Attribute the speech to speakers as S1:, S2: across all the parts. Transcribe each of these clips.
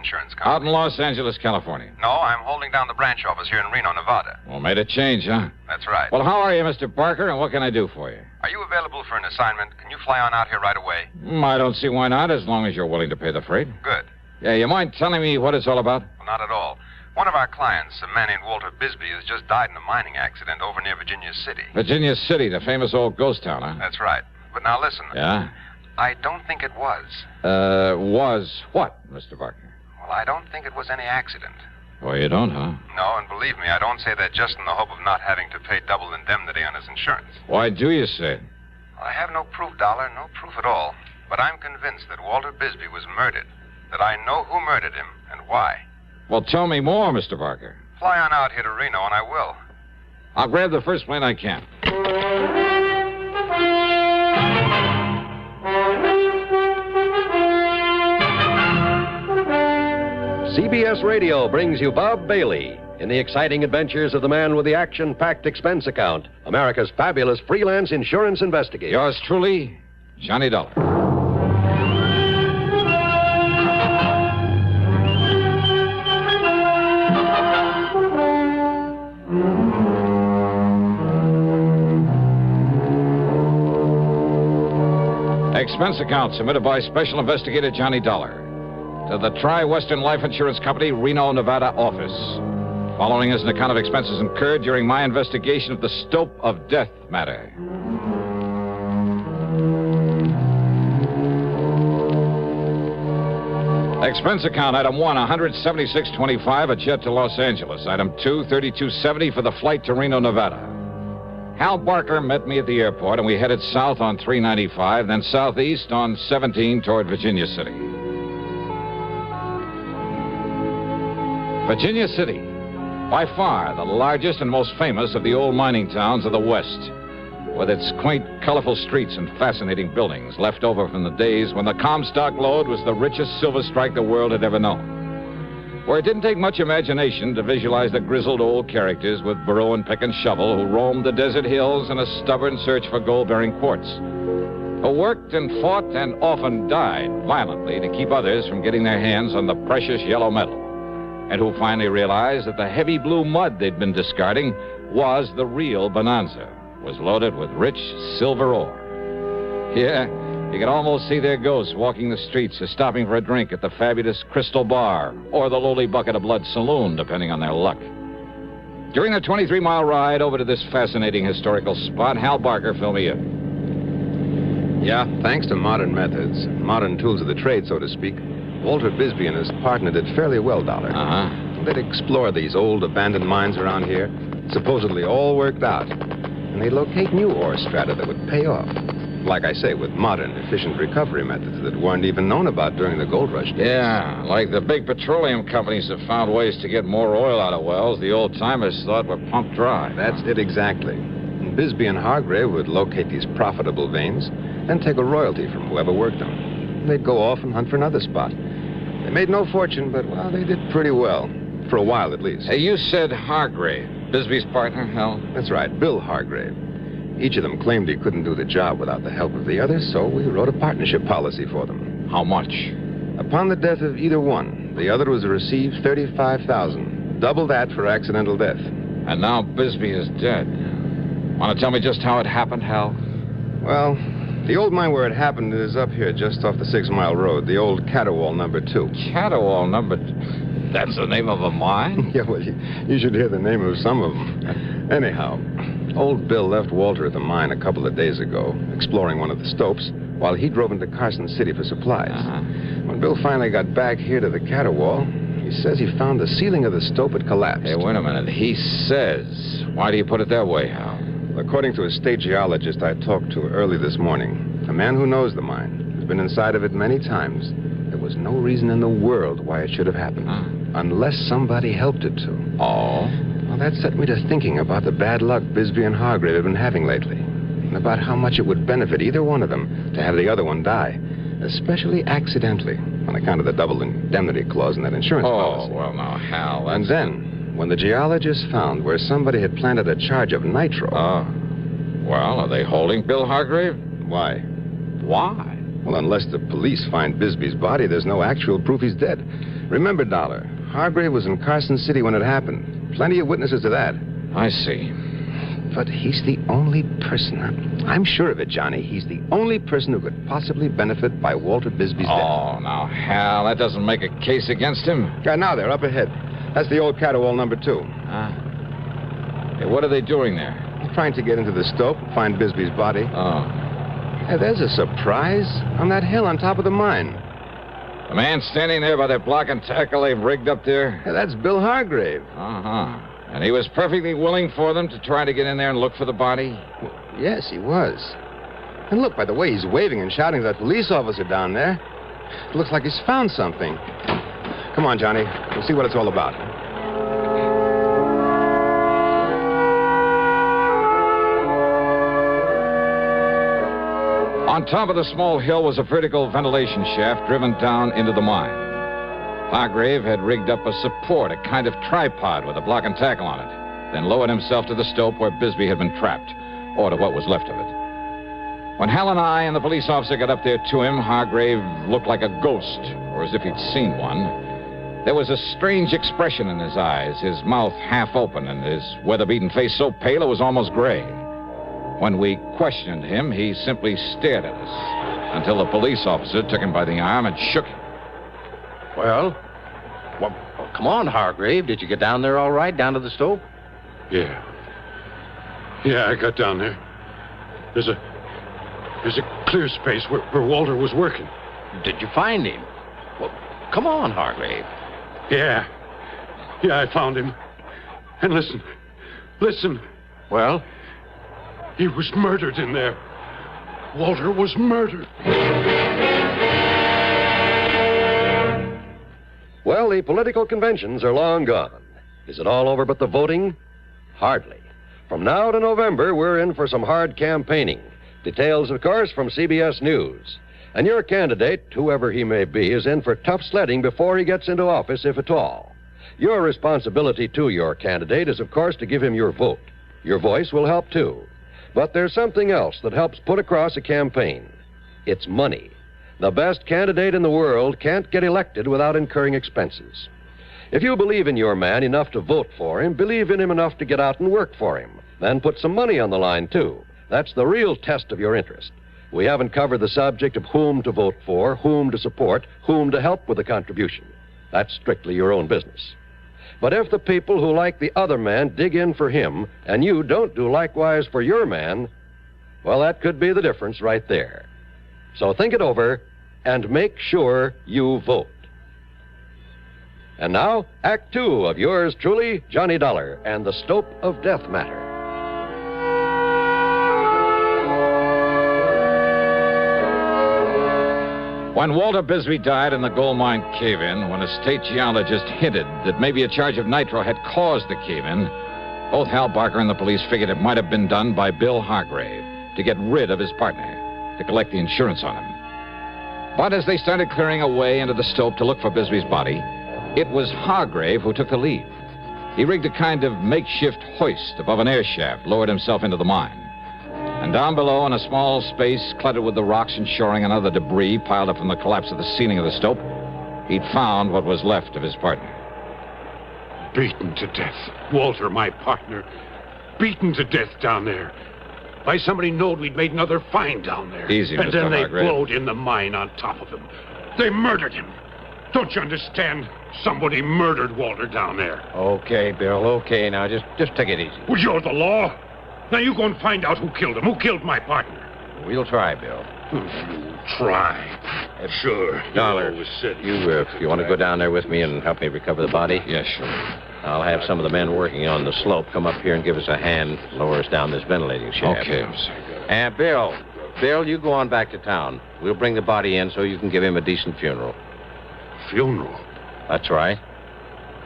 S1: Insurance Company.
S2: Out in Los Angeles, California.
S1: No, I'm holding down the branch office here in Reno, Nevada.
S2: Well, made a change, huh?
S1: That's right.
S2: Well, how are you, Mr. Barker, and what can I do for you?
S1: Are you available for an assignment? Can you fly on out here right away?
S2: I don't see why not, as long as you're willing to pay the freight.
S1: Good.
S2: Yeah, you mind telling me what it's all about?
S1: Well, not at all. One of our clients, a man named Walter Bisbee, has just died in a mining accident over near Virginia City.
S2: Virginia City, the famous old ghost town, huh?
S1: That's right. But now listen.
S2: Yeah?
S1: I don't think it was.
S2: Was what, Mr. Barker?
S1: Well, I don't think it was any accident.
S2: Well, you don't, huh?
S1: No, and believe me, I don't say that just in the hope of not having to pay double indemnity on his insurance.
S2: Why do you say it?
S1: Well, I have no proof, Dollar, no proof at all. But I'm convinced that Walter Bisbee was murdered. That I know who murdered him and why.
S2: Well, tell me more, Mr. Barker.
S1: Fly on out here to Reno, and I will.
S2: I'll grab the first plane I can.
S3: CBS Radio brings you Bob Bailey in the exciting adventures of the man with the action-packed expense account, America's fabulous freelance insurance investigator.
S2: Yours truly, Johnny Dollar. Expense account submitted by Special Investigator Johnny Dollar to the Tri-Western Life Insurance Company, Reno, Nevada office. Following is an account of expenses incurred during my investigation of the Stope of Death matter. Expense account, item 1, $176.25, a jet to Los Angeles. Item 2, $32.70 for the flight to Reno, Nevada. Hal Barker met me at the airport, and we headed south on 395, then southeast on 17 toward Virginia City. Virginia City, by far the largest and most famous of the old mining towns of the West, with its quaint, colorful streets and fascinating buildings left over from the days when the Comstock Lode was the richest silver strike the world had ever known. Where it didn't take much imagination to visualize the grizzled old characters with burrow and pick and shovel who roamed the desert hills in a stubborn search for gold-bearing quartz, who worked and fought and often died violently to keep others from getting their hands on the precious yellow metal, and who finally realized that the heavy blue mud they'd been discarding was the real bonanza, was loaded with rich silver ore. Yeah, you could almost see their ghosts walking the streets or stopping for a drink at the fabulous Crystal Bar or the lowly Bucket of Blood Saloon, depending on their luck. During the 23-mile ride over to this fascinating historical spot, Hal Barker filled me in.
S1: Yeah, thanks to modern methods, modern tools of the trade, so to speak, Walter Bisbee and his partner did fairly well, Dollar.
S2: Uh-huh.
S1: They'd explore these old abandoned mines around here, supposedly all worked out, and they'd locate new ore strata that would pay off. Like I say, with modern, efficient recovery methods that weren't even known about during the gold rush days.
S2: Yeah, like the big petroleum companies have found ways to get more oil out of wells the old-timers thought were pumped dry.
S1: That's it exactly. And Bisbee and Hargrave would locate these profitable veins and take a royalty from whoever worked them. They'd go off and hunt for another spot. They made no fortune, but, well, they did pretty well. For a while, at least.
S2: Hey, you said Hargrave, Bisbee's partner, Hal?
S1: That's right, Bill Hargrave. Each of them claimed he couldn't do the job without the help of the other, so we wrote a partnership policy for them.
S2: How much?
S1: Upon the death of either one, the other was to receive $35,000. Double that for accidental death.
S2: And now Bisbee is dead. Want to tell me just how it happened, Hal?
S1: Well, the old mine where it happened is up here just off the 6-mile road, the old Caterwall number 2.
S2: Caterwall number... That's the name of a mine?
S1: Yeah, well, you should hear the name of some of them. Anyhow, old Bill left Walter at the mine a couple of days ago, exploring one of the stopes, while he drove into Carson City for supplies.
S2: Uh-huh.
S1: When Bill finally got back here to the Caterwall, he says he found the ceiling of the stope had collapsed.
S2: Hey, wait a minute. He says. Why do you put it that way, Hal?
S1: According to a state geologist I talked to early this morning, a man who knows the mine, has been inside of it many times, there was no reason in the world why it should have happened. Unless somebody helped it to.
S2: Oh?
S1: Well, that set me to thinking about the bad luck Bisbee and Hargrave have been having lately. And about how much it would benefit either one of them to have the other one die. Especially accidentally, on account of the double indemnity clause in that insurance policy.
S2: Oh, well, now, Hal,
S1: And then, when the geologists found where somebody had planted a charge of nitro...
S2: Oh. Well, are they holding Bill Hargrave?
S1: Why?
S2: Why?
S1: Well, unless the police find Bisbee's body, there's no actual proof he's dead. Remember, Dollar, Hargrave was in Carson City when it happened. Plenty of witnesses to that.
S2: I see.
S1: But he's the only person. I'm sure of it, Johnny. He's the only person who could possibly benefit by Walter Bisbee's death.
S2: Oh, now, Hal, that doesn't make a case against him.
S1: Yeah, now they're up ahead. That's the old Catterwall number 2.
S2: Hey, what are they doing there?
S1: They're trying to get into the stope and find Bisbee's body.
S2: Oh.
S1: Hey, there's a surprise on that hill on top of the mine.
S2: The man standing there by that block and tackle they've rigged up there?
S1: Hey, that's Bill Hargrave.
S2: Uh-huh. And he was perfectly willing for them to try to get in there and look for the body?
S1: Yes, he was. And look, by the way, he's waving and shouting to that police officer down there. It looks like he's found something. Come on, Johnny. We'll see what it's all about.
S2: On top of the small hill was a vertical ventilation shaft driven down into the mine. Hargrave had rigged up a support, a kind of tripod with a block and tackle on it, then lowered himself to the stope where Bisbee had been trapped, or to what was left of it. When Hal and I and the police officer got up there to him, Hargrave looked like a ghost, or as if he'd seen one. There was a strange expression in his eyes, his mouth half open, and his weather-beaten face so pale it was almost gray. When we questioned him, he simply stared at us until the police officer took him by the arm and shook him.
S4: Well, come on, Hargrave. Did you get down there all right, down to the stope?
S5: Yeah. Yeah, I got down there. There's a clear space where Walter was working.
S4: Did you find him? Well, come on, Hargrave.
S5: Yeah. Yeah, I found him. And listen.
S4: Well?
S5: He was murdered in there. Walter was murdered.
S3: Well, the political conventions are long gone. Is it all over but the voting? Hardly. From now to November, we're in for some hard campaigning. Details, of course, from CBS News. And your candidate, whoever he may be, is in for tough sledding before he gets into office, if at all. Your responsibility to your candidate is, of course, to give him your vote. Your voice will help, too. But there's something else that helps put across a campaign. It's money. The best candidate in the world can't get elected without incurring expenses. If you believe in your man enough to vote for him, believe in him enough to get out and work for him, then put some money on the line, too. That's the real test of your interest. We haven't covered the subject of whom to vote for, whom to support, whom to help with a contribution. That's strictly your own business. But if the people who like the other man dig in for him, and you don't do likewise for your man, well, that could be the difference right there. So think it over and make sure you vote. And now, Act 2 of yours truly, Johnny Dollar, and the Stope of Death Matter.
S2: When Walter Bisbee died in the gold mine cave-in, when a state geologist hinted that maybe a charge of nitro had caused the cave-in, both Hal Barker and the police figured it might have been done by Bill Hargrave to get rid of his partner, to collect the insurance on him. But as they started clearing away into the stope to look for Bisbee's body, it was Hargrave who took the lead. He rigged a kind of makeshift hoist above an air shaft, lowered himself into the mine. And down below, in a small space cluttered with the rocks and shoring and other debris piled up from the collapse of the ceiling of the stope, he'd found what was left of his partner.
S5: Beaten to death. Walter, my partner, beaten to death down there. By somebody knowed we'd made another find down there.
S2: Easy,
S5: and
S2: Mr.
S5: then they
S2: Hargrave.
S5: blowed in the mine on top of him. They murdered him. Don't you understand? Somebody murdered Walter down there.
S4: Okay, Bill, okay. Now, just take it easy.
S5: Well, you're the law. Now you go and find out who killed him. Who killed my partner?
S4: We'll try, Bill.
S5: You try. Sure.
S4: Dollar,
S5: You always said
S4: you want to go down there with me and help me recover the body?
S2: Yes, sure.
S4: I'll have some of the men working on the slope come up here and give us a hand, lower us down this ventilating shaft.
S2: Okay, officer.
S4: And Bill, you go on back to town. We'll bring the body in so you can give him a decent funeral.
S5: Funeral?
S4: That's right.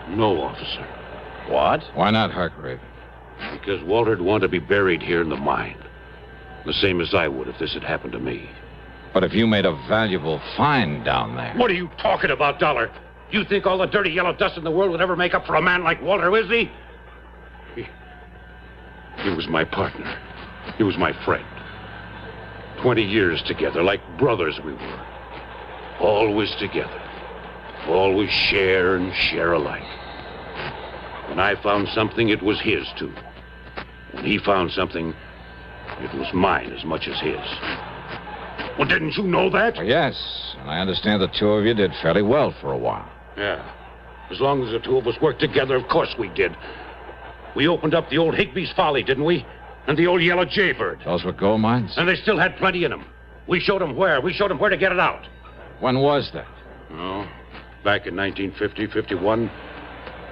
S5: No, officer.
S4: What?
S2: Why not, Hargrave?
S5: Because Walter'd want to be buried here in the mine. The same as I would if this had happened to me.
S2: But if you made a valuable find down there...
S5: What are you talking about, Dollar? You think all the dirty yellow dust in the world would ever make up for a man like Walter Wisby? He was my partner. He was my friend. 20 years together, like brothers we were. Always together. Always share and share alike. When I found something, it was his, too. When he found something, it was mine as much as his. Well, didn't you know that?
S2: Well, yes, and I understand the two of you did fairly well for a while.
S5: Yeah. As long as the two of us worked together, of course we did. We opened up the old Higby's Folly, didn't we? And the old Yellow Jaybird.
S2: Those were gold mines?
S5: And they still had plenty in them. We showed them where. We showed them where to get it out.
S2: When was that?
S5: Oh, back in 1950, 51.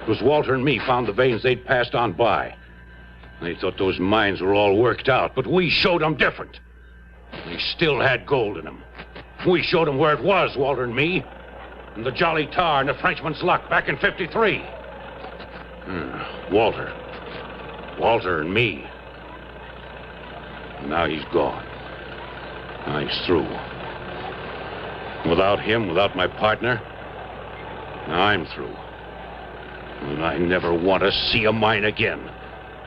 S5: It was Walter and me found the veins they'd passed on by. They thought those mines were all worked out, but we showed them different. They still had gold in them. We showed them where it was, Walter and me. And the Jolly Tar and the Frenchman's Luck back in 53. Walter and me. And now he's gone. Now he's through. Without him, without my partner, now I'm through. And I never want to see a mine again.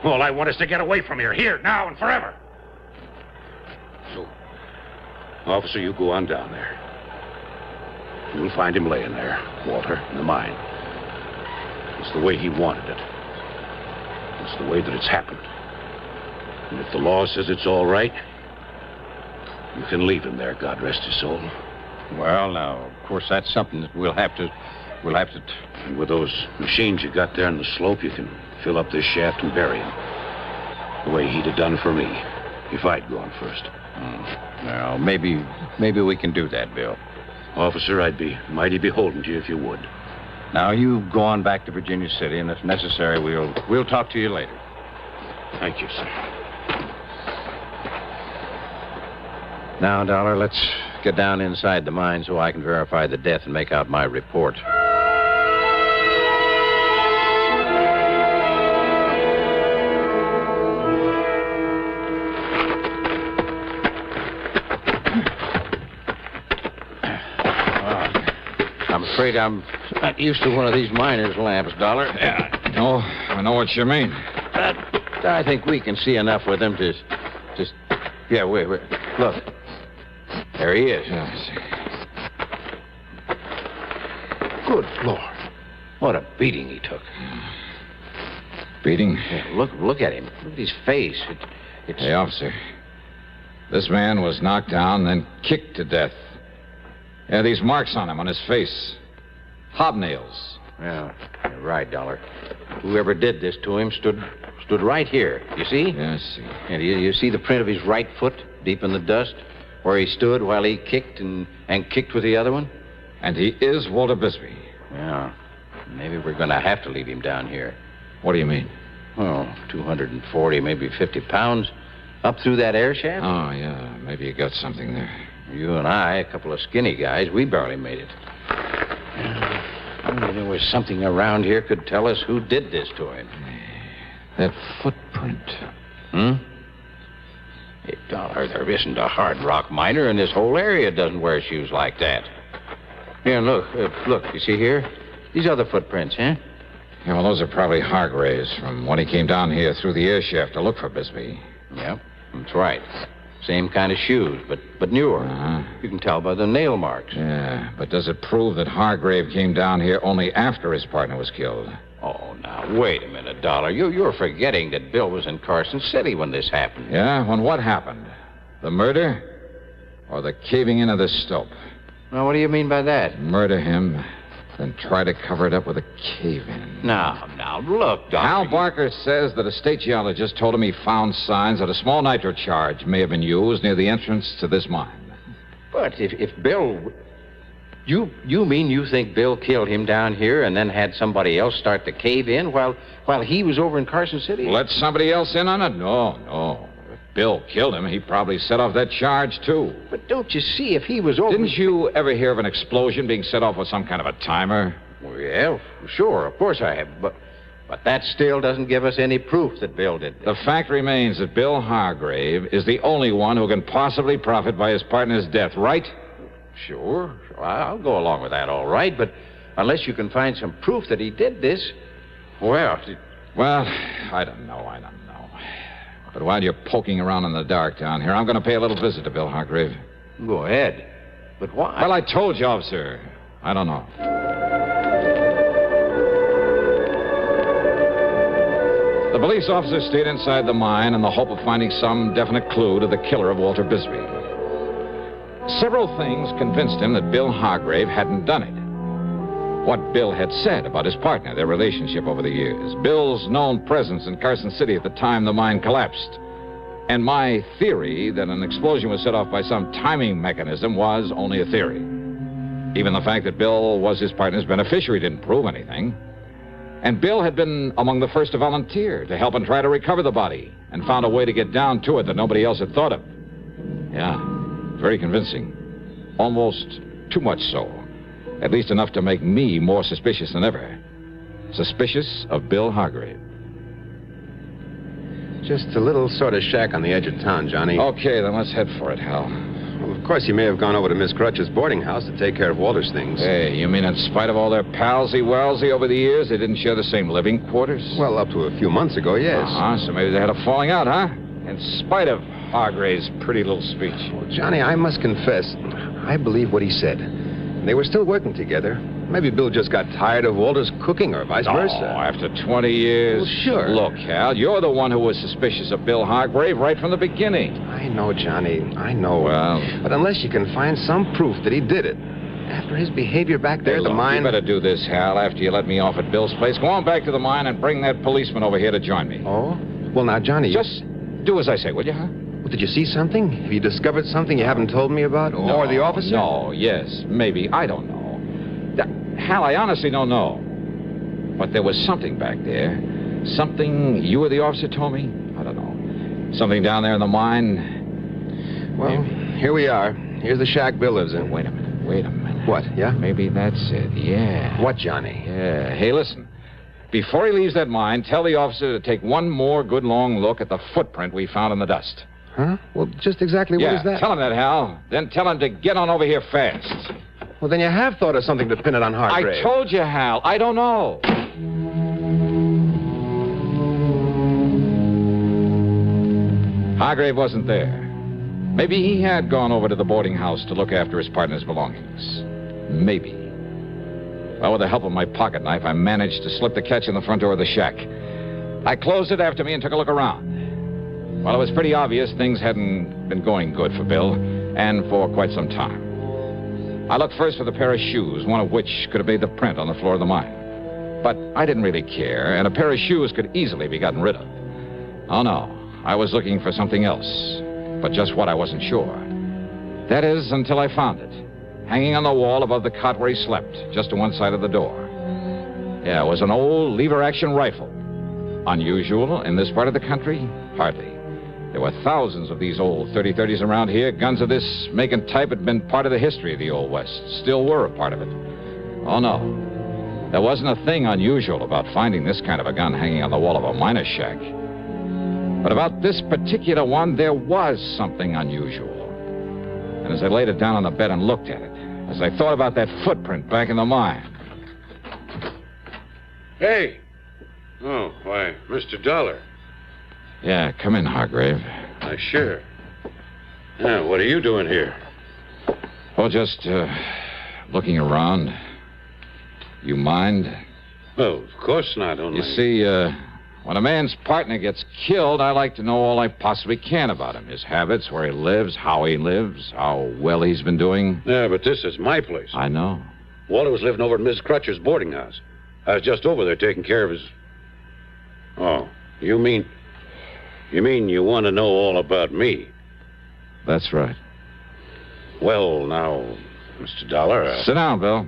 S5: All I want is to get away from here, now and forever. So, officer, you go on down there. You'll find him laying there, Walter, in the mine. It's the way he wanted it. It's the way that it's happened. And if the law says it's all right, you can leave him there, God rest his soul.
S6: Well, now, of course, that's something that we'll have to...
S5: And with those machines you got there on the slope, you can fill up this shaft and bury him. The way he'd have done for me, if I'd gone first.
S6: Well, maybe we can do that, Bill.
S5: Officer, I'd be mighty beholden to you if you would.
S6: Now, you go on back to Virginia City, and if necessary, we'll talk to you later.
S5: Thank you, sir.
S6: Now, Dollar, let's get down inside the mine so I can verify the death and make out my report. I'm afraid I'm not used to one of these miner's lamps, Dollar.
S2: Yeah, no, I know what you mean.
S6: But I think we can see enough with them to just... Yeah, wait. Look. There he is.
S2: Yeah, I see.
S6: Good Lord. What a beating he took.
S2: Beating?
S6: Yeah, look at him. Look at his face. It's...
S2: Hey, officer. This man was knocked down, then kicked to death. Yeah, these marks on him, on his face. Hobnails.
S6: Yeah, you're right, Dollar. Whoever did this to him stood right here. You see?
S2: Yeah, I see.
S6: And you see the print of his right foot deep in the dust? Where he stood while he kicked and kicked with the other one?
S2: And he is Walter Bisbee.
S6: Yeah. Maybe we're going to have to leave him down here.
S2: What do you mean?
S6: Oh, 240, maybe 50 pounds. Up through that air shaft?
S2: Oh, yeah. Maybe you got something there.
S6: You and I, a couple of skinny guys, we barely made it. Only there was something around here could tell us who did this to him.
S2: That footprint.
S6: Hey, Dollar, there isn't a hard rock miner in this whole area doesn't wear shoes like that. Here, look, you see here? These other footprints, huh?
S2: Yeah, well, those are probably Hargrave's from when he came down here through the air shaft to look for Bisbee.
S6: Yep, that's right. Same kind of shoes, but newer.
S2: Uh-huh.
S6: You can tell by the nail marks.
S2: Yeah, but does it prove that Hargrave came down here only after his partner was killed?
S6: Oh, now, wait a minute, Dollar. You're forgetting that Bill was in Carson City when this happened.
S2: Yeah? When what happened? The murder? Or the caving in of the stope?
S6: Now, what do you mean by that?
S2: Murder him, then try to cover it up with a cave-in.
S6: Now, look, Dollar.
S2: Al Barker says that a state geologist told him he found signs that a small nitro charge may have been used near the entrance to this mine.
S6: But if Bill... You mean you think Bill killed him down here and then had somebody else start the cave-in while he was over in Carson City?
S2: Let somebody else in on it? No. If Bill killed him, he probably set off that charge, too.
S6: But don't you see, if he was over...
S2: Didn't you ever hear of an explosion being set off with some kind of a timer?
S6: Well, yeah, sure, of course I have, but that still doesn't give us any proof that Bill did this.
S2: The fact remains that Bill Hargrave is the only one who can possibly profit by his partner's death, right?
S6: Sure. I'll go along with that, all right, but unless you can find some proof that he did this, well...
S2: Well, I don't know. But while you're poking around in the dark down here, I'm going to pay a little visit to Bill Hargrave.
S6: Go ahead. But why?
S2: Well, I told you, officer. I don't know. The police officer stayed inside the mine in the hope of finding some definite clue to the killer of Walter Bisbee. Several things convinced him that Bill Hargrave hadn't done it. What Bill had said about his partner, their relationship over the years, Bill's known presence in Carson City at the time the mine collapsed, and my theory that an explosion was set off by some timing mechanism was only a theory. Even the fact that Bill was his partner's beneficiary didn't prove anything. And Bill had been among the first to volunteer to help and try to recover the body and found a way to get down to it that nobody else had thought of. Yeah, very convincing. Almost too much so. At least enough to make me more suspicious than ever. Suspicious of Bill Hargrave.
S1: Just a little sort of shack on the edge of town, Johnny.
S2: Okay, then let's head for it, Hal.
S1: Well, of course, he may have gone over to Miss Crutch's boarding house to take care of Walter's things.
S2: Hey, you mean in spite of all their palsy-walsy over the years, they didn't share the same living quarters?
S1: Well, up to a few months ago, yes.
S2: So maybe they had a falling out, huh? In spite of Hargrave's pretty little speech.
S1: Well, Johnny, I must confess, I believe what he said. They were still working together. Maybe Bill just got tired of Walter's cooking or vice versa.
S2: Oh, after 20 years?
S1: Well, sure.
S2: Look, Hal, you're the one who was suspicious of Bill Hargrave right from the beginning.
S1: I know, Johnny. I know.
S2: Well...
S1: But unless you can find some proof that he did it, after his behavior back there at the mine...
S2: You better do this, Hal, after you let me off at Bill's place. Go on back to the mine and bring that policeman over here to join me.
S1: Oh? Well, now, Johnny...
S2: Just do as I say, will you, huh?
S1: Well, did you see something? Have you discovered something you haven't told me about?
S2: No,
S1: or the officer?
S2: No, yes, maybe. I don't know. Hal, I honestly don't know. But there was something back there. Something you or the officer told me? I don't know. Something down there in the mine.
S1: Well, here we are. Here's the shack Bill lives in.
S2: Wait a minute.
S1: What, yeah?
S2: Maybe that's it, yeah.
S1: What, Johnny?
S2: Yeah. Hey, listen. Before he leaves that mine, tell the officer to take one more good long look at the footprint we found in the dust.
S1: Huh? Well, just exactly what is that?
S2: Tell him that, Hal. Then tell him to get on over here fast.
S1: Well, then you have thought of something to pin it on Hargrave.
S2: I told you, Hal. I don't know. Hargrave wasn't there. Maybe he had gone over to the boarding house to look after his partner's belongings. Maybe. Well, with the help of my pocket knife, I managed to slip the catch in the front door of the shack. I closed it after me and took a look around. Well, it was pretty obvious things hadn't been going good for Bill, and for quite some time. I looked first for the pair of shoes, one of which could have made the print on the floor of the mine. But I didn't really care, and a pair of shoes could easily be gotten rid of. Oh, no. I was looking for something else, but just what I wasn't sure. That is, until I found it, hanging on the wall above the cot where he slept, just to one side of the door. Yeah, it was an old lever-action rifle. Unusual in this part of the country? Hardly. There were thousands of these old 30-30s around here. Guns of this make and type had been part of the history of the Old West. Still were a part of it. Oh, no. There wasn't a thing unusual about finding this kind of a gun hanging on the wall of a miner's shack. But about this particular one, there was something unusual. And as I laid it down on the bed and looked at it, as I thought about that footprint back in the mine...
S5: Hey! Oh, why, Mr. Dollar.
S2: Yeah, come in, Hargrave.
S5: Sure. Yeah, what are you doing here?
S2: Oh, just, looking around. You mind?
S5: Oh, of course not, only...
S2: You see, when a man's partner gets killed, I like to know all I possibly can about him. His habits, where he lives, how well he's been doing.
S5: Yeah, but this is my place.
S2: I know.
S5: Walter was living over at Miss Crutcher's boarding house. I was just over there taking care of his... Oh, you mean you want to know all about me?
S2: That's right.
S5: Well, now, Mr. Dollar...
S2: Sit down, Bill.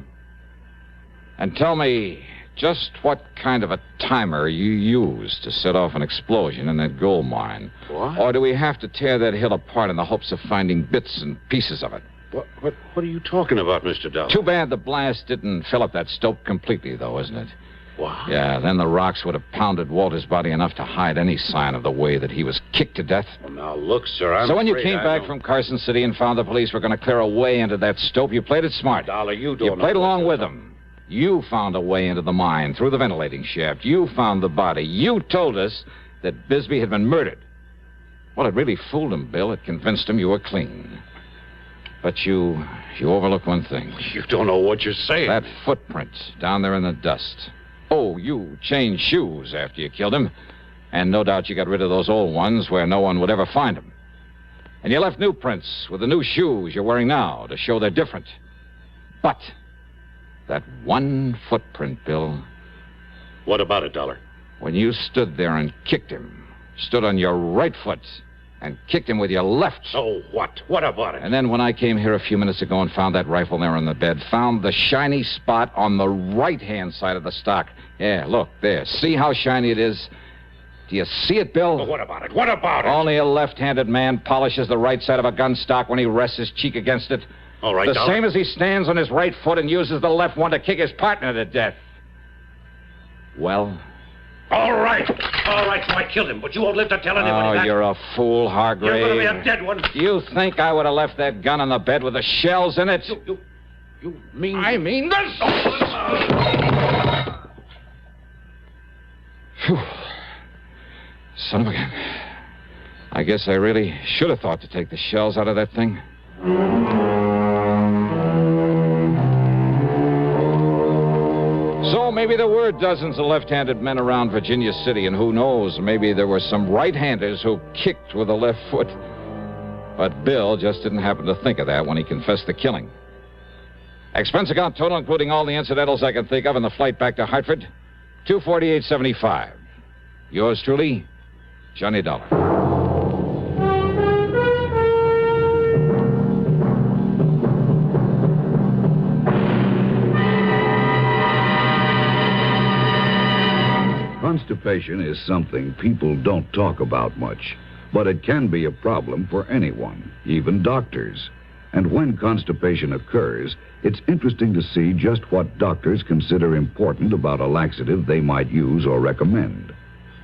S2: And tell me just what kind of a timer you used to set off an explosion in that gold mine.
S5: What?
S2: Or do we have to tear that hill apart in the hopes of finding bits and pieces of it?
S5: What are you talking about, Mr. Dollar?
S2: Too bad the blast didn't fill up that stope completely, though, isn't it?
S5: What?
S2: Yeah, then the rocks would have pounded Walter's body enough to hide any sign of the way that he was kicked to death.
S5: Well, now, look, sir, I'm
S2: So when you
S5: afraid
S2: came
S5: I
S2: back
S5: don't...
S2: from Carson City and found the police were going to clear a way into that stope, you played it smart.
S5: Dollar, you don't
S2: You
S5: know
S2: played
S5: what
S2: along
S5: you're
S2: with
S5: talking-
S2: them. You found a way into the mine through the ventilating shaft. You found the body. You told us that Bisbee had been murdered. Well, it really fooled him, Bill. It convinced him you were clean. But you overlook one thing.
S5: You don't know what you're saying.
S2: That footprint down there in the dust. Oh, you changed shoes after you killed him. And no doubt you got rid of those old ones where no one would ever find them. And you left new prints with the new shoes you're wearing now to show they're different. But that one footprint, Bill.
S5: What about it, Dollar?
S2: When you stood there and kicked him, stood on your right foot and kicked him with your left.
S5: So what? What about it?
S2: And then when I came here a few minutes ago and found that rifle there on the bed, found the shiny spot on the right-hand side of the stock. Yeah, look, there. See how shiny it is? Do you see it, Bill?
S5: Well, what about it? What about it?
S2: Only a left-handed man polishes the right side of a gun stock when he rests his cheek against it.
S5: All right,
S2: The
S5: Dollar.
S2: same as he stands on his right foot and uses the left one to kick his partner to death. Well?
S5: All right, so I killed him, but you won't live to tell anybody that.
S2: Oh, you're a fool, Hargrave.
S5: You're going to be a dead one.
S2: You think I would have left that gun on the bed with the shells in it?
S5: You mean...
S2: I mean this! Phew. Son of a gun. I guess I really should have thought to take the shells out of that thing. So maybe there were dozens of left-handed men around Virginia City, and who knows, maybe there were some right-handers who kicked with the left foot. But Bill just didn't happen to think of that when he confessed the killing. Expense account total, including all the incidentals I can think of, and the flight back to Hartford, $248.75. Yours truly, Johnny Dollar.
S7: Constipation is something people don't talk about much, but it can be a problem for anyone, even doctors. And when constipation occurs, it's interesting to see just what doctors consider important about a laxative they might use or recommend.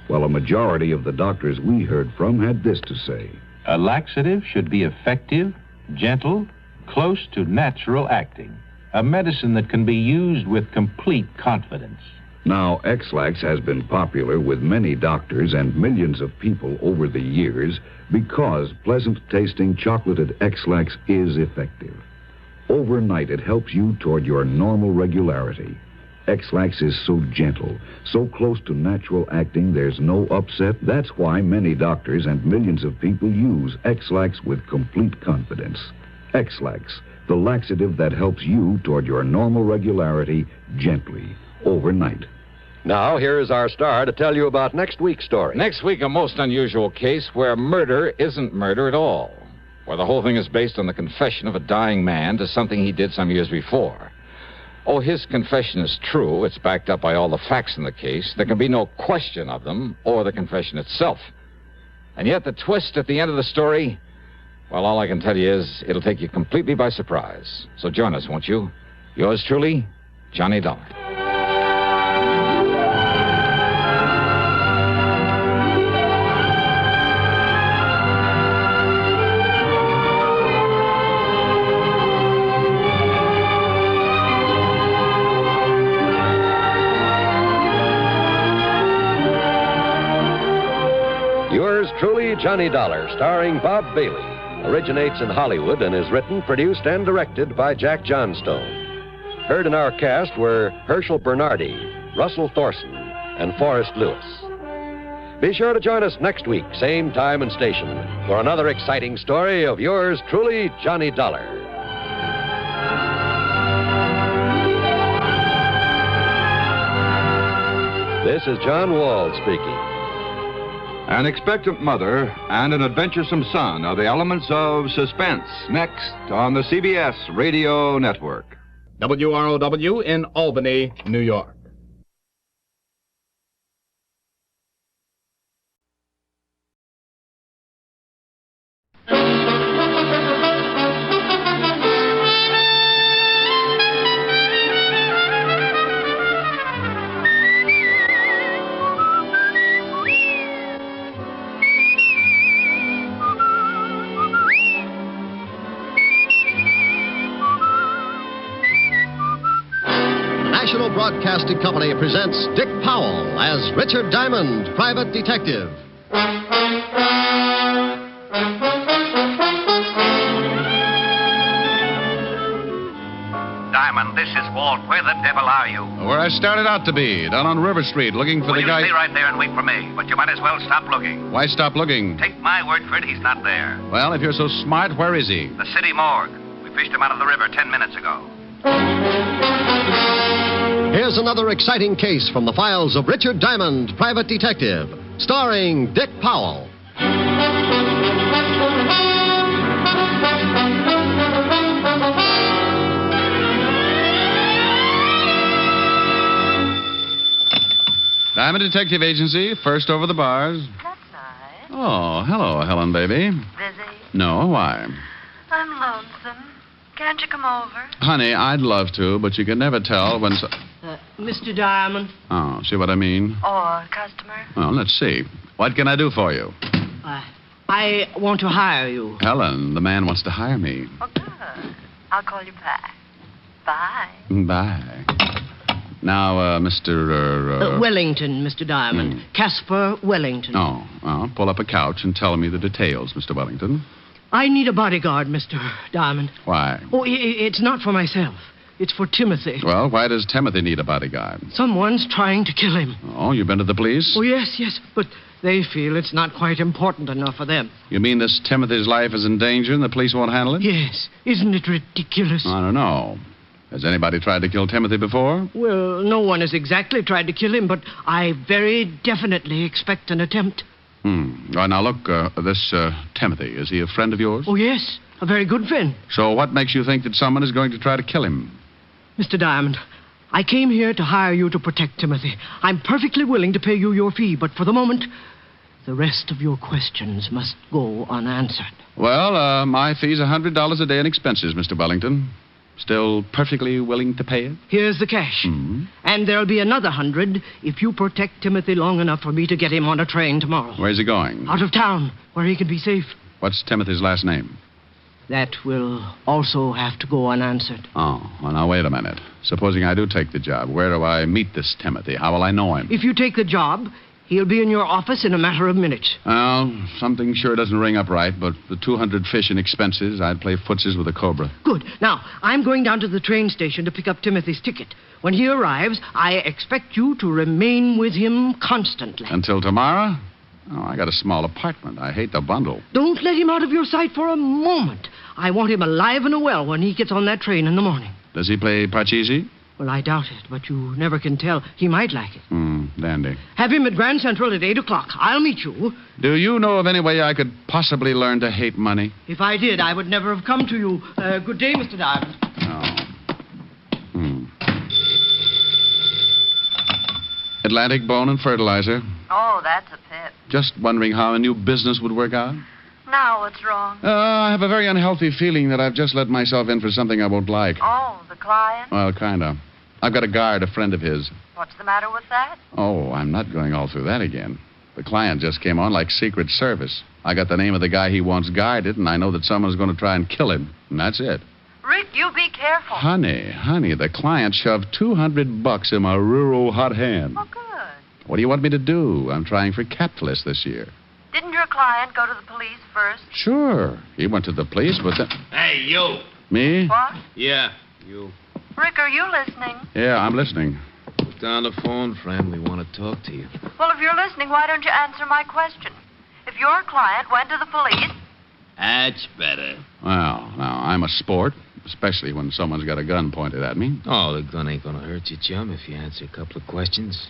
S7: Well, a majority of the doctors we heard from had this to say.
S8: A laxative should be effective, gentle, close to natural acting. A medicine that can be used with complete confidence.
S7: Now, X-Lax has been popular with many doctors and millions of people over the years because pleasant-tasting chocolated X-Lax is effective. Overnight, it helps you toward your normal regularity. X-Lax is so gentle, so close to natural acting, there's no upset. That's why many doctors and millions of people use X-Lax with complete confidence. X-Lax, the laxative that helps you toward your normal regularity gently, overnight.
S3: Now, here is our star to tell you about next week's story.
S2: Next week, a most unusual case where murder isn't murder at all. Where the whole thing is based on the confession of a dying man to something he did some years before. Oh, his confession is true. It's backed up by all the facts in the case. There can be no question of them or the confession itself. And yet the twist at the end of the story, well, all I can tell you is it'll take you completely by surprise. So join us, won't you? Yours truly, Johnny Dollar.
S3: Yours truly, Johnny Dollar, starring Bob Bailey, originates in Hollywood and is written, produced, and directed by Jack Johnstone. Heard in our cast were Herschel Bernardi, Russell Thorson, and Forrest Lewis. Be sure to join us next week, same time and station, for another exciting story of yours truly, Johnny Dollar. This is John Wald speaking.
S9: An expectant mother and an adventuresome son are the elements of suspense. Next on the CBS Radio Network.
S10: WROW in Albany, New York.
S11: National Broadcasting Company presents Dick Powell as Richard Diamond, Private Detective.
S12: this is Walt. Where the devil are you?
S9: Where I started out to be, down on River Street, looking for the guy...
S12: You stay right there and wait for me, but you might as well stop looking.
S9: Why stop looking?
S12: Take my word for it, he's not there.
S9: Well, if you're so smart, where is he?
S12: The city morgue. We fished him out of the river 10 minutes ago.
S11: Here's another exciting case from the files of Richard Diamond, Private Detective, starring Dick Powell.
S9: Diamond Detective Agency, first over the bars.
S13: That's nice.
S9: Oh, hello, Helen, baby.
S13: Busy?
S9: No, why?
S13: I'm lonesome. Can't you come over?
S9: Honey, I'd love to, but you can never tell when...
S14: Mr. Diamond?
S9: Oh, see what I mean?
S13: Or customer?
S9: Well, let's see. What can I do for you?
S14: I want to hire you.
S9: Helen, the man wants to hire me.
S13: Oh, good. I'll call you back. Bye.
S9: Bye. Now, Mr.
S14: Wellington, Mr. Diamond. Caspar Wellington.
S9: Oh, well, pull up a couch and tell me the details, Mr. Wellington.
S14: I need a bodyguard, Mr. Diamond.
S9: Why?
S14: Oh, it's not for myself. It's for Timothy.
S9: Well, why does Timothy need a bodyguard?
S14: Someone's trying to kill him.
S9: Oh, you've been to the police?
S14: Oh, yes, but they feel it's not quite important enough for them.
S9: You mean this Timothy's life is in danger and the police won't handle it?
S14: Yes. Isn't it ridiculous?
S9: I don't know. Has anybody tried to kill Timothy before?
S14: Well, no one has exactly tried to kill him, but I very definitely expect an attempt.
S9: Well, now, look, this Timothy, is he a friend of yours?
S14: Oh, yes, a very good friend.
S9: So what makes you think that someone is going to try to kill him?
S14: Mr. Diamond, I came here to hire you to protect Timothy. I'm perfectly willing to pay you your fee, but for the moment, the rest of your questions must go unanswered.
S9: Well, my fee's $100 a day in expenses, Mr. Wellington. Still perfectly willing to pay it?
S14: Here's the cash.
S9: Mm-hmm.
S14: And there'll be another 100 if you protect Timothy long enough for me to get him on a train tomorrow.
S9: Where's he going?
S14: Out of town, where he can be safe.
S9: What's Timothy's last name?
S14: That will also have to go unanswered.
S9: Oh, well, now, wait a minute. Supposing I do take the job, where do I meet this Timothy? How will I know him?
S14: If you take the job, he'll be in your office in a matter of minutes.
S9: Well, something sure doesn't ring up right, but the 200 fish in expenses, I'd play footsies with a cobra.
S14: Good. Now, I'm going down to the train station to pick up Timothy's ticket. When he arrives, I expect you to remain with him constantly.
S9: Until tomorrow? Oh, I got a small apartment. I hate the bundle.
S14: Don't let him out of your sight for a moment. I want him alive and well when he gets on that train in the morning.
S9: Does he play Parcheesi?
S14: Well, I doubt it, but you never can tell. He might like it.
S9: Dandy.
S14: Have him at Grand Central at 8 o'clock. I'll meet you.
S9: Do you know of any way I could possibly learn to hate money?
S14: If I did, I would never have come to you. Good day, Mr. Diamond.
S9: Atlantic Bone and Fertilizer.
S13: Oh, that's a pip.
S9: Just wondering how a new business would work out.
S13: Now what's wrong?
S9: I have a very unhealthy feeling that I've just let myself in for something I won't like.
S13: Oh, the client?
S9: Well, kind of. I've got a guard, a friend of his.
S13: What's the matter with that?
S9: Oh, I'm not going all through that again. The client just came on like Secret Service. I got the name of the guy he wants guarded, and I know that someone's going to try and kill him. And that's it.
S13: Rick, you be careful.
S9: Honey, the client shoved $200 in my rural hot hand.
S13: Oh, good.
S9: What do you want me to do? I'm trying for capitalist this year.
S13: Didn't your client go to the police first?
S9: Sure. He went to the police, but then...
S5: Hey, you.
S9: Me?
S13: What?
S5: Yeah, you.
S13: Rick, are you listening?
S9: Yeah, I'm listening.
S6: Put down the phone, friend. We want to talk to you.
S13: Well, if you're listening, why don't you answer my question? If your client went to the police...
S5: That's better.
S9: Well, now, I'm a sport, especially when someone's got a gun pointed at me.
S6: Oh, the gun ain't gonna hurt you, chum, if you answer a couple of questions.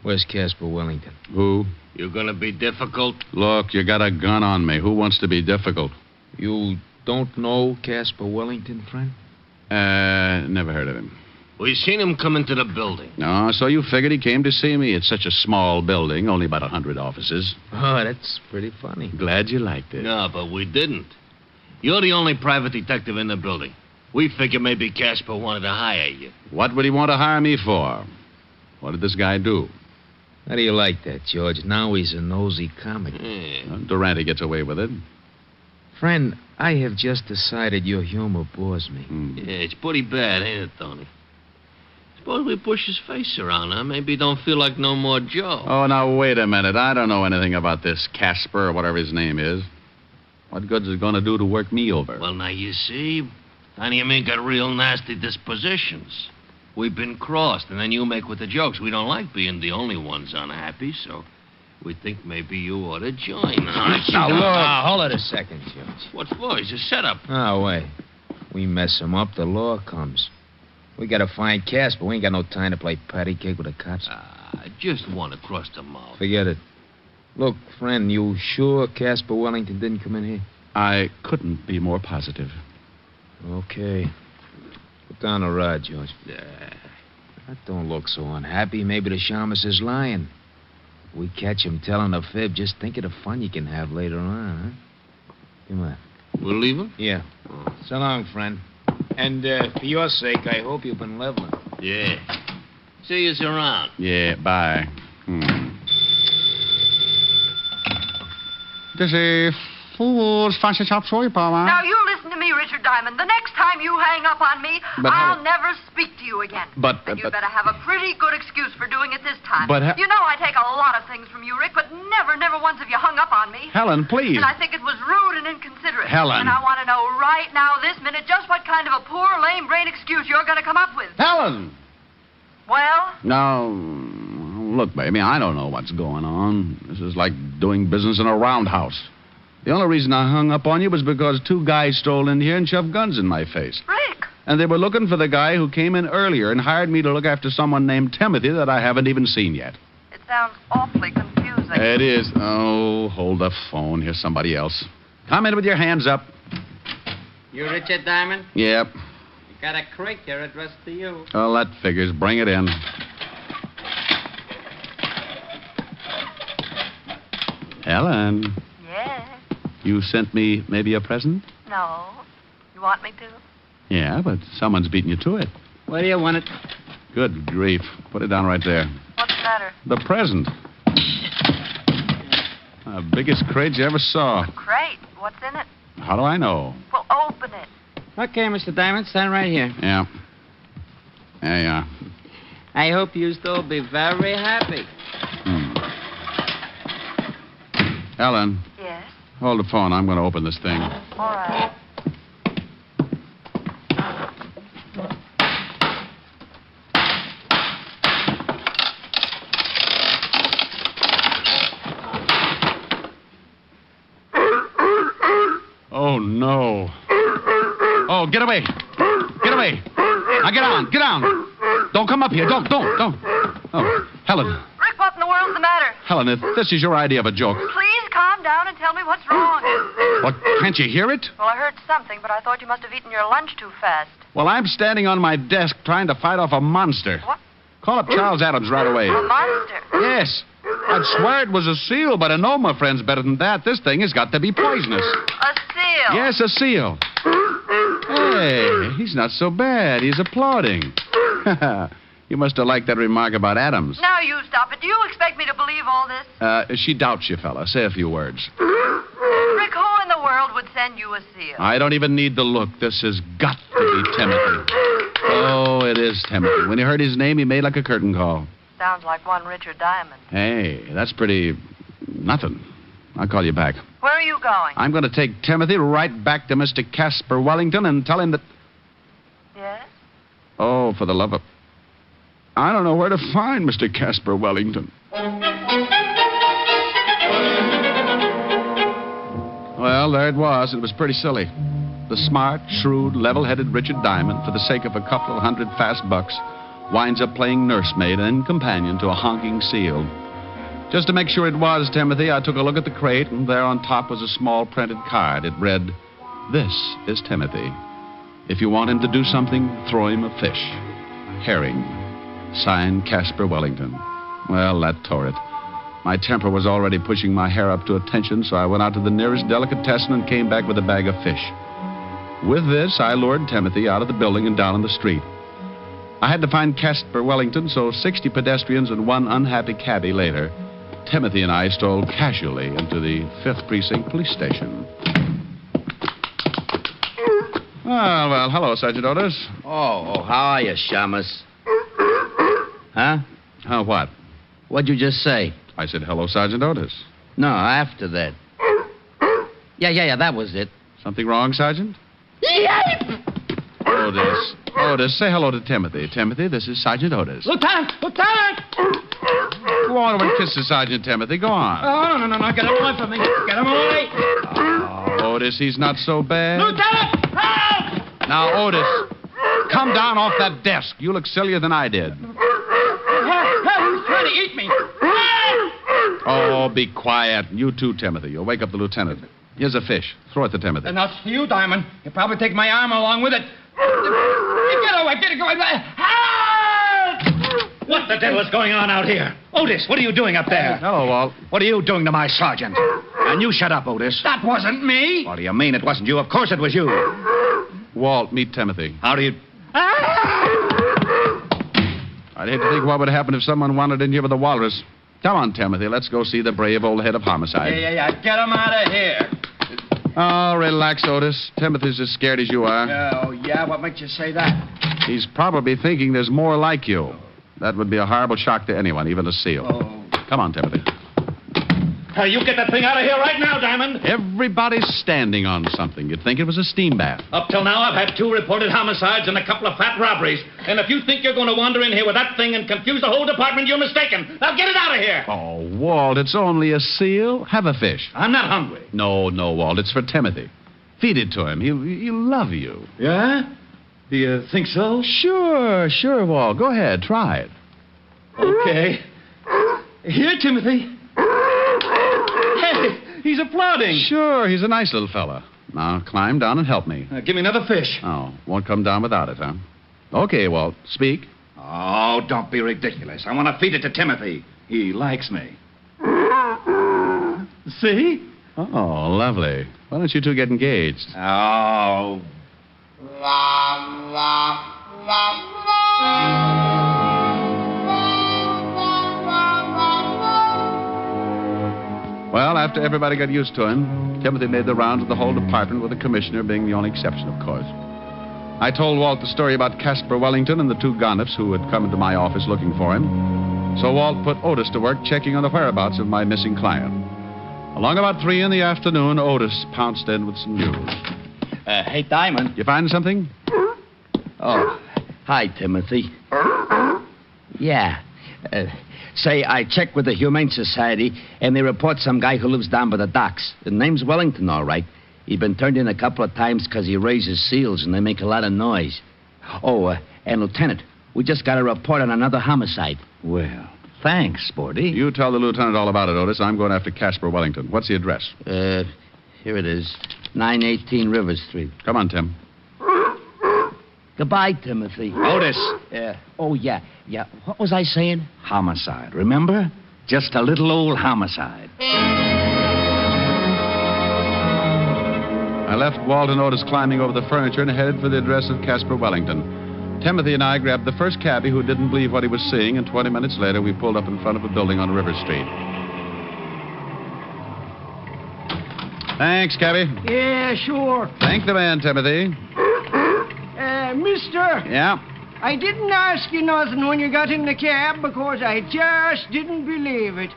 S6: Where's Caspar Wellington?
S9: Who?
S5: You gonna be difficult?
S9: Look, you got a gun on me. Who wants to be difficult?
S6: You don't know Caspar Wellington, friend?
S9: Never heard of him.
S5: We seen him come into the building.
S9: No, so you figured he came to see me. It's such a small building, only about 100 offices.
S6: Oh, that's pretty funny.
S9: Glad you liked it.
S5: No, but we didn't. You're the only private detective in the building. We figured maybe Caspar wanted to hire you.
S9: What would he want to hire me for? What did this guy do?
S6: How do you like that, George? Now he's a nosy comic.
S9: Well, Durante gets away with it.
S6: Friend, I have just decided your humor bores me.
S5: Yeah, it's pretty bad, ain't it, Tony? Suppose we push his face around, huh? Maybe he don't feel like no more Joe.
S9: Oh, now, wait a minute. I don't know anything about this Casper or whatever his name is. What good's it going to do to work me over?
S5: Well, now, you see,
S15: Tiny and me got real nasty dispositions. We've been crossed, and then you make with the jokes. We don't like being the only ones unhappy, so we think maybe you ought to join.
S16: Now, look. Hold it a second, Judge.
S15: What for? It's a setup.
S16: Oh, wait. We mess him up, the law comes. We gotta find Casper. We ain't got no time to play patty cake with the cops.
S15: I just want to cross the mouth.
S16: Forget it. Look, friend, you sure Casper Wellington didn't come in here?
S17: I couldn't be more positive.
S16: Okay. Put down the rod, George. That don't look so unhappy. Maybe the shamus is lying. If we catch him telling a fib, just think of the fun you can have later on, huh? Come on.
S15: We'll leave him?
S16: Yeah. So long, friend. And for your sake, I hope you've been leveling.
S15: Yeah. See you around.
S17: Yeah, bye. This is fool's fancy chop suey, Papa.
S13: Now, you listen to me, Richard Diamond. The next time you hang up on me,
S17: But
S13: I'll never speak to you again. And you
S17: but-
S13: better have a pretty good excuse for doing it this time.
S17: But
S13: you know I take a lot of things from you, Rick, but never once have you hung up on me.
S17: Helen, please.
S13: And I think it was rude and inconsiderate.
S17: Helen.
S13: And I want to know right now, this minute, just what kind of a poor, lame brain excuse you're going to come up with.
S17: Helen!
S13: Well?
S17: Now, look, baby, I don't know what's going on. This is like doing business in a roundhouse. The only reason I hung up on you was because two guys strolled in here and shoved guns in my face.
S13: Rick!
S17: And they were looking for the guy who came in earlier and hired me to look after someone named Timothy that I haven't even seen yet.
S13: It sounds awfully confusing.
S17: It is. Oh, hold the phone. Here's somebody else. Come in with your hands up.
S6: You Richard Diamond?
S17: Yep.
S6: You got a crate here addressed to you.
S17: Well, that figures. Bring it in. Helen.
S13: Yes?
S17: You sent me maybe a present?
S13: No. You want me to?
S17: Yeah, but someone's beating you to it.
S6: Where do you want it?
S17: Good grief. Put it down right there.
S13: What's the matter?
S17: The present. The biggest crate you ever saw.
S13: Crate. What's in it?
S17: How do I know?
S13: Well, open it.
S6: Okay, Mr. Diamond, stand right here.
S17: Yeah. There you are.
S6: I hope you still be very happy.
S17: Helen.
S13: Yes?
S17: Hold the phone. I'm going to open this thing.
S13: All right.
S17: Oh, no. Oh, get away. Get away. Now, get on. Get on. Don't come up here. Don't. Oh, Helen.
S13: Rick, what in the world's the matter?
S17: Helen, if this is your idea of a joke.
S13: Please calm down and tell me what's wrong.
S17: What, can't you hear it?
S13: Well, I heard something, but I thought you must have eaten your lunch too fast.
S17: Well, I'm standing on my desk trying to fight off a monster.
S13: What?
S17: Call up Charles Adams right away.
S13: A monster?
S17: Yes. I'd swear it was a seal, but I know my friend's better than that. This thing has got to be poisonous.
S13: A seal?
S17: Yes, a seal. Hey, he's not so bad. He's applauding. You must have liked that remark about Adams.
S13: Now you stop it. Do you expect me to believe all this?
S17: She doubts you, fella. Say a few words.
S13: Rick, who in the world would send you a seal?
S17: I don't even need to look. This has got to be Timothy. Oh, it is Timothy. When he heard his name, he made like a curtain call.
S13: Sounds like one Richard Diamond.
S17: Hey, that's pretty... nothing. I'll call you back.
S13: Where are you going?
S17: I'm going to take Timothy right back to Mr. Casper Wellington and tell him that...
S13: Yes?
S17: Oh, for the love of... I don't know where to find Mr. Casper Wellington. Well, there it was. It was pretty silly. The smart, shrewd, level-headed Richard Diamond, for the sake of a couple of hundred fast bucks, winds up playing nursemaid and companion to a honking seal. Just to make sure it was Timothy, I took a look at the crate, and there on top was a small printed card. It read, "This is Timothy. If you want him to do something, throw him a fish. Herring. Signed, Casper Wellington." Well, that tore it. My temper was already pushing my hair up to attention, so I went out to the nearest delicatessen and came back with a bag of fish. With this, I lured Timothy out of the building and down on the street. I had to find Casper Wellington, so 60 pedestrians and one unhappy cabbie later, Timothy and I strolled casually into the 5th Precinct Police Station. Ah, well, hello, Sergeant Otis.
S18: Oh, how are you, Shamus? Huh?
S17: Oh, what?
S18: What'd you just say?
S17: I said, hello, Sergeant Otis.
S18: No, after that. Yeah, that was it.
S17: Something wrong, Sergeant? Otis. Otis, say hello to Timothy. Timothy, this is Sergeant Otis.
S19: Lieutenant! Lieutenant!
S17: Go on over and kiss the Sergeant, Timothy. Go on.
S19: Oh, no. Get him away from me. Get him away.
S17: Oh, Otis, he's not so bad.
S19: Lieutenant! Help!
S17: Now, Otis, come down off that desk. You look sillier than I did.
S19: He's trying to eat me.
S17: Oh, be quiet. You too, Timothy. You'll wake up the lieutenant. Here's a fish. Throw it to Timothy.
S19: Enough for you, Diamond. You'll probably take my arm along with it. Get away. Help!
S5: What the devil is going on out here? Otis, what are you doing up there?
S17: Hello, Walt.
S5: What are you doing to my sergeant? And you shut up, Otis.
S19: That wasn't me.
S5: What do you mean it wasn't you? Of course it was you.
S17: Walt, meet Timothy.
S5: How do you...
S17: I'd hate to think what would happen if someone wandered in here with a walrus. Come on, Timothy. Let's go see the brave old head of homicide.
S19: Yeah. Get him out of here.
S17: Oh, relax, Otis. Timothy's as scared as you are.
S19: Oh, yeah? What makes you say that?
S17: He's probably thinking there's more like you. That would be a horrible shock to anyone, even a SEAL.
S19: Oh.
S17: Come on, Timothy.
S5: Hey, you get that thing out of here right now, Diamond.
S17: Everybody's standing on something. You'd think it was a steam bath.
S5: Up till now, I've had 2 reported homicides and a couple of fat robberies. And if you think you're going to wander in here with that thing and confuse the whole department, you're mistaken. Now get it out of here.
S17: Oh, Walt, it's only a seal. Have a fish.
S5: I'm not hungry.
S17: No, Walt. It's for Timothy. Feed it to him. He'll love you.
S5: Yeah? Do you think so?
S17: Sure, Walt. Go ahead. Try it.
S5: Okay. Here, Timothy. Hey, he's applauding.
S17: Sure, he's a nice little fella. Now, climb down and help me.
S5: Give me another fish.
S17: Oh, won't come down without it, huh? Okay, Walt. Speak.
S5: Oh, don't be ridiculous. I want to feed it to Timothy. He likes me. See?
S17: Oh, lovely. Why don't you two get engaged?
S5: Oh.
S17: Well, after everybody got used to him, Timothy made the rounds of the whole department, with the commissioner being the only exception, of course. I told Walt the story about Caspar Wellington and the 2 gonnips who had come into my office looking for him. So Walt put Otis to work checking on the whereabouts of my missing client. Along about 3 in the afternoon, Otis pounced in with some news.
S18: Hey, Diamond.
S17: You find something?
S18: Oh, hi, Timothy. Yeah. Say, I checked with the Humane Society, and they report some guy who lives down by the docks. The name's Wellington, all right. He's been turned in a couple of times because he raises seals, and they make a lot of noise. Oh, and Lieutenant, we just got a report on another homicide.
S20: Well, thanks, Sporty.
S17: You tell the lieutenant all about it, Otis. I'm going after Caspar Wellington. What's the address?
S18: Here it is. 918 River Street.
S17: Come on, Tim.
S18: Goodbye, Timothy.
S20: Otis.
S18: Oh, yeah. What was I saying?
S20: Homicide, remember? Just a little old homicide.
S17: I left Walt and Otis climbing over the furniture and headed for the address of Caspar Wellington. Timothy and I grabbed the first cabbie who didn't believe what he was seeing, and 20 minutes later, we pulled up in front of a building on River Street. Thanks, cabbie.
S14: Yeah, sure.
S17: Thank the man, Timothy.
S14: Mister.
S17: Yeah?
S14: I didn't ask you nothing when you got in the cab because I just didn't believe it.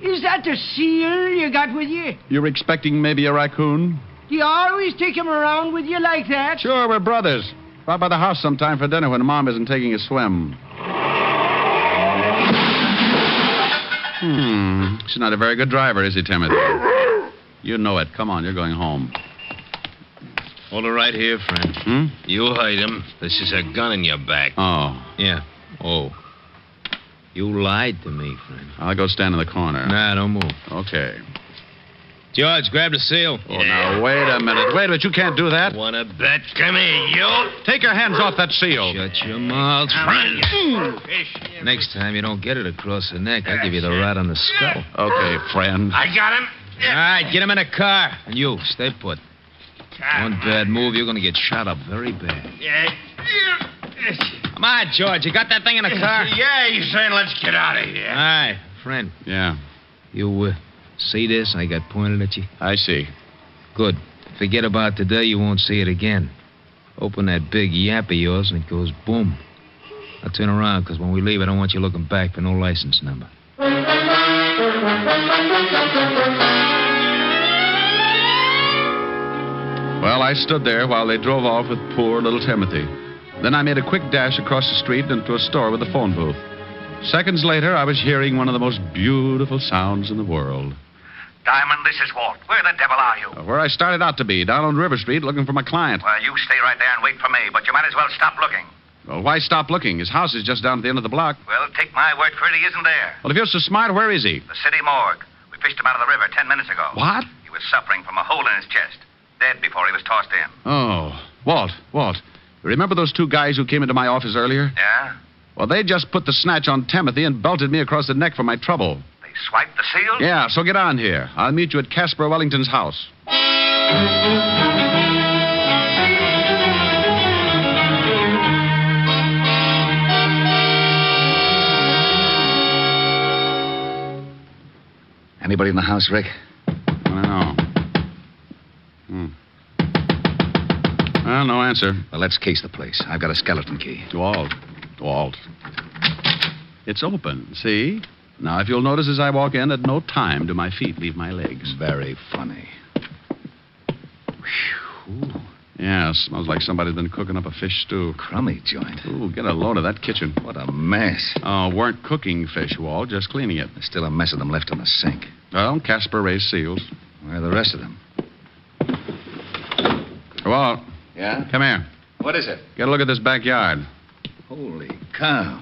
S14: Is that a seal you got with you?
S17: You're expecting maybe a raccoon?
S14: Do you always take him around with you like that?
S17: Sure, we're brothers. Stop by the house sometime for dinner when Mom isn't taking a swim. He's not a very good driver, is he, Timothy? You know it. Come on, you're going home.
S15: Hold it right here, friend. You hide him. This is a gun in your back.
S17: Oh.
S15: Yeah. Oh. You lied to me, friend.
S17: I'll go stand in the corner.
S15: Nah, don't move.
S17: Okay.
S15: George, grab the seal.
S17: Oh, now, wait a minute. Wait a minute. You can't do that.
S15: Wanna bet? Come here, you.
S17: Take your hands off that seal.
S15: Shut your mouth, friend. Next time you don't get it across the neck, I'll give you the rat on the skull.
S17: Okay, friend.
S5: I got him.
S15: All right, get him in a car. And you, stay put. One bad move, you're going to get shot up very bad. Come on, George. You got that thing in the car?
S5: Yeah, he's saying let's get out of here.
S15: All right, friend.
S17: Yeah.
S15: You see this I got pointed at you?
S17: I see.
S15: Good. Forget about today. You won't see it again. Open that big yap of yours and it goes boom. Now turn around, because when we leave, I don't want you looking back for no license number.
S17: Well, I stood there while they drove off with poor little Timothy. Then I made a quick dash across the street into a store with a phone booth. Seconds later, I was hearing one of the most beautiful sounds in the world.
S12: Diamond, this is Walt. Where the devil are you?
S17: Where I started out to be, down on River Street, looking for my client.
S12: Well, you stay right there and wait for me, but you might as well stop looking.
S17: Well, why stop looking? His house is just down at the end of the block.
S12: Well, take my word for it, he isn't there.
S17: Well, if you're so smart, where is he?
S12: The city morgue. We fished him out of the river 10 minutes ago.
S17: What?
S12: He was suffering from a hole in his chest. Dead before he was tossed in.
S17: Oh, Walt. Remember those two guys who came into my office earlier?
S12: Yeah?
S17: Well, they just put the snatch on Timothy and belted me across the neck for my trouble.
S12: They swiped the seals?
S17: Yeah, so get on here. I'll meet you at Caspar Wellington's house.
S20: Anybody in the house, Rick?
S17: No. Well, no answer.
S20: Well, let's case the place. I've got a skeleton key.
S17: Walt. It's open, see? Now, if you'll notice as I walk in, at no time do my feet leave my legs.
S20: Very funny.
S17: Whew. Yeah, smells like somebody's been cooking up a fish stew.
S20: Crummy joint.
S17: Ooh, get a load of that kitchen.
S20: What a mess.
S17: Oh, weren't cooking fish, Walt, just cleaning it.
S20: There's still a mess of them left in the sink.
S17: Well, Caspar raised seals.
S20: Where are the rest of them?
S17: Walt.
S20: Yeah?
S17: Come here.
S20: What is it?
S17: Get a look at this backyard.
S20: Holy cow.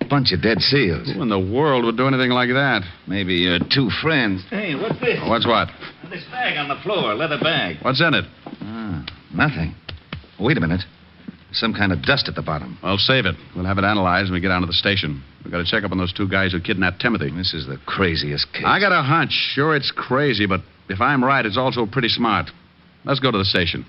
S20: Bunch of dead seals.
S17: Who in the world would do anything like that?
S20: Maybe your two friends.
S18: Hey, what's this?
S17: What's what?
S18: This bag on the floor, leather bag.
S17: What's in it?
S20: Nothing. Wait a minute. Some kind of dust at the bottom.
S17: Well, save it. We'll have it analyzed when we get down to the station. We've got to check up on those two guys who kidnapped Timothy.
S20: This is the craziest case.
S17: I got a hunch. Sure, it's crazy, but if I'm right, it's also pretty smart. Let's go to the station.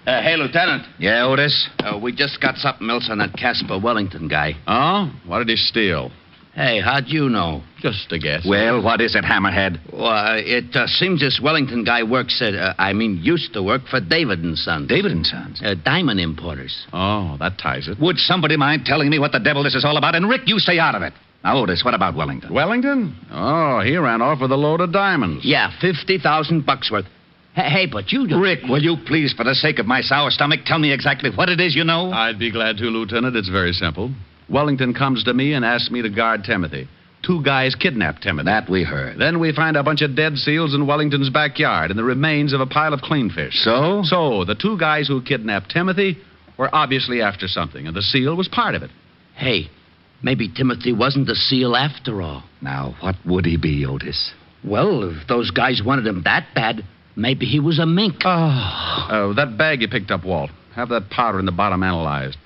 S18: Hey, Lieutenant.
S20: Yeah, Otis?
S18: We just got something else on that Caspar Wellington guy.
S17: Oh? What did he steal?
S18: Hey, how'd you know?
S17: Just a guess.
S20: Well, what is it, Hammerhead?
S18: Well, it seems this Wellington guy used to work for David & Sons.
S20: David & Sons?
S18: Diamond importers.
S17: Oh, that ties it.
S20: Would somebody mind telling me what the devil this is all about? And, Rick, you stay out of it. Now, Otis, what about Wellington?
S17: Wellington? Oh, he ran off with a load of diamonds.
S18: Yeah, $50,000 worth. Hey, but you just...
S20: Rick, will you please, for the sake of my sour stomach, tell me exactly what it is you know?
S17: I'd be glad to, Lieutenant. It's very simple. Wellington comes to me and asks me to guard Timothy. Two guys kidnapped Timothy.
S20: That we heard.
S17: Then we find a bunch of dead seals in Wellington's backyard and the remains of a pile of clean fish.
S20: So?
S17: So, the two guys who kidnapped Timothy were obviously after something, and the seal was part of it.
S18: Hey, maybe Timothy wasn't a seal after all.
S20: Now, what would he be, Otis?
S18: Well, if those guys wanted him that bad, maybe he was a mink.
S17: Oh, that bag you picked up, Walt. Have that powder in the bottom analyzed.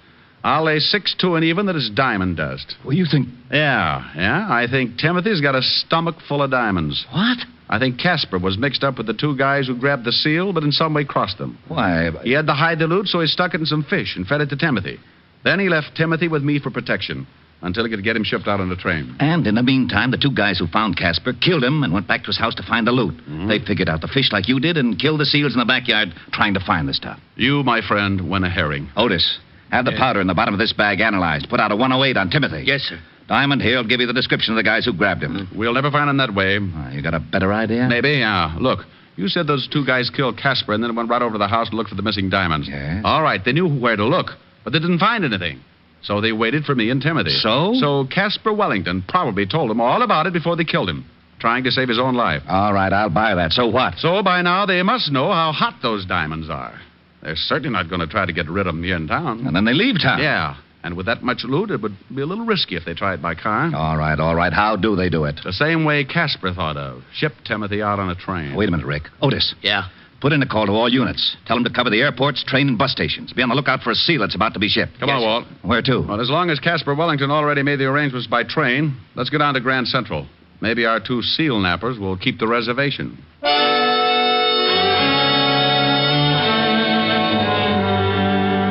S17: I'll lay 6-2 and even that it's diamond dust.
S20: Well, you think...
S17: Yeah. I think Timothy's got a stomach full of diamonds.
S18: What?
S17: I think Caspar was mixed up with the two guys who grabbed the seal, but in some way crossed them.
S20: Why?
S17: He had to hide the loot, so he stuck it in some fish and fed it to Timothy. Then he left Timothy with me for protection until he could get him shipped out on a train.
S20: And in the meantime, the two guys who found Caspar killed him and went back to his house to find the loot.
S17: Mm-hmm.
S20: They figured out the fish like you did and killed the seals in the backyard trying to find the stuff.
S17: You, my friend, went a herring.
S20: Otis, have the powder in the bottom of this bag analyzed. Put out a 108 on Timothy.
S18: Yes, sir.
S20: Diamond here will give you the description of the guys who grabbed him.
S17: We'll never find him that way.
S20: You got a better idea?
S17: Maybe, yeah. Look, you said those two guys killed Caspar and then went right over to the house to look for the missing diamonds.
S20: Yes.
S17: All right, they knew where to look, but they didn't find anything. So they waited for me and Timothy.
S20: So?
S17: So Caspar Wellington probably told them all about it before they killed him, trying to save his own life.
S20: All right, I'll buy that. So what?
S17: So by now they must know how hot those diamonds are. They're certainly not going to try to get rid of them here in town.
S20: And then they leave town.
S17: Yeah. And with that much loot, it would be a little risky if they tried by car.
S20: All right. How do they do it?
S17: The same way Caspar thought of. Ship Timothy out on a train.
S20: Wait a minute, Rick. Otis.
S18: Yeah?
S20: Put in a call to all units. Tell them to cover the airports, train, and bus stations. Be on the lookout for a seal that's about to be shipped.
S17: Come on, Walt.
S20: Where to?
S17: Well, as long as Caspar Wellington already made the arrangements by train, let's go down to Grand Central. Maybe our two seal nappers will keep the reservation.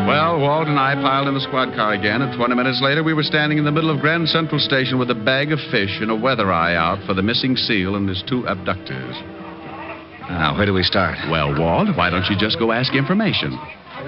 S17: Well, Walt and I piled in the squad car again, and 20 minutes later, we were standing in the middle of Grand Central Station with a bag of fish and a weather eye out for the missing seal and his two abductors.
S20: Now, where do we start?
S17: Well, Walt, why don't you just go ask information?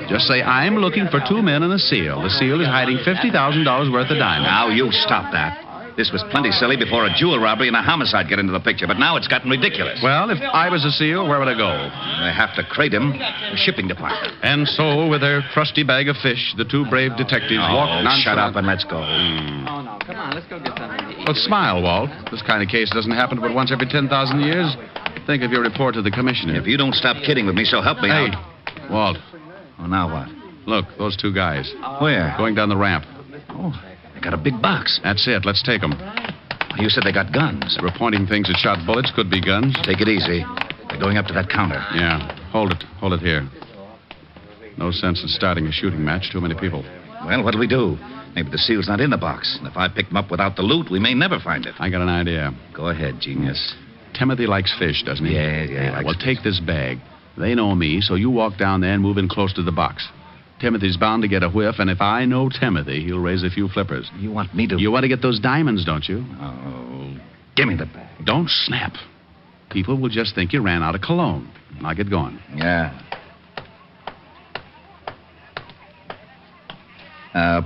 S17: Just say, I'm looking for two men and a seal. The seal is hiding $50,000 worth of diamonds.
S20: Now, you stop that. This was plenty silly before a jewel robbery and a homicide get into the picture, but now it's gotten ridiculous.
S17: Well, if I was a SEAL, where would I go?
S20: They have to crate him. The shipping department.
S17: And so, with their trusty bag of fish, the two brave detectives walked nonchalant.
S20: Shut up and let's go.
S19: Oh, no. Come on, let's go get something to eat.
S17: Well, smile, Walt. This kind of case doesn't happen but once every 10,000 years. Think of your report to the commissioner.
S20: If you don't stop kidding with me, so help me out.
S17: Walt.
S20: Oh, now what?
S17: Look, those two guys.
S20: Where?
S17: Going down the ramp.
S20: Oh, they got a big box.
S17: That's it. Let's take them.
S20: You said they got guns.
S17: We're pointing things at shot bullets. Could be guns.
S20: Take it easy. They're going up to that counter.
S17: Yeah. Hold it. Hold it here. No sense in starting a shooting match. Too many people.
S20: Well, what'll we do? Maybe the seal's not in the box. And if I pick them up without the loot, we may never find it.
S17: I got an idea.
S20: Go ahead, genius.
S17: Timothy likes fish, doesn't he?
S20: Yeah.
S17: Well, take this bag. They know me, so you walk down there and move in close to the box. Timothy's bound to get a whiff, and if I know Timothy, he'll raise a few flippers.
S20: You want me to...
S17: You want to get those diamonds, don't you?
S20: Oh, give me the bag.
S17: Don't snap. People will just think you ran out of cologne. Now get going.
S20: Yeah.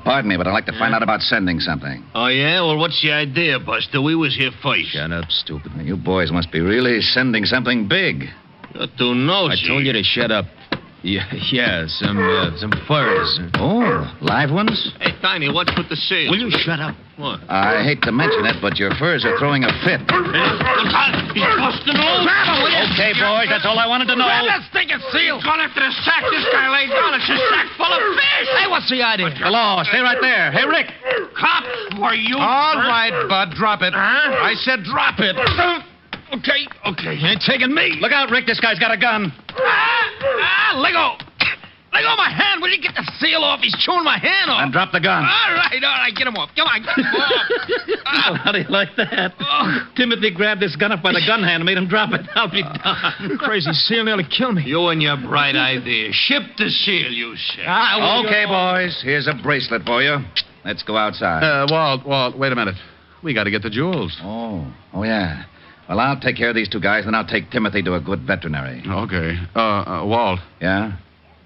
S20: Pardon me, but I'd like to find out about sending something.
S21: Oh, yeah? Well, what's the idea, Buster? We was here first.
S20: Shut up, stupid. You boys must be really sending something big.
S21: You're too nosy.
S15: I told you to shut up. Yeah, some furs.
S20: Oh, live ones?
S21: Hey, Tiny, what's with the seal?
S15: Will you shut up?
S21: What?
S20: I hate to mention it, but your furs are throwing a fit.
S21: He's busting loose.
S20: Okay, boys, that's all I wanted to know.
S21: Grab that stinking seal. Gone after the sack. This guy laid down. It's a sack full of fish.
S15: Hey, what's the idea?
S20: Hello, stay right there. Hey, Rick.
S21: Cops, were you...
S17: All right, Bud, drop it.
S21: Huh?
S17: I said drop it.
S21: Okay.
S17: You ain't taking me.
S20: Look out, Rick. This guy's got a gun.
S21: Let go. Let go of my hand. Will you get the seal off? He's chewing my hand off.
S20: And drop the gun.
S21: All right. Get him off. Come on, get him off.
S20: How do you like that? Timothy grabbed this gun up by the gun hand and made him drop it. I'll be done.
S15: Crazy seal nearly killed me.
S21: You and your bright idea. Ship the seal, you say.
S20: Okay, boys. Here's a bracelet for you. Let's go outside.
S17: Walt, wait a minute. We got to get the jewels.
S20: Oh, yeah. Well, I'll take care of these two guys, and I'll take Timothy to a good veterinary.
S17: Okay. Walt.
S20: Yeah?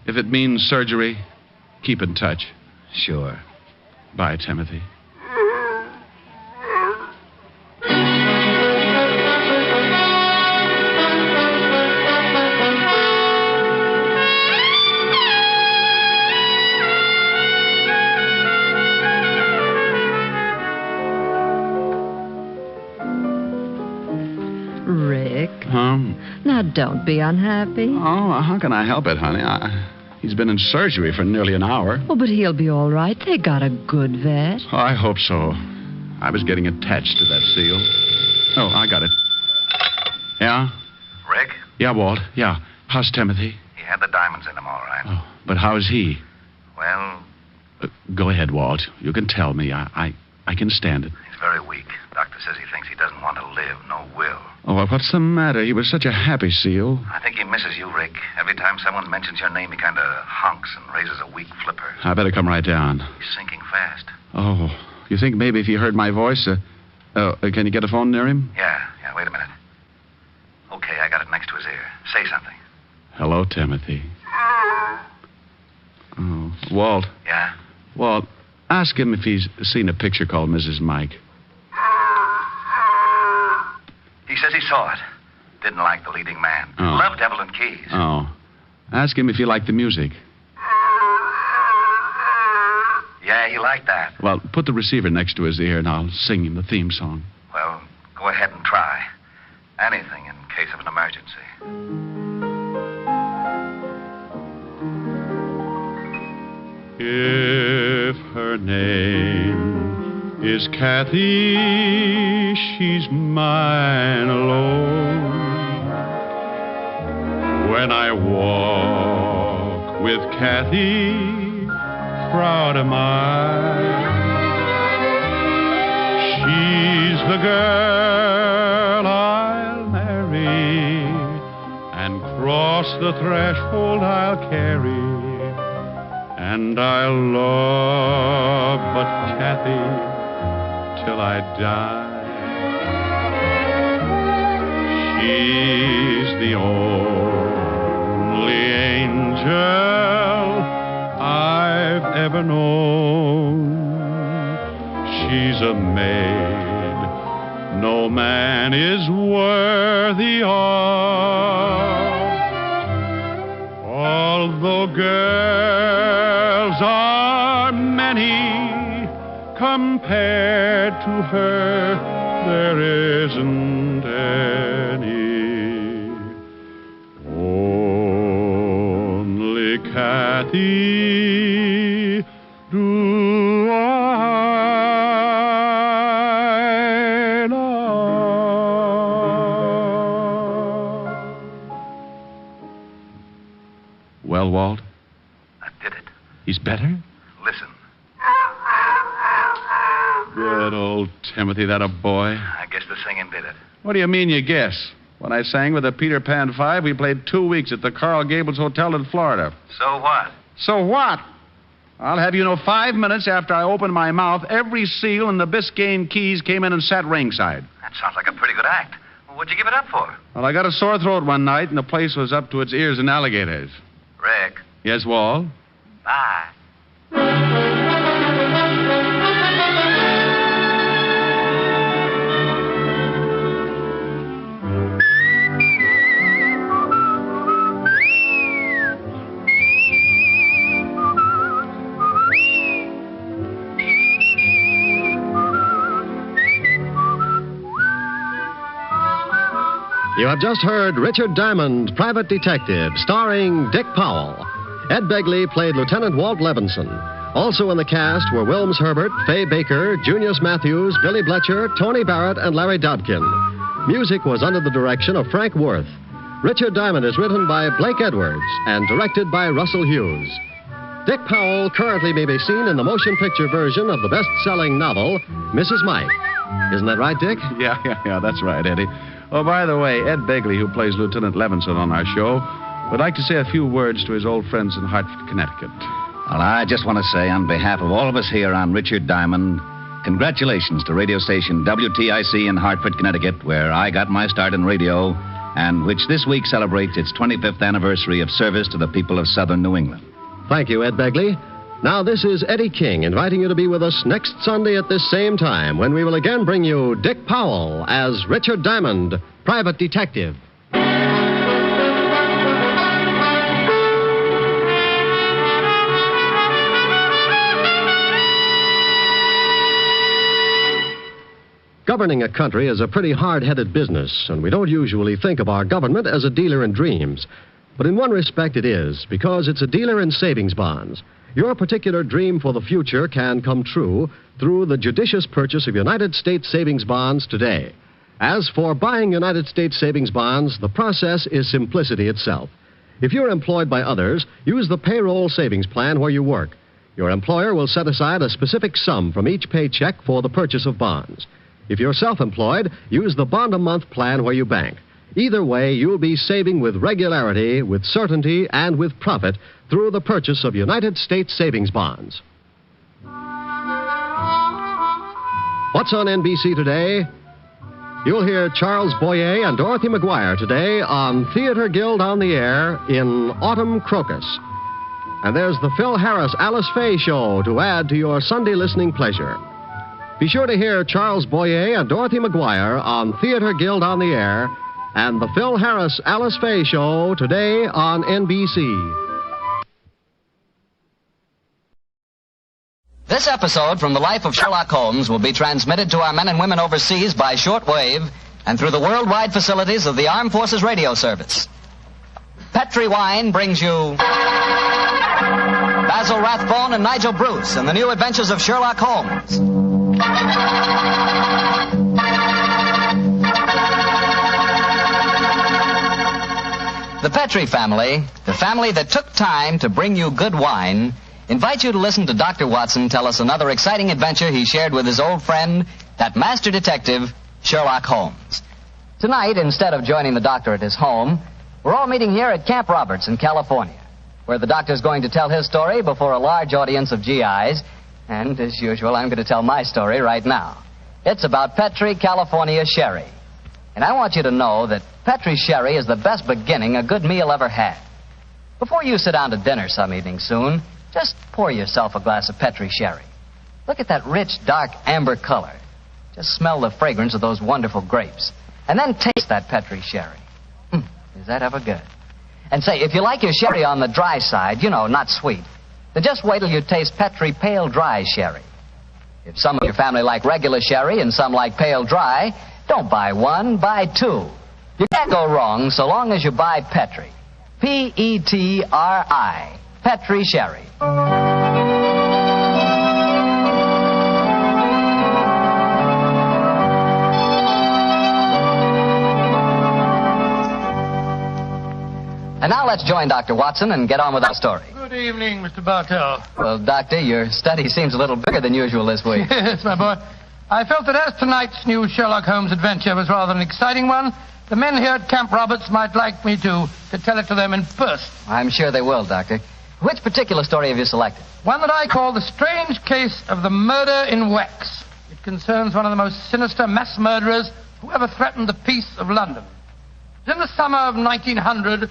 S17: If it means surgery, keep in touch.
S20: Sure.
S17: Bye, Timothy.
S22: Rick.
S17: Huh?
S22: Now, don't be unhappy.
S17: Oh, how can I help it, honey? He's been in surgery for nearly an hour.
S22: Oh, but he'll be all right. They got a good vet.
S17: Oh, I hope so. I was getting attached to that seal. Oh, I got it. Yeah?
S12: Rick?
S17: Yeah, Walt. Yeah. How's Timothy?
S12: He had the diamonds in him, all right.
S17: Oh, but how's he?
S12: Well...
S17: Go ahead, Walt. You can tell me. I can stand it.
S12: He's very weak. Doctor says he thinks he doesn't want to live. No will.
S17: Oh, well, what's the matter? He was such a happy seal.
S12: I think he misses you, Rick. Every time someone mentions your name, he kind of honks and raises a weak flipper.
S17: I better come right down.
S12: He's sinking fast.
S17: Oh, you think maybe if he heard my voice... can you get a phone near him?
S12: Yeah, wait a minute. Okay, I got it next to his ear. Say something.
S17: Hello, Timothy. Oh, Walt.
S12: Yeah?
S17: Walt, ask him if he's seen a picture called Mrs. Mike.
S12: He says he saw it. Didn't like the leading man.
S17: Oh.
S12: Loved Evelyn Keyes.
S17: Oh. Ask him if he liked the music.
S12: Yeah, he liked that.
S17: Well, put the receiver next to his ear and I'll sing him the theme song.
S12: Well, go ahead and try. Anything in case of an emergency.
S17: If her name is Kathy, she's mine alone. When I walk with Kathy, proud am I. She's the girl I'll marry, and cross the threshold I'll carry. And I'll love but Kathy till I die. She's the only angel I've ever known. She's a maid no man is worthy of. Although girls are many, compared to her, there isn't any. Only Kathy do I love. Well, Walt?
S12: I did it.
S17: He's better?
S12: Listen.
S17: Good old Timothy, that a boy.
S12: I guess the singing did it.
S17: What do you mean you guess? When I sang with the Peter Pan 5, we played 2 weeks at the Coral Gables Hotel in Florida.
S12: So what?
S17: So what? I'll have you know 5 minutes after I opened my mouth, every seal in the Biscayne Keys came in and sat ringside.
S12: That sounds like a pretty good act. Well, what'd you give it up for?
S17: Well, I got a sore throat one night, and the place was up to its ears in alligators.
S12: Rick.
S17: Yes, Walt?
S12: Bye.
S11: You have just heard Richard Diamond, Private Detective, starring Dick Powell. Ed Begley played Lieutenant Walt Levinson. Also in the cast were Wilms Herbert, Fay Baker, Junius Matthews, Billy Bletcher, Tony Barrett, and Larry Dodkin. Music was under the direction of Frank Worth. Richard Diamond is written by Blake Edwards and directed by Russell Hughes. Dick Powell currently may be seen in the motion picture version of the best-selling novel, Mrs. Mike. Isn't that right, Dick?
S17: Yeah, that's right, Eddie. Oh, by the way, Ed Begley, who plays Lieutenant Levinson on our show, would like to say a few words to his old friends in Hartford, Connecticut.
S20: Well, I just want to say, on behalf of all of us here on Richard Diamond, congratulations to radio station WTIC in Hartford, Connecticut, where I got my start in radio, and which this week celebrates its 25th anniversary of service to the people of southern New England.
S11: Thank you, Ed Begley. Now, this is Eddie King inviting you to be with us next Sunday at this same time when we will again bring you Dick Powell as Richard Diamond, Private Detective. Governing a country is a pretty hard-headed business, and we don't usually think of our government as a dealer in dreams. But in one respect it is, because it's a dealer in savings bonds. Your particular dream for the future can come true through the judicious purchase of United States savings bonds today. As for buying United States savings bonds, the process is simplicity itself. If you're employed by others, use the payroll savings plan where you work. Your employer will set aside a specific sum from each paycheck for the purchase of bonds. If you're self-employed, use the bond-a-month plan where you bank. Either way, you'll be saving with regularity, with certainty, and with profit through the purchase of United States savings bonds. What's on NBC today? You'll hear Charles Boyer and Dorothy McGuire today on Theater Guild on the Air in Autumn Crocus. And there's the Phil Harris Alice Faye Show to add to your Sunday listening pleasure. Be sure to hear Charles Boyer and Dorothy McGuire on Theater Guild on the Air and the Phil Harris Alice Faye Show today on NBC.
S1: This episode from the life of Sherlock Holmes will be transmitted to our men and women overseas by shortwave and through the worldwide facilities of the Armed Forces Radio Service. Petri Wine brings you Basil Rathbone and Nigel Bruce in the new adventures of Sherlock Holmes. The Petri family, the family that took time to bring you good wine, invite you to listen to Dr. Watson tell us another exciting adventure he shared with his old friend, that master detective, Sherlock Holmes. Tonight, instead of joining the doctor at his home, we're all meeting here at Camp Roberts in California, where the doctor's going to tell his story before a large audience of GIs, and as usual, I'm going to tell my story right now. It's about Petri California Sherry. And I want you to know that Petri Sherry is the best beginning a good meal ever had. Before you sit down to dinner some evening soon, just pour yourself a glass of Petri Sherry. Look at that rich, dark amber color. Just smell the fragrance of those wonderful grapes. And then taste that Petri sherry. Is that ever good? And say, if you like your sherry on the dry side, not sweet, then just wait till you taste Petri pale dry sherry. If some of your family like regular sherry and some like pale dry, don't buy one, buy two. You can't go wrong so long as you buy Petri. Petri. Petri sherry. And now let's join Dr. Watson and get on with our story.
S4: Good evening, Mr. Bartell.
S1: Well, Doctor, your study seems a little bigger than usual this week.
S4: Yes, my boy. I felt that as tonight's new Sherlock Holmes adventure was rather an exciting one, the men here at Camp Roberts might like me to tell it to them in person.
S1: I'm sure they will, Doctor. Which particular story have you selected?
S4: One that I call The Strange Case of the Murder in Wax. It concerns one of the most sinister mass murderers who ever threatened the peace of London. It was in the summer of 1900...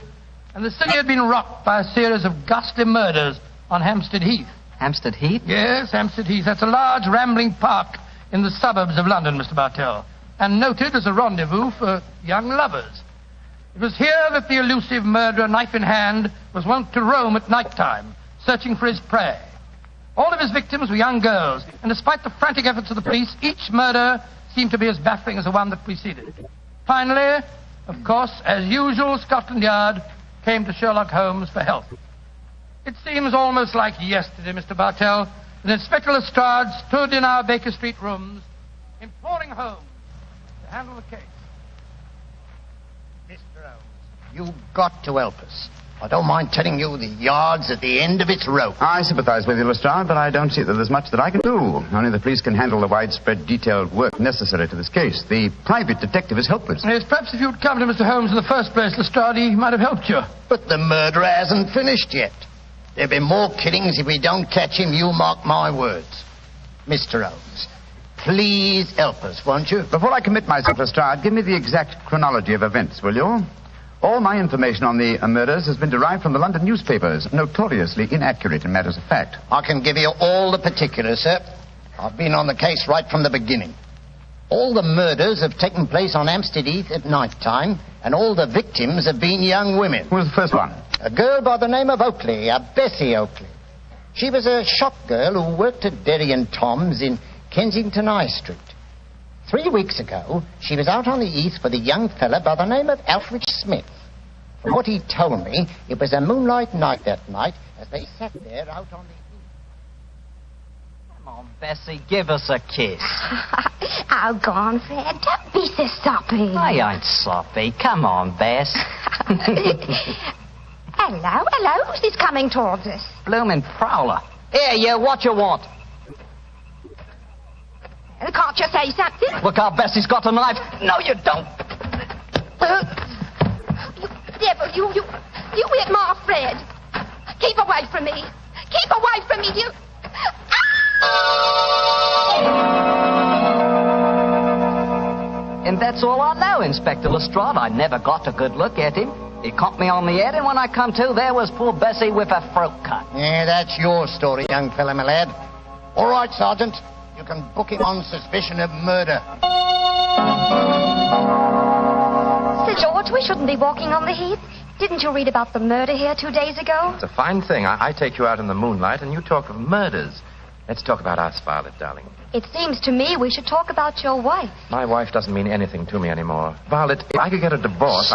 S4: and the city had been rocked by a series of ghastly murders on Hampstead Heath.
S1: Hampstead Heath?
S4: Yes, Hampstead Heath. That's a large, rambling park in the suburbs of London, Mr. Bartell, and noted as a rendezvous for young lovers. It was here that the elusive murderer, knife in hand, was wont to roam at night time, searching for his prey. All of his victims were young girls, and despite the frantic efforts of the police, each murder seemed to be as baffling as the one that preceded it. Finally, of course, as usual, Scotland Yard came to Sherlock Holmes for help. It seems almost like yesterday, Mr. Bartell, that Inspector Lestrade stood in our Baker Street rooms, imploring Holmes to handle the case.
S8: Mr. Holmes, you've got to help us. I don't mind telling you the yard's at the end of its rope.
S23: I sympathize with you, Lestrade, but I don't see that there's much that I can do. Only the police can handle the widespread detailed work necessary to this case. The private detective is helpless.
S4: Yes, perhaps if you'd come to Mr. Holmes in the first place, Lestrade, he might have helped you.
S8: But the murderer hasn't finished yet. There'll be more killings if we don't catch him, you mark my words. Mr. Holmes, please help us, won't you?
S23: Before I commit myself, Lestrade, give me the exact chronology of events, will you? All my information on the murders has been derived from the London newspapers, notoriously inaccurate in matters of fact.
S8: I can give you all the particulars, sir. I've been on the case right from the beginning. All the murders have taken place on Hampstead Heath at night time, and all the victims have been young women.
S23: Who was the first one?
S8: A girl by the name of Oakley, Bessie Oakley. She was a shop girl who worked at Derry and Tom's in Kensington High Street. 3 weeks ago, she was out on the heath with a young fella by the name of Alfred Smith. From what he told me, it was a moonlight night that night as they sat there out on the heath.
S1: Come on, Bessie, give us a kiss.
S24: Oh, go on, Fred. Don't be so soppy.
S1: I ain't soppy. Come on, Bess.
S24: Hello. Who's this coming towards us?
S1: Bloomin' prowler. Here, you, what you want?
S24: Can't you say something?
S1: Look out, Bessie's got a knife. No, you don't.
S24: Devil, you hit my Fred. Keep away from me. Keep away from me, you...
S1: And that's all I know, Inspector Lestrade. I never got a good look at him. He caught me on the head, and when I come to, there was poor Bessie with her throat cut.
S8: Yeah, that's your story, young fella, my lad. All right, Sergeant. You can book him on suspicion of murder.
S24: Sir George, we shouldn't be walking on the heath. Didn't you read about the murder here 2 days ago?
S6: It's a fine thing. I take you out in the moonlight, and you talk of murders. Let's talk about us, Violet, darling.
S24: It seems to me we should talk about your wife.
S6: My wife doesn't mean anything to me anymore. Violet, if I could get a divorce,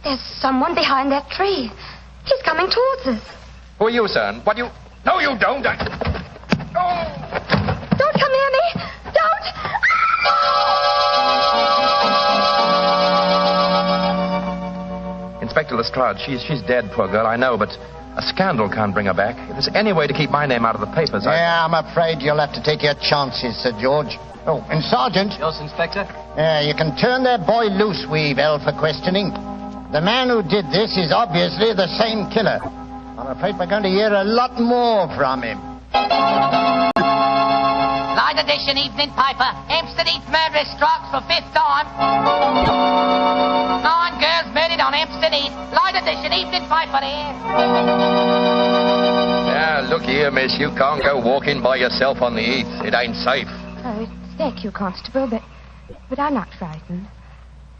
S24: There's someone behind that tree. He's coming towards us.
S6: Who are you, son? What you... No, you don't.
S24: Don't come near me. Don't.
S6: Inspector Lestrade, she's dead, poor girl, I know, but a scandal can't bring her back. If there's any way to keep my name out of the papers,
S8: Yeah, I'm afraid you'll have to take your chances, Sir George. Oh, and Sergeant...
S1: Yes, Inspector?
S8: You can turn that boy loose, Weevil, for questioning. The man who did this is obviously the same killer. I'm afraid we're going to hear a lot more from him.
S25: Light edition evening paper. Hampstead Heath murderess strikes for 5th time. 9 girls murdered on Hampstead Heath. Light edition evening paper here.
S6: Yeah, look here, miss. You can't go walking by yourself on the heath. It ain't safe.
S24: Oh, Thank you, Constable, but I'm not frightened.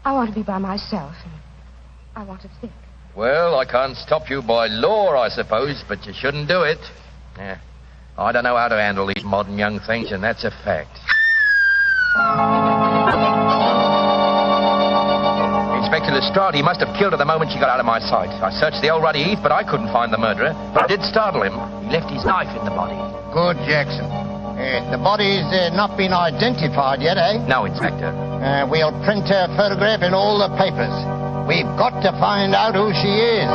S24: I want to be by myself, and I want to think.
S2: Well, I can't stop you by law, I suppose, but you shouldn't do it. Yeah. I don't know how to handle these modern young things, and that's a fact. Inspector Lestrade, he must have killed her the moment she got out of my sight. I searched the old ruddy heath, but I couldn't find the murderer. But it did startle him. He left his knife in the body.
S8: Good, Jackson. The body's not been identified yet, eh?
S2: No, Inspector.
S8: We'll print her photograph in all the papers. We've got to find out who she is.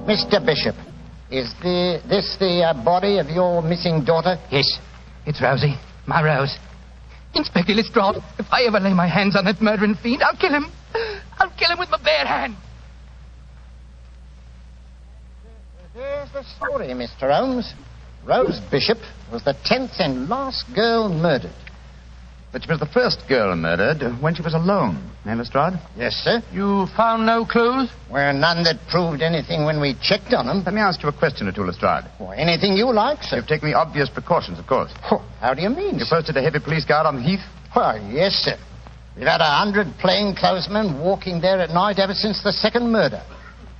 S8: Mr. Bishop, is this the body of your missing daughter?
S4: Yes, it's Rosie, my Rose. Inspector Lestrade, if I ever lay my hands on that murdering fiend, I'll kill him. I'll kill him with my bare hand.
S8: Here's the story, Mr. Holmes. Rose Bishop was the 10th and last girl murdered.
S23: But she was the first girl murdered when she was alone, eh, Lestrade?
S8: Yes, sir.
S4: You found no clues?
S8: Well, none that proved anything when we checked on them.
S23: Let me ask you a question or two, Lestrade.
S8: Well, anything you like, sir.
S23: You've taken the obvious precautions, of course.
S8: Oh, how do you mean,
S23: You posted a heavy police guard on the heath?
S8: Why, yes, sir. We've had 100 plainclothesmen walking there at night ever since the second murder.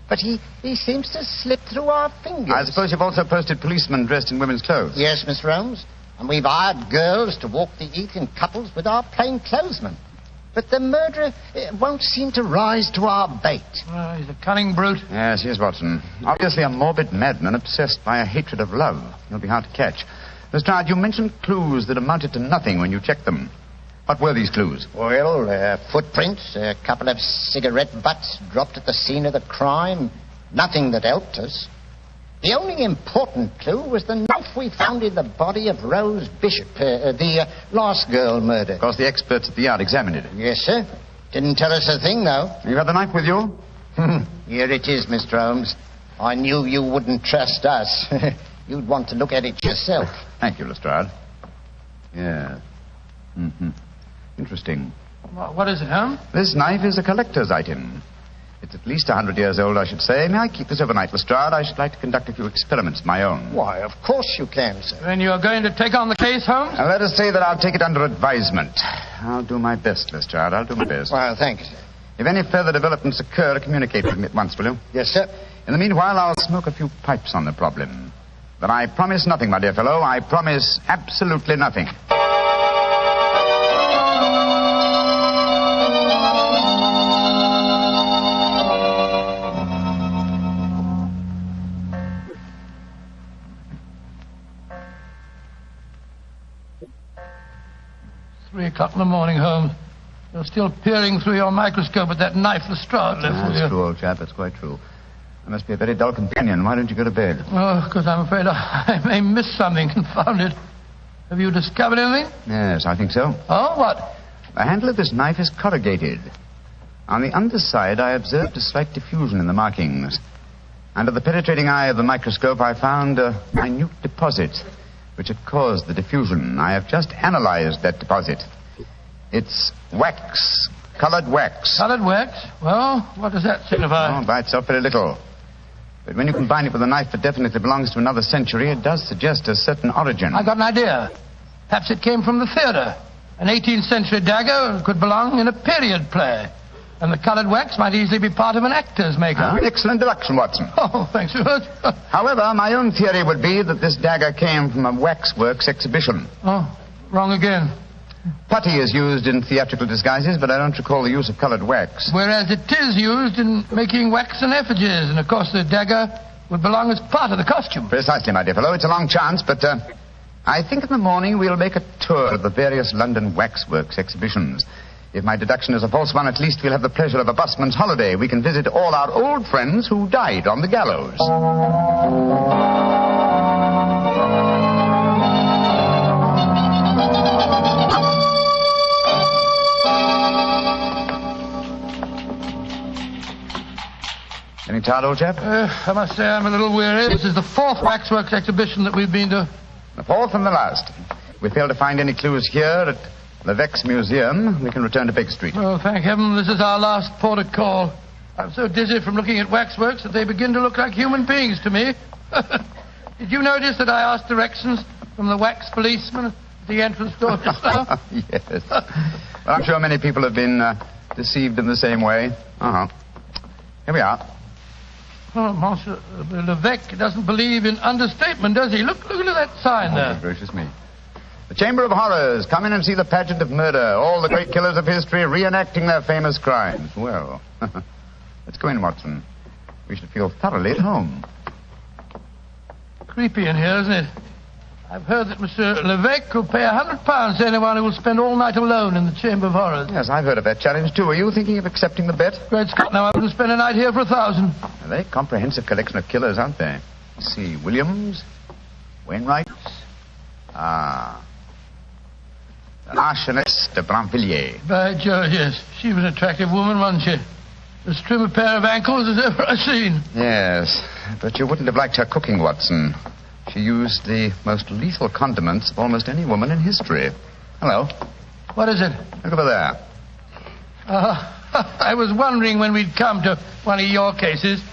S8: But he seems to slip through our fingers.
S23: I suppose you've also posted policemen dressed in women's clothes.
S8: Yes, Mr. Holmes. And we've hired girls to walk the heath in couples with our plainclothesmen. But the murderer won't seem to rise to our bait.
S4: He's a cunning brute.
S23: Yes, Watson. Obviously a morbid madman obsessed by a hatred of love. He'll be hard to catch. Lestrade, you mentioned clues that amounted to nothing when you checked them. What were these clues?
S8: Well, footprints, a couple of cigarette butts dropped at the scene of the crime. Nothing that helped us. The only important clue was the knife we found in the body of Rose Bishop, the last girl murdered.
S23: Of course, the experts at the yard examined it.
S8: Yes, sir. Didn't tell us a thing, though.
S23: You had the knife with you?
S8: Here it is, Mr. Holmes. I knew you wouldn't trust us. You'd want to look at it yourself.
S23: Thank you, Lestrade. Yeah. Mm-hmm. Interesting.
S4: What is it, Holmes?
S23: This knife is a collector's item. It's at least 100 years old, I should say. May I keep this overnight, Lestrade? I should like to conduct a few experiments of my own.
S8: Why, of course you can, sir.
S4: Then you're going to take on the case, Holmes?
S23: Now, let us say that I'll take it under advisement. I'll do my best, Lestrade. I'll do my best.
S8: Well, thank you, sir.
S23: If any further developments occur, communicate with me at once, will you?
S8: Yes, sir.
S23: In the meanwhile, I'll smoke a few pipes on the problem. But I promise nothing, my dear fellow. I promise absolutely nothing.
S4: 3 o'clock in the morning, Holmes. You're still peering through your microscope at that knife Lestrade left for you.
S23: That's true, old chap. That's quite true. I must be a very dull companion. Why don't you go to bed?
S4: Oh, because I'm afraid I may miss something. Confound it. Have you discovered anything?
S23: Yes, I think so.
S4: Oh, what?
S23: The handle of this knife is corrugated. On the underside, I observed a slight diffusion in the markings. Under the penetrating eye of the microscope, I found a minute deposit which had caused the diffusion. I have just analyzed that deposit. It's wax, colored wax.
S4: Colored wax? Well, what does that signify?
S23: Oh, by itself, very little. But when you combine it with a knife that definitely belongs to another century, it does suggest a certain origin.
S4: I got an idea. Perhaps it came from the theater. An 18th century dagger could belong in a period play. And the colored wax might easily be part of an actor's makeup.
S23: Excellent deduction, Watson.
S4: Oh, thanks very much.
S23: However, my own theory would be that this dagger came from a waxworks exhibition.
S4: Oh, wrong again.
S23: Putty is used in theatrical disguises, but I don't recall the use of colored wax.
S4: Whereas it is used in making waxen effigies, and of course the dagger would belong as part of the costume.
S23: Precisely, my dear fellow. It's a long chance, but I think in the morning we'll make a tour of the various London waxworks exhibitions. If my deduction is a false one, at least we'll have the pleasure of a busman's holiday. We can visit all our old friends who died on the gallows. Any tired, old chap?
S4: I must say I'm a little weary. This is the 4th waxworks exhibition that we've been to.
S23: The 4th and the last. If we fail to find any clues here at the Vex Museum, we can return to Baker Street.
S4: Oh, thank heaven this is our last port of call. I'm so dizzy from looking at waxworks that they begin to look like human beings to me. Did you notice that I asked directions from the wax policeman at the entrance door just now?
S23: Yes. Well, I'm sure many people have been deceived in the same way. Uh-huh. Here we are.
S4: Oh, Monsieur Levesque doesn't believe in understatement, does he? Look at that sign there.
S23: Oh, gracious me. The Chamber of Horrors. Come in and see the pageant of murder. All the great killers of history reenacting their famous crimes. Well, let's go in, Watson. We should feel thoroughly at home.
S4: Creepy in here, isn't it? I've heard that Monsieur Levesque will pay £100 to anyone who will spend all night alone in the Chamber of Horrors.
S23: Yes, I've heard of that challenge, too. Are you thinking of accepting the bet?
S4: Great Scott, now I wouldn't spend a night here for $1,000.
S23: A very comprehensive collection of killers, aren't they? Let's see. Williams, Wainwright. Ah. The Marchioness de Brinvilliers.
S4: By George, yes. She was an attractive woman, wasn't she? As trim a pair of ankles as ever I've seen.
S23: Yes, but you wouldn't have liked her cooking, Watson. She used the most lethal condiments of almost any woman in history. Hello.
S4: What is it?
S23: Look over there.
S4: I was wondering when we'd come to one of your cases.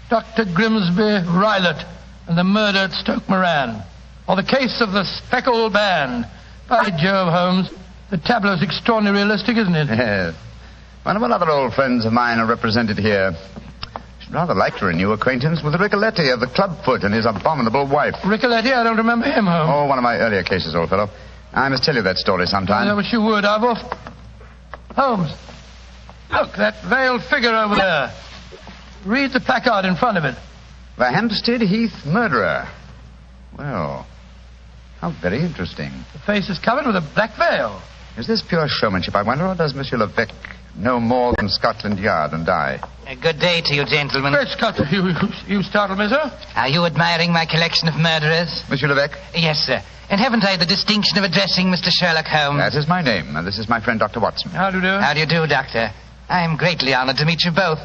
S4: Dr. Grimsby Rylott and the murder at Stoke Moran. Or the case of the Speckled Band. By Jove, Holmes, the tableau's extraordinarily realistic, isn't it?
S23: Yes. One of our other old friends of mine are represented here. Should rather like to renew acquaintance with Ricoletti of the Clubfoot and his abominable wife.
S4: Ricoletti? I don't remember him, Holmes.
S23: Oh, one of my earlier cases, old fellow. I must tell you that story sometime.
S4: I wish you would. Holmes, look, that veiled figure over there. Read the placard in front of it.
S23: The Hampstead Heath murderer. Well, how very interesting.
S4: The face is covered with a black veil.
S23: Is this pure showmanship, I wonder, or does Monsieur Levesque know more than Scotland Yard and I?
S25: Good day to you, gentlemen.
S4: Great Scott, you startled me, sir.
S25: Are you admiring my collection of murderers?
S23: Monsieur Levesque?
S25: Yes, sir. And haven't I the distinction of addressing Mr. Sherlock Holmes?
S23: That is my name, and this is my friend, Dr. Watson.
S4: How do you do?
S25: How do you do, Doctor? I am greatly honored to meet you both.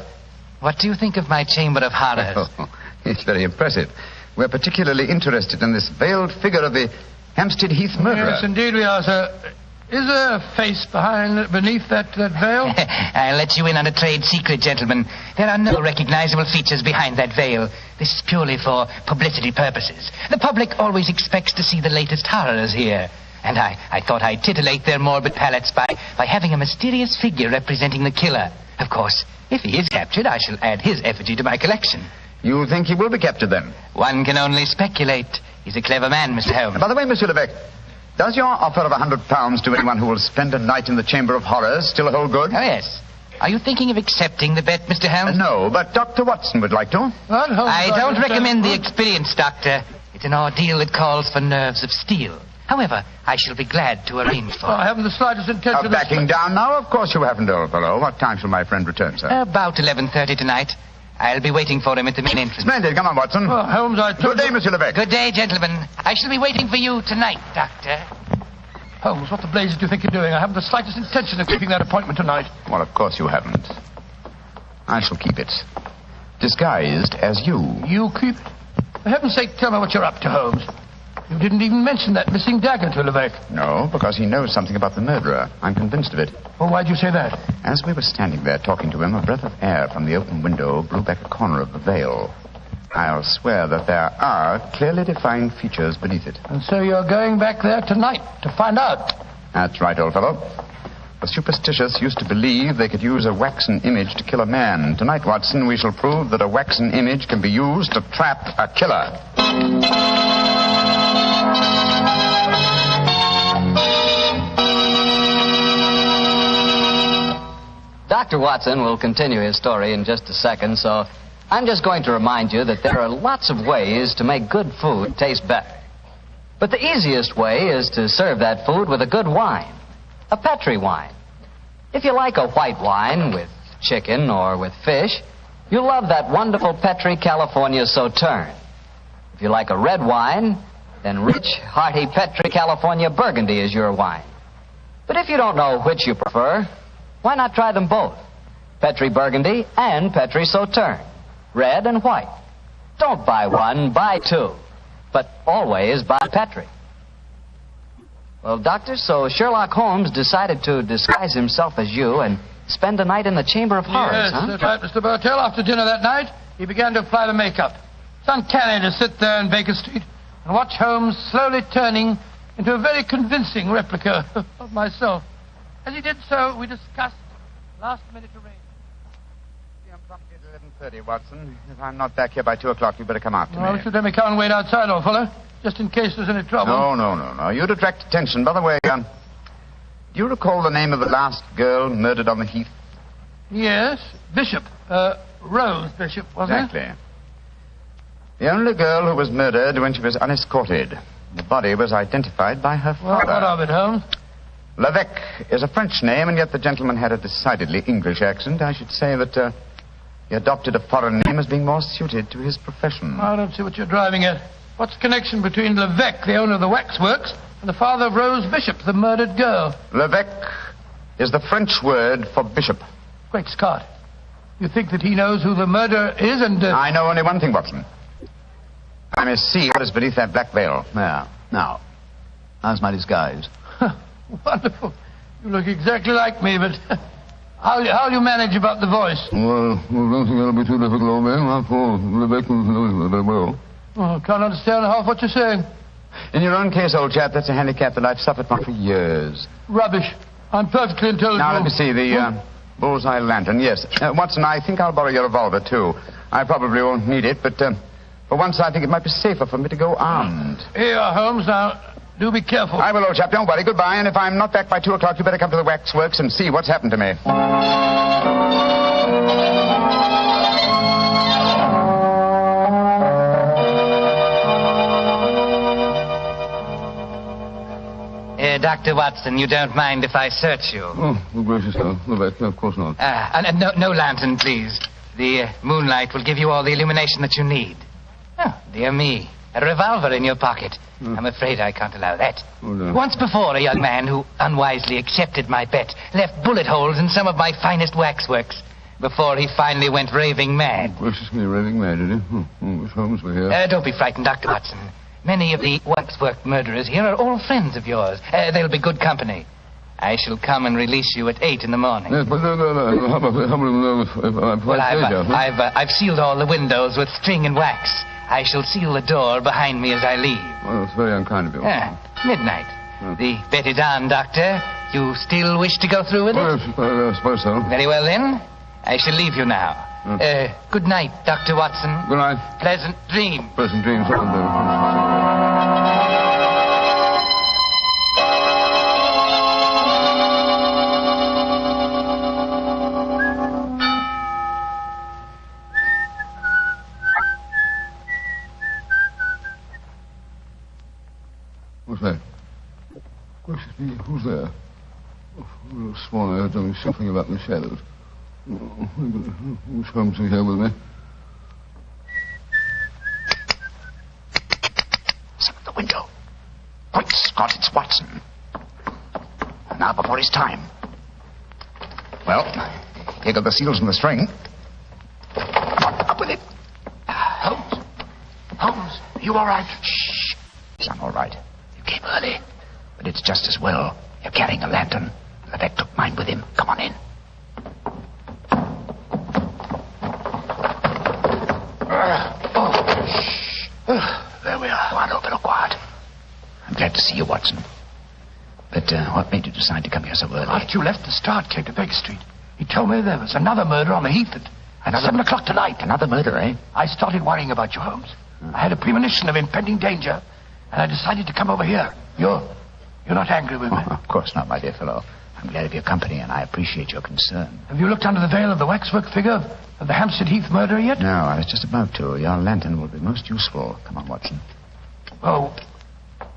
S25: What do you think of my Chamber of Horrors?
S23: Oh, it's very impressive. We're particularly interested in this veiled figure of the Hampstead Heath murderer.
S4: Yes, indeed we are, sir. Is there a face beneath that veil?
S25: I'll let you in on a trade secret, gentlemen. There are no recognizable features behind that veil. This is purely for publicity purposes. The public always expects to see the latest horrors here. And I thought I'd titillate their morbid palates by having a mysterious figure representing the killer. Of course, if he is captured, I shall add his effigy to my collection.
S23: You think he will be captured, then?
S25: One can only speculate. He's a clever man, Mr. Holmes.
S23: By the way, Monsieur Levesque, does your offer of £100 to anyone who will spend a night in the Chamber of Horrors still hold good?
S25: Oh, yes. Are you thinking of accepting the bet, Mr. Holmes?
S23: No, but Dr. Watson would like to.
S4: What?
S25: I don't recommend the experience, Doctor. It's an ordeal that calls for nerves of steel. However, I shall be glad to arrange for it.
S4: I haven't the slightest intention of...
S23: Backing down now? Of course you haven't, old fellow. What time shall my friend return, sir?
S25: About 11:30 tonight. I'll be waiting for him at the main entrance.
S23: Splendid. Come on, Watson.
S4: Oh, Holmes,
S23: Good day, Monsieur Levesque.
S25: Good day, gentlemen. I shall be waiting for you tonight, Doctor.
S4: Holmes, what the blazes do you think you're doing? I haven't the slightest intention of keeping that appointment tonight.
S23: Well, of course you haven't. I shall keep it. Disguised as you.
S4: You keep it? For heaven's sake, tell me what you're up to, Holmes. You didn't even mention that missing dagger to Levesque.
S23: No, because he knows something about the murderer. I'm convinced of it.
S4: Well, why'd you say that?
S23: As we were standing there talking to him, a breath of air from the open window blew back a corner of the veil. I'll swear that there are clearly defined features beneath it.
S4: And so you're going back there tonight to find out?
S23: That's right, old fellow. The superstitious used to believe they could use a waxen image to kill a man. Tonight, Watson, we shall prove that a waxen image can be used to trap a killer.
S1: Dr. Watson will continue his story in just a second, so I'm just going to remind you that there are lots of ways to make good food taste better. But the easiest way is to serve that food with a good wine, a Petri wine. If you like a white wine with chicken or with fish, you'll love that wonderful Petri California Sauterne. If you like a red wine, then rich, hearty Petri California Burgundy is your wine. But if you don't know which you prefer, why not try them both? Petri Burgundy and Petri Sauterne. Red and white. Don't buy one, buy two. But always buy Petri. Well, Doctor, so Sherlock Holmes decided to disguise himself as you and spend a night in the Chamber of Horrors,
S4: yes,
S1: huh?
S4: That's right, Mr. Bartell. After dinner that night, he began to apply the makeup. It's uncanny to sit there in Baker Street and watch Holmes slowly turning into a very convincing replica of myself. As he did so, we discussed last-minute arrangements.
S23: I'm promptly at 11:30, Watson. If I'm not back here by 2 o'clock, you better come after me.
S4: Well, should let me come and wait outside, old fellow, just in case there's any trouble.
S23: No. You'd attract attention. By the way, do you recall the name of the last girl murdered on the Heath?
S4: Yes, Bishop. Rose Bishop, wasn't it?
S23: Exactly. The only girl who was murdered when she was unescorted. The body was identified by her father.
S4: What of it, Holmes?
S23: Levesque is a French name, and yet the gentleman had a decidedly English accent. I should say that he adopted a foreign name as being more suited to his profession.
S4: I don't see what you're driving at. What's the connection between Levesque, the owner of the waxworks, and the father of Rose Bishop, the murdered girl?
S23: Levesque is the French word for bishop.
S4: Great Scott. You think that he knows who the murderer is and...
S23: I know only one thing, Watson. I may see what is beneath that black veil.
S3: Yeah. Now, how's my disguise?
S4: Wonderful. You look exactly like me, but how do you manage about the voice?
S3: Well, I don't think that'll be too difficult, old man. After all, Levesque knows very well.
S4: Oh, can't understand half what you're saying.
S23: In your own case, old chap, that's a handicap that I've suffered from for years.
S4: Rubbish. I'm perfectly intelligent.
S23: Now, let me see, the bullseye lantern. Yes. Watson, I think I'll borrow your revolver, too. I probably won't need it, but for once I think it might be safer for me to go armed.
S4: Here, Holmes. Now, do be careful.
S23: I will, old chap. Don't worry. Goodbye. And if I'm not back by 2 o'clock, you better come to the waxworks and see what's happened to me.
S25: Dr. Watson, you don't mind if I search you?
S3: Oh, gracious, no. No, of course not.
S25: No lantern, please. The moonlight will give you all the illumination that you need. Oh, dear me. A revolver in your pocket. I'm afraid I can't allow that.
S3: Oh, no.
S25: Once before, a young man who unwisely accepted my bet left bullet holes in some of my finest waxworks before he finally went raving mad.
S3: Gracious me, raving mad, did he? Oh, wish Holmes were here.
S25: Don't be frightened, Dr. Watson. Many of the waxwork murderers here are all friends of yours. They'll be good company. I shall come and release you at 8 in the morning.
S3: Yes, but no. How about if I'm
S25: Well, I've sealed all the windows with string and wax. I shall seal the door behind me as I leave.
S3: Well, it's very unkind of you.
S25: Midnight. The bet is on, Doctor. You still wish to go through with it?
S3: Yes, I suppose so.
S25: Very well, then. I shall leave you now. Good night, Dr. Watson.
S3: Good night.
S25: Pleasant dreams.
S3: Pleasant dreams. What's that? Gracious me, who's there? Oh, I could have sworn I heard something shuffling about in the shadows. Who's Holmes here with me?
S23: Some at the window. Great Scott, it's Watson. Now before his time. Well, here go the seals and the string. Come on, up with it. Holmes. Holmes, are you all right? Shh. I'm all right. You came early. But it's just as well. You're carrying a lantern. Levesque took mine with him. Come on in. There we are. Go on, open, quiet. I'm glad to see you, Watson. But what made you decide to come here so early?
S4: After you left the start, came to Baker Street. He told me there was another murder on the Heath at 7 o'clock tonight.
S23: Another murder, eh?
S4: I started worrying about you, Holmes. I had a premonition of impending danger, and I decided to come over here. You're not angry with me?
S23: Oh, of course not, my dear fellow. I'm glad of your company, and I appreciate your concern.
S4: Have you looked under the veil of the waxwork figure of the Hampstead Heath murderer yet?
S23: No, I was just about to. Your lantern will be most useful. Come on, Watson.
S4: Oh,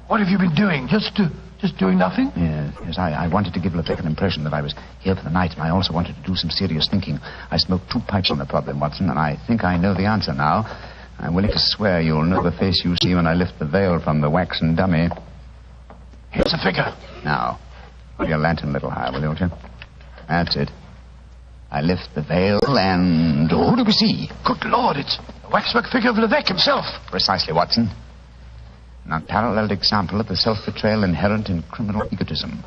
S4: what have you been doing? Just doing nothing?
S23: Yes. I wanted to give Levesque an impression that I was here for the night, and I also wanted to do some serious thinking. I smoked 2 pipes on the problem, Watson, and I think I know the answer now. I'm willing to swear you'll know the face you see when I lift the veil from the waxen dummy.
S4: Here's the figure.
S23: Now, hold your lantern a little higher, will you? That's it. I lift the veil, and who do we see?
S4: Good Lord, it's the waxwork figure of Levesque himself.
S23: Precisely, Watson. An unparalleled example of the self-betrayal inherent in criminal egotism.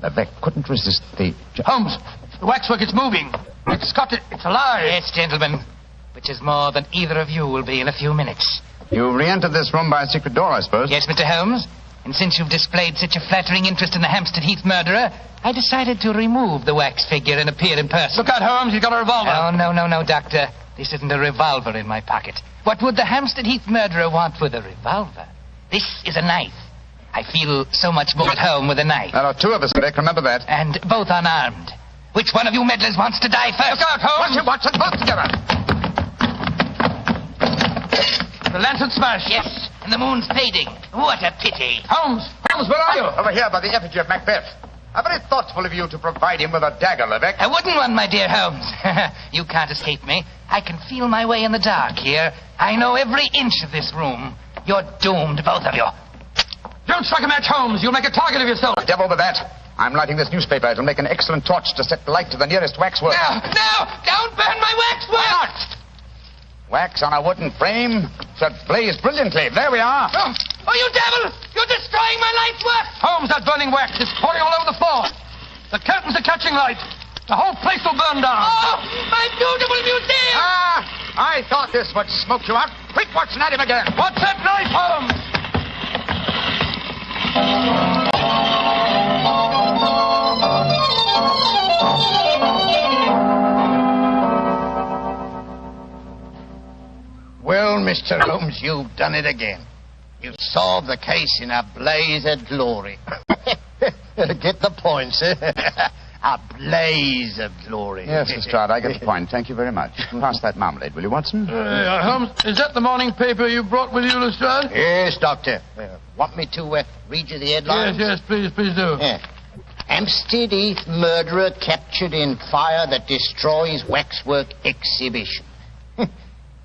S23: Levesque couldn't resist the...
S4: Holmes, the waxwork is moving. It's alive.
S25: Yes, gentlemen. which is more than either of you will be in a few minutes.
S23: You re-entered this room by a secret door, I suppose?
S25: Yes, Mr. Holmes. And since you've displayed such a flattering interest in the Hampstead Heath murderer, I decided to remove the wax figure and appear in person.
S4: Look out, Holmes, he's got a revolver.
S25: Oh, no, Doctor. This isn't a revolver in my pocket. What would the Hampstead Heath murderer want with a revolver? This is a knife. I feel so much more at home with a knife.
S23: There are two of us, Vic, remember that.
S25: And both unarmed. Which one of you meddlers wants to die first?
S4: Look out, Holmes!
S23: Watch it, both together.
S4: The lantern smashed.
S25: Yes, and the moon's fading. What a pity.
S4: Holmes, where are you?
S23: Over here by the effigy of Macbeth. How very thoughtful of you to provide him with a dagger, Levesque.
S25: I wouldn't one, my dear Holmes. You can't escape me. I can feel my way in the dark here. I know every inch of this room. You're doomed, both of you.
S4: Don't strike a match, Holmes. You'll make a target of yourself.
S23: Devil with that. I'm lighting this newspaper. It'll make an excellent torch to set light to the nearest waxwork.
S25: No! Don't burn my waxwork!
S23: Wax on a wooden frame should blaze brilliantly. There we are.
S25: Oh, you devil! You're destroying my life's work!
S4: Holmes, that burning wax is pouring all over the floor. The curtains are catching light. The whole place will burn down.
S25: Oh, my beautiful museum!
S23: I thought this would smoke you out. Quick, Watson, at him again.
S4: What's that knife, Holmes?
S8: Well, Mr. Holmes, you've done it again. You've solved the case in a blaze of glory. Get the point, sir? A blaze of glory.
S23: Yes, Lestrade, I get the point. Thank you very much. Pass that marmalade, will you, Watson?
S4: Holmes, is that the morning paper you brought with you, Lestrade?
S8: Yes, Doctor. Want me to read you the headlines?
S4: Yes, please do.
S8: Yeah. Hampstead Heath murderer captured in fire that destroys waxwork exhibition.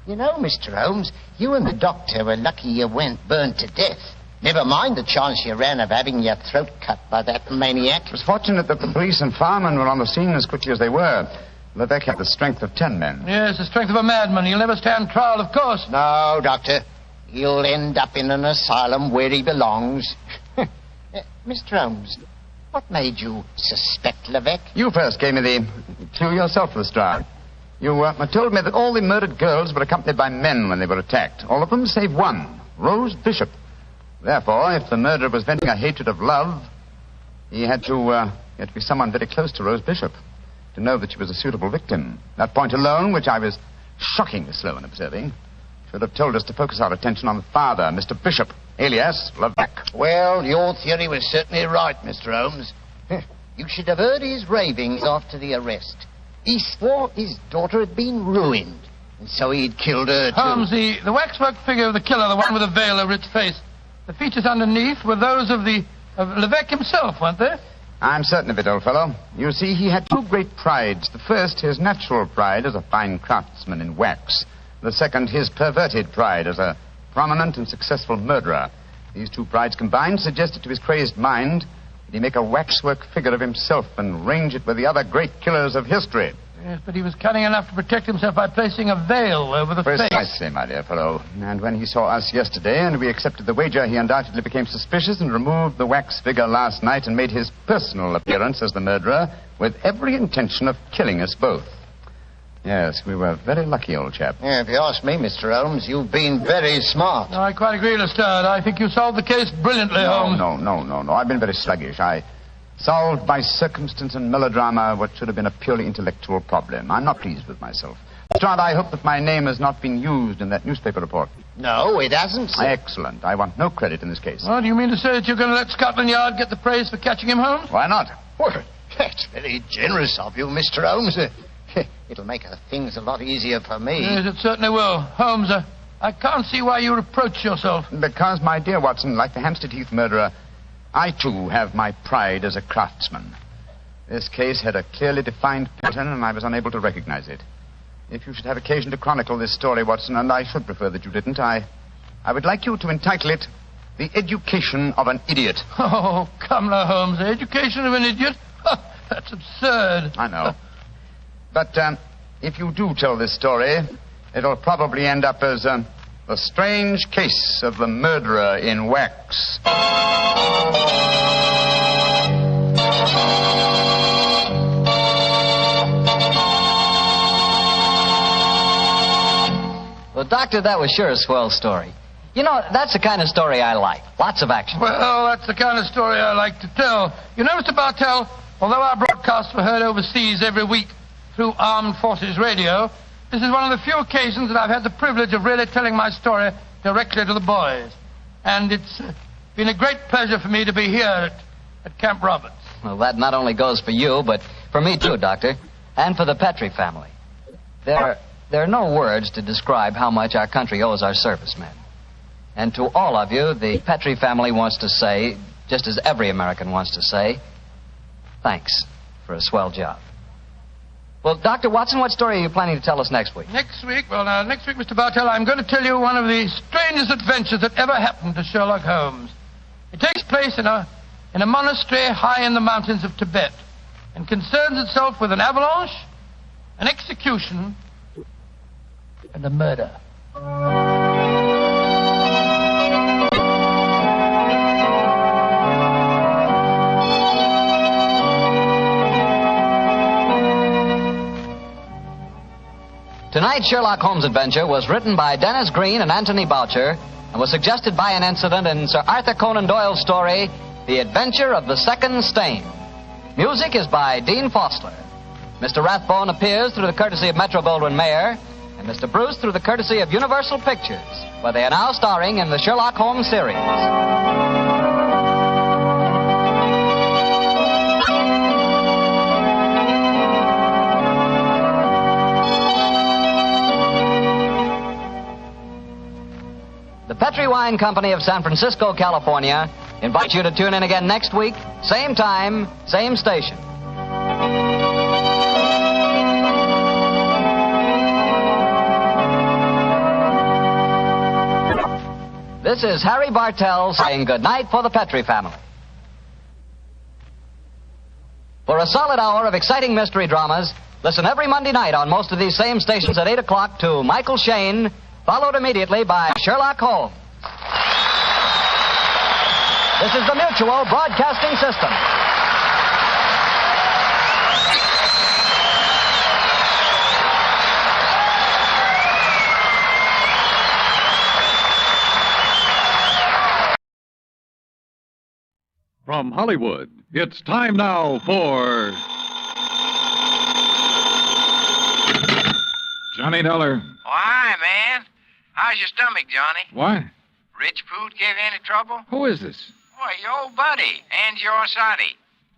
S8: You know, Mr. Holmes, you and the doctor were lucky you weren't burned to death. Never mind the chance you ran of having your throat cut by that maniac.
S23: It was fortunate that the police and firemen were on the scene as quickly as they were. Levesque had the strength of 10 men.
S4: Yes, the strength of a madman. He'll never stand trial, of course.
S8: No, Doctor. He'll end up in an asylum where he belongs. Mr. Holmes, what made you suspect Levesque?
S23: You first gave me the clue yourself, Lestrade. You told me that all the murdered girls were accompanied by men when they were attacked. All of them save one, Rose Bishop. Therefore, if the murderer was venting a hatred of love, he had to be someone very close to Rose Bishop to know that she was a suitable victim. That point alone, which I was shockingly slow in observing, should have told us to focus our attention on the father, Mr. Bishop, alias Levesque.
S8: Well, your theory was certainly right, Mr. Holmes. You should have heard his ravings after the arrest. He swore his daughter had been ruined, and so he'd killed her, too.
S4: Holmes, the waxwork figure of the killer, the one with the veil over its face, the features underneath were those of Levesque himself, weren't they?
S23: I'm certain of it, old fellow. You see, he had two great prides. The first, his natural pride as a fine craftsman in wax. The second, his perverted pride as a prominent and successful murderer. These two prides combined suggested to his crazed mind that he make a waxwork figure of himself and range it with the other great killers of history.
S4: Yes, but he was cunning enough to protect himself by placing a veil over the face.
S23: Precisely, my dear fellow. And when he saw us yesterday and we accepted the wager, he undoubtedly became suspicious and removed the wax figure last night and made his personal appearance as the murderer with every intention of killing us both. Yes, we were very lucky, old chap.
S8: Yeah, if you ask me, Mr. Holmes, you've been very smart.
S4: No, I quite agree, Lestrade. I think you solved the case brilliantly, Holmes.
S23: No. I've been very sluggish. I solved by circumstance and melodrama what should have been a purely intellectual problem. I'm not pleased with myself. Lestrade, I hope that my name has not been used in that newspaper report.
S8: No, it hasn't, sir.
S23: Excellent. I want no credit in this case.
S4: Well, do you mean to say that you're going to let Scotland Yard get the praise for catching him, Holmes?
S23: Why not?
S8: Well, that's very generous of you, Mr. Holmes. It'll make things a lot easier for me.
S4: Yes, it certainly will. Holmes, I can't see why you reproach yourself.
S23: Because, my dear Watson, like the Hampstead Heath murderer, I, too, have my pride as a craftsman. This case had a clearly defined pattern, and I was unable to recognize it. If you should have occasion to chronicle this story, Watson, and I should prefer that you didn't, I would like you to entitle it The Education of an Idiot.
S4: Oh, come now, Holmes. The Education of an Idiot? That's absurd.
S23: I know. But if you do tell this story, it'll probably end up as The Strange Case of the Murderer in Wax.
S1: Well, Doctor, that was sure a swell story. You know, that's the kind of story I like. Lots of action.
S4: Well, that's the kind of story I like to tell. You know, Mr. Bartell, although our broadcasts were heard overseas every week through Armed Forces Radio, this is one of the few occasions that I've had the privilege of really telling my story directly to the boys. And it's been a great pleasure for me to be here at Camp Roberts.
S1: Well, that not only goes for you, but for me too, Doctor, and for the Petrie family. There are no words to describe how much our country owes our servicemen. And to all of you, the Petrie family wants to say, just as every American wants to say, thanks for a swell job. Well, Dr. Watson, what story are you planning to tell us next week?
S4: Next week, Mr. Bartell, I'm going to tell you one of the strangest adventures that ever happened to Sherlock Holmes. It takes place in a monastery high in the mountains of Tibet and concerns itself with an avalanche, an execution, and a murder.
S1: Tonight's Sherlock Holmes adventure was written by Dennis Green and Anthony Boucher and was suggested by an incident in Sir Arthur Conan Doyle's story, The Adventure of the Second Stain. Music is by Dean Fossler. Mr. Rathbone appears through the courtesy of Metro-Goldwyn-Mayer, and Mr. Bruce through the courtesy of Universal Pictures, where they are now starring in the Sherlock Holmes series. The Petrie Wine Company of San Francisco, California, invites you to tune in again next week, same time, same station. This is Harry Bartell saying goodnight for the Petrie family. For a solid hour of exciting mystery dramas, listen every Monday night on most of these same stations at 8 o'clock to Michael Shayne, followed immediately by Sherlock Holmes. This is the Mutual Broadcasting System.
S7: From Hollywood, it's time now for Johnny Dollar.
S9: Oh, hi, man. How's your stomach, Johnny?
S7: What?
S9: Rich food give you any trouble?
S7: Who is this?
S9: Why, your old buddy, Angie Orsatti.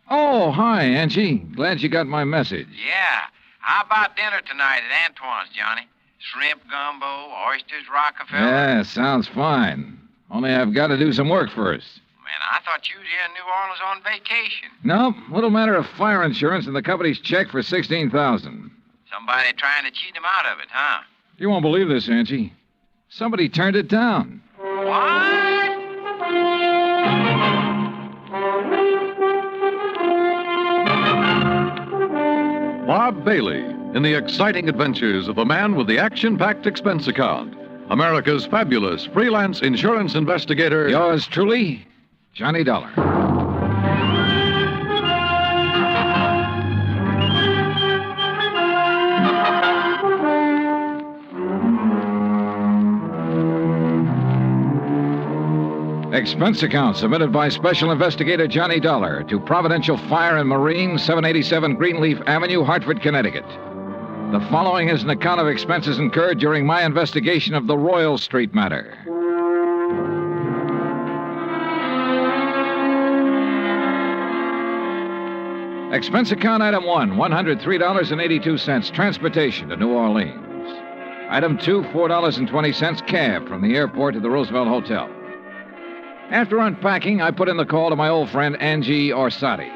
S7: Oh, hi, Angie. Glad you got my message.
S9: Yeah. How about dinner tonight at Antoine's, Johnny? Shrimp gumbo, oysters, Rockefeller.
S7: Yeah, sounds fine. Only I've got to do some work first.
S9: Man, I thought you was here in New Orleans on vacation.
S7: No, little matter of fire insurance and the company's check for $16,000.
S9: Somebody trying to cheat him out of it, huh?
S7: You won't believe this, Angie. Somebody turned it down.
S9: What?
S7: Bob Bailey in the exciting adventures of the man with the action-packed expense account. America's fabulous freelance insurance investigator.
S15: Yours truly, Johnny Dollar. Expense account submitted by Special Investigator Johnny Dollar to Providential Fire and Marine, 787 Greenleaf Avenue, Hartford, Connecticut. The following is an account of expenses incurred during my investigation of the Royal Street matter. Expense account item 1, $103.82, transportation to New Orleans. Item 2, $4.20, cab from the airport to the Roosevelt Hotel. After unpacking, I put in the call to my old friend Angie Orsatti.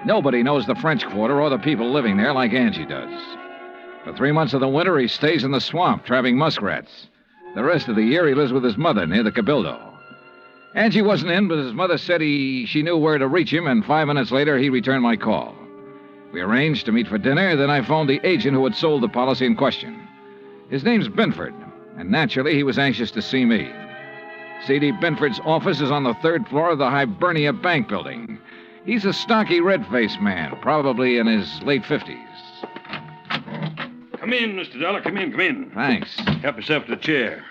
S15: Nobody knows the French Quarter or the people living there like Angie does. For 3 months of the winter, he stays in the swamp trapping muskrats. The rest of the year, he lives with his mother near the Cabildo. Angie wasn't in, but his mother said she knew where to reach him, and 5 minutes later, he returned my call. We arranged to meet for dinner, then I phoned the agent who had sold the policy in question. His name's Binford, and naturally, he was anxious to see me. C.D. Binford's office is on the 3rd floor of the Hibernia Bank building. He's a stocky, red-faced man, probably in his late 50s.
S5: Come in, Mr. Dollar. Come in.
S15: Thanks.
S5: Help yourself to the chair.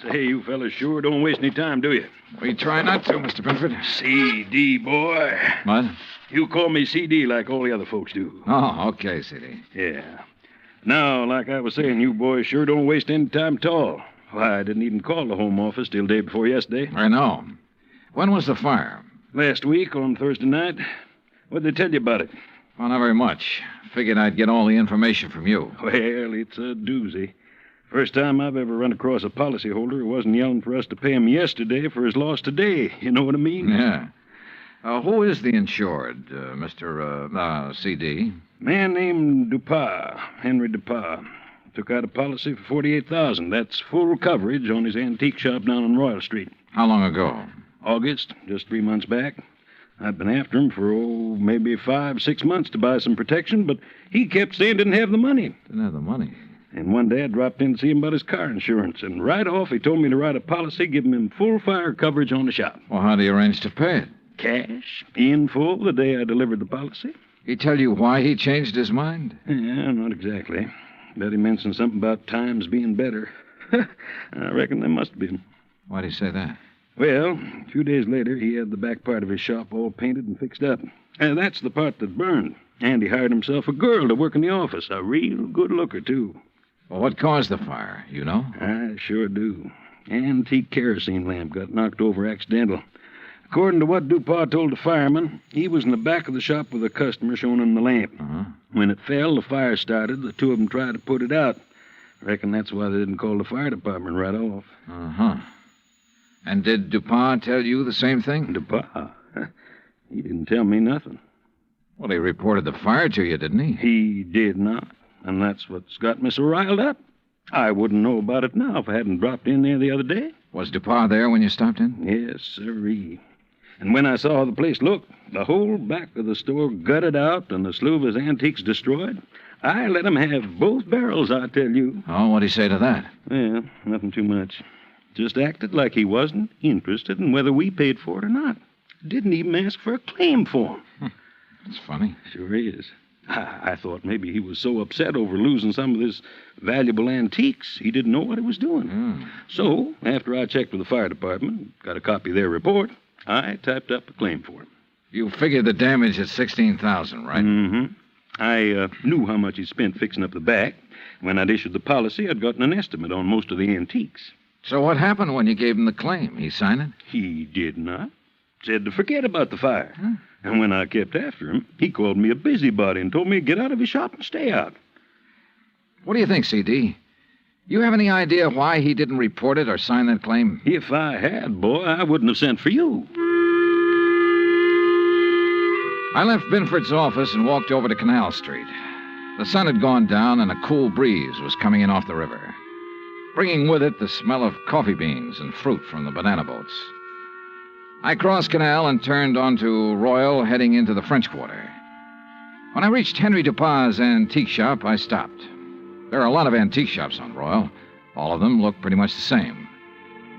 S5: Say, you fellas sure don't waste any time, do you?
S15: We try not to, Mr. Binford.
S5: CD, boy.
S15: What?
S5: You call me CD like all the other folks do.
S15: Oh, okay, CD.
S5: Yeah. Now, like I was saying, you boys sure don't waste any time at all. Why, I didn't even call the home office till day before yesterday.
S15: I know. When was the fire?
S5: Last week on Thursday night. What'd they tell you about it?
S15: Well, not very much. Figured I'd get all the information from you.
S5: Well, it's a doozy. First time I've ever run across a policyholder who wasn't yelling for us to pay him yesterday for his loss today. You know what I mean?
S15: Yeah. Who is the insured, Mr. CD?
S5: Man named Dupas, Henry Dupas. Took out a policy for $48,000. That's full coverage on his antique shop down on Royal Street.
S15: How long ago?
S5: August, just 3 months back. I'd been after him for, maybe 5-6 months to buy some protection, but he kept saying didn't have the money.
S15: Didn't have the money?
S5: And one day I dropped in to see him about his car insurance, and right off he told me to write a policy giving him full fire coverage on the shop.
S15: Well, how'd he arrange to pay it?
S5: Cash, in full, the day I delivered the policy.
S15: He tell you why he changed his mind?
S5: Yeah, not exactly. Bet he mentioned something about times being better. I reckon there must have been.
S15: Why'd he say that?
S5: Well, a few days later, he had the back part of his shop all painted and fixed up. That's the part that burned. And he hired himself a girl to work in the office. A real good looker, too.
S15: Well, what caused the fire? You know?
S5: I sure do. Antique kerosene lamp got knocked over accidental. According to what Dupas told the fireman, he was in the back of the shop with a customer showing him the lamp.
S15: Uh-huh.
S5: When it fell, the fire started. The two of them tried to put it out. Reckon that's why they didn't call the fire department right off.
S15: Uh-huh. And did Dupas tell you the same thing?
S5: Dupas? He didn't tell me nothing.
S15: Well, he reported the fire to you, didn't he?
S5: He did not. And that's what's got me so riled up. I wouldn't know about it now if I hadn't dropped in there the other day.
S15: Was Dupas there when you stopped in?
S5: Yes, sirree. And when I saw how the place looked, the whole back of the store gutted out and the slew of his antiques destroyed, I let him have both barrels, I tell you.
S15: Oh, what'd he say to that?
S5: Well, nothing too much. Just acted like he wasn't interested in whether we paid for it or not. Didn't even ask for a claim form.
S15: That's funny.
S5: Sure is. I thought maybe he was so upset over losing some of his valuable antiques, he didn't know what he was doing. So, after I checked with the fire department, got a copy of their report, I typed up a claim for him.
S15: You figured the damage at $16,000, right?
S5: Mm-hmm. I knew how much he spent fixing up the back. When I'd issued the policy, I'd gotten an estimate on most of the antiques.
S15: So what happened when you gave him the claim? He signed it?
S5: He did not. Said to forget about the fire. And when I kept after him, he called me a busybody and told me to get out of his shop and stay out.
S15: What do you think, CD? You have any idea why he didn't report it or sign that claim?
S5: If I had, boy, I wouldn't have sent for you.
S15: I left Binford's office and walked over to Canal Street. The sun had gone down and a cool breeze was coming in off the river, bringing with it the smell of coffee beans and fruit from the banana boats. I crossed Canal and turned onto Royal, heading into the French Quarter. When I reached Henry Dupas' antique shop, I stopped. There are a lot of antique shops on Royal. All of them look pretty much the same.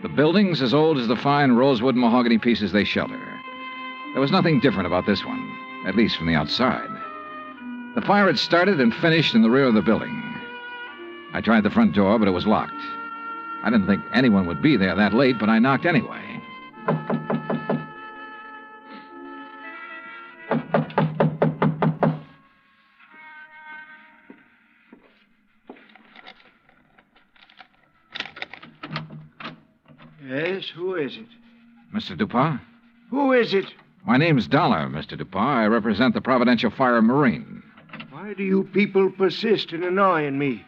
S15: The building's as old as the fine rosewood and mahogany pieces they shelter. There was nothing different about this one, at least from the outside. The fire had started and finished in the rear of the building. I tried the front door, but it was locked. I didn't think anyone would be there that late, but I knocked anyway.
S10: Yes, who is it?
S15: Mr. Dupas?
S10: Who is it?
S15: My name's Dollar, Mr. Dupas. I represent the Providential Fire and Marine.
S10: Why do you people persist in annoying me?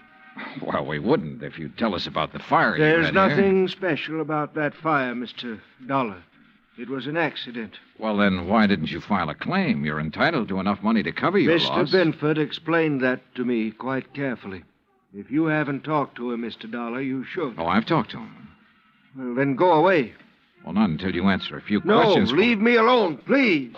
S15: Well, we wouldn't if you'd tell us about the fire you
S10: There's
S15: had
S10: nothing
S15: here.
S10: special about that fire, Mr. Dollar. It was an accident.
S15: Well, then why didn't you file a claim? You're entitled to enough money to cover your loss.
S10: Mr. Binford explained that to me quite carefully. If you haven't talked to him, Mr. Dollar, you should.
S15: Oh, I've talked to him.
S10: Well, then go away.
S15: Well, not until you answer a few
S10: No,
S15: questions.
S10: leave me alone, please.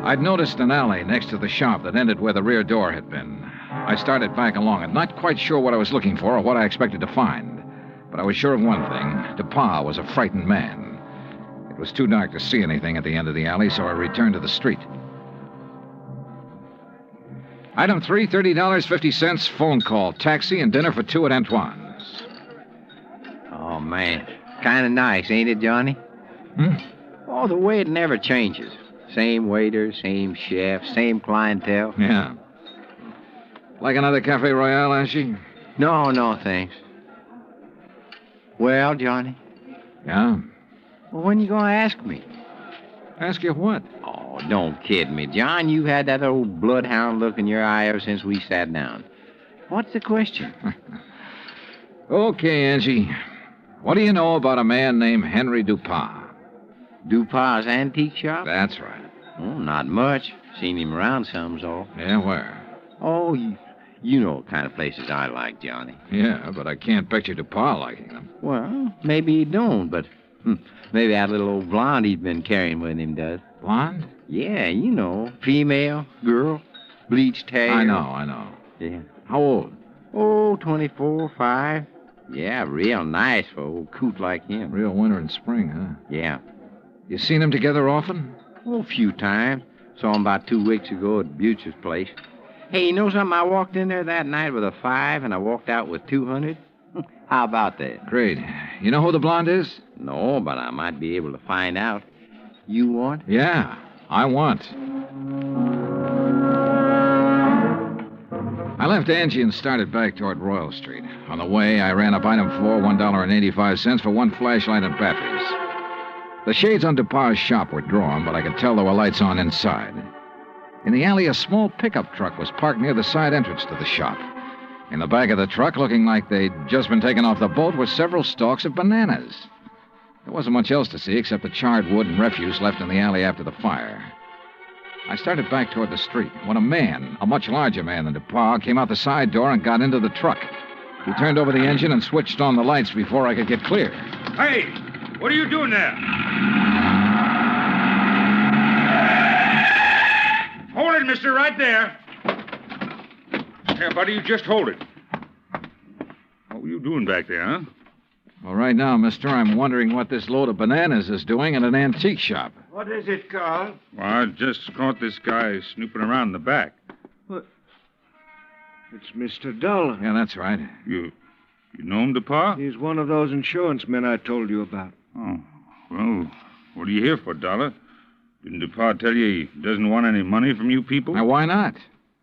S15: I'd noticed an alley next to the shop that ended where the rear door had been. I started back along it, not quite sure what I was looking for or what I expected to find. But I was sure of one thing. Dupas was a frightened man. It was too dark to see anything at the end of the alley, so I returned to the street. Item 3, $30.50, phone call, taxi, and dinner for two at Antoine's.
S6: Oh, man. Kind of nice, ain't it, Johnny? Oh, the way it never changes. Same waiter, same chef, same clientele.
S15: Yeah. Like another Cafe Royale, Ashy?
S6: No, thanks. Well, Johnny?
S15: Yeah?
S6: Well, when you gonna ask me?
S15: Ask you what?
S6: Oh, don't kid me, John. You had that old bloodhound look in your eye ever since we sat down. What's the question?
S15: Okay, Angie. What do you know about a man named Henry Dupas?
S6: Dupas' antique shop?
S15: That's right.
S6: Oh, not much. Seen him around some's all.
S15: Yeah, where?
S6: Oh, you know what kind of places I like, Johnny.
S15: Yeah, but I can't picture Dupas liking them.
S6: Well, maybe he don't, but maybe that little old blonde he's been carrying with him does.
S15: Blonde?
S6: Yeah, you know. Female, girl, bleached hair.
S15: I know.
S6: Yeah.
S15: How old?
S6: Oh, 24, 5. Yeah, real nice for old coot like him.
S15: Real winter and spring, huh?
S6: Yeah.
S15: You seen them together often?
S6: Oh, a few times. Saw him about 2 weeks ago at Butz's place. Hey, you know something? I walked in there that night with a 5, and I walked out with 200. How about that?
S15: Great. You know who the blonde is?
S6: No, but I might be able to find out. You want?
S15: Yeah, I want. I left Angie and started back toward Royal Street. On the way, I ran up item 4, $1.85 for one flashlight and batteries. The shades on Dupas' shop were drawn, but I could tell there were lights on inside. In the alley, a small pickup truck was parked near the side entrance to the shop. In the back of the truck, looking like they'd just been taken off the boat, were several stalks of bananas. There wasn't much else to see except the charred wood and refuse left in the alley after the fire. I started back toward the street when a man, a much larger man than Dupas, came out the side door and got into the truck. He turned over the engine and switched on the lights before I could get clear.
S13: Hey, what are you doing there? Hold it, mister, right there. Here, buddy, you just hold it. What were you doing back there, huh?
S15: Well, right now, mister, I'm wondering what this load of bananas is doing in an antique shop.
S10: What is it, Carl?
S13: Well, I just caught this guy snooping around in the back.
S10: What? It's Mr. Dollar.
S15: Yeah, that's right.
S13: You know him, Dupas?
S10: He's one of those insurance men I told you about.
S13: Oh, well, what are you here for, Dollar? Didn't Dupas tell you he doesn't want any money from you people?
S15: Now, why not?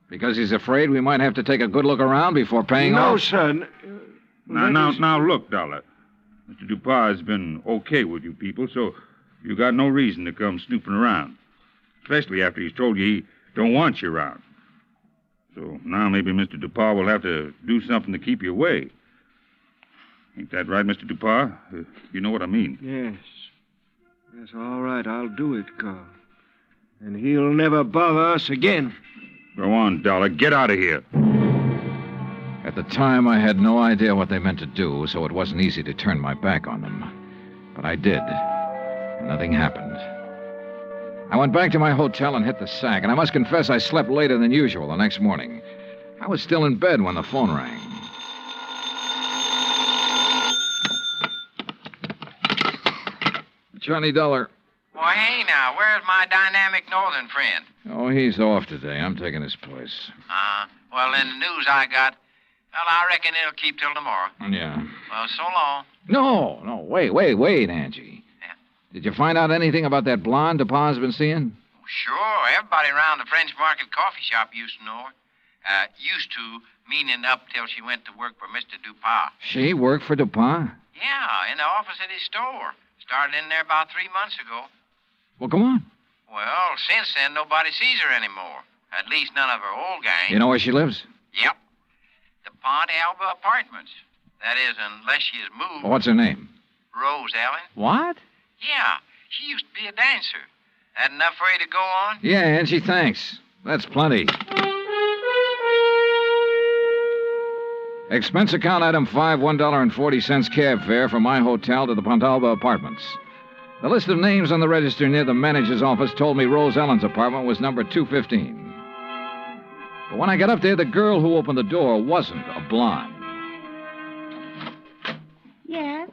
S15: Because he's afraid we might have to take a good look around before paying off?
S10: No, son.
S13: Now, look, Dollar. Mr. Dupas has been okay with you people, so you got no reason to come snooping around. Especially after he's told you he don't want you around. So now maybe Mr. Dupas will have to do something to keep you away. Ain't that right, Mr. Dupas? You know what I mean.
S10: Yes. Yes, all right, I'll do it, Carl. And he'll never bother us again.
S13: Go on, Dollar. Get out of here.
S15: At the time, I had no idea what they meant to do, so it wasn't easy to turn my back on them. But I did. And nothing happened. I went back to my hotel and hit the sack, and I must confess I slept later than usual the next morning. I was still in bed when the phone rang. Johnny Dollar.
S9: Well, hey now, where's my dynamic northern friend?
S15: Oh, he's off today. I'm taking his place.
S9: Well, in the news I got, well, I reckon it'll keep till tomorrow.
S15: Yeah.
S9: Well, so long.
S15: No, wait, Angie.
S9: Yeah.
S15: Did you find out anything about that blonde Dupas been seeing?
S9: Sure, everybody around the French Market coffee shop used to know her. Used to, meaning up till she went to work for Mr. Dupas.
S15: She worked for Dupas?
S9: Yeah, in the office at his store. Started in there about 3 months ago.
S15: Well, come on.
S9: Well, since then, nobody sees her anymore. At least none of her old gang.
S15: You know where she lives?
S9: Yep. The Pont Alba Apartments. That is, unless she has moved.
S15: What's her name?
S9: Rose Ellen.
S15: What?
S9: Yeah, she used to be a dancer. That enough for you to go on?
S15: Yeah, Angie, thanks. That's plenty. Expense account item 5, $1.40 cab fare from my hotel to the Pontalba Apartments. The list of names on the register near the manager's office told me Rose Ellen's apartment was number 215. But when I got up there, the girl who opened the door wasn't a blonde.
S14: Yes?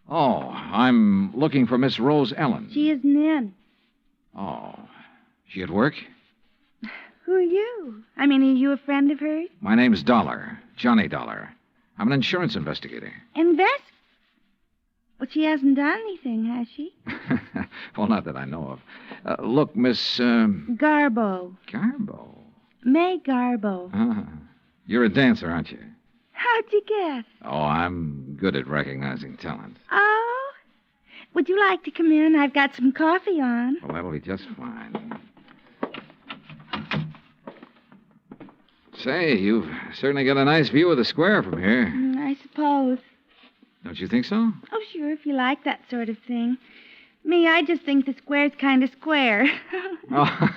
S15: Oh, I'm looking for Miss Rose Ellen.
S14: She isn't in.
S15: Oh, she at work?
S14: Who are you? I mean, are you a friend of hers?
S15: My name's Dollar. Johnny Dollar. I'm an insurance investigator.
S14: Well, she hasn't done anything, has she?
S15: Well, not that I know of. Look, Miss...
S14: Garbo.
S15: Garbo?
S14: May Garbo.
S15: You're a dancer, aren't you?
S14: How'd you guess?
S15: Oh, I'm good at recognizing talent.
S14: Oh? Would you like to come in? I've got some coffee on.
S15: Well, that'll be just fine. Say, you've certainly got a nice view of the square from here.
S14: I suppose.
S15: Don't you think so?
S14: Oh, sure, if you like that sort of thing. Me, I just think the square's kind of square.
S15: Oh,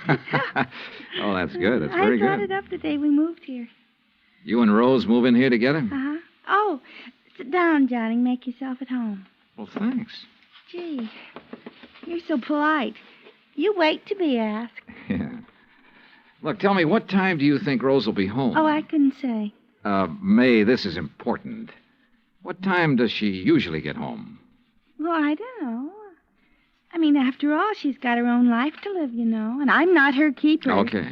S15: that's good. That's very
S14: I brought
S15: good.
S14: it up the day we moved here.
S15: You and Rose move in here together?
S14: Uh-huh. Oh, sit down, Johnny. Make yourself at home.
S15: Well, thanks.
S14: Gee, you're so polite. You wait to be asked.
S15: Yeah. Look, tell me, what time do you think Rose will be home?
S14: Oh, I couldn't say.
S15: May, this is important. What time does she usually get home?
S14: Well, I don't know. I mean, after all, she's got her own life to live, you know, and I'm not her keeper.
S15: Okay.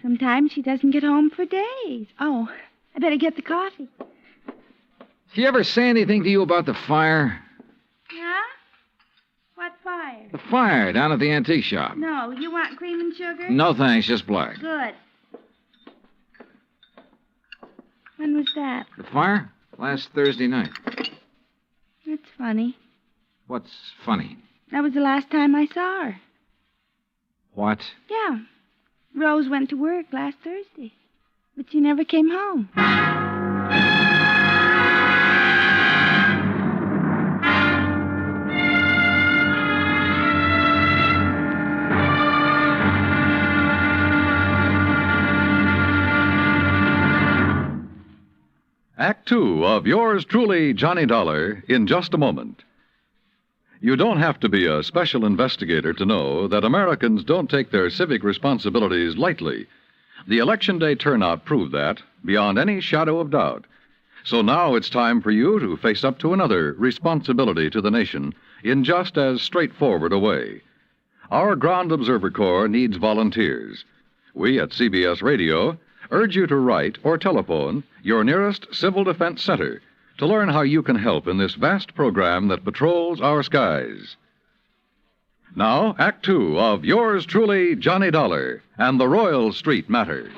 S14: Sometimes she doesn't get home for days. Oh, I better get the coffee.
S15: She ever say anything to you about the fire?
S14: Yeah? What fire?
S15: The fire down at the antique shop.
S14: No, you want cream and sugar?
S15: No, thanks, just black.
S14: Good. When was that?
S15: The fire? Last Thursday night.
S14: That's funny.
S15: What's funny?
S14: That was the last time I saw her.
S15: What?
S14: Yeah. Rose went to work last Thursday, but she never came home.
S7: Act Two of yours truly, Johnny Dollar, in just a moment. You don't have to be a special investigator to know that Americans don't take their civic responsibilities lightly. The Election Day turnout proved that, beyond any shadow of doubt. So now it's time for you to face up to another responsibility to the nation in just as straightforward a way. Our Ground Observer Corps needs volunteers. We at CBS Radio urge you to write or telephone your nearest Civil Defense Center to learn how you can help in this vast program that patrols our skies. Now, Act Two of yours truly, Johnny Dollar, and the Royal Street Matter.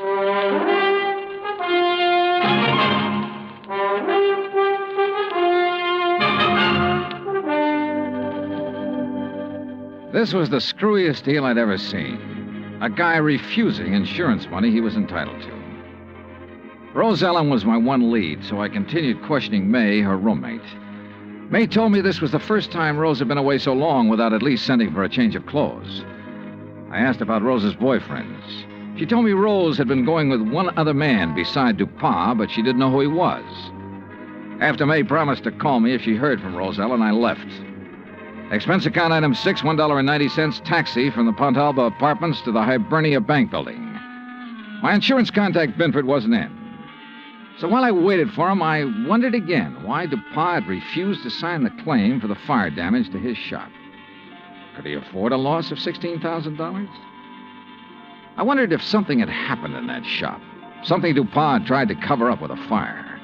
S15: This was the screwiest deal I'd ever seen. A guy refusing insurance money he was entitled to. Rose Ellen was my one lead, so I continued questioning May, her roommate. May told me this was the first time Rose had been away so long without at least sending for a change of clothes. I asked about Rose's boyfriends. She told me Rose had been going with one other man beside Dupont, but she didn't know who he was. After May promised to call me if she heard from Rose Ellen, I left. Expense account item 6, $1.90, taxi from the Pontalba Apartments to the Hibernia Bank Building. My insurance contact, Binford, wasn't in. So while I waited for him, I wondered again why Dupont had refused to sign the claim for the fire damage to his shop. Could he afford a loss of $16,000? I wondered if something had happened in that shop, something Dupont tried to cover up with a fire.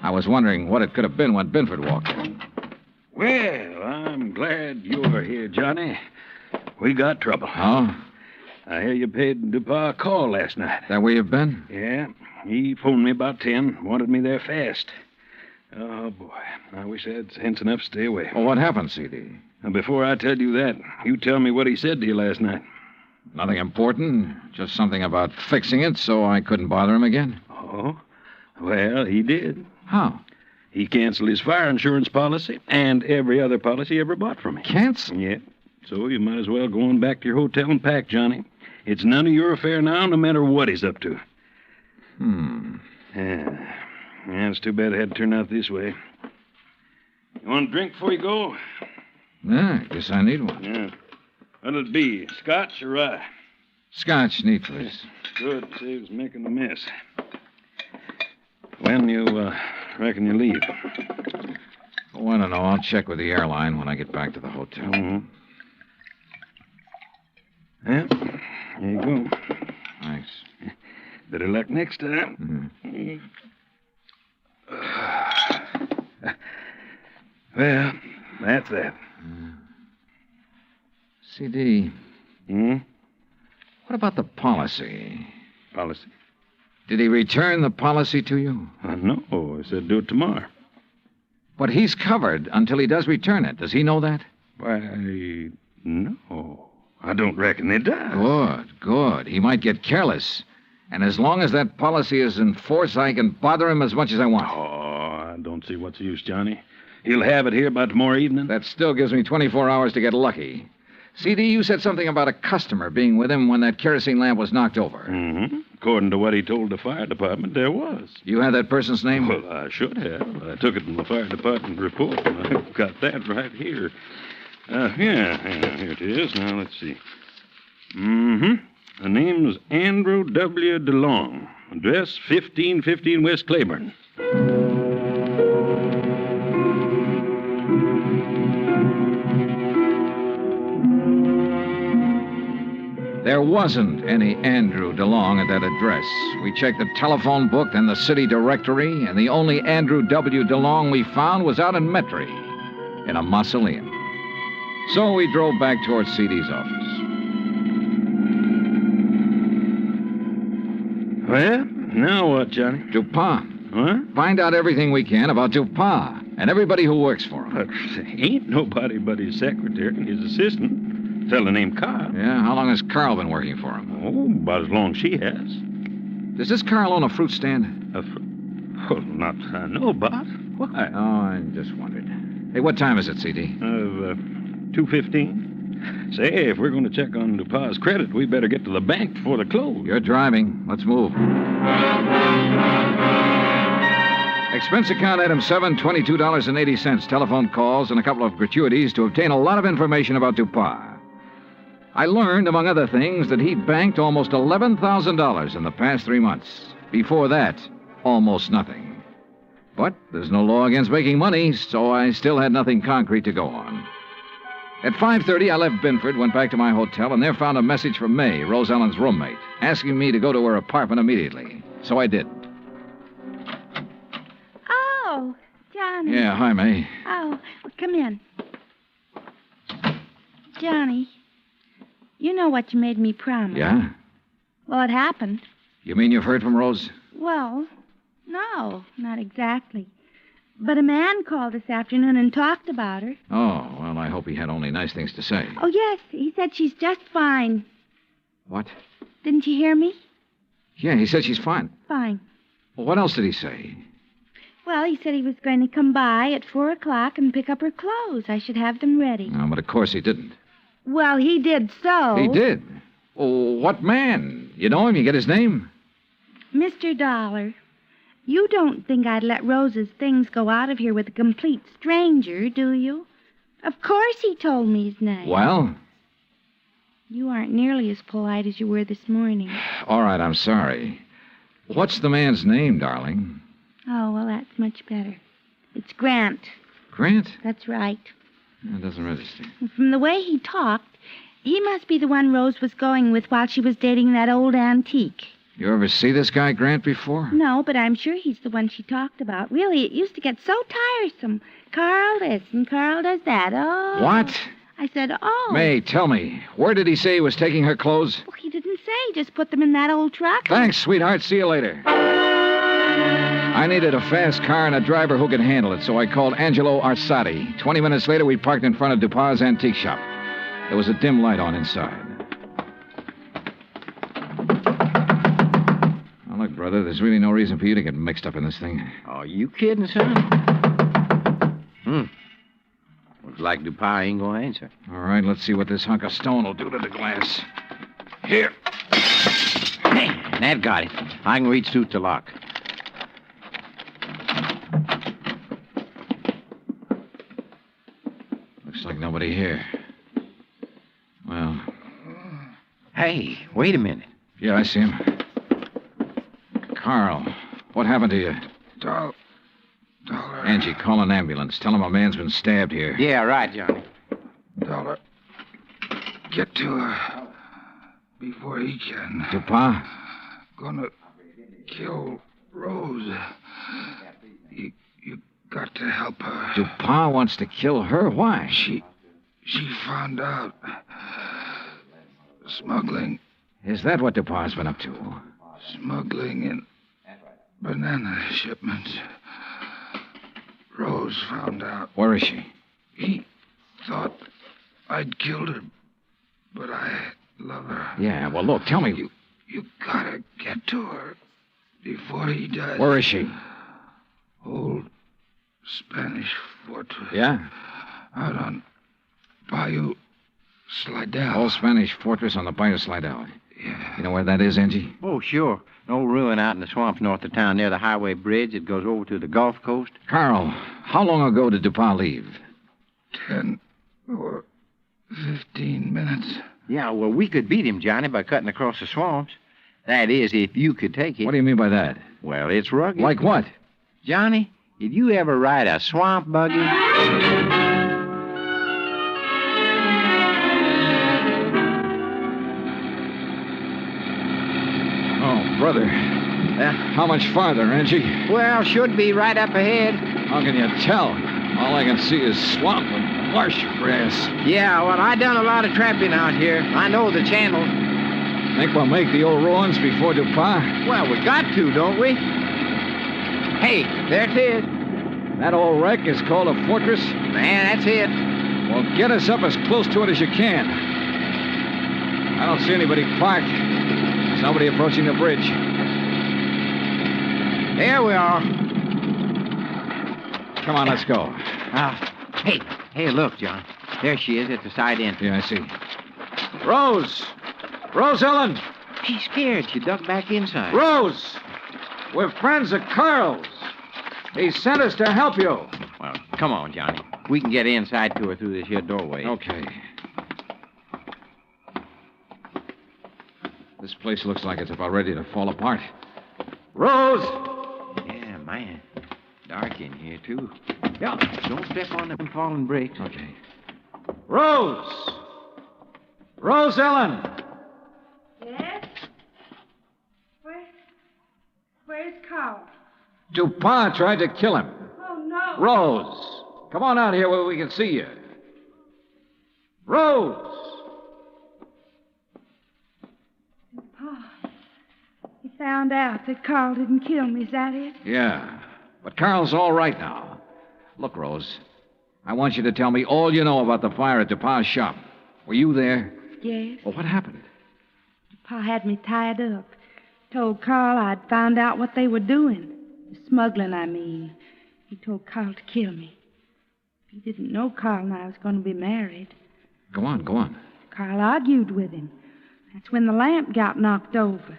S15: I was wondering what it could have been when Binford walked in.
S5: Well, I'm glad you're here, Johnny. We got trouble.
S15: Oh?
S5: I hear you paid Dupont a call last night.
S15: That where you've been?
S5: Yeah. He phoned me about 10, wanted me there fast. Oh, boy. I wish I had sense enough to stay away.
S15: Well, what happened, CD?
S5: Now, before I tell you that, you tell me what he said to you last night.
S15: Nothing important. Just something about fixing it so I couldn't bother him again.
S5: Oh? Well, he did.
S15: How?
S5: He canceled his fire insurance policy and every other policy he ever bought from me.
S15: Cancel?
S5: Yeah. So you might as well go on back to your hotel and pack, Johnny. It's none of your affair now, no matter what he's up to. Yeah, it's too bad it had to turn out this way. You want a drink before you go?
S15: Yeah, I guess I need one.
S5: Yeah. What'll it be, scotch or rye?
S15: Scotch, neat, please.
S5: Good, saves making a mess. When you reckon you leave?
S15: Oh, I don't know. I'll check with the airline when I get back to the hotel.
S5: Mm-hmm. Yeah, here you go.
S15: Thanks.
S5: Better luck next time. Well, that's that.
S15: CD.
S5: Hmm?
S15: What about the policy?
S5: Policy?
S15: Did he return the policy to you?
S5: No, I said do it tomorrow.
S15: But he's covered until he does return it. Does he know that?
S5: Why, no. I don't reckon he does.
S15: Good. He might get careless. And as long as that policy is in force, I can bother him as much as I want.
S5: Oh, I don't see what's the use, Johnny. He'll have it here by tomorrow evening.
S15: That still gives me 24 hours to get lucky. CD, you said something about a customer being with him when that kerosene lamp was knocked over.
S5: Mm-hmm. According to what he told the fire department, there was.
S15: You have that person's name?
S5: Well, I should have. I took it from the fire department report, and I've got that right here. Here it is. Now, let's see. Mm-hmm. The name's Andrew W. DeLong. Address 1515 West Claiborne.
S15: There wasn't any Andrew DeLong at that address. We checked the telephone book and the city directory, and the only Andrew W. DeLong we found was out in Metairie, in a mausoleum. So we drove back towards CD's office.
S5: Well, now what, Johnny?
S15: Dupont.
S5: What?
S15: Find out everything we can about Dupont and everybody who works for him.
S5: But ain't nobody but his secretary and his assistant. Fella named Carl.
S15: Yeah, how long has Carl been working for him?
S5: Oh, about as long as she has.
S15: Does this Carl own a fruit stand?
S5: Well, not I know about. Why?
S15: Oh, I just wondered. Hey, what time is it, CD?
S5: 2:15. Say, if we're going to check on Dupas' credit, we better get to the bank before they close.
S15: You're driving. Let's move. Expense account item 7, $22.80. Telephone calls and a couple of gratuities to obtain a lot of information about Dupas. I learned, among other things, that he'd banked almost $11,000 in the past 3 months. Before that, almost nothing. But there's no law against making money, so I still had nothing concrete to go on. At 5:30, I left Binford, went back to my hotel, and there found a message from May, Rose Ellen's roommate, asking me to go to her apartment immediately. So I did.
S14: Oh, Johnny.
S15: Yeah, hi, May.
S14: Oh, well, come in. Johnny, you know what you made me promise.
S15: Yeah?
S14: Well, it happened.
S15: You mean you've heard from Rose?
S14: Well, no, not exactly. But a man called this afternoon and talked about her.
S15: Oh, well, I hope he had only nice things to say.
S14: Oh, yes, he said she's just fine.
S15: What?
S14: Didn't you hear me?
S15: Yeah, he said she's fine.
S14: Fine.
S15: Well, what else did he say?
S14: Well, he said he was going to come by at 4 o'clock and pick up her clothes. I should have them ready.
S15: No, but of course he didn't.
S14: Well, he did so.
S15: He did? Oh, what man? You know him? You get his name?
S14: Mr. Dollar, you don't think I'd let Rose's things go out of here with a complete stranger, do you? Of course he told me his name.
S15: Well?
S14: You aren't nearly as polite as you were this morning.
S15: All right, I'm sorry. What's the man's name, darling?
S14: Oh, well, that's much better. It's Grant.
S15: Grant?
S14: That's right.
S15: That doesn't register.
S14: From the way he talked, he must be the one Rose was going with while she was dating that old antique.
S15: You ever see this guy, Grant, before?
S14: No, but I'm sure he's the one she talked about. Really, it used to get so tiresome. Carl this and Carl does that. Oh.
S15: What?
S14: I said, oh.
S15: May, tell me, where did he say he was taking her clothes?
S14: Well, he didn't say. Just put them in that old truck.
S15: Thanks, sweetheart. See you later. I needed a fast car and a driver who could handle it, so I called Angelo Arsati. 20 minutes later, we parked in front of Dupas' antique shop. There was a dim light on inside. Now, look, brother, there's really no reason for you to get mixed up in this thing.
S6: Oh, you kidding, son? Looks like Dupas ain't gonna answer.
S15: All right, let's see what this hunk of stone will do to the glass. Here.
S6: Hey, that got it. I can reach through to lock.
S15: Looks like nobody here. Well.
S6: Hey, wait a minute.
S15: Yeah, I see him. Carl, what happened to you?
S3: Dollar.
S15: Angie, call an ambulance. Tell him a man's been stabbed here.
S6: Yeah, right, Johnny.
S3: Dollar. Get to her before he can.
S15: Dupas?
S3: Gonna
S13: kill Rose. You got to help her.
S15: DuPont wants to kill her? Why?
S13: She found out. Smuggling.
S15: Is that what DuPont's been up to?
S13: Smuggling in banana shipments. Rose found out.
S15: Where is she?
S13: He thought I'd killed her, but I love her.
S15: Yeah, well, look, tell me.
S13: You gotta get to her before he does.
S15: Where is she?
S13: Old Spanish fortress.
S15: Yeah?
S13: Out on Bayou Slidell.
S15: Old Spanish fortress on the Bayou Slidell. Yeah. You know where that is, Angie?
S6: Oh, sure. An old ruin out in the swamps north of town near the highway bridge that goes over to the Gulf Coast.
S15: Carl, how long ago did DuPont leave?
S13: 10 or 15 minutes.
S6: Yeah, well, we could beat him, Johnny, by cutting across the swamps. That is, if you could take it.
S15: What do you mean by that?
S6: Well, it's rugged.
S15: Like what?
S6: Johnny, did you ever ride a swamp buggy?
S15: Oh, brother. How much farther, Angie?
S6: Well, should be right up ahead.
S15: How can you tell? All I can see is swamp and marsh grass.
S6: Yeah, well, I done a lot of trapping out here. I know the channel.
S15: Think we'll make the old ruins before DuPont?
S6: Well, we got to, don't we? Hey, there it is.
S15: That old wreck is called a fortress?
S6: Man, that's it.
S15: Well, get us up as close to it as you can. I don't see anybody parked. There's nobody approaching the bridge.
S6: There we are.
S15: Come on, let's go.
S6: Hey, look, John. There she is at the side entrance.
S15: Yeah, I see. Rose! Rose Ellen!
S6: She's scared. She ducked back inside.
S15: Rose! We're friends of Carl's. He sent us to help you.
S6: Well, come on, Johnny. We can get inside to her through this here doorway.
S15: Okay. This place looks like it's about ready to fall apart. Rose!
S6: Yeah, man. Dark in here, too.
S15: Yeah.
S6: Don't step on them falling bricks.
S15: Okay. Rose! Rose Ellen!
S14: Yes? Where's Carl?
S15: DuPont tried to kill him.
S14: Oh, no.
S15: Rose! Come on out here where we can see you. Rose!
S14: Pa, he found out that Carl didn't kill me, is that it?
S15: Yeah. But Carl's all right now. Look, Rose, I want you to tell me all you know about the fire at DuPont's shop. Were you there?
S14: Yes.
S15: Well, what happened?
S14: Pa had me tied up. Told Carl I'd found out what they were doing. Smuggling, I mean. He told Carl to kill me. He didn't know Carl and I was going to be married.
S15: Go on.
S14: Carl argued with him. That's when the lamp got knocked over.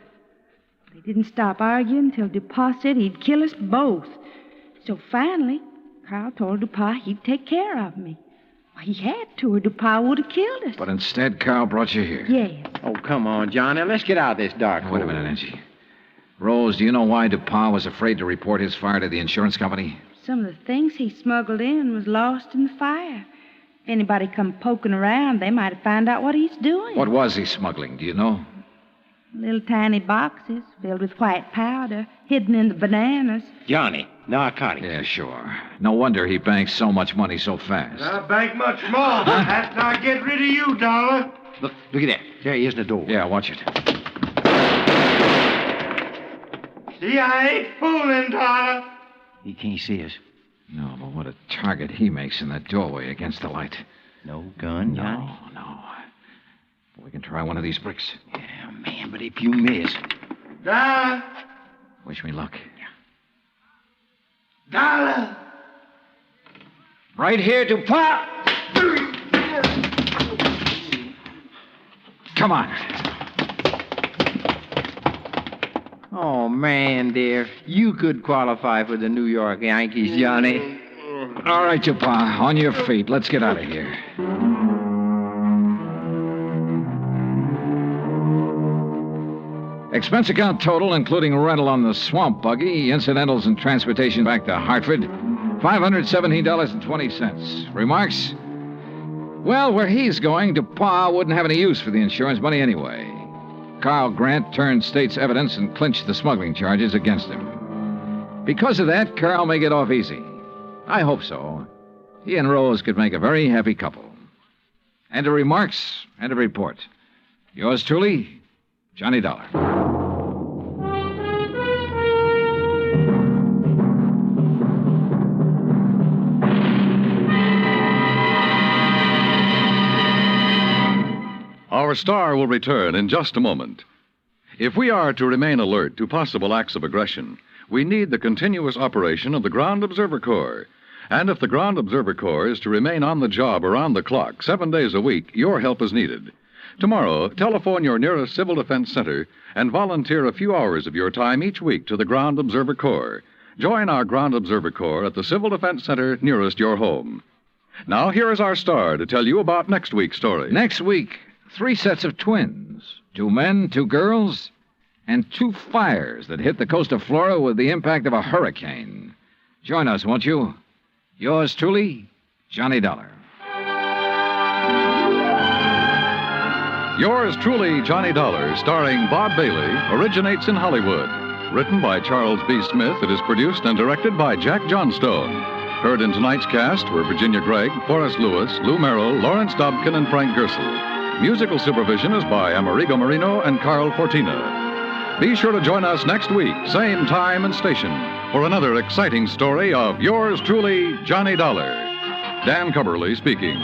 S14: They didn't stop arguing until DuPont said he'd kill us both. So finally, Carl told DuPont he'd take care of me. Well, he had to, or DuPont would have killed us.
S15: But instead, Carl brought you here.
S14: Yes.
S6: Oh, come on, Johnny. Let's get out of this dark hole.
S15: Wait a minute, Angie. Rose, do you know why DuPont was afraid to report his fire to the insurance company?
S14: Some of the things he smuggled in was lost in the fire. If anybody come poking around, they might have found out what he's doing.
S15: What was he smuggling, do you know?
S14: Little tiny boxes filled with white powder, hidden in the bananas.
S6: Johnny, narcotics.
S15: Yeah, sure. No wonder he banks so much money so fast.
S10: I'll bank much more after I get rid of you, Dollar.
S6: Look at that. There he is in the door.
S15: Yeah, watch it.
S10: See, I ain't fooling, Dollar.
S6: He can't see us.
S15: No, but what a target he makes in that doorway against the light.
S6: No gun, Johnny?
S15: No. We can try one of these bricks.
S6: Yeah, man, but if you miss...
S10: Dollar.
S15: Wish me luck.
S10: Dollar.
S15: Right here, DuPont! Come on.
S6: Oh, man, dear. You could qualify for the New York Yankees, Johnny.
S15: All right, DuPont. On your feet. Let's get out of here. Expense account total, including rental on the swamp buggy, incidentals and transportation back to Hartford, $517.20. Remarks? Well, where he's going, DuPont wouldn't have any use for the insurance money anyway. Carl Grant turned state's evidence and clinched the smuggling charges against him. Because of that, Carl may get off easy. I hope so. He and Rose could make a very happy couple. End of remarks, end of report. Yours truly, Johnny Dollar.
S7: Our star will return in just a moment. If we are to remain alert to possible acts of aggression, we need the continuous operation of the Ground Observer Corps. And if the Ground Observer Corps is to remain on the job around the clock, 7 days a week, your help is needed. Tomorrow, telephone your nearest Civil Defense Center and volunteer a few hours of your time each week to the Ground Observer Corps. Join our Ground Observer Corps at the Civil Defense Center nearest your home. Now, here is our star to tell you about next week's story.
S15: Next week, 3 sets of twins. 2 men, 2 girls, and 2 fires that hit the coast of Florida with the impact of a hurricane. Join us, won't you? Yours truly, Johnny Dollar.
S7: Yours truly, Johnny Dollar, starring Bob Bailey, originates in Hollywood. Written by Charles B. Smith, it is produced and directed by Jack Johnstone. Heard in tonight's cast were Virginia Gregg, Forrest Lewis, Lou Merrill, Lawrence Dobkin, and Frank Gersel. Musical supervision is by Amerigo Marino and Carl Fortina. Be sure to join us next week, same time and station, for another exciting story of yours truly, Johnny Dollar. Dan Cubberly speaking.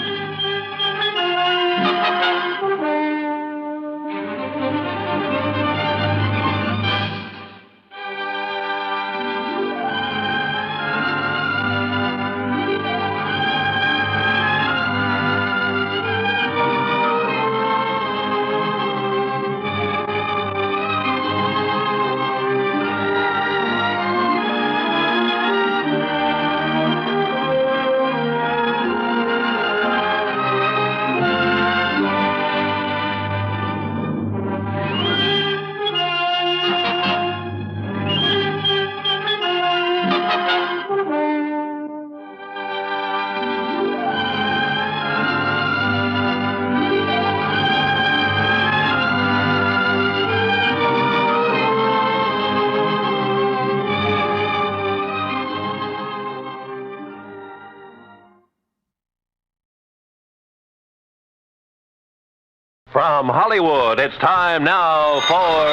S16: From Hollywood, it's time now for...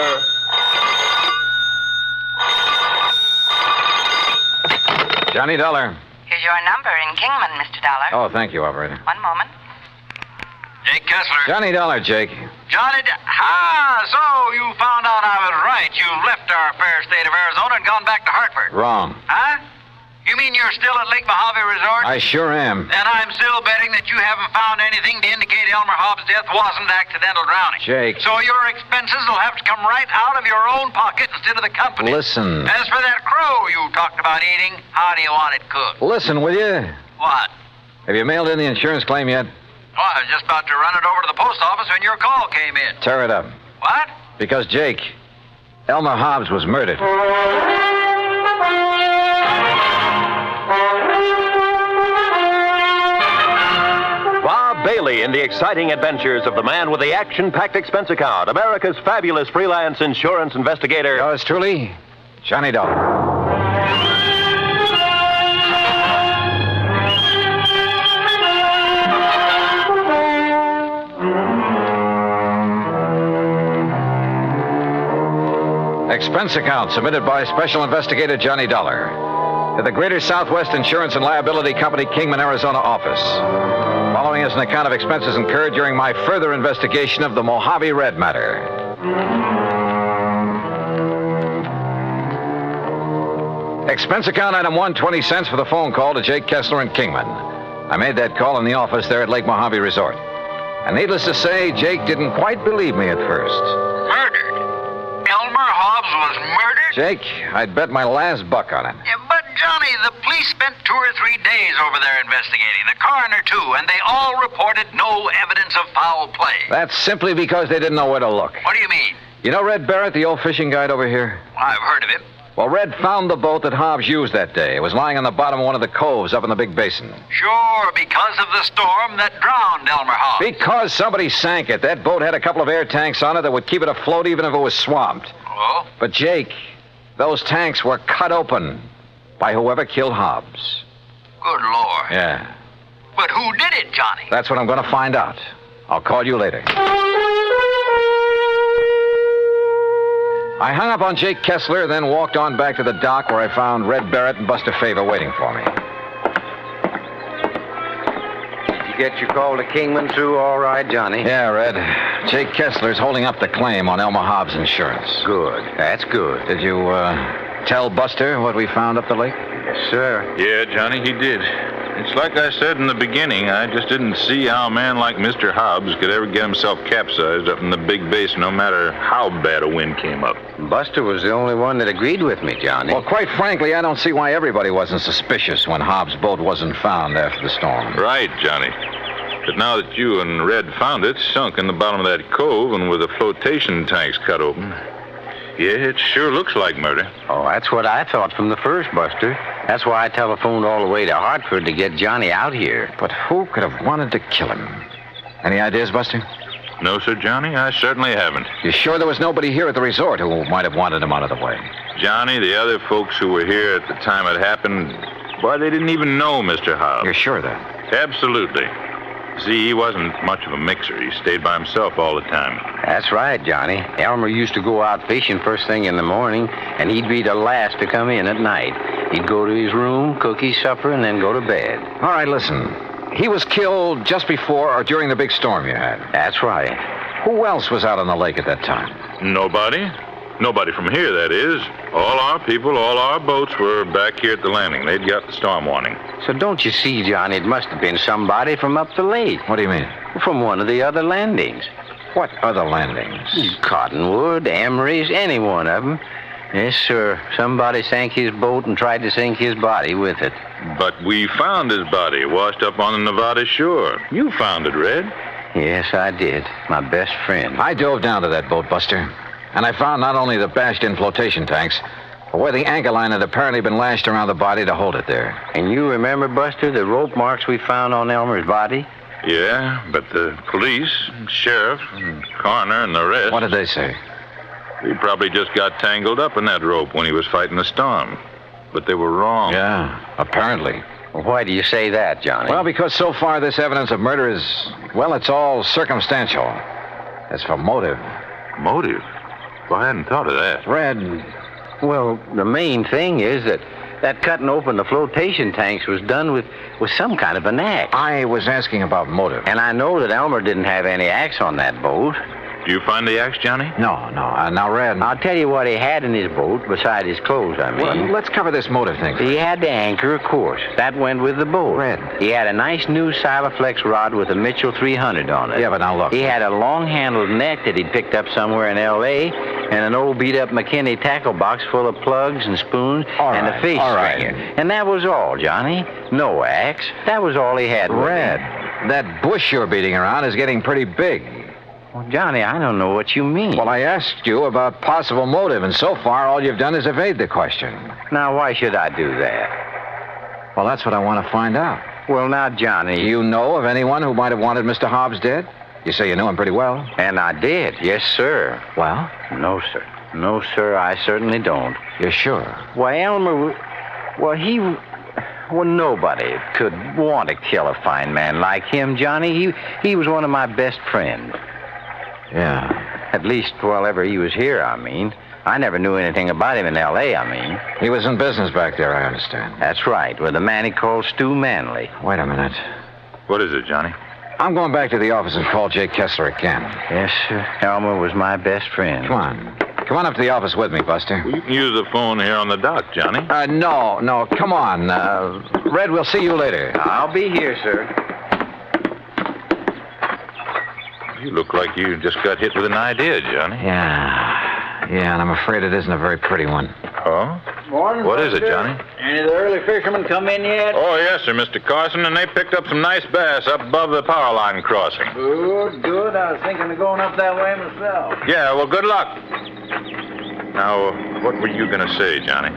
S15: Johnny Dollar.
S18: Here's your number in Kingman, Mr. Dollar.
S15: Oh, thank you, operator.
S18: One moment.
S9: Jake Kessler.
S15: Johnny Dollar, Jake.
S9: So you found out I was right. You left our fair state of Arizona and gone back to Hartford.
S15: Wrong.
S9: Huh? You mean you're still at Lake Mojave Resort?
S15: I sure am.
S9: And I'm still betting that you haven't found anything to indicate Elmer Hobbs' death wasn't accidental drowning.
S15: Jake.
S9: So your expenses will have to come right out of your own pocket instead of the company.
S15: Listen.
S9: As for that crow you talked about eating, how do you want it cooked?
S15: Listen, will you?
S9: What?
S15: Have you mailed in the insurance claim yet?
S9: Well, I was just about to run it over to the post office when your call came in.
S15: Tear it up.
S9: What?
S15: Because, Jake, Elmer Hobbs was murdered.
S16: Bob Bailey in the exciting adventures of the man with the action-packed expense account, America's fabulous freelance insurance investigator.
S15: Yours truly, Johnny Dollar. Expense account submitted by Special Investigator Johnny Dollar to the Greater Southwest Insurance and Liability Company, Kingman, Arizona office. Following is an account of expenses incurred during my further investigation of the Mojave Red matter. Expense account item 1, 20 cents for the phone call to Jake Kessler in Kingman. I made that call in the office there at Lake Mojave Resort. And needless to say, Jake didn't quite believe me at first.
S9: Murdered? Elmer Hobbs was murdered?
S15: Jake, I'd bet my last buck on it.
S9: Yeah, but Johnny, the police spent 2 or 3 days over there investigating. The coroner, too, and they all reported no evidence of foul play.
S15: That's simply because they didn't know where to look.
S9: What do you mean?
S15: You know Red Barrett, the old fishing guide over here?
S9: I've heard of him.
S15: Well, Red found the boat that Hobbs used that day. It was lying on the bottom of one of the coves up in the big basin.
S12: Sure, because of the storm that drowned Elmer Hobbs.
S15: Because somebody sank it. That boat had a couple of air tanks on it that would keep it afloat even if it was swamped.
S12: Oh?
S15: But, Jake, those tanks were cut open by whoever killed Hobbs.
S12: Good Lord.
S15: Yeah.
S12: But who did it, Johnny?
S15: That's what I'm going to find out. I'll call you later. I hung up on Jake Kessler, then walked on back to the dock where I found Red Barrett and Buster Favor waiting for me.
S6: You get your call to Kingman through all right, Johnny?
S15: Yeah, Red. Jake Kessler's holding up the claim on Elmer Hobbs' insurance.
S6: Good. That's good.
S15: Did you, tell Buster what we found up the lake?
S6: Yes, sir.
S13: Yeah, Johnny, he did. It's like I said in the beginning, I just didn't see how a man like Mr. Hobbs could ever get himself capsized up in the big basin, no matter how bad a wind came up.
S6: Buster was the only one that agreed with me, Johnny.
S15: Well, quite frankly, I don't see why everybody wasn't suspicious when Hobbs' boat wasn't found after the storm.
S13: Right, Johnny. But now that you and Red found it, sunk in the bottom of that cove and with the flotation tanks cut open, yeah, it sure looks like murder.
S6: Oh, that's what I thought from the first, Buster. That's why I telephoned all the way to Hartford to get Johnny out here.
S15: But who could have wanted to kill him? Any ideas, Buster?
S13: No, sir, Johnny, I certainly haven't.
S15: You sure there was nobody here at the resort who might have wanted him out of the way?
S13: Johnny, the other folks who were here at the time it happened, why, they didn't even know Mr. Hobbs.
S15: You're sure of that?
S13: Absolutely. See, he wasn't much of a mixer. He stayed by himself all the time.
S6: That's right, Johnny. Elmer used to go out fishing first thing in the morning, and he'd be the last to come in at night. He'd go to his room, cook his supper, and then go to bed.
S15: All right, listen. He was killed just before or during the big storm you had.
S6: That's right.
S15: Who else was out on the lake at that time?
S13: Nobody. Nobody from here, that is. All our people, all our boats were back here at the landing. They'd got the storm warning.
S6: So don't you see, Johnny, it must have been somebody from up the lake.
S15: What do you mean?
S6: From one of the other landings.
S15: What other landings?
S6: Cottonwood, Emery's, any one of them. Yes, sir. Somebody sank his boat and tried to sink his body with it.
S13: But we found his body washed up on the Nevada shore. You found it, Red.
S6: Yes, I did. My best friend.
S15: I dove down to that boat, Buster. And I found not only the bashed-in flotation tanks, but where the anchor line had apparently been lashed around the body to hold it there.
S6: And you remember, Buster, the rope marks we found on Elmer's body?
S13: Yeah, but the police, sheriff, and coroner, and the rest...
S15: What did they say?
S13: He probably just got tangled up in that rope when he was fighting the storm. But they were wrong.
S15: Yeah, apparently.
S6: Well, why do you say that, Johnny?
S15: Well, because so far this evidence of murder is, well, it's all circumstantial. As for motive...
S13: Motive? Well, I hadn't thought of that.
S15: Red.
S6: Well, the main thing is that cutting open the flotation tanks was done with some kind of an axe.
S15: I was asking about motive.
S6: And I know that Elmer didn't have any axe on that boat.
S13: Do you find the axe, Johnny?
S15: No. Now, Red...
S6: I'll tell you what he had in his boat, beside his clothes, I mean.
S15: Well, let's cover this motive thing.
S6: He had the anchor, of course. That went with the boat.
S15: Red.
S6: He had a nice new Silaflex rod with a Mitchell 300 on it.
S15: Yeah, but now look.
S6: He had a long-handled net that he'd picked up somewhere in L.A., and an old beat-up McKinney tackle box full of plugs and spoons and a fish stringer. And that was all, Johnny. No axe. That was all he had.
S15: Red, that bush you're beating around is getting pretty big.
S6: Well, Johnny, I don't know what you mean.
S15: Well, I asked you about possible motive, and so far all you've done is evade the question.
S6: Now, why should I do that?
S15: Well, that's what I want to find out.
S6: Well, now, Johnny...
S15: Do you know of anyone who might have wanted Mr. Hobbs dead? You say you knew him pretty well.
S6: And I did, yes, sir.
S15: Well?
S6: No, sir. No, sir, I certainly don't.
S15: You're sure?
S6: Why, Elmer... Well, nobody could want to kill a fine man like him, Johnny. He was one of my best friends.
S15: Yeah.
S6: At least while ever he was here, I mean. I never knew anything about him in L.A., I mean.
S15: He was in business back there, I understand.
S6: That's right, with a man he called Stu Manley.
S15: Wait a minute.
S13: What is it, Johnny?
S15: I'm going back to the office and call Jake Kessler again.
S6: Yes, sir. Elmer was my best friend.
S15: Come on. Come on up to the office with me, Buster.
S13: Well, you can use the phone here on the dock, Johnny.
S15: No. Come on. Red, we'll see you later.
S6: I'll be here, sir.
S13: You look like you just got hit with an idea, Johnny.
S15: Yeah, and I'm afraid it isn't a very pretty one.
S13: Oh?
S17: Morning,
S13: What is it, Johnny?
S17: Any of the early fishermen come in yet?
S13: Oh, yes, sir, Mr. Carson, and they picked up some nice bass up above the power line crossing.
S17: Good. I was thinking of going up that way myself.
S13: Yeah, well, good luck. Now,
S2: What were you going to say, Johnny?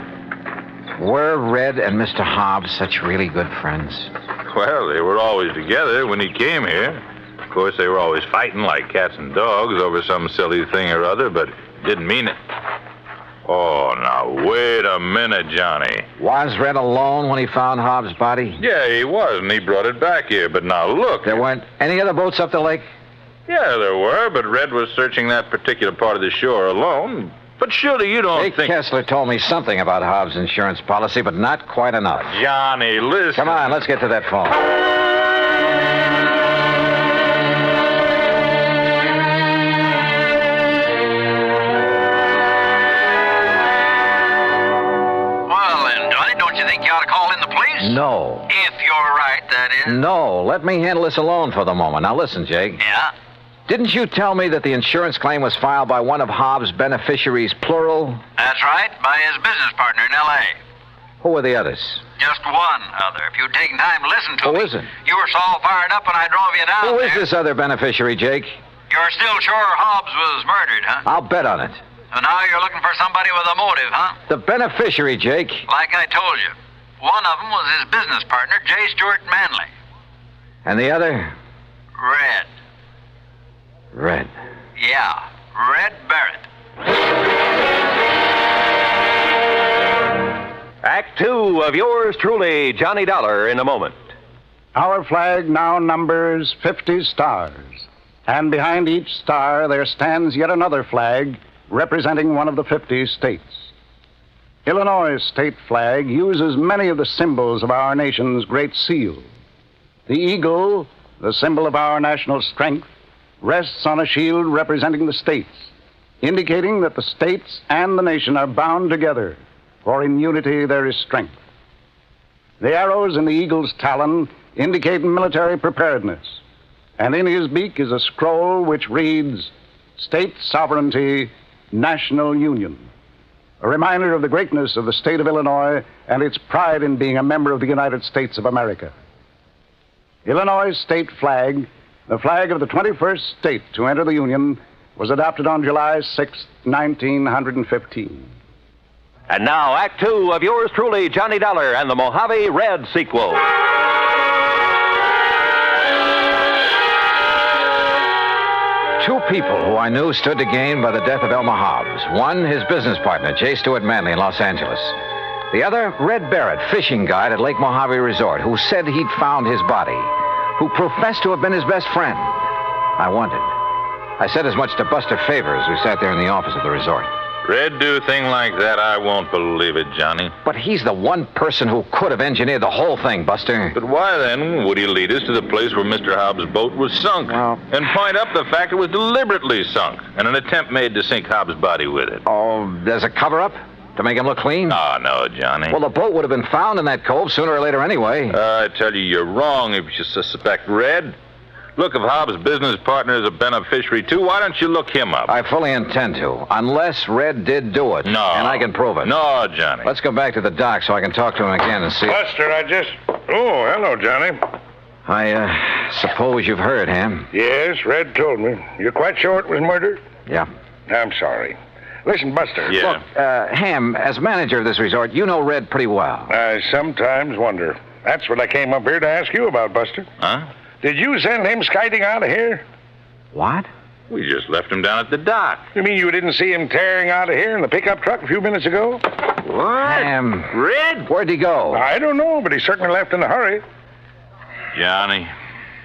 S15: Were Red and Mr. Hobbs such really good friends?
S11: Well, they were always together when he came here. Of course, they were always fighting like cats and dogs over some silly thing or other, but didn't mean it. Oh, now, wait a minute, Johnny.
S15: Was Red alone when he found Hobbs' body?
S11: Yeah, he was, and he brought it back here. But now, look.
S15: There weren't any other boats up the lake?
S11: Yeah, there were, but Red was searching that particular part of the shore alone. But surely you don't think...
S15: Kessler told me something about Hobbs' insurance policy, but not quite enough.
S11: Johnny, listen.
S15: Come on, let's get to that phone.
S12: Well, then, Johnny, don't you think you ought to call in the police?
S15: No.
S12: If you're right, that is.
S15: No, let me handle this alone for the moment. Now listen, Jake.
S12: Yeah?
S15: Didn't you tell me that the insurance claim was filed by one of Hobbs' beneficiaries, plural?
S12: That's right, by his business partner in L.A.
S15: Who were the others?
S12: Just one other. If you'd taken time to listen to
S15: Who
S12: me.
S15: is it?
S12: You were so all fired up when I drove you down
S15: Who
S12: there.
S15: is this other beneficiary, Jake?
S12: You're still sure Hobbs was murdered, huh?
S15: I'll bet on it.
S12: So now you're looking for somebody with a motive, huh?
S15: The beneficiary, Jake.
S12: Like I told you. One of them was his business partner, J. Stuart Manley.
S15: And the other?
S12: Red.
S15: Red.
S12: Yeah, Red Barrett.
S16: Act 2 of yours truly, Johnny Dollar, in a moment.
S19: Our flag now numbers 50 stars, and behind each star there stands yet another flag representing one of the 50 states. Illinois' state flag uses many of the symbols of our nation's great seal. The eagle, the symbol of our national strength, rests on a shield representing the states, indicating that the states and the nation are bound together, for in unity there is strength. The arrows in the eagle's talon indicate military preparedness, and in his beak is a scroll which reads, State Sovereignty, National Union, a reminder of the greatness of the state of Illinois and its pride in being a member of the United States of America. Illinois' state flag, the flag of the 21st state to enter the Union, was adopted on July 6, 1915.
S16: And now, Act 2 of yours truly, Johnny Dollar, and the Mojave Red sequel.
S15: Two people who I knew stood to gain by the death of Elmer Hobbs. One, his business partner, J. Stuart Manley in Los Angeles. The other, Red Barrett, fishing guide at Lake Mojave Resort, who said he'd found his body, who professed to have been his best friend. I wondered. I said as much to Buster Favors, who sat there in the office of the resort.
S11: Red do a thing like that, I won't believe it, Johnny.
S15: But he's the one person who could have engineered the whole thing, Buster.
S11: But why, then, would he lead us to the place where Mr. Hobbs' boat was sunk? And point up the fact it was deliberately sunk, and an attempt made to sink Hobbs' body with it?
S15: Oh, there's a cover-up? To make him look clean?
S11: Oh, no, Johnny.
S15: Well, the boat would have been found in that cove sooner or later anyway.
S11: I tell you, you're wrong if you suspect Red. Look, if Hobbs' business partner is a beneficiary, too, why don't you look him up?
S15: I fully intend to, unless Red did do it.
S11: No.
S15: And I can prove it.
S11: No, Johnny.
S15: Let's go back to the dock so I can talk to him again and see...
S20: Buster, Oh, hello, Johnny.
S15: I suppose you've heard, Ham?
S20: Yes, Red told me. You're quite sure it was murder?
S15: Yeah.
S20: I'm sorry. Listen, Buster.
S11: Yeah.
S15: Look, Ham, as manager of this resort, you know Red pretty well.
S20: I sometimes wonder. That's what I came up here to ask you about, Buster.
S11: Huh?
S20: Did you send him skiting out of here?
S15: What?
S11: We just left him down at the dock.
S20: You mean you didn't see him tearing out of here in the pickup truck a few minutes ago?
S11: What?
S15: Ham.
S11: Red?
S15: Where'd he go?
S20: I don't know, but he certainly left in a hurry.
S11: Johnny.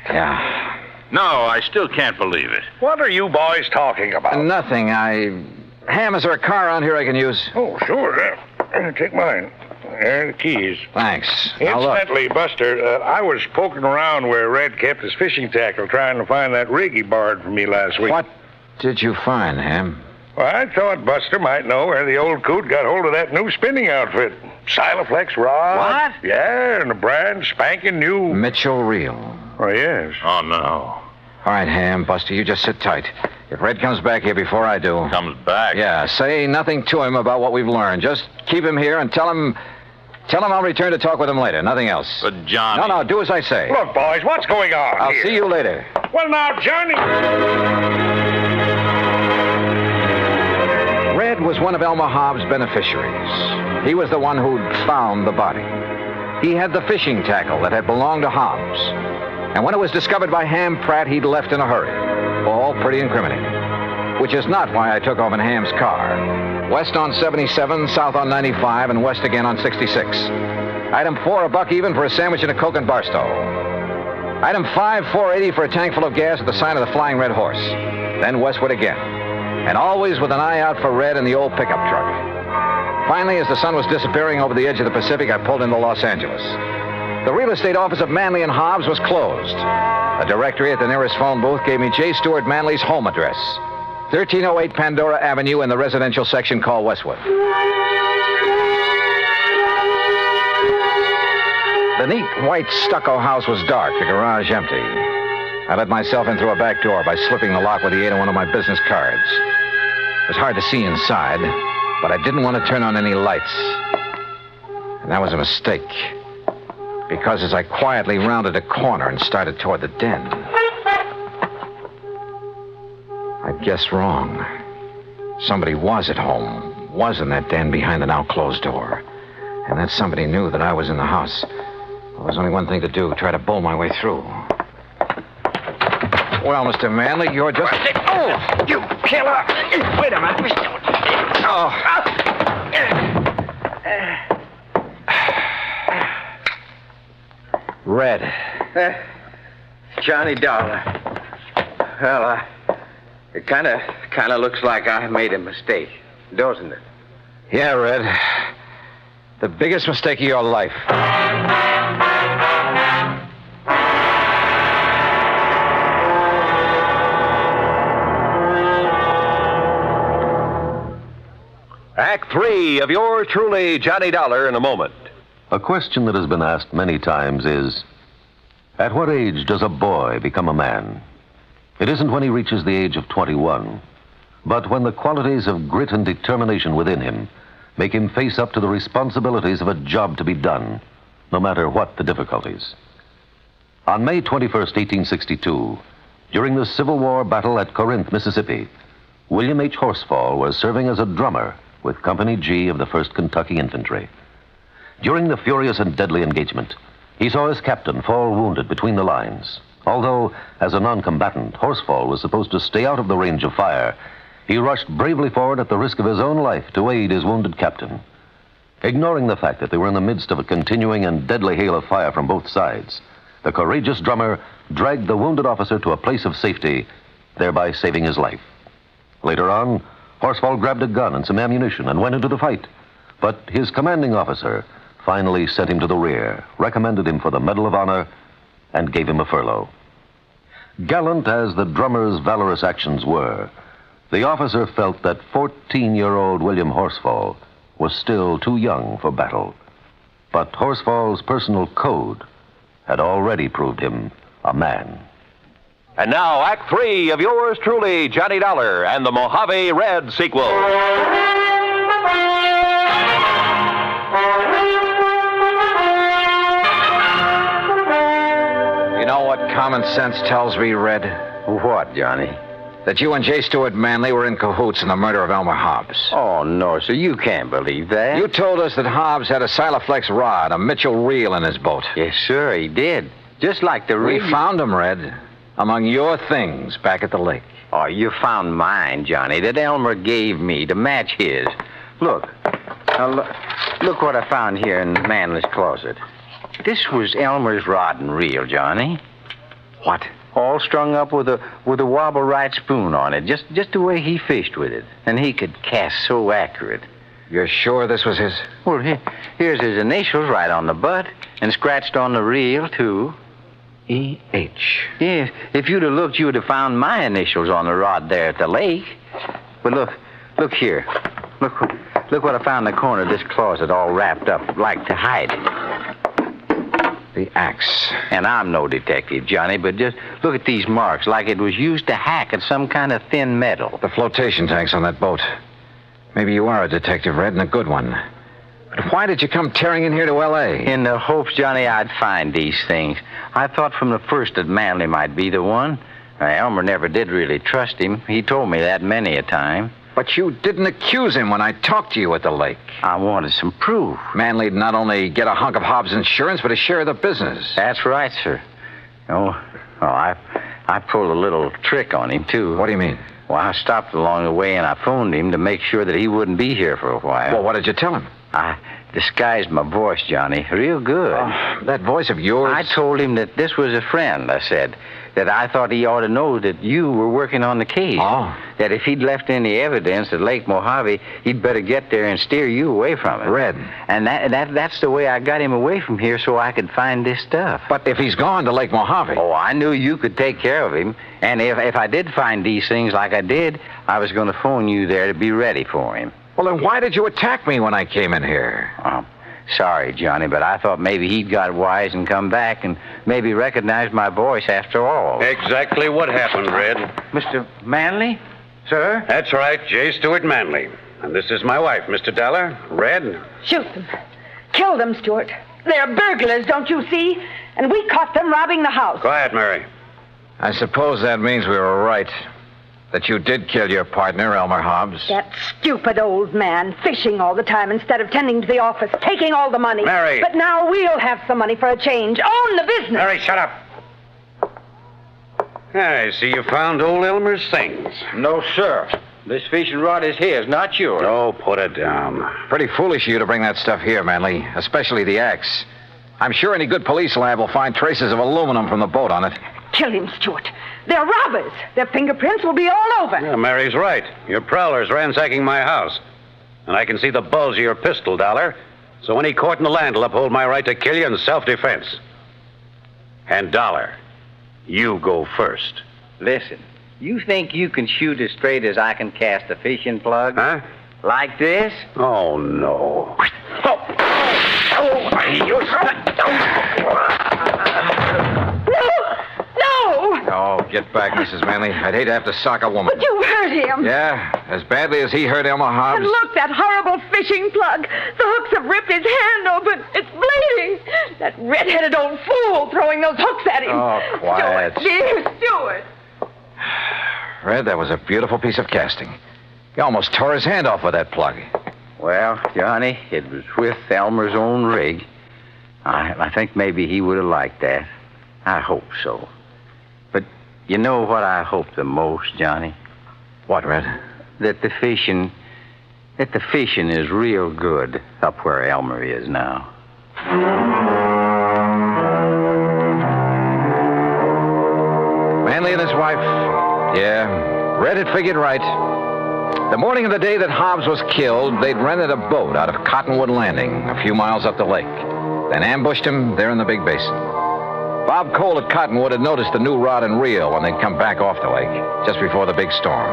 S15: Yeah.
S11: No, I still can't believe it.
S20: What are you boys talking about?
S15: Nothing. Ham, is there a car around here I can use?
S20: Oh, sure. Take mine. There are the keys.
S15: Thanks. Now look.
S20: Incidentally, Buster, I was poking around where Red kept his fishing tackle trying to find that rig he borrowed from me last week.
S15: What did you find, Ham?
S20: Well, I thought Buster might know where the old coot got hold of that new spinning outfit. Silaflex rod.
S15: What?
S20: Yeah, and a brand spanking new.
S15: Mitchell Reel.
S20: Oh, yes.
S11: Oh, no.
S15: All right, Ham, Buster, you just sit tight. If Red comes back here before I do...
S11: Comes back?
S15: Yeah, say nothing to him about what we've learned. Just keep him here and tell him I'll return to talk with him later. Nothing else.
S11: But, Johnny...
S15: No, do as I say.
S20: Look, boys, what's going on
S15: I'll
S20: here?
S15: see you later.
S20: Well, now, Johnny...
S15: Red Red was one of Elmer Hobbs' beneficiaries. He was the one who'd found the body. He had the fishing tackle that had belonged to Hobbs. And when it was discovered by Ham Pratt, he'd left in a hurry. All pretty incriminating. Which is not why I took off in Ham's car. West on 77, south on 95, and west again on 66. Item 4, a buck even for a sandwich and a Coke and Barstow. Item 5, $4.80 for a tank full of gas at the sign of the Flying Red Horse. Then westward again. And always with an eye out for Red in the old pickup truck. Finally, as the sun was disappearing over the edge of the Pacific, I pulled into Los Angeles. The real estate office of Manley and Hobbs was closed. A directory at the nearest phone booth gave me J. Stuart Manley's home address. 1308 Pandora Avenue in the residential section called Westwood. The neat white stucco house was dark, the garage empty. I let myself in through a back door by slipping the lock with the aid of one of my business cards. It was hard to see inside, but I didn't want to turn on any lights. And that was a mistake. Because as I quietly rounded a corner and started toward the den, I guessed wrong. Somebody was at home, was in that den behind the now closed door. And that somebody knew that I was in the house. There was only one thing to do, try to bull my way through. Well, Mr. Manley, you're just... Oh, you killer! Wait a minute. Oh. Red.
S9: Johnny Dollar. Well, it kind of looks like I made a mistake, doesn't it?
S15: Yeah, Red. The biggest mistake of your life.
S16: Act 3 of yours truly, Johnny Dollar, in a moment. A question that has been asked many times is, at what age does a boy become a man? It isn't when he reaches the age of 21, but when the qualities of grit and determination within him make him face up to the responsibilities of a job to be done, no matter what the difficulties. On May 21st, 1862, during the Civil War battle at Corinth, Mississippi, William H. Horsfall was serving as a drummer with Company G of the 1st Kentucky Infantry. During the furious and deadly engagement, he saw his captain fall wounded between the lines. Although, as a non-combatant, Horsfall was supposed to stay out of the range of fire, he rushed bravely forward at the risk of his own life to aid his wounded captain. Ignoring the fact that they were in the midst of a continuing and deadly hail of fire from both sides, the courageous drummer dragged the wounded officer to a place of safety, thereby saving his life. Later on, Horsfall grabbed a gun and some ammunition and went into the fight. But his commanding officer finally sent him to the rear, recommended him for the Medal of Honor, and gave him a furlough. Gallant as the drummer's valorous actions were, the officer felt that 14-year-old William Horsfall was still too young for battle. But Horsfall's personal code had already proved him a man. And now, Act 3 of yours truly, Johnny Dollar, and the Mojave Red sequel.
S15: You know what common sense tells me, Red?
S6: What, Johnny?
S15: That you and J. Stuart Manley were in cahoots in the murder of Elmer Hobbs.
S6: Oh, no, sir, you can't believe that.
S15: You told us that Hobbs had a Silaflex rod, a Mitchell reel in his boat.
S6: Yes, sir, he did. Just like the
S15: We
S6: reel.
S15: found him, Red, among your things back at the lake.
S6: Oh, you found mine, Johnny, that Elmer gave me to match his. Look. Now, look what I found here in Manley's closet. This was Elmer's rod and reel, Johnny.
S15: What?
S6: All strung up with a wobble right spoon on it, just the way he fished with it. And he could cast so accurate.
S15: You're sure this was his?
S6: Well, here's his initials right on the butt, and scratched on the reel, too.
S15: E.H.
S6: Yeah, if you'd have looked, you would have found my initials on the rod there at the lake. But look here. Look what I found in the corner of this closet, all wrapped up, like to hide it.
S15: The axe.
S6: And I'm no detective, Johnny, but just look at these marks, like it was used to hack at some kind of thin metal.
S15: The flotation tanks on that boat. Maybe you are a detective, Red, and a good one. But why did you come tearing in here to L.A.?
S6: In the hopes, Johnny, I'd find these things. I thought from the first that Manley might be the one. Elmer never did really trust him. He told me that many a time.
S15: But you didn't accuse him when I talked to you at the lake.
S6: I wanted some proof.
S15: Manley'd not only get a hunk of Hobbs' insurance, but a share of the business.
S6: That's right, sir. I pulled a little trick on him, too.
S15: What do you mean?
S6: Well, I stopped along the way and I phoned him to make sure that he wouldn't be here for a while.
S15: Well, what did you tell him?
S6: I disguised my voice, Johnny, real good.
S15: That voice of yours?
S6: I told him that this was a friend, I said. That I thought he ought to know that you were working on the case.
S15: Oh.
S6: That if he'd left any evidence at Lake Mojave, he'd better get there and steer you away from it.
S15: Red.
S6: And that's the way I got him away from here so I could find this stuff.
S15: But if he's gone to Lake Mojave...
S6: Oh, I knew you could take care of him. And if I did find these things like I did, I was going to phone you there to be ready for him.
S15: Well, then why did you attack me when I came in here?
S6: Sorry, Johnny, but I thought maybe he'd got wise and come back and maybe recognized my voice after all.
S8: Exactly what happened, Red.
S6: Mr. Manley? Sir?
S8: That's right, J. Stewart Manley. And this is my wife, Mr. Dollar. Red.
S21: Shoot them. Kill them, Stewart. They're burglars, don't you see? And we caught them robbing the house.
S8: Quiet, Mary.
S15: I suppose that means we were right. That you did kill your partner, Elmer Hobbs.
S21: That stupid old man, fishing all the time instead of tending to the office, taking all the money.
S8: Mary!
S21: But now we'll have some money for a change. Own the business.
S8: Mary, shut up. I see you found old Elmer's things.
S6: No, sir. This fishing rod is his, not yours.
S8: Oh, put it down.
S15: Pretty foolish of you to bring that stuff here, Manley, especially the axe. I'm sure any good police lab will find traces of aluminum from the boat on it.
S21: Kill him, Stewart. They're robbers. Their fingerprints will be all over.
S8: Yeah, Mary's right. Your prowler's ransacking my house. And I can see the bulge of your pistol, Dollar. So any court in the land will uphold my right to kill you in self-defense. And Dollar, you go first.
S6: Listen, you think you can shoot as straight as I can cast a fishing plug?
S8: Huh?
S6: Like this?
S8: Oh, no.
S15: Oh, get back, Mrs. Manley. I'd hate to have to sock a woman.
S21: But you hurt him.
S15: Yeah, as badly as he hurt Elmer Hobbs.
S21: And look, that horrible fishing plug. The hooks have ripped his hand open. It's bleeding. That red-headed old fool throwing those hooks at him.
S15: Oh, quiet.
S21: Stewart, dear Stewart.
S15: Red, that was a beautiful piece of casting. He almost tore his hand off with that plug.
S6: Well, Johnny, it was with Elmer's own rig. I think maybe he would have liked that. I hope so. But you know what I hope the most, Johnny?
S15: What, Red?
S6: That the fishing is real good up where Elmer is now.
S15: Manley and his wife. Yeah, Red had figured right. The morning of the day that Hobbs was killed, they'd rented a boat out of Cottonwood Landing, a few miles up the lake. Then ambushed him there in the big basin. Bob Cole at Cottonwood had noticed the new rod and reel when they'd come back off the lake, just before the big storm.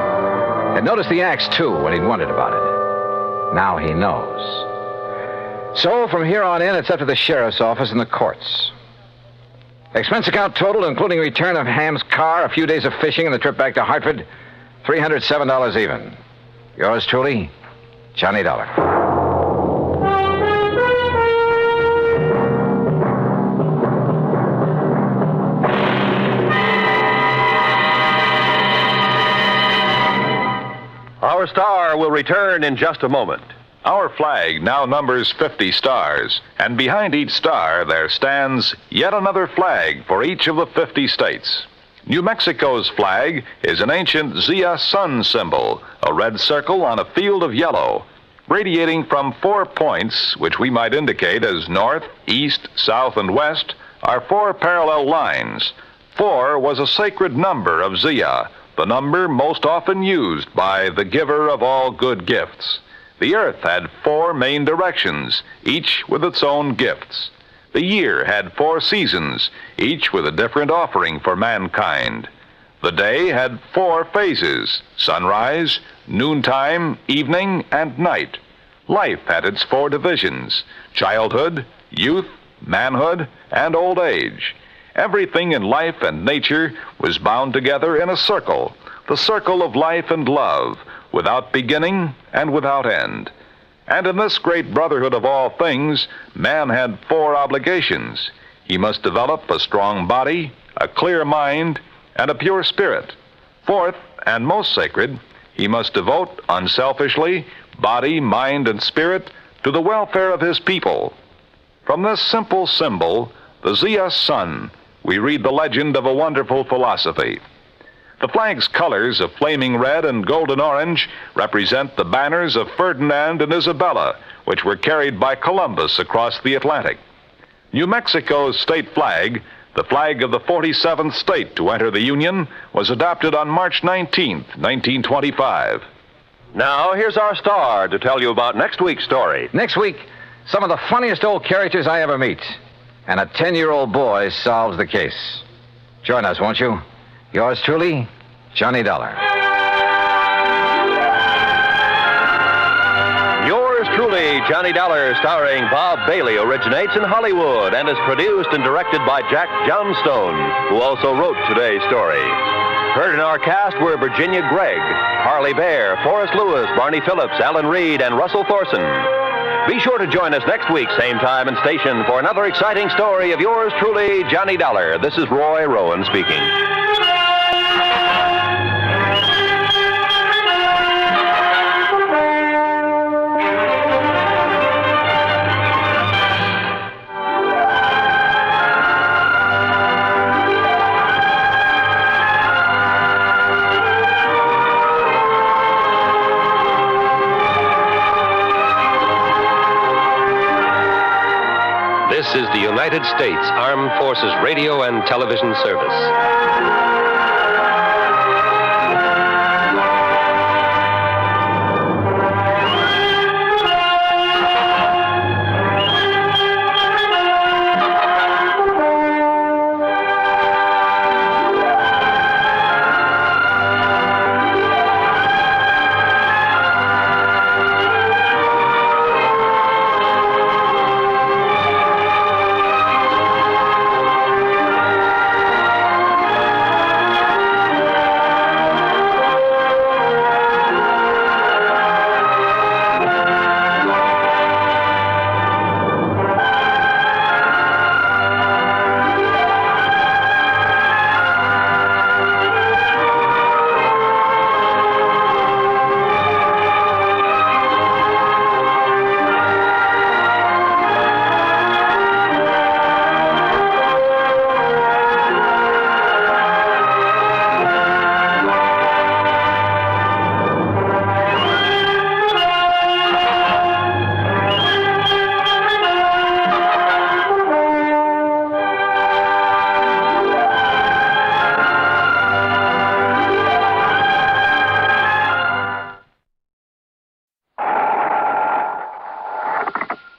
S15: Had noticed the axe, too, when he'd wondered about it. Now he knows. So, from here on in, it's up to the sheriff's office and the courts. Expense account total, including return of Ham's car, a few days of fishing, and the trip back to Hartford, $307 even. Yours truly, Johnny Dollar.
S16: Our star will return in just a moment. Our flag now numbers 50 stars, and behind each star there stands yet another flag for each of the 50 states. New Mexico's flag is an ancient Zia sun symbol, a red circle on a field of yellow. Radiating from 4 points, which we might indicate as north, east, south, and west, are 4 parallel lines. 4 was a sacred number of Zia, the number most often used by the giver of all good gifts. The earth had 4 main directions, each with its own gifts. The year had 4 seasons, each with a different offering for mankind. The day had 4 phases: sunrise, noontime, evening, and night. Life had its 4 divisions: childhood, youth, manhood, and old age. Everything in life and nature was bound together in a circle, the circle of life and love, without beginning and without end. And in this great brotherhood of all things, man had 4 obligations. He must develop a strong body, a clear mind, and a pure spirit. Fourth, and most sacred,
S4: he must devote unselfishly body, mind, and spirit to the welfare of his people. From this simple symbol, the ZS Sun, we read the legend of a wonderful philosophy. The flag's colors of flaming red and golden orange represent the banners of Ferdinand and Isabella, which were carried by Columbus across the Atlantic. New Mexico's state flag, the flag of the 47th state to enter the Union, was adopted on March 19th, 1925.
S16: Now, here's our star to tell you about next week's story.
S15: Next week, some of the funniest old characters I ever meet. And a 10-year-old boy solves the case. Join us, won't you? Yours truly, Johnny Dollar.
S16: Yours truly, Johnny Dollar, starring Bob Bailey, originates in Hollywood and is produced and directed by Jack Johnstone, who also wrote today's story. Heard in our cast were Virginia Gregg, Harley Bear, Forrest Lewis, Barney Phillips, Alan Reed, and Russell Thorson. Be sure to join us next week, same time and station, for another exciting story of yours truly, Johnny Dollar. This is Roy Rowan speaking.
S22: This is the United States Armed Forces Radio and Television Service.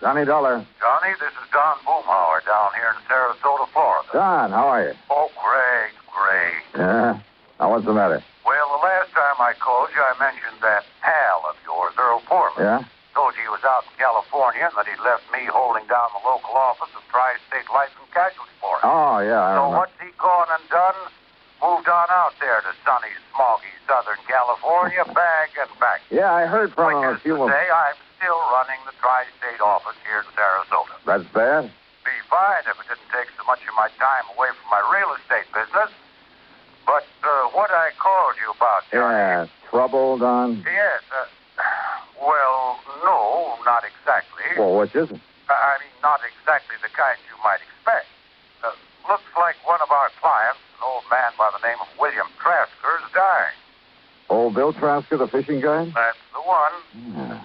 S23: Johnny Dollar.
S24: Johnny, this is Don Boomhauer down here in Sarasota, Florida.
S23: Don, how are you?
S24: Oh, great, great.
S23: Yeah? Now, what's the matter?
S24: Well, the last time I called you, I mentioned that pal of yours, Earl Foreman.
S23: Yeah?
S24: Told you he was out in California and that he'd left me holding down the local office of Tri-State Life and Casualty for him.
S23: Oh, yeah, I
S24: So
S23: remember.
S24: what's he gone and done? Moved on out there to sunny, smoggy Southern California, bag and back.
S23: Yeah, I heard from him a few
S24: To say, I'm still running the Tri-State office here in Sarasota.
S23: That's bad?
S24: Be fine if it didn't take so much of my time away from my real estate business. But what I called you about, Johnny...
S23: Yeah, trouble, Don?
S24: Yes, well, no, not exactly.
S23: Well, which is it?
S24: I mean, not exactly the kind you might expect. Looks like one of our clients, an old man by the name of William Trasker, is dying.
S23: Old Bill Trasker, the fishing guy?
S24: That's the one.
S23: Yeah.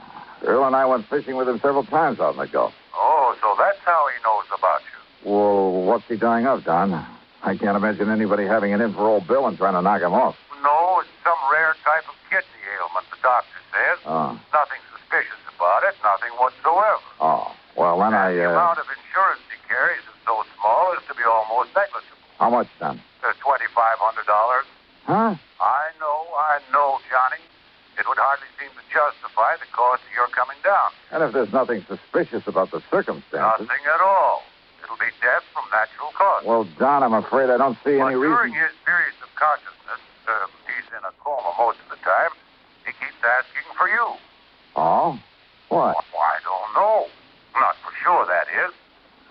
S23: Earl and I went fishing with him several times out in the Gulf.
S24: Oh, so that's how he knows about you.
S23: Well, what's he dying of, Don? I can't imagine anybody having it in for old Bill and trying to knock him off.
S24: No, it's some rare type of kidney ailment, the doctor says.
S23: Oh.
S24: Nothing suspicious about it, nothing whatsoever.
S23: Oh, well, then
S24: The amount of insurance he carries is so small as to be almost negligible.
S23: How much, Don?
S24: $2,500.
S23: Huh?
S24: I know, Johnny. It would hardly seem to justify the cost of your coming down.
S23: And if there's nothing suspicious about the circumstances...
S24: Nothing at all. It'll be death from natural causes.
S23: Well, Don, I'm afraid I don't see any
S24: During
S23: reason...
S24: his periods of consciousness, he's in a coma most of the time, he keeps asking for you.
S23: Oh? What?
S24: Well, I don't know. Not for sure, that is.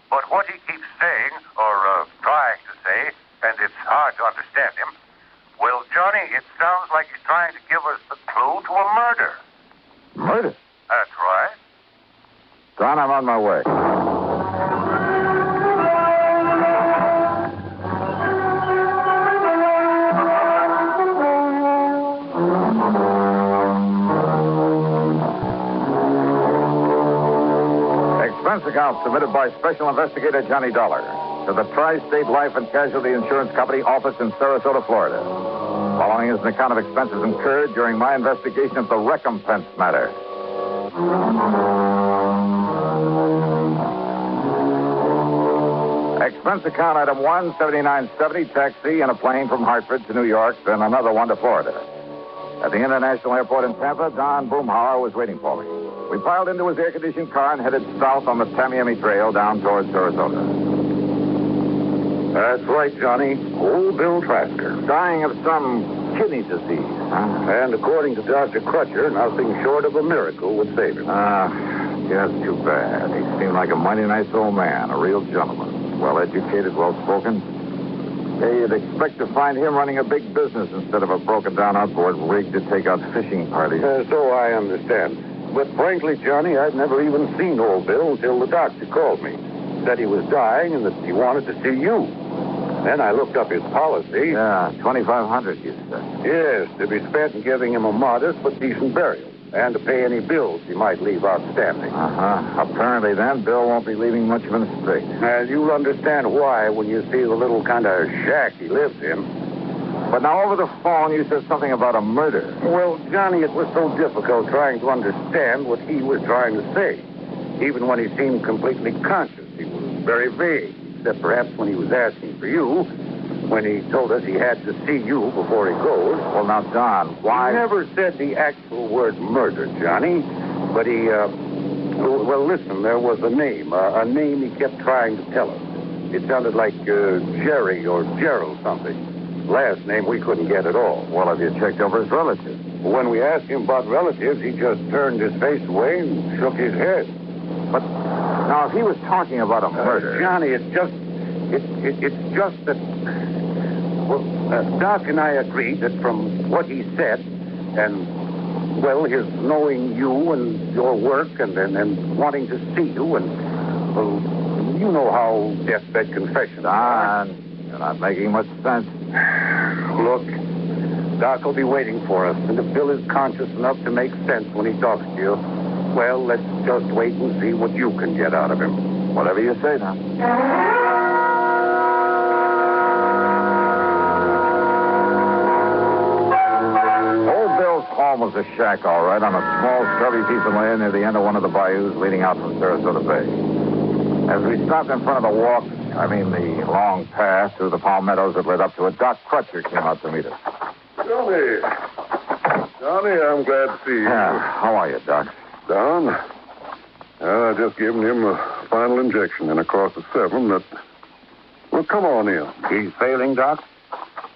S24: But what he keeps saying, or trying to say, and it's hard to understand him, well, Johnny, it sounds like he's trying to give us the clue
S23: I'm on my way. Expense account submitted by Special Investigator Johnny Dollar to the Tri-State Life and Casualty Insurance Company office in Sarasota, Florida. Following is an account of expenses incurred during my investigation of the recompense matter. Expense account item 1, 7970, taxi in a plane from Hartford to New York, then another one to Florida. At the International Airport in Tampa, Don Boomhauer was waiting for me. We piled into his air-conditioned car and headed south on the Tamiami Trail down towards Sarasota.
S24: That's right, Johnny. Old Bill Trasker.
S23: Dying of some kidney disease, huh?
S24: And according to Dr. Crutcher, nothing short of a miracle would save him.
S23: Just too bad. He seemed like a mighty nice old man, a real gentleman. Well-educated, well-spoken. You'd expect to find him running a big business instead of a broken-down outboard rig to take out fishing parties.
S24: So I understand. But frankly, Johnny, I'd never even seen old Bill until the doctor called me. Said he was dying and that he wanted to see you. Then I looked up his policy.
S23: Yeah, $2,500, you said.
S24: Yes, to be spent in giving him a modest but decent burial. And to pay any bills he might leave outstanding.
S23: Apparently, then, Bill won't be leaving much of an estate.
S24: And you'll understand why when you see the little kind of shack he lives in.
S23: But now, over the phone, you said something about a murder.
S24: Well, Johnny, it was so difficult trying to understand what he was trying to say. Even when he seemed completely conscious, he was very vague, except perhaps when he was asking for you, when he told us he had to see you before he goes.
S23: Well, now, Don, why?
S24: He never said the actual word murder, Johnny, but he, well, listen, there was a name he kept trying to tell us. It sounded like Jerry or Gerald something. Last name we couldn't get at all.
S23: Well, have you checked over his relatives?
S24: When we asked him about relatives, he just turned his face away and shook his head.
S23: But now, if he was talking about a murder,
S24: Johnny, it's just that. Well, Doc and I agreed that from what he said, and well, his knowing you and your work, and wanting to see you, and well, you know how deathbed confessions are.
S23: You're not making much sense.
S24: Look, Doc will be waiting for us, and if Bill is conscious enough to make sense when he talks to you, well, let's just wait and see what you can get out of him.
S23: Whatever you say, now. Old Bill's home was a shack, all right, on a small, scrubby piece of land near the end of one of the bayous leading out from Sarasota Bay. As we stopped in front of the the long path through the palmettos that led up to it, Doc Crutcher came out to meet us.
S24: Johnny, I'm glad to see you.
S23: Yeah, how are you, Doc?
S24: Don? Well, I just given him a final injection in a course of 7 that... Well, come on in. He's failing, Doc?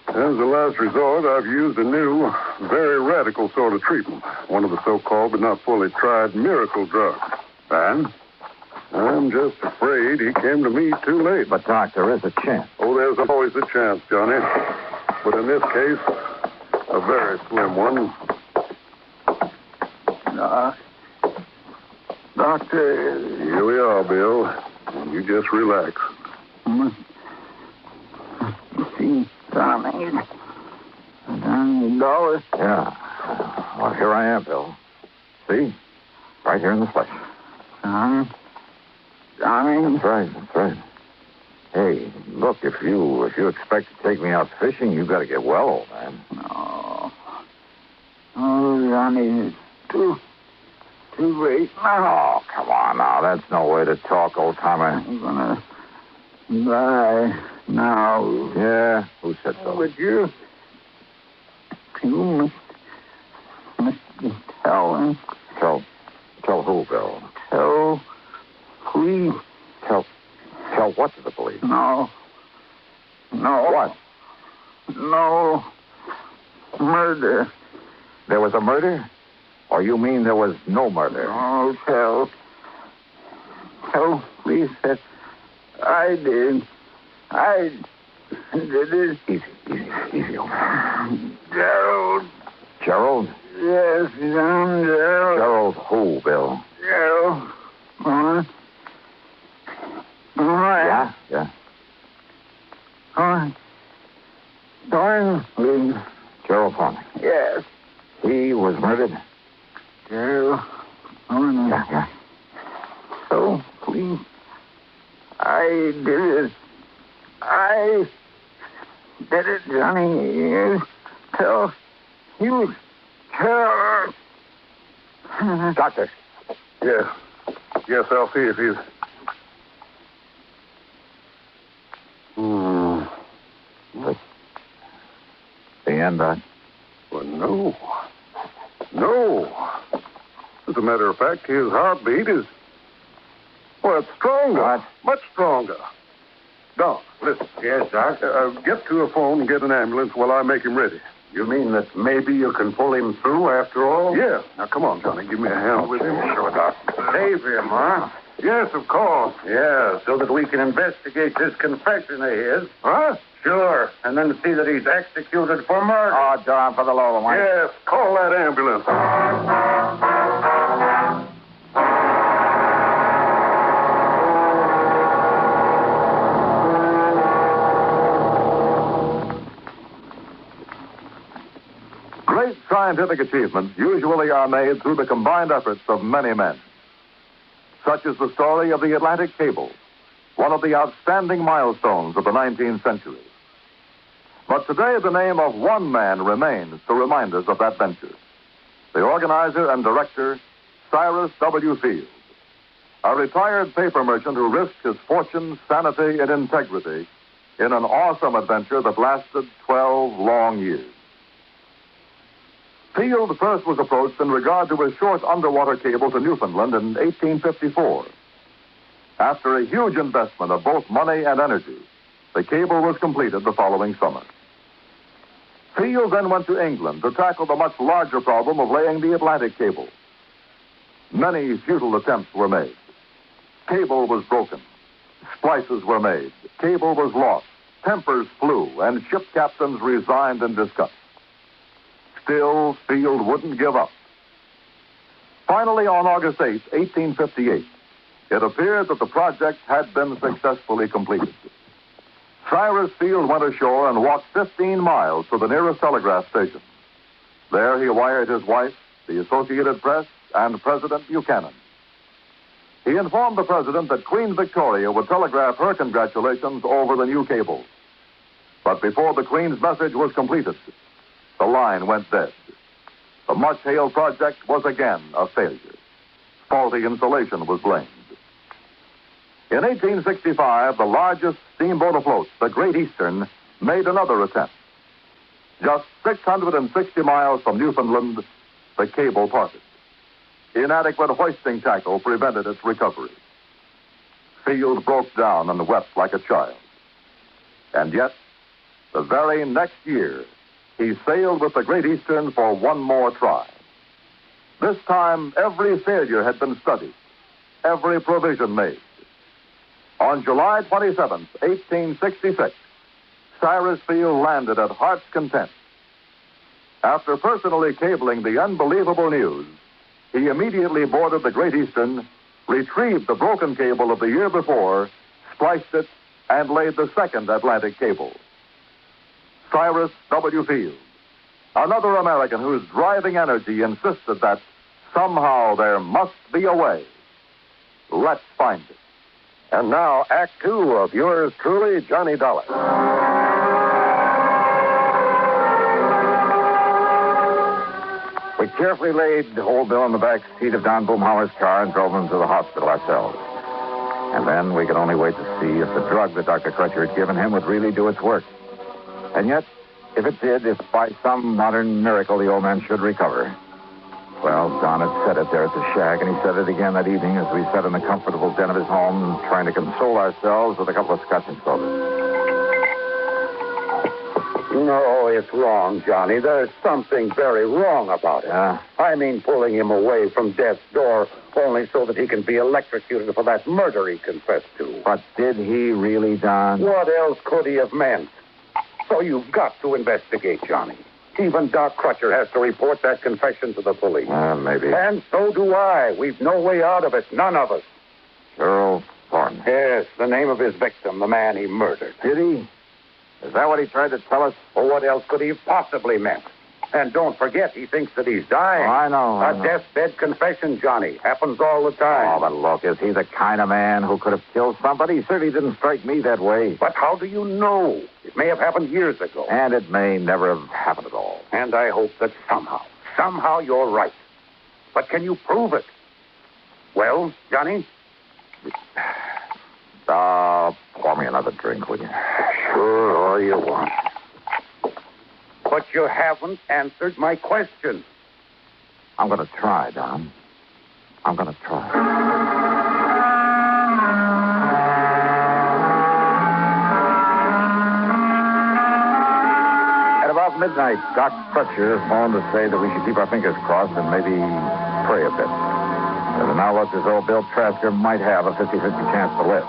S24: As a last resort, I've used a new, very radical sort of treatment. One of the so-called but not fully tried miracle drugs. And? I'm just afraid he came to me too late.
S23: But, Doc, there is a chance.
S24: Oh, there's always a chance, Johnny. But in this case, a very slim one.
S23: Doctor...
S24: Here we are, Bill. You just relax.
S23: $15. Yeah. Well, here I am, Bill. See? Right here in the flesh. Johnny? That's right. Hey, look, if you expect to take me out fishing, you got to get well, old man.
S1: No. Oh, Johnny, it's too late now.
S23: Oh, come on now. That's no way to talk, old timer.
S1: I'm gonna die now.
S23: Yeah? Who said so?
S1: Would you must tell him.
S23: Tell who, Bill?
S1: Tell police.
S23: Tell what to the police?
S1: No.
S23: What?
S1: No. Murder.
S23: There was a murder? Or you mean there was no murder?
S1: No, tell police that I did. I did it.
S23: Easy, old man.
S1: Gerald.
S23: Gerald?
S1: Yes, John Gerald.
S23: Gerald who, Bill?
S1: Gerald. I did it. I did it, Johnny. You tell her.
S24: Doctor. Yeah. Yes, I'll see if he's...
S23: The end, Doc?
S24: Well, no. No. As a matter of fact, his heartbeat is... Well, it's stronger.
S23: What?
S24: Much stronger. Doc, listen.
S23: Yes, Doc?
S24: Get to a phone and get an ambulance while I make him ready.
S23: You mean that maybe you can pull him through after all?
S24: Yeah. Now, come on, Johnny. Give me a hand with him.
S23: Sure, Doc. Save him, huh?
S24: Yes, of course.
S23: Yeah, so that we can investigate this confession of his.
S24: Huh?
S23: Sure, and then see that he's executed for murder.
S1: Oh, John, for the love of Mike.
S24: Yes, call that ambulance.
S3: Great scientific achievements usually are made through the combined efforts of many men. Such is the story of the Atlantic Cable, one of the outstanding milestones of the 19th century. But today, the name of one man remains to remind us of that venture. The organizer and director, Cyrus W. Field, a retired paper merchant who risked his fortune, sanity, and integrity in an awesome adventure that lasted 12 long years. Field first was approached in regard to a short underwater cable to Newfoundland in 1854. After a huge investment of both money and energy, the cable was completed the following summer. Field then went to England to tackle the much larger problem of laying the Atlantic cable. Many futile attempts were made. Cable was broken. Splices were made. Cable was lost. Tempers flew, and ship captains resigned in disgust. Still, Field wouldn't give up. Finally, on August 8, 1858, it appeared that the project had been successfully completed. Cyrus Field went ashore and walked 15 miles to the nearest telegraph station. There he wired his wife, the Associated Press, and President Buchanan. He informed the president that Queen Victoria would telegraph her congratulations over the new cable. But before the Queen's message was completed, the line went dead. The much-hailed project was again a failure. Faulty insulation was blamed. In 1865, the largest steamboat afloat, the Great Eastern, made another attempt. Just 660 miles from Newfoundland, the cable parted. Inadequate hoisting tackle prevented its recovery. Field broke down and wept like a child. And yet, the very next year, he sailed with the Great Eastern for one more try. This time, every failure had been studied, every provision made. On July 27, 1866, Cyrus Field landed at Heart's Content. After personally cabling the unbelievable news, he immediately boarded the Great Eastern, retrieved the broken cable of the year before, spliced it, and laid the second Atlantic cable. Cyrus W. Field, another American whose driving energy insisted that somehow there must be a way. Let's find it.
S24: And now, Act Two of yours truly, Johnny Dollar.
S23: We carefully laid old Bill in the back seat of Don Boomhauer's car and drove him to the hospital ourselves. And then we could only wait to see if the drug that Dr. Crutcher had given him would really do its work. And yet, if it did, if by some modern miracle the old man should recover. Well, Don had said it there at the shack, and he said it again that evening as we sat in the comfortable den of his home, trying to console ourselves with a couple of scotch and sodas. No, it's wrong, Johnny. There's something very wrong about it. I mean, pulling him away from death's door only so that he can be electrocuted for that murder he confessed to. But did he really, Don? What else could he have meant? So you've got to investigate, Johnny. Even Doc Crutcher has to report that confession to the police. Maybe. And so do I. We've no way out of it. None of us. Earl Thornton. Yes, the name of his victim, the man he murdered. Did he? Is that what he tried to tell us? Or what else could he have possibly meant?
S5: And don't forget, he thinks that he's dying.
S23: Oh, I know.
S5: A deathbed confession, Johnny. Happens all the time.
S23: Oh, but look, is he the kind of man who could have killed somebody? He certainly didn't strike me that way.
S5: But how do you know? It may have happened years ago.
S23: And it may never have happened at all.
S5: And I hope that somehow you're right. But can you prove it? Well, Johnny?
S23: Pour me another drink, will you?
S5: Sure, all you want. But you haven't answered my question.
S23: I'm going to try, Don. I'm going to try. At about midnight, Doc Crutcher phoned to say that we should keep our fingers crossed and maybe pray a bit. It now looked as though Bill Trasker might have a 50-50 chance to live.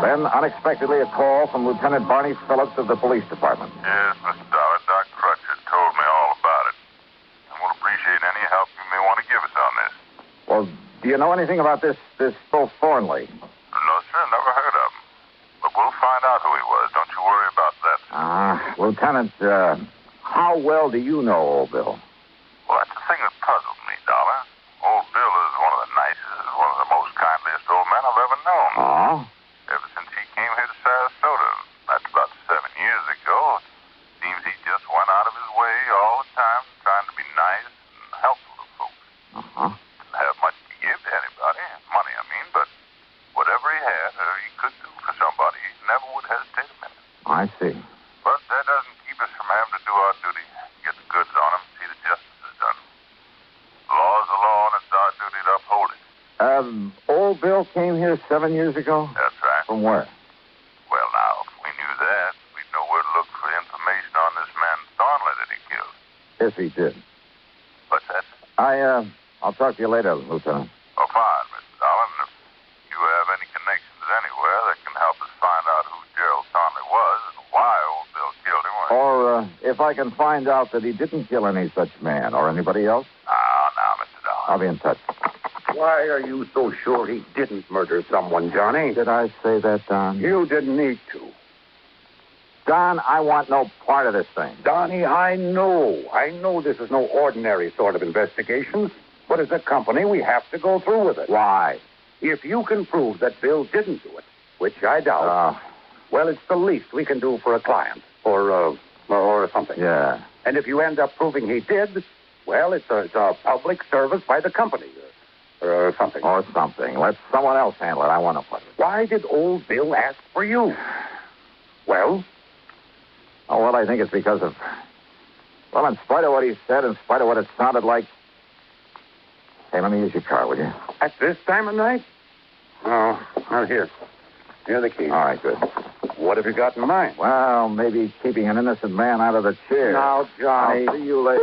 S23: Then, unexpectedly, a call from Lieutenant Barney Phillips of the police department.
S11: Yes, Mr. Dollar. Doc Crutcher told me all about it. And we'll appreciate any help you may want to give us on this.
S23: Well, do you know anything about this Bill Thornley?
S11: No, sir. Never heard of him. But we'll find out who he was. Don't you worry about that.
S23: Lieutenant, how well do you know old Bill?
S11: Well, that's the thing that puzzles me, Dollar. Old Bill is one of the nicest, one of the most kindliest old men I've ever known.
S23: Oh?
S11: Ever since he came here to Sarasota, that's about 7 years ago, seems he just went out of his way all the time trying to be nice and helpful to folks. Didn't have much to give to anybody, money I mean, but whatever he had or he could do for somebody, he never would hesitate a minute.
S23: I see.
S11: But that doesn't keep us from having to do our duty, get the goods on him, see that justice is done. The law is the law, and it's our duty to uphold it.
S23: Old Bill came here 7 years ago?
S11: That's right.
S23: From where?
S11: Well, now, if we knew that, we'd know where to look for information on this man Thornley that he killed.
S23: Yes, he did.
S11: What's that?
S23: I'll talk to you later, Lieutenant.
S11: Oh, fine, Mr. Dolan. If you have any connections anywhere that can help us find out who Gerald Thornley was and why old Bill killed him.
S23: Or if I can find out that he didn't kill any such man or anybody else.
S11: Now, Mr. Dolan.
S23: I'll be in touch.
S5: Why are you so sure he didn't murder someone, Johnny?
S23: Did I say that, Don?
S5: You didn't need to.
S23: Don, I want no part of this thing.
S5: Donnie, I know this is no ordinary sort of investigation, but as a company, we have to go through with it.
S23: Why?
S5: If you can prove that Bill didn't do it, which I doubt, well, it's the least we can do for a client, or something.
S23: Yeah.
S5: And if you end up proving he did, well, it's a public service by the company, or something.
S23: Or something. Let someone else handle it. I want to put it.
S5: Why did old Bill ask for you? Well?
S23: Oh, well, I think it's because of... Well, in spite of what he said, in spite of what it sounded like... Hey, let me use your car, will you?
S5: At this time of night? Oh, well, here. Here are the keys.
S23: All right, good.
S5: What have you got in mind?
S23: Well, maybe keeping an innocent man out of the chair.
S5: Now, Johnny...
S23: I'll see you later.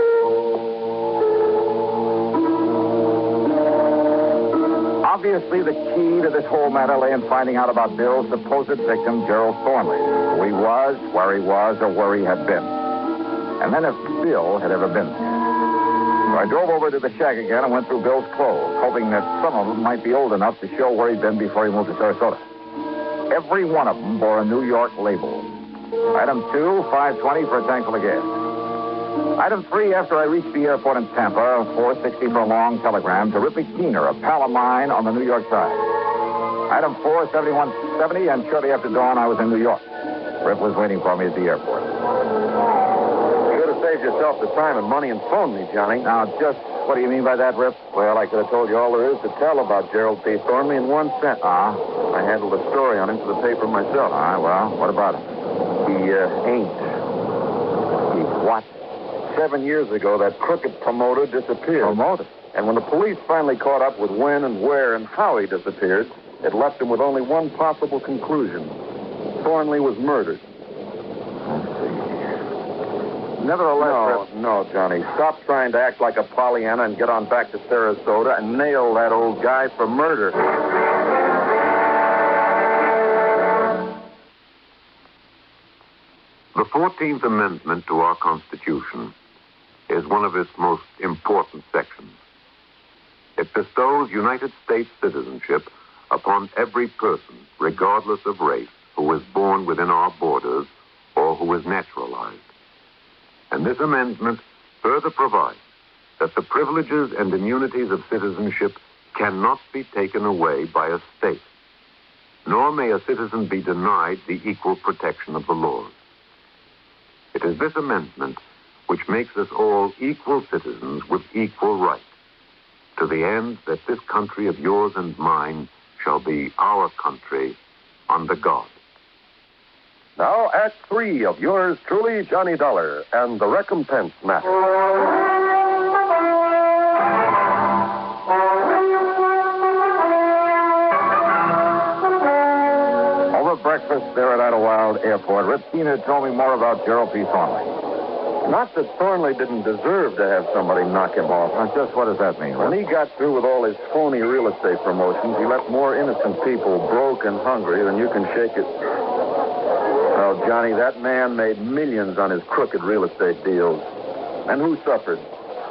S23: Obviously, the key to this whole matter lay in finding out about Bill's supposed victim, Gerald Thornley. Who he was, where he was, or where he had been. And then if Bill had ever been there. So I drove over to the shack again and went through Bill's clothes, hoping that some of them might be old enough to show where he'd been before he moved to Sarasota. Every one of them bore a New York label. Item 2, $5.20 for a tank full of gas. Item 3, after I reached the airport in Tampa, $4.60 for a long telegram to Ripley Keener, a pal of mine on the New York side. Item 4, $71.70, and shortly after dawn, I was in New York. Rip was waiting for me at the airport.
S5: You could have saved yourself the time and money and phoned me, Johnny.
S23: Now, just what do you mean by that, Rip?
S5: Well, I could have told you all there is to tell about Gerald P. Thornley in one sentence. I handled the story on him for the paper myself.
S23: All right, well, what about him?
S5: He ain't.
S23: He what?
S5: 7 years ago, that crooked promoter disappeared.
S23: Promoter?
S5: And when the police finally caught up with when and where and how he disappeared, it left them with only one possible conclusion. Thornley was murdered.
S23: Let's see. Nevertheless...
S5: No, Johnny. Stop trying to act like a Pollyanna and get on back to Sarasota and nail that old guy for murder.
S24: The 14th Amendment to our Constitution is one of its most important sections. It bestows United States citizenship upon every person, regardless of race, who is born within our borders or who is naturalized. And this amendment
S7: further provides that the privileges and immunities of citizenship cannot be taken away by a state, nor may a citizen be denied the equal protection of the laws. It is this amendment which makes us all equal citizens with equal rights, to the end that this country of yours and mine shall be our country under God.
S3: Now, Act 3 of yours truly, Johnny Dollar, and the recompense matter.
S23: Breakfast there at Idlewild Airport, Rip Keener told me more about Gerald P. Thornley.
S5: Not that Thornley didn't deserve to have somebody knock him off.
S23: Just what does that mean, Rip?
S5: When he got through with all his phony real estate promotions, he left more innocent people broke and hungry than you can shake it. Oh, Johnny, that man made millions on his crooked real estate deals. And who suffered?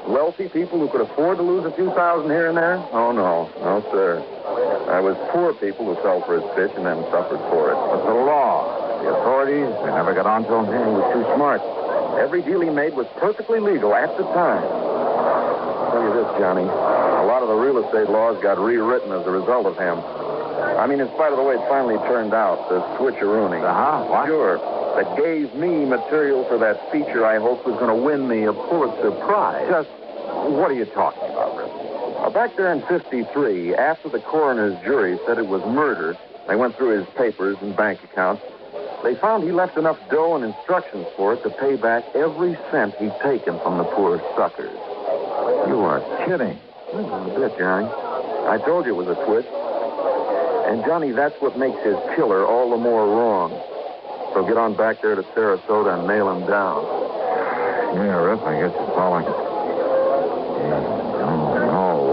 S5: Wealthy people who could afford to lose a few thousand here and there? Oh, no. No, sir. I was poor people who fell for his pitch and then suffered for it.
S23: But the law, the authorities, they never got on to him.
S5: He was too smart. Every deal he made was perfectly legal at the time. I'll tell you this, Johnny. A lot of the real estate laws got rewritten as a result of him. I mean, in spite of the way it finally turned out, the switcherooning.
S23: What?
S5: Sure. That gave me material for that feature I hoped was going to win me a Pulitzer Prize.
S23: Just, what are you talking about, Rip?
S5: Back there in 53, after the coroner's jury said it was murder, they went through his papers and bank accounts. They found he left enough dough and instructions for it to pay back every cent he'd taken from the poor suckers.
S23: You are kidding.
S5: A bit, Johnny. I told you it was a twist. And, Johnny, that's what makes his killer all the more wrong. So get on back there to Sarasota and nail him down.
S23: Yeah, Rip, I guess it's all I can...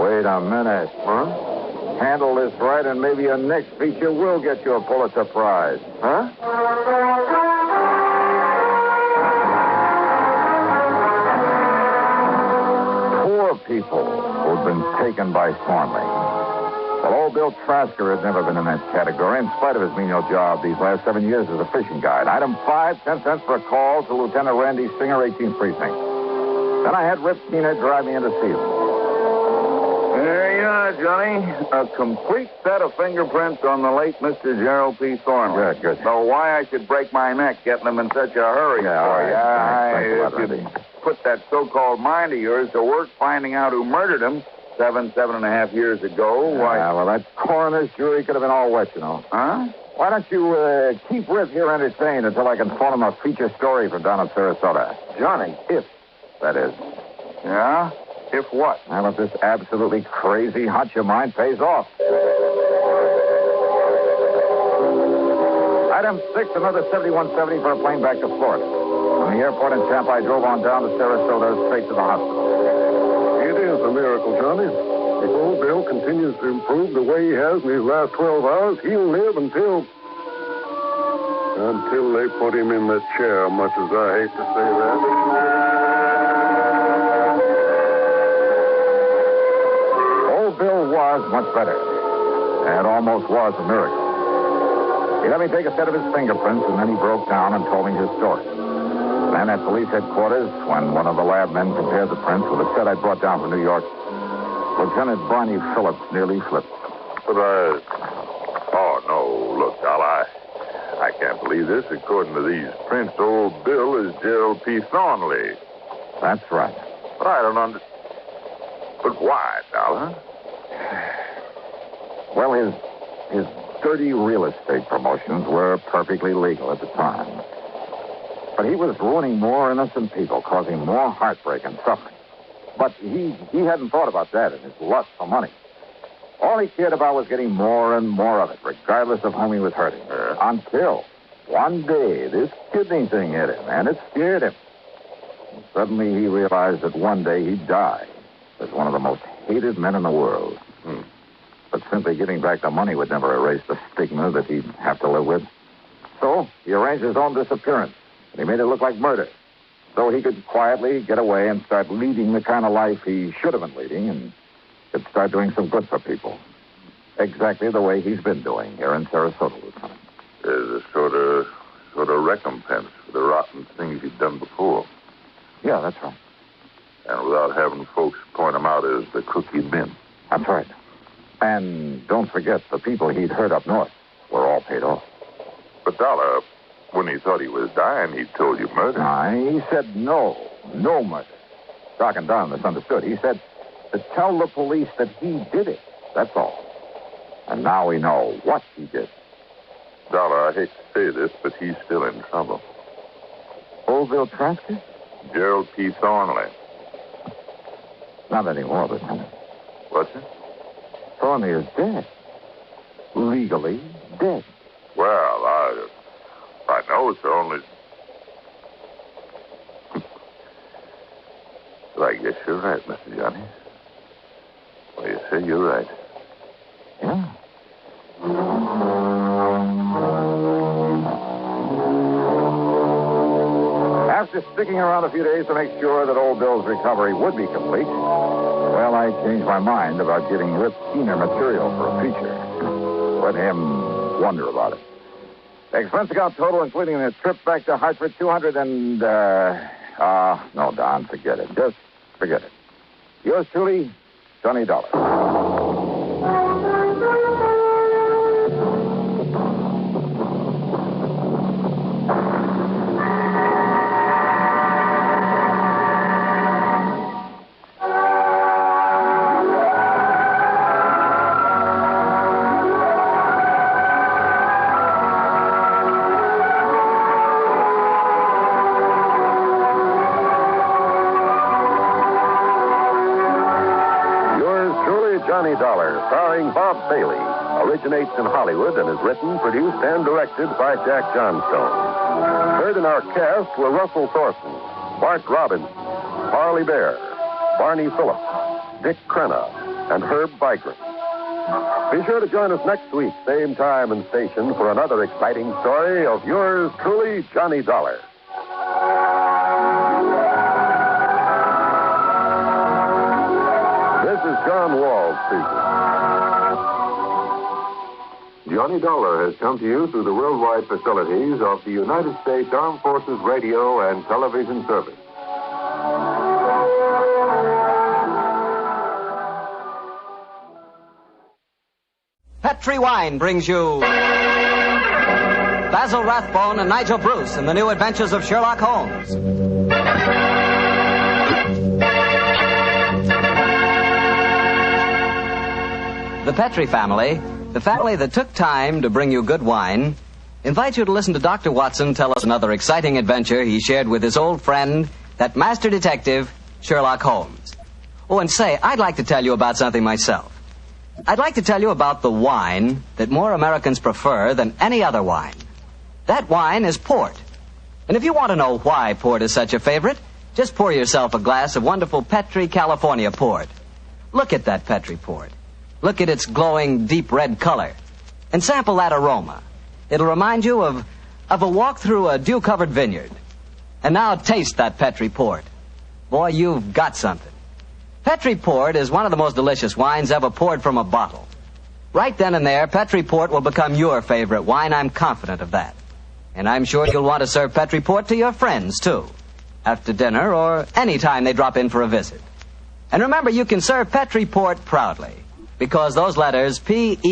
S23: Wait a minute.
S5: Huh?
S23: Handle this right, and maybe your next feature will get you a Pulitzer Prize.
S5: Huh?
S23: Poor people who'd been taken by Thornley. Well, old Bill Trasker had never been in that category, in spite of his menial job these last 7 years as a fishing guide. Item 5, 10 cents for a call to Lieutenant Randy Singer, 18th Precinct. Then I had Rip Keener drive me in to see him.
S5: There you are, Johnny. A complete set of fingerprints on the late Mr. Gerald P. Thornley.
S23: Good.
S5: So why I should break my neck getting them in such a hurry for you. If you put that so-called mind of yours to work finding out who murdered him 7.5 years ago, why...
S23: Yeah, well, that coroner's jury could have been all wet, you know.
S5: Huh?
S23: Why don't you keep Rip here entertained until I can phone him a feature story from down in Sarasota?
S5: Johnny.
S23: If, that is.
S5: Yeah? If what?
S23: Now, if this absolutely crazy hunch of mine pays off. Item 6, another 7170 for a plane back to Florida. From the airport in Tampa, I drove on down to Sarasota, straight to the hospital.
S24: It is a miracle, Johnny. If old Bill continues to improve the way he has in these last 12 hours, he'll live until they put him in that chair, much as I hate to say that.
S23: Bill was much better. It almost was a miracle. He let me take a set of his fingerprints, and then he broke down and told me his story. Then at police headquarters, when one of the lab men compared the prints with a set I brought down from New York, Lieutenant Barney Phillips nearly flipped.
S24: But oh, no, look, Al, I can't believe this. According to these prints, old Bill is Gerald P. Thornley.
S23: That's right.
S24: But I don't understand. But why, Dollar?
S23: Well, his dirty real estate promotions were perfectly legal at the time. But he was ruining more innocent people, causing more heartbreak and suffering. But he hadn't thought about that in his lust for money. All he cared about was getting more and more of it, regardless of whom he was hurting. Until one day, this kidney thing hit him, and it scared him. And suddenly he realized that one day he'd die as one of the most hated men in the world. But simply giving back the money would never erase the stigma that he'd have to live with. So he arranged his own disappearance, and he made it look like murder, so he could quietly get away and start leading the kind of life he should have been leading and could start doing some good for people. Exactly the way he's been doing here in Sarasota, Lieutenant.
S24: There's a sort of recompense for the rotten things he'd done before.
S23: Yeah, that's right.
S24: and without having folks point him out as the crook he'd been.
S1: That's right. And don't forget, the people he'd hurt up north were all paid off.
S24: But Dollar, when he thought he was dying, he told you murder.
S1: He said no murder. Doc and Don misunderstood. He said to tell the police that he did it. That's all. And now we know what he did.
S24: Dollar, I hate to say this, but he's still in trouble.
S1: Oldville Trasker?
S24: Gerald P. Thornley.
S1: Not anymore, Lieutenant.
S24: What's it?
S1: Thornley is dead. Legally dead.
S24: Well, I know, sir, only... Well, I guess you're right, Mr. Johnny. Well, you say you're right.
S1: Yeah. After sticking around a few days to make sure that old Bill's recovery would be complete, well, I changed my mind about giving Rip Keener material for a feature. Let him wonder about it. Expense account total, including the trip back to Hartford, 200 and, no, Don, forget it. Just forget it. Yours truly, Johnny Dollar.
S7: Johnny Dollar, starring Bob Bailey, originates in Hollywood and is written, produced, and directed by Jack Johnstone. Heard in our cast were Russell Thornton, Bart Robbins, Harley Bear, Barney Phillips, Dick Crenna, and Herb Vigran. Be sure to join us next week, same time and station, for another exciting story of yours truly, Johnny Dollar. John Wall speaking. Johnny Dollar has come to you through the worldwide facilities of the United States Armed Forces Radio and Television Service.
S10: Petri Wine brings you Basil Rathbone and Nigel Bruce in the new adventures of Sherlock Holmes. The Petri family, the family that took time to bring you good wine, invites you to listen to Dr. Watson tell us another exciting adventure he shared with his old friend, that master detective, Sherlock Holmes. Oh, and say, I'd like to tell you about something myself. I'd like to tell you about the wine that more Americans prefer than any other wine. That wine is port. And if you want to know why port is such a favorite, just pour yourself a glass of wonderful Petri California port. Look at that Petri port. Look at its glowing, deep red color. And sample that aroma. It'll remind you of a walk through a dew-covered vineyard. And now taste that Petri port. Boy, you've got something. Petri port is one of the most delicious wines ever poured from a bottle. Right then and there, Petri port will become your favorite wine. I'm confident of that. And I'm sure you'll want to serve Petri port to your friends, too. After dinner or any time they drop in for a visit. And remember, you can serve Petri port proudly. Because those letters, P-E-T-R-I,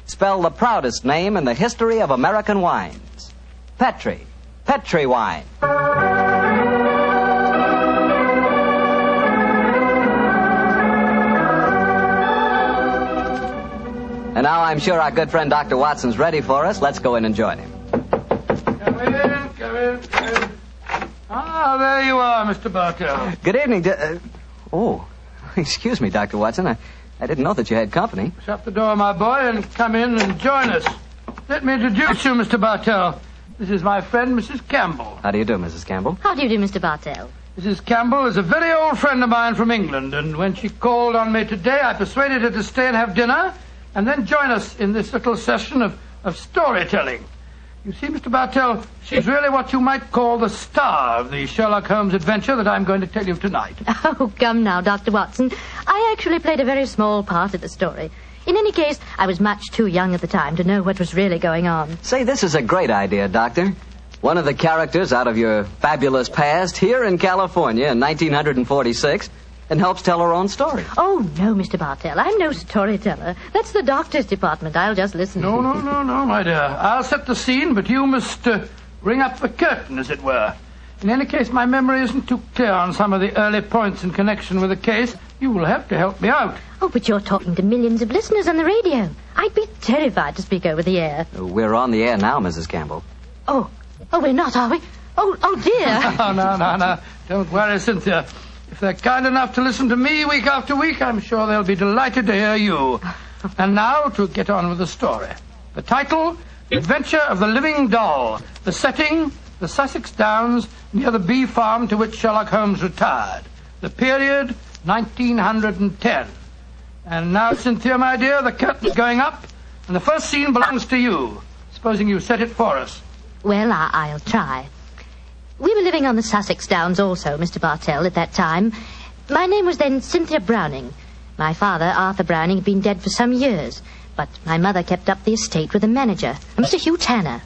S10: spell the proudest name in the history of American wines. Petri. Petri wine. And now I'm sure our good friend Dr. Watson's ready for us. Let's go in and join him.
S14: Come in. Ah, there you are, Mr. Bartell.
S10: Good evening. Excuse me, Dr. Watson. I didn't know that you had company.
S14: Shut the door, my boy, and come in and join us. Let me introduce you, Mr. Bartell. This is my friend, Mrs. Campbell.
S10: How do you do, Mrs. Campbell?
S17: How do you do, Mr. Bartell?
S14: Mrs. Campbell is a very old friend of mine from England, and when she called on me today, I persuaded her to stay and have dinner, and then join us in this little session of storytelling. You see, Mr. Bartell, she's really what you might call the star of the Sherlock Holmes adventure that I'm going to tell you tonight.
S17: Oh, come now, Dr. Watson. I actually played a very small part in the story. In any case, I was much too young at the time to know what was really going on.
S10: Say, this is a great idea, Doctor. one of the characters out of your fabulous past here in California in 1946 and helps tell her own story.
S17: Oh, no, Mr. Bartell. I'm no storyteller. That's the doctor's department. I'll just listen.
S14: No, my dear. I'll set the scene, but you must ring up the curtain, as it were. In any case, my memory isn't too clear on some of the early points in connection with the case. You will have to help me out.
S17: Oh, but you're talking to millions of listeners on the radio. I'd be terrified to speak over the air.
S10: We're on the air now, Mrs. Campbell.
S17: Oh, we're not, are we? Oh, dear.
S14: No. Don't worry, Cynthia. If they're kind enough to listen to me week after week, I'm sure they'll be delighted to hear you. And now to get on with the story. The title, The Adventure of the Living Doll. The setting, the Sussex Downs, near the bee farm to which Sherlock Holmes retired. The period, 1910. And now, Cynthia, my dear, the curtain's going up, and the first scene belongs to you. Supposing you set it for us.
S17: Well, I'll try. We were living on the Sussex Downs also, Mr. Bartell, at that time. My name was then Cynthia Browning. My father, Arthur Browning, had been dead for some years, but my mother kept up the estate with a manager, Mr. Hugh Tanner.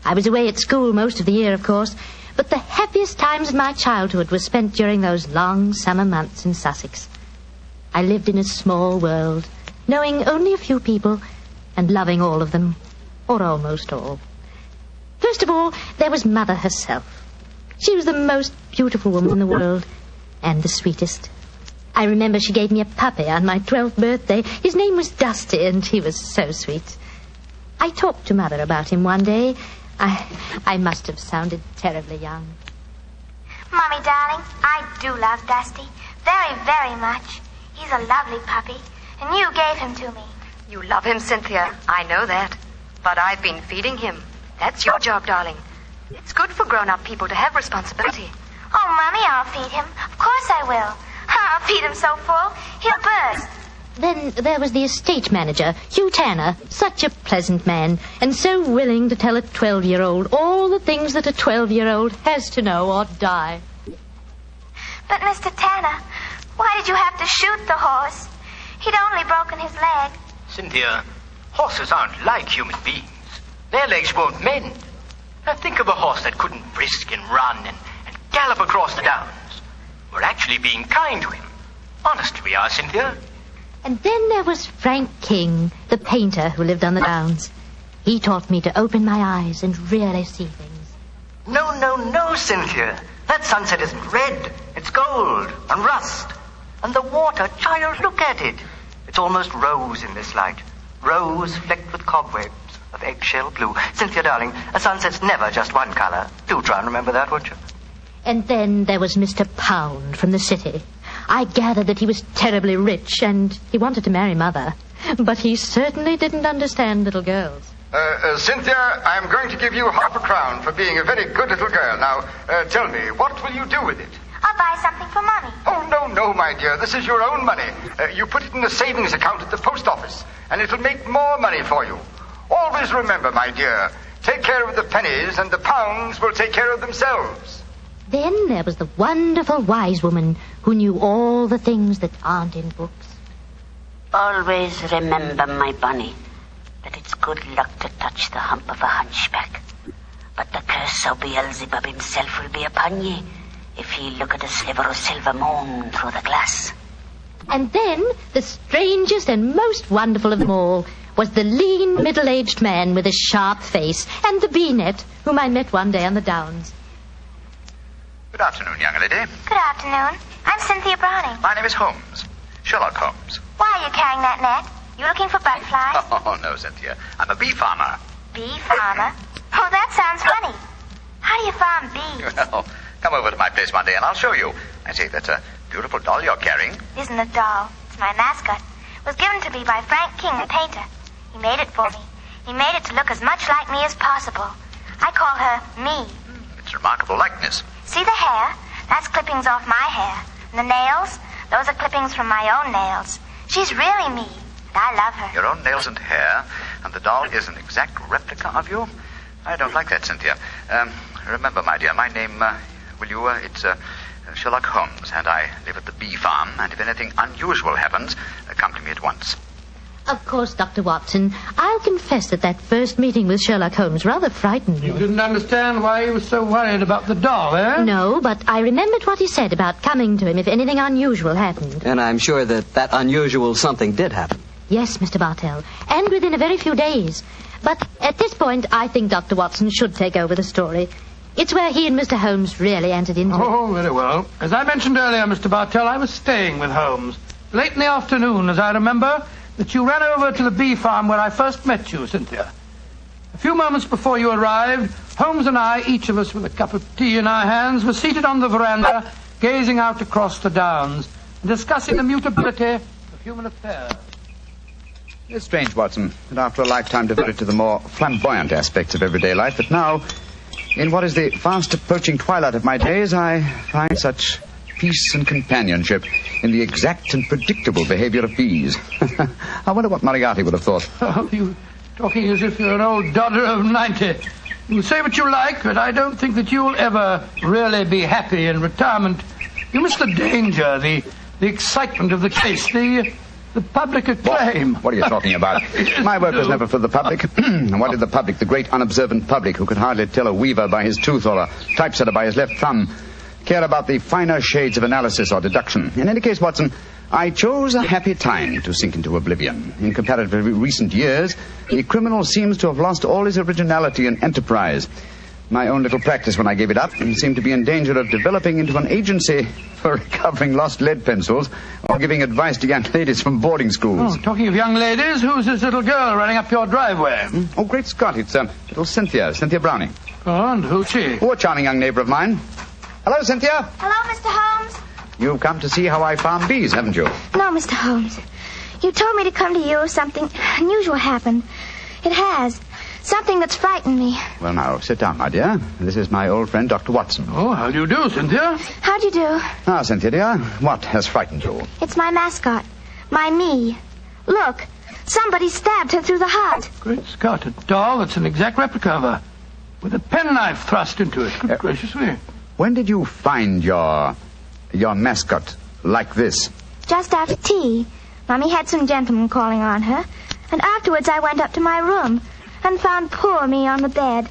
S17: I was away at school most of the year, of course, but the happiest times of my childhood were spent during those long summer months in Sussex. I lived in a small world, knowing only a few people and loving all of them, or almost all. First of all, there was Mother herself. She was the most beautiful woman in the world, and the sweetest. I remember she gave me a puppy on my 12th birthday. His name was Dusty, and he was so sweet. I talked to Mother about him one day. I must have sounded terribly young.
S2: Mommy, darling, I do love Dusty. Very, very much. He's a lovely puppy, and you gave him to me.
S12: You love him, Cynthia. I know that. But I've been feeding him. That's your job, darling. It's good for grown-up people to have responsibility.
S2: Oh, Mommy, I'll feed him. Of course I will. I'll feed him so full, he'll burst.
S17: Then there was the estate manager, Hugh Tanner, such a pleasant man, and so willing to tell a 12-year-old all the things that a 12-year-old has to know or die.
S2: But, Mr. Tanner, why did you have to shoot the horse? He'd only broken his leg.
S13: Cynthia, horses aren't like human beings. Their legs won't mend. Now think of a horse that couldn't frisk and run and gallop across the downs. We're actually being kind to him. Honest we are, Cynthia.
S17: And then there was Frank King, the painter who lived on the downs. He taught me to open my eyes and really see things.
S13: No, Cynthia. That sunset isn't red. It's gold and rust. And the water, child, look at it. It's almost rose in this light. Rose flecked with cobwebs of eggshell blue. Cynthia, darling, a sunset's never just one color. Do try and remember that, won't you?
S17: And then there was Mr. Pound from the city. I gathered that he was terribly rich and he wanted to marry Mother. But he certainly didn't understand little girls.
S18: Cynthia, I'm going to give you half a crown for being a very good little girl. Now, tell me, what will you do with it?
S2: I'll buy something for Mommy.
S18: Oh, no, my dear. This is your own money. You put it in the savings account at the post office, and it'll make more money for you. Always remember, my dear, take care of the pennies, and the pounds will take care of themselves.
S17: Then there was the wonderful wise woman who knew all the things that aren't in books.
S25: Always remember, my bunny, that it's good luck to touch the hump of a hunchback. But the curse of Beelzebub himself will be upon ye if he look at a sliver of silver moon through the glass.
S17: And then, the strangest and most wonderful of them all was the lean, middle-aged man with a sharp face and the bee-net whom I met one day on the downs.
S18: Good afternoon, young lady.
S2: Good afternoon. I'm Cynthia Browning.
S18: My name is Holmes. Sherlock Holmes.
S2: Why are you carrying that net? You looking for butterflies?
S18: Oh, no, Cynthia. I'm a bee farmer.
S2: Bee farmer? Oh, that sounds funny. How do you farm bees?
S18: Well, come over to my place one day and I'll show you. I say, that's a beautiful doll you're carrying.
S2: It isn't a doll. It's my mascot. It was given to me by Frank King, the painter. He made it for me. He made it to look as much like me as possible. I call her me.
S18: It's a remarkable likeness.
S2: See the hair? That's clippings off my hair. And the nails? Those are clippings from my own nails. She's really me. And I love her.
S18: Your own nails and hair, and the doll is an exact replica of you? I don't like that, Cynthia. Remember, my dear, my name, it's Sherlock Holmes, and I live at the bee farm, and if anything unusual happens, come to me at once.
S17: Of course, Dr. Watson. I'll confess that first meeting with Sherlock Holmes rather frightened me.
S14: You didn't understand why he was so worried about the doll, eh?
S17: No, but I remembered what he said about coming to him if anything unusual happened.
S10: And I'm sure that unusual something did happen.
S17: Yes, Mr. Bartell, and within a very few days. But at this point, I think Dr. Watson should take over the story. It's where he and Mr. Holmes really entered into it.
S14: Oh, very well. As I mentioned earlier, Mr. Bartell, I was staying with Holmes. Late in the afternoon, as I remember, that you ran over to the bee farm where I first met you, Cynthia. A few moments before you arrived, Holmes and I, each of us with a cup of tea in our hands, were seated on the veranda, gazing out across the downs, and discussing the mutability of human affairs.
S8: It's strange, Watson, that after a lifetime devoted to the more flamboyant aspects of everyday life, that now, in what is the fast approaching twilight of my days, I find such peace and companionship in the exact and predictable behavior of bees. I wonder what Moriarty would have thought.
S14: Oh, you talking as if you're an old dodder of 90. You say what you like, but I don't think that you'll ever really be happy in retirement. You miss the danger, the excitement of the case, the public acclaim.
S8: What are you talking about? My work was never for the public. What did the public, the great unobservant public, who could hardly tell a weaver by his tooth or a typesetter by his left thumb, care about the finer shades of analysis or deduction? In any case, Watson, I chose a happy time to sink into oblivion. In comparatively recent years, the criminal seems to have lost all his originality and enterprise. My own little practice when I gave it up seemed to be in danger of developing into an agency for recovering lost lead pencils or giving advice to young ladies from boarding schools.
S14: Oh, talking of young ladies, who's this little girl running up your driveway?
S8: Oh, great Scott, it's little Cynthia Browning.
S14: Oh, and who's she?
S8: Oh, a charming young neighbor of mine. Hello, Cynthia.
S2: Hello, Mr. Holmes.
S8: You've come to see how I farm bees, haven't you?
S2: No, Mr. Holmes. You told me to come to you if something unusual happened. It has. Something that's frightened me.
S8: Well, now, sit down, my dear. This is my old friend, Dr. Watson.
S14: Oh, how do you do, Cynthia?
S2: How do you do?
S8: Now, Cynthia, dear, what has frightened you?
S2: It's my mascot. My me. Look, somebody stabbed her through the heart.
S14: Great Scott, a doll that's an exact replica of her, with a penknife thrust into it. Good gracious me.
S8: When did you find your mascot like this?
S2: Just after tea. Mommy had some gentlemen calling on her, and afterwards I went up to my room and found poor me on the bed.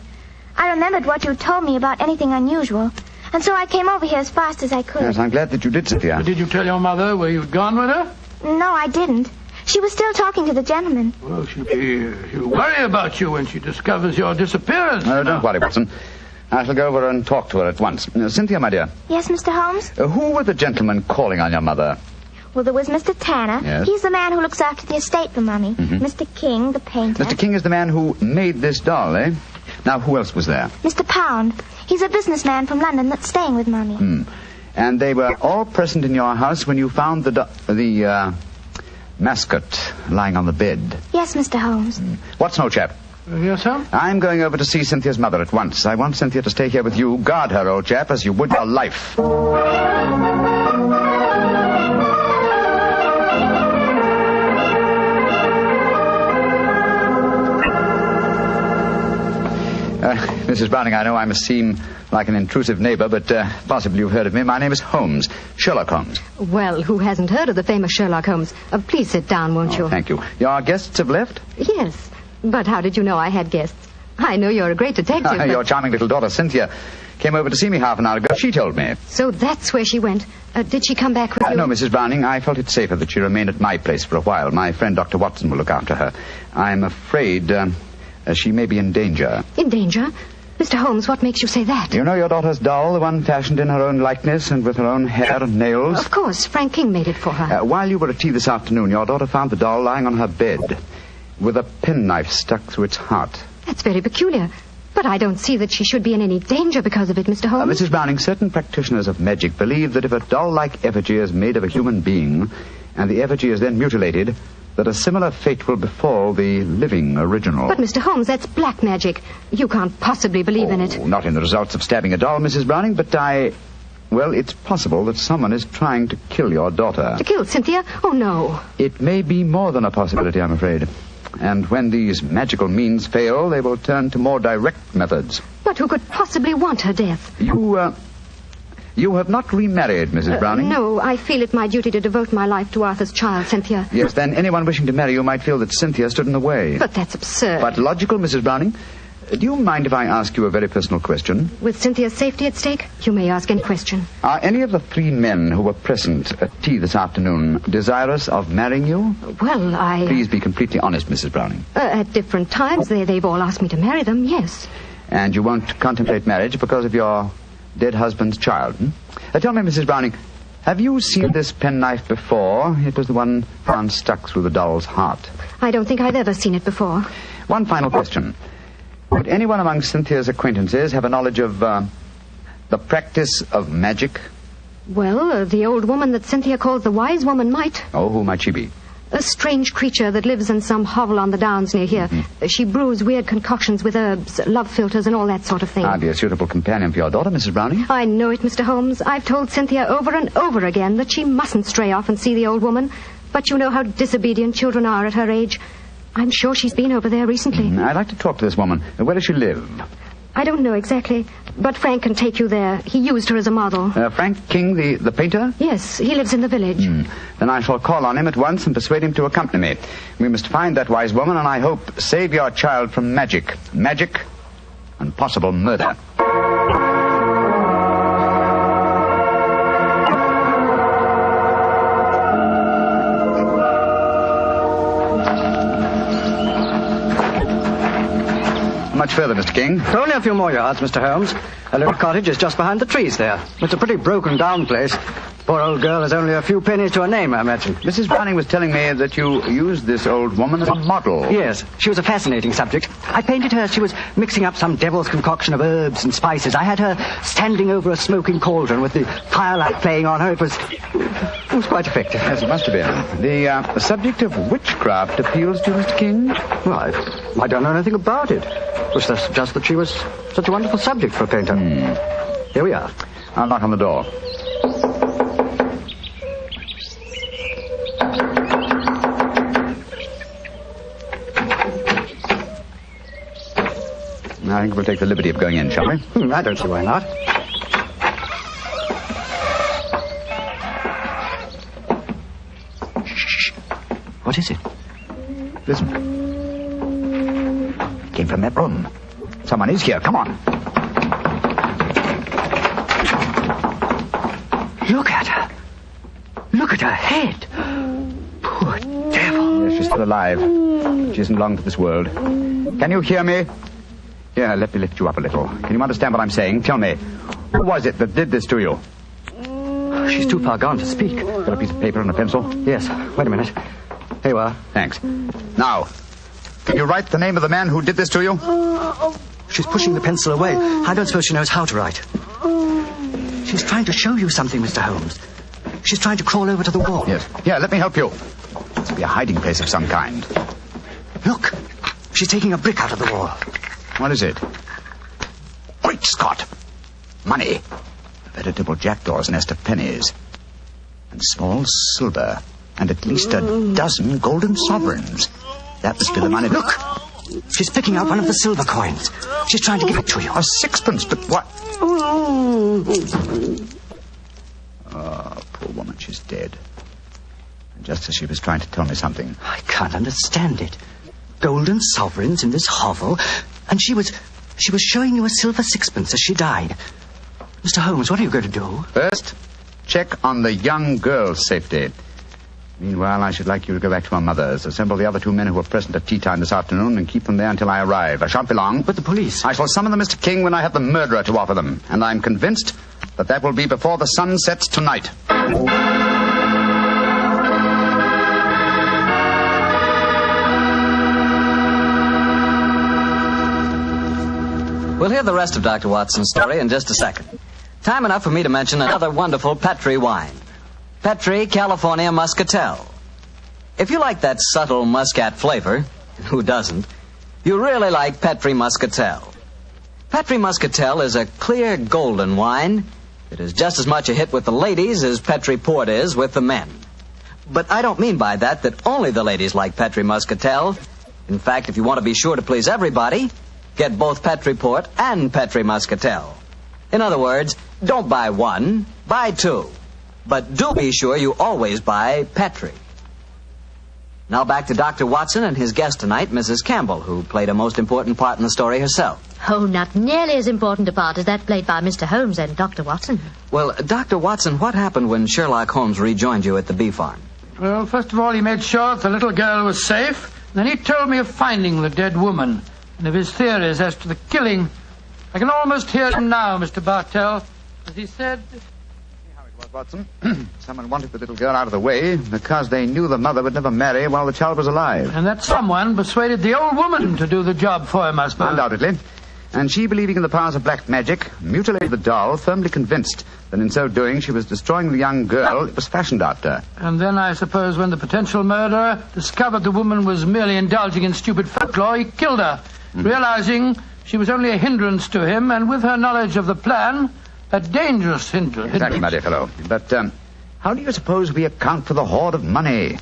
S2: I remembered what you told me about anything unusual, and so I came over here as fast as I could.
S8: Yes, I'm glad that you did, Cynthia.
S14: Did you tell your mother where you'd gone with her?
S2: No, I didn't. She was still talking to the gentleman.
S14: Well, she'll worry about you when she discovers your disappearance.
S8: No, don't worry, Watson. I shall go over and talk to her at once. Cynthia, my dear.
S2: Yes, Mr. Holmes?
S8: Who were the gentlemen calling on your mother?
S2: Well, there was Mr. Tanner.
S8: Yes. He's
S2: the man who looks after the estate for Mummy.
S8: Mm-hmm.
S2: Mr. King, the painter.
S8: Mr. King is the man who made this doll, eh? Now, who else was there?
S2: Mr. Pound. He's a businessman from London that's staying with Mummy.
S8: And they were all present in your house when you found the mascot lying on the bed.
S2: Yes, Mr. Holmes.
S8: What's no, chap?
S14: Yes, sir?
S8: I'm going over to see Cynthia's mother at once. I want Cynthia to stay here with you. Guard her, old chap, as you would your life. Mrs. Browning, I know I must seem like an intrusive neighbor, but possibly you've heard of me. My name is Holmes, Sherlock Holmes.
S9: Well, who hasn't heard of the famous Sherlock Holmes? Please sit down, won't you?
S8: Thank you. Your guests have left?
S9: Yes, but how did you know I had guests? I know you're a great detective, but...
S8: Your charming little daughter, Cynthia, came over to see me half an hour ago. She told me.
S9: So that's where she went. Did she come back with you?
S8: No, Mrs. Browning. I felt it safer that she remained at my place for a while. My friend Dr. Watson will look after her. I'm afraid she may be in danger.
S9: In danger? Mr. Holmes, what makes you say that?
S8: You know your daughter's doll, the one fashioned in her own likeness and with her own hair and nails?
S9: Of course. Frank King made it for her.
S8: While you were at tea this afternoon, your daughter found the doll lying on her bed with a penknife stuck through its heart.
S9: That's very peculiar. But I don't see that she should be in any danger because of it, Mr. Holmes.
S8: Mrs. Browning, certain practitioners of magic believe that if a doll-like effigy is made of a human being, and the effigy is then mutilated, that a similar fate will befall the living original.
S9: But, Mr. Holmes, that's black magic. You can't possibly believe in it.
S8: Not in the results of stabbing a doll, Mrs. Browning, but well, it's possible that someone is trying to kill your daughter.
S9: To kill Cynthia? Oh, no.
S8: It may be more than a possibility, I'm afraid. And when these magical means fail, they will turn to more direct methods.
S9: But who could possibly want her death?
S8: You have not remarried, Mrs. Browning?
S9: No, I feel it my duty to devote my life to Arthur's child, Cynthia.
S8: Yes, then anyone wishing to marry you might feel that Cynthia stood in the way.
S9: But that's absurd.
S8: But logical, Mrs. Browning. Do you mind if I ask you a very personal question?
S9: With Cynthia's safety at stake, you may ask any question.
S8: Are any of the 3 men who were present at tea this afternoon desirous of marrying you?
S9: Well,
S8: Please be completely honest, Mrs. Browning.
S9: At different times, they've all asked me to marry them, yes.
S8: And you won't contemplate marriage because of your dead husband's child? Tell me, Mrs. Browning, have you seen this penknife before? It was the one found stuck through the doll's heart.
S9: I don't think I've ever seen it before.
S8: One final question. Would anyone among Cynthia's acquaintances have a knowledge of the practice of magic?
S9: Well, the old woman that Cynthia calls the wise woman might.
S8: Oh, who might she be?
S9: A strange creature that lives in some hovel on the downs near here. She brews weird concoctions with herbs, love philters, and all that sort of thing.
S8: I'd be a suitable companion for your daughter, Mrs. Browning.
S9: I know it, Mr. Holmes. I've told Cynthia over and over again that she mustn't stray off and see the old woman. But you know how disobedient children are at her age. I'm sure she's been over there recently.
S8: I'd like to talk to this woman. Where does she live?
S9: I don't know exactly, but Frank can take you there. He used her as a model.
S8: Frank King, the painter?
S9: Yes, he lives in the village.
S8: Then I shall call on him at once and persuade him to accompany me. We must find that wise woman and I hope save your child from magic. Magic and possible murder. Much further, Mr. King?
S4: Only a few more yards, Mr. Holmes. A little cottage is just behind the trees there. It's a pretty broken-down place. Poor old girl has only a few pennies to her name, I imagine.
S8: Mrs. Browning was telling me that you used this old woman as a model.
S4: Yes, she was a fascinating subject. I painted her. She was mixing up some devil's concoction of herbs and spices. I had her standing over a smoking cauldron with the firelight playing on her. It was quite effective.
S8: Yes, it must have been. The subject of witchcraft appeals to you, Mr. King?
S4: Well, I don't know anything about it. It was just that she was such a wonderful subject for a painter. Here we are.
S8: I'll knock on the door. I think we'll take the liberty of going in, shall we?
S4: I don't see why not. Shh. What is it?
S8: Listen. It came from that room. Someone is here. Come on.
S4: Look at her. Look at her head. Poor devil.
S8: Yes, she's still alive. She isn't long for this world. Can you hear me? Here, let me lift you up a little. Can you understand what I'm saying? Tell me, who was it that did this to you?
S4: She's too far gone to speak.
S8: Got a piece of paper and a pencil?
S4: Yes. Wait a minute. Here you are.
S8: Thanks. Now, can you write the name of the man who did this to you?
S4: She's pushing the pencil away. I don't suppose she knows how to write. She's trying to show you something, Mr. Holmes. She's trying to crawl over to the wall.
S8: Yes. Here, let me help you. This will be a hiding place of some kind.
S4: Look. She's taking a brick out of the wall.
S8: What is it? Great Scott! Money. A veritable jackdaw's nest of pennies. And small silver. And at least a dozen golden sovereigns. That must be the money.
S4: Look! She's picking out one of the silver coins. She's trying to give it to you.
S8: A sixpence, but what? Oh, poor woman, she's dead. And just as she was trying to tell me something.
S4: I can't understand it. Golden sovereigns in this hovel, and she was showing you a silver sixpence as she died. Mr. Holmes, what are you going to do?
S8: First, check on the young girl's safety. Meanwhile, I should like you to go back to her mother's. Assemble the other 2 men who were present at tea time this afternoon and keep them there until I arrive. I shan't be long.
S4: But the police?
S8: I shall summon them, Mr. King, when I have the murderer to offer them. And I'm convinced that will be before the sun sets tonight.
S10: We'll hear the rest of Dr. Watson's story in just a second. Time enough for me to mention another wonderful Petri wine. Petri California Muscatel. If you like that subtle muscat flavor, who doesn't, you really like Petri Muscatel. Petri Muscatel is a clear golden wine. It is just as much a hit with the ladies as Petri Port is with the men. But I don't mean by that only the ladies like Petri Muscatel. In fact, if you want to be sure to please everybody, get both Petri Port and Petri Muscatel. In other words, don't buy one, buy two. But do be sure you always buy Petri. Now back to Dr. Watson and his guest tonight, Mrs. Campbell, who played a most important part in the story herself.
S17: Oh, not nearly as important a part as that played by Mr. Holmes and Dr. Watson.
S10: Well, Dr. Watson, what happened when Sherlock Holmes rejoined you at the bee farm?
S14: Well, first of all, he made sure that the little girl was safe. Then he told me of finding the dead woman and of his theories as to the killing. I can almost hear him now, Mr. Bartell, as he said...
S8: Watson, someone wanted the little girl out of the way because they knew the mother would never marry while the child was alive.
S14: And that someone persuaded the old woman to do the job for him, I suppose.
S8: Undoubtedly. And she, believing in the powers of black magic, mutilated the doll, firmly convinced that in so doing she was destroying the young girl it was fashioned after.
S14: And then, I suppose, when the potential murderer discovered the woman was merely indulging in stupid folklore, he killed her, realizing she was only a hindrance to him, and with her knowledge of the plan... a dangerous hindrance.
S8: Exactly, my dear fellow. But how do you suppose we account for the hoard of money?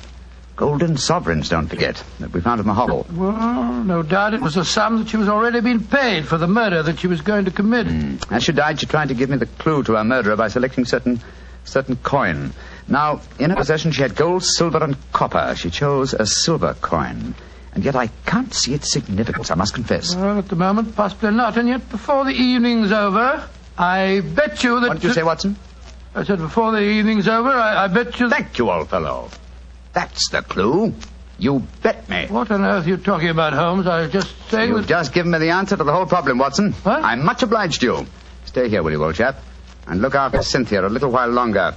S8: Golden sovereigns, don't forget, that we found in the hovel.
S14: Well, no doubt it was a sum that she was already being paid for the murder that she was going to commit.
S8: As she died, she tried to give me the clue to her murderer by selecting certain coin. Now, in her possession, she had gold, silver, and copper. She chose a silver coin. And yet I can't see its significance, I must confess.
S14: Well, at the moment, possibly not. And yet, before the evening's over... I bet you that...
S8: What did you say, Watson?
S14: I said before the evening's over, I bet you...
S8: Thank you, old fellow. That's the clue. You bet me.
S14: What on earth are you talking about, Holmes? I was just saying
S8: You've just given me the answer to the whole problem, Watson.
S14: What?
S8: I'm much obliged to you. Stay here, will you, old chap? And look after Cynthia a little while longer.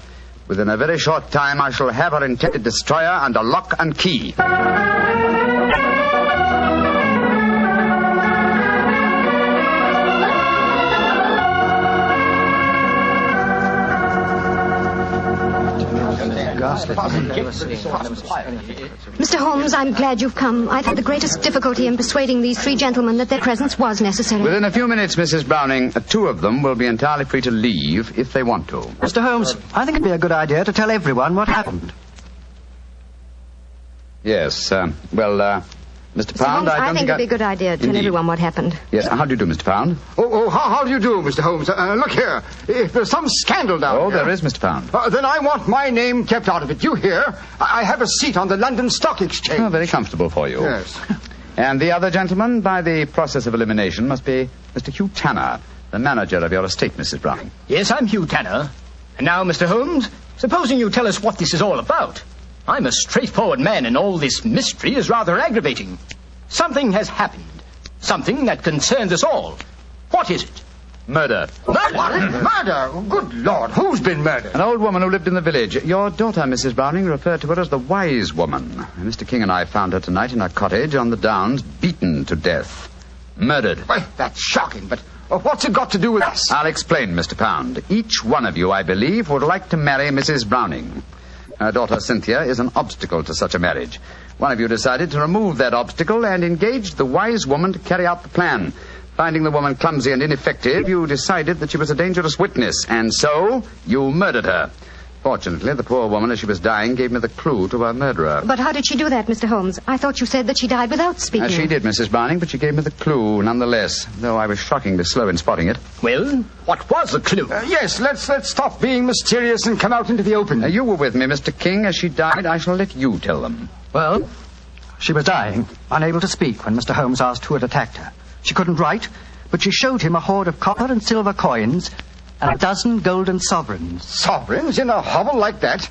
S8: Within a very short time, I shall have her intended destroyer under lock and key.
S9: Mr. Holmes, I'm glad you've come. I've had the greatest difficulty in persuading these three gentlemen that their presence was necessary.
S8: Within a few minutes, Mrs. Browning, two of them will be entirely free to leave if they want to.
S4: Mr. Holmes, I think it'd be a good idea to tell everyone what happened.
S8: Yes, Mr. Pound,
S9: I think it'd be a good idea to tell everyone what happened.
S8: Yes, how do you do, Mr. Pound?
S18: How do you do, Mr. Holmes? Look here. If there's some scandal down here...
S8: there is, Mr. Pound.
S18: Then I want my name kept out of it. You hear? I have a seat on the London Stock Exchange.
S8: Oh, very comfortable for you.
S18: Yes.
S8: And the other gentleman, by the process of elimination, must be Mr. Hugh Tanner, the manager of your estate, Mrs. Browning.
S6: Yes, I'm Hugh Tanner. And now, Mr. Holmes, supposing you tell us what this is all about. I'm a straightforward man, and all this mystery is rather aggravating. Something has happened. Something that concerns us all. What is it?
S8: Murder.
S18: Murder? Murder? Good Lord, who's been murdered?
S8: An old woman who lived in the village. Your daughter, Mrs. Browning, referred to her as the wise woman. Mr. King and I found her tonight in her cottage on the Downs, beaten to death. Murdered.
S18: Well, that's shocking, but what's it got to do with us?
S8: I'll explain, Mr. Pound. Each one of you, I believe, would like to marry Mrs. Browning. Her daughter, Cynthia, is an obstacle to such a marriage. One of you decided to remove that obstacle and engaged the wise woman to carry out the plan. Finding the woman clumsy and ineffective, you decided that she was a dangerous witness, and so you murdered her. Fortunately, the poor woman, as she was dying, gave me the clue to her murderer.
S9: But how did she do that, Mr. Holmes? I thought you said that she died without speaking.
S8: She did, Mrs. Browning, but she gave me the clue nonetheless, though I was shockingly slow in spotting it.
S6: Well, what was the clue?
S18: Yes, let's stop being mysterious and come out into the open.
S8: You were with me, Mr. King. As she died, I shall let you tell them.
S4: Well, she was dying, unable to speak when Mr. Holmes asked who had attacked her. She couldn't write, but she showed him a hoard of copper and silver coins and a dozen golden sovereigns.
S18: Sovereigns in a hovel like that?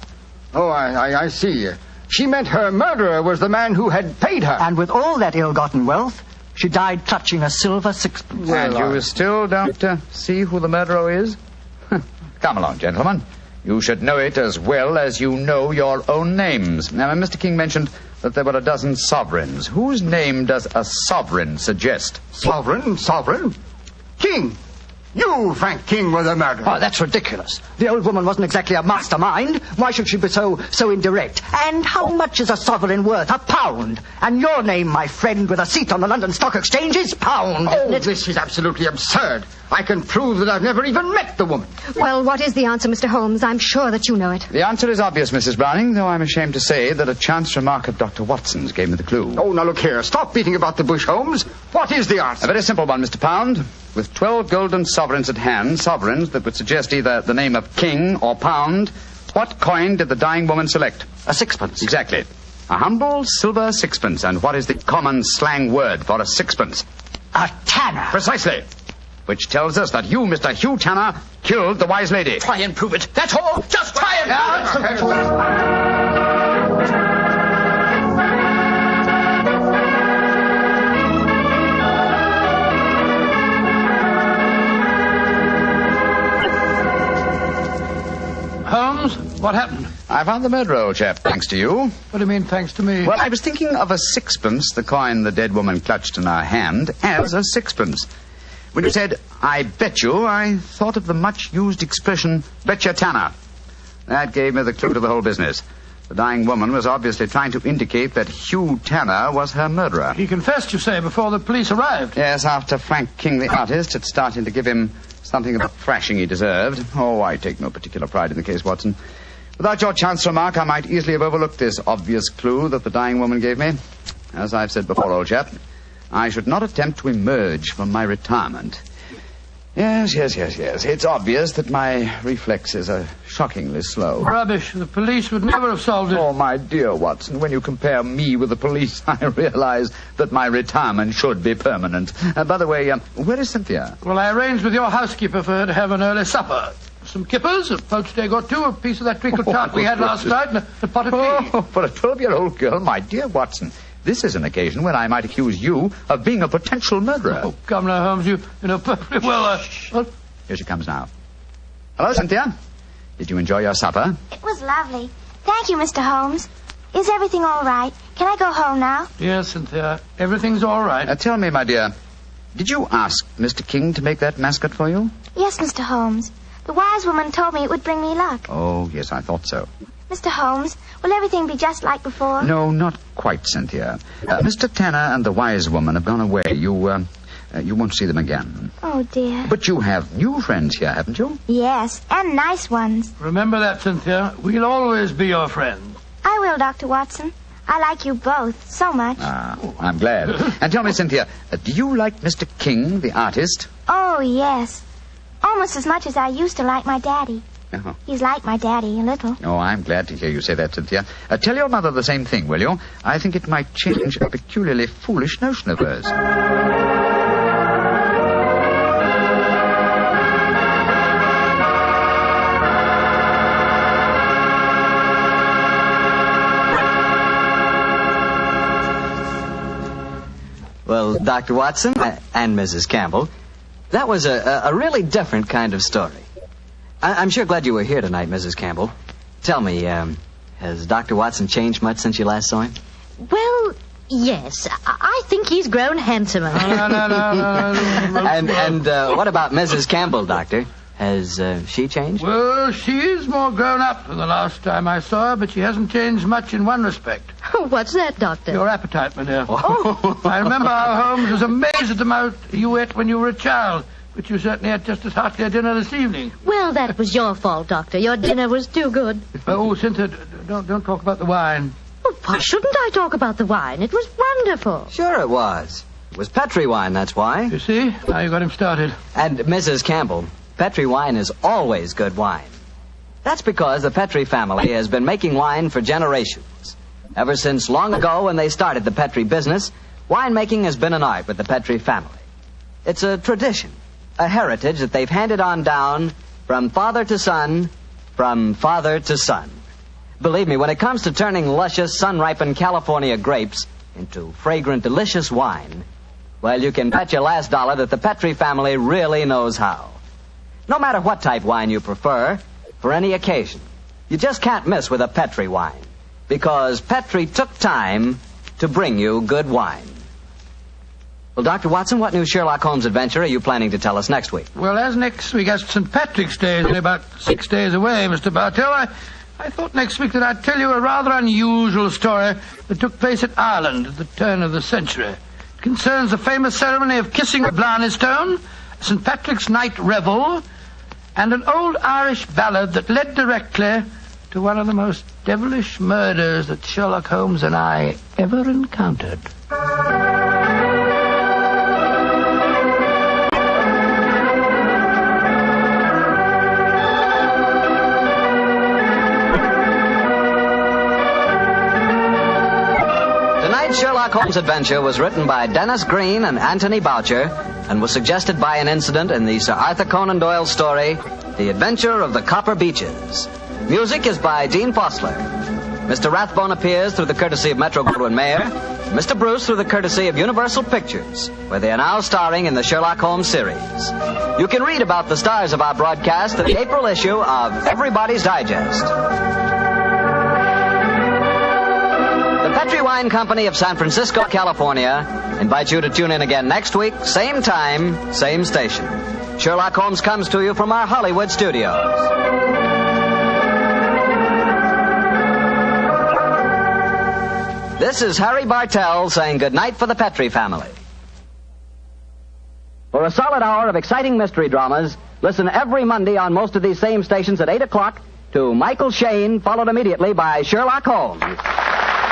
S18: Oh, I see. She meant her murderer was the man who had paid her.
S4: And with all that ill-gotten wealth, she died clutching a silver sixpence.
S8: And you still don't see who the murderer is? Come along, gentlemen. You should know it as well as you know your own names. Now, Mr. King mentioned that there were a dozen sovereigns. Whose name does a sovereign suggest?
S18: Sovereign? King! You, Frank King, were the murderer.
S4: Oh, that's ridiculous. The old woman wasn't exactly a mastermind. Why should she be so indirect? And how much is a sovereign worth? £1. And your name, my friend, with a seat on the London Stock Exchange is Pound, isn't it?
S18: This is absolutely absurd. I can prove that I've never even met the woman.
S9: Well, what is the answer, Mr. Holmes? I'm sure that you know it.
S8: The answer is obvious, Mrs. Browning, though I'm ashamed to say that a chance remark of Dr. Watson's gave me the clue.
S18: Oh, now look here. Stop beating about the bush, Holmes. What is the answer?
S8: A very simple one, Mr. Pound. with 12 golden sovereigns at hand, sovereigns that would suggest either the name of king or pound, what coin did the dying woman select?
S4: A sixpence.
S8: Exactly. A humble silver sixpence. And what is the common slang word for a sixpence?
S4: A tanner.
S8: Precisely. Which tells us that you, Mr. Hugh Tanner, killed the wise lady.
S6: Try and prove it. That's all. Just try and prove it.
S14: Holmes, what happened?
S8: I found the murderer, old chap, thanks to you.
S14: What do you mean, thanks to me?
S8: Well, I was thinking of a sixpence, the coin the dead woman clutched in her hand, as a sixpence. When you said, I bet you, I thought of the much-used expression, bet you Tanner. That gave me the clue to the whole business. The dying woman was obviously trying to indicate that Hugh Tanner was her murderer.
S14: He confessed, you say, before the police arrived.
S8: Yes, after Frank King, the artist, had started to give him something of the thrashing he deserved. Oh, I take no particular pride in the case, Watson. Without your chance remark, I might easily have overlooked this obvious clue that the dying woman gave me. As I've said before, old chap, I should not attempt to emerge from my retirement. Yes. It's obvious that my reflexes are shockingly slow.
S14: Rubbish. The police would never have solved it.
S8: Oh, my dear Watson, when you compare me with the police, I realize that my retirement should be permanent. By the way, where is Cynthia?
S14: Well, I arranged with your housekeeper for her to have an early supper. Some kippers, a poached egg or two, a piece of that treacle tart we had last night, and a pot of tea.
S8: Oh, for a 12-year-old girl, my dear Watson, this is an occasion when I might accuse you of being a potential murderer.
S14: Oh, come now, Holmes, you know perfectly well. What?
S8: Here she comes now. Hello, Cynthia. Did you enjoy your supper?
S2: It was lovely. Thank you, Mr. Holmes. Is everything all right? Can I go home now?
S14: Yes, Cynthia. Everything's all right.
S8: Tell me, my dear, did you ask Mr. King to make that mascot for you?
S2: Yes, Mr. Holmes. The wise woman told me it would bring me luck.
S8: Oh, yes, I thought so.
S2: Mr. Holmes, will everything be just like before?
S8: No, not quite, Cynthia. Mr. Tanner and the wise woman have gone away. You won't see them again.
S2: Oh, dear.
S8: But you have new friends here, haven't you?
S2: Yes, and nice ones.
S14: Remember that, Cynthia. We'll always be your friends.
S2: I will, Dr. Watson. I like you both so much.
S8: I'm glad. And tell me, Cynthia, do you like Mr. King, the artist?
S2: Oh, yes. Almost as much as I used to like my daddy.
S8: Uh-huh.
S2: He's like my daddy, a little.
S8: Oh, I'm glad to hear you say that, Cynthia. Tell your mother the same thing, will you? I think it might change a peculiarly foolish notion of hers.
S10: Well, Dr. Watson and Mrs. Campbell, that was a really different kind of story. I'm sure glad you were here tonight, Mrs. Campbell. Tell me, has Dr. Watson changed much since you last saw him?
S17: Well, yes. I think he's grown handsomer.
S14: No.
S10: And what about Mrs. Campbell, Doctor? Has she changed?
S14: Well, she is more grown up than the last time I saw her, but she hasn't changed much in one respect.
S17: What's that, Doctor?
S14: Your appetite, my dear. Oh. I remember how Holmes was amazed at the amount you ate when you were a child, but you certainly had just as hearty a dinner this evening.
S17: Well, that was your fault, Doctor. Your dinner was too good.
S14: Oh, Cynthia, don't talk about the wine.
S17: Well, why shouldn't I talk about the wine? It was wonderful.
S10: Sure it was. It was Petri wine, that's why.
S14: You see? Now you got him started.
S10: And Mrs. Campbell, Petri wine is always good wine. That's because the Petri family has been making wine for generations. Ever since long ago when they started the Petri business, winemaking has been an art with the Petri family. It's a tradition, a heritage that they've handed on down from father to son, from father to son. Believe me, when it comes to turning luscious, sun-ripened California grapes into fragrant, delicious wine, well, you can bet your last dollar that the Petri family really knows how. No matter what type wine you prefer, for any occasion, you just can't miss with a Petri wine, because Petri took time to bring you good wine. Well, Dr. Watson, what new Sherlock Holmes adventure are you planning to tell us next week?
S14: Well, as next week, as St. Patrick's Day is only about 6 days away, Mr. Bartell, I thought next week that I'd tell you a rather unusual story that took place in Ireland at the turn of the century. It concerns the famous ceremony of kissing the Blarney Stone, St. Patrick's Night Revel, and an old Irish ballad that led directly to one of the most devilish murders that Sherlock Holmes and I ever encountered.
S10: Holmes Adventure was written by Dennis Green and Anthony Boucher and was suggested by an incident in the Sir Arthur Conan Doyle story, The Adventure of the Copper Beeches. Music is by Dean Fossler. Mr. Rathbone appears through the courtesy of Metro-Goldwyn-Mayer, Mr. Bruce through the courtesy of Universal Pictures, where they are now starring in the Sherlock Holmes series. You can read about the stars of our broadcast in the April issue of Everybody's Digest. The Petri Wine Company of San Francisco, California, invites you to tune in again next week, same time, same station. Sherlock Holmes comes to you from our Hollywood studios. This is Harry Bartell saying goodnight for the Petri family. For a solid hour of exciting mystery dramas, listen every Monday on most of these same stations at 8 o'clock to Michael Shayne, followed immediately by Sherlock Holmes.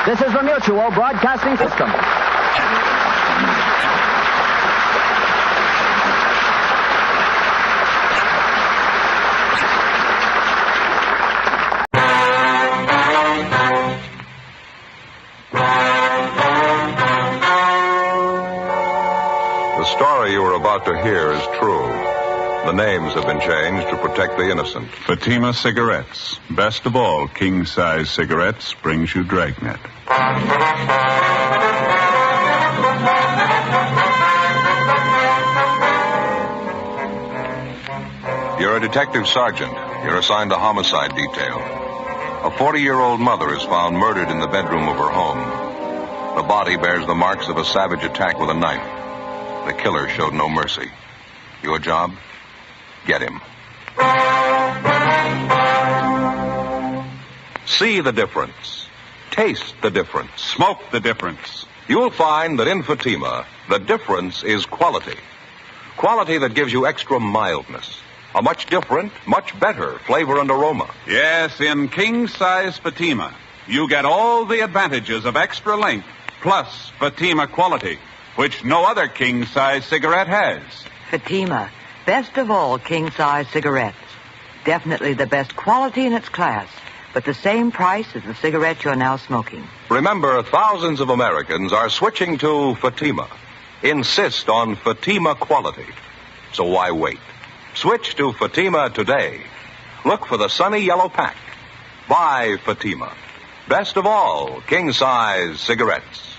S10: This is the Mutual Broadcasting System.
S15: The story you are about to hear is true. The names have been changed to protect the innocent.
S16: Fatima Cigarettes. Best of all, king-size cigarettes brings you Dragnet.
S15: You're a detective sergeant. You're assigned to homicide detail. A 40-year-old mother is found murdered in the bedroom of her home. The body bears the marks of a savage attack with a knife. The killer showed no mercy. Your job? Get him. See the difference. Taste the difference.
S16: Smoke the difference.
S15: You'll find that in Fatima, the difference is quality. Quality that gives you extra mildness. A much different, much better flavor and aroma.
S16: Yes, in king-size Fatima, you get all the advantages of extra length, plus Fatima quality, which no other king-size cigarette has.
S19: Fatima, best of all king-size cigarettes. Definitely the best quality in its class, but the same price as the cigarette you're now smoking.
S15: Remember, thousands of Americans are switching to Fatima. Insist on Fatima quality. So why wait? Switch to Fatima today. Look for the sunny yellow pack. Buy Fatima. Best of all king-size cigarettes.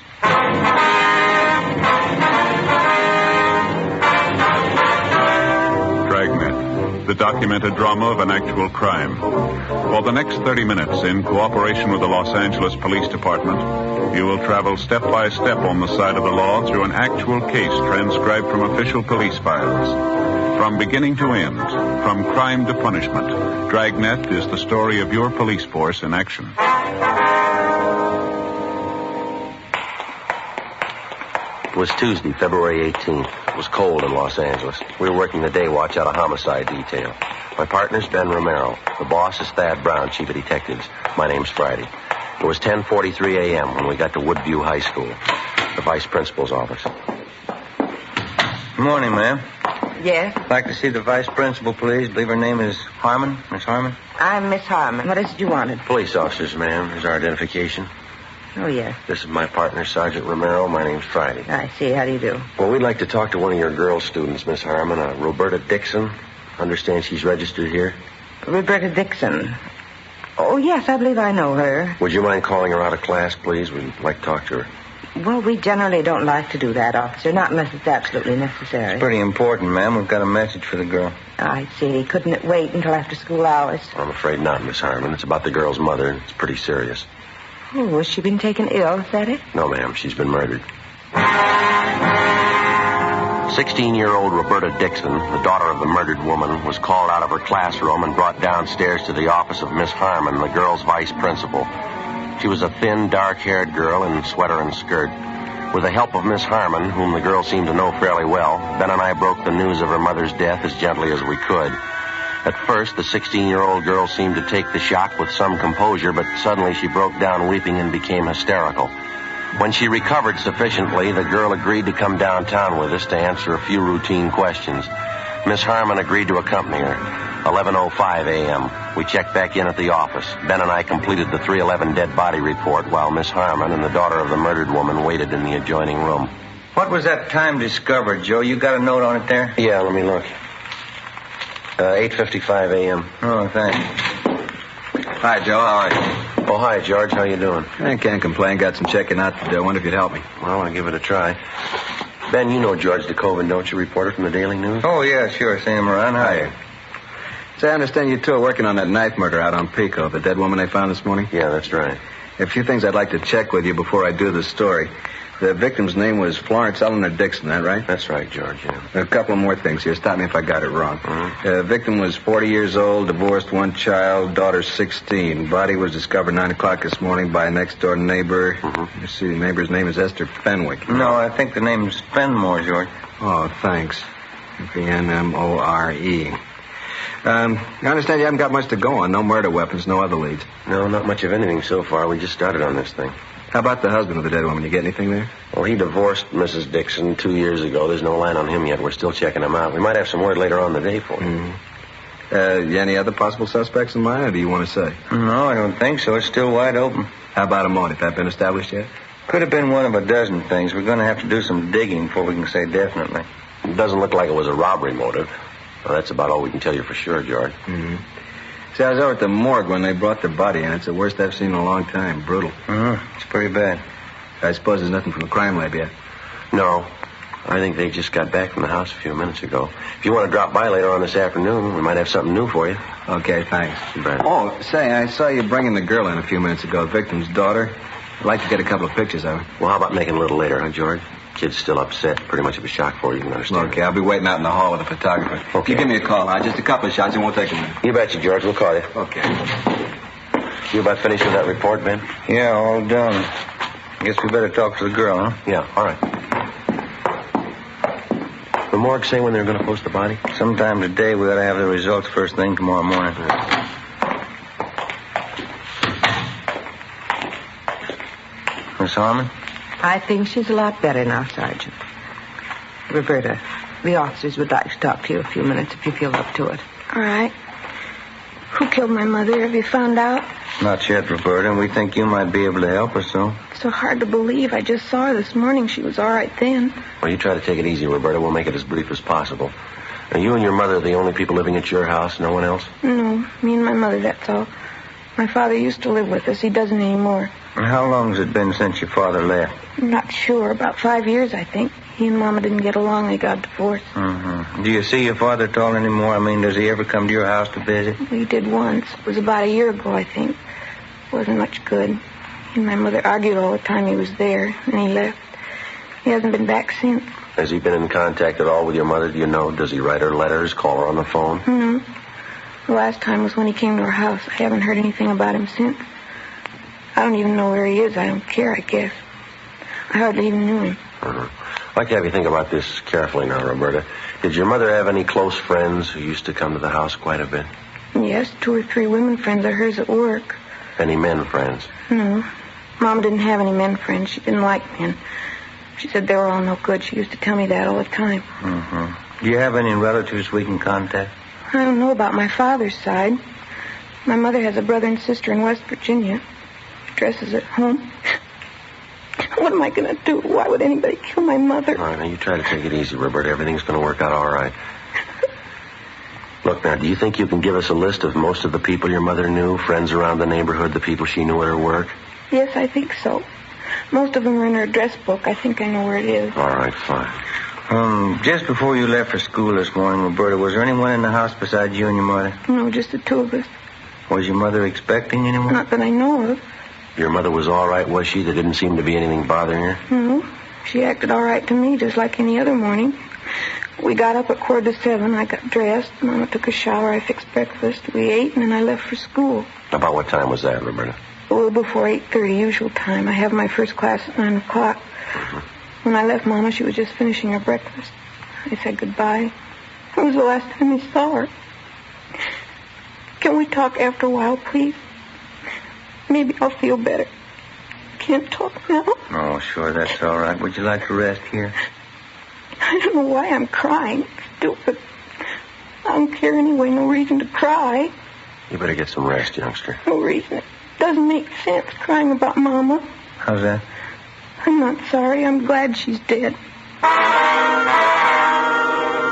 S16: Dragnet, the documented drama of an actual crime. For the next 30 minutes, in cooperation with the Los Angeles Police Department, you will travel step by step on the side of the law through an actual case transcribed from official police files. From beginning to end, from crime to punishment, Dragnet is the story of your police force in action.
S20: It was Tuesday, February 18th. It was cold in Los Angeles. We were working the day watch out of homicide detail. My partner's Ben Romero. The boss is Thad Brown, chief of detectives. My name's Friday. It was 10:43 a.m. when we got to Woodview High School, the vice principal's office.
S21: Good morning, ma'am.
S19: Yes?
S21: I'd like to see the vice principal, please. I believe her name is Harmon. Miss Harmon?
S19: I'm Miss Harmon. What is it you wanted?
S20: Police officers, ma'am. Here's our identification.
S19: Oh, yes.
S20: This is my partner, Sergeant Romero. My name's Friday.
S19: I see. How do you do?
S20: Well, we'd like to talk to one of your girl students, Miss Harmon, Roberta Dixon. Understand she's registered here?
S19: Roberta Dixon. Oh, yes, I believe I know her.
S20: Would you mind calling her out of class, please? We'd like to talk to her.
S19: Well, we generally don't like to do that, officer, not unless it's absolutely necessary.
S21: It's pretty important, ma'am. We've got a message for the girl.
S19: I see. Couldn't it wait until after school hours?
S20: I'm afraid not, Miss Harmon. It's about the girl's mother, and it's pretty serious.
S19: Oh, has she been taken ill, is that it?
S20: No, ma'am. She's been murdered. 16-year-old Roberta Dixon, the daughter of the murdered woman, was called out of her classroom and brought downstairs to the office of Miss Harmon, the girl's vice principal. She was a thin, dark-haired girl in sweater and skirt. With the help of Miss Harmon, whom the girl seemed to know fairly well, Ben and I broke the news of her mother's death as gently as we could. At first, the 16-year-old girl seemed to take the shock with some composure, but suddenly she broke down weeping and became hysterical. When she recovered sufficiently, the girl agreed to come downtown with us to answer a few routine questions. Miss Harmon agreed to accompany her. 11:05 a.m. We checked back in at the office. Ben and I completed the 311 dead body report while Miss Harmon and the daughter of the murdered woman waited in the adjoining room.
S21: What was that time discovered, Joe? You got a note on it there?
S20: Yeah, let me look. 8:55 a.m.
S21: Oh, thanks.
S20: Hi, Joe. How are you? Oh, hi, George. How you doing?
S3: I can't complain. Got some checking out to do. I wonder if you'd help me.
S20: Well, I'll give it a try. Ben, you know George DeCoven, don't you? Reporter from the Daily News?
S21: Oh, yeah, sure. Seen him around. Hi.
S3: Say, I understand you two are working on that knife murder out on Pico, the dead woman they found this morning?
S20: Yeah, that's right.
S3: A few things I'd like to check with you before I do the story. The victim's name was Florence Eleanor Dixon, that right?
S20: That's right, George, yeah.
S3: A couple more things here. Stop me if I got it wrong. The victim was 40 years old, divorced, one child, daughter 16. Body was discovered 9 o'clock this morning by a next-door neighbor. Let's see, the neighbor's name is Esther Fenwick.
S21: No, I think the name's Fenmore, George.
S3: Oh, thanks. Fenmore. I understand you haven't got much to go on. No murder weapons, no other leads.
S20: No, not much of anything so far. We just started on this thing.
S3: How about the husband of the dead woman? You get anything there?
S20: Well, he divorced Mrs. Dixon 2 years ago. There's no line on him yet. We're still checking him out. We might have some word later on in the day for you.
S3: Any other possible suspects in mind, or do you want to say?
S21: No, I don't think so. It's still wide open.
S3: How about a motive? That been established yet?
S21: Could have been one of a dozen things. We're going to have to do some digging before we can say definitely.
S20: It doesn't look like it was a robbery motive. Well, that's about all we can tell you for sure, George.
S3: See, I was over at the morgue when they brought the body in. It's the worst I've seen in a long time. Brutal.
S21: It's pretty bad.
S3: I suppose there's nothing from the crime lab yet.
S20: No. I think they just got back from the house a few minutes ago. If you want to drop by later on this afternoon, we might have something new for you.
S3: Okay, thanks.
S20: Brad.
S3: Oh, say, I saw you bringing the girl in a few minutes ago, the victim's daughter. I'd like to get a couple of pictures of her.
S20: Well, how about making a little later, huh, George? Kid's still upset. Pretty much of a shock for you, you can understand.
S3: Okay, I'll be waiting out in the hall with the photographer.
S20: Okay.
S3: You give me a call, huh? Just a couple of shots. It won't take a minute.
S20: You betcha, George. We'll call you.
S3: Okay.
S20: You about finished with that report, Ben?
S21: Yeah, all done. Guess we better talk to the girl, huh?
S20: Yeah, all right. The morgue say when they're going to post the body?
S21: Sometime today. We ought to have the results first thing tomorrow morning. Miss Harmon?
S5: I think she's a lot better now, Sergeant. Roberta, the officers would like to talk to you a few minutes if you feel up to it.
S2: All right. Who killed my mother? Have you found out?
S21: Not yet, Roberta. We think you might be able to help us, though.
S2: It's so hard to believe. I just saw her this morning. She was all right then.
S20: Well, you try to take it easy, Roberta. We'll make it as brief as possible. Now, you and your mother are the only people living at your house? No one else?
S2: No, me and my mother, that's all. My father used to live with us. He doesn't anymore.
S21: And how long has it been since your father left?
S2: I'm not sure. About 5 years, I think. He and Mama didn't get along. They got divorced.
S21: Do you see your father at all anymore? I mean, does he ever come to your house to visit?
S2: He did once. It was about a year ago, I think. It wasn't much good. He and my mother argued all the time he was there, and he left. He hasn't been back since.
S20: Has he been in contact at all with your mother? Do you know? Does he write her letters, call her on the phone?
S2: No. The last time was when he came to our house. I haven't heard anything about him since. I don't even know where he is. I don't care, I guess. I hardly even knew him.
S20: I'd like to have you think about this carefully now, Roberta. Did your mother have any close friends who used to come to the house quite a bit?
S2: Yes, 2 or 3 women friends of hers at work.
S20: Any men friends?
S2: No. Mom didn't have any men friends. She didn't like men. She said they were all no good. She used to tell me that all the time.
S21: Do you have any relatives we can contact?
S2: I don't know about my father's side. My mother has a brother and sister in West Virginia. Dresses at home. What am I going to do? Why would anybody kill my mother?
S20: All right, now you try to take it easy, Roberta. Everything's going to work out all right. Look, now, do you think you can give us a list of most of the people your mother knew, friends around the neighborhood, the people she knew at her work?
S2: Yes, I think so. Most of them are in her address book. I think I know where it is.
S20: All right, fine.
S21: Just before you left for school this morning, Roberta, was there anyone in the house besides you and your mother?
S2: No, just the 2 of us.
S21: Was your mother expecting anyone?
S2: Not that I know of.
S20: Your mother was all right, was she? There didn't seem to be anything bothering her?
S2: No. She acted all right to me, just like any other morning. We got up at 6:45. I got dressed. Mama took a shower. I fixed breakfast. We ate, and then I left for school.
S20: About what time was that, Roberta?
S2: A little before 8:30, usual time. I have my first class at 9 o'clock. When I left Mama, she was just finishing her breakfast. I said goodbye. It was the last time I saw her. Can we talk after a while, please? Maybe I'll feel better. Can't talk now.
S21: Oh, sure, that's all right. Would you like to rest here?
S2: I don't know why I'm crying. Stupid. I don't care anyway. No reason to cry.
S20: You better get some rest, youngster.
S1: No reason. It doesn't make sense crying about Mama.
S20: How's that?
S1: I'm not sorry. I'm glad she's dead.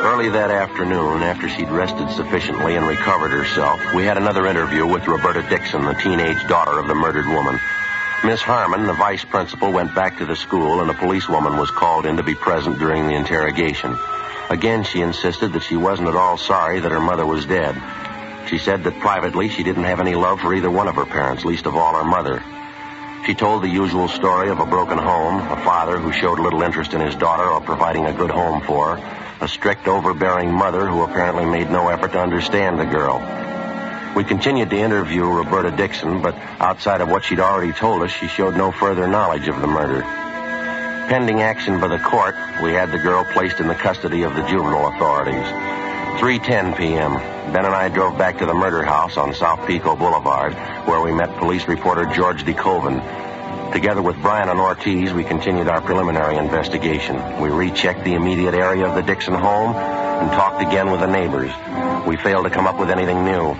S20: Early that afternoon, after she'd rested sufficiently and recovered herself, we had another interview with Roberta Dixon, the teenage daughter of the murdered woman. Miss Harmon, the vice principal, went back to the school, and a policewoman was called in to be present during the interrogation. Again, she insisted that she wasn't at all sorry that her mother was dead. She said that privately she didn't have any love for either one of her parents, least of all her mother. She told the usual story of a broken home, a father who showed little interest in his daughter or providing a good home for her, a strict, overbearing mother who apparently made no effort to understand the girl. We continued to interview Roberta Dixon, but outside of what she'd already told us, she showed no further knowledge of the murder. Pending action by the court, we had the girl placed in the custody of the juvenile authorities. 3:10 p.m., Ben and I drove back to the murder house on South Pico Boulevard, where we met police reporter George DeKoven. Together with Brian and Ortiz, we continued our preliminary investigation. We rechecked the immediate area of the Dixon home and talked again with the neighbors. We failed to come up with anything new.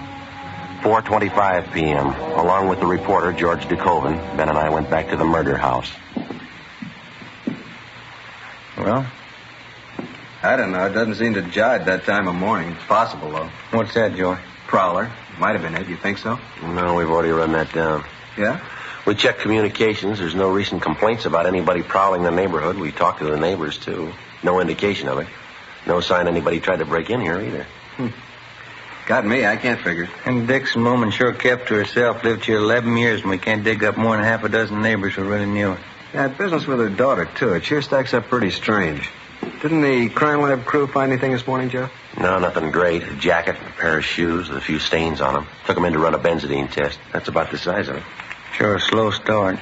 S20: 4:25 p.m., along with the reporter, George DeKoven, Ben and I went back to the murder house.
S21: Well?
S3: I don't know. It doesn't seem to jive that time of morning. It's possible, though.
S21: What's that, Joey?
S3: Prowler. Might have been it. You think so?
S20: No, we've already run that down.
S3: Yeah?
S20: We checked communications. There's no recent complaints about anybody prowling the neighborhood. We talked to the neighbors, too. No indication of it. No sign anybody tried to break in here, either.
S3: Got me. I can't figure it.
S21: And Dixon woman sure kept to herself. Lived here 11 years, and we can't dig up more than half a dozen neighbors who really knew her.
S3: Yeah, business with her daughter, too. It sure stacks up pretty strange. Didn't the crime lab crew find anything this morning, Joe?
S20: No, nothing great. A jacket, a pair of shoes with a few stains on them. Took them in to run a benzodine test. That's about the size of it.
S21: Sure a slow start.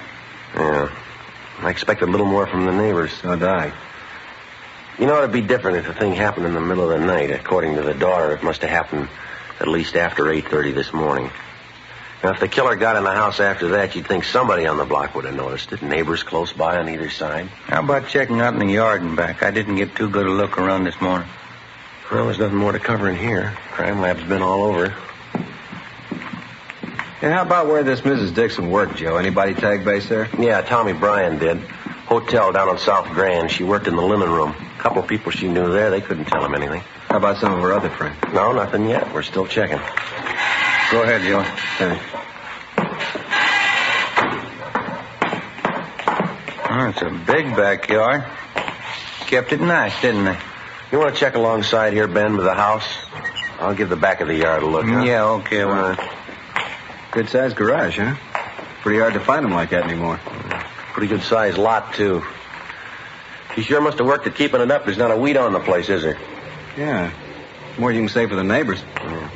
S20: Yeah. I expected a little more from the neighbors.
S3: So did I.
S20: You know, it'd be different if the thing happened in the middle of the night. According to the daughter, it must have happened at least after 8:30 this morning. Now, if the killer got in the house after that, you'd think somebody on the block would have noticed it. Neighbors close by on either side.
S21: How about checking out in the yard and back? I didn't get too good a look around this morning.
S20: Well, there's nothing more to cover in here. Crime lab's been all over.
S3: Yeah, how about where this Mrs. Dixon worked, Joe? Anybody tag base there?
S20: Yeah, Tommy Bryan did. Hotel down on South Grand. She worked in the linen room. A couple of people she knew there, they couldn't tell him anything.
S3: How about some of her other friends?
S20: No, nothing yet. We're still checking.
S21: Go ahead, Joe.
S3: Thanks.
S21: Oh, it's a big backyard. Kept it nice, didn't they?
S20: You want to check alongside here, Ben, with the house? I'll give the back of the yard a look, huh?
S21: Yeah, okay. Well,
S3: good-sized garage, huh? Pretty hard to find them like that anymore.
S20: Pretty good-sized lot, too. She sure must have worked at keeping it up. There's not a weed on the place, is there?
S3: Yeah. More you can say for the neighbors.
S20: Yeah.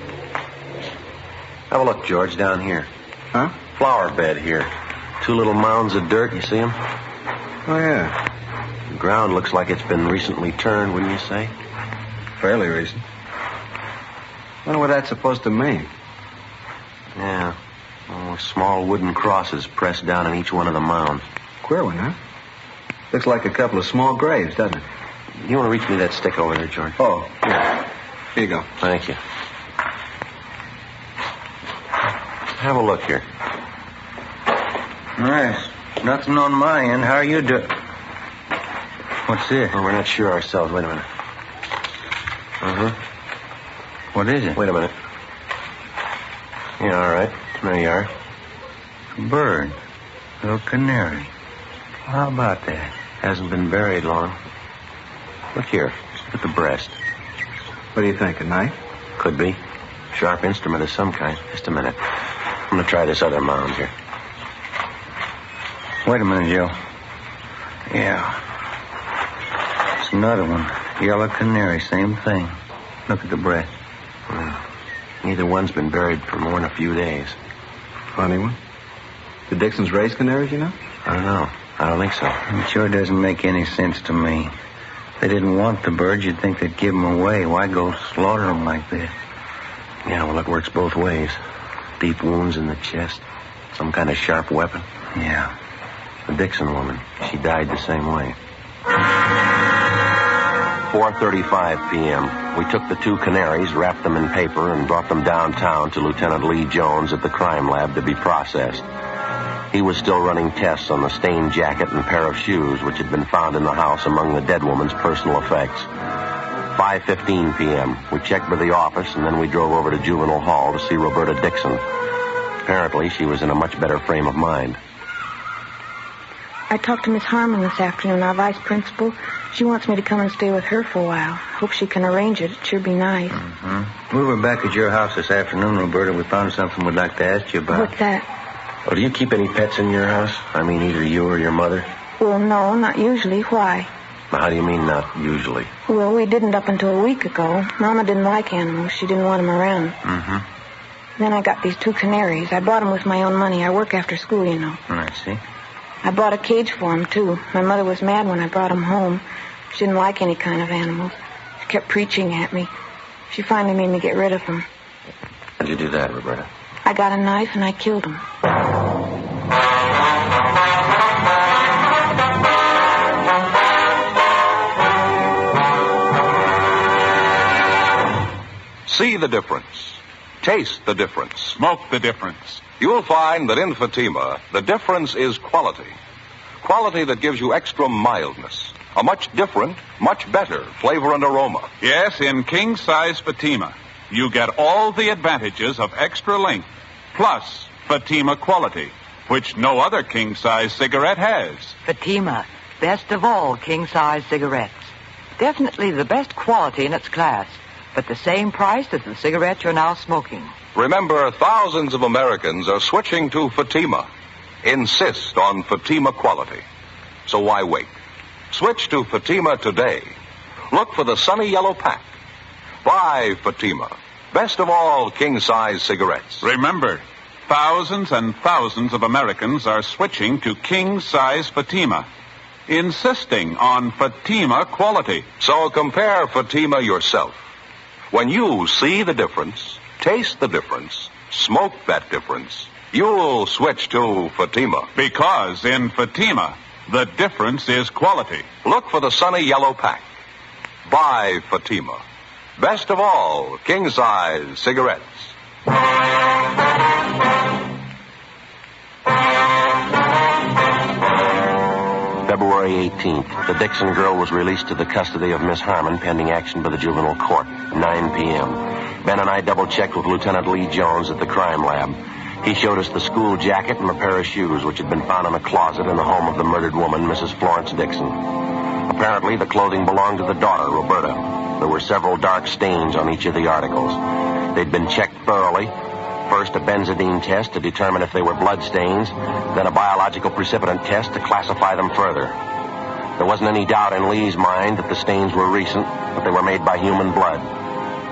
S20: Have a look, George, down here.
S3: Huh?
S20: Flower bed here. 2 little mounds of dirt, you see them?
S3: Oh, yeah.
S20: The ground looks like it's been recently turned, wouldn't you say?
S3: Fairly recent. Wonder what that's supposed to mean.
S20: Yeah. Oh, small wooden crosses pressed down in each one of the mounds.
S3: Queer one, huh? Looks like a couple of small graves, doesn't it?
S20: You want to reach me that stick over there, George?
S3: Oh, yeah. Here you go.
S20: Thank you. Have a look here.
S21: nice. Nothing on my end. How are you doing? What's this?
S20: Well, we're not sure ourselves. Wait a minute. Uh-huh.
S21: What is it?
S20: Wait a minute. Yeah, all right. There you are.
S21: A bird. A little canary. How about that?
S20: Hasn't been buried long. Look here. Look at the breast.
S3: What do you think, a knife?
S20: Could be. Sharp instrument of some kind. Just a minute. I'm going to try this other mound here.
S21: Wait a minute, Joe. Yeah. It's another one. Yellow canary, same thing. Look at the breast.
S20: Neither one's been buried for more than a few days.
S3: Funny one. The Dixons raise canaries, you know?
S20: I don't know. I don't think so.
S21: It sure doesn't make any sense to me. If they didn't want the birds, you'd think they'd give them away. Why go slaughter them like this?
S20: Yeah, well, it works both ways. Deep wounds in the chest. Some kind of sharp weapon. 4:35 p.m. We took the 2 canaries, wrapped them in paper, and brought them downtown to Lieutenant Lee Jones at the crime lab to be processed. He was still running tests on the stained jacket and pair of shoes which had been found in the house among the dead woman's personal effects. 5:15 p.m. We checked with the office, and then we drove over to Juvenile Hall to see Roberta Dixon. Apparently, she was in a much better frame of mind.
S1: I talked to Miss Harmon this afternoon, our vice principal. She wants me to come and stay with her for a while. Hope she can arrange it. It'd sure be nice.
S21: We were back at your house this afternoon, Roberta. We found something we'd like to ask you about.
S1: What's that?
S20: Oh, do you keep any pets in your house? I mean, either you or your mother?
S1: Well, no, not usually. Why?
S20: How do you mean, not usually?
S1: Well, we didn't up until a week ago. Mama didn't like animals. She didn't want them around. Then I got these 2 canaries. I bought them with my own money. I work after school, you know.
S21: I see.
S1: I bought a cage for them, too. My mother was mad when I brought them home. She didn't like any kind of animals. She kept preaching at me. She finally made me get rid of them.
S20: How'd you do that, Roberta?
S1: I got a knife and I killed them.
S15: See the difference. Taste the difference.
S16: Smoke the difference.
S15: You'll find that in Fatima, the difference is quality. Quality that gives you extra mildness. A much different, much better flavor and aroma.
S16: Yes, in king-size Fatima, you get all the advantages of extra length, plus Fatima quality, which no other king-size cigarette has.
S19: Fatima, best of all king-size cigarettes. Definitely the best quality in its class, but the same price as the cigarette you're now smoking.
S15: Remember, thousands of Americans are switching to Fatima. Insist on Fatima quality. So why wait? Switch to Fatima today. Look for the sunny yellow pack. Buy Fatima. Best of all king-size cigarettes.
S16: Remember, thousands and thousands of Americans are switching to king-size Fatima, insisting on Fatima quality.
S15: So compare Fatima yourself. When you see the difference, taste the difference, smoke that difference, you'll switch to Fatima.
S16: Because in Fatima, the difference is quality.
S15: Look for the sunny yellow pack. Buy Fatima. Best of all, king-size cigarettes.
S20: February 18th, the Dixon girl was released to the custody of Miss Harmon pending action by the juvenile court, 9 p.m. Ben and I double-checked with Lieutenant Lee Jones at the crime lab. He showed us the school jacket and a pair of shoes which had been found in a closet in the home of the murdered woman, Mrs. Florence Dixon. Apparently, the clothing belonged to the daughter, Roberta. There were several dark stains on each of the articles. They'd been checked thoroughly. First, a benzodine test to determine if they were blood stains, then a biological precipitant test to classify them further. There wasn't any doubt in Lee's mind that the stains were recent, but they were made by human blood.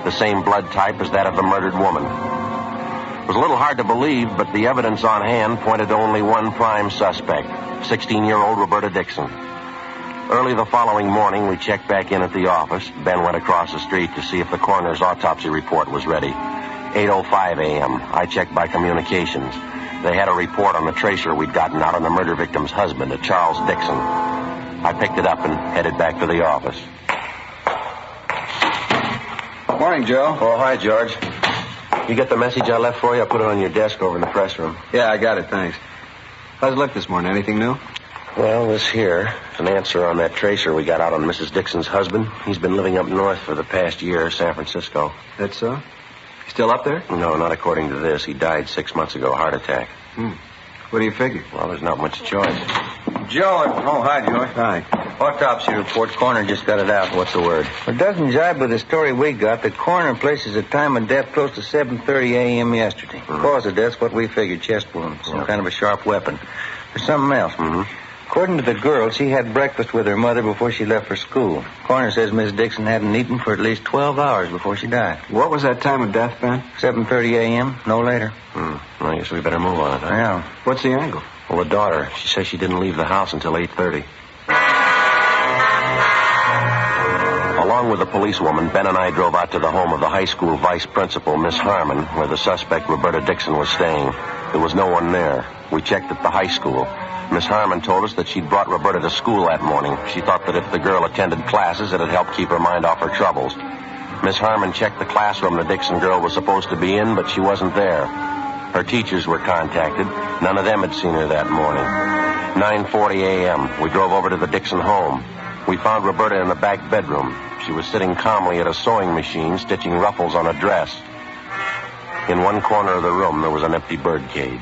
S20: The same blood type as that of the murdered woman. It was a little hard to believe, but the evidence on hand pointed to only one prime suspect, 16-year-old Roberta Dixon. Early the following morning, we checked back in at the office. Ben went across the street to see if the coroner's autopsy report was ready. 8:05 a.m. I checked by communications. They had a report on the tracer we'd gotten out on the murder victim's husband, a Charles Dixon. I picked it up and headed back to the office.
S3: Morning, Joe.
S20: Oh, hi, George. You get the message I left for you? I put it on your desk over in the press room.
S3: Yeah, I got it, thanks. How's it look this morning? Anything new?
S20: Well, this here, an answer on that tracer we got out on Mrs. Dixon's husband. He's been living up north for the past year, San Francisco.
S3: That's so? Still up there?
S20: No, not according to this. He died 6 months ago, heart attack.
S3: What do you figure?
S20: Well, there's not much choice.
S21: Joe. Oh, hi, George.
S3: Hi.
S21: Autopsy report. Coroner just got it out.
S20: What's the word?
S21: It doesn't jibe with the story we got. The coroner places the time of death close to 7:30 a.m. yesterday. Cause of death, what we figured, chest wound. Some kind of a sharp weapon. There's something else. According to the girl, she had breakfast with her mother before she left for school. Coroner says Miss Dixon hadn't eaten for at least 12 hours before she died.
S3: What was that time of death, Ben?
S20: 7:30
S21: a.m., no later.
S20: Well, I guess we better move on it, huh?
S21: Yeah.
S3: What's the angle?
S20: Well, the daughter, she says she didn't leave the house until 8:30. Along with the policewoman, Ben and I drove out to the home of the high school vice principal, Miss Harmon, where the suspect, Roberta Dixon, was staying. There was no one there. We checked at the high school. Miss Harmon told us that she'd brought Roberta to school that morning. She thought that if the girl attended classes, it'd help keep her mind off her troubles. Miss Harmon checked the classroom the Dixon girl was supposed to be in, but she wasn't there. Her teachers were contacted. None of them had seen her that morning. 9:40 a.m., we drove over to the Dixon home. We found Roberta in the back bedroom. She was sitting calmly at a sewing machine, stitching ruffles on a dress. In one corner of the room, there was an empty bird cage.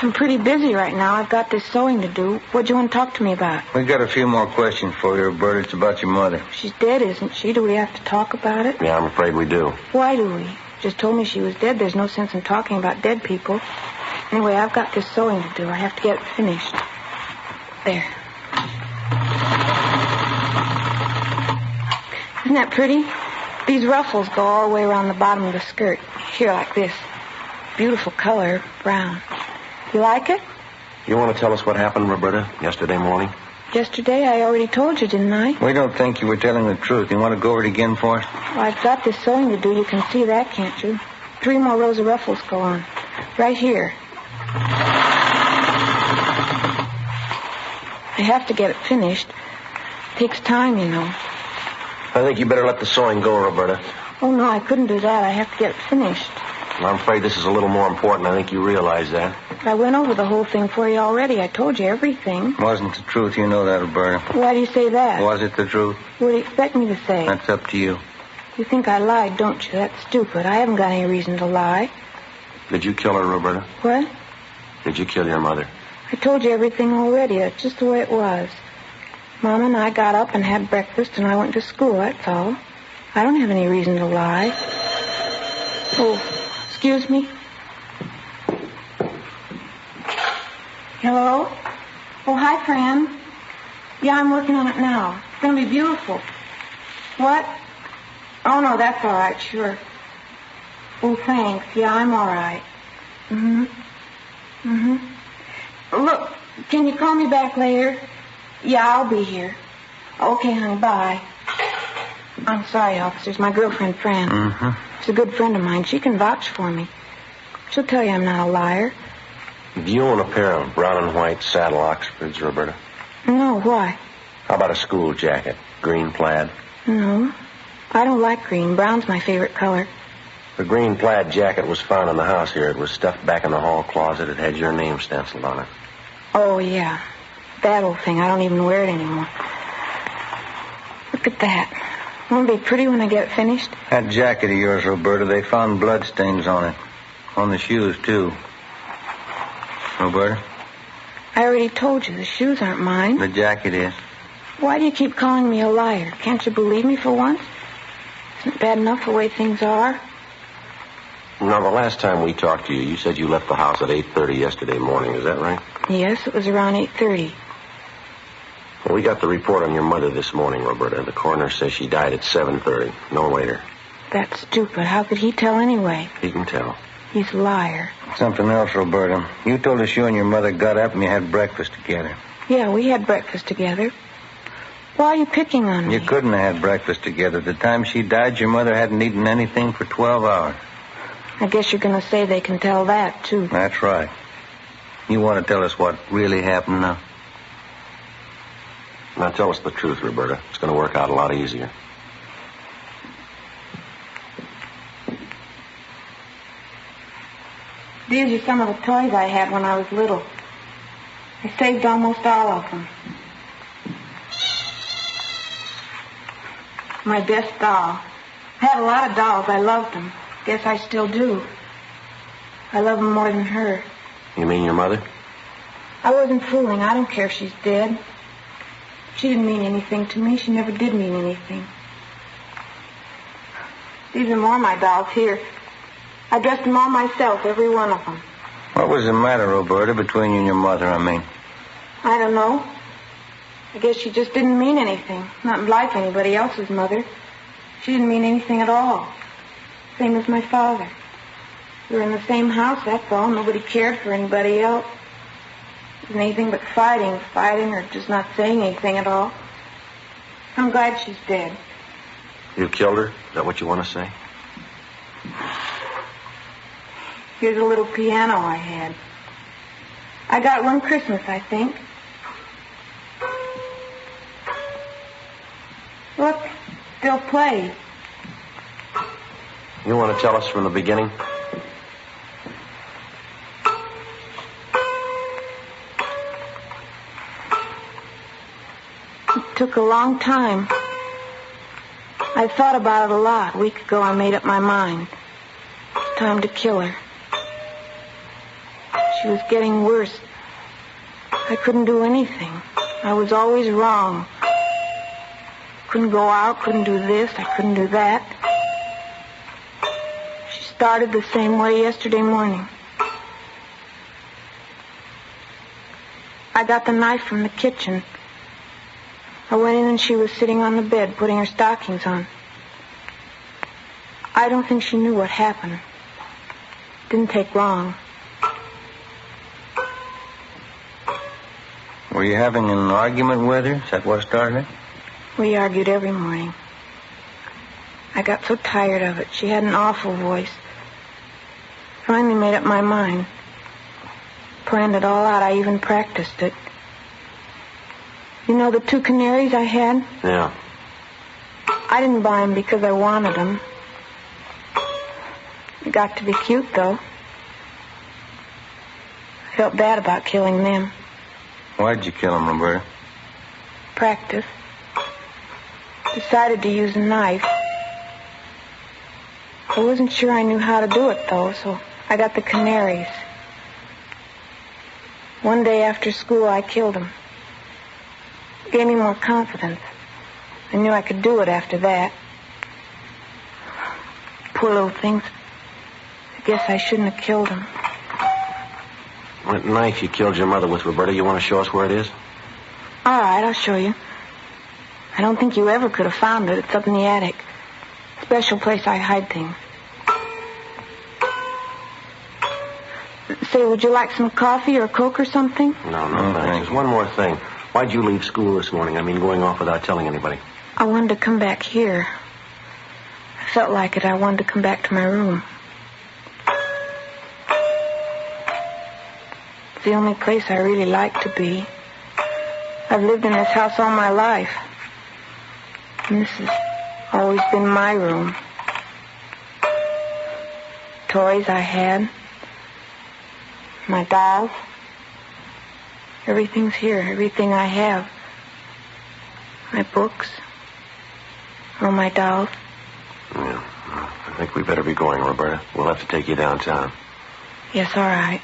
S1: I'm pretty busy right now. I've got this sewing to do. What do you want to talk to me about?
S21: We got a few more questions for you, Roberta. It's about your mother.
S1: She's dead, isn't she? Do we have to talk about it?
S20: Yeah, I'm afraid we do.
S1: Why do we? Just told me she was dead. There's no sense in talking about dead people. Anyway, I've got this sewing to do. I have to get it finished. There. Isn't that pretty? These ruffles go all the way around the bottom of the skirt. Here, like this. Beautiful color, brown. You like it?
S20: You want to tell us what happened, Roberta, yesterday morning?
S1: Yesterday, I already told you, didn't I?
S21: We don't think you were telling the truth. You want to go over it again for us?
S1: Well, I've got this sewing to do. You can see that, can't you? 3 more rows of ruffles go on. Right here. I have to get it finished. It takes time, you know.
S20: I think you better let the sewing go, Roberta.
S1: Oh, no, I couldn't do that. I have to get it finished.
S20: I'm afraid this is a little more important. I think you realize that.
S1: I went over the whole thing for you already. I told you everything.
S21: Wasn't the truth. You know that, Roberta.
S1: Why do you say that?
S21: Was it the truth?
S1: What do you expect me to say?
S21: That's up to you.
S1: You think I lied, don't you? That's stupid. I haven't got any reason to lie.
S20: Did you kill her, Roberta?
S1: What?
S20: Did you kill your mother?
S1: I told you everything already. That's just the way it was. Mom and I got up and had breakfast, and I went to school, that's all. I don't have any reason to lie. Oh, excuse me. Hello? Oh, hi, Fran. Yeah, I'm working on it now. It's going to be beautiful. What? Oh, no, that's all right, sure. Oh, thanks. Yeah, I'm all right. Look, can you call me back later? Yeah, I'll be here. Okay, honey, bye. I'm sorry, officers. My girlfriend, Fran. She's a good friend of mine. She can vouch for me. She'll tell you I'm not a liar.
S20: Do you own a pair of brown and white saddle Oxfords, Roberta?
S1: No, why?
S20: How about a school jacket? Green plaid?
S1: No. I don't like green. Brown's my favorite color.
S20: The green plaid jacket was found in the house here. It was stuffed back in the hall closet. It had your name stenciled on it.
S1: Oh, yeah. That old thing. I don't even wear it anymore. Look at that. Won't it be pretty when I get it finished?
S21: That jacket of yours, Roberta, they found blood stains on it. On the shoes, too. Roberta?
S1: I already told you. The shoes aren't mine.
S21: The jacket is.
S1: Why do you keep calling me a liar? Can't you believe me for once? Isn't it bad enough the way things are?
S20: Now, the last time we talked to you, you said you left the house at 8:30 yesterday morning. Is that right?
S1: Yes, it was around 8:30.
S20: Well, we got the report on your mother this morning, Roberta. The coroner says she died at 7:30, no later.
S1: That's stupid. How could he tell anyway?
S20: He can tell.
S1: He's a liar.
S21: Something else, Roberta. You told us you and your mother got up and you had breakfast together.
S1: Yeah, we had breakfast together. Why are you picking on me?
S21: You couldn't have had breakfast together. At the time she died, your mother hadn't eaten anything for 12 hours.
S1: I guess you're going to say they can tell that, too.
S21: That's right. You want to tell us what really happened now?
S20: Now, tell us the truth, Roberta. It's going to work out a lot easier.
S1: These are some of the toys I had when I was little. I saved almost all of them. My best doll. I had a lot of dolls. I loved them. Guess I still do. I love them more than her.
S20: You mean your mother?
S1: I wasn't fooling. I don't care if she's dead. She didn't mean anything to me. She never did mean anything. These are more of my dolls here. I dressed them all myself, every one of them.
S21: What was the matter, Roberta, between you and your mother, I mean?
S1: I don't know. I guess she just didn't mean anything. Not like anybody else's mother. She didn't mean anything at all. Same as my father. We were in the same house, that's all. Nobody cared for anybody else. It wasn't anything but fighting, or just not saying anything at all. I'm glad she's dead.
S20: You killed her? Is that what you want to say?
S1: Here's a little piano I had. I got one Christmas, I think. Look, still plays.
S20: You want to tell us from the beginning?
S1: It took a long time. I thought about it a lot. A week ago, I made up my mind. It's time to kill her. She was getting worse. I couldn't do anything. I was always wrong. Couldn't go out, couldn't do this, I couldn't do that. She started the same way yesterday morning. I got the knife from the kitchen. I went in and she was sitting on the bed, putting her stockings on. I don't think she knew what happened. Didn't take long.
S21: Were you having an argument with her? Is that what started it?
S1: We argued every morning. I got so tired of it. She had an awful voice. Finally made up my mind. Planned it all out. I even practiced it. You know the 2 canaries I had?
S20: Yeah.
S1: I didn't buy them because I wanted them. They got to be cute, though. I felt bad about killing them.
S21: Why'd you kill him, Roberta?
S1: Practice. Decided to use a knife. I wasn't sure I knew how to do it, though, so I got the canaries. One day after school, I killed them. Gave me more confidence. I knew I could do it after that. Poor little things. I guess I shouldn't have killed them.
S20: What knife you killed your mother with, Roberta? You want to show us where it is?
S1: All right, I'll show you. I don't think you ever could have found it. It's up in the attic. Special place I hide things. Say, would you like some coffee or Coke or something?
S20: No, thanks. Just one more thing. Why'd you leave school this morning? I mean, going off without telling anybody.
S1: I wanted to come back here. I felt like it. I wanted to come back to my room. It's the only place I really like to be. I've lived in this house all my life. And this has always been my room. Toys I had. My dolls. Everything's here. Everything I have. My books. All my dolls.
S20: Yeah. I think we better be going, Roberta. We'll have to take you downtown.
S1: Yes, all right.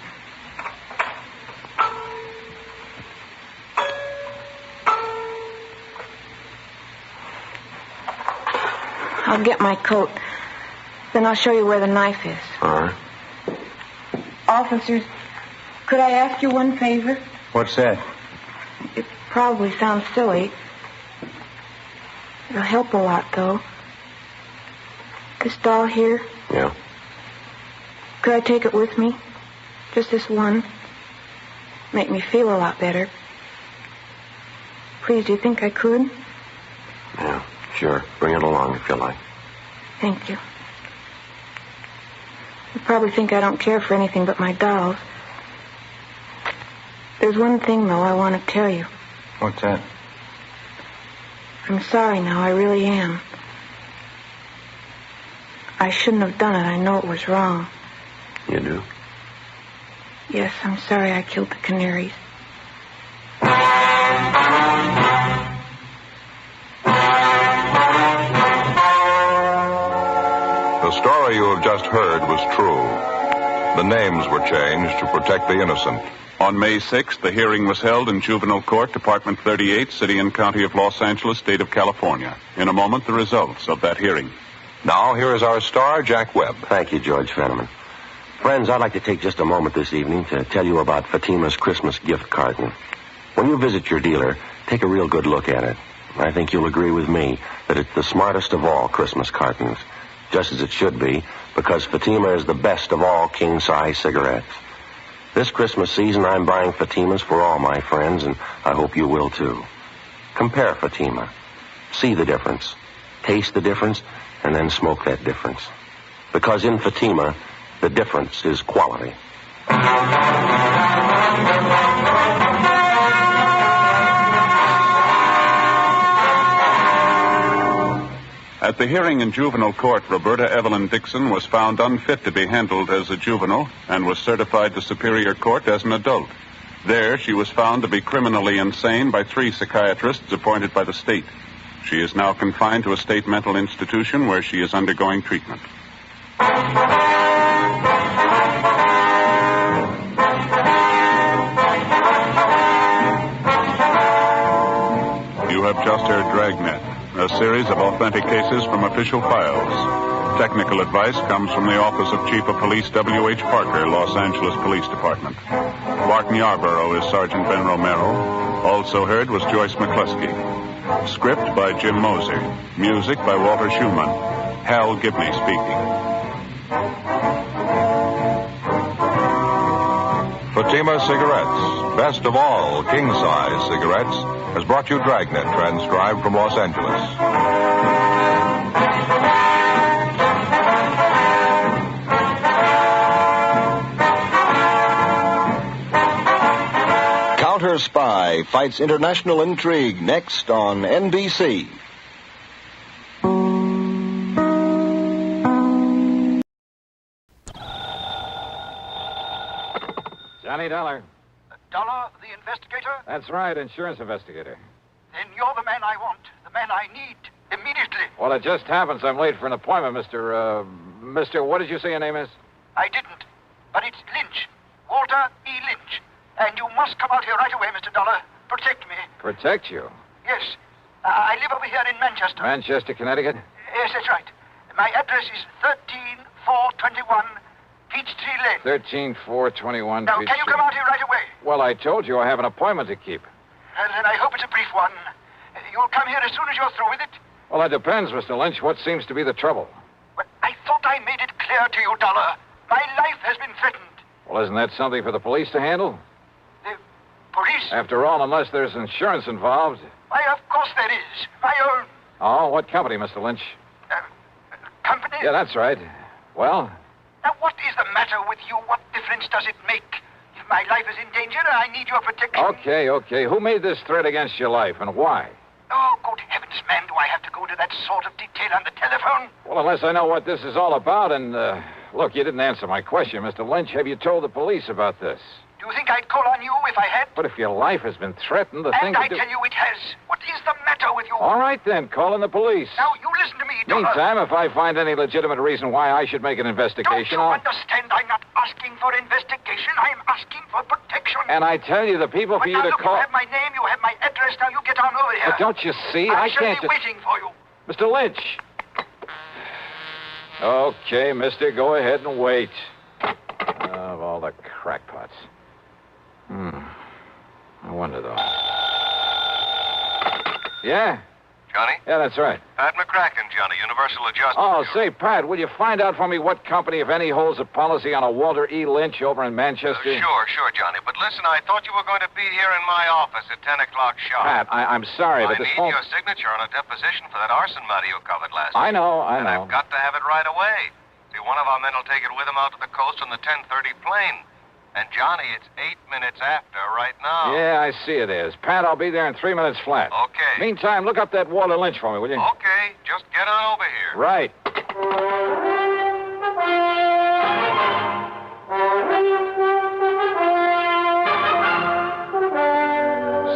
S1: I'll get my coat. Then I'll show you where the knife is.
S20: All right.
S1: Officers, could I ask you one favor?
S21: What's that?
S1: It probably sounds silly. It'll help a lot, though. This doll here.
S20: Yeah.
S1: Could I take it with me? Just this one. Make me feel a lot better. Please, do you think I could?
S20: Yeah, sure. Bring it along if you like.
S1: Thank you. You probably think I don't care for anything but my dolls. There's one thing, though, I want to tell you.
S21: What's that?
S1: I'm sorry now, I really am. I shouldn't have done it. I know it was wrong.
S20: You do?
S1: Yes, I'm sorry I killed the canaries.
S15: The story you have just heard was true. The names were changed to protect the innocent.
S16: On May 6th, the hearing was held in Juvenile Court, Department 38, City and County of Los Angeles, State of California. In a moment, the results of that hearing.
S15: Now, here is our star, Jack Webb.
S20: Thank you, George Fenneman. Friends, I'd like to take just a moment this evening to tell you about Fatima's Christmas gift carton. When you visit your dealer, take a real good look at it. I think you'll agree with me that it's the smartest of all Christmas cartons. Just as it should be, because Fatima is the best of all king-size cigarettes. This Christmas season, I'm buying Fatimas for all my friends, and I hope you will, too. Compare Fatima. See the difference. Taste the difference, and then smoke that difference. Because in Fatima,
S15: The difference is quality.
S16: At the hearing in juvenile court, Roberta Evelyn Dixon was found unfit to be handled as a juvenile and was certified to Superior Court as an adult. There, she was found to be criminally insane by 3 psychiatrists appointed by the state. She is now confined to a state mental institution where she is undergoing treatment. You have just heard Dragnet, a series of authentic cases from official files. Technical advice comes from the Office of Chief of Police W.H. Parker, Los Angeles Police Department. Martin Yarborough is Sergeant Ben Romero. Also heard was Joyce McCluskey. Script by Jim Moser. Music by Walter Schumann. Hal Gibney speaking.
S15: Fatima Cigarettes, best of all king-size cigarettes, has brought you Dragnet, transcribed from Los Angeles. Counter Spy fights international intrigue next on NBC.
S7: Johnny Dollar.
S11: Dollar, the investigator?
S7: That's right, insurance investigator.
S11: Then you're the man I want, the man I need, immediately.
S7: Well, it just happens I'm late for an appointment, Mr. What did you say your name is?
S11: I didn't, but it's Lynch, Walter E. Lynch. And you must come out here right away, Mr. Dollar. Protect me.
S7: Protect you?
S11: Yes. I live over here in Manchester.
S7: Manchester, Connecticut?
S11: Yes, that's right. My address is 13421 Peachtree Lane.
S7: 13421
S11: Now, can you come out here right away?
S7: Well, I told you I have an appointment to keep.
S11: Well, then I hope it's a brief one. You'll come here as soon as you're through with it?
S7: Well, that depends, Mr. Lynch. What seems to be the trouble?
S11: Well, I thought I made it clear to you, Dollar. My life has been threatened.
S7: Well, isn't that something for the police to handle?
S11: The police?
S7: After all, unless there's insurance involved.
S11: Why, of course there is. My own.
S7: Oh, what company, Mr. Lynch?
S11: Company?
S7: Yeah, that's right. Well?
S11: Now, what is the matter with you? What difference does it make? If my life is in danger, I need your protection.
S7: Okay. Who made this threat against your life, and why?
S11: Oh, good heavens, man, do I have to go to that sort of detail on the telephone?
S7: Well, unless I know what this is all about, and, look, you didn't answer my question, Mr. Lynch. Have you told the police about this?
S11: Do you think I'd call on you if I had?
S7: But if your life has been threatened, the thing
S11: And I
S7: to do...
S11: tell you it has. What is the matter with you?
S7: All right, then. Call in the police.
S11: Now, you listen to me, Dollar.
S7: Meantime, if I find any legitimate reason why I should make an investigation,
S11: Don't you understand? I'm not asking for investigation. I'm asking for protection.
S7: And I tell you, the people for you to
S11: look,
S7: call...
S11: you have my name, you have my address. Now, you get on over here.
S7: But don't you see?
S11: I
S7: can't
S11: shall be waiting for you.
S7: Mr. Lynch. Okay, mister, go ahead and wait. Of all the crackpots. I wonder, though. Yeah?
S22: Johnny?
S7: Yeah, that's right.
S22: Pat McCracken, Johnny, Universal Adjustment.
S7: Oh, say, Pat, will you find out for me what company, if any, holds a policy on a Walter E. Lynch over in Manchester?
S22: Sure, Johnny. But listen, I thought you were going to be here in my office at 10 o'clock sharp.
S7: Pat, I'm sorry, but this
S22: I need your signature on a deposition for that arson matter you covered last
S7: I
S22: week.
S7: know.
S22: And I've got to have it right away. See, one of our men will take it with him out to the coast on the 10:30 plane. And, Johnny, it's 8 minutes after right now.
S7: Yeah, I see it is. Pat, I'll be there in 3 minutes flat.
S22: Okay.
S7: Meantime, look up that Walter Lynch for me, will you?
S22: Okay, just get on over here.
S7: Right.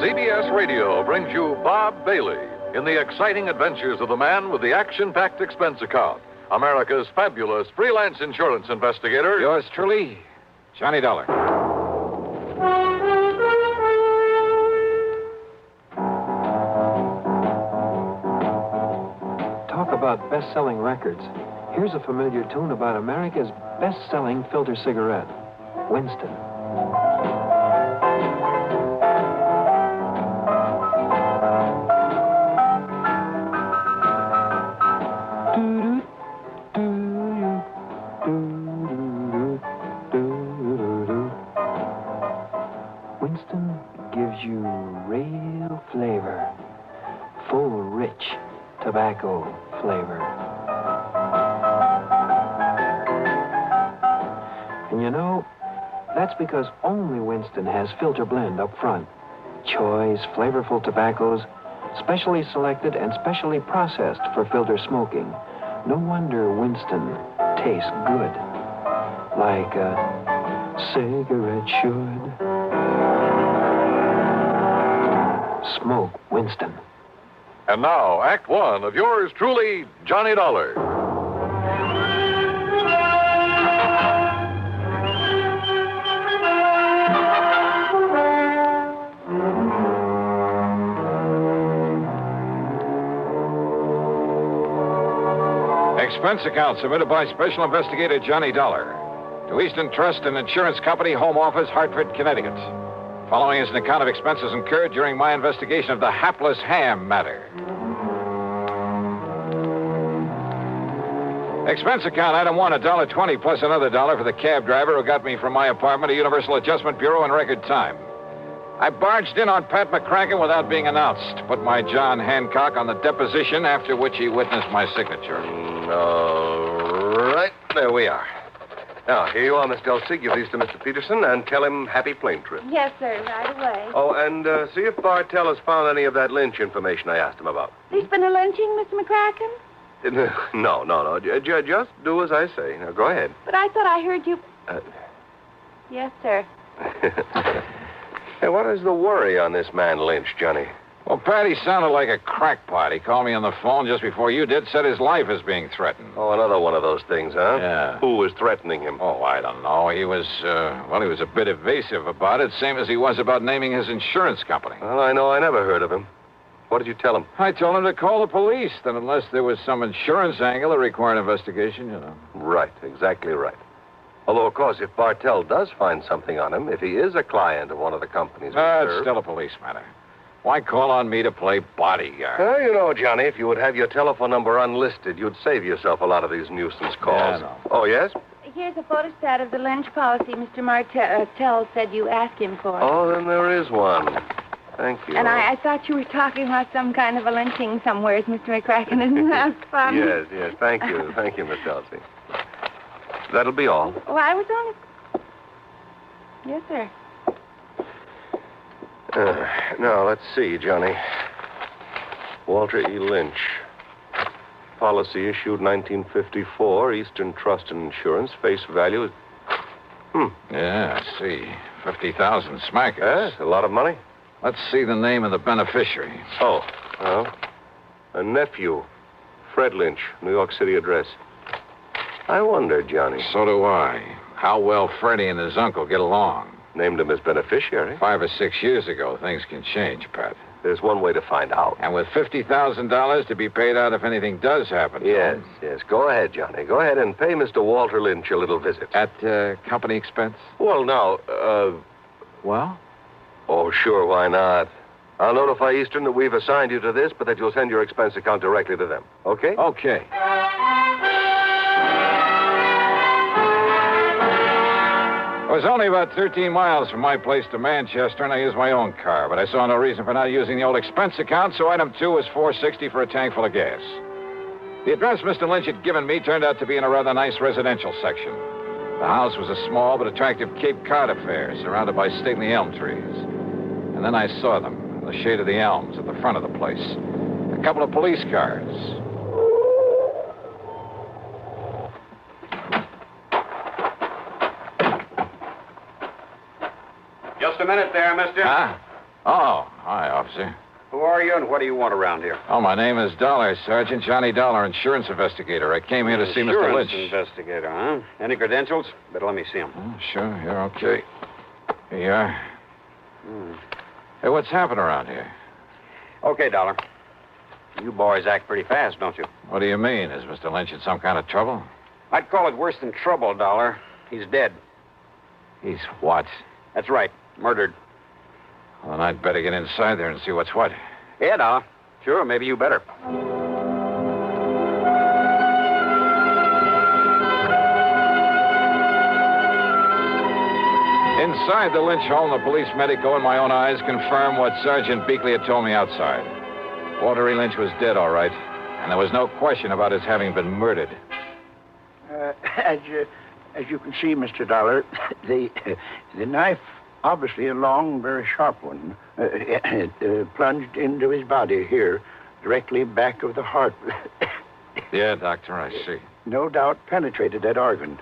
S23: CBS Radio brings you Bob Bailey in the exciting adventures of the man with the action-packed expense account, America's fabulous freelance insurance investigator.
S7: Yours truly, Johnny Dollar.
S24: Talk about best-selling records. Here's a familiar tune about America's best-selling filter cigarette, Winston. Winston gives you real flavor, full, rich tobacco flavor. And you know, that's because only Winston has filter blend up front. Choice, flavorful tobaccos, specially selected and specially processed for filter smoking. No wonder Winston tastes good. Like a cigarette should. Smoke Winston.
S23: And now, Act One of yours truly, Johnny Dollar. Expense account submitted by Special Investigator Johnny Dollar to Eastern Trust and Insurance Company, Home Office, Hartford, Connecticut. Following is an account of expenses incurred during my investigation of the hapless Ham matter. Expense account item one, $1.20 plus another $1 for the cab driver who got me from my apartment to Universal Adjustment Bureau in record time. I barged in on Pat McCracken without being announced. Put my John Hancock on the deposition, after which he witnessed my signature.
S9: All right, there we are. Now, here you are, Miss Dulcie. Give these to Mr. Peterson and tell him happy plane trip.
S12: Yes, sir, right away.
S9: Oh, and see if Bartell has found any of that lynch information I asked him about.
S12: There's been a lynching, Mr. McCracken?
S9: No. Just do as I say. Now, go ahead.
S12: But I thought I heard you... Yes, sir.
S9: Hey, what is the worry on this man Lynch, Johnny?
S23: Well, Patty sounded like a crackpot. He called me on the phone just before you did, said his life is being threatened.
S9: Oh, another one of those things, huh?
S23: Yeah.
S9: Who was threatening him?
S23: Oh, I don't know. He was a bit evasive about it, same as he was about naming his insurance company.
S9: Well, I know I never heard of him. What did you tell him?
S23: I told him to call the police, that unless there was some insurance angle that required investigation, you know.
S9: Right, exactly right. Although, of course, if Bartell does find something on him, if he is a client of one of the companies...
S23: It's still a police matter. Why call on me to play bodyguard?
S9: Well, you know, Johnny, if you would have your telephone number unlisted, you'd save yourself a lot of these nuisance calls.
S23: Yeah, I know.
S9: Oh, yes?
S12: Here's a photostat of the Lynch policy Mr. Martell said you asked him for.
S9: Oh, then there is one. Thank you.
S12: And I thought you were talking about some kind of a lynching somewhere, Mr. McCracken. Isn't that fun?
S9: Yes. Thank you. Thank you, Miss Dulcie. That'll be all.
S12: Well, I was only... Yes, sir.
S9: Now, let's see, Johnny. Walter E. Lynch. Policy issued 1954, Eastern Trust and Insurance. Face value is...
S23: Yeah, I see. 50,000 smackers.
S9: Yes, a lot of money.
S23: Let's see the name of the beneficiary.
S9: Oh, well, a nephew, Fred Lynch, New York City address. I wonder, Johnny.
S23: So do I. How well Freddie and his uncle get along.
S9: Named him as beneficiary.
S23: 5 or 6 years ago, things can change, Pat.
S9: There's one way to find out.
S23: And with $50,000 to be paid out if anything does happen.
S9: Yes. Go ahead, Johnny. Go ahead and pay Mr. Walter Lynch a little visit.
S23: At company expense?
S9: Well, now,
S23: Well?
S9: Oh, sure, why not? I'll notify Eastern that we've assigned you to this, but that you'll send your expense account directly to them. Okay?
S23: Okay. It was only about 13 miles from my place to Manchester, and I used my own car, but I saw no reason for not using the old expense account, so item 2 was $4.60 for a tank full of gas. The address Mr. Lynch had given me turned out to be in a rather nice residential section. The house was a small but attractive Cape Cod affair, surrounded by stately elm trees. And then I saw them, in the shade of the elms at the front of the place. A couple of police cars.
S13: Just a minute there, mister.
S23: Huh? Oh, hi, officer.
S13: Who are you and what do you want around here?
S23: Oh, my name is Dollar, Sergeant Johnny Dollar, insurance investigator. I came here to see Mr. Lynch.
S13: Investigator, huh? Any credentials? Better let me see them.
S23: Oh, sure, you're okay. Here you are. Hey, what's happened around here?
S13: Okay, Dollar. You boys act pretty fast, don't you?
S23: What do you mean? Is Mr. Lynch in some kind of trouble?
S13: I'd call it worse than trouble, Dollar. He's dead.
S23: He's what?
S13: That's right. Murdered.
S23: Well, then I'd better get inside there and see what's what.
S13: Yeah, Dollar. Sure, maybe you better.
S23: Inside the Lynch home, the police medico and my own eyes confirmed what Sergeant Beakley had told me outside. Walter E. Lynch was dead, all right, and there was no question about his having been murdered.
S4: as you can see, Mr. Dollar, the knife, obviously a long, very sharp one, plunged into his body here, directly back of the heart.
S23: Yeah, Doctor, I see.
S4: No doubt penetrated that organ.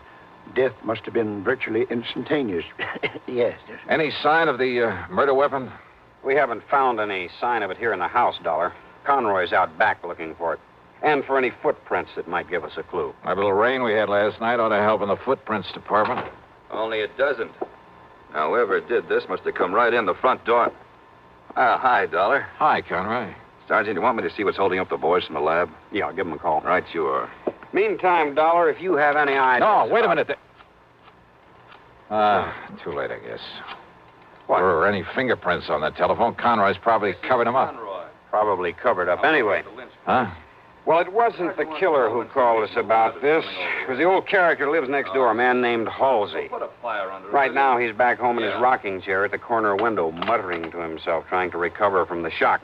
S4: Death must have been virtually instantaneous. Yes.
S23: Any sign of the murder weapon?
S13: We haven't found any sign of it here in the house, Dollar. Conroy's out back looking for it. And for any footprints that might give us a clue.
S23: That little rain we had last night ought to help in the footprints department.
S3: Only it doesn't. Now, whoever did this must have come right in the front door. Hi, Dollar.
S23: Hi, Conroy.
S3: Sergeant, you want me to see what's holding up the boys from the lab?
S13: Yeah, I'll give them a call.
S3: Right, you are.
S13: Meantime, Dollar, if you have any ideas...
S23: No, wait a minute. Too late, I guess.
S13: What?
S23: Or any fingerprints on that telephone. Conroy's probably covered them up.
S13: Probably covered up anyway.
S23: Huh?
S13: Well, it wasn't the killer who called us about this. It was the old character who lives next door, a man named Halsey. Right now, he's back home in his rocking chair at the corner window, muttering to himself, trying to recover from the shock.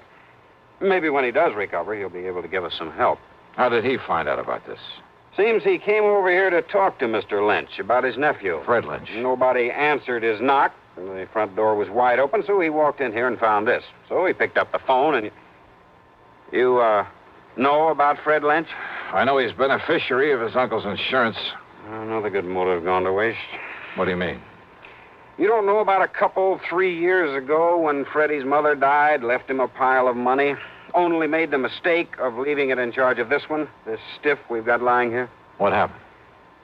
S13: Maybe when he does recover, he'll be able to give us some help.
S23: How did he find out about this?
S13: Seems he came over here to talk to Mr. Lynch about his nephew.
S23: Fred Lynch.
S13: Nobody answered his knock. The front door was wide open, so he walked in here and found this. So he picked up the phone and... You, know about Fred Lynch?
S23: I know he's beneficiary of his uncle's insurance.
S13: Another good motive gone to waste.
S23: What do you mean?
S13: You don't know about a couple 3 years ago when Freddie's mother died, left him a pile of money, only made the mistake of leaving it in charge of this one, this stiff we've got lying here?
S23: What happened?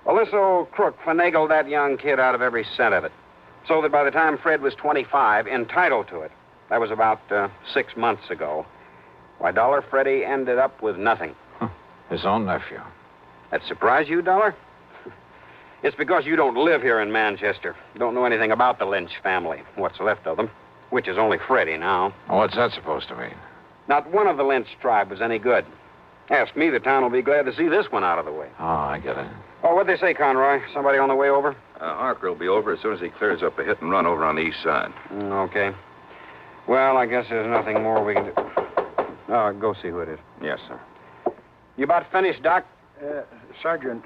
S13: Well, this old crook finagled that young kid out of every cent of it, so that by the time Fred was 25, entitled to it. That was about 6 months ago. Why, Dollar, Freddie ended up with nothing.
S23: His own nephew.
S13: That surprise you, Dollar? It's because you don't live here in Manchester. Don't know anything about the Lynch family, what's left of them, which is only Freddie now.
S23: What's that supposed to mean?
S13: Not one of the Lynch tribe was any good. Ask me, the town will be glad to see this one out of the way.
S23: Oh, I get it.
S13: Oh, what'd they say, Conroy? Somebody on the way over?
S3: Harker will be over as soon as he clears up a hit and run over on the east side.
S13: Okay. Well, I guess there's nothing more we can do. Go see who it is.
S3: Yes, sir.
S13: You about finished, Doc?
S4: Sergeant,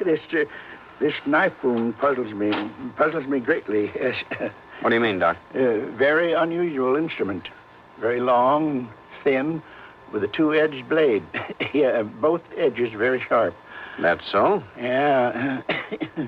S4: this knife wound puzzles me greatly. Yes.
S13: What do you mean, Doc?
S4: Very unusual instrument. Very long, thin, with a two-edged blade. Yeah, both edges very sharp.
S13: That's so?
S4: Yeah,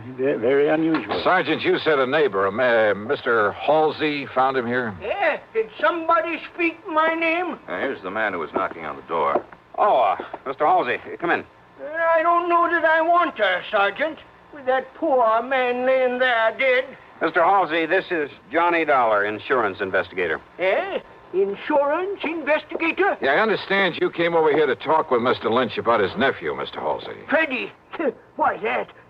S4: very unusual.
S23: Sergeant, you said a neighbor, Mr. Halsey, found him here?
S6: Yeah, did somebody speak my name?
S3: Here's the man who was knocking on the door.
S13: Oh, Mr. Halsey, come in.
S6: I don't know that I want her, Sergeant. With that poor man laying there dead.
S13: Mr. Halsey, this is Johnny Dollar, insurance investigator.
S6: Eh? Insurance investigator?
S23: Yeah, I understand you came over here to talk with Mr. Lynch about his nephew, Mr. Halsey.
S6: Freddie. Why,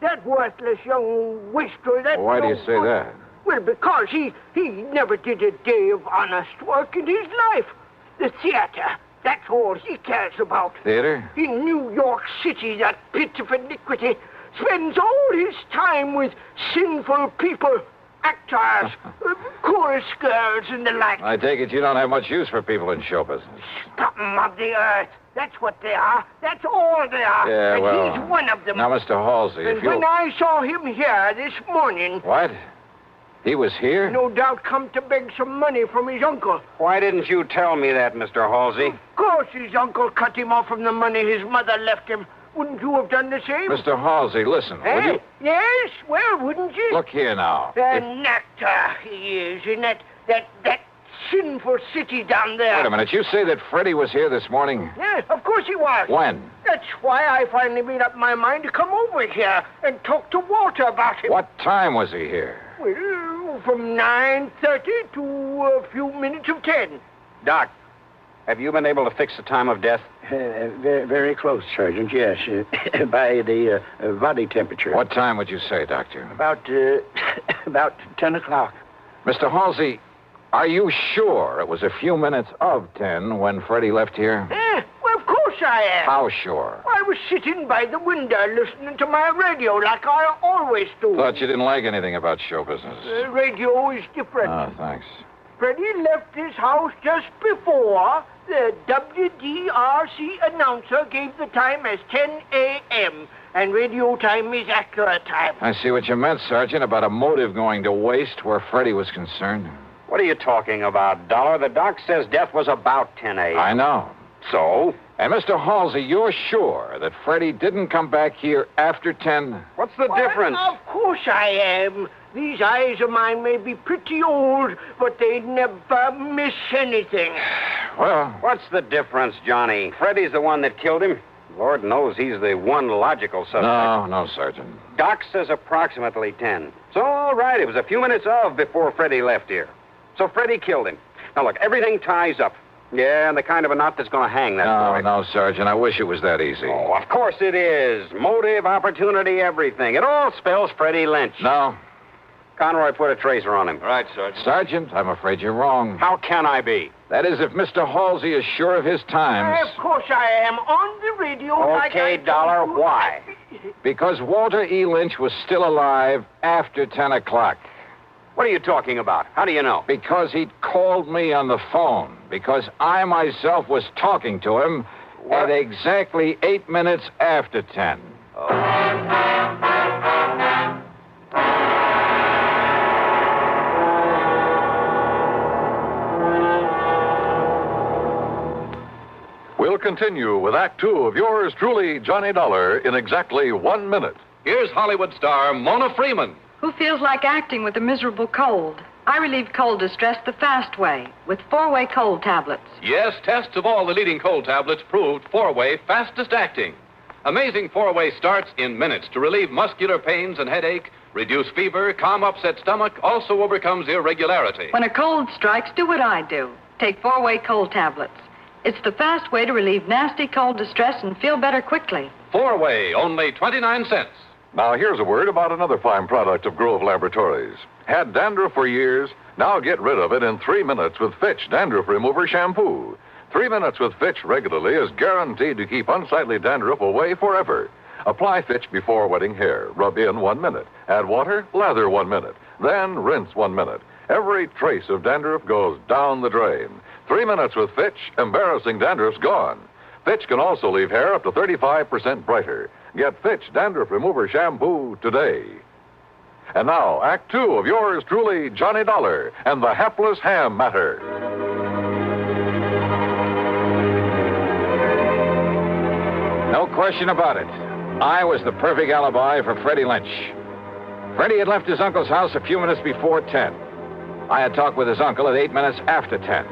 S6: that worthless young wastrel, that...
S23: Why do you say that?
S6: Well, because he never did a day of honest work in his life. The theater, that's all he cares about.
S23: Theater?
S6: In New York City, that pit of iniquity spends all his time with sinful people, actors, chorus girls, and the like.
S23: I take it you don't have much use for people in show business.
S6: Scum of the earth. That's what they are. That's all they are.
S23: Yeah,
S6: and
S23: well...
S6: he's one of them.
S23: Now, Mr. Halsey,
S6: and
S23: if you...
S6: when I saw him here this morning...
S23: What? He was here?
S6: No doubt come to beg some money from his uncle.
S13: Why didn't you tell me that, Mr. Halsey?
S6: Of course his uncle cut him off from the money his mother left him. Wouldn't you have done the same?
S23: Mr. Halsey, listen, will you...
S6: Yes, well, wouldn't you?
S23: Look here now.
S6: An actor he is in that sinful city down there.
S23: Wait a minute, you say that Freddie was here this morning?
S6: Yeah, of course he was.
S23: When?
S6: That's why I finally made up my mind to come over here and talk to Walter about him.
S23: What time was he here?
S6: Well, from 9:30 to a few minutes of 10.
S13: Doc, have you been able to fix the time of death?
S4: Very, very close, Sergeant, yes. By the body temperature.
S23: What time would you say, Doctor?
S4: About 10 o'clock.
S23: Mr. Halsey, are you sure it was a few minutes of 10 when Freddie left here?
S6: Well, of course I am.
S23: How sure?
S6: I was sitting by the window listening to my radio like I always do.
S23: Thought you didn't like anything about show business.
S6: Radio is different.
S23: Oh, thanks.
S6: Freddie left this house just before the WDRC announcer gave the time as 10 a.m. and radio time is accurate time.
S23: I see what you meant, Sergeant, about a motive going to waste where Freddie was concerned.
S13: What are you talking about, Dollar? The doc says death was about 10 a.m.
S23: I know.
S13: So?
S23: And Mr. Halsey, you're sure that Freddie didn't come back here after 10?
S13: What's the difference?
S6: Of course I am. These eyes of mine may be pretty old, but they never miss anything.
S23: Well...
S13: What's the difference, Johnny? Freddie's the one that killed him. Lord knows he's the one logical suspect.
S23: No, Sergeant.
S13: Doc says approximately 10. So, all right, it was a few minutes before Freddie left here. So Freddie killed him. Now, look, everything ties up. Yeah, and the kind of a knot that's going to hang that boy.
S23: No, Sergeant, I wish it was that easy.
S13: Oh, of course it is. Motive, opportunity, everything. It all spells Freddie Lynch.
S23: No.
S13: Conroy put a tracer on him.
S20: Right, Sergeant.
S23: Sergeant, I'm afraid you're wrong.
S13: How can I be?
S23: That is, if Mr. Halsey is sure of his times.
S6: Of course I am. On the radio.
S13: Okay, Dollar, why?
S23: Because Walter E. Lynch was still alive after 10 o'clock.
S13: What are you talking about? How do you know?
S23: Because he'd called me on the phone. Because I myself was talking to him at exactly 8 minutes after 10.
S8: We'll continue with Act Two of yours truly, Johnny Dollar, in exactly 1 minute.
S14: Here's Hollywood star Mona Freeman.
S17: Who feels like acting with a miserable cold? I relieve cold distress the fast way with 4-way cold tablets.
S14: Yes, tests of all the leading cold tablets proved 4-way fastest acting. Amazing 4-way starts in minutes to relieve muscular pains and headache, reduce fever, calm upset stomach, also overcomes irregularity.
S17: When a cold strikes, do what I do. Take 4-way cold tablets. It's the fast way to relieve nasty cold distress and feel better quickly.
S14: 4-way, only 29 cents.
S8: Now, here's a word about another fine product of Grove Laboratories. Had dandruff for years? Now get rid of it in 3 minutes with Fitch Dandruff Remover Shampoo. 3 minutes with Fitch regularly is guaranteed to keep unsightly dandruff away forever. Apply Fitch before wetting hair. Rub in 1 minute. Add water, lather 1 minute. Then rinse 1 minute. Every trace of dandruff goes down the drain. 3 minutes with Fitch, embarrassing dandruff's gone. Fitch can also leave hair up to 35% brighter. Get Fitch Dandruff Remover Shampoo today. And now, Act Two of yours truly, Johnny Dollar, and the hapless ham matter.
S23: No question about it. I was the perfect alibi for Freddie Lynch. Freddie had left his uncle's house a few minutes before 10. I had talked with his uncle at 8 minutes after 10.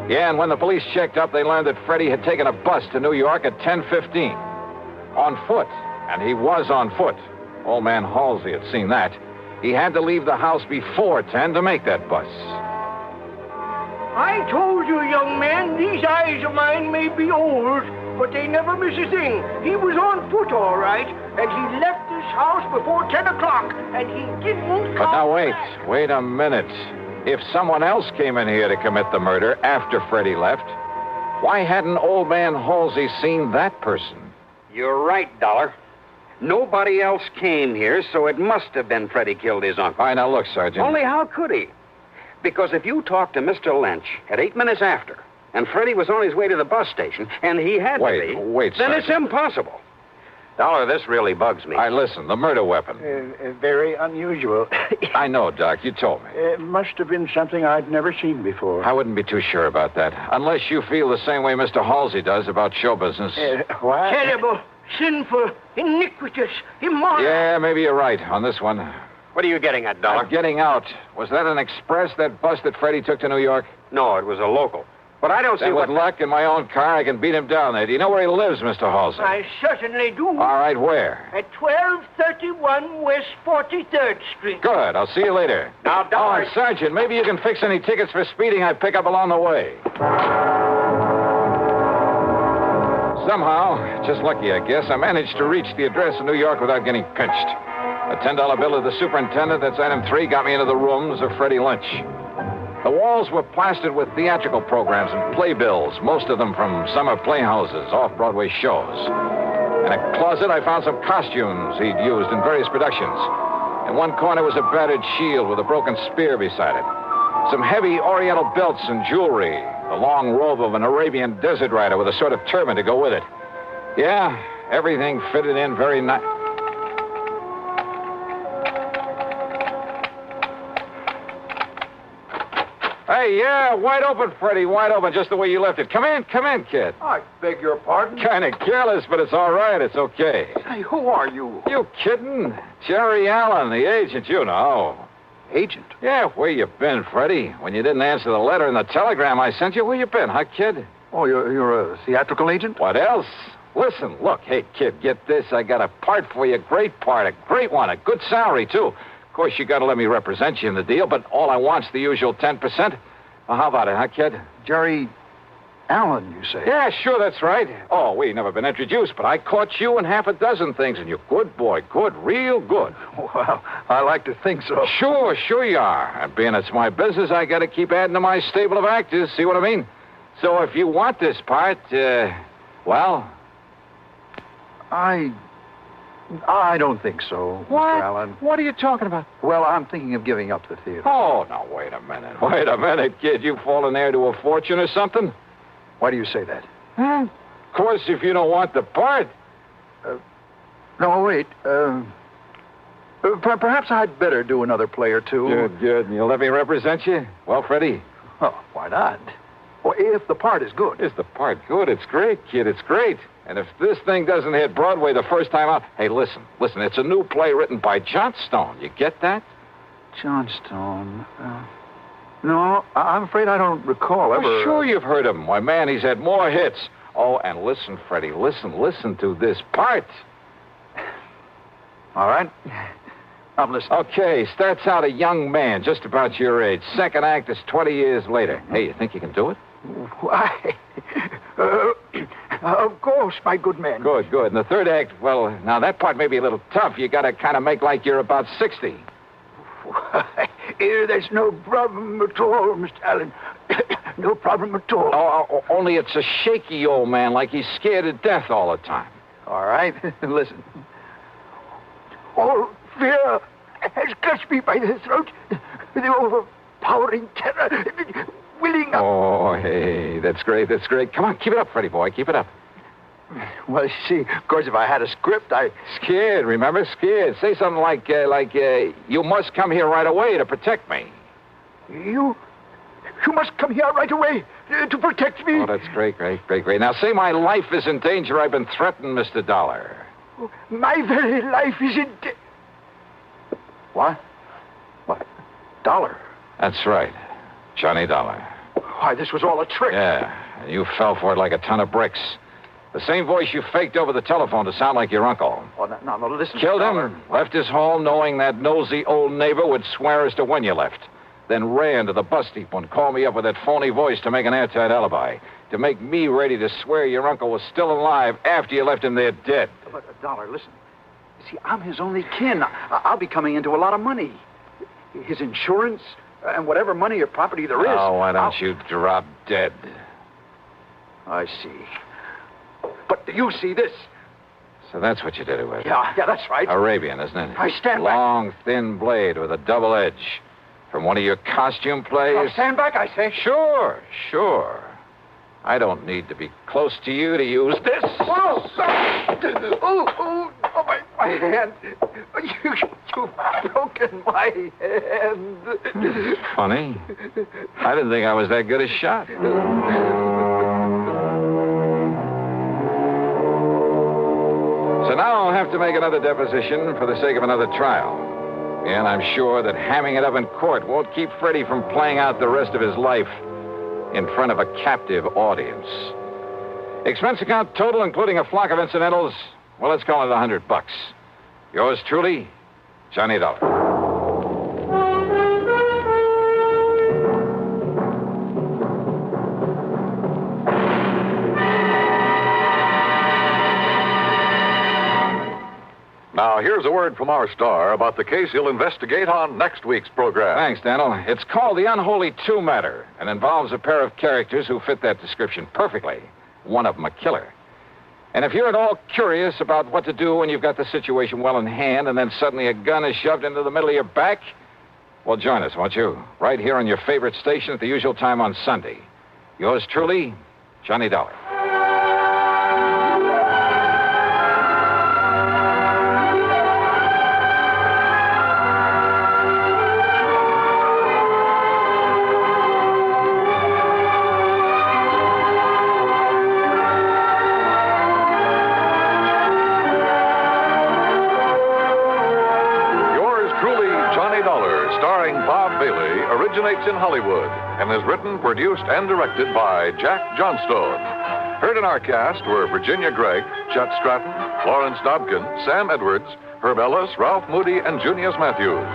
S23: Yeah, and when the police checked up, they learned that Freddie had taken a bus to New York at 10:15. On foot, and he was on foot. Old man Halsey had seen that. He had to leave the house before 10 to make that bus.
S6: I told you, young man, these eyes of mine may be old, but they never miss a thing. He was on foot, all right, and he left this house before 10 o'clock, and he didn't come
S23: But now
S6: back.
S23: wait a minute. If someone else came in here to commit the murder after Freddie left, why hadn't old man Halsey seen that person?
S13: You're right, Dollar. Nobody else came here, so it must have been Freddie killed his uncle.
S23: All right, now look, Sergeant.
S13: Only how could he? Because if you talked to Mr. Lynch at 8 minutes after, and Freddie was on his way to the bus station, and he had to be...
S23: Wait,
S13: then
S23: Sergeant.
S13: it's impossible. Dollar, this really bugs me.
S23: All right, listen, the murder weapon.
S4: Very unusual.
S23: I know, Doc, you told me.
S4: It must have been something I'd never seen before.
S23: I wouldn't be too sure about that, unless you feel the same way Mr. Halsey does about show business.
S4: What?
S6: Terrible, sinful, iniquitous, immoral.
S23: Yeah, maybe you're right on this one.
S13: What are you getting at, Dollar?
S23: Getting out. Was that an express, that bus that Freddie took to New York?
S13: No, it was a local. But I don't see
S23: Then
S13: what...
S23: with luck in my own car, I can beat him down there. Do you know where he lives, Mr. Halsey?
S6: I certainly do.
S23: All right, where?
S6: At 1231 West 43rd Street.
S23: Good. I'll see you later.
S13: Now, Dollar...
S23: Oh, and Sergeant, maybe you can fix any tickets for speeding I pick up along the way. Somehow, just lucky, I guess, I managed to reach the address in New York without getting pinched. A $10 bill of the superintendent, that's item 3, got me into the rooms of Freddie Lynch. The walls were plastered with theatrical programs and playbills, most of them from summer playhouses, off-Broadway shows. In a closet, I found some costumes he'd used in various productions. In one corner was a battered shield with a broken spear beside it. Some heavy oriental belts and jewelry. A long robe of an Arabian desert rider with a sort of turban to go with it. Yeah, everything fitted in very nice. Hey, yeah, wide open, Freddie, wide open, just the way you left it. Come in, kid.
S6: I beg your pardon?
S23: Kind of careless, but it's all right. It's okay.
S6: Hey, who are you?
S23: You kidding? Jerry Allen, the agent, you know.
S6: Agent?
S23: Yeah, where you been, Freddie? When you didn't answer the letter and the telegram I sent you, where you been, huh, kid?
S6: Oh, you're a theatrical agent?
S23: What else? Listen, look, hey, kid, get this. I got a part for you, great part, a great one, a good salary, too. Of course, you got to let me represent you in the deal, but all I want's the usual 10%. Well, how about it, huh, kid?
S6: Jerry Allen, you say?
S23: Yeah, sure, that's right. Oh, we never been introduced, but I caught you in half a dozen things, and you're good, boy, good, real good.
S6: Well, I like to think so.
S23: Sure you are. And being it's my business, I got to keep adding to my stable of actors, see what I mean? So if you want this part, well...
S6: I don't think so,
S23: What?
S6: Mr. Allen.
S23: What are you talking about?
S6: Well, I'm thinking of giving up the theater.
S23: Oh, now, wait a minute, kid. You fallen heir to a fortune or something?
S6: Why do you say that?
S23: Of course, if you don't want the part.
S6: No, wait. Perhaps I'd better do another play or two.
S23: Good. And you'll let me represent you? Well, Freddie?
S6: Oh, why not? Well, if the part is good.
S23: Is the part good? It's great, kid. It's great. And if this thing doesn't hit Broadway the first time out... Hey, listen. It's a new play written by Johnstone. You get that?
S6: Johnstone? No, I'm afraid I don't recall ever...
S23: Oh, sure you've heard of him. Why, man, he's had more hits. Oh, and listen, Freddie, listen to this part.
S6: All right. I'm listening.
S23: Okay, starts out a young man, just about your age. Second act is 20 years later. Hey, you think you can do it?
S6: Why? Of course, my good man.
S23: Good. And the third act, well, now that part may be a little tough. You got to kind of make like you're about 60.
S6: Why, there's no problem at all, Mr. Allen. No problem at all.
S23: Oh, only it's a shaky old man, like he's scared to death all the time.
S6: All right, listen. All fear has clutched me by the throat. The overpowering terror, willing up.
S23: Oh, hey, that's great. Come on, keep it up, Freddie boy, keep it up.
S6: Well, you see, of course, if I had a script,
S23: Scared, remember? Scared. Say something like, you must come here right away to protect me.
S6: You must come here right away to protect me.
S23: Oh, that's great. Now, say my life is in danger. I've been threatened, Mr. Dollar.
S6: My very life is in What? Dollar?
S23: That's right. Johnny Dollar.
S6: Why, this was all a trick.
S23: Yeah, and you fell for it like a ton of bricks. The same voice you faked over the telephone to sound like your uncle.
S6: Oh, no, listen.
S23: Killed him, left his home knowing that nosy old neighbor would swear as to when you left. Then ran to the bus depot and called me up with that phony voice to make an airtight alibi. To make me ready to swear your uncle was still alive after you left him there dead.
S6: But, Dollar, listen. See, I'm his only kin. I'll be coming into a lot of money. His insurance and whatever money or property there is.
S23: Oh, why don't you drop dead?
S6: I see. But you see this.
S23: So that's what you did it with.
S6: Yeah, that's right.
S23: Arabian, isn't it?
S6: I stand back.
S23: Long, thin blade with a double edge. From one of your costume plays?
S6: I'll stand back, I say.
S23: Sure. I don't need to be close to you to use this.
S6: Whoa! Oh, my hand. You've broken my hand.
S23: Funny. I didn't think I was that good a shot. So now I'll have to make another deposition for the sake of another trial. And I'm sure that hamming it up in court won't keep Freddie from playing out the rest of his life in front of a captive audience. Expense account total, including a flock of incidentals, well, let's call it $100. Yours truly, Johnny Dollar.
S8: Now, here's a word from our star about the case he'll investigate on next week's program.
S23: Thanks, Daniel. It's called The Unholy Two Matter and involves a pair of characters who fit that description perfectly. One of them a killer. And if you're at all curious about what to do when you've got the situation well in hand and then suddenly a gun is shoved into the middle of your back, well, join us, won't you? Right here on your favorite station at the usual time on Sunday. Yours truly, Johnny Dollar.
S8: originates in Hollywood and is written, produced, and directed by Jack Johnstone. Heard in our cast were Virginia Gregg, Chet Stratton, Lawrence Dobkin, Sam Edwards, Herb Ellis, Ralph Moody, and Junius Matthews.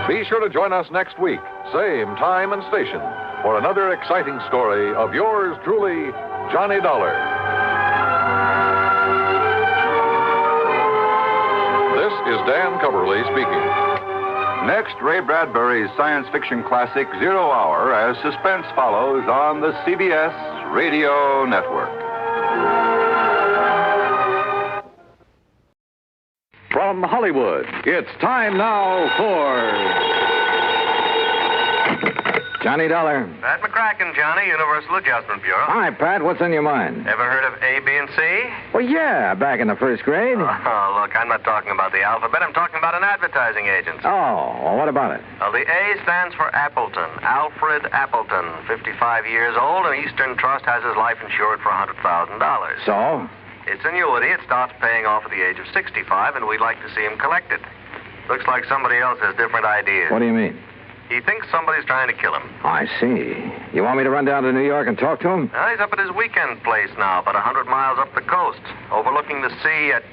S8: Be sure to join us next week, same time and station, for another exciting story of yours truly, Johnny Dollar. This is Dan Coverly speaking.
S2: Next, Ray Bradbury's science fiction classic, 0 Hour, as suspense follows on the CBS Radio Network.
S8: From Hollywood, it's time now for
S23: Johnny Dollar.
S22: Pat McCracken, Johnny, Universal Adjustment Bureau.
S23: Hi, Pat. What's on your mind?
S22: Ever heard of A, B, and C?
S23: Well, yeah, back in the first grade.
S22: Oh, look, I'm not talking about the alphabet. I'm talking about an advertising agency.
S23: Oh, well, what about it?
S22: Well, the A stands for Appleton. Alfred Appleton, 55 years old, and Eastern Trust has his life insured for $100,000.
S23: So?
S22: It's annuity. It starts paying off at the age of 65, and we'd like to see him collect it. Looks like somebody else has different ideas.
S23: What do you mean?
S22: He thinks somebody's trying to kill him.
S23: I see. You want me to run down to New York and talk to him?
S22: He's up at his weekend place now, about 100 miles up the coast, overlooking the sea at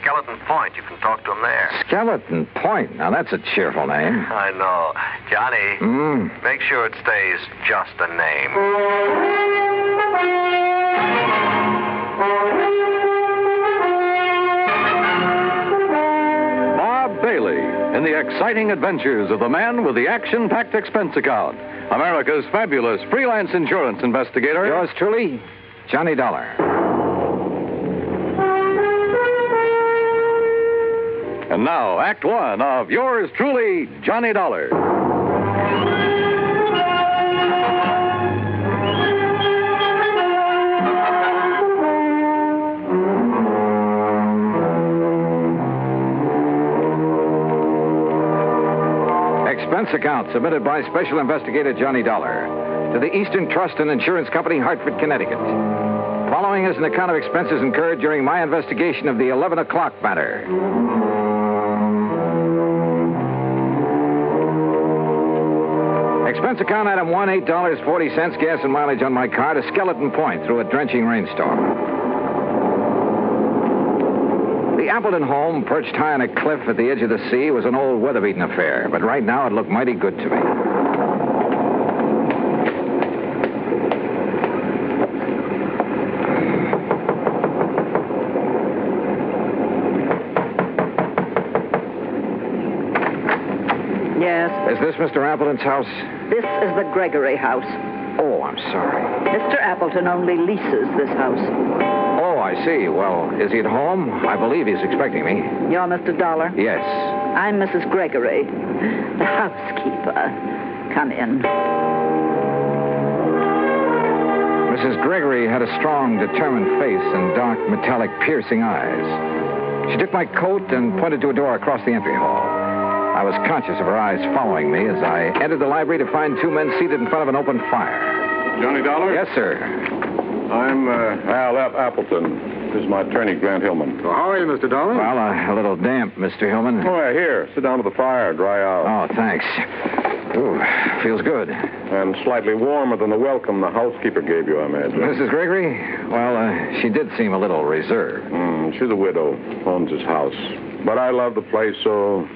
S22: Skeleton Point. You can talk to him there.
S23: Skeleton Point. Now, that's a cheerful name.
S22: I know. Johnny, make sure it stays just a name.
S8: Bob Bailey in the exciting adventures of the man with the action-packed expense account, America's fabulous freelance insurance investigator.
S23: Yours truly, Johnny Dollar.
S8: And now, Act One of yours truly, Johnny Dollar.
S23: Expense account submitted by Special Investigator Johnny Dollar to the Eastern Trust and Insurance Company, Hartford, Connecticut. Following is an account of expenses incurred during my investigation of the 11 o'clock matter. Expense account item 1, $8.40 gas and mileage on my car to Skeleton Point through a drenching rainstorm. The Appleton home, perched high on a cliff at the edge of the sea, was an old weather-beaten affair, but right now it looked mighty good to me.
S5: Yes?
S23: Is this Mr. Appleton's house?
S5: This is the Gregory house.
S23: Oh, I'm sorry.
S5: Mr. Appleton only leases this house.
S23: Oh, I see. Well, is he at home? I believe he's expecting me.
S5: You're Mr. Dollar?
S23: Yes.
S5: I'm Mrs. Gregory, the housekeeper. Come in.
S23: Mrs. Gregory had a strong, determined face and dark, metallic, piercing eyes. She took my coat and pointed to a door across the entry hall. I was conscious of her eyes following me as I entered the library to find two men seated in front of an open fire.
S16: Johnny Dollar?
S23: Yes, sir.
S16: I'm Al F. Appleton. This is my attorney, Grant Hillman.
S23: Well, how are you, Mr. Dollar? Well, a little damp, Mr. Hillman.
S16: Oh, yeah, here. Sit down to the fire, dry out.
S23: Oh, thanks. Ooh, feels good.
S16: And slightly warmer than the welcome the housekeeper gave you, I imagine.
S23: Mrs. Gregory? Well, she did seem a little reserved.
S16: She's a widow, owns his house. But I love the place, so...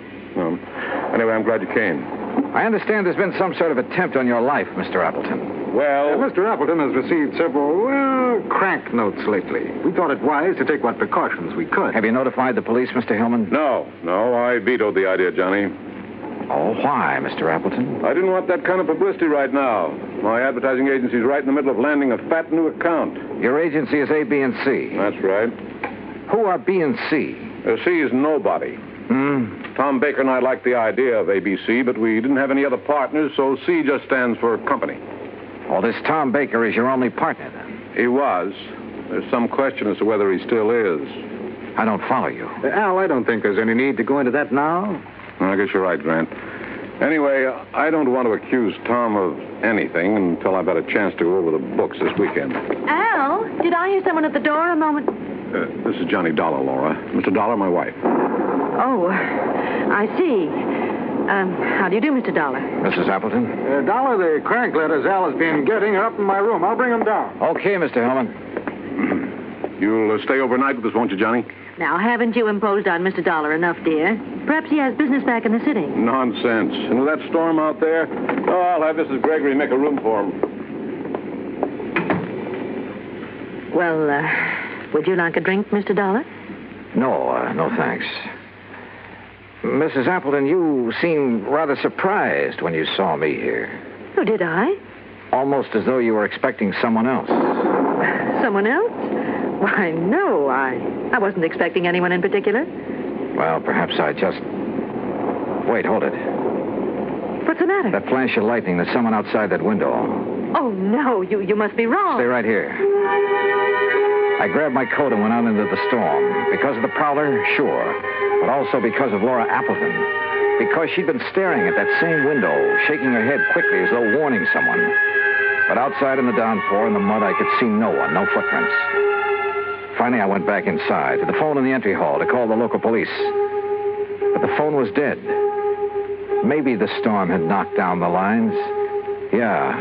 S16: Anyway, I'm glad you came.
S23: I understand there's been some sort of attempt on your life, Mr. Appleton.
S16: Well...
S10: Mr. Appleton has received several, crank notes lately. We thought it wise to take what precautions we could.
S23: Have you notified the police, Mr. Hillman?
S16: No, I vetoed the idea, Johnny.
S23: Oh, why, Mr. Appleton?
S16: I didn't want that kind of publicity right now. My advertising agency's right in the middle of landing a fat new account.
S23: Your agency is A, B, and C.
S16: That's right.
S23: Who are B and C?
S16: C is nobody. Tom Baker and I liked the idea of ABC, but we didn't have any other partners, so C just stands for company.
S23: Oh, this Tom Baker is your only partner, then?
S16: He was. There's some question as to whether he still is.
S23: I don't follow you.
S10: Al, I don't think there's any need to go into that now.
S16: I guess you're right, Grant. Anyway, I don't want to accuse Tom of anything until I've had a chance to go over the books this weekend.
S12: Al, did I hear someone at the door a moment?
S16: This is Johnny Dollar, Laura. Mr. Dollar, my wife.
S5: Oh, I see. How do you do, Mr. Dollar?
S23: Mrs. Appleton?
S10: Dollar, the crank letters Al has been getting are up in my room. I'll bring them down.
S23: Okay, Mr. Hellman.
S1: You'll stay overnight with us, won't you, Johnny?
S5: Now, haven't you imposed on Mr. Dollar enough, dear? Perhaps he has business back in the city.
S1: Nonsense. And with that storm out there, I'll have Mrs. Gregory make a room for him.
S5: Well, would you like a drink, Mr. Dollar?
S23: No, thanks. Mrs. Appleton, you seemed rather surprised when you saw me here.
S5: Oh, did I?
S23: Almost as though you were expecting someone else.
S5: Someone else? Why, no, I wasn't expecting anyone in particular.
S23: Well, perhaps I just... Wait, hold it.
S5: What's the matter?
S23: That flash of lightning, there's someone outside that window.
S5: Oh, no, you must be wrong.
S23: Stay right here. I grabbed my coat and went out into the storm. Because of the prowler, sure. But also because of Laura Appleton. Because she'd been staring at that same window, shaking her head quickly as though warning someone. But outside in the downpour, in the mud, I could see no one, no footprints. Finally, I went back inside, to the phone in the entry hall to call the local police. But the phone was dead. Maybe the storm had knocked down the lines. Yeah.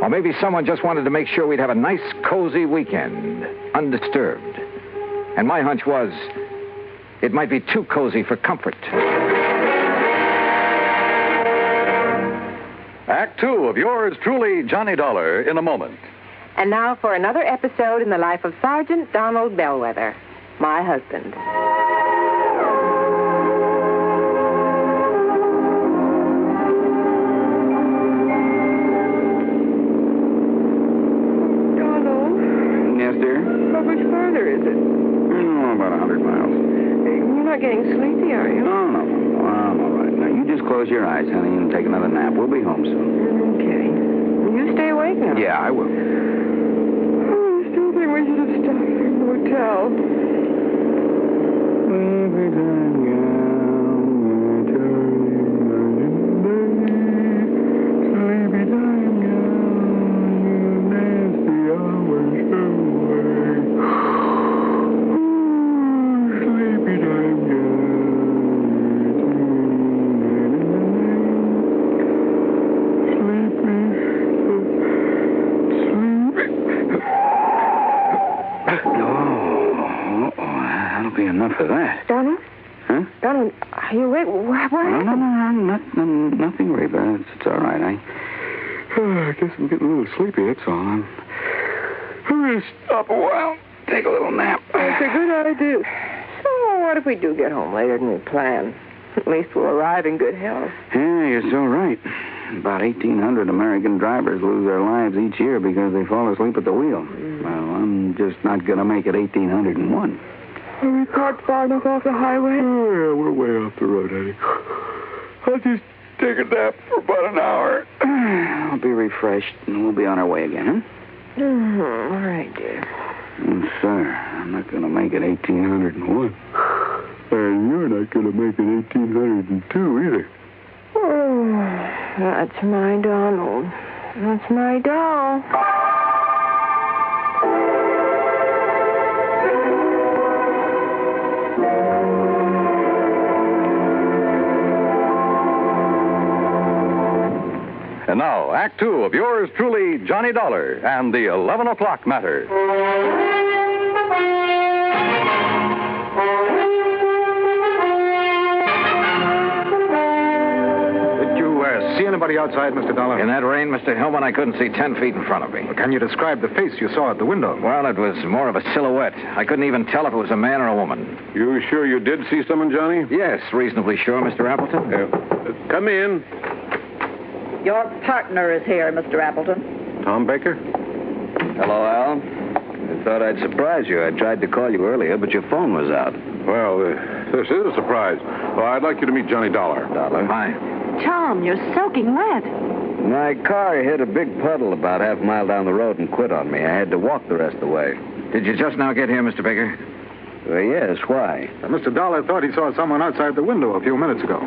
S23: Or maybe someone just wanted to make sure we'd have a nice, cozy weekend, undisturbed. And my hunch was, it might be too cozy for comfort.
S8: Act 2 of yours truly, Johnny Dollar, in a moment.
S12: And now for another episode in the life of Sergeant Donald Bellwether, my husband. Donald?
S10: Yes, dear?
S12: How much farther is it?
S10: Oh, about 100 miles.
S12: You're not getting sleepy, are you?
S10: Oh, no. I'm all right. Now, you just close your eyes, honey, and take another nap. We'll be home soon.
S12: Okay. You stay awake now.
S10: Yeah, I will.
S12: I still think we should have stopped in the hotel.
S10: For that.
S12: Donald?
S10: Huh?
S12: Donald, are you awake? What happened?
S10: No, nothing, Reba. It's all right. I guess I'm getting a little sleepy, that's all. I'm going to stop a while, take a little nap.
S12: That's a good idea. So, what if we do get home later than we planned? At least we'll arrive in good health.
S10: Yeah, you're so right. About 1,800 American drivers lose their lives each year because they fall asleep at the wheel. Well, I'm just not going to make it 1,801.
S12: Are we parked far enough off the highway?
S10: Oh, yeah, we're way off the road, honey. I'll just take a nap for about an hour. I'll be refreshed, and we'll be on our way again, huh?
S12: All right, dear.
S10: Sir, I'm not going to make it 1,801. And you're not going to make it 1,802 either.
S12: Oh, that's my Donald. That's my doll.
S8: And now, Act 2 of yours truly, Johnny Dollar, and the 11 o'clock matter.
S10: Did you see anybody outside, Mr. Dollar?
S23: In that rain, Mr. Hellman, I couldn't see 10 feet in front of me.
S10: Can you describe the face you saw at the window?
S23: Well, it was more of a silhouette. I couldn't even tell if it was a man or a woman.
S1: You sure you did see someone, Johnny?
S23: Yes, reasonably sure, Mr. Appleton.
S1: Come in.
S5: Your partner is here, Mr. Appleton.
S1: Tom Baker?
S3: Hello, Al. I thought I'd surprise you. I tried to call you earlier, but your phone was out.
S1: Well, this is a surprise. Well, I'd like you to meet Johnny Dollar.
S23: Hi.
S5: Tom, you're soaking wet.
S3: My car hit a big puddle about half a mile down the road and quit on me. I had to walk the rest of the way.
S23: Did you just now get here, Mr. Baker?
S3: Yes, why?
S10: Mr. Dollar thought he saw someone outside the window a few minutes ago.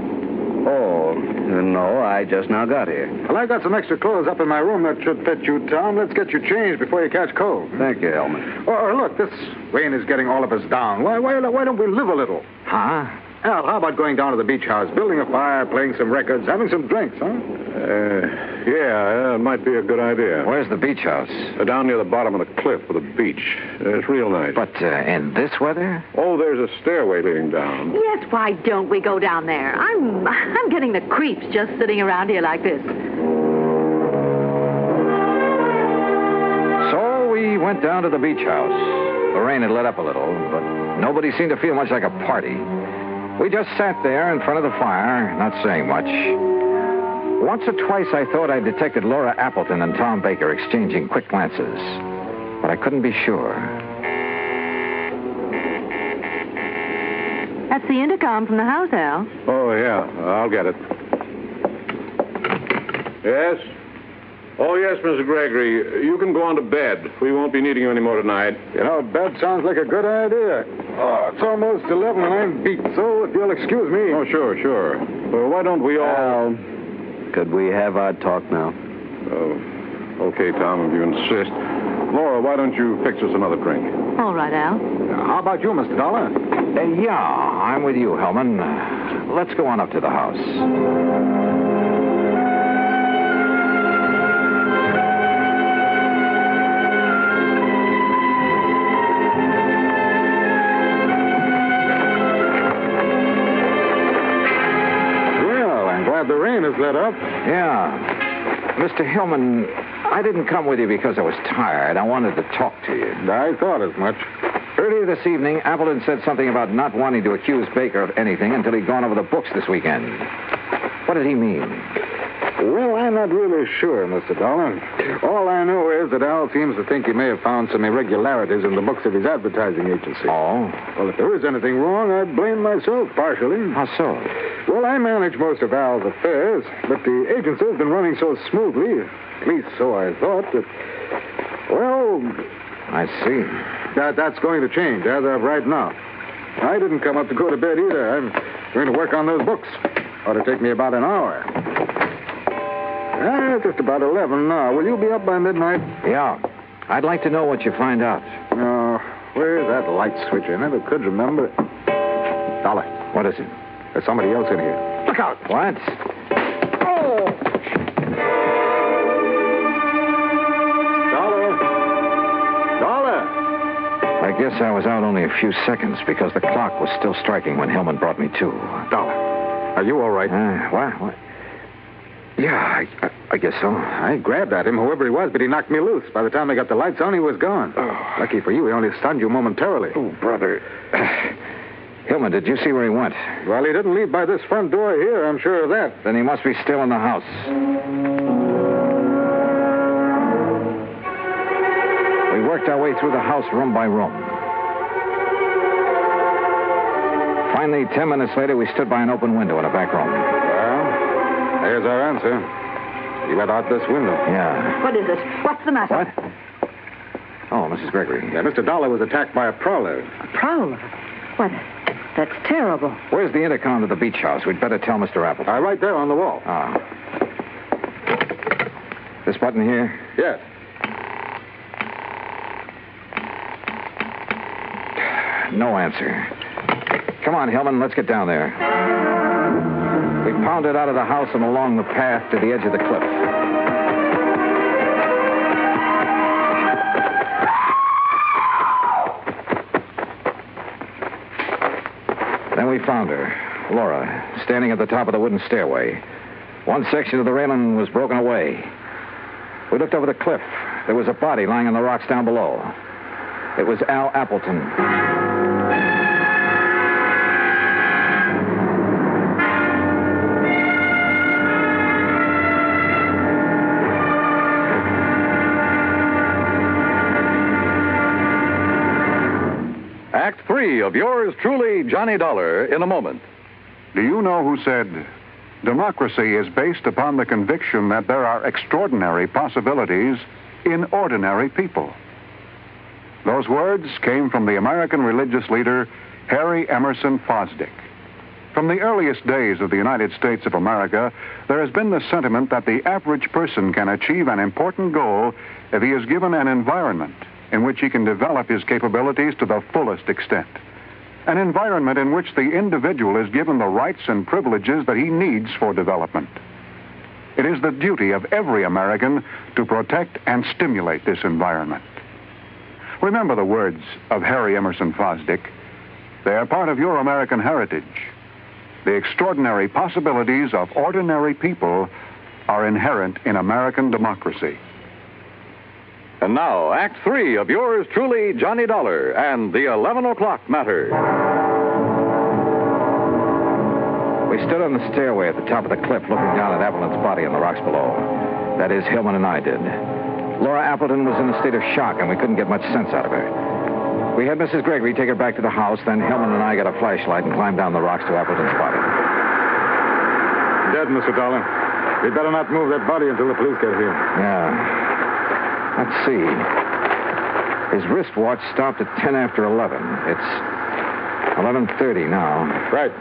S3: Oh, no, I just now got here.
S10: Well, I got some extra clothes up in my room that should fit you, Tom. Let's get you changed before you catch cold.
S3: Thank you, Hellman.
S10: Oh, look, this rain is getting all of us down. Why don't we live a little?
S23: Huh?
S15: Al, how about going down to the beach house, building a fire, playing some records, having some drinks, huh?
S1: Yeah, it might be a good idea.
S23: Where's the beach house?
S1: Down near the bottom of the cliff with a beach. It's real nice.
S23: But in this weather?
S1: Oh, there's a stairway leading down.
S5: Yes, why don't we go down there? I'm getting the creeps just sitting around here like this.
S23: So we went down to the beach house. The rain had let up a little, but nobody seemed to feel much like a party. We just sat there in front of the fire, not saying much. Once or twice I thought I detected Laura Appleton and Tom Baker exchanging quick glances, but I couldn't be sure.
S5: That's the intercom from the house, Al.
S1: Oh, yeah. I'll get it. Yes? Oh, yes, Mr. Gregory. You can go on to bed. We won't be needing you anymore tonight.
S15: You know, bed sounds like a good idea. Oh, it's almost 11 and I'm beat, so if you'll excuse me.
S1: Oh, sure. Well, why don't we all...
S15: Could we have our talk now?
S1: Okay, Tom, if you insist. Laura, why don't you fix us another drink?
S5: All right, Al.
S15: How about you, Mr. Dollar?
S23: Yeah, I'm with you, Hellman. Let's go on up to the house.
S15: The rain has let up.
S23: Yeah. Mr. Hillman, I didn't come with you because I was tired. I wanted to talk to you.
S15: I thought as much.
S23: Earlier this evening, Appleton said something about not wanting to accuse Baker of anything until he'd gone over the books this weekend. What did he mean?
S15: Well, I'm not really sure, Mr. Dollar. All I know is that Al seems to think he may have found some irregularities in the books of his advertising agency.
S23: Oh?
S15: Well, if there is anything wrong, I blame myself partially.
S23: How so?
S15: Well, I manage most of Al's affairs, but the agency has been running so smoothly, at least so I thought, that, well...
S23: I see.
S15: That's going to change as of right now. I didn't come up to go to bed either. I'm going to work on those books. Ought to take me about an hour. Just about 11 now. Will you be up by midnight?
S23: Yeah. I'd like to know what you find out.
S15: Where's that light switch? I never could remember. Dollar.
S23: What is it?
S15: There's somebody else in here. Look out.
S23: What?
S15: Oh! Dollar!
S23: I guess I was out only a few seconds because the clock was still striking when Hillman brought me to.
S15: Dollar, are you all right?
S23: What? Yeah, I guess so.
S15: I grabbed at him, whoever he was, but he knocked me loose. By the time I got the lights on, he was gone.
S23: Oh.
S15: Lucky for you, he only stunned you momentarily.
S23: Oh, brother. Hillman, did you see where he went?
S15: Well, he didn't leave by this front door here, I'm sure of that.
S23: Then he must be still in the house. We worked our way through the house room by room. Finally, 10 minutes later, we stood by an open window in a back room.
S15: Well, there's our answer. He went out this window.
S23: Yeah.
S5: What is it? What's the matter?
S23: What? Oh, Mrs. Gregory.
S15: Yeah, Mr. Dollar was attacked by a prowler.
S5: A prowler? What? That's terrible.
S23: Where's the intercom to the beach house? We'd better tell Mr. Appleton.
S15: Right there on the wall.
S23: This button here?
S15: Yes.
S23: No answer. Come on, Hillman, let's get down there. We pounded out of the house and along the path to the edge of the cliff. Then we found her, Laura, standing at the top of the wooden stairway. One section of the railing was broken away. We looked over the cliff. There was a body lying on the rocks down below. It was Al Appleton.
S8: Act 3 of yours truly, Johnny Dollar, in a moment.
S18: Do you know who said, democracy is based upon the conviction that there are extraordinary possibilities in ordinary people? Those words came from the American religious leader, Harry Emerson Fosdick. From the earliest days of the United States of America, there has been the sentiment that the average person can achieve an important goal if he is given an environment in which he can develop his capabilities to the fullest extent. an environment in which the individual is given the rights and privileges that he needs for development. It is the duty of every American to protect and stimulate this environment. Remember the words of Harry Emerson Fosdick. They are part of your American heritage. The extraordinary possibilities of ordinary people are inherent in American democracy.
S8: And now, Act 3 of yours truly, Johnny Dollar, and the 11 o'clock matter.
S23: We stood on the stairway at the top of the cliff looking down at Appleton's body on the rocks below. That is, Hillman and I did. Laura Appleton was in a state of shock, and we couldn't get much sense out of her. We had Mrs. Gregory take her back to the house, then Hillman and I got a flashlight and climbed down the rocks to Appleton's body.
S15: Dead, Mr. Dollar. We'd better not move that body until the police get here.
S23: Yeah. Let's see. His wristwatch stopped at 10 after 11. It's 11:30 now.
S15: Right.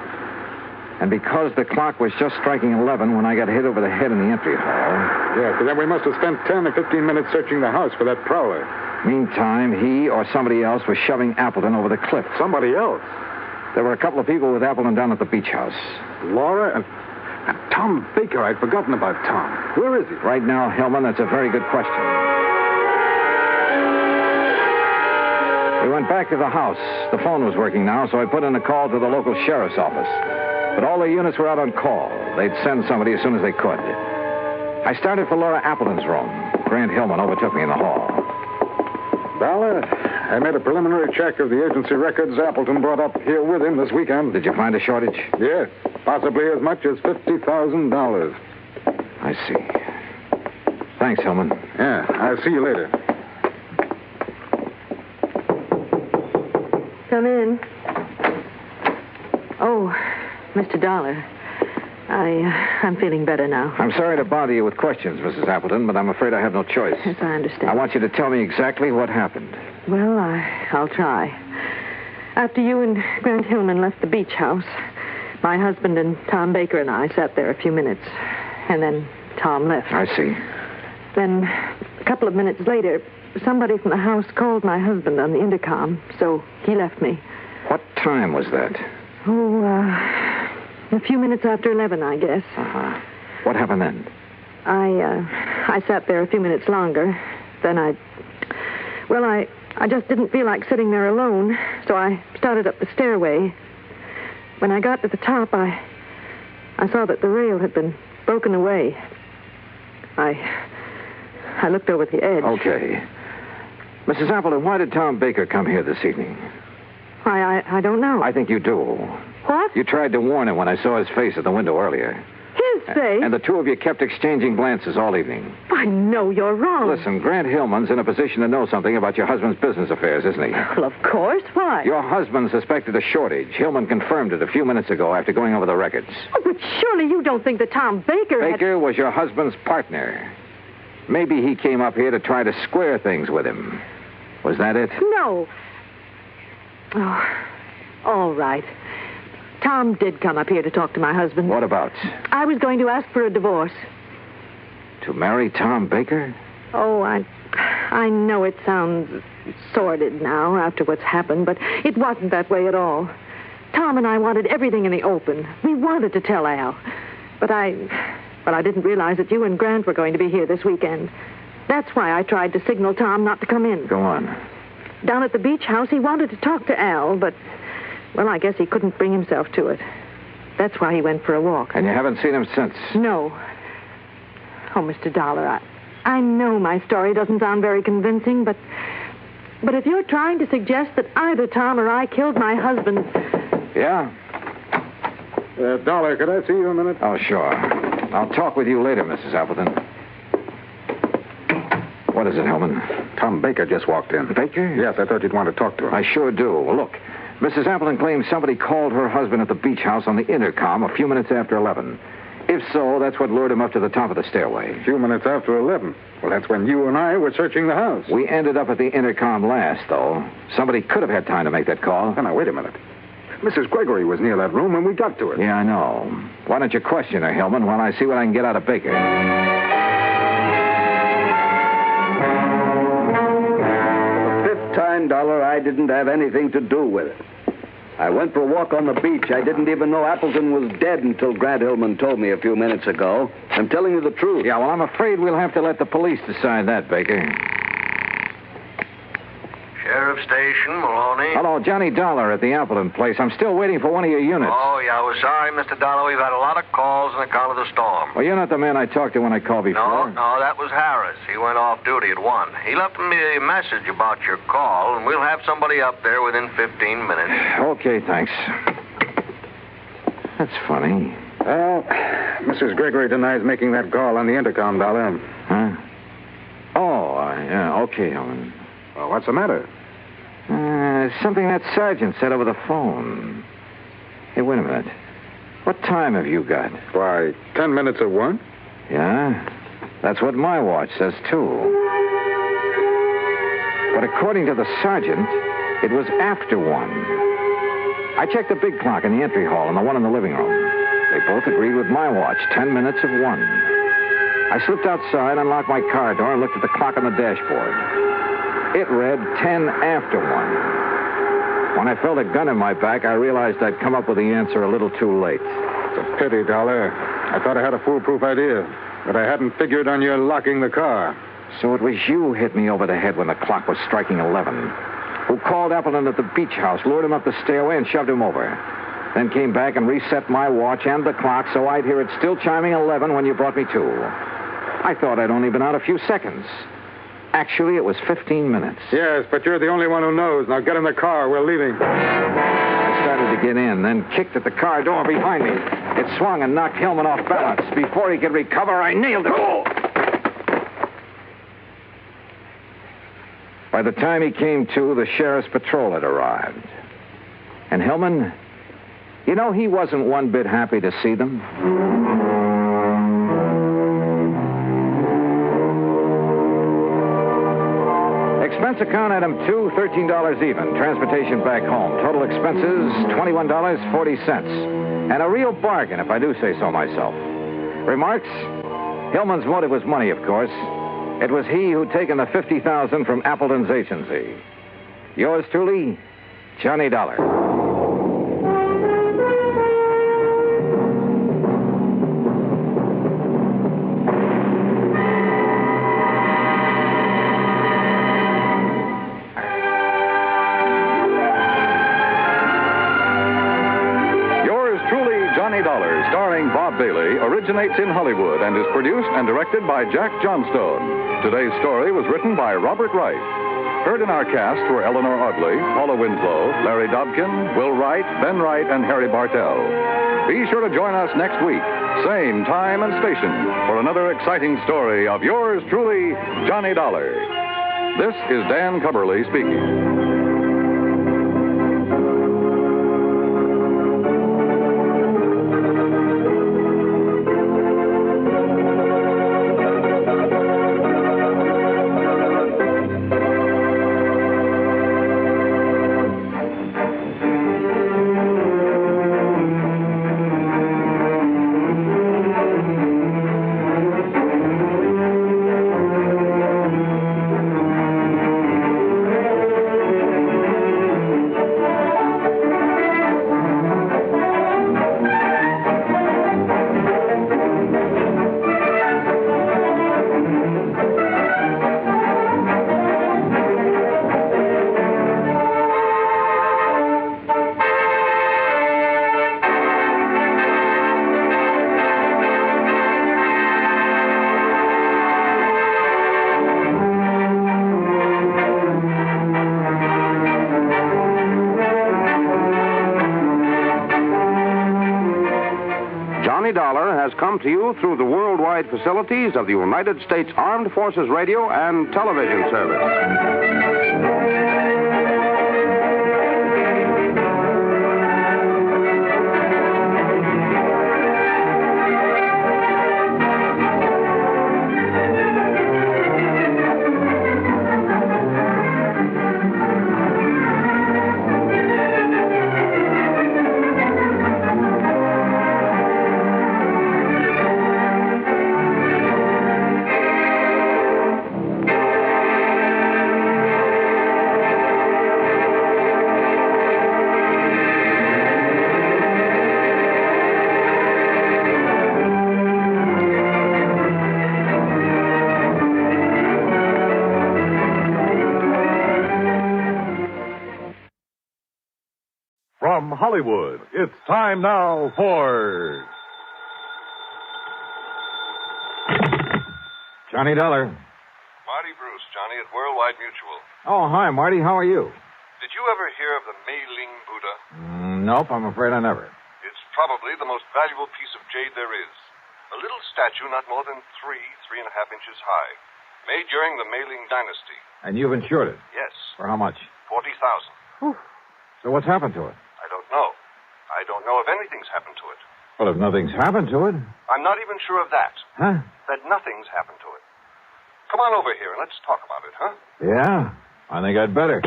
S23: And because the clock was just striking 11 when I got hit over the head in the entry hall...
S15: Yeah, so then we must have spent 10 or 15 minutes searching the house for that prowler.
S23: Meantime, he or somebody else was shoving Appleton over the cliff.
S15: Somebody else?
S23: There were a couple of people with Appleton down at the beach house.
S15: Laura and Tom Baker. I'd forgotten about Tom. Where is he?
S23: Right now, Hillman, that's a very good question. We went back to the house. The phone was working now, so I put in a call to the local sheriff's office. But all the units were out on call. They'd send somebody as soon as they could. I started for Laura Appleton's room. Grant Hillman overtook me in the hall.
S15: Dollar, I made a preliminary check of the agency records Appleton brought up here with him this weekend.
S23: Did you find a shortage?
S15: Yes, possibly as much as $50,000.
S23: I see. Thanks, Hillman.
S15: Yeah, I'll see you later.
S5: Come in. Oh, Mr. Dollar. I'm feeling better now.
S23: I'm sorry to bother you with questions, Mrs. Appleton, but I'm afraid I have no choice.
S5: Yes, I understand.
S23: I want you to tell me exactly what happened.
S5: Well, I'll try. After you and Grant Hillman left the beach house, my husband and Tom Baker and I sat there a few minutes, and then Tom left.
S23: I see.
S5: Then, a couple of minutes later, somebody from the house called my husband on the intercom, so he left me.
S23: What time was that?
S5: Oh, a few minutes after 11, I guess.
S23: Uh-huh. What happened then?
S5: I sat there a few minutes longer. Then I just didn't feel like sitting there alone, so I started up the stairway. When I got to the top, I saw that the rail had been broken away. I looked over the edge.
S23: Okay. Mrs. Appleton, why did Tom Baker come here this evening?
S5: I don't know.
S23: I think you do.
S5: What?
S23: You tried to warn him when I saw his face at the window earlier.
S5: His face?
S23: And the two of you kept exchanging glances all evening.
S5: I know you're wrong.
S23: Listen, Grant Hillman's in a position to know something about your husband's business affairs, isn't he?
S5: Well, of course. Why?
S23: Your husband suspected a shortage. Hillman confirmed it a few minutes ago after going over the records.
S5: Oh, but surely you don't think that Tom Baker
S23: Baker was your husband's partner. Maybe he came up here to try to square things with him. Was that it?
S5: No. Oh, all right. Tom did come up here to talk to my husband.
S23: What about?
S5: I was going to ask for a divorce.
S23: To marry Tom Baker?
S5: Oh, I know it sounds sordid now after what's happened, but it wasn't that way at all. Tom and I wanted everything in the open. We wanted to tell Al. But I didn't realize that you and Grant were going to be here this weekend. That's why I tried to signal Tom not to come in.
S23: Go on.
S5: Down at the beach house, he wanted to talk to Al, but, well, I guess he couldn't bring himself to it. That's why he went for a walk.
S23: And you haven't seen him since?
S5: No. Oh, Mr. Dollar, I know my story doesn't sound very convincing, but if you're trying to suggest that either Tom or I killed my husband...
S23: Yeah?
S15: Dollar, could I see you a minute?
S23: Oh, sure. I'll talk with you later, Mrs. Appleton. What is it, Hillman?
S15: Tom Baker just walked in.
S23: Baker?
S15: Yes, I thought you'd want to talk to him.
S23: I sure do. Well, look, Mrs. Appleton claims somebody called her husband at the beach house on the intercom a few minutes after 11. If so, that's what lured him up to the top of the stairway.
S15: A few minutes after 11. Well, that's when you and I were searching the house.
S23: We ended up at the intercom last, though. Somebody could have had time to make that call.
S15: Now, wait a minute. Mrs. Gregory was near that room when we got to it.
S23: Yeah, I know. Why don't you question her, Hillman, while I see what I can get out of Baker?
S7: Dollar, I didn't have anything to do with it. I went for a walk on the beach. I didn't even know Appleton was dead until Grant Hillman told me a few minutes ago. I'm telling you the truth.
S23: Yeah, well, I'm afraid we'll have to let the police decide that, Baker.
S22: Sheriff Station, Maloney.
S23: Hello, Johnny Dollar at the Appleton place. I'm still waiting for one of your units.
S22: Oh, yeah, we're sorry, Mr. Dollar. We've had a lot of calls on account of the storm.
S23: Well, you're not the man I talked to when I called before.
S22: No, that was Harris. He went off duty at 1. He left me a message about your call, and we'll have somebody up there within 15 minutes.
S23: Okay, thanks. That's funny.
S15: Well, Mrs. Gregory denies making that call on the intercom, Dollar.
S23: Huh? Oh, yeah, okay, Helen.
S15: Well, what's the matter?
S23: Something that sergeant said over the phone. Hey, wait a minute. What time have you got?
S15: Why, 10 minutes of 1?
S23: Yeah? That's what my watch says, too. But according to the sergeant, it was after 1. I checked the big clock in the entry hall and the one in the living room. They both agreed with my watch, 10 minutes of 1. I slipped outside, unlocked my car door, and looked at the clock on the dashboard. It read 10 after 1. When I felt a gun in my back, I realized I'd come up with the answer a little too late.
S15: It's a pity, Dollar. I thought I had a foolproof idea, but I hadn't figured on your locking the car.
S23: So it was you hit me over the head when the clock was striking 11. Who called Appleton at the beach house, lured him up the stairway, and shoved him over. Then came back and reset my watch and the clock so I'd hear it still chiming 11 when you brought me to. I thought I'd only been out a few seconds. Actually, it was 15 minutes.
S15: Yes, but you're the only one who knows. Now get in the car. We're leaving.
S23: I started to get in, then kicked at the car door behind me. It swung and knocked Hillman off balance. Before he could recover, I nailed it. Oh! By the time he came to, the sheriff's patrol had arrived. And Hillman, you know, he wasn't one bit happy to see them. Expense account item 2, $13 even. Transportation back home. Total expenses, $21.40. And a real bargain, if I do say so myself. Remarks? Hillman's motive was money, of course. It was he who'd taken the $50,000 from Appleton's agency. Yours truly, Johnny Dollar.
S2: Starring Bob Bailey, originates in Hollywood and is produced and directed by Jack Johnstone. Today's story was written by Robert Wright. Heard in our cast were Eleanor Audley, Paula Winslow, Larry Dobkin, Will Wright, Ben Wright, and Harry Bartell. Be sure to join us next week, same time and station, for another exciting story of yours truly, Johnny Dollar. This is Dan Cubberly speaking.
S11: Come to you through the worldwide facilities of the United States Armed Forces Radio and Television Service.
S2: Hollywood. It's time now for Johnny Dollar.
S8: Marty Bruce, Johnny, at Worldwide Mutual.
S23: Oh, hi, Marty. How are you?
S8: Did you ever hear of the Mei Ling Buddha?
S23: Nope, I'm afraid I never.
S8: It's probably the most valuable piece of jade there is. A little statue not more than 3.5 inches high. Made during the Mei Ling dynasty.
S23: And you've insured it?
S8: Yes.
S23: For how much?
S8: $40,000.
S23: So what's happened to it?
S8: I don't know. I don't know if anything's happened to it.
S23: Well, if nothing's happened to it.
S8: I'm not even sure of that.
S23: Huh?
S8: That nothing's happened to it. Come on over here and let's talk about it, huh?
S23: Yeah, I think I'd better.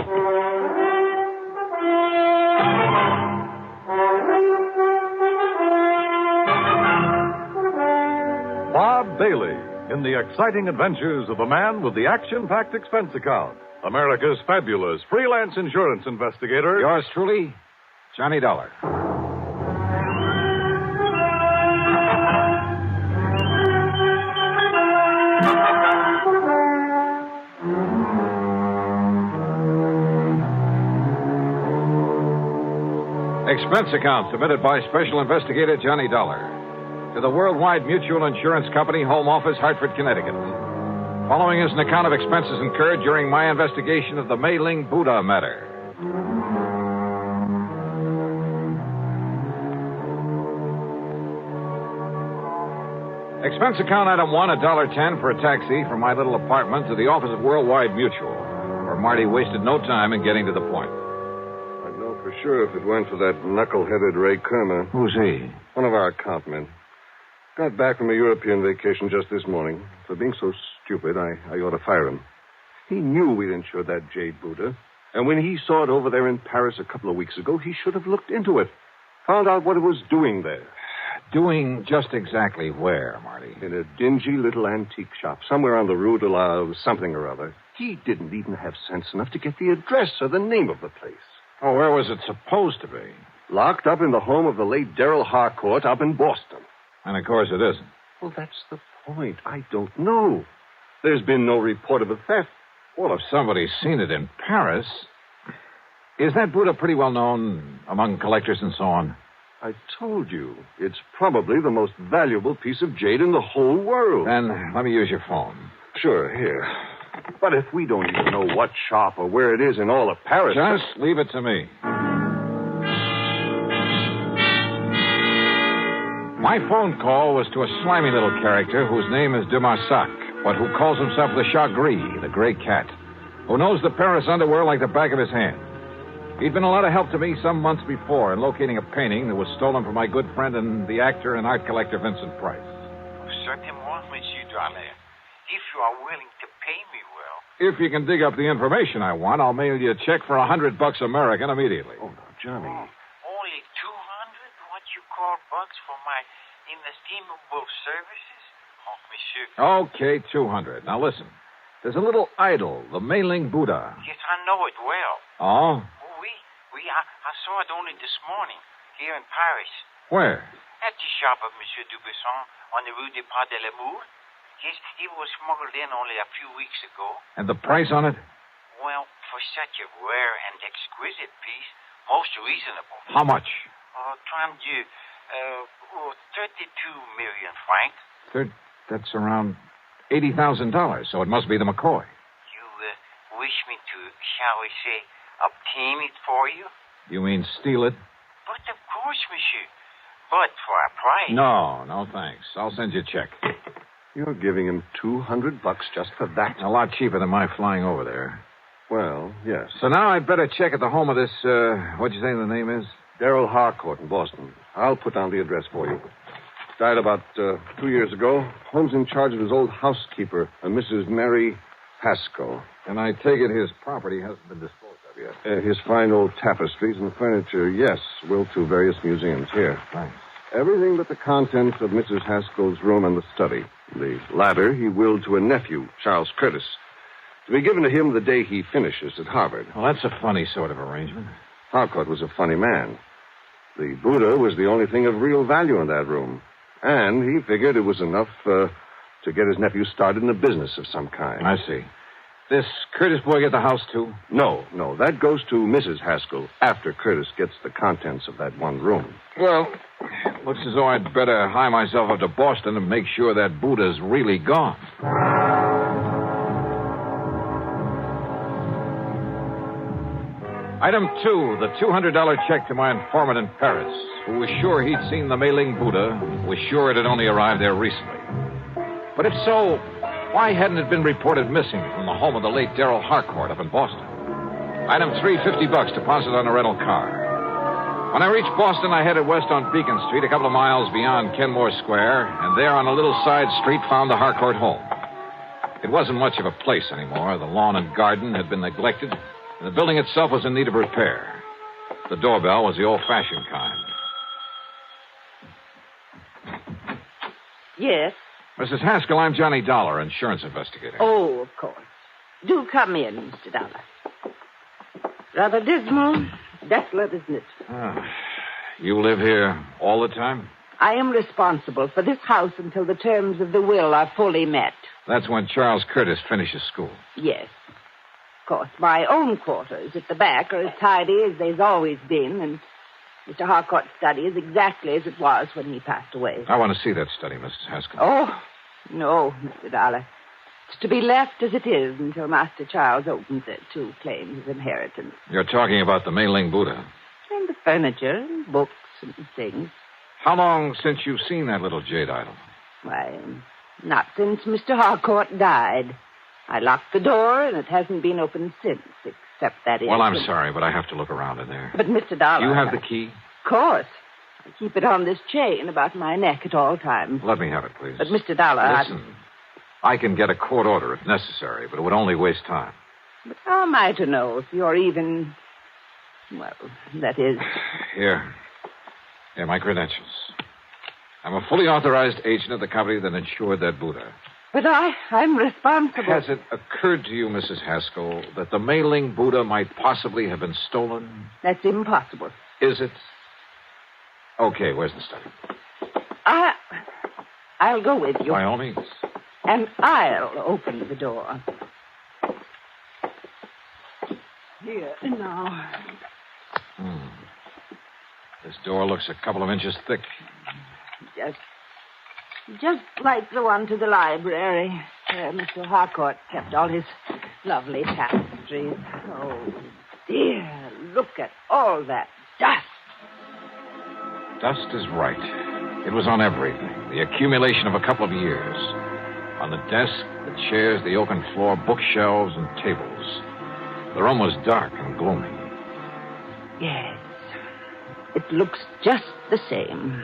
S2: Bob Bailey in the exciting adventures of the man with the action-packed expense account. America's fabulous freelance insurance investigator.
S23: Yours truly, Johnny Dollar. Expense account submitted by Special Investigator Johnny Dollar to the Worldwide Mutual Insurance Company, Home Office, Hartford, Connecticut. Following is an account of expenses incurred during my investigation of the Mei Ling Buddha matter. Expense account item 1, $1.10 for a taxi from my little apartment to the office of Worldwide Mutual, where Marty wasted no time in getting to the point.
S1: I'd know for sure if it weren't for that knuckle-headed Ray Kermer.
S23: Who's he?
S1: One of our account men. Got back from a European vacation just this morning. For being so stupid, I ought to fire him. He knew we'd insured that jade Buddha. And when he saw it over there in Paris a couple of weeks ago, he should have looked into it. Found out what it was doing there.
S23: Doing just exactly where, Marty?
S1: In a dingy little antique shop, somewhere on the Rue de la something or other. He didn't even have sense enough to get the address or the name of the place.
S23: Oh, where was it supposed to be?
S1: Locked up in the home of the late Darrell Harcourt up in Boston.
S23: And of course it isn't.
S1: Well, that's the point. I don't know. There's been no report of a theft.
S23: Well, if somebody's seen it in Paris... Is that Buddha pretty well known among collectors and so on?
S1: I told you. It's probably the most valuable piece of jade in the whole world.
S23: Then let me use your phone.
S1: Sure, here. But if we don't even know what shop or where it is in all of Paris...
S23: Just leave it to me. My phone call was to a slimy little character whose name is de Marsac, but who calls himself the Chat Gris, the gray cat, who knows the Paris underworld like the back of his hand. He'd been a lot of help to me some months before in locating a painting that was stolen from my good friend and the actor and art collector Vincent Price.
S9: Certainement, Monsieur Dollar. If you are willing to pay me well.
S23: If you can dig up the information I want, I'll mail you a check for $100 American immediately.
S1: Oh, no, Johnny.
S9: Only 200? What you call bucks for my inestimable services? Oh, Monsieur.
S23: Okay, 200. Now listen. There's a little idol, the Mei Ling Buddha.
S9: Yes, I know it well.
S23: Oh?
S9: I saw it only this morning, here in Paris.
S23: Where?
S9: At the shop of Monsieur Dubuisson on the Rue des Pas de l'Amour. Yes, it was smuggled in only a few weeks ago.
S23: And the price on it?
S9: Well, for such a rare and exquisite piece, most reasonable.
S23: How much?
S9: 32 million francs.
S23: That's around $80,000, so it must be the McCoy.
S9: You wish me to, shall we say, obtain it for you?
S23: You mean steal it?
S9: But of course, monsieur. But for a price.
S23: No, thanks. I'll send you a check.
S1: You're giving him $200 just for that?
S23: A lot cheaper than my flying over there.
S1: Well, yes.
S23: So now I'd better check at the home of this, what'd you say the name is?
S1: Darrell Harcourt in Boston. I'll put down the address for you. Died about 2 years ago. Home's in charge of his old housekeeper, a Mrs. Mary Haskell.
S23: And I take it his property hasn't been disposed of yet.
S1: His fine old tapestries and furniture, yes, will to various museums here.
S23: Thanks.
S1: Everything but the contents of Mrs. Haskell's room and the study. The latter he willed to a nephew, Charles Curtis, to be given to him the day he finishes at Harvard.
S23: Well, that's a funny sort of arrangement.
S1: Harcourt was a funny man. The Buddha was the only thing of real value in that room. And he figured it was enough to get his nephew started in a business of some kind.
S23: I see. This Curtis boy get the house, too?
S1: No. That goes to Mrs. Haskell after Curtis gets the contents of that one room.
S23: Well, looks as though I'd better hie myself up to Boston and make sure that Buddha's really gone. Item 2, the $200 check to my informant in Paris, who was sure he'd seen the Mei Ling Buddha, was sure it had only arrived there recently. But if so, why hadn't it been reported missing from the home of the late Darrell Harcourt up in Boston? Item 3, $50 deposit on a rental car. When I reached Boston, I headed west on Beacon Street, a couple of miles beyond Kenmore Square, and there on a little side street found the Harcourt home. It wasn't much of a place anymore. The lawn and garden had been neglected, and the building itself was in need of repair. The doorbell was the old-fashioned kind.
S19: Yes?
S23: Mrs. Haskell, I'm Johnny Dollar, insurance investigator.
S19: Oh, of course. Do come in, Mr. Dollar. Rather dismal, desolate, isn't it?
S23: You live here all the time?
S19: I am responsible for this house until the terms of the will are fully met.
S23: That's when Charles Curtis finishes school.
S19: Yes. Of course, my own quarters at the back are as tidy as they've always been, and Mr. Harcourt's study is exactly as it was when he passed away.
S23: I want to see that study, Mrs. Haskell.
S19: Oh, no, Mr. Dollar. It's to be left as it is until Master Charles opens it to claim his inheritance.
S23: You're talking about the Mei Ling Buddha.
S19: And the furniture and books and things.
S23: How long since you've seen that little jade idol?
S19: Why, not since Mr. Harcourt died. I locked the door, and it hasn't been opened since, except that
S23: Well, I'm sorry, but I have to look around in there.
S19: But, Mr. Dollar...
S23: You have the key?
S19: Of course. I keep it on this chain about my neck at all times.
S23: Let me have it, please.
S19: But, Mr. Dollar...
S23: Listen, I can get a court order if necessary, but it would only waste time.
S19: But how am I to know if you're even... Well, that is...
S23: Here, my credentials. I'm a fully authorized agent of the company that insured that Buddha.
S19: But I'm responsible.
S23: Has it occurred to you, Mrs. Haskell, that the Mei Ling Buddha might possibly have been stolen?
S19: That's impossible.
S23: Is it? Okay, where's the study?
S19: I'll go with you.
S23: By all means.
S19: And I'll open the door. Here, now.
S23: This door looks a couple of inches thick.
S19: Just like the one to the library, where Mr. Harcourt kept all his lovely tapestries. Oh, dear, look at all that dust.
S23: Dust is right. It was on everything. The accumulation of a couple of years. On the desk, the chairs, the oaken floor, bookshelves, and tables. The room was dark and gloomy.
S19: Yes. It looks just the same,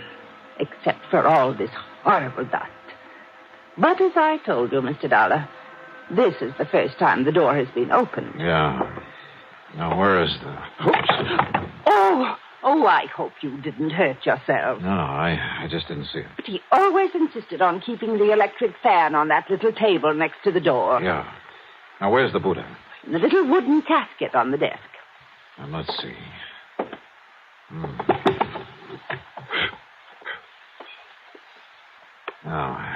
S19: except for all this horrible dust. But as I told you, Mr. Dollar, this is the first time the door has been opened.
S23: Yeah. Now, where is the... Oops.
S19: Oh, I hope you didn't hurt yourself.
S23: No, I just didn't see it.
S19: But he always insisted on keeping the electric fan on that little table next to the door.
S23: Yeah. Now, where's the Buddha?
S19: In the little wooden casket on the desk.
S23: Now, let's see. Now.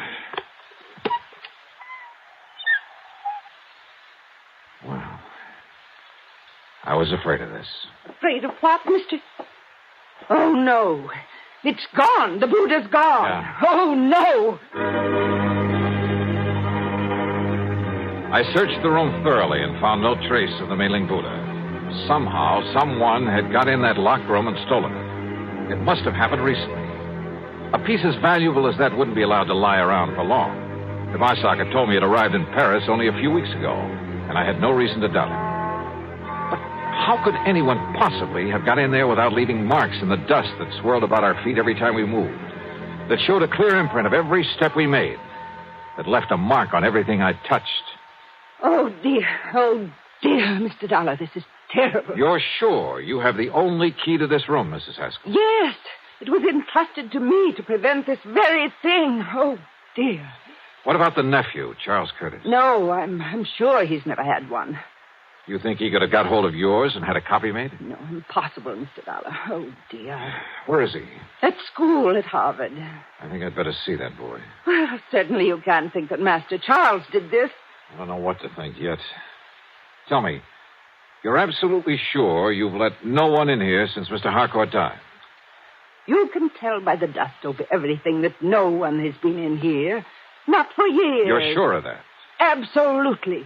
S23: Well, I was afraid of this.
S19: Afraid of what, Mr... Oh, no. It's gone. The Buddha's gone.
S23: Yeah.
S19: Oh, no.
S23: I searched the room thoroughly and found no trace of the Mei Ling Buddha. Somehow, someone had got in that locked room and stolen it. It must have happened recently. A piece as valuable as that wouldn't be allowed to lie around for long. The Marsoc had told me it arrived in Paris only a few weeks ago, and I had no reason to doubt it. But how could anyone possibly have got in there without leaving marks in the dust that swirled about our feet every time we moved? That showed a clear imprint of every step we made. That left a mark on everything I touched.
S19: Oh, dear, Mr. Dollar, this is terrible.
S23: You're sure you have the only key to this room, Mrs. Haskell?
S19: Yes, it was entrusted to me to prevent this very thing. Oh, dear.
S23: What about the nephew, Charles Curtis?
S19: No, I'm sure he's never had one.
S23: You think he could have got hold of yours and had a copy made?
S19: No, impossible, Mr. Dollar. Oh, dear.
S23: Where is he?
S19: At school at Harvard.
S23: I think I'd better see that boy.
S19: Well, certainly you can't think that Master Charles did this.
S23: I don't know what to think yet. Tell me, you're absolutely sure you've let no one in here since Mr. Harcourt died?
S19: You can tell by the dust over everything that no one has been in here. Not for years.
S23: You're sure of that?
S19: Absolutely.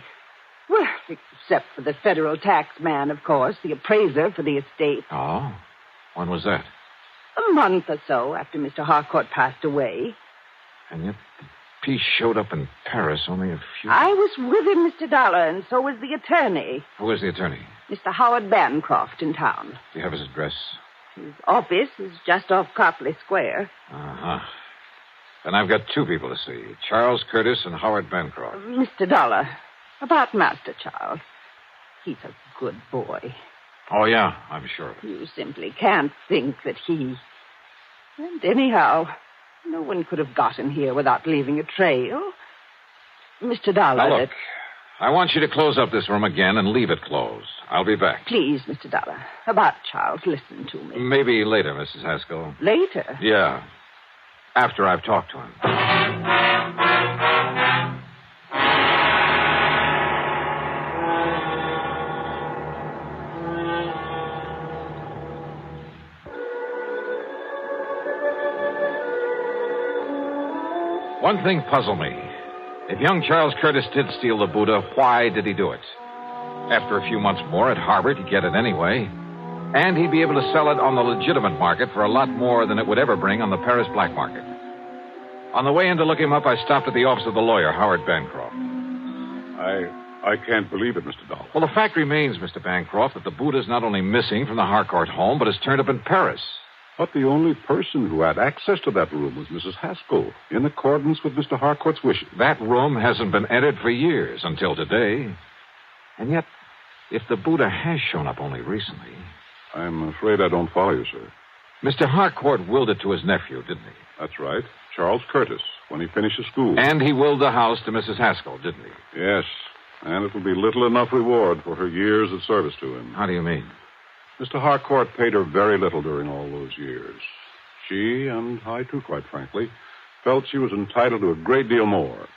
S19: Well, except for the federal tax man, of course, the appraiser for the estate.
S23: Oh? When was that?
S19: A month or so after Mr. Harcourt passed away.
S23: And yet the piece showed up in Paris only a few...
S19: I was with him, Mr. Dollar, and so was the attorney.
S23: Who is the attorney?
S19: Mr. Howard Bancroft in town.
S23: Do you have his address?
S19: His office is just off Copley Square.
S23: Uh-huh. Then I've got two people to see, Charles Curtis and Howard Bancroft.
S19: Mr. Dollar, about Master Charles. He's a good boy.
S23: Oh, yeah, I'm sure of it.
S19: You simply can't think that he... And anyhow, no one could have gotten here without leaving a trail. Mr. Dollar...
S23: Now, look, I want you to close up this room again and leave it closed. I'll be back.
S19: Please, Mr. Dollar, about Charles, listen to me.
S23: Maybe later, Mrs. Haskell.
S19: Later?
S23: Yeah, after I've talked to him. One thing puzzled me. If young Charles Curtis did steal the Buddha, why did he do it? After a few months more at Harvard, he'd get it anyway. And he'd be able to sell it on the legitimate market for a lot more than it would ever bring on the Paris black market. On the way in to look him up, I stopped at the office of the lawyer, Howard Bancroft.
S18: I can't believe it, Mr. Dollar.
S23: Well, the fact remains, Mr. Bancroft, that the Buddha's not only missing from the Harcourt home, but has turned up in Paris.
S18: But the only person who had access to that room was Mrs. Haskell, in accordance with Mr. Harcourt's wishes.
S23: That room hasn't been entered for years, until today. And yet, if the Buddha has shown up only recently...
S18: I'm afraid I don't follow you, sir.
S23: Mr. Harcourt willed it to his nephew, didn't he?
S18: That's right. Charles Curtis, when he finishes school.
S23: And he willed the house to Mrs. Haskell, didn't he?
S18: Yes. And it will be little enough reward for her years of service to him.
S23: How do you mean?
S18: Mr. Harcourt paid her very little during all those years. She, and I too, quite frankly, felt she was entitled to a great deal more.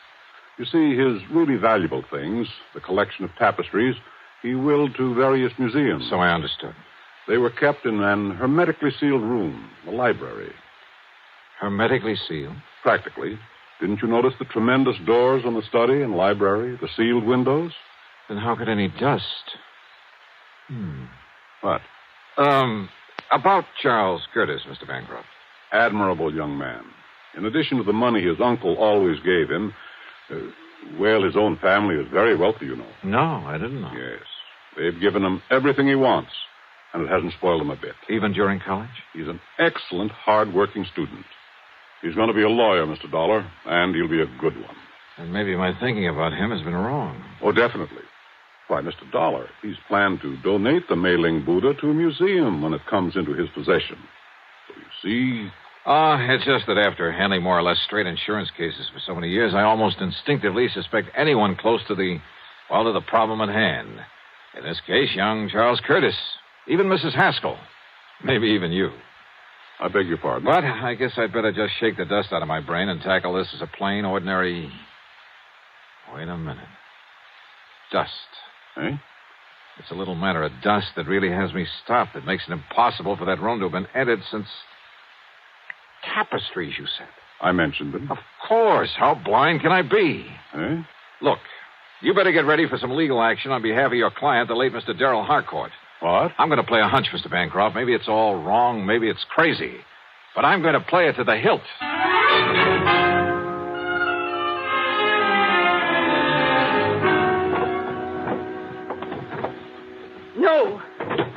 S18: You see, his really valuable things, the collection of tapestries, he willed to various museums.
S23: So I understood.
S18: They were kept in an hermetically sealed room, the library.
S23: Hermetically sealed?
S18: Practically. Didn't you notice the tremendous doors on the study and library, the sealed windows?
S23: Then how could any dust...
S18: What?
S23: About Charles Curtis, Mr. Bancroft.
S18: Admirable young man. In addition to the money his uncle always gave him, his own family is very wealthy, you know.
S23: No, I didn't know.
S18: Yes. They've given him everything he wants, and it hasn't spoiled him a bit.
S23: Even during college?
S18: He's an excellent, hard-working student. He's going to be a lawyer, Mr. Dollar, and he'll be a good one.
S23: And maybe my thinking about him has been wrong.
S18: Oh, definitely. Why, Mr. Dollar, he's planned to donate the Mei-Ling Buddha to a museum when it comes into his possession. So you see...
S23: It's just that after handling more or less straight insurance cases for so many years, I almost instinctively suspect anyone close to the problem at hand. In this case, young Charles Curtis. Even Mrs. Haskell. Maybe even you.
S18: I beg your pardon.
S23: But I guess I'd better just shake the dust out of my brain and tackle this as a plain, ordinary... Wait a minute. Dust.
S18: Eh?
S23: It's a little matter of dust that really has me stopped. It makes it impossible for that room to have been entered since... Tapestries, you said.
S18: I mentioned them.
S23: Of course. How blind can I be?
S18: Eh?
S23: Look, you better get ready for some legal action on behalf of your client, the late Mr. Darrell Harcourt.
S18: What?
S23: I'm going to play a hunch, Mr. Bancroft. Maybe it's all wrong. Maybe it's crazy. But I'm going to play it to the hilt.
S19: No.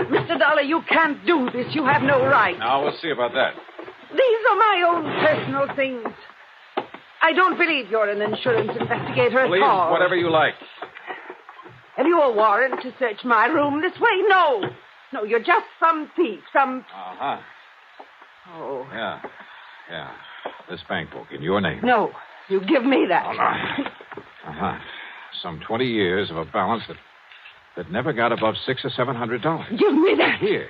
S19: Mr. Dollar, you can't do this. You have no right.
S23: Now, we'll see about that.
S19: These are my own personal things. I don't believe you're an insurance investigator at
S23: Please,
S19: all.
S23: whatever you like.
S19: Have you a warrant to search my room this way? No. No, you're just some thief, some...
S23: Uh-huh.
S19: Oh.
S23: Yeah. This bank book in your name.
S19: No, you give me that.
S23: Oh, no. Uh-huh. Some 20 years of a balance that that never got above $600 or $700.
S19: Give me that.
S23: Here.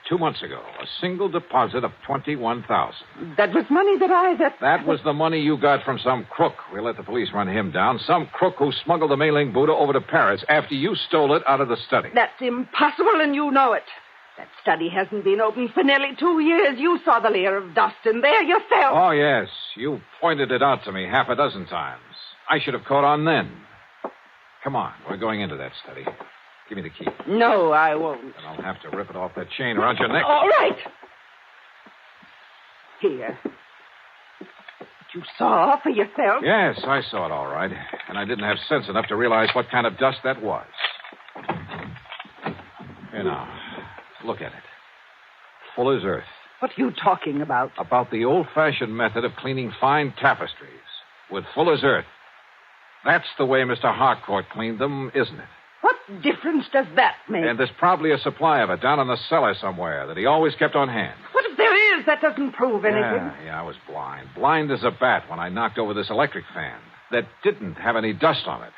S23: 2 months ago, a single deposit of $21,000.
S19: That was money
S23: That was the money you got from some crook. We let the police run him down. Some crook who smuggled the mailing Buddha over to Paris after you stole it out of the study.
S19: That's impossible, and you know it. That study hasn't been open for nearly 2 years. You saw the layer of dust in there yourself.
S23: Oh, yes. You pointed it out to me half a dozen times. I should have caught on then. Come on. We're going into that study. Give me the key.
S19: No, I won't.
S23: Then I'll have to rip it off that chain around your neck.
S19: All right. Here. You saw for yourself?
S23: Yes, I saw it all right. And I didn't have sense enough to realize what kind of dust that was. Here now. Look at it. Full as earth.
S19: What are you talking about?
S23: About the old-fashioned method of cleaning fine tapestries with full as earth. That's the way Mr. Harcourt cleaned them, isn't it?
S19: What difference does that make?
S23: And there's probably a supply of it down in the cellar somewhere that he always kept on hand.
S19: What if there is? That doesn't prove anything.
S23: Yeah, I was blind. Blind as a bat when I knocked over this electric fan that didn't have any dust on it.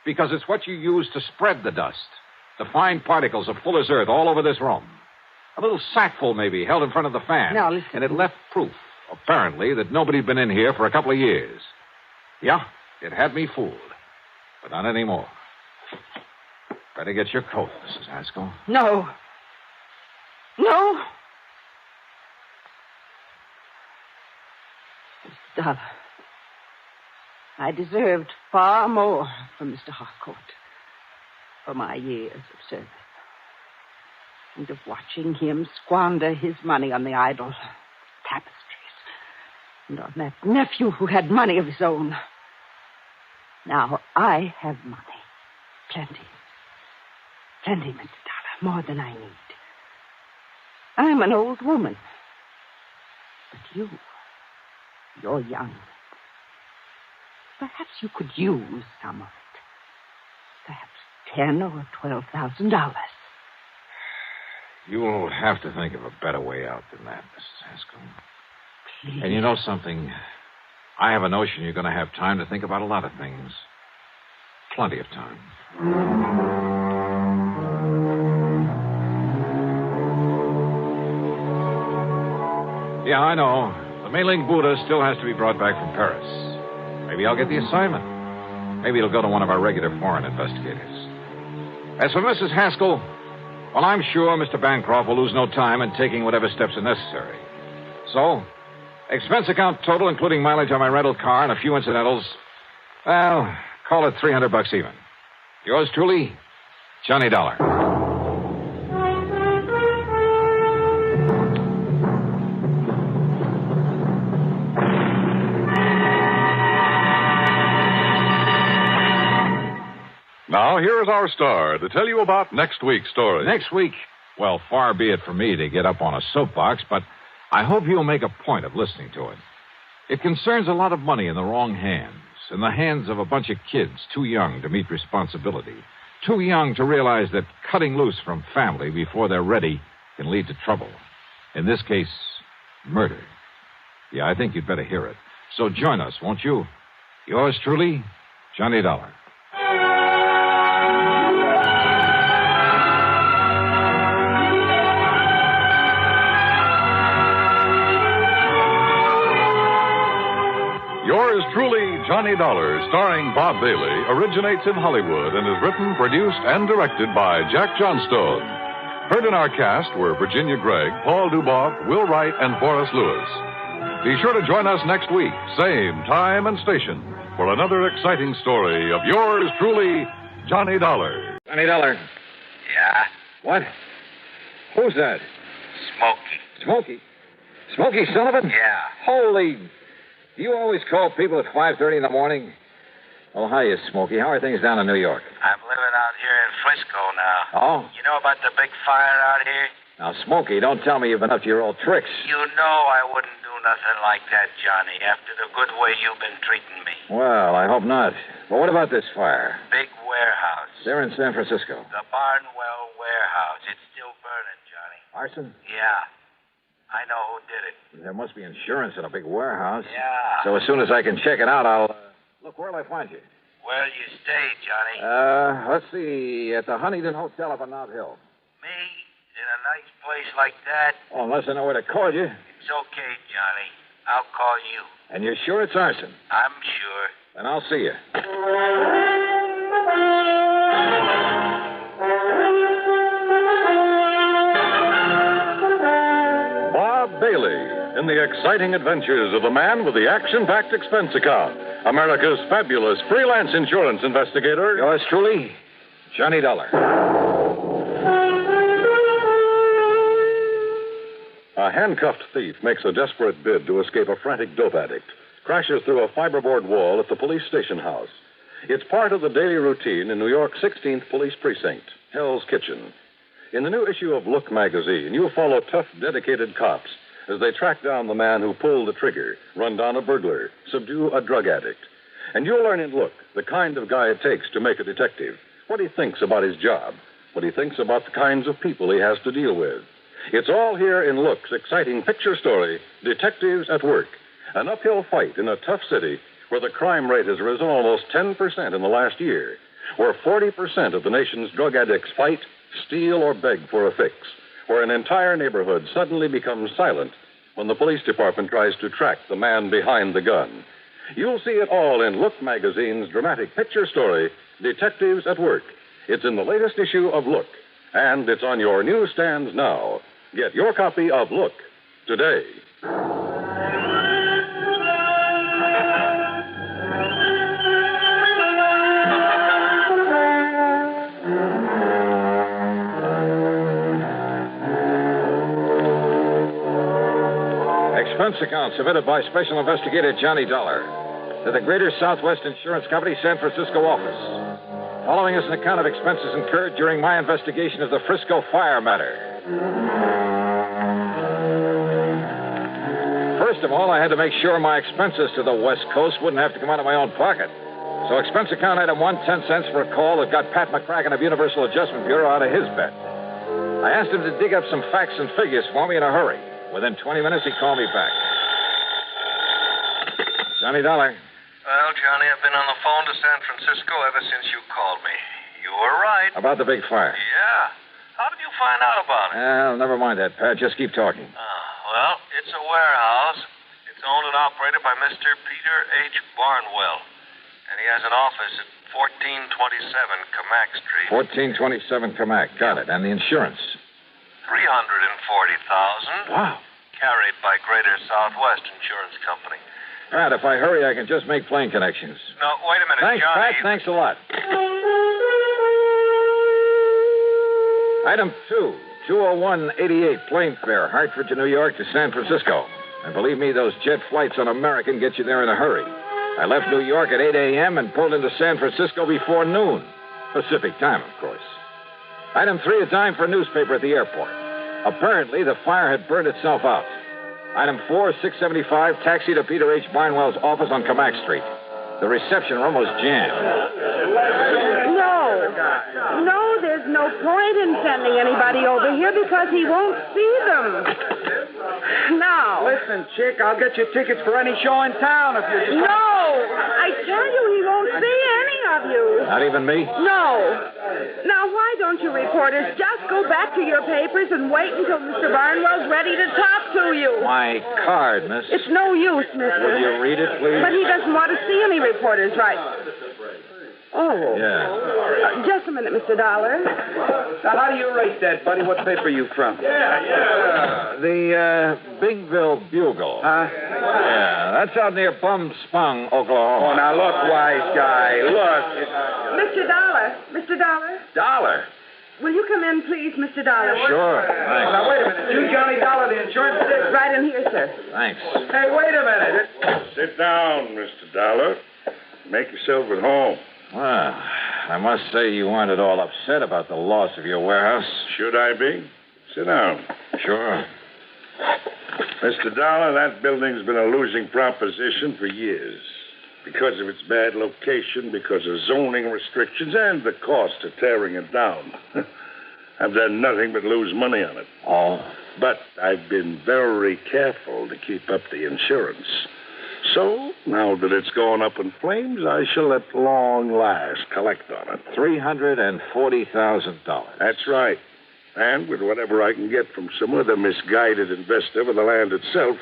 S23: Because it's what you use to spread the dust. The fine particles of full as earth all over this room. A little sackful, maybe, held in front of the fan.
S19: Now, listen.
S23: And it left proof, apparently, that nobody'd been in here for a couple of years. Yeah, it had me fooled. But not anymore. Better get your coat, Mrs. Haskell.
S19: No. Mr. Dollar, I deserved far more from Mr. Harcourt for my years of service. And of watching him squander his money on the idle tapestries. And on that nephew who had money of his own. Now I have money. Plenty, Mr. Dollar. More than I need. I'm an old woman. But you're young. Perhaps you could use some of it. Perhaps $10,000 or $12,000.
S23: You'll have to think of a better way out than that, Mrs. Haskell.
S19: Please.
S23: And you know something? I have a notion you're going to have time to think about a lot of things. Plenty of time. Yeah, I know. The mailing Buddha still has to be brought back from Paris. Maybe I'll get the assignment. Maybe it'll go to one of our regular foreign investigators. As for Mrs. Haskell, well, I'm sure Mr. Bancroft will lose no time in taking whatever steps are necessary. So, expense account total, including mileage on my rental car and a few incidentals, well, call it $300 even. Yours truly, Johnny Dollar.
S8: Now, here is our star to tell you about next week's story.
S23: Next week? Well, far be it from me to get up on a soapbox, but I hope you'll make a point of listening to it. It concerns a lot of money in the wrong hands, in the hands of a bunch of kids too young to meet responsibility, too young to realize that cutting loose from family before they're ready can lead to trouble. In this case, murder. Yeah, I think you'd better hear it. So join us, won't you? Yours truly, Johnny Dollar.
S8: Yours truly, Johnny Dollar, starring Bob Bailey, originates in Hollywood and is written, produced, and directed by Jack Johnstone. Heard in our cast were Virginia Gregg, Paul Duboff, Will Wright, and Forrest Lewis. Be sure to join us next week, same time and station, for another exciting story of yours truly, Johnny Dollar.
S23: Johnny Dollar.
S22: Yeah?
S23: What? Who's that?
S22: Smokey.
S23: Smokey Sullivan?
S22: Yeah.
S23: Holy... Do you always call people at 5:30 in the morning? Oh, hiya, Smokey. How are things down in New York?
S22: I'm living out here in Frisco now.
S23: Oh?
S22: You know about the big fire out here?
S23: Now, Smokey, don't tell me you've been up to your old tricks.
S22: You know I wouldn't do nothing like that, Johnny, after the good way you've been treating me.
S23: Well, I hope not. But what about this fire?
S22: Big warehouse.
S23: They're in San Francisco.
S22: The Barnwell warehouse. It's still burning, Johnny.
S23: Arson?
S22: Yeah. I know who did it.
S23: There must be insurance in a big warehouse.
S22: Yeah.
S23: So as soon as I can check it out, I'll... Look, where'll I find you?
S9: Where'll you stay, Johnny?
S23: Let's see. At the Huntington Hotel up on Nob Hill.
S9: Me? In a nice place like that?
S23: Oh, unless I know where to call you.
S9: It's okay, Johnny. I'll call you.
S23: And you're sure it's arson?
S9: I'm sure.
S23: Then I'll see you.
S8: Bob Bailey in the exciting adventures of the man with the action-packed expense account. America's fabulous freelance insurance investigator.
S23: Yours truly, Johnny Dollar.
S8: A handcuffed thief makes a desperate bid to escape a frantic dope addict. Crashes through a fiberboard wall at the police station house. It's part of the daily routine in New York's 16th Police Precinct, Hell's Kitchen. In the new issue of Look magazine, you'll follow tough, dedicated cops as they track down the man who pulled the trigger, run down a burglar, subdue a drug addict. And you'll learn in Look the kind of guy it takes to make a detective, what he thinks about his job, what he thinks about the kinds of people he has to deal with. It's all here in Look's exciting picture story, Detectives at Work, an uphill fight in a tough city where the crime rate has risen almost 10% in the last year, where 40% of the nation's drug addicts fight, steal, or beg for a fix, where an entire neighborhood suddenly becomes silent when the police department tries to track the man behind the gun. You'll see it all in Look magazine's dramatic picture story, Detectives at Work. It's in the latest issue of Look, and it's on your newsstands now. Get your copy of Look today.
S23: Expense account submitted by Special Investigator Johnny Dollar to the Greater Southwest Insurance Company, San Francisco office. Following is an account of expenses incurred during my investigation of the Frisco fire matter. First of all, I had to make sure my expenses to the West Coast wouldn't have to come out of my own pocket. So expense account item 1, 10 cents for a call that got Pat McCracken of Universal Adjustment Bureau out of his bed. I asked him to dig up some facts and figures for me in a hurry. Within 20 minutes, he called me back. Johnny Dollar.
S22: Well, Johnny, I've been on the phone to San Francisco ever since you called me. You were right.
S23: About the big fire.
S22: Yeah. How did you find out about it?
S23: Well, never mind that, Pat. Just keep talking.
S22: Well, it's a warehouse. It's owned and operated by Mr. Peter H. Barnwell. And he has an office at 1427 Camac Street.
S23: 1427 Camac. Got it. And the insurance?
S22: $340,000.
S23: Wow.
S22: Carried by Greater Southwest Insurance Company.
S23: Pat, if I hurry, I can just make plane connections.
S22: No, wait a minute,
S23: Thanks,
S22: Johnny.
S23: Pat. Thanks a lot. Item 2, 20188 plane fare, Hartford to New York to San Francisco. And believe me, those jet flights on American get you there in a hurry. I left New York at 8 a.m. and pulled into San Francisco before noon. Pacific time, of course. Item 3, a dime for a newspaper at the airport. Apparently, the fire had burned itself out. Item 4, 675, taxi to Peter H. Barnwell's office on Camac Street. The reception room was jammed.
S12: No, there's no point in sending anybody over here because he won't see them. Now.
S10: Listen, chick, I'll get you tickets for any show in town if you just...
S12: No! I tell you, he won't see any of you.
S23: Not even me?
S12: No. Now, why don't you reporters just go back to your papers and wait until Mr. Barnwell's ready to talk to you?
S23: My card, miss.
S12: It's no use, mister.
S23: Will you read it, please?
S12: But he doesn't want to see any reporters, right? Oh.
S23: Yeah.
S12: Just a minute, Mr. Dollar.
S10: Now, how do you rate that, buddy? What paper you from?
S23: The Bingville Bugle.
S10: Huh?
S23: Yeah, that's out near Bum Spung, Oklahoma.
S10: Oh, now, look, wise guy. Look.
S12: Mr. Dollar. Mr. Dollar.
S10: Dollar?
S12: Will you come in, please, Mr. Dollar?
S23: Sure. Thanks.
S10: Now, wait a minute. You Johnny Dollar, the insurance dick?
S12: Right in here, sir.
S23: Thanks.
S10: Hey, wait a minute.
S17: Sit down, Mr. Dollar. Make yourself at home.
S23: Well, I must say you weren't at all upset about the loss of your warehouse.
S17: Should I be? Sit down.
S23: Sure.
S17: Mr. Dollar, that building's been a losing proposition for years. Because of its bad location, because of zoning restrictions, and the cost of tearing it down. I've done nothing but lose money on it.
S23: Oh.
S17: But I've been very careful to keep up the insurance. So, now that it's gone up in flames, I shall at long last collect on it.
S23: $340,000.
S17: That's right. And with whatever I can get from some other misguided investor for the land itself,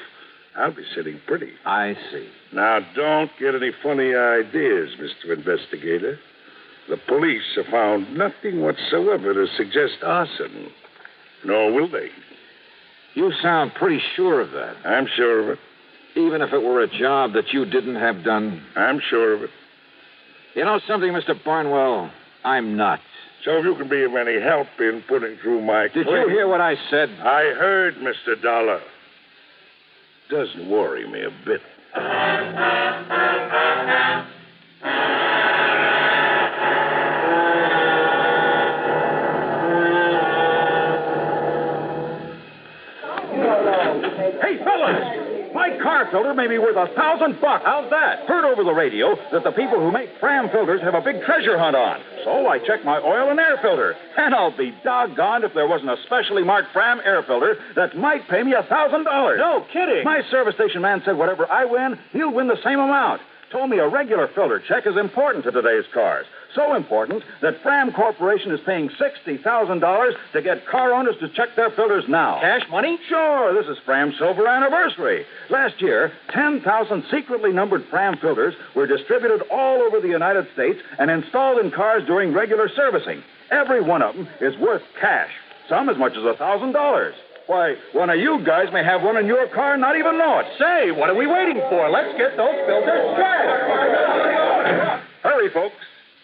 S17: I'll be sitting pretty.
S23: I see.
S17: Now, don't get any funny ideas, Mr. Investigator. The police have found nothing whatsoever to suggest arson. Nor will they.
S23: You sound pretty sure of that.
S17: I'm sure of it.
S23: Even if it were a job that you didn't have done?
S17: I'm sure of it.
S23: You know something, Mr. Barnwell? I'm not.
S17: So if you can be of any help in putting through my
S23: Did you hear what I said?
S17: I heard, Mr. Dollar. Doesn't worry me a bit.
S14: Hey, fellas! My car filter may be worth $1,000. How's that? Heard over the radio that the people who make Fram filters have a big treasure hunt on. So I checked my oil and air filter. And I'll be doggone if there wasn't a specially marked Fram air filter that might pay me $1,000. No kidding. My service station man said whatever I win, he'll win the same amount. Told me a regular filter check is important to today's cars. So important that Fram Corporation is paying $60,000 to get car owners to check their filters now. Cash money? Sure. This is Fram's silver anniversary. Last year, 10,000 secretly numbered Fram filters were distributed all over the United States and installed in cars during regular servicing. Every one of them is worth cash, some as much as $1,000. Why, one of you guys may have one in your car and not even know it. Say, what are we waiting for? Let's get those filters checked.
S15: Hurry, folks.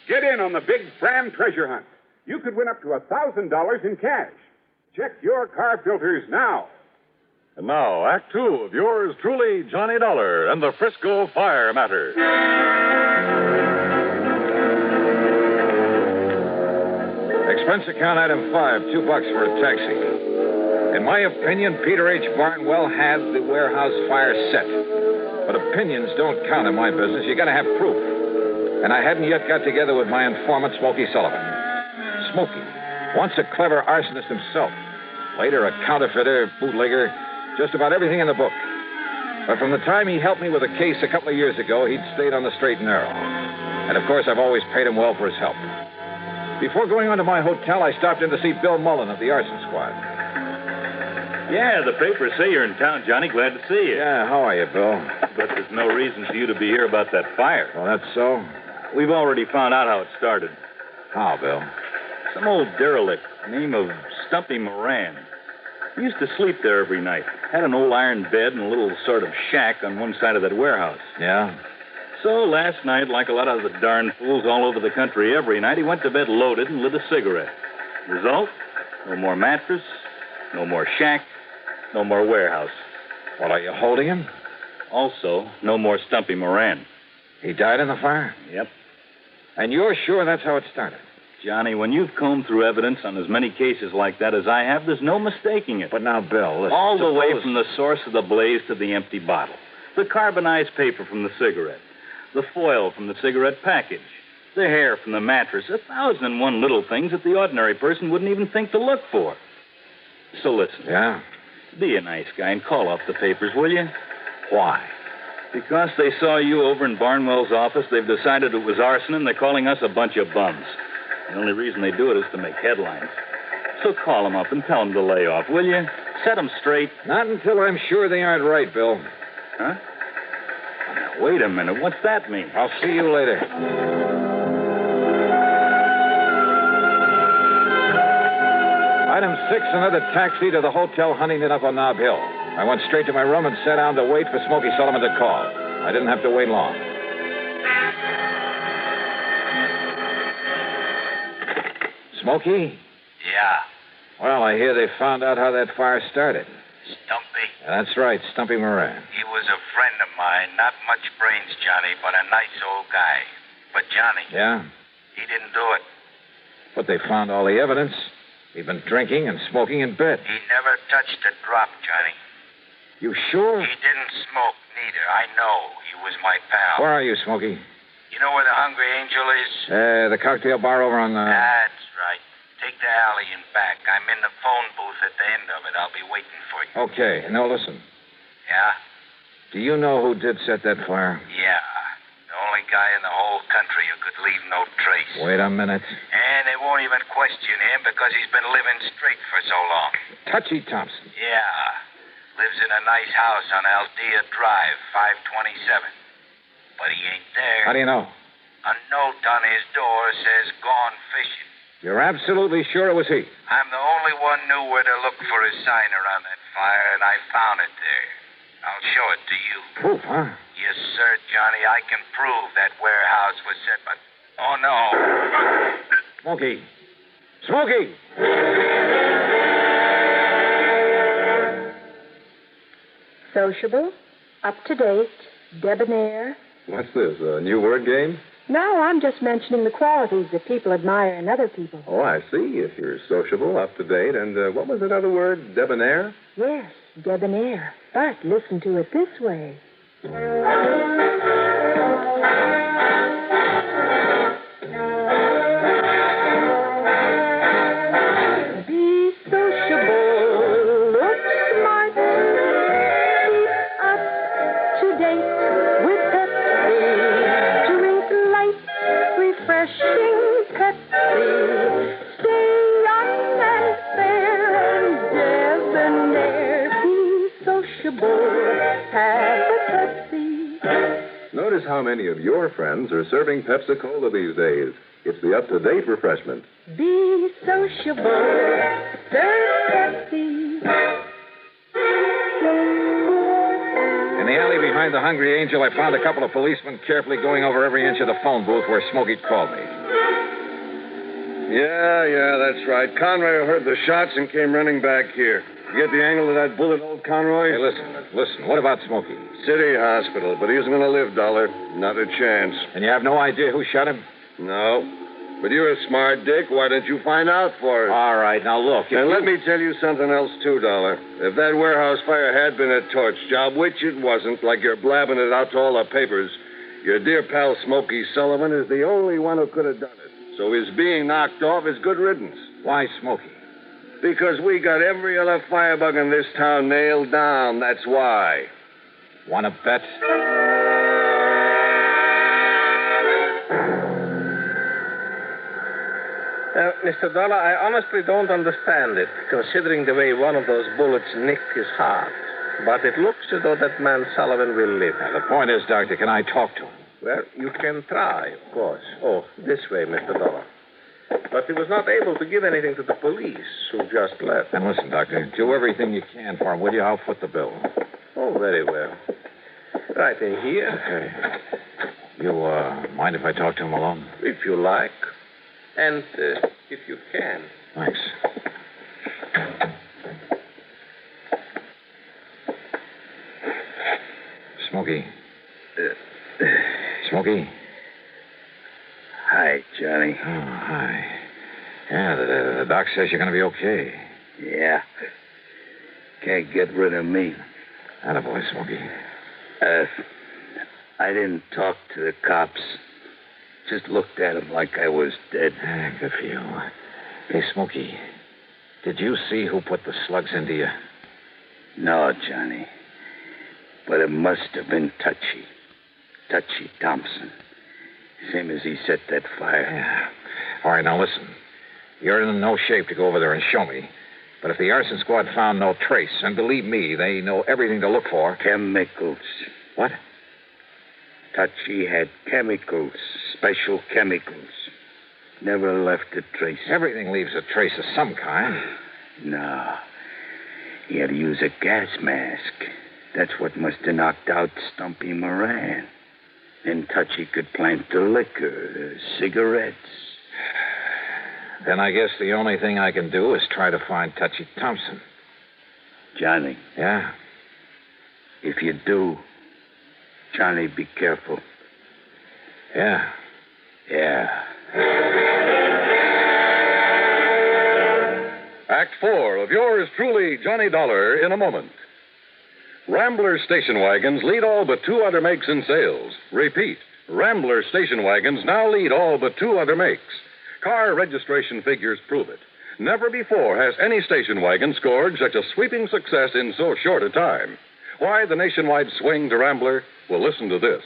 S15: Get in on the big Fram treasure hunt. You could win up to $1,000 in cash. Check your car filters now.
S8: And now, Act Two of yours truly, Johnny Dollar and the Frisco Fire Matter.
S23: Expense account item 5, $2 for a taxi. In my opinion, Peter H. Barnwell had the warehouse fire set. But opinions don't count in my business. You got to have proof. And I hadn't yet got together with my informant, Smoky Sullivan. Smoky, once a clever arsonist himself. Later, a counterfeiter, bootlegger, just about everything in the book. But from the time he helped me with a case a couple of years ago, he'd stayed on the straight and narrow. And, of course, I've always paid him well for his help. Before going on to my hotel, I stopped in to see Bill Mullen of the arson squad.
S20: Yeah, the papers say you're in town, Johnny. Glad to see you.
S23: Yeah, how are you, Bill?
S20: But there's no reason for you to be here about that fire.
S23: Well, that's so?
S20: We've already found out how it started.
S23: How, Bill?
S20: Some old derelict, name of Stumpy Moran. He used to sleep there every night. Had an old iron bed and a little sort of shack on one side of that warehouse.
S23: Yeah?
S20: So last night, like a lot of the darn fools all over the country every night, he went to bed loaded and lit a cigarette. Result? No more mattress, no more shack, no more warehouse.
S23: Well, are you holding him?
S20: Also, no more Stumpy Moran.
S23: He died in the fire?
S20: Yep.
S23: And you're sure that's how it started?
S20: Johnny, when you've combed through evidence on as many cases like that as I have, there's no mistaking it.
S23: But now, Bill, listen,
S20: all the way from the source of the blaze to the empty bottle. The carbonized paper from the cigarette. The foil from the cigarette package. The hair from the mattress. 1,001 little things that the ordinary person wouldn't even think to look for. So listen.
S23: Yeah?
S20: Be a nice guy and call off the papers, will you?
S23: Why?
S20: Because they saw you over in Barnwell's office, they've decided it was arson, and they're calling us a bunch of bums. The only reason they do it is to make headlines. So call them up and tell them to lay off, will you? Set them straight.
S23: Not until I'm sure they aren't right, Bill.
S20: Huh? Now, wait a minute. What's that mean?
S23: I'll see you later. Item 6, another taxi to the Hotel Huntington up on Nob Hill. I went straight to my room and sat down to wait for Smoky Sullivan to call. I didn't have to wait long. Smoky?
S9: Yeah.
S23: Well, I hear they found out how that fire started.
S9: Stumpy.
S23: That's right, Stumpy Moran.
S9: He was a friend of mine. Not much brains, Johnny, but a nice old guy. But Johnny.
S23: Yeah?
S9: He didn't do it.
S23: But they found all the evidence. He'd been drinking and smoking in bed.
S9: He never touched a drop, Johnny.
S23: You sure?
S9: He didn't smoke, neither. I know. He was my pal.
S23: Where are you, Smoky?
S9: You know where the Hungry Angel is?
S23: The cocktail bar over on the...
S9: That's right. Take the alley and back. I'm in the phone booth at the end of it. I'll be waiting for you.
S23: Okay. Now, listen.
S9: Yeah?
S23: Do you know who did set that fire?
S22: Yeah. The only guy in the whole country who could leave no trace.
S23: Wait a minute.
S22: And they won't even question him because he's been living straight for so long.
S23: Touchy Thompson.
S22: Yeah. Lives in a nice house on Aldea Drive, 527. But he ain't there.
S23: How do you know?
S22: A note on his door says gone fishing.
S23: You're absolutely sure it was he?
S22: I'm the only one knew where to look for his sign around that fire, and I found it there. I'll show it to you.
S23: Proof, huh?
S22: Yes, sir, Johnny. I can prove that warehouse was set by... Oh, no.
S23: Smokey. Smokey!
S4: Sociable, up to date, debonair.
S2: What's this, a new word game?
S4: No, I'm just mentioning the qualities that people admire in other people.
S2: Oh, I see. If you're sociable, up to date, and what was that other word? Debonair?
S4: Yes, debonair. But listen to it this way. Be sociable, look smart, keep up to date with Pepsi, drink light, refreshing Pepsi, stay young and fair and debonair, be sociable, have a Pepsi.
S2: Notice how many of your friends are serving Pepsi-Cola these days. It's the up-to-date refreshment.
S4: Be sociable, serve Pepsi.
S23: In the alley behind the Hungry Angel, I found a couple of policemen carefully going over every inch of the phone booth where Smokey called me.
S1: Yeah, that's right. Conroy heard the shots and came running back here. You get the angle of that bullet, old Conroy?
S23: Hey, listen. What about Smokey?
S1: City hospital, but he isn't going to live, Dollar. Not a chance.
S23: And you have no idea who shot him?
S1: No. But you're a smart dick. Why don't you find out for us?
S23: All right, now look.
S1: And let me tell you something else, too, Dollar. If that warehouse fire had been a torch job, which it wasn't, like you're blabbing it out to all the papers, your dear pal Smokey Sullivan is the only one who could have done it. So his being knocked off is good riddance.
S23: Why Smokey?
S1: Because we got every other firebug in this town nailed down. That's why.
S23: Want to bet?
S22: Mr. Dollar, I honestly don't understand it, considering the way one of those bullets nicked his heart. But it looks as though that man Sullivan will live.
S23: Now, the point is, Doctor, can I talk to him?
S22: Well, you can try, of course. Oh, this way, Mr. Dollar. But he was not able to give anything to the police, who just left.
S23: And listen, Doctor, do everything you can for him, will you? I'll foot the bill.
S22: Oh, very well. Right in here.
S23: Okay. You, mind if I talk to him alone?
S22: If you like. And if you can.
S23: Thanks. Smokey. Smokey?
S7: Hi, Johnny.
S23: Oh, hi. Yeah, the doc says you're going to be okay.
S7: Yeah. Can't get rid of me.
S23: Attaboy, Smokey.
S7: I didn't talk to the cops. Just looked at them like I was dead.
S23: Good for you. Hey, Smokey, did you see who put the slugs into you?
S7: No, Johnny. But it must have been Touchy. Touchy Thompson. Same as he set that fire.
S23: Yeah. All right, now listen. You're in no shape to go over there and show me. But if the arson squad found no trace, and believe me, they know everything to look for.
S7: Chemicals.
S23: What?
S7: Touchy had chemicals, special chemicals. Never left a trace.
S23: Everything leaves a trace of some kind.
S7: No. He had to use a gas mask. That's what must have knocked out Stumpy Moran. Then Touchy could plant the liquor, the cigarettes.
S23: Then I guess the only thing I can do is try to find Touchy Thompson.
S7: Johnny.
S23: Yeah?
S7: If you do, Johnny, be careful.
S23: Yeah.
S7: Yeah.
S2: Act 4 of yours truly, Johnny Dollar, in a moment. Rambler station wagons lead all but 2 other makes in sales. Repeat, Rambler station wagons now lead all but 2 other makes. Car registration figures prove it. Never before has any station wagon scored such a sweeping success in so short a time. Why the nationwide swing to Rambler? Well, listen to this.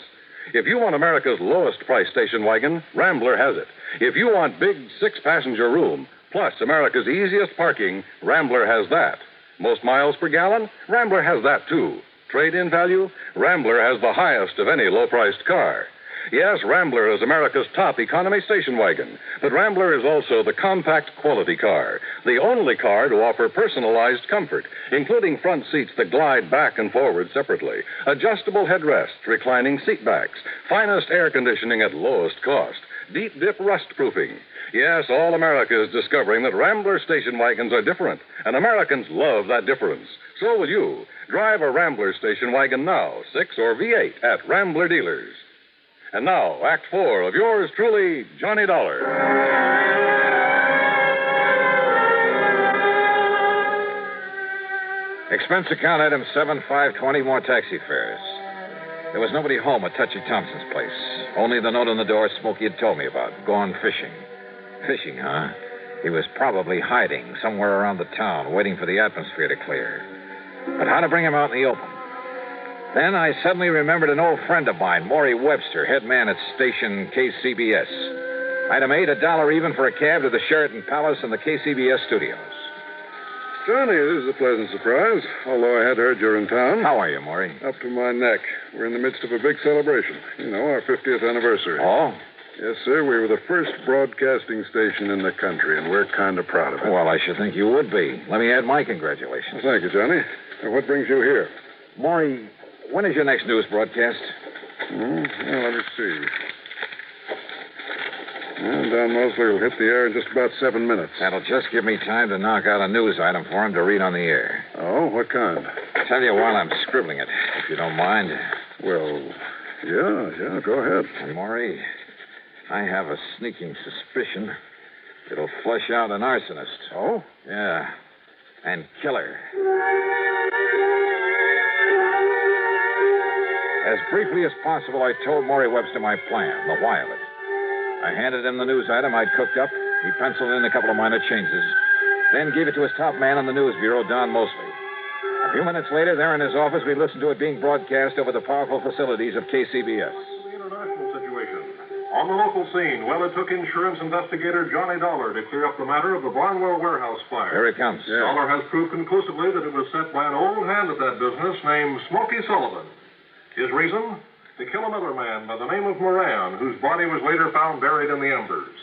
S2: If you want America's lowest price station wagon, Rambler has it. If you want big 6-passenger room, plus America's easiest parking, Rambler has that. Most miles per gallon? Rambler has that, too. Trade-in value? Rambler has the highest of any low-priced car. Yes, Rambler is America's top economy station wagon, but Rambler is also the compact quality car, the only car to offer personalized comfort, including front seats that glide back and forward separately, adjustable headrests, reclining seat backs, finest air conditioning at lowest cost, deep dip rust proofing. Yes, all America is discovering that Rambler station wagons are different, and Americans love that difference. So will you. Drive a Rambler station wagon now, 6 or V8 at Rambler dealers. And now, Act 4 of yours truly, Johnny Dollar.
S23: Expense account item 7520, more taxi fares. There was nobody home at Touchy Thompson's place. Only the note on the door Smokey had told me about. Gone fishing. Fishing, huh? He was probably hiding somewhere around the town, waiting for the atmosphere to clear. But how to bring him out in the open? Then I suddenly remembered an old friend of mine, Maury Webster, head man at station KCBS. I'd have made $1 even for a cab to the Sheraton Palace and the KCBS studios.
S1: Johnny, this is a pleasant surprise, although I had heard you're in town.
S23: How are you, Maury?
S1: Up to my neck. We're in the midst of a big celebration. You know, our 50th anniversary.
S23: Oh?
S1: Yes, sir. We were the first broadcasting station in the country, and we're kind of proud of it.
S23: Well, I should think you would be. Let me add my congratulations.
S1: Well, thank you, Johnny. Now, what brings you here?
S23: Maury, when is your next news broadcast?
S1: Well, let me see. Well, Don Mosley will hit the air in just about 7 minutes.
S23: That'll just give me time to knock out a news item for him to read on the air.
S1: Oh, what kind?
S23: I'll tell you while I'm scribbling it, if you don't mind.
S1: Well, yeah, go ahead.
S23: And Maury, I have a sneaking suspicion it'll flush out an arsonist.
S1: Oh?
S23: Yeah, and killer. As briefly as possible, I told Maury Webster my plan, the Violet. I handed him the news item I'd cooked up. He penciled in a couple of minor changes, then gave it to his top man on the news bureau, Don Mosley. A few minutes later, there in his office, we listened to it being broadcast over the powerful facilities of KCBS.
S6: The international situation. On the local scene, it took insurance investigator Johnny Dollar to clear up the matter of the Barnwell warehouse fire.
S23: Here it comes.
S6: Yeah. Dollar has proved conclusively that it was set by an old hand at that business named Smoky Sullivan. His reason? To kill another man by the name of Moran, whose body was later found buried in the embers.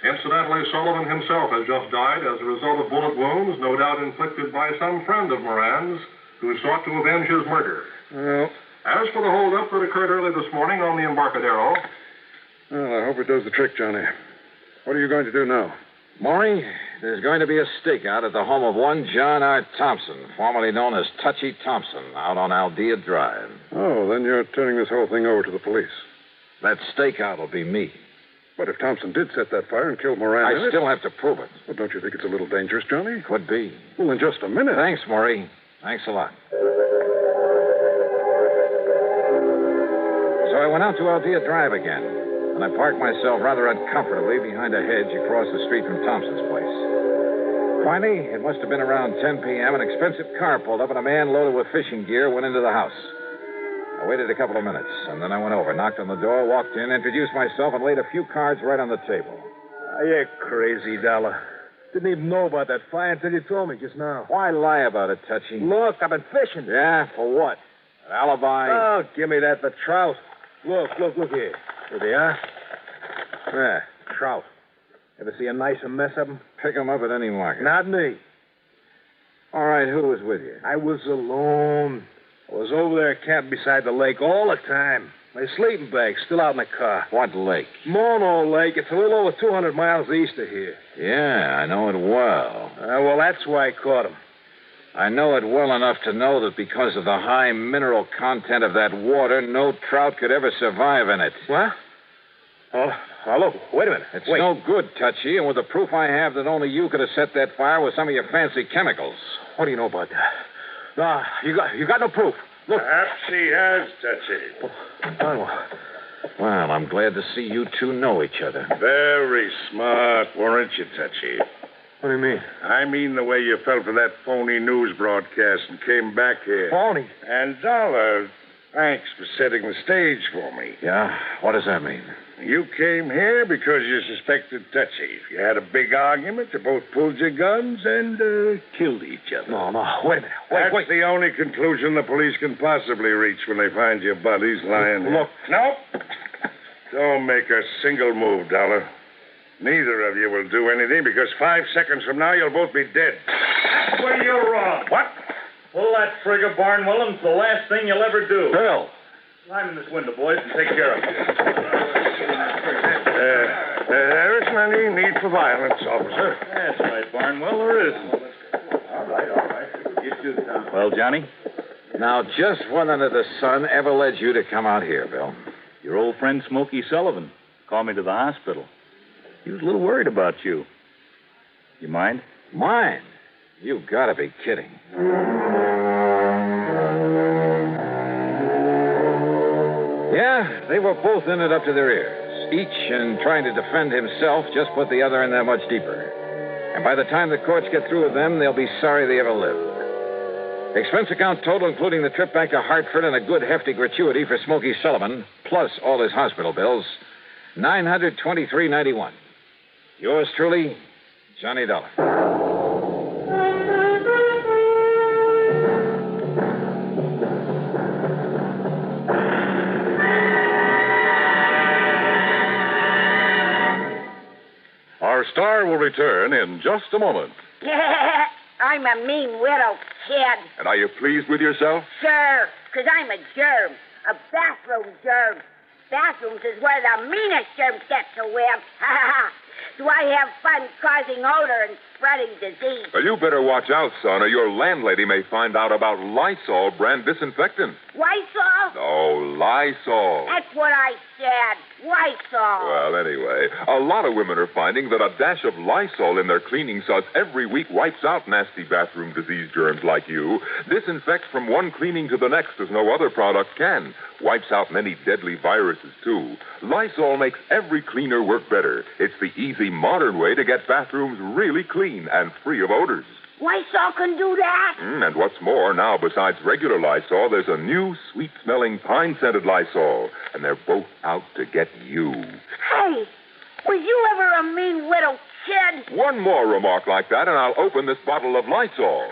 S6: Incidentally, Sullivan himself has just died as a result of bullet wounds, no doubt inflicted by some friend of Moran's, who sought to avenge his murder.
S1: Well,
S6: as for the holdup that occurred early this morning on the Embarcadero...
S1: Well, I hope it does the trick, Johnny. What are you going to do now?
S23: Maury, there's going to be a stakeout at the home of one John R. Thompson, formerly known as Touchy Thompson, out on Aldea Drive.
S1: Oh, then you're turning this whole thing over to the police.
S23: That stakeout will be me.
S1: But if Thompson did set that fire and kill Moran...
S23: I still have to prove it.
S1: Well, don't you think it's a little dangerous, Johnny?
S23: Could be.
S1: Well, in just a minute.
S23: Thanks, Maury. Thanks a lot. So I went out to Aldea Drive again, and I parked myself rather uncomfortably behind a hedge across the street from Thompson's place. Finally, it must have been around 10 p.m., an expensive car pulled up and a man loaded with fishing gear went into the house. I waited a couple of minutes, and then I went over, knocked on the door, walked in, introduced myself, and laid a few cards right on the table.
S13: Are you crazy, Dollar? Didn't even know about that fire until you told me just now.
S23: Why lie about it, Touchy?
S13: Look, I've been fishing.
S23: Yeah, for what? An alibi?
S13: Oh, give me that for trout. Look here. Here they are. There, trout. Ever see a nicer mess of them?
S23: Pick them up at any market.
S13: Not me.
S23: All right, who was with you?
S13: I was alone. I was over there camping beside the lake all the time. My sleeping bag's still out in the car.
S23: What lake?
S13: Mono Lake. It's a little over 200 miles east of here.
S23: Yeah, I know it well.
S13: Well, that's why I caught him.
S23: I know it well enough to know that because of the high mineral content of that water, no trout could ever survive in it.
S13: What? Oh, look, wait a minute.
S23: It's no good, Touchy, and with the proof I have that only you could have set that fire with some of your fancy chemicals.
S13: What do you know about that? No, you got no proof. Look.
S17: Perhaps he has, Touchy.
S23: Well, I'm glad to see you two know each other.
S17: Very smart, weren't you, Touchy?
S13: What do you mean?
S17: I mean the way you fell for that phony news broadcast and came back here.
S13: Phony?
S17: And, Dollar, thanks for setting the stage for me.
S23: Yeah? What does that mean?
S17: You came here because you suspected Touchy. You had a big argument. You both pulled your guns and killed each other.
S13: No, wait a minute.
S17: That's the only conclusion the police can possibly reach when they find your bodies lying here.
S13: Look.
S17: Nope. Don't make a single move, Dollar. Neither of you will do anything because 5 seconds from now you'll both be dead.
S14: Well, you're wrong.
S17: What?
S14: Pull that trigger, Barnwell, and it's the last thing you'll ever do.
S23: Bill.
S14: Climb in this window, boys, and take care of it.
S17: There isn't any need for violence, officer.
S14: That's right, Barnwell, there isn't.
S17: All right.
S14: You too, Tom. Well, Johnny?
S23: Now, just what under the sun ever led you to come out here, Bill?
S20: Your old friend Smokey Sullivan called me to the hospital. He was a little worried about you. You mind?
S23: Mine? You gotta be kidding. Yeah, they were both in it up to their ears. Each in trying to defend himself just put the other in that much deeper. And by the time the courts get through with them, they'll be sorry they ever lived. Expense account total, including the trip back to Hartford and a good hefty gratuity for Smokey Sullivan, plus all his hospital bills, $923.91. Yours truly, Johnny Dollar.
S2: Our star will return in just a moment.
S3: I'm a mean widow, kid.
S2: And are you pleased with yourself?
S3: Sure, because I'm a germ. A bathroom germ. Bathrooms is where the meanest germs get to live. Do I have fun causing odor and spreading disease?
S2: Well, you better watch out, son, or your landlady may find out about Lysol brand disinfectant.
S3: Lysol?
S2: No, Lysol.
S3: That's what I said. Lysol.
S2: Well, anyway, a lot of women are finding that a dash of Lysol in their cleaning suds every week wipes out nasty bathroom disease germs like you. Disinfects from one cleaning to the next as no other product can. Wipes out many deadly viruses, too. Lysol makes every cleaner work better. It's the easy, modern way to get bathrooms really clean and free of odors.
S3: Lysol can do that?
S2: And what's more, now, besides regular Lysol, there's a new sweet-smelling, pine-scented Lysol. And they're both out to get you.
S3: Hey, was you ever a mean widow kid?
S2: One more remark like that, and I'll open this bottle of Lysol.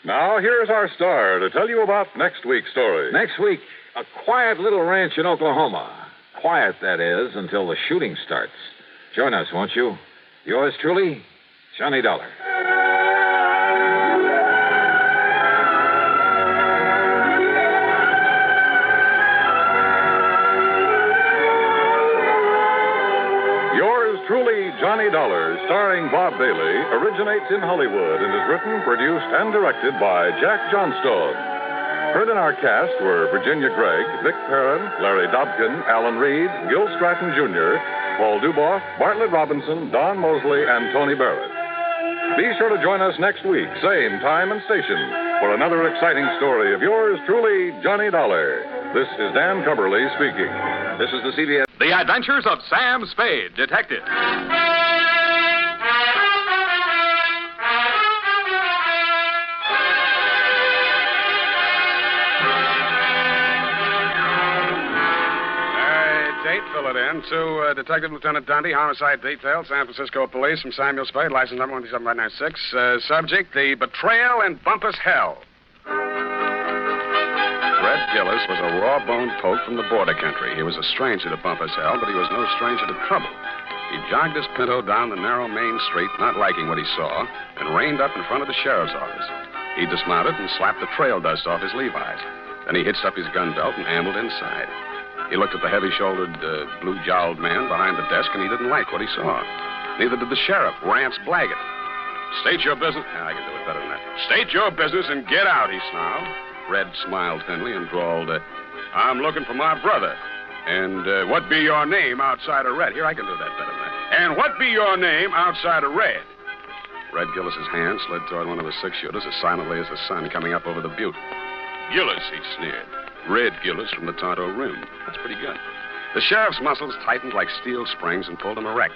S2: Now, here's our star to tell you about next week's story.
S23: Next week, a quiet little ranch in Oklahoma. Quiet, that is, until the shooting starts. Join us, won't you? Yours truly, Johnny Dollar.
S2: Yours truly, Johnny Dollar, starring Bob Bailey, originates in Hollywood and is written, produced, and directed by Jack Johnstone. Heard in our cast were Virginia Gregg, Vic Perrin, Larry Dobkin, Alan Reed, Gil Stratton Jr., Paul Duboff, Bartlett Robinson, Don Mosley, and Tony Barrett. Be sure to join us next week, same time and station, for another exciting story of yours truly, Johnny Dollar. This is Dan Cumberly speaking. This is the CBS.
S16: The Adventures of Sam Spade, Detective.
S21: Fill it in to Detective Lieutenant Dundee, Homicide Detail, San Francisco Police, from Samuel Spade, license number 17596. Subject, the betrayal in Bumpus Hell. Red Gillis was a raw-boned poke from the border country. He was a stranger to Bumpus Hell, but he was no stranger to trouble. He jogged his Pinto down the narrow main street, not liking what he saw, and reined up in front of the sheriff's office. He dismounted and slapped the trail dust off his Levi's. Then he hitched up his gun belt and ambled inside. He looked at the heavy-shouldered, blue-jowled man behind the desk, and he didn't like what he saw. Neither did the sheriff, Rance Blaggett. State your business. I can do it better than that. State your business and get out, he snarled. Red smiled thinly and drawled, I'm looking for my brother. And what be your name outside of Red? Here, I can do that better than that. And what be your name outside of Red? Red Gillis's hand slid toward one of the six-shooters as silently as the sun coming up over the butte. Gillis, he sneered. Red Gillis from the Tonto Rim. That's pretty good. The sheriff's muscles tightened like steel springs and pulled him erect.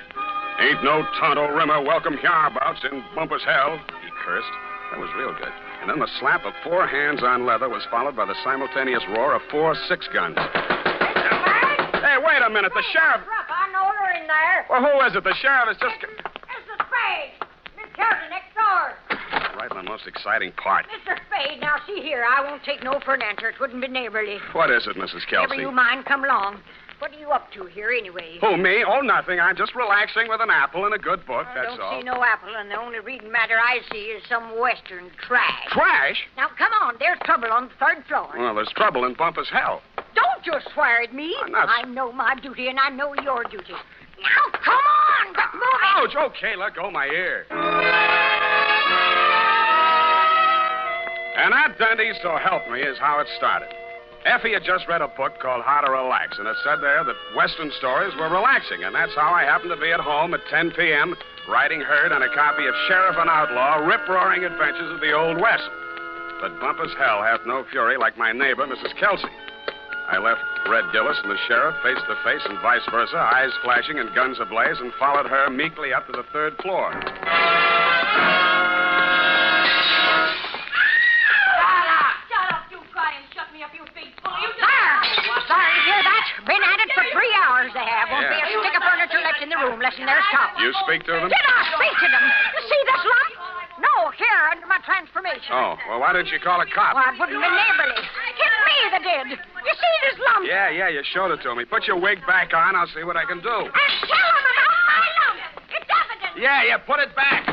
S21: Ain't no Tonto Rimmer welcome hereabouts in Bumpus Hell, he cursed. That was real good. And then the slap of 4 hands on leather was followed by the simultaneous roar of 4 6-guns. Hey, wait a minute. The sheriff...
S3: I know her in there.
S21: Well, who is it? The sheriff is just...
S3: Mr. Spade. Miss Kelsey next door.
S21: Right in the most exciting part.
S3: Mr. Spade, now see here. I won't take no for an answer. It wouldn't be neighborly.
S21: What is it, Mrs. Kelsey?
S3: Never you mind, come along. What are you up to here, anyway?
S21: Who, me? Oh, nothing. I'm just relaxing with an apple and a good book,
S3: I
S21: that's
S3: don't
S21: all.
S3: see no apple, and the only reading matter I see is some Western trash.
S21: Trash?
S3: Now, come on. There's trouble on the 3rd floor.
S21: Well, there's trouble in Bumpus Hell.
S3: Don't you swear at me.
S21: I'm not...
S3: I know my duty, and I know your duty. Now, come on. Get moving.
S21: Ouch. Okay, let go my ear. And that dandy, so help me, is how it started. Effie had just read a book called How to Relax, and it said there that Western stories were relaxing, and that's how I happened to be at home at 10 p.m., writing Herd on a copy of Sheriff and Outlaw, rip-roaring adventures of the Old West. But Bumpus Hell hath no fury like my neighbor, Mrs. Kelsey. I left Red Gillis and the sheriff face to face and vice versa, eyes flashing and guns ablaze, and followed her meekly up to the 3rd floor.
S3: Sorry to hear that. Been at it for 3 hours they have. Won't be a stick of furniture left in the room, less than there's top.
S21: You speak to them?
S3: Did I speak to them? You see this lump? No, here, under my transformation.
S21: Oh, well, why didn't you call a cop?
S3: Well, it wouldn't be neighborly. It's me that did. You see this lump?
S21: Yeah, you showed it to me. Put your wig back on. I'll see what I can do.
S3: And tell them about my lump. It's evident.
S21: Yeah, put it back.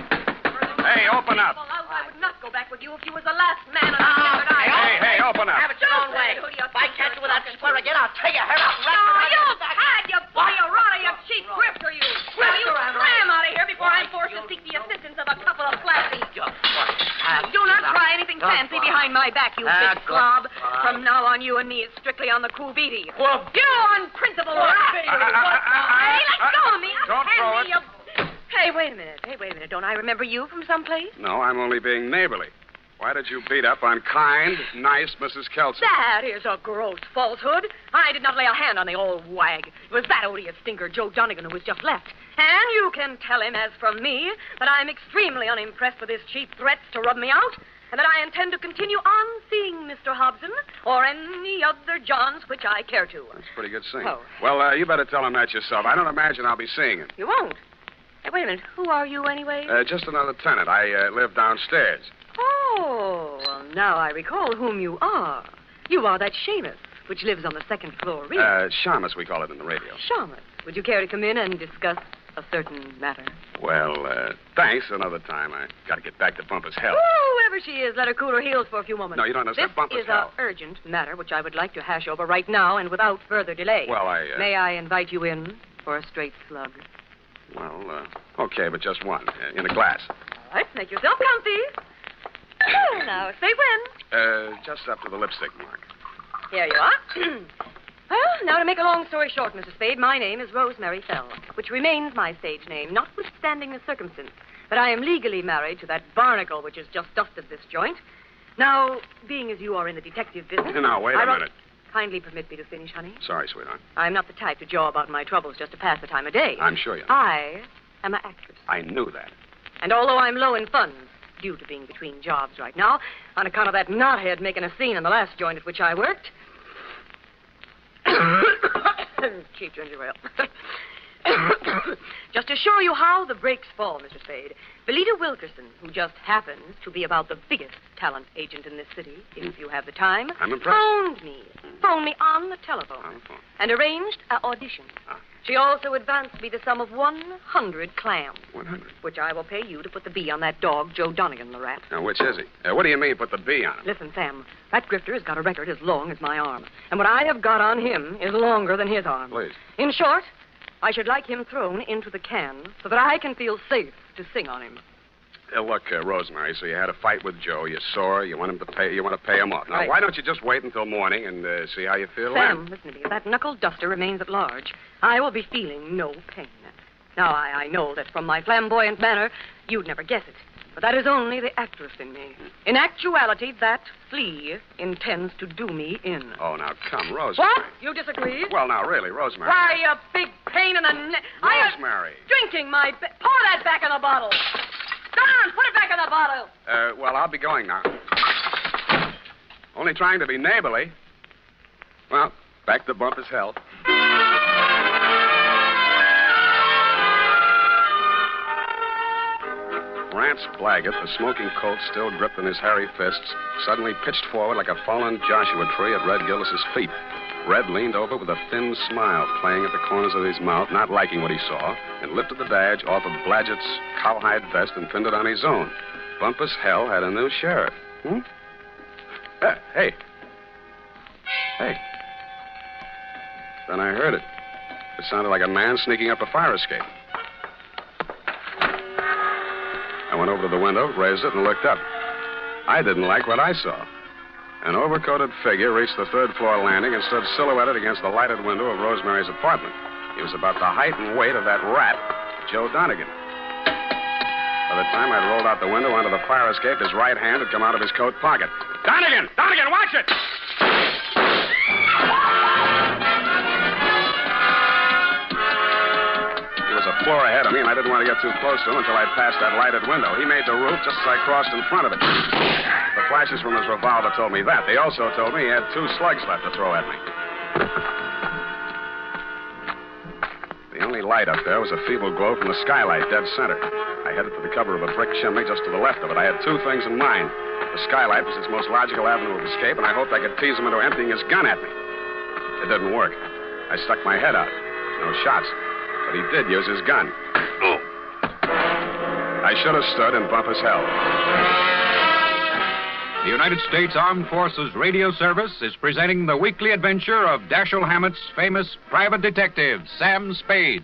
S21: Hey, open up.
S12: I would not go back with you if you was the last man on the desert island.
S21: Hey, open up.
S12: Have it your own way. If I catch you with that square again, I'll take your head off. You had, you bully, you rotter, you cheap grifter, you. Will you slam out of here before I'm forced to seek the assistance of a couple of flashy. Do not try anything fancy behind my back, you big slob. From now on, you and me is strictly on the cool beaty. You unprincipled rat. Hey, let go of me.
S21: Don't throw it.
S12: Hey, wait a minute. Don't I remember you from someplace?
S21: No, I'm only being neighborly. Why did you beat up on kind, nice Mrs. Kelsey?
S12: That is a gross falsehood. I did not lay a hand on the old wag. It was that odious stinker, Joe Donegan, who was just left. And you can tell him, as from me, that I'm extremely unimpressed with his cheap threats to rub me out, and that I intend to continue on seeing Mr. Hobson or any other Johns which I care to.
S21: That's pretty good singing.
S12: Oh.
S21: Well, you better tell him that yourself. I don't imagine I'll be seeing him.
S12: You won't? Hey, wait a minute. Who are you, anyway?
S21: Just another tenant. I live downstairs.
S12: Oh, well, now I recall whom you are. You are that Seamus, which lives on the 2nd floor rear.
S21: Shamus, we call it in the radio.
S12: Seamus, would you care to come in and discuss a certain matter?
S21: Well, thanks. Another time. I got to get back to Bumpus Hell.
S12: Whoever she is, let her cool her heels for a few moments.
S21: No, you don't understand. Bumpus
S12: This is
S21: Hell.
S12: an urgent matter which I would like to hash over right now and without further delay.
S21: Well,
S12: May I invite you in for a straight slug?
S21: Well, okay, but just one. In a glass.
S12: All right, make yourself comfy. Oh, now, say when.
S21: Just up to the lipstick mark.
S12: Here you are. Well, now to make a long story short, Mr. Spade, my name is Rosemary Fell, which remains my stage name, notwithstanding the circumstance. But I am legally married to that barnacle which has just dusted this joint. Now, being as you are in the detective business...
S21: Now, wait a minute.
S12: Kindly permit me to finish, honey.
S21: Sorry, sweetheart.
S12: I'm not the type to jaw about my troubles just to pass the time of day.
S21: I'm sure you are.
S12: I am an actress.
S21: I knew that.
S12: And although I'm low in funds, due to being between jobs right now, on account of that knothead making a scene in the last joint at which I worked... Cheap ginger ale. Just to show you how the breaks fall, Mr. Spade, Belita Wilkerson, who just happens to be about the biggest talent agent in this city, if you have the time,
S21: I'm impressed.
S12: phoned me on the telephone, and arranged an audition. She also advanced me the sum of 100 clams.
S21: 100?
S12: Which I will pay you to put the B on that dog, Joe Donegan, the rat.
S21: Now, which is he? What do you mean, put the B on him?
S12: Listen, Sam, that grifter has got a record as long as my arm. And what I have got on him is longer than his arm.
S21: Please.
S12: In short, I should like him thrown into the can so that I can feel safe to sing on him.
S21: Look, Rosemary, so you had a fight with Joe. You're sore. You want to pay him off. Now,
S12: Right.
S21: why don't you just wait until morning and see how you feel
S12: Sam,
S21: then?
S12: listen to me. If that knuckle duster remains at large, I will be feeling no pain. Now, I know that from my flamboyant manner, you'd never guess it. But that is only the actress in me. In actuality, that flea intends to do me in.
S21: Oh, now, come, Rosemary.
S12: What? You disagree?
S21: Well, now, really, Rosemary.
S12: Why, you big pain in the neck.
S21: Rosemary.
S12: Drinking my... Pour that back in the bottle. Go on, put it back in the bottle.
S21: Well, I'll be going now. Only trying to be neighborly. Well, back to bump as hell. Rance Blaggett, the smoking Colt still gripped in his hairy fists, suddenly pitched forward like a fallen Joshua tree at Red Gillis's feet. Red leaned over with a thin smile playing at the corners of his mouth, not liking what he saw, and lifted the badge off of Blaggett's cowhide vest and pinned it on his own. Bumpus Hell had a new sheriff. Hey. Then I heard it. It sounded like a man sneaking up a fire escape. I went over to the window, raised it, and looked up. I didn't like what I saw. An overcoated figure reached the third-floor landing and stood silhouetted against the lighted window of Rosemary's apartment. He was about the height and weight of that rat, Joe Donegan. By the time I'd rolled out the window onto the fire escape, his right hand had come out of his coat pocket. Donegan! Donegan, watch it! He was a floor ahead of me, and I didn't want to get too close to him until I'd passed that lighted window. He made the roof just as I crossed in front of it. The flashes from his revolver told me that. They also told me he had 2 slugs left to throw at me. The only light up there was a feeble glow from the skylight dead center. I headed for the cover of a brick chimney just to the left of it. I had 2 things in mind. The skylight was his most logical avenue of escape, and I hoped I could tease him into emptying his gun at me. It didn't work. I stuck my head out. No shots. But he did use his gun. I should have stood and Bumpus Hell.
S16: The United States Armed Forces Radio Service is presenting the weekly adventure of Dashiell Hammett's famous private detective, Sam Spade.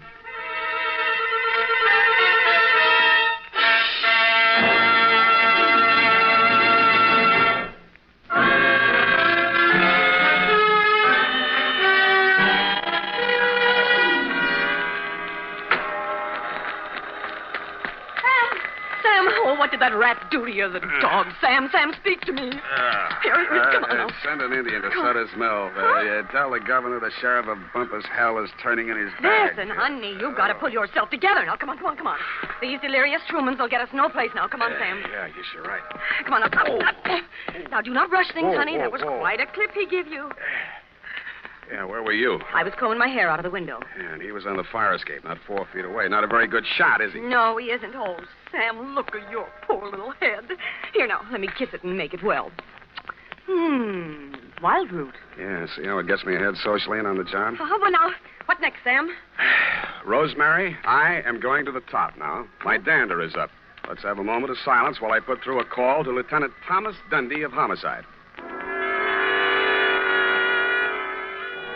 S12: What did that rat do to you, the dog? Sam, speak to me. Here, come on now.
S21: Send an Indian to Sutter's Mill. Tell the governor the sheriff of Bumpus Hell is turning in his bag.
S12: Listen, honey, you've got to pull yourself together. Now, come on. These delirious Trumans will get us no place now. Come on, Sam.
S21: Yeah, I guess you're right.
S12: Come on, up. Now, do not rush things, honey. That was quite a clip he gave you.
S21: Yeah, where were you?
S12: I was combing my hair out of the window.
S21: Yeah, and he was on the fire escape, not 4 feet away. Not a very good shot, is he?
S12: No, he isn't. Oh, Sam, look at your poor little head. Here, now, let me kiss it and make it well. Wild root.
S21: Yeah, see how it gets me ahead socially and on the job?
S12: Well, now, what next, Sam?
S21: Rosemary, I am going to the top now. My dander is up. Let's have a moment of silence while I put through a call to Lieutenant Thomas Dundee of Homicide.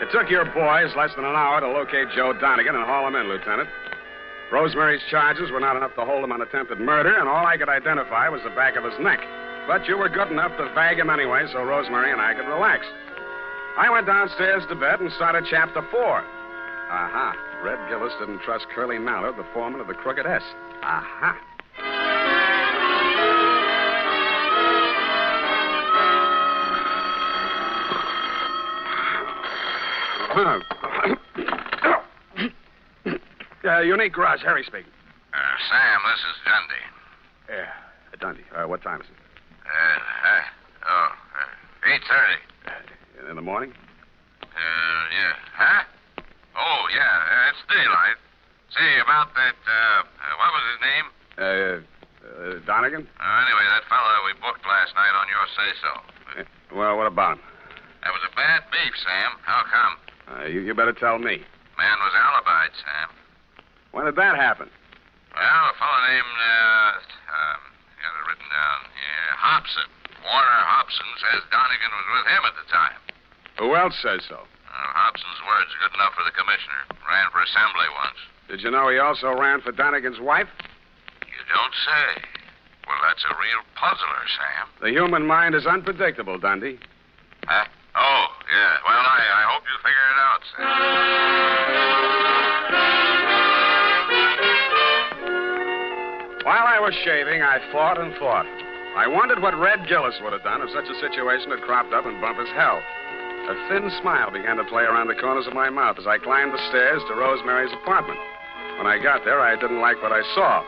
S21: It took your boys less than an hour to locate Joe Donegan and haul him in, Lieutenant. Rosemary's charges were not enough to hold him on attempted murder, and all I could identify was the back of his neck. But you were good enough to bag him anyway, so Rosemary and I could relax. I went downstairs to bed and started Chapter 4. Aha. Red Gillis didn't trust Curly Mallard, the foreman of the Crooked S. Aha. Unique Garage, Harry speaking.
S22: Sam, this is Dundee.
S21: Yeah, Dundee. What time is it?
S22: 8:30.
S21: In the morning?
S22: Yeah. Huh? Oh, yeah, it's daylight. Say, about that, what was his name?
S21: Donegan?
S22: Anyway, that fellow that we booked last night on your say-so.
S21: Well, what about him?
S22: That was a bad beef, Sam. How come?
S21: You better tell me.
S22: Man was alibied, Sam.
S21: When did that happen?
S22: Well, a fellow named, got it written down here, Hobson. Warner Hobson says Donegan was with him at the time.
S21: Who else says so?
S22: Hobson's word's good enough for the commissioner. Ran for assembly once.
S21: Did you know he also ran for Donegan's wife?
S22: You don't say. Well, that's a real puzzler, Sam.
S21: The human mind is unpredictable, Dundee.
S22: Huh? Oh, yeah. Well, I hope you figure it out, Sam.
S21: While I was shaving, I thought and thought. I wondered what Red Gillis would have done if such a situation had cropped up in Bumpus Hell. A thin smile began to play around the corners of my mouth as I climbed the stairs to Rosemary's apartment. When I got there, I didn't like what I saw.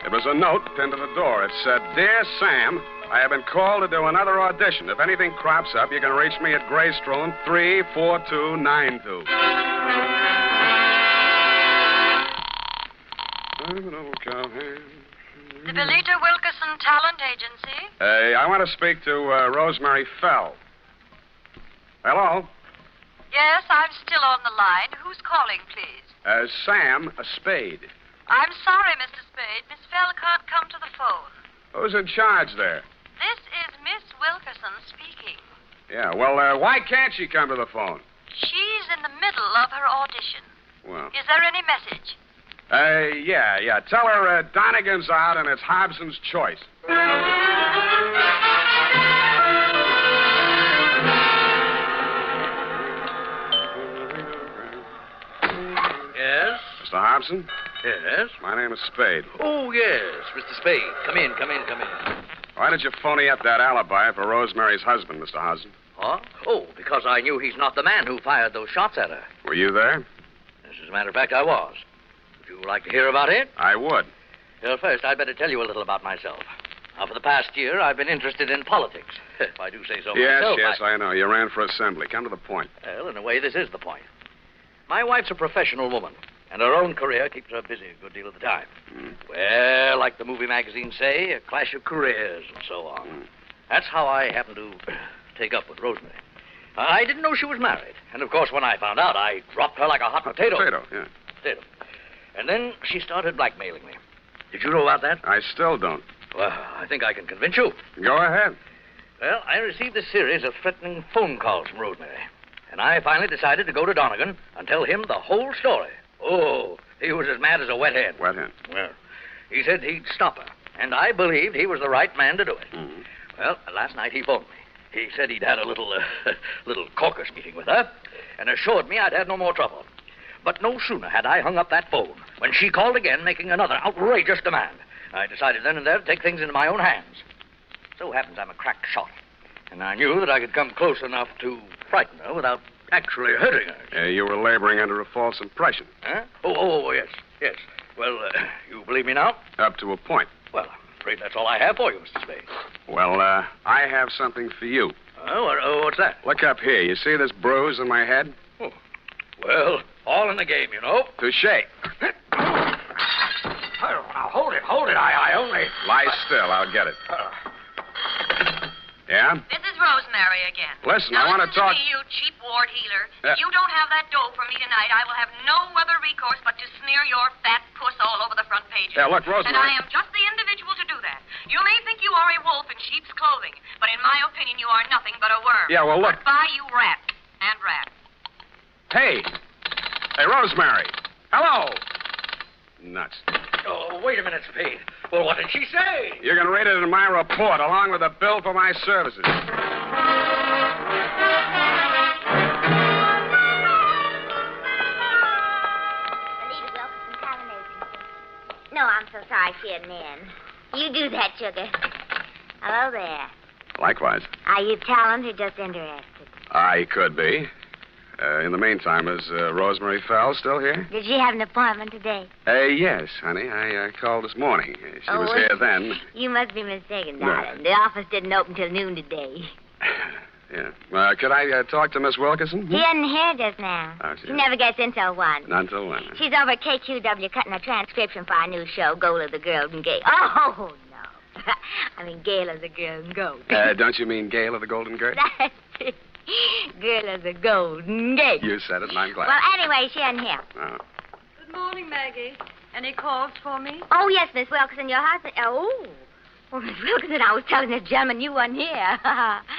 S21: It was a note pinned to the door. It said, "Dear Sam, I have been called to do another audition. If anything crops up, you can reach me at Greystone 34292.
S5: The Belita Wilkerson Talent Agency?
S21: I want to speak to Rosemary Fell. Hello?
S5: Yes, I'm still on the line. Who's calling, please?
S21: Sam Spade.
S5: I'm sorry, Mr. Spade. Miss Fell can't come to the phone.
S21: Who's in charge there?
S5: This is Miss Wilkerson speaking.
S21: Yeah, well, why can't she come to the phone?
S5: She's in the middle of her audition.
S21: Well,
S5: Is there any message?
S21: yeah. Tell her Donegan's out and it's Hobson's choice.
S11: Yes?
S21: Mr. Hobson?
S11: Yes?
S21: My name is Spade.
S11: Oh, yes, Mr. Spade. Come in.
S21: Why did you phony up that alibi for Rosemary's husband, Mr. Hobson?
S11: Huh? Oh, because I knew he's not the man who fired those shots at her.
S21: Were you there?
S11: Yes, as a matter of fact, I was. Would you like to hear about it?
S21: I would.
S11: Well, first, I'd better tell you a little about myself. Now, for the past year, I've been interested in politics. If I do say so myself.
S21: Yes, I know. You ran for assembly. Come to the point.
S11: Well, in a way, this is the point. My wife's a professional woman, and her own career keeps her busy a good deal of the time. Well, like the movie magazines say, a clash of careers and so on. That's how I happened to take up with Rosemary. I didn't know she was married, and of course, when I found out, I dropped her like a hot potato.
S21: Potato.
S11: And then she started blackmailing me. Did you know about that?
S21: I still don't.
S11: Well, I think I can convince you.
S21: Go ahead.
S11: Well, I received a series of threatening phone calls from Rosemary. And I finally decided to go to Donegan and tell him the whole story. Oh, he was as mad as a wet hen.
S21: Wet hen?
S11: Well, he said he'd stop her. And I believed he was the right man to do it. Well, last night he phoned me. He said he'd had a little caucus meeting with her and assured me I'd had no more trouble. But no sooner had I hung up that phone when she called again, making another outrageous demand. I decided then and there to take things into my own hands. So happens I'm a crack shot. And I knew that I could come close enough to frighten her without actually hurting her.
S21: You were laboring under a false impression.
S11: Huh? Oh, yes. Well, you believe me now?
S21: Up to a point.
S11: Well, I'm afraid that's all I have for you, Mr. Spade.
S21: Well, I have something for you.
S11: What's that?
S21: Look up here. You see this bruise on my head?
S11: Oh. Well, all in the game, you know.
S21: Touché.
S11: Now, hold it. I only...
S21: Lie still. I'll get it. Yeah?
S5: This is Rosemary again.
S21: Listen,
S5: now,
S21: I want to talk...
S5: Listen to me, you cheap ward healer. If you don't have that dough for me tonight, I will have no other recourse but to smear your fat puss all over the front pages.
S21: Yeah, look, Rosemary...
S5: And I am just the individual to do that. You may think you are a wolf in sheep's clothing, but in my opinion, you are nothing but a worm.
S21: Yeah, well, look...
S5: Goodbye, you rat. And rat.
S21: Hey, Rosemary. Hello. Nuts.
S11: Oh, wait a minute, Spade. Well, what did she say?
S21: You're going to read it in my report, along with a bill for my services.
S3: No, I'm so sorry she isn't in. You do that, sugar. Hello there.
S21: Likewise.
S3: Are you talent or just interested?
S21: I could be. In the meantime, is Rosemary Fell still here?
S3: Did she have an appointment today?
S21: Yes, honey. I called this morning. She was here then.
S3: You must be mistaken,
S21: No.
S3: darling. The office didn't open till noon today.
S21: Yeah. Could I talk to Miss Wilkerson?
S3: She isn't here just now.
S21: Oh,
S3: She never gets in till 1.
S21: Not until when?
S3: She's over at KQW cutting a transcription for our new show, Goal of the Golden Gate. Oh, no. I mean, Gale of the Golden Goat.
S21: Don't you mean Gale of the Golden Gate?
S3: That's it. Girl of the Golden Gate.
S21: You said it, and I'm glad.
S3: Well, anyway, she isn't here.
S21: Oh.
S5: Good morning, Maggie. Any calls for me?
S3: Oh, yes, Miss Wilkerson, your husband. Oh, Miss Wilkerson, I was telling this gentleman you weren't here.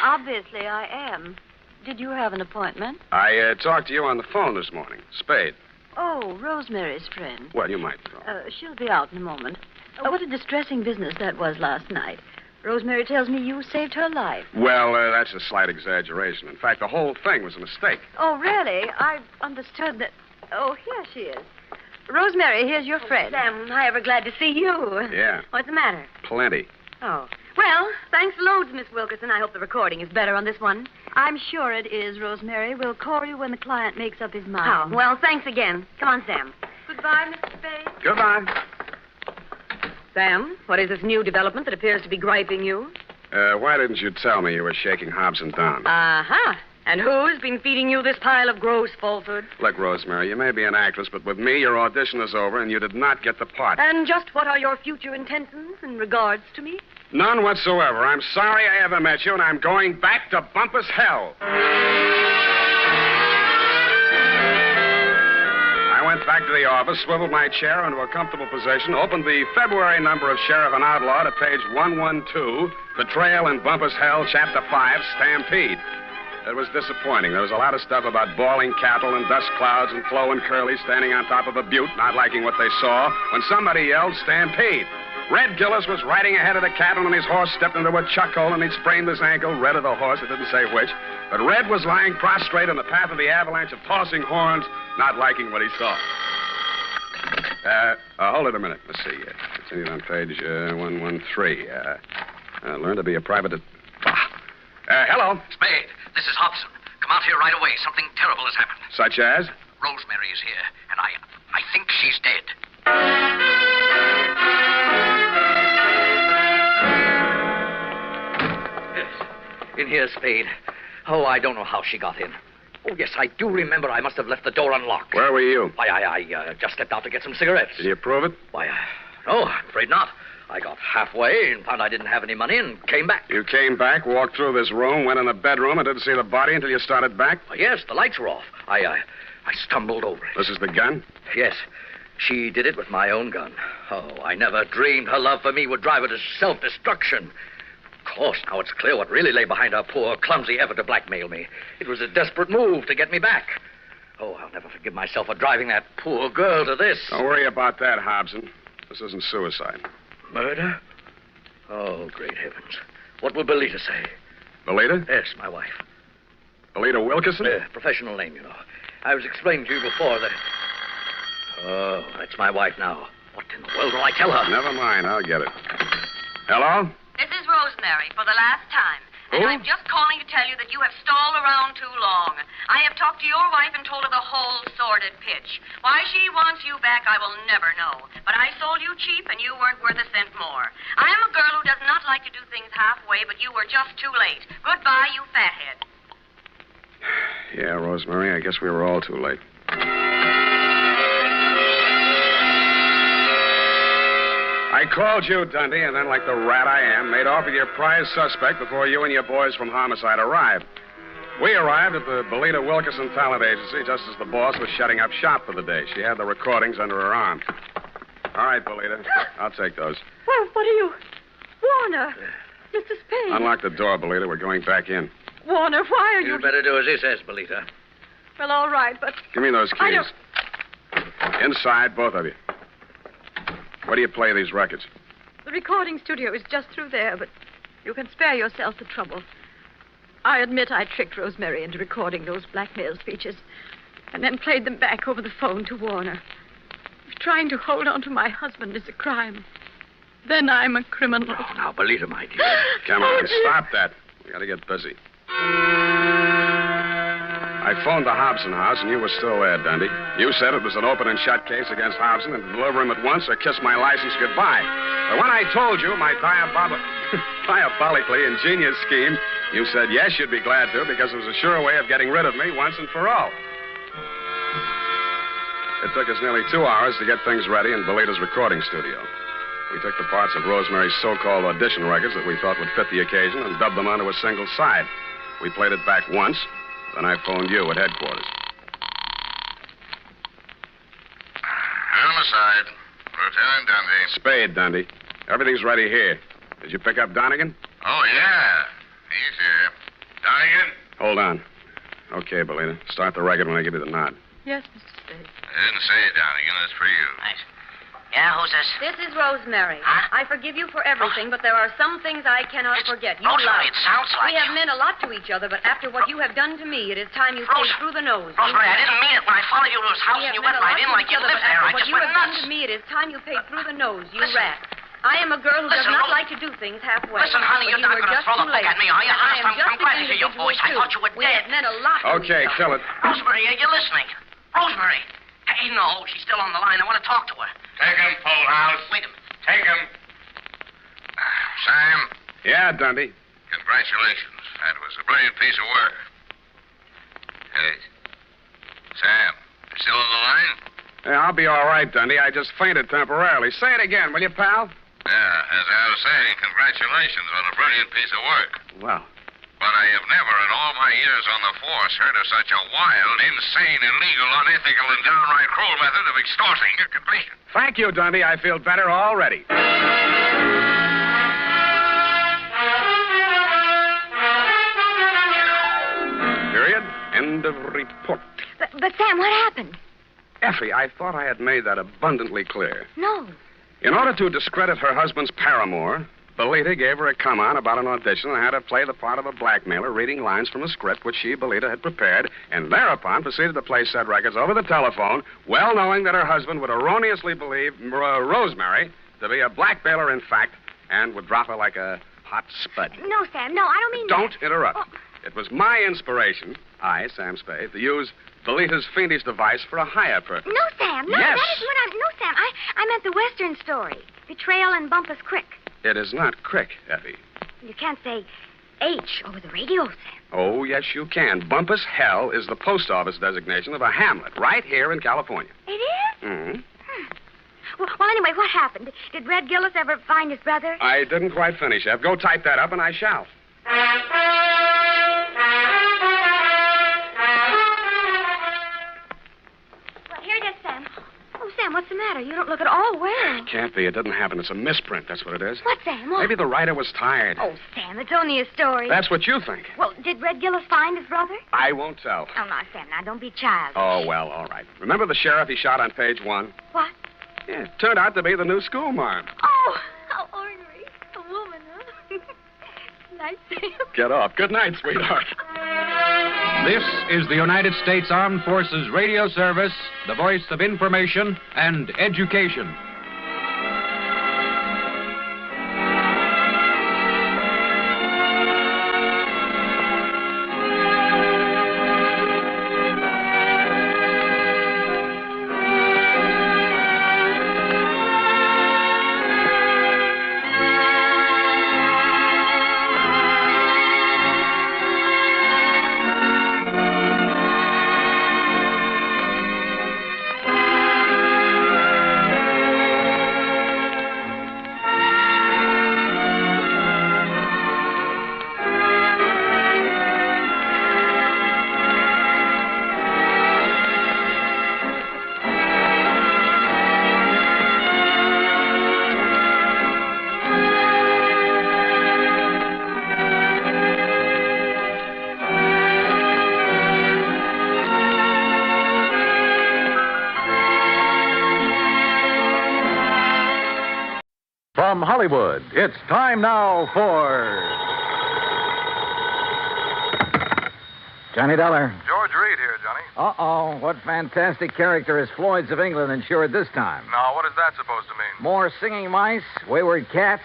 S5: Obviously, I am. Did you have an appointment?
S21: I talked to you on the phone this morning. Spade.
S5: Oh, Rosemary's friend.
S21: Well, you might know.
S5: She'll be out in a moment. What a distressing business that was last night. Rosemary tells me you saved her life.
S21: Well, that's a slight exaggeration. In fact, the whole thing was a mistake.
S5: Oh, really? I understood that... Oh, here she is. Rosemary, here's your friend.
S3: Sam, I'm ever glad to see you.
S21: Yeah.
S3: What's the matter?
S21: Plenty.
S3: Oh.
S10: Well, thanks loads, Miss Wilkerson. I hope the recording is better on this one.
S4: I'm sure it is, Rosemary. We'll call you when the client makes up his mind.
S10: Oh, well, thanks again. Come on, Sam.
S4: Goodbye, Mr. Spade.
S21: Goodbye.
S10: Sam, what is this new development that appears to be griping you?
S21: Why didn't you tell me you were shaking Hobson down?
S10: Uh-huh. And who's been feeding you this pile of gross falsehood?
S21: Look, Rosemary, you may be an actress, but with me, your audition is over, and you did not get the part.
S10: And just what are your future intentions in regards to me?
S21: None whatsoever. I'm sorry I ever met you, and I'm going back to Bumpus Hell. I went back to the office, swiveled my chair into a comfortable position, opened the February number of Sheriff and Outlaw to page 112, Betrayal in Bumpus Hell, Chapter 5, Stampede. It was disappointing. There was a lot of stuff about bawling cattle and dust clouds and Flo and Curly standing on top of a butte, not liking what they saw, when somebody yelled, Stampede. Red Gillis was riding ahead of the cattle, and his horse stepped into a chuck hole, and he'd sprained his ankle. Red of the horse, it didn't say which. But Red was lying prostrate in the path of the avalanche of tossing horns, not liking what he saw. Hold it a minute. Let's see. Continued on page 113. Learn to be a private... hello.
S11: Spade, this is Hobson. Come out here right away. Something terrible has happened.
S21: Such as?
S11: Rosemary is here, and I think she's dead. In here, Spade. Oh, I don't know how she got in. Oh, yes, I do remember I must have left the door unlocked.
S21: Where were you?
S11: Why, I just stepped out to get some cigarettes.
S21: Did you prove it?
S11: Why, no, I'm afraid not. I got halfway and found I didn't have any money and came back.
S21: You came back, walked through this room, went in the bedroom, and didn't see the body until you started back?
S11: Well, yes, the lights were off. I stumbled over it.
S21: This is the gun?
S11: Yes. She did it with my own gun. Oh, I never dreamed her love for me would drive her to self-destruction. Of course, now it's clear what really lay behind her poor, clumsy effort to blackmail me. It was a desperate move to get me back. Oh, I'll never forgive myself for driving that poor girl to this.
S21: Don't worry about that, Hobson. This isn't suicide.
S11: Murder? Oh, great heavens. What will Belita say?
S21: Belita?
S11: Yes, my wife.
S21: Belita Wilkerson?
S11: Professional name, you know. I was explaining to you before that... Oh, that's my wife now. What in the world will I tell her?
S21: Never mind, I'll get it. Hello?
S5: This is Rosemary for the last time. And
S21: Who?
S5: I'm just calling to tell you that you have stalled around too long. I have talked to your wife and told her the whole sordid pitch. Why she wants you back, I will never know. But I sold you cheap, and you weren't worth a cent more. I am a girl who does not like to do things halfway, but you were just too late. Goodbye, you fathead.
S21: Yeah, Rosemary, I guess we were all too late. I called you, Dundee, and then, like the rat I am, made off with your prize suspect before you and your boys from Homicide arrived. We arrived at the Belita Wilkerson Talent Agency just as the boss was shutting up shop for the day. She had the recordings under her arm. All right, Belita, I'll take those.
S4: Well, what are you... Warner, Mr. Spade.
S21: Unlock the door, Belita. We're going back in.
S4: Warner, why are you...
S11: You'd better do as he says, Belita.
S4: Well, all right, but...
S21: Give me those
S4: I
S21: keys. Inside, both of you. Where do you play these records?
S4: The recording studio is just through there, but you can spare yourself the trouble. I admit I tricked Rosemary into recording those blackmail speeches and then played them back over the phone to Warner. If trying to hold on to my husband is a crime, then I'm a criminal.
S11: Oh, now, Belita, my dear.
S21: Come on, stop that. We gotta get busy. I phoned the Hobson house, and you were still there, Dundee. You said it was an open and shut case against Hobson, and to deliver him at once or kiss my license goodbye. But when I told you my diabolically ingenious scheme, you said yes, you'd be glad to, because it was a sure way of getting rid of me once and for all. It took us nearly 2 hours to get things ready in Belita's recording studio. We took the parts of Rosemary's so-called audition records that we thought would fit the occasion and dubbed them onto a single side. We played it back once. Then I phoned you at headquarters.
S18: Homicide. Lieutenant Dundee.
S21: Spade, Dundee. Everything's ready here. Did you pick up Donegan?
S18: Oh, yeah. He's here. Donegan?
S21: Hold on. Okay, Belita. Start the record when I give you the nod.
S4: Yes, Mr. Spade.
S18: I didn't say it, Donegan. That's for you.
S5: Nice. Yeah, who's this?
S10: This is Rosemary.
S5: Huh?
S10: I forgive you for everything, but there are some things I cannot forget. You
S5: Rosemary,
S10: lied.
S5: it sounds like
S10: We have
S5: you.
S10: meant a lot to each other, but after what you have done to me, it is time you paid through the nose.
S5: Rosemary, I didn't mean it. When I followed you to his house
S10: We
S5: and
S10: have
S5: you went
S10: meant a
S5: right
S10: lot
S5: in
S10: to
S5: like
S10: each
S5: you
S10: other,
S5: lived
S10: but
S5: there,
S10: after
S5: I
S10: what
S5: just
S10: you
S5: went
S10: have done
S5: nuts.
S10: to me, it is time you paid through the nose, you
S5: Listen.
S10: rat. I am a girl who does
S5: Listen,
S10: not
S5: Rose.
S10: like to do things halfway.
S5: Listen, honey, you're
S10: But
S5: not
S10: you were
S5: going to
S10: just
S5: throw the
S10: too
S5: book
S10: late.
S5: at me, are you?
S10: And I am just
S5: I'm glad to hear your
S10: individual,
S5: voice. I
S10: too.
S5: thought you were
S10: We
S5: dead.
S10: have meant a lot to
S21: Okay,
S10: each
S21: kill
S10: other.
S21: it.
S5: Rosemary, are you listening? Rosemary. Hey, no, she's still on the line. I want to talk to her.
S18: Take him, Polehouse.
S5: Wait a minute.
S18: Take him. Sam,
S21: Yeah, Dundee.
S18: congratulations. That was a brilliant piece of work. Hey, Sam, you still on the line?
S21: Yeah, I'll be all right, Dundee. I just fainted temporarily. Say it again, will you, pal?
S18: Yeah, as I was saying, congratulations on a brilliant piece of work.
S21: Well,
S18: But I have never in all my years on the force heard of such a wild, insane, illegal, unethical, and downright cruel method of extorting a completion.
S21: thank you, Dundee. I feel better already. Period. End of report.
S8: But Sam, what happened?
S21: Effie, I thought I had made that abundantly clear.
S8: No.
S21: In order to discredit her husband's paramour, Belita gave her a come-on about an audition and had her play the part of a blackmailer reading lines from a script which she, Belita, had prepared, and thereupon proceeded to play said records over the telephone, well knowing that her husband would erroneously believe Rosemary to be a blackmailer in fact, and would drop her like a hot spud.
S8: No, Sam, no, I don't mean
S21: Don't
S8: that.
S21: interrupt.
S8: Oh.
S21: It was my inspiration, I, Sam Spade, to use Belita's fiendish device for a higher purpose.
S8: No, Sam, no,
S21: Yes.
S8: that is what I'm... No, Sam, I meant the Western story. Betrayal in Bumpus Creek.
S21: It is not Crick, Effie.
S8: You can't say H over the radio, Sam.
S21: Oh, yes, you can. Bumpus Hell is the post office designation of a hamlet right here in California.
S8: It is?
S21: Mm-hmm.
S8: Well, anyway, what happened? Did Red Gillis ever find his brother?
S21: I didn't quite finish, Ev. Go type that up, and I shall.
S8: Well, here it is, Sam. Oh, Sam, what's the matter? You don't look at all well.
S21: Can't be. It didn't happen. It's a misprint. That's what it is.
S8: What, Sam? What?
S21: Maybe the writer was tired.
S8: Oh, Sam, it's only a story.
S21: That's what you think.
S8: Well, did Red Gillis find his brother?
S21: I won't tell.
S8: Oh, now, Sam, now, don't be childish.
S21: Oh, well, all right. Remember the sheriff he shot on page 1?
S8: What?
S21: Yeah, it turned out to be the new schoolmarm.
S8: Oh, how ornery. A woman, huh? Nice, Sam.
S21: Get off. Good night, sweetheart.
S16: This is the United States Armed Forces Radio Service, the voice of information and education.
S2: From Hollywood, it's time now for
S15: Johnny Dollar.
S19: George Reed here, Johnny.
S15: Uh-oh. What fantastic character is Floyd's of England insured this time?
S19: Now, what is that supposed to mean?
S15: More singing mice, wayward cats,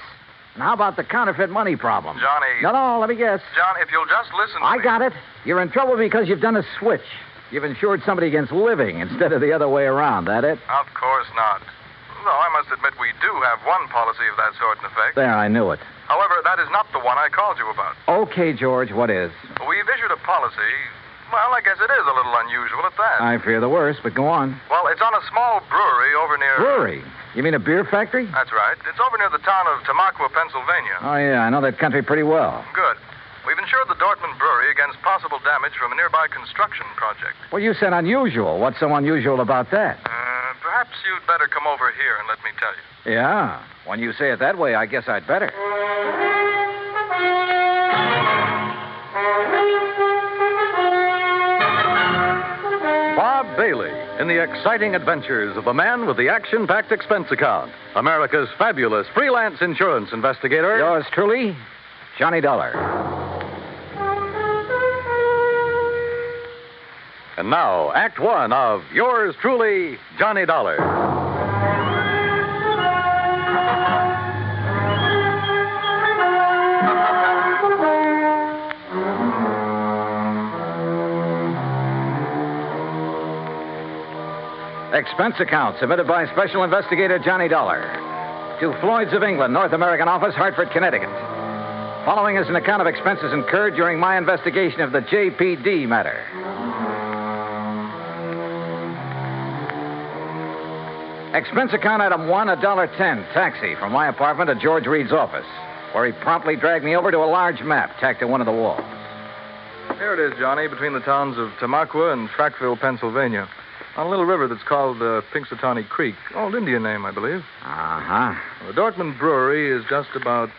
S15: and how about the counterfeit money problem?
S19: Johnny.
S15: No, let me guess.
S19: John, if you'll just listen to
S15: I
S19: me.
S15: got it. You're in trouble because you've done a switch. You've insured somebody against living instead of the other way around, that it?
S19: Of course not. Though I must admit we do have one policy of that sort in effect.
S15: There, I knew it.
S19: However, that is not the one I called you about.
S15: Okay, George, what is?
S19: We've issued a policy. Well, I guess it is a little unusual at that.
S15: I fear the worst, but go on.
S19: Well, it's on a small brewery over near...
S15: Brewery? You mean a beer factory?
S19: That's right. It's over near the town of Tamaqua, Pennsylvania.
S15: Oh, yeah, I know that country pretty well.
S19: Good. We've insured the Dortmund Brewery against possible damage from a nearby construction project.
S15: Well, you said unusual. What's so unusual about that?
S19: Perhaps you'd better come over here and let me tell you.
S15: Yeah. When you say it that way, I guess I'd better.
S2: Bob Bailey in the exciting adventures of the man with the action-packed expense account, America's fabulous freelance insurance investigator.
S15: Yours truly, Johnny Dollar.
S2: And now, Act One of yours truly, Johnny Dollar.
S15: Expense account submitted by Special Investigator Johnny Dollar to Floyd's of England, North American Office, Hartford, Connecticut. Following is an account of expenses incurred during my investigation of the JPD matter. Expense account item 1, $1.10, taxi from my apartment to George Reed's office, where he promptly dragged me over to a large map tacked to one of the walls.
S19: Here it is, Johnny, between the towns of Tamaqua and Trackville, Pennsylvania. On a little river that's called Pinxatawney Creek. Old Indian name, I believe.
S15: Uh-huh.
S19: The Dortmund Brewery is just about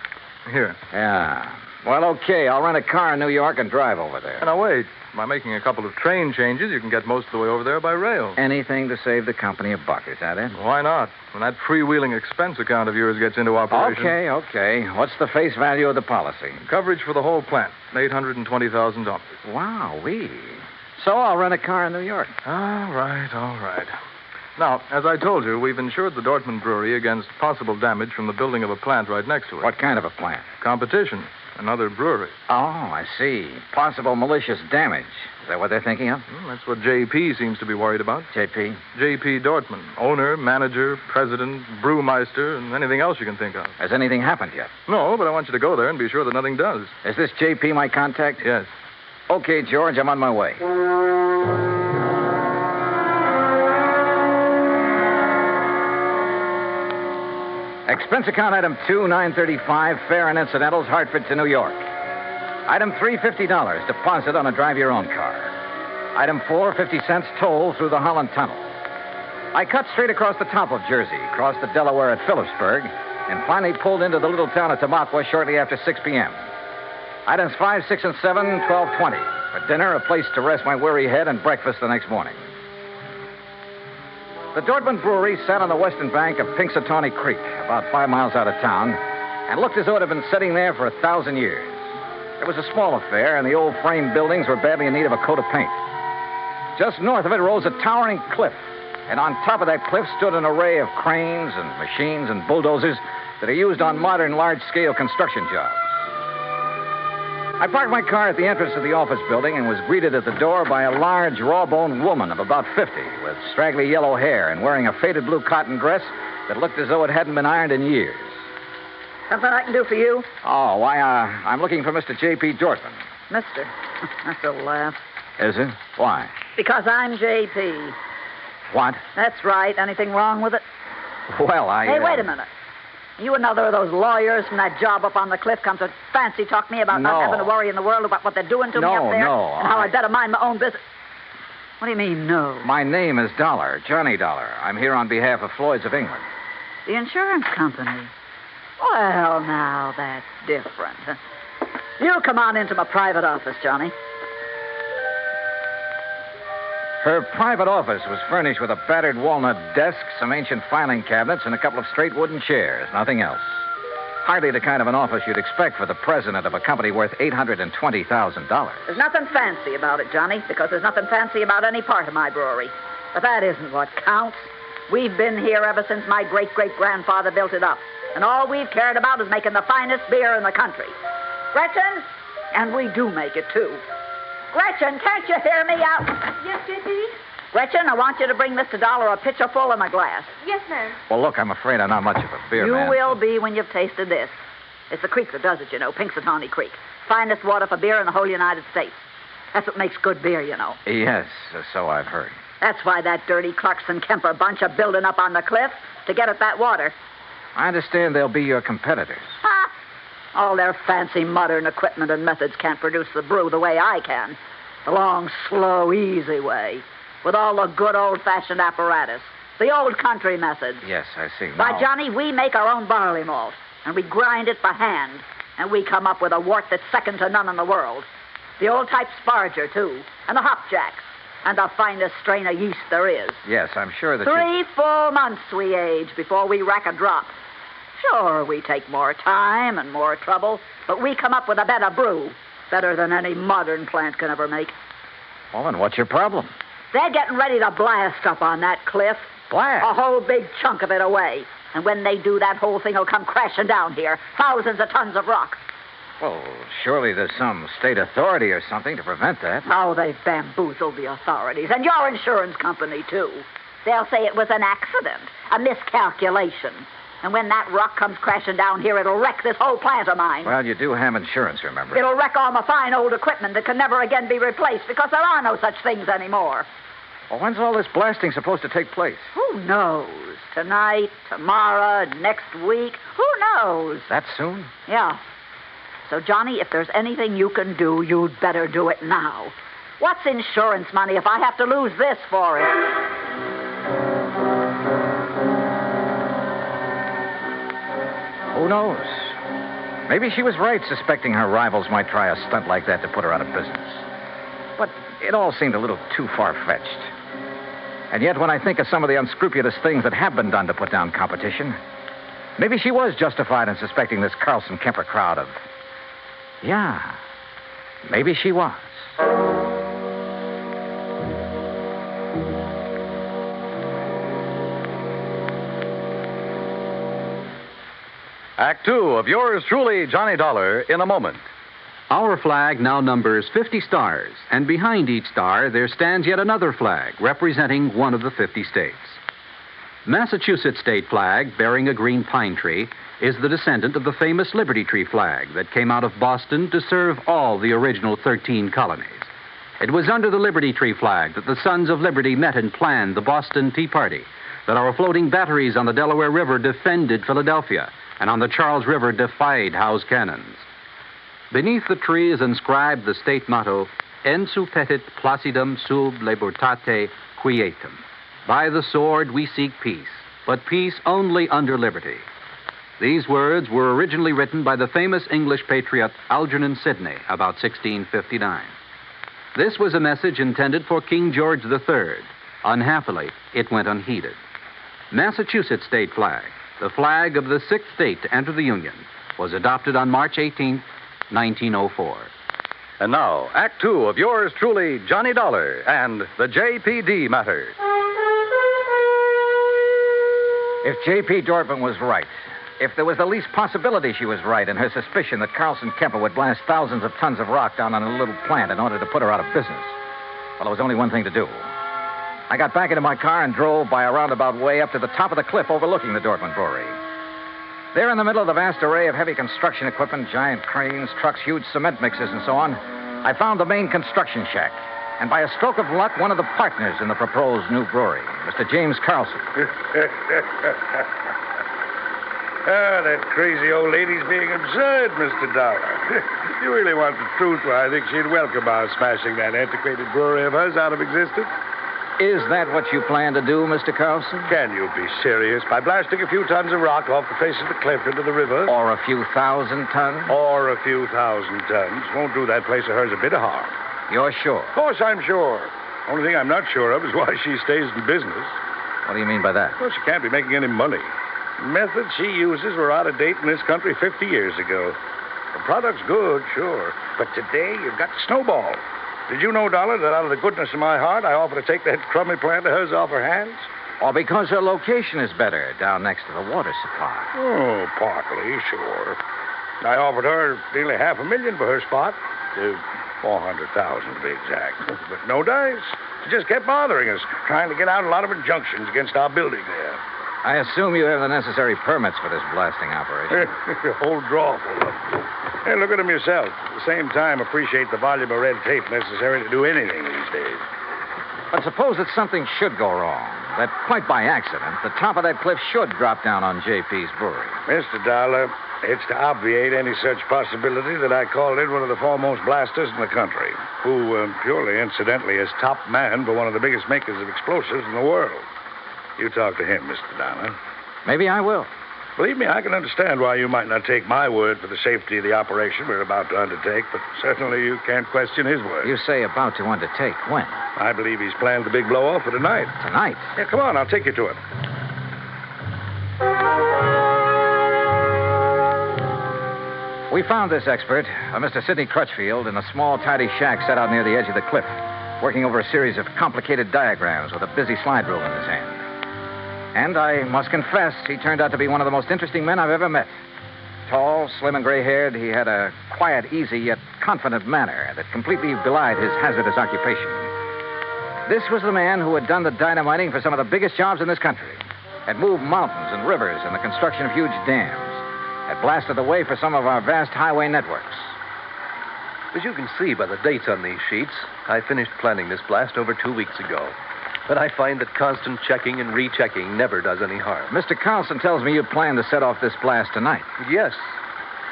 S19: here.
S15: Yeah. Well, okay. I'll rent a car in New York and drive over there.
S19: Now, wait. By making a couple of train changes, you can get most of the way over there by rail.
S15: Anything to save the company a buck, is that it?
S19: Why not? When that freewheeling expense account of yours gets into operation.
S15: Okay. What's the face value of the policy?
S19: Coverage for the whole plant, $820,000.
S15: Wow-wee. So I'll rent a car in New York.
S19: All right. Now, as I told you, we've insured the Dortmund Brewery against possible damage from the building of a plant right next to it.
S15: What kind of a plant?
S19: Competition. Another brewery.
S15: Oh, I see. Possible malicious damage. Is that what they're thinking of?
S19: That's what JP seems to be worried about.
S15: JP?
S19: JP Dortmund. Owner, manager, president, brewmeister, and anything else you can think of.
S15: Has anything happened yet?
S19: No, but I want you to go there and be sure that nothing does.
S15: Is this JP my contact?
S19: Yes.
S15: Okay, George, I'm on my way. Expense account item 2, $935, fare and incidentals, Hartford to New York. Item 3, $50, deposit on a drive-your-own car. Item 4, 50 cents toll through the Holland Tunnel. I cut straight across the top of Jersey, crossed the Delaware at Phillipsburg, and finally pulled into the little town of Tamaqua shortly after 6 p.m. Items 5, 6, and 7, $12.20. For dinner, a place to rest my weary head, and breakfast the next morning. The Dortmund Brewery sat on the western bank of Pinxatawney Creek, about 5 miles out of town, and looked as though it had been sitting there for 1,000 years. It was a small affair, and the old frame buildings were badly in need of a coat of paint. Just north of it rose a towering cliff, and on top of that cliff stood an array of cranes and machines and bulldozers that are used on modern large-scale construction jobs. I parked my car at the entrance of the office building and was greeted at the door by a large, raw-boned woman of about 50 with straggly yellow hair and wearing a faded blue cotton dress that looked as though it hadn't been ironed in years.
S6: Something I can do for you?
S15: Oh, why, I'm looking for Mr. J.P. Dortmund.
S6: Mister. That's a laugh.
S15: Is it? Why?
S6: Because I'm J.P.
S15: What?
S6: That's right. Anything wrong with it?
S15: Well,
S6: Hey, wait a minute. You another of those lawyers from that job up on the cliff come to fancy talk me about not having to worry in the world about what they're doing to me up there?
S15: No.
S6: And how I'd better mind my own business. What do you mean, no?
S15: My name is Dollar, Johnny Dollar. I'm here on behalf of Floyd's of England.
S6: The insurance company? Well, now, that's different. You come on into my private office, Johnny.
S15: Her private office was furnished with a battered walnut desk, some ancient filing cabinets, and a couple of straight wooden chairs. Nothing else. Hardly the kind of an office you'd expect for the president of a company worth $820,000.
S6: There's nothing fancy about it, Johnny, because there's nothing fancy about any part of my brewery. But that isn't what counts. We've been here ever since my great-great-grandfather built it up. And all we've cared about is making the finest beer in the country. Gretchen? And we do make it, too. Gretchen, can't you hear me out?
S8: Yes, J.P.?
S6: Gretchen, I want you to bring Mr. Dollar a pitcher full and a glass.
S8: Yes, ma'am.
S15: Well, look, I'm afraid I'm not much of a beer man.
S6: You will be when you've tasted this. It's the creek that does it, you know, Pinxatawney Creek. Finest water for beer in the whole United States. That's what makes good beer, you know.
S15: Yes, so I've heard.
S6: That's why that dirty Clarkson Kemper bunch are building up on the cliff to get at that water.
S15: I understand they'll be your competitors.
S6: Ha! All their fancy modern equipment and methods can't produce the brew the way I can. The long, slow, easy way. With all the good old-fashioned apparatus. The old country methods.
S15: Yes, I see.
S6: By Johnny, we make our own barley malt. And we grind it by hand. And we come up with a wort that's second to none in the world. The old-type Sparger, too. And the hopjacks. And the finest strain of yeast there is.
S15: Yes, I'm sure that
S6: 3 full months we age before we rack a drop. Sure, we take more time and more trouble, but we come up with a better brew. Better than any modern plant can ever make.
S15: Well, then what's your problem?
S6: They're getting ready to blast up on that cliff.
S15: Blast?
S6: A whole big chunk of it away. And when they do, that whole thing will come crashing down here. Thousands of tons of rock.
S15: Well, surely there's some state authority or something to prevent that.
S6: Oh, they've bamboozled the authorities. And your insurance company, too. They'll say it was an accident, a miscalculation. And when that rock comes crashing down here, it'll wreck this whole plant of mine.
S15: Well, you do have insurance, remember?
S6: It'll wreck all my fine old equipment that can never again be replaced because there are no such things anymore.
S15: Well, when's all this blasting supposed to take place?
S6: Who knows? Tonight, tomorrow, next week. Who knows?
S15: That soon?
S6: Yeah. So, Johnny, if there's anything you can do, you'd better do it now. What's insurance money if I have to lose this for it?
S15: Who knows? Maybe she was right suspecting her rivals might try a stunt like that to put her out of business. But it all seemed a little too far-fetched. And yet, when I think of some of the unscrupulous things that have been done to put down competition, maybe she was justified in suspecting this Carlson Kemper crowd of... Yeah, maybe she was.
S1: Act two of yours truly, Johnny Dollar, in a moment.
S7: Our flag now numbers 50 stars, and behind each star there stands yet another flag representing one of the 50 states. Massachusetts state flag, bearing a green pine tree, is the descendant of the famous Liberty Tree flag that came out of Boston to serve all the original 13 colonies. It was under the Liberty Tree flag that the Sons of Liberty met and planned the Boston Tea Party, that our floating batteries on the Delaware River defended Philadelphia, and on the Charles River defied Howe's cannons. Beneath the tree is inscribed the state motto, Ensu petit placidum sub libertate quietum. By the sword we seek peace, but peace only under liberty. These words were originally written by the famous English patriot Algernon Sidney about 1659. This was a message intended for King George III. Unhappily, it went unheeded. Massachusetts state flag, the flag of the sixth state to enter the Union, was adopted on March 18, 1904.
S1: And now, Act two of yours truly, Johnny Dollar, and the JPD matter.
S15: If J.P. Dorfman was right, if there was the least possibility she was right in her suspicion that Carlson Kemper would blast thousands of tons of rock down on a little plant in order to put her out of business, well, there was only one thing to do. I got back into my car and drove by a roundabout way up to the top of the cliff overlooking the Dorfman Brewery. There in the middle of the vast array of heavy construction equipment, giant cranes, trucks, huge cement mixers, and so on, I found the main construction shack. And by a stroke of luck, one of the partners in the proposed new brewery, Mr. James Carlson.
S17: That crazy old lady's being absurd, Mr. Dollar. If you really want the truth, well, I think she'd welcome our smashing that antiquated brewery of hers out of existence.
S15: Is that what you plan to do, Mr. Carlson?
S17: Can you be serious? By blasting a few tons of rock off the face of the cliff into the river?
S15: Or a few thousand tons?
S17: Or a few thousand tons. Won't do that place of hers a bit of harm.
S15: You're sure?
S17: Of course I'm sure. Only thing I'm not sure of is why she stays in business.
S15: What do you mean by that?
S17: Well, she can't be making any money. The methods she uses were out of date in this country 50 years ago. The product's good, sure. But today, you've got to snowball. Did you know, Dollar, that out of the goodness of my heart, I offer to take that crummy plant of hers off her hands?
S15: Or because her location is better down next to the water supply?
S17: Oh, partly, sure. I offered her nearly $500,000 for her spot. $400,000 to be exact. But no dice. She just kept bothering us, trying to get out a lot of injunctions against our building there.
S15: I assume you have the necessary permits for this blasting operation.
S17: Whole drawer full of them. Hey, look at them yourself. At the same time, appreciate the volume of red tape necessary to do anything these days.
S15: But suppose that something should go wrong, that quite by accident, the top of that cliff should drop down on JP's brewery.
S17: Mr. Dollar, it's to obviate any such possibility that I called in one of the foremost blasters in the country, who, purely incidentally, is top man for one of the biggest makers of explosives in the world. You talk to him, Mr. Dollar.
S15: Maybe I will.
S17: Believe me, I can understand why you might not take my word for the safety of the operation we're about to undertake, but certainly you can't question his word.
S15: You say about to undertake. When?
S17: I believe he's planned the big blow-off for tonight.
S15: Tonight?
S17: Yeah, come on, I'll take you to him.
S15: We found this expert, Mr. Sidney Crutchfield, in a small, tidy shack set out near the edge of the cliff, working over a series of complicated diagrams with a busy slide rule in his hand. And I must confess, he turned out to be one of the most interesting men I've ever met. Tall, slim, and gray-haired, he had a quiet, easy, yet confident manner that completely belied his hazardous occupation. This was the man who had done the dynamiting for some of the biggest jobs in this country, had moved mountains and rivers in the construction of huge dams, had blasted the way for some of our vast highway networks.
S9: As you can see by the dates on these sheets, I finished planning this blast over 2 weeks ago. But I find that constant checking and rechecking never does any harm.
S15: Mr. Carlson tells me you plan to set off this blast tonight.
S9: Yes.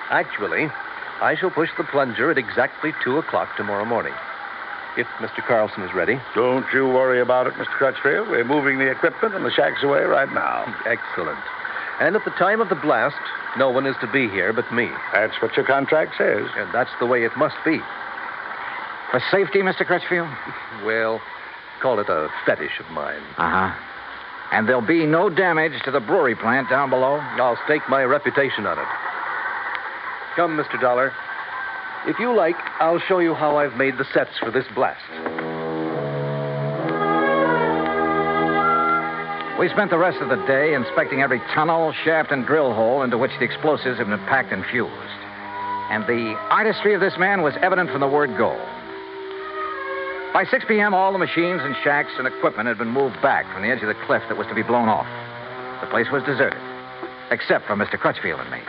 S9: Actually, I shall push the plunger at exactly 2 o'clock tomorrow morning. If Mr. Carlson is ready.
S17: Don't you worry about it, Mr. Crutchfield. We're moving the equipment and the shacks away right now.
S9: Excellent. And at the time of the blast, no one is to be here but me.
S17: That's what your contract says.
S9: And that's the way it must be.
S15: For safety, Mr. Crutchfield?
S9: Well, call it a fetish of mine.
S15: Uh-huh. And there'll be no damage to the brewery plant down below?
S9: I'll stake my reputation on it. Come, Mr. Dollar. If you like, I'll show you how I've made the sets for this blast.
S15: We spent the rest of the day inspecting every tunnel, shaft, and drill hole into which the explosives had been packed and fused. And the artistry of this man was evident from the word go. By 6 p.m., all the machines and shacks and equipment had been moved back from the edge of the cliff that was to be blown off. The place was deserted, except for Mr. Crutchfield and me.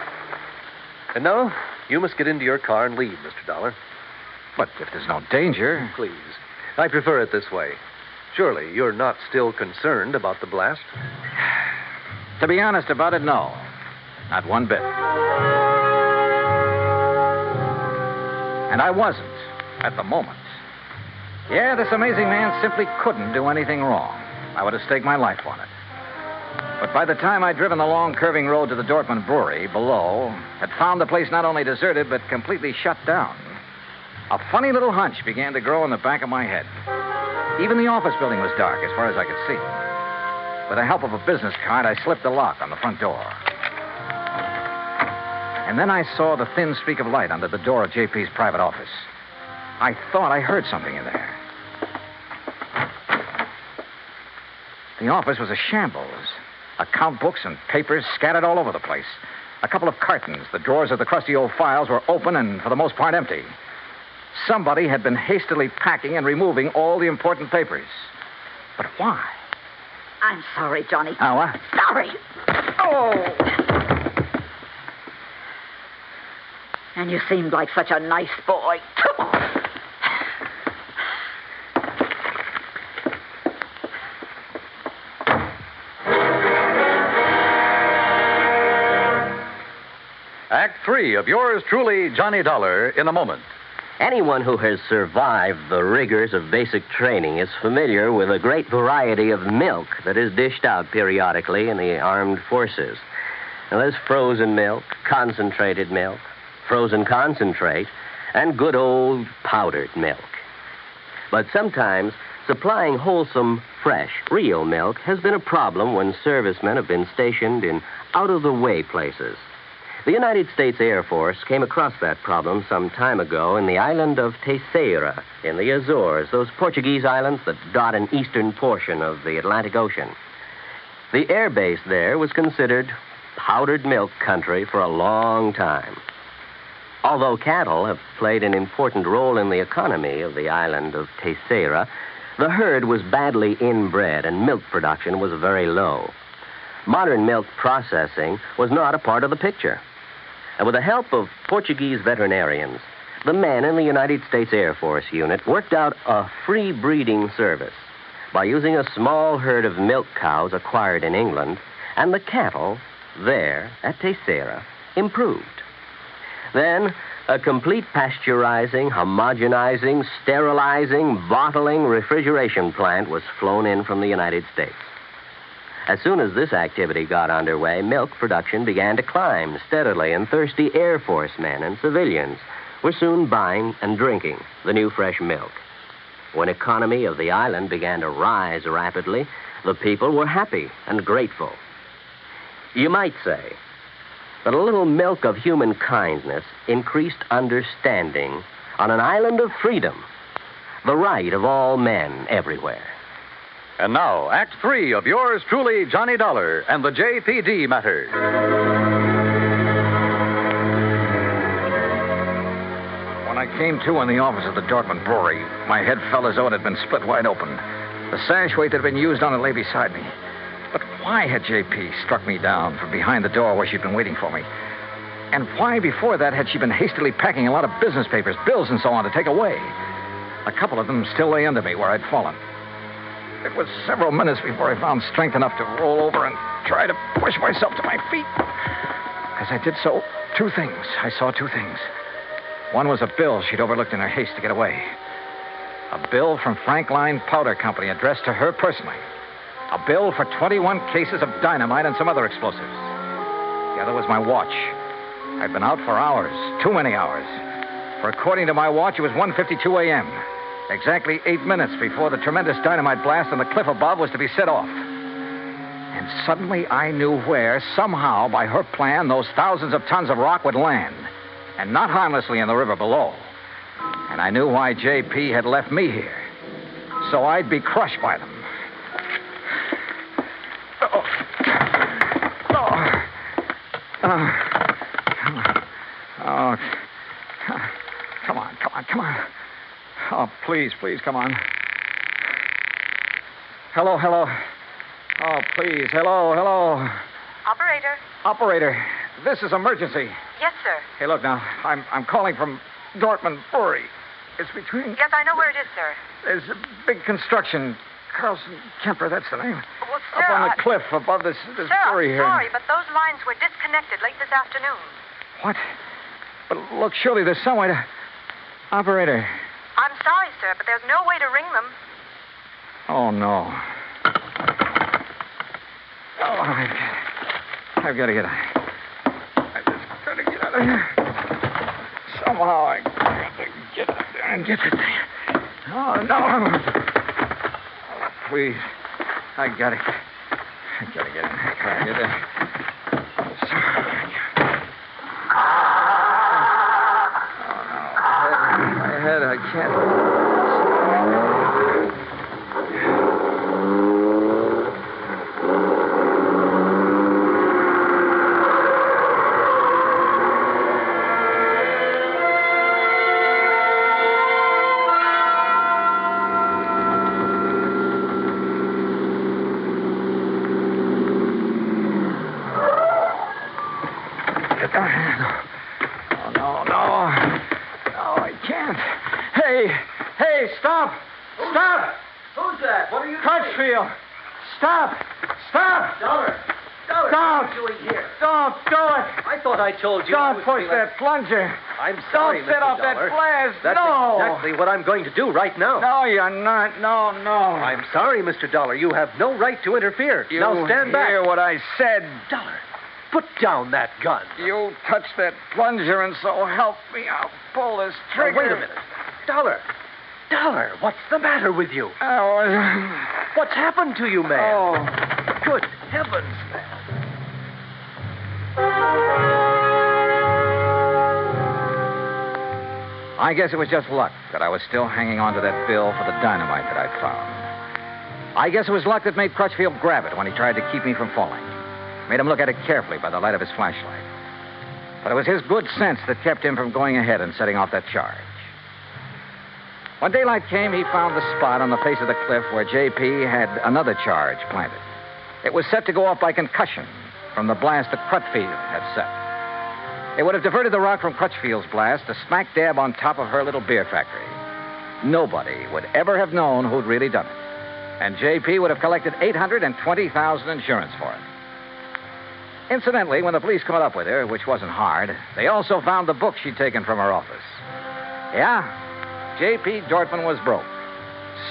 S9: And now, you must get into your car and leave, Mr. Dollar.
S15: But if there's no danger...
S9: Please. I prefer it this way. Surely you're not still concerned about the blast?
S15: To be honest about it, no. Not one bit. And I wasn't at the moment. Yeah, this amazing man simply couldn't do anything wrong. I would have staked my life on it. But by the time I'd driven the long, curving road to the Dortmund Brewery below, had found the place not only deserted, but completely shut down, a funny little hunch began to grow in the back of my head. Even the office building was dark as far as I could see. With the help of a business card, I slipped the lock on the front door. And then I saw the thin streak of light under the door of JP's private office. I thought I heard something in there. The office was a shambles. Account books and papers scattered all over the place. A couple of cartons. The drawers of the crusty old files were open and, for the most part, empty. Somebody had been hastily packing and removing all the important papers. But why?
S6: I'm sorry, Johnny.
S15: Oh, what?
S6: Sorry. Oh! And you seemed like such a nice boy.
S1: Act 3 of yours truly, Johnny Dollar, in a moment.
S13: Anyone who has survived the rigors of basic training is familiar with a great variety of milk that is dished out periodically in the armed forces. Now, there's frozen milk, concentrated milk, frozen concentrate, and good old powdered milk. But sometimes supplying wholesome, fresh, real milk has been a problem when servicemen have been stationed in out-of-the-way places. The United States Air Force came across that problem some time ago in the island of Terceira in the Azores, those Portuguese islands that dot an eastern portion of the Atlantic Ocean. The air base there was considered powdered milk country for a long time. Although cattle have played an important role in the economy of the island of Terceira, the herd was badly inbred and milk production was very low. Modern milk processing was not a part of the picture. And with the help of Portuguese veterinarians, the men in the United States Air Force unit worked out a free breeding service by using a small herd of milk cows acquired in England, and the cattle there at Terceira improved. Then, a complete pasteurizing, homogenizing, sterilizing, bottling, refrigeration plant was flown in from the United States. As soon as this activity got underway, milk production began to climb steadily, and thirsty Air Force men and civilians were soon buying and drinking the new fresh milk. When economy of the island began to rise rapidly, the people were happy and grateful. You might say that a little milk of human kindness increased understanding on an island of freedom, the right of all men everywhere.
S1: And now, Act 3 of yours truly, Johnny Dollar, and the JPD matter.
S15: When I came to in the office of the Dortmund Brewery, my head felt as though it had been split wide open. The sash weight that had been used on it lay beside me. But why had J.P. struck me down from behind the door where she'd been waiting for me? And why before that had she been hastily packing a lot of business papers, bills, and so on to take away? A couple of them still lay under me where I'd fallen. It was several minutes before I found strength enough to roll over and try to push myself to my feet. As I did so, I saw two things. One was a bill she'd overlooked in her haste to get away. A bill from Frank Line Powder Company addressed to her personally. A bill for 21 cases of dynamite and some other explosives. The other was my watch. I'd been out for hours, too many hours. For according to my watch, it was 1:52 a.m., exactly 8 minutes before the tremendous dynamite blast on the cliff above was to be set off. And suddenly I knew where, somehow, by her plan, those thousands of tons of rock would land, and not harmlessly in the river below. And I knew why J.P. had left me here, so I'd be crushed by them. Come on. Oh, please, come on. Hello. Oh, please, hello. Operator, this is emergency.
S14: Yes, sir.
S15: Hey, look now, I'm calling from Dortmund Brewery. It's between...
S14: Yes, I know where it is, sir.
S15: There's a big construction. Carlson Kemper, that's the name.
S14: Well, sir,
S15: Up on the cliff above this
S14: sir,
S15: brewery here.
S14: I'm sorry, but those lines were disconnected late this afternoon.
S15: What? But look, surely there's some way to... Operator.
S14: I'm sorry, sir, but there's no way to ring them.
S15: Oh, no. Oh, I've got to get out. I've just got to get out of here. Somehow I got to get out there and get the thing. Oh, no. Oh, please. I got to get in. I got to get in. I can't. Hey, stop! Stop!
S9: Who's that? What are you
S15: Crutchfield! Stop!
S9: Dollar,
S15: Don't!
S9: what are you doing here?
S15: Don't do it!
S9: I thought I told you.
S15: Don't push that plunger!
S9: I'm sorry,
S15: Don't set off that blast!
S9: That's
S15: no!
S9: exactly what I'm going to do right now.
S15: No, you're not. No.
S9: I'm sorry, Mr. Dollar. You have no right to interfere.
S15: You
S9: now stand back.
S15: Hear what I said.
S9: Dollar, put down that gun.
S15: You touch that plunger, and so help me, I'll pull this trigger.
S9: Now, wait a minute. Dollar, what's the matter with you?
S15: Oh.
S9: What's happened to you, man?
S15: Oh.
S9: Good heavens, man.
S15: I guess it was just luck that I was still hanging on to that bill for the dynamite that I'd found. I guess it was luck that made Crutchfield grab it when he tried to keep me from falling. Made him look at it carefully by the light of his flashlight. But it was his good sense that kept him from going ahead and setting off that charge. When daylight came, he found the spot on the face of the cliff where J.P. had another charge planted. It was set to go off by concussion from the blast that Crutchfield had set. It would have diverted the rock from Crutchfield's blast to smack dab on top of her little beer factory. Nobody would ever have known who'd really done it. And J.P. would have collected $820,000 insurance for it. Incidentally, when the police caught up with her, which wasn't hard, they also found the book she'd taken from her office. Yeah, J.P. Dortmund was broke.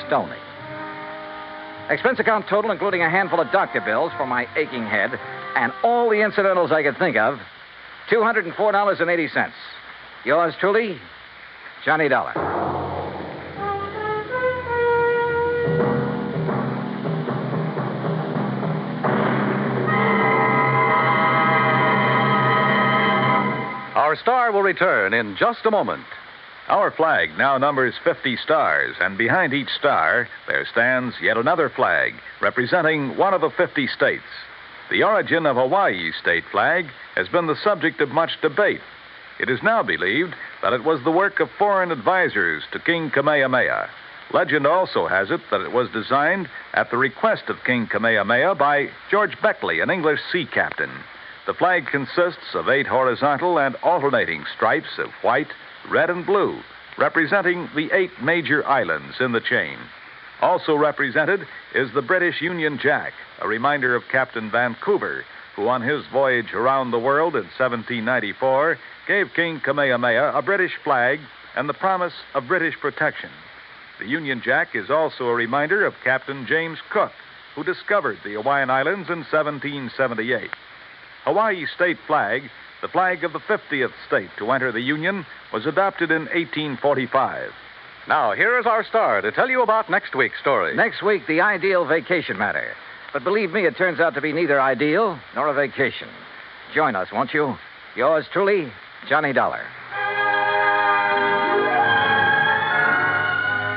S15: Stony. Expense account total, including a handful of doctor bills for my aching head and all the incidentals I could think of, $204.80. Yours truly, Johnny Dollar.
S1: Our star will return in just a moment. Our flag now numbers 50 stars, and behind each star there stands yet another flag representing one of the 50 states. The origin of Hawaii's state flag has been the subject of much debate. It is now believed that it was the work of foreign advisors to King Kamehameha. Legend also has it that it was designed at the request of King Kamehameha by George Beckley, an English sea captain. The flag consists of 8 horizontal and alternating stripes of white, red, and blue, representing the 8 major islands in the chain. Also represented is the British Union Jack, a reminder of Captain Vancouver, who on his voyage around the world in 1794 gave King Kamehameha a British flag and the promise of British protection. The Union Jack is also a reminder of Captain James Cook, who discovered the Hawaiian Islands in 1778. Hawaii's state flag, the flag of the 50th state to enter the Union, was adopted in 1845.
S7: Now, here is our star to tell you about next week's story.
S15: Next week, the ideal vacation matter. But believe me, it turns out to be neither ideal nor a vacation. Join us, won't you? Yours truly, Johnny Dollar.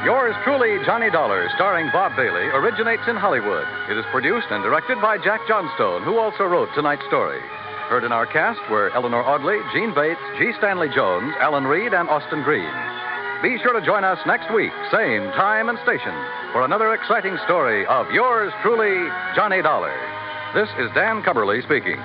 S7: Yours truly, Johnny Dollar, starring Bob Bailey, originates in Hollywood. It is produced and directed by Jack Johnstone, who also wrote tonight's story. Heard in our cast were Eleanor Audley, Gene Bates, G. Stanley Jones, Alan Reed, and Austin Green. Be sure to join us next week, same time and station, for another exciting story of yours truly, Johnny Dollar. This is Dan Cumberly speaking.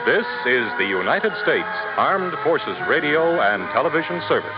S12: This is the United States Armed Forces Radio and Television Service.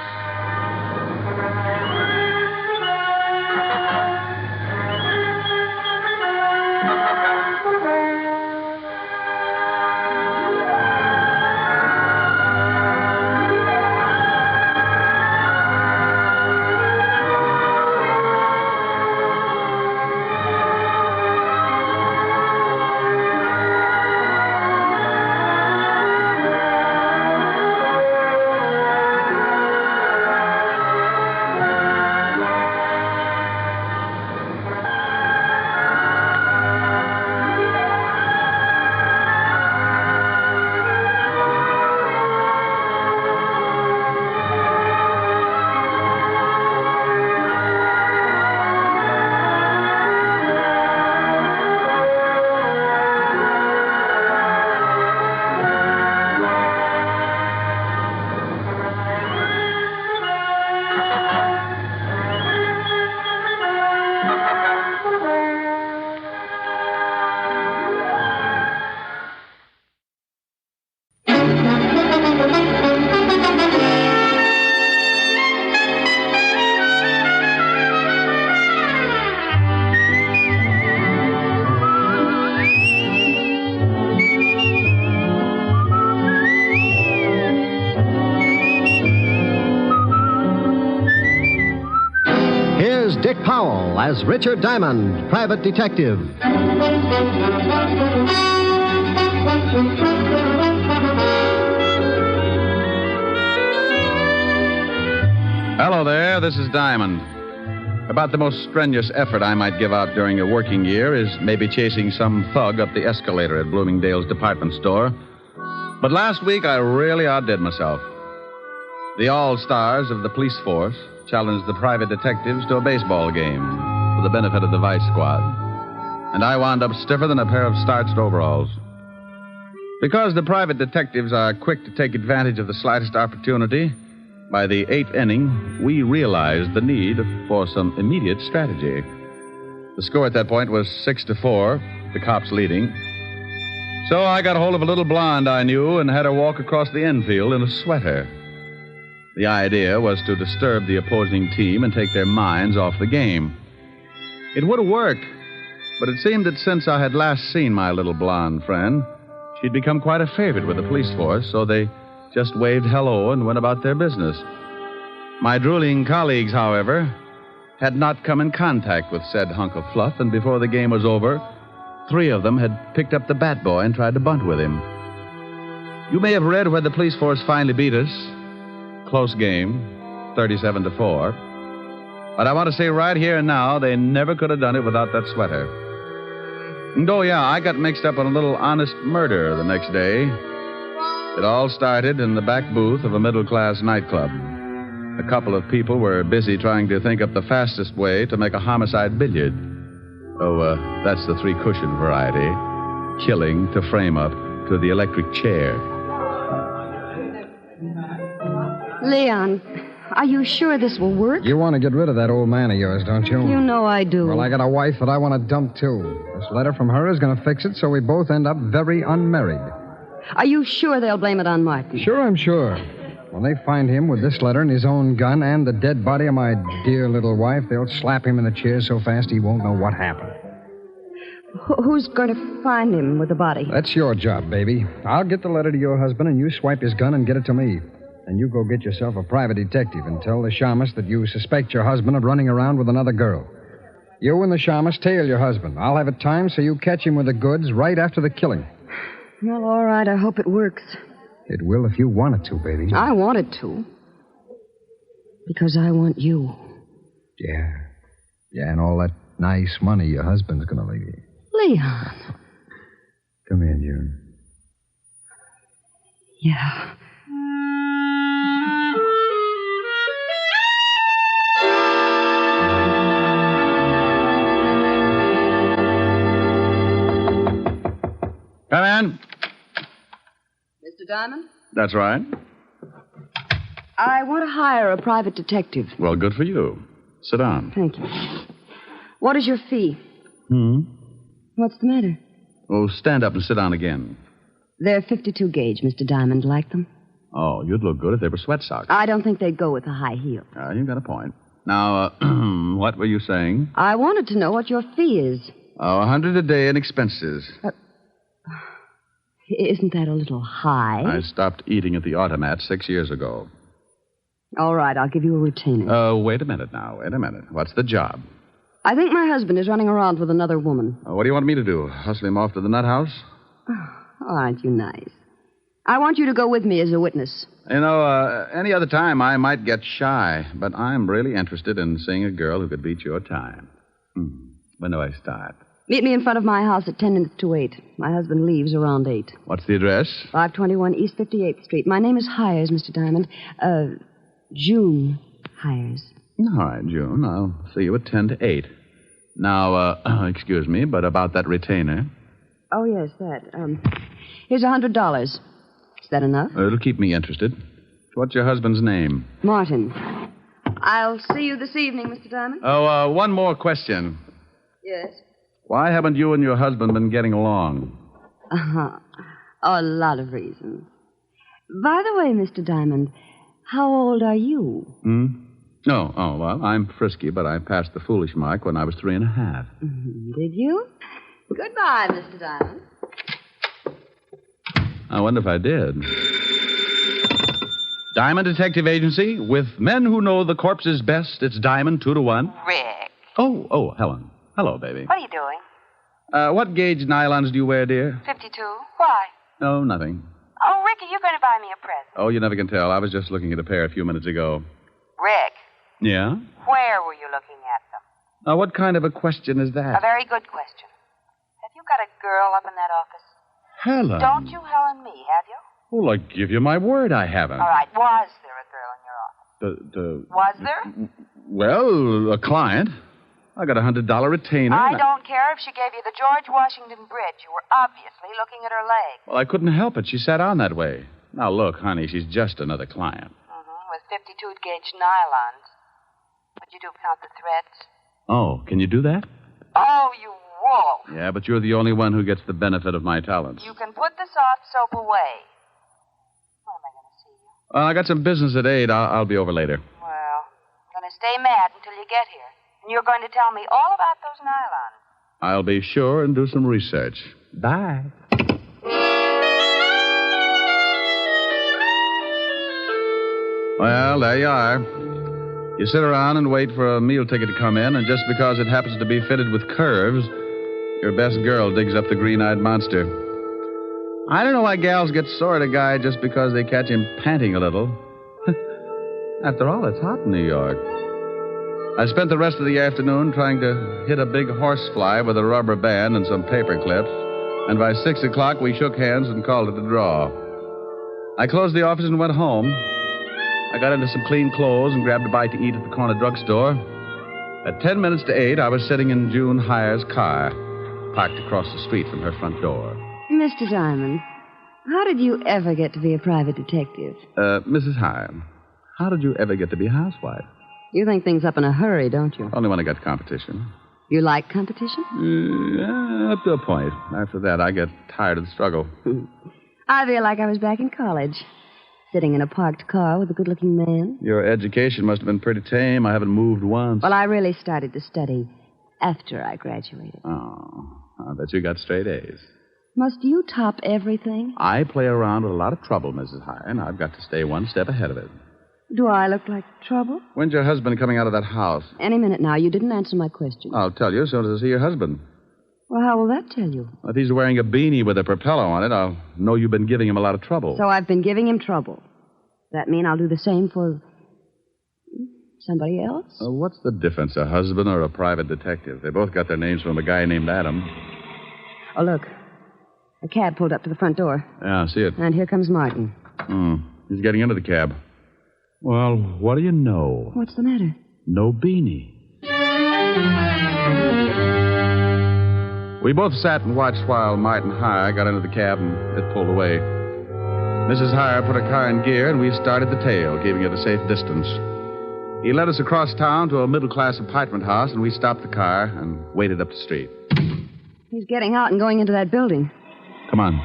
S20: Dick Powell as Richard Diamond, private detective.
S23: Hello there, this is Diamond. About the most strenuous effort I might give out during a working year is maybe chasing some thug up the escalator at Bloomingdale's department store. But last week I really outdid myself. The all-stars of the police force challenged the private detectives to a baseball game for the benefit of the vice squad. And I wound up stiffer than a pair of starched overalls. Because the private detectives are quick to take advantage of the slightest opportunity, by the 8th inning, we realized the need for some immediate strategy. The score at that point was 6-4, the cops leading. So I got a hold of a little blonde I knew and had her walk across the infield in a sweater. The idea was to disturb the opposing team and take their minds off the game. It would have worked, but it seemed that since I had last seen my little blonde friend, she'd become quite a favorite with the police force, so they just waved hello and went about their business. My drooling colleagues, however, had not come in contact with said hunk of fluff, and before the game was over, 3 of them had picked up the bat boy and tried to bunt with him. You may have read where the police force finally beat us. Close game, 37-4. But I want to say right here and now, they never could have done it without that sweater. And oh, yeah, I got mixed up in a little honest murder the next day. It all started in the back booth of a middle-class nightclub. A couple of people were busy trying to think up the fastest way to make a homicide billiard. Oh, that's the three-cushion variety. Killing to frame up to the electric chair.
S3: Leon, are you sure this will work?
S11: You want to get rid of that old man of yours, don't you?
S3: You know I do.
S11: Well, I got a wife that I want to dump, too. This letter from her is going to fix it so we both end up very unmarried.
S3: Are you sure they'll blame it on Martin?
S11: Sure, I'm sure. When they find him with this letter and his own gun and the dead body of my dear little wife, they'll slap him in the chair so fast he won't know what happened.
S3: Who's going to find him with the body?
S11: That's your job, baby. I'll get the letter to your husband, and you swipe his gun and get it to me. And you go get yourself a private detective and tell the shamus that you suspect your husband of running around with another girl. You and the shamus tail your husband. I'll have it timed so you catch him with the goods right after the killing.
S3: Well, all right. I hope it works.
S11: It will if you want it to, baby.
S3: I want it to. Because I want you.
S11: Yeah. Yeah, and all that nice money your husband's going to leave you.
S3: Leon.
S11: Come here, June.
S3: Yeah.
S23: Come in.
S3: Mr. Diamond?
S23: That's right.
S3: I want to hire a private detective.
S23: Well, good for you. Sit down.
S3: Thank you. What is your fee? What's the matter?
S23: Oh, stand up and sit down again.
S3: They're 52 gauge, Mr. Diamond. Like them?
S23: Oh, you'd look good if they were sweat socks.
S3: I don't think they'd go with a high heel.
S23: You've got a point. Now, what were you saying?
S3: I wanted to know what your fee is.
S23: Oh, $100 a day in expenses.
S3: Isn't that a little high?
S23: I stopped eating at the automat 6 years ago.
S3: All right, I'll give you a retainer.
S23: Wait a minute now. Wait a minute. What's the job?
S3: I think my husband is running around with another woman.
S23: What do you want me to do? Hustle him off to the nut house?
S3: Oh, aren't you nice? I want you to go with me as a witness.
S23: You know, any other time I might get shy, but I'm really interested in seeing a girl who could beat your time. When do I start?
S3: Meet me in front of my house at 10 minutes to 8. My husband leaves around 8.
S23: What's the address?
S3: 521 East 58th Street. My name is Hires, Mr. Diamond. June Hires.
S23: All right, June. I'll see you at 10 to 8. Now, excuse me, but about that retainer.
S3: Oh, yes, that. Here's $100. Is that enough?
S23: It'll keep me interested. What's your husband's name?
S3: Martin. I'll see you this evening, Mr. Diamond.
S23: Oh, one more question.
S3: Yes?
S23: Why haven't you and your husband been getting along?
S3: A lot of reasons. By the way, Mr. Diamond, how old are you?
S23: Oh, well, I'm frisky, but I passed the foolish mark when I was 3.5.
S3: Did you? Goodbye, Mr. Diamond.
S23: I wonder if I did. Diamond Detective Agency, with men who know the corpses best, it's Diamond 2 to 1.
S14: Rick.
S23: Oh, Helen. Hello, baby.
S14: What are you doing?
S23: What gauge nylons do you wear, dear?
S14: 52. Why?
S23: No, nothing.
S14: Oh, Rick, are you going to buy me a present?
S23: Oh, you never can tell. I was just looking at a pair a few minutes ago.
S14: Rick.
S23: Yeah?
S14: Where were you looking at them?
S23: What kind of a question is that?
S14: A very good question. Have you got a girl up in that office?
S23: Helen.
S14: Don't you Helen me, have you?
S23: Well, I give you my word I haven't.
S14: All right. Was there a girl in your office? Was there?
S23: Well, a client. I got a $100 retainer.
S14: I don't care if she gave you the George Washington Bridge. You were obviously looking at her leg.
S23: Well, I couldn't help it. She sat on that way. Now, look, honey, she's just another client.
S14: With 52-gauge nylons. Would you do count the threads?
S23: Oh, can you do that?
S14: Oh, you wolf.
S23: Yeah, but you're the only one who gets the benefit of my talents.
S14: You can put the soft soap away. When am I going to see you?
S23: I got some business at 8. I'll be over later.
S14: Well, I'm going to stay mad until you get here. And you're going to tell me all about those nylons.
S23: I'll be sure and do some research. Bye. Well, there you are. You sit around and wait for a meal ticket to come in, and just because it happens to be fitted with curves, your best girl digs up the green-eyed monster. I don't know why gals get sore at a guy just because they catch him panting a little. After all, it's hot in New York. I spent the rest of the afternoon trying to hit a big horsefly with a rubber band and some paper clips, and by 6 o'clock we shook hands and called it a draw. I closed the office and went home. I got into some clean clothes and grabbed a bite to eat at the corner drugstore. At 10 minutes to 8, I was sitting in June Heyer's car, parked across the street from her front door.
S3: Mr. Diamond, how did you ever get to be a private detective?
S23: Mrs. Heyer, how did you ever get to be a housewife?
S3: You think things up in a hurry, don't you?
S23: Only when I got competition.
S3: You like competition?
S23: Yeah, up to a point. After that, I get tired of the struggle.
S3: I feel like I was back in college, sitting in a parked car with a good-looking man.
S23: Your education must have been pretty tame. I haven't moved once.
S3: Well, I really started to study after I graduated.
S23: Oh, I bet you got straight A's.
S3: Must you top everything?
S23: I play around with a lot of trouble, Mrs. Heyer, and I've got to stay one step ahead of it.
S3: Do I look like trouble?
S23: When's your husband coming out of that house?
S3: Any minute now. You didn't answer my question.
S23: I'll tell you as soon as I see your husband.
S3: Well, how will that tell you?
S23: If he's wearing a beanie with a propeller on it, I'll know you've been giving him a lot of trouble.
S3: So I've been giving him trouble. Does that mean I'll do the same for somebody else?
S23: What's the difference, a husband or a private detective? They both got their names from a guy named Adam.
S3: Oh, look. A cab pulled up to the front door.
S23: Yeah, I see it.
S3: And here comes Martin.
S23: He's getting into the cab. Well, what do you know?
S3: What's the matter?
S23: No beanie. We both sat and watched while Martin Heyer got into the cab and it pulled away. Mrs. Heyer put her car in gear and we started the tail, keeping it a safe distance. He led us across town to a middle-class apartment house and we stopped the car and waited up the street.
S3: He's getting out and going into that building.
S23: Come on.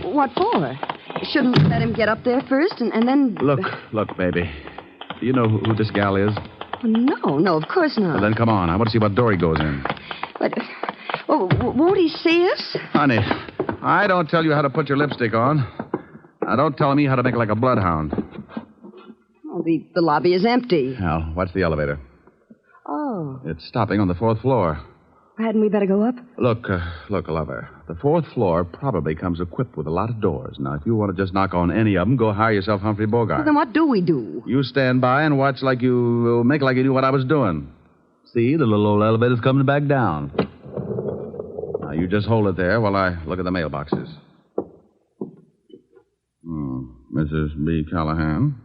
S3: Oh, what for? Shouldn't we let him get up there first and then...
S23: Look, baby. Do you know who this gal is?
S3: No, of course not.
S23: Well, then come on. I want to see what door he goes in.
S3: But, won't he see us?
S23: Honey, I don't tell you how to put your lipstick on. Now, don't tell me how to make it like a bloodhound.
S3: Oh, the lobby is empty.
S23: Now, watch the elevator.
S3: Oh.
S23: It's stopping on the 4th floor.
S3: Hadn't we better go up?
S23: Look, lover. The 4th floor probably comes equipped with a lot of doors. Now, if you want to just knock on any of them, go hire yourself Humphrey Bogart.
S3: Well, then what do we do?
S23: You stand by and watch like you... make like you knew what I was doing. See, the little old elevator's coming back down. Now, you just hold it there while I look at the mailboxes. Mrs. B. Callahan.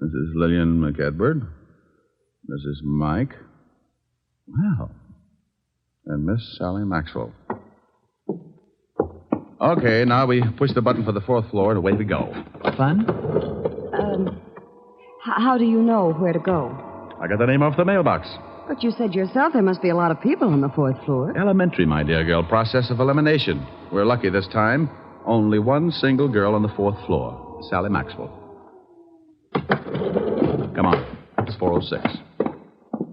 S23: Mrs. Lillian McEdward. Mrs. Mike. Well... and Miss Sally Maxwell. Okay, now we push the button for the 4th floor and away we go. Fun?
S3: How do you know where to go?
S23: I got the name off the mailbox.
S3: But you said yourself there must be a lot of people on the 4th floor.
S23: Elementary, my dear girl. Process of elimination. We're lucky this time. Only one single girl on the 4th floor. Sally Maxwell. Come on. It's 406.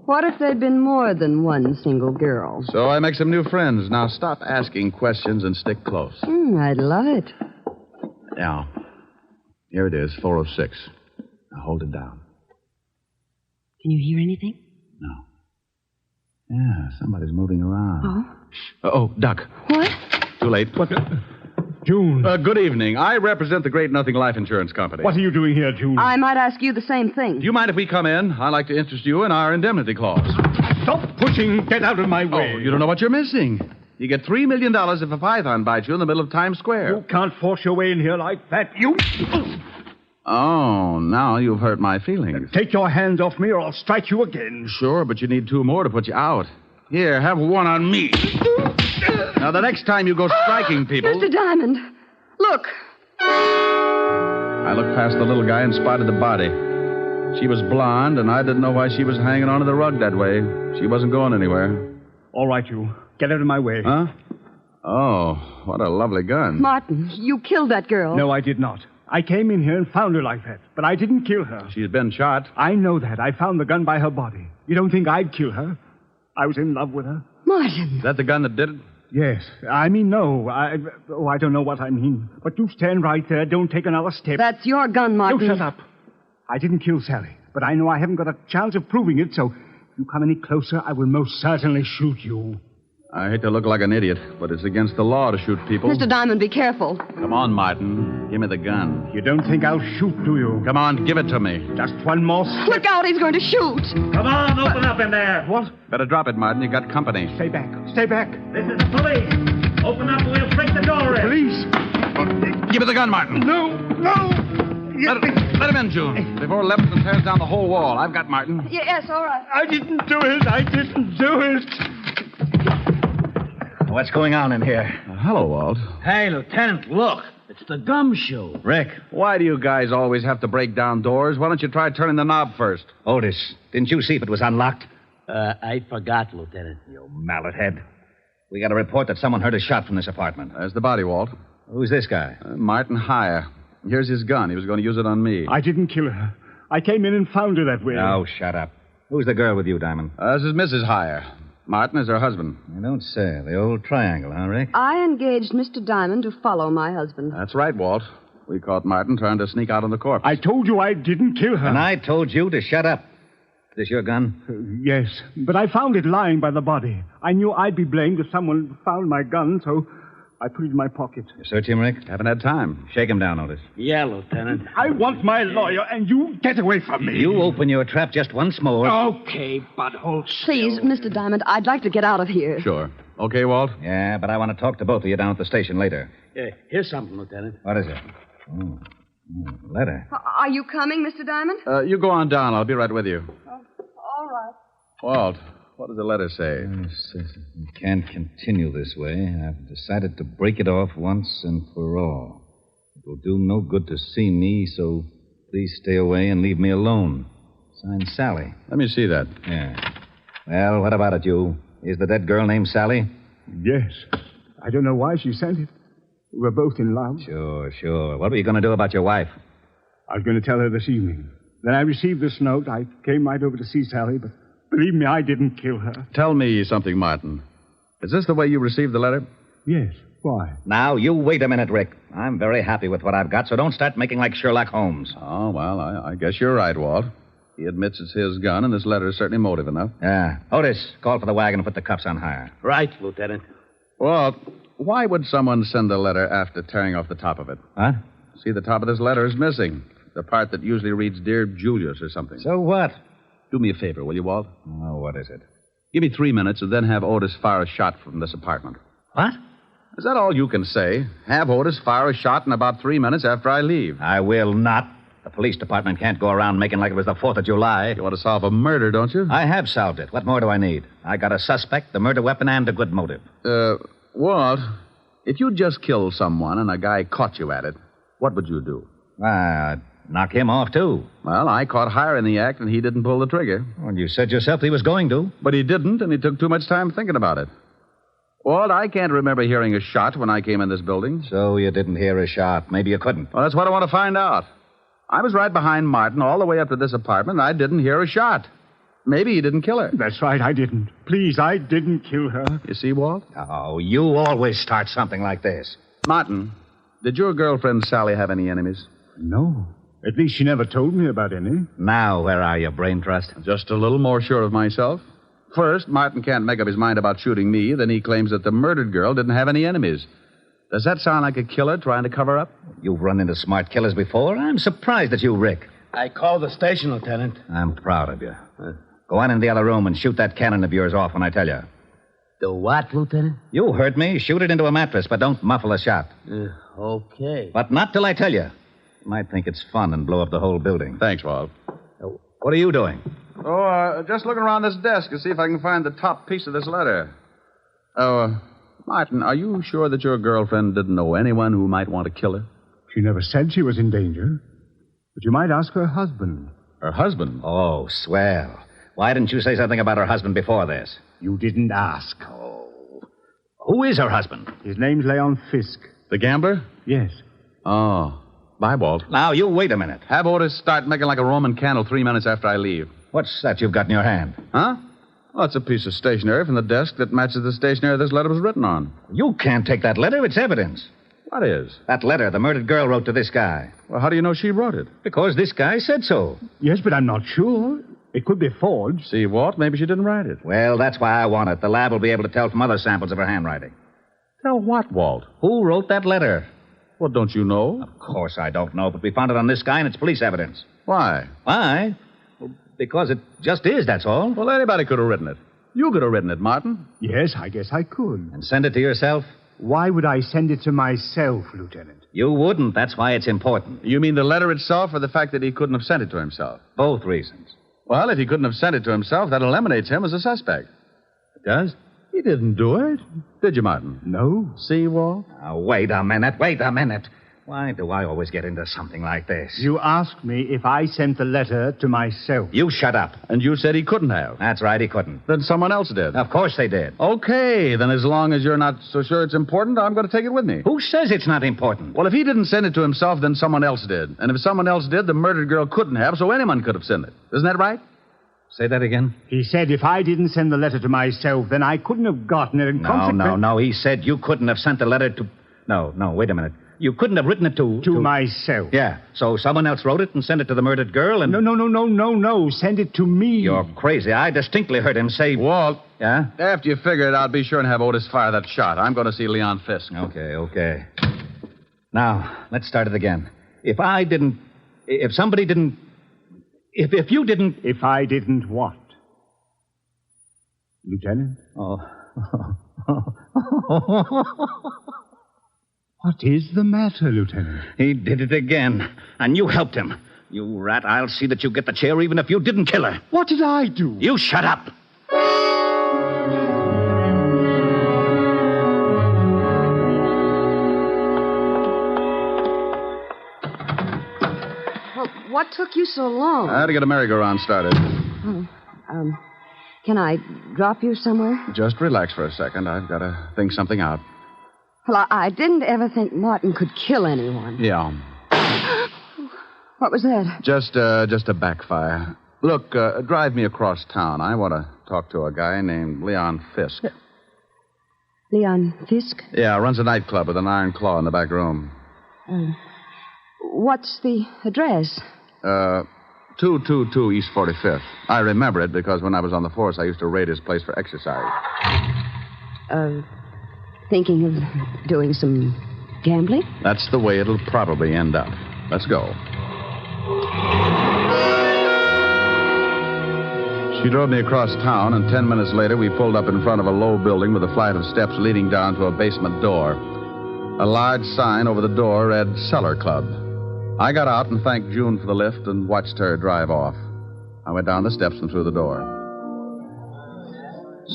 S3: What if there'd been more than one single girl?
S23: So I make some new friends. Now stop asking questions and stick close.
S3: I'd love it.
S23: Now, here it is, 406. Now hold it down.
S3: Can you hear anything?
S23: No. Yeah, somebody's moving around. Oh, duck.
S3: What?
S23: Too late.
S4: What? June.
S23: Good evening. I represent the Great Nothing Life Insurance Company.
S4: What are you doing here, June?
S3: I might ask you the same thing.
S23: Do you mind if we come in? I'd like to interest you in our indemnity clause.
S4: Stop pushing. Get out of my way.
S23: Oh, you don't know what you're missing. You get $3 million if a python bites you in the middle of Times Square.
S4: You can't force your way in here like that. You...
S23: Oh, now you've hurt my feelings.
S4: Take your hands off me or I'll strike you again.
S23: Sure, but you need 2 more to put you out. Here, have one on me. Now, the next time you go striking people...
S3: Mr. Diamond, look.
S23: I looked past the little guy and spotted the body. She was blonde, and I didn't know why she was hanging onto the rug that way. She wasn't going anywhere.
S4: All right, you. Get out of my way.
S23: Huh? Oh, what a lovely gun.
S3: Martin, you killed that girl.
S4: No, I did not. I came in here and found her like that, but I didn't kill her.
S23: She's been shot.
S4: I know that. I found the gun by her body. You don't think I'd kill her? I was in love with her.
S3: Martin.
S23: Is that the gun that did it?
S4: Yes. I mean, no. I don't know what I mean. But you stand right there. Don't take another step.
S3: That's your gun, Martin.
S4: You shut up. I didn't kill Sally, but I know I haven't got a chance of proving it, so if you come any closer, I will most certainly shoot you.
S23: I hate to look like an idiot, but it's against the law to shoot people.
S3: Mr. Diamond, be careful.
S23: Come on, Martin. Give me the gun.
S4: You don't think I'll shoot, do you?
S23: Come on, give it to me.
S4: Just one more step.
S3: Look out, he's going to shoot.
S4: Come on, open up in there. What?
S23: Better drop it, Martin. You got company.
S4: Stay back. Stay back.
S10: This is the police. Open up or we'll break the door in.
S4: Police?
S23: Give me the gun, Martin.
S4: No.
S23: Let Let him in, June, before Levinson tears down the whole wall. I've got Martin.
S8: Yes, all right.
S4: I didn't do it. I didn't do it.
S15: What's going on in here?
S23: Hello, Walt.
S10: Hey, Lieutenant, look. It's the gum shoe.
S15: Rick.
S23: Why do you guys always have to break down doors? Why don't you try turning the knob first?
S15: Otis, didn't you see if it was unlocked?
S10: I forgot, Lieutenant.
S15: You mallet head. We got a report that someone heard a shot from this apartment.
S23: There's the body, Walt.
S15: Who's this guy?
S23: Martin Heyer. Here's his gun. He was going to use it on me.
S4: I didn't kill her. I came in and found her that way.
S15: Oh, shut up. Who's the girl with you, Diamond?
S23: This is Mrs. Heyer. Martin is her husband.
S15: You don't say. The old triangle, huh, Rick?
S3: I engaged Mr. Diamond to follow my husband.
S23: That's right, Walt. We caught Martin trying to sneak out on the corpse.
S4: I told you I didn't kill her.
S15: And I told you to shut up. Is this your gun?
S4: Yes, but I found it lying by the body. I knew I'd be blamed if someone found my gun, so I put it in my pocket.
S15: You search him, Rick?
S23: Haven't had time.
S15: Shake him down, Otis.
S10: Yeah, Lieutenant.
S4: I want my lawyer, and you get away from me.
S15: You open your trap just once more.
S10: Okay, but hold still.
S3: Please, Mr. Diamond, I'd like to get out of here.
S23: Sure. Okay, Walt?
S15: Yeah, but I want to talk to both of you down at the station later.
S10: Here's something, Lieutenant.
S15: What is it? Letter.
S3: Are you coming, Mr. Diamond?
S23: You go on down. I'll be right with you.
S3: All right.
S23: Walt, what does the letter say?
S15: It says, "You can't continue this way. I've decided to break it off once and for all. It will do no good to see me, so please stay away and leave me alone. Signed, Sally."
S23: Let me see that.
S15: Yeah. Well, what about it, you? Is the dead girl named Sally?
S4: Yes. I don't know why she sent it. We were both in love.
S15: Sure. What were you going to do about your wife?
S4: I was going to tell her this evening. Then I received this note. I came right over to see Sally, but believe me, I didn't kill her.
S23: Tell me something, Martin. Is this the way you received the letter?
S4: Yes. Why?
S15: Now, you wait a minute, Rick. I'm very happy with what I've got, so don't start making like Sherlock Holmes.
S23: Oh, well, I guess you're right, Walt. He admits it's his gun, and this letter is certainly motive enough.
S15: Yeah. Otis, call for the wagon and put the cuffs on Heyer.
S10: Right, Lieutenant.
S23: Walt, why would someone send a letter after tearing off the top of it?
S15: Huh?
S23: See, the top of this letter is missing. The part that usually reads, "Dear Julius," or something.
S15: So what?
S23: Do me a favor, will you, Walt?
S15: Oh, what is it?
S23: Give me 3 minutes and then have Otis fire a shot from this apartment.
S15: What?
S23: Is that all you can say? Have Otis fire a shot in about 3 minutes after I leave.
S15: I will not. The police department can't go around making like it was the 4th of July.
S23: You want to solve a murder, don't you?
S15: I have solved it. What more do I need? I got a suspect, the murder weapon, and a good motive.
S23: Walt, if you just killed someone and a guy caught you at it, what would you do?
S15: I'd knock him off, too.
S23: Well, I caught Heyer in the act, and he didn't pull the trigger.
S15: Well, you said yourself he was going to.
S23: But he didn't, and he took too much time thinking about it. Walt, I can't remember hearing a shot when I came in this building.
S15: So you didn't hear a shot. Maybe you couldn't.
S23: Well, that's what I want to find out. I was right behind Martin all the way up to this apartment, and I didn't hear a shot. Maybe he didn't kill her.
S4: That's right, I didn't. Please, I didn't kill her.
S23: You see, Walt?
S15: Oh, you always start something like this.
S23: Martin, did your girlfriend Sally have any enemies?
S4: No. At least she never told me about any.
S15: Now, where are you, Brain Trust?
S23: Just a little more sure of myself. First, Martin can't make up his mind about shooting me. Then he claims that the murdered girl didn't have any enemies. Does that sound like a killer trying to cover up?
S15: You've run into smart killers before. I'm surprised at you, Rick.
S10: I called the station, Lieutenant.
S15: I'm proud of you. Go on in the other room and shoot that cannon of yours off when I tell you.
S10: The what, Lieutenant?
S15: You heard me. Shoot it into a mattress, but don't muffle a shot.
S10: Okay.
S15: But not till I tell you. You might think it's fun and blow up the whole building.
S23: Thanks, Walt.
S15: What are you doing?
S23: Oh, just looking around this desk to see if I can find the top piece of this letter. Martin, are you sure that your girlfriend didn't know anyone who might want to kill her?
S4: She never said she was in danger. But you might ask her husband.
S23: Her husband?
S15: Oh, swell. Why didn't you say something about her husband before this?
S4: You didn't ask.
S15: Oh. Who is her husband?
S4: His name's Leon Fisk.
S23: The gambler?
S4: Yes.
S23: Oh. Bye, Walt.
S15: Now, you wait a minute.
S23: Have Otis start making like a Roman candle 3 minutes after I leave.
S15: What's that you've got in your hand?
S23: Huh? Well, it's a piece of stationery from the desk that matches the stationery this letter was written on.
S15: You can't take that letter. It's evidence.
S23: What is?
S15: That letter the murdered girl wrote to this guy.
S23: Well, how do you know she wrote it?
S15: Because this guy said so.
S4: Yes, but I'm not sure. It could be forged.
S23: See, Walt, maybe she didn't write it.
S15: Well, that's why I want it. The lab will be able to tell from other samples of her handwriting.
S23: Tell what, Walt?
S15: Who wrote that letter?
S23: Well, don't you know?
S15: Of course I don't know, but we found it on this guy and it's police evidence.
S23: Why?
S15: Why? Well, because it just is, that's all.
S23: Well, anybody could have written it. You could have written it, Martin.
S4: Yes, I guess I could.
S15: And send it to yourself?
S4: Why would I send it to myself, Lieutenant?
S5: You wouldn't. That's why it's important.
S23: You mean the letter itself or the fact that he couldn't have sent it to himself?
S5: Both reasons.
S23: Well, if he couldn't have sent it to himself, that eliminates him as a suspect.
S5: It does?
S23: He didn't do it. Did you, Martin?
S4: No.
S23: See, Walt?
S5: Now, wait a minute. Why do I always get into something like this?
S4: You asked me if I sent the letter to myself.
S5: You shut up.
S23: And you said he couldn't have.
S5: That's right, he couldn't.
S23: Then someone else did.
S5: Of course they did.
S23: Okay, then as long as you're not so sure it's important, I'm going to take it with me.
S5: Who says it's not important?
S23: Well, if he didn't send it to himself, then someone else did. And if someone else did, the murdered girl couldn't have, so anyone could have sent it. Isn't that right?
S5: Say that again?
S4: He said if I didn't send the letter to myself, then I couldn't have gotten it. And
S5: No. He said you couldn't have sent the letter to... No, wait a minute. You couldn't have written it to...
S4: To myself.
S5: Yeah, so someone else wrote it and sent it to the murdered girl and...
S4: No. Send it to me.
S5: You're crazy. I distinctly heard him say...
S23: Walt.
S5: Yeah?
S23: After you figure it out, be sure and have Otis fire that shot. I'm going to see Leon Fisk.
S5: Okay. Now, let's start it again. If I didn't... If somebody didn't... If you didn't...
S4: If I didn't what? Lieutenant?
S5: Oh.
S4: What is the matter, Lieutenant?
S5: He did it again. And you helped him. You rat, I'll see that you get the chair even if you didn't kill her.
S4: What did I do?
S5: You shut up.
S3: Well, what took you so long?
S23: I had to get a merry-go-round started.
S3: Can I drop you somewhere?
S23: Just relax for a second. I've got to think something out.
S3: Well, I didn't ever think Martin could kill anyone.
S23: Yeah.
S3: What was that?
S23: Just a backfire. Look, drive me across town. I want to talk to a guy named Leon Fisk.
S3: Leon Fisk?
S23: Yeah, runs a nightclub with an iron claw in the back room.
S3: What's the address?
S23: 222 East 45th. I remember it because when I was on the force, I used to raid his place for exercise.
S3: Thinking of doing some gambling?
S23: That's the way it'll probably end up. Let's go. She drove me across town, and 10 minutes later, we pulled up in front of a low building with a flight of steps leading down to a basement door. A large sign over the door read Cellar Club. I got out and thanked June for the lift and watched her drive off. I went down the steps and through the door.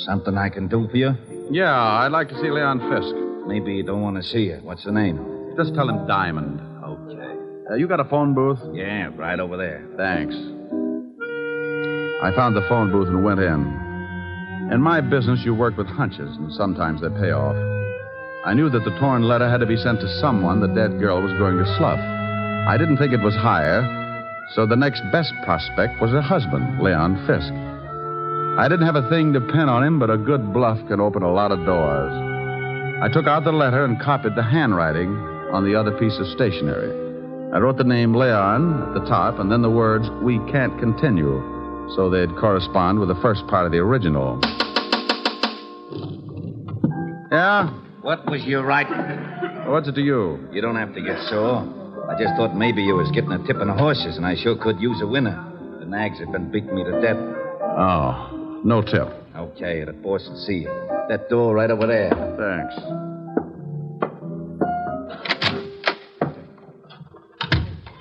S5: Something I can do for you?
S23: Yeah, I'd like to see Leon Fisk.
S5: Maybe you don't want to see you. What's the name?
S23: Just tell him Diamond.
S5: Okay.
S23: You got a phone booth?
S5: Yeah, right over there.
S23: Thanks. I found the phone booth and went in. In my business, you work with hunches, and sometimes they pay off. I knew that the torn letter had to be sent to someone the dead girl was going to slough. I didn't think it was higher, so the next best prospect was her husband, Leon Fisk. I didn't have a thing to pin on him, but a good bluff can open a lot of doors. I took out the letter and copied the handwriting on the other piece of stationery. I wrote the name Leon at the top and then the words, "We can't continue," so they'd correspond with the first part of the original. Yeah?
S5: What was your right?
S23: What's it to you?
S5: You don't have to get sore. I just thought maybe you was getting a tip on the horses, and I sure could use a winner. The nags have been beating me to death.
S23: Oh. No tip.
S5: Okay, the boss will see you. That door right over there.
S23: Thanks.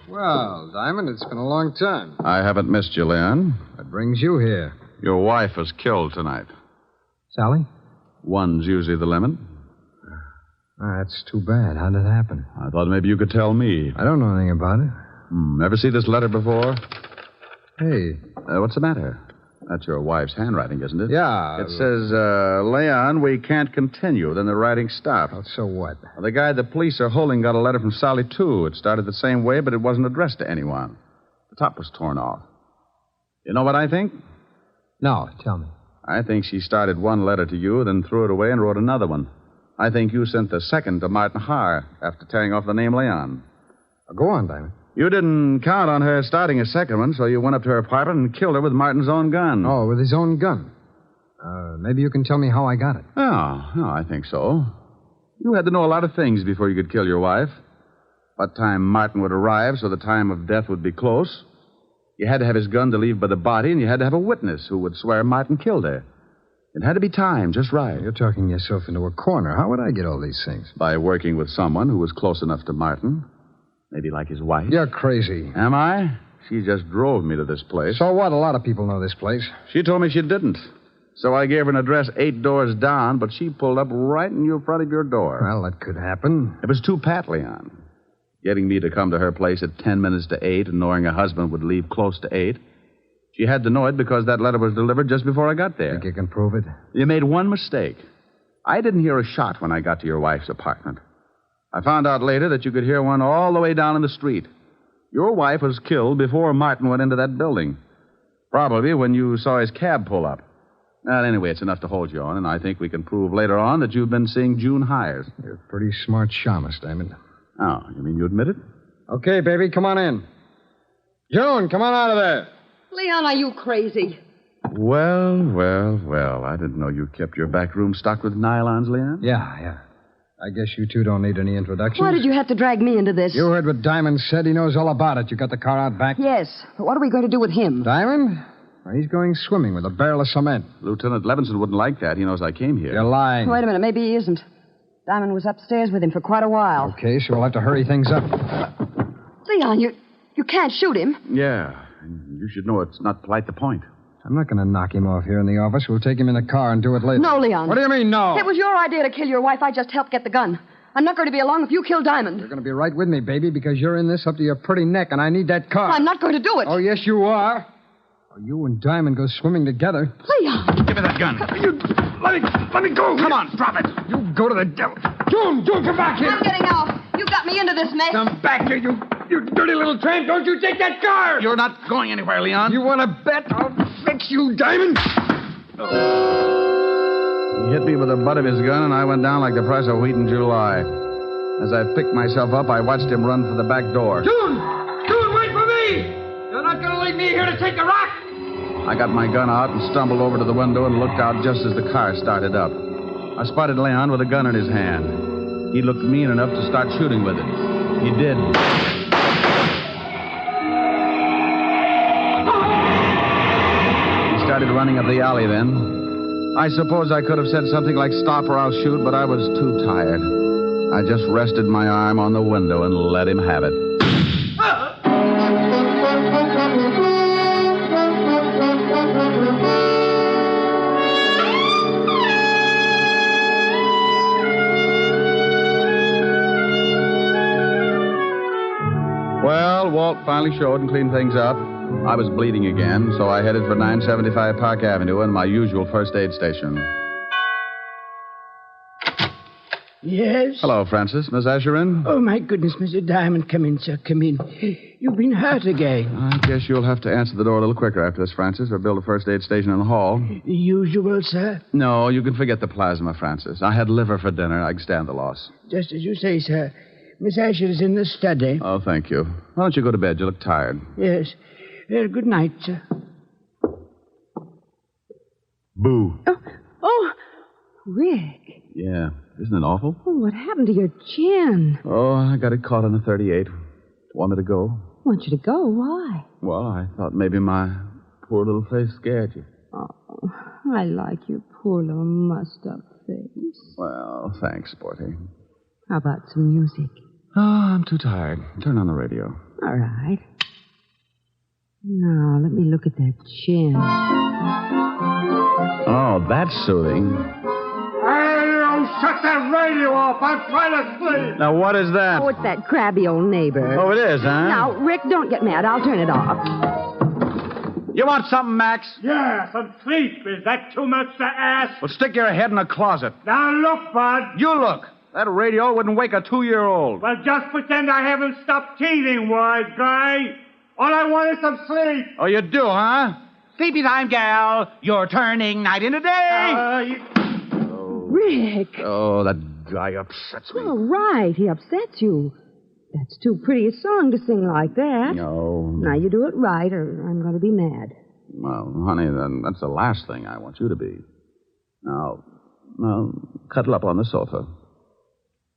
S11: Well, Diamond, it's been a long time.
S23: I haven't missed you, Leon.
S11: What brings you here?
S23: Your wife was killed tonight.
S11: Sally?
S23: One's usually the limit.
S11: That's too bad. How did it happen?
S23: I thought maybe you could tell me.
S11: I don't know anything about it.
S23: Ever see this letter before?
S11: Hey.
S23: What's the matter? That's your wife's handwriting, isn't it?
S11: Yeah.
S23: It says, Leon, we can't continue. Then the writing stopped.
S11: Oh, so what?
S23: Well, the guy the police are holding got a letter from Sally, too. It started the same way, but it wasn't addressed to anyone. The top was torn off. You know what I think?
S11: No, tell me.
S23: I think she started one letter to you, then threw it away and wrote another one. I think you sent the second to Martin Haar after tearing off the name Leon.
S11: Go on, Diamond.
S23: You didn't count on her starting a second one, so you went up to her apartment and killed her with Martin's own gun.
S11: Oh, with his own gun. Maybe you can tell me how I got it.
S23: Oh, I think so. You had to know a lot of things before you could kill your wife. What time Martin would arrive so the time of death would be close. You had to have his gun to leave by the body, and you had to have a witness who would swear Martin killed her. It had to be timed just right.
S11: You're talking yourself into a corner. How would I get all these things?
S23: By working with someone who was close enough to Martin. Maybe like his wife.
S11: You're crazy.
S23: Am I? She just drove me to this place.
S11: So what? A lot of people know this place.
S23: She told me she didn't. So I gave her an address 8 doors down, but she pulled up right in your front of your door.
S11: Well, that could happen.
S23: It was too pat, Leon. Getting me to come to her place at 10 minutes to 8 and knowing her husband would leave close to 8. She had to know it because that letter was delivered just before I got there.
S11: Think you can prove it?
S23: You made one mistake. I didn't hear a shot when I got to your wife's apartment. I found out later that you could hear one all the way down in the street. Your wife was killed before Martin went into that building. Probably when you saw his cab pull up. Well, anyway, it's enough to hold you on, and I think we can prove later on that you've been seeing June Hires.
S11: You're a pretty smart shamus, Diamond.
S23: Oh, you mean you admit it?
S11: Okay, baby, come on in. June, come on out of there.
S3: Leon, are you crazy?
S23: Well. I didn't know you kept your back room stocked with nylons, Leon.
S11: Yeah. I guess you two don't need any introductions.
S3: Why did you have to drag me into this?
S11: You heard what Diamond said. He knows all about it. You got the car out back?
S3: Yes, but what are we going to do with him?
S11: Diamond? Well, he's going swimming with a barrel of cement.
S23: Lieutenant Levinson wouldn't like that. He knows I came here.
S11: You're lying.
S3: Wait a minute, maybe he isn't. Diamond was upstairs with him for quite a while.
S11: Okay, so we'll have to hurry things up.
S3: Leon, you can't shoot him.
S23: Yeah. You should know it's not polite to point.
S11: I'm not going to knock him off here in the office. We'll take him in the car and do it later.
S3: No, Leon.
S11: What do you mean, no?
S3: It was your idea to kill your wife. I just helped get the gun. I'm not going to be along if you kill Diamond.
S11: You're going to be right with me, baby, because you're in this up to your pretty neck, and I need that car.
S3: I'm not going to do it.
S11: Oh, yes, you are. Oh, you and Diamond go swimming together.
S3: Leon!
S23: Give me that gun.
S11: Let me go.
S23: Come on, drop it.
S11: You go to the devil. June, come back here.
S3: I'm getting out. You got me into this mess.
S11: Come back here, you dirty little tramp. Don't you take that car.
S23: You're not going anywhere, Leon.
S11: You want to bet? I'll fix you, Diamond.
S23: He hit me with the butt of his gun, and I went down like the price of wheat in July. As I picked myself up, I watched him run for the back door.
S11: June, wait for me. You're not going to leave me here to take the rock.
S23: I got my gun out and stumbled over to the window and looked out just as the car started up. I spotted Leon with a gun in his hand. He looked mean enough to start shooting with it. He did. He started running up the alley then. I suppose I could have said something like, "Stop or I'll shoot," but I was too tired. I just rested my arm on the window and let him have it. Well, Walt finally showed and cleaned things up. I was bleeding again, so I headed for 975 Park Avenue and my usual first aid station.
S18: Yes?
S23: Hello, Francis. Miss Asherin?
S18: Oh, my goodness, Mr. Diamond. Come in, sir. Come in. You've been hurt again.
S23: I guess you'll have to answer the door a little quicker after this, Francis, or build a first aid station in the hall.
S18: The usual, sir?
S23: No, you can forget the plasma, Francis. I had liver for dinner. I can stand the loss.
S18: Just as you say, sir. Miss Asher is in the study.
S23: Oh, thank you. Why don't you go to bed? You look tired.
S18: Yes. Good night, sir.
S23: Boo.
S3: Oh, Rick.
S23: Yeah. Isn't it awful?
S3: Oh, what happened to your chin?
S23: Oh, I got it caught on a 38. Want me to go?
S3: Want you to go? Why?
S23: Well, I thought maybe my poor little face scared you.
S3: Oh, I like your poor little mussed-up face.
S23: Well, thanks, Sporty.
S3: How about some music?
S23: Oh, I'm too tired. Turn on the radio.
S3: All right. Now, let me look at that chin.
S23: Oh, that's soothing.
S11: Shut that radio off. I'm trying to sleep.
S23: Now, what is that?
S3: Oh, it's that crabby old neighbor.
S23: Oh, it is, huh?
S3: Now, Rick, don't get mad. I'll turn it off.
S23: You want something, Max?
S4: Yeah, some sleep. Is that too much to ask?
S23: Well, stick your head in a closet.
S4: Now, look, Bud.
S23: You look. That radio wouldn't wake a 2-year-old.
S4: Well, just pretend I haven't stopped teething, wise guy. All I want is some sleep.
S23: Oh, you do, huh? Sleepy time, gal. You're turning night into day.
S3: Rick.
S23: Oh, that guy upsets me.
S3: All right, he upsets you. That's too pretty a song to sing like that.
S23: No.
S3: Now, you do it right, or I'm going to be mad.
S23: Well, honey, then that's the last thing I want you to be. Now, cuddle up on the sofa.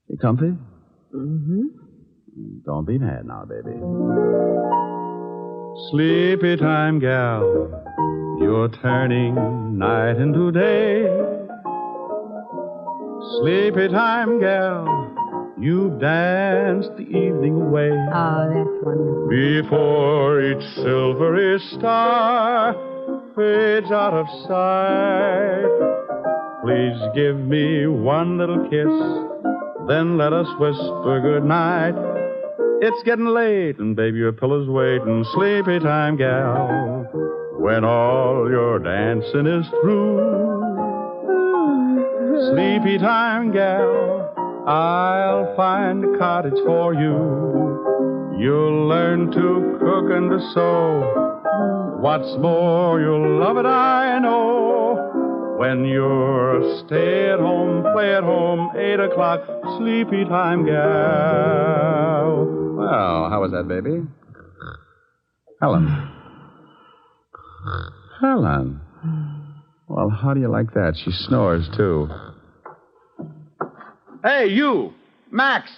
S23: You comfy?
S3: Mm-hmm.
S23: Don't be mad now, baby. Sleepy time, gal, you're turning night into day. Sleepy time, gal, you've danced the evening away.
S3: Oh, that's wonderful.
S23: Before each silvery star fades out of sight, please give me one little kiss, then let us whisper goodnight. It's getting late, and baby, your pillow's waiting. Sleepy time, gal, when all your dancing is through. Sleepy time, gal, I'll find a cottage for you. You'll learn to cook and to sew. What's more, you'll love it, I know. When you're stay-at-home, play-at-home, 8 o'clock, sleepy time, gal. Well, how was that, baby? Helen. Helen. Well, how do you like that? She snores, too. Hey, you! Max!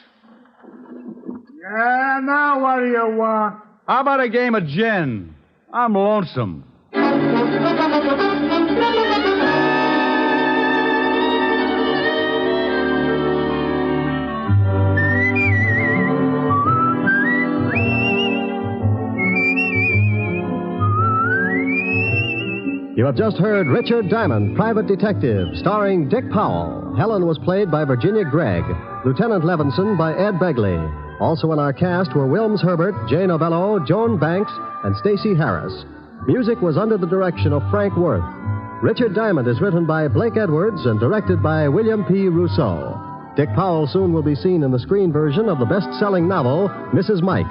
S4: Yeah, now what do you want?
S23: How about a game of gin? I'm lonesome.
S20: You have just heard Richard Diamond, Private Detective, starring Dick Powell. Helen was played by Virginia Gregg, Lieutenant Levinson by Ed Begley. Also in our cast were Wilms Herbert, Jay Novello, Joan Banks, and Stacey Harris. Music was under the direction of Frank Worth. Richard Diamond is written by Blake Edwards and directed by William P. Rousseau. Dick Powell soon will be seen in the screen version of the best-selling novel, Mrs. Mike.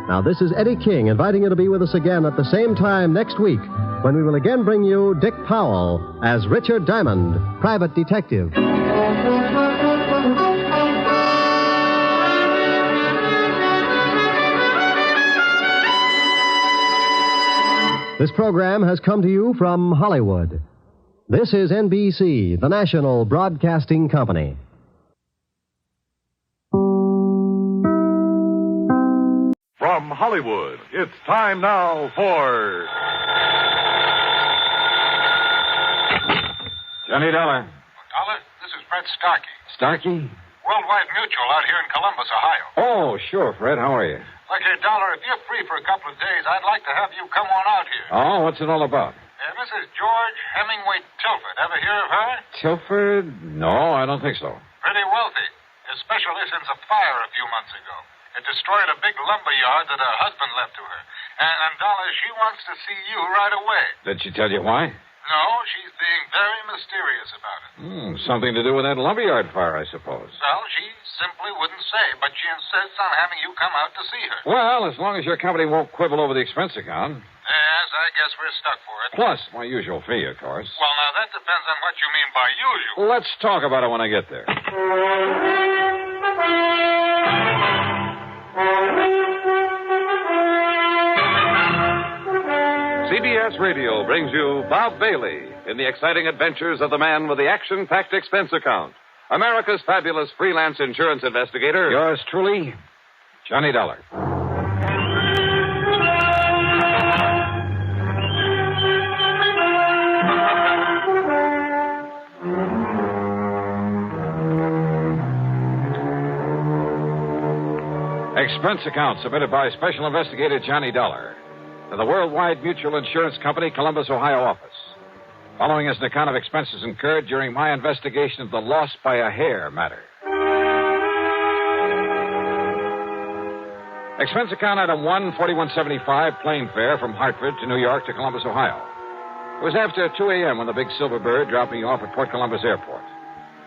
S20: Now, this is Eddie King inviting you to be with us again at the same time next week when we will again bring you Dick Powell as Richard Diamond, Private Detective. This program has come to you from Hollywood. This is NBC, the national broadcasting company.
S2: From Hollywood, it's time now for...
S16: Johnny Dollar.
S21: Dollar, this is Fred Starkey.
S16: Starkey?
S21: Worldwide Mutual out here in Columbus, Ohio.
S16: Oh, sure, Fred. How are you?
S21: Look here, Dollar, if you're free for a couple of days, I'd like to have you come on out here.
S16: Oh, what's it all about?
S21: Mrs. George Hemingway Tilford. Ever hear of her?
S16: Tilford? No, I don't think so.
S21: Pretty wealthy. Especially since a fire a few months ago. It destroyed a big lumber yard that her husband left to her. And Dollar, she wants to see you right away.
S16: Did she tell you why?
S21: No, she's being very mysterious about it.
S16: Something to do with that lumberyard fire, I suppose.
S21: Well, she simply wouldn't say, but she insists on having you come out to see her.
S16: Well, as long as your company won't quibble over the expense account.
S21: Yes, I guess we're stuck for it.
S16: Plus my usual fee, of course.
S21: Well, now, that depends on what you mean by usual.
S16: Let's talk about it when I get there.
S2: CBS Radio brings you Bob Bailey in the exciting adventures of the man with the action-packed expense account. America's fabulous freelance insurance investigator.
S16: Yours truly, Johnny Dollar. Expense account submitted by Special Investigator Johnny Dollar to the Worldwide Mutual Insurance Company, Columbus, Ohio office. Following is an account of expenses incurred during my investigation of the loss by a hair matter. Expense account item 1, $41.75, plane fare from Hartford to New York to Columbus, Ohio. It was after 2 a.m. when the big Silver Bird dropped me off at Port Columbus Airport.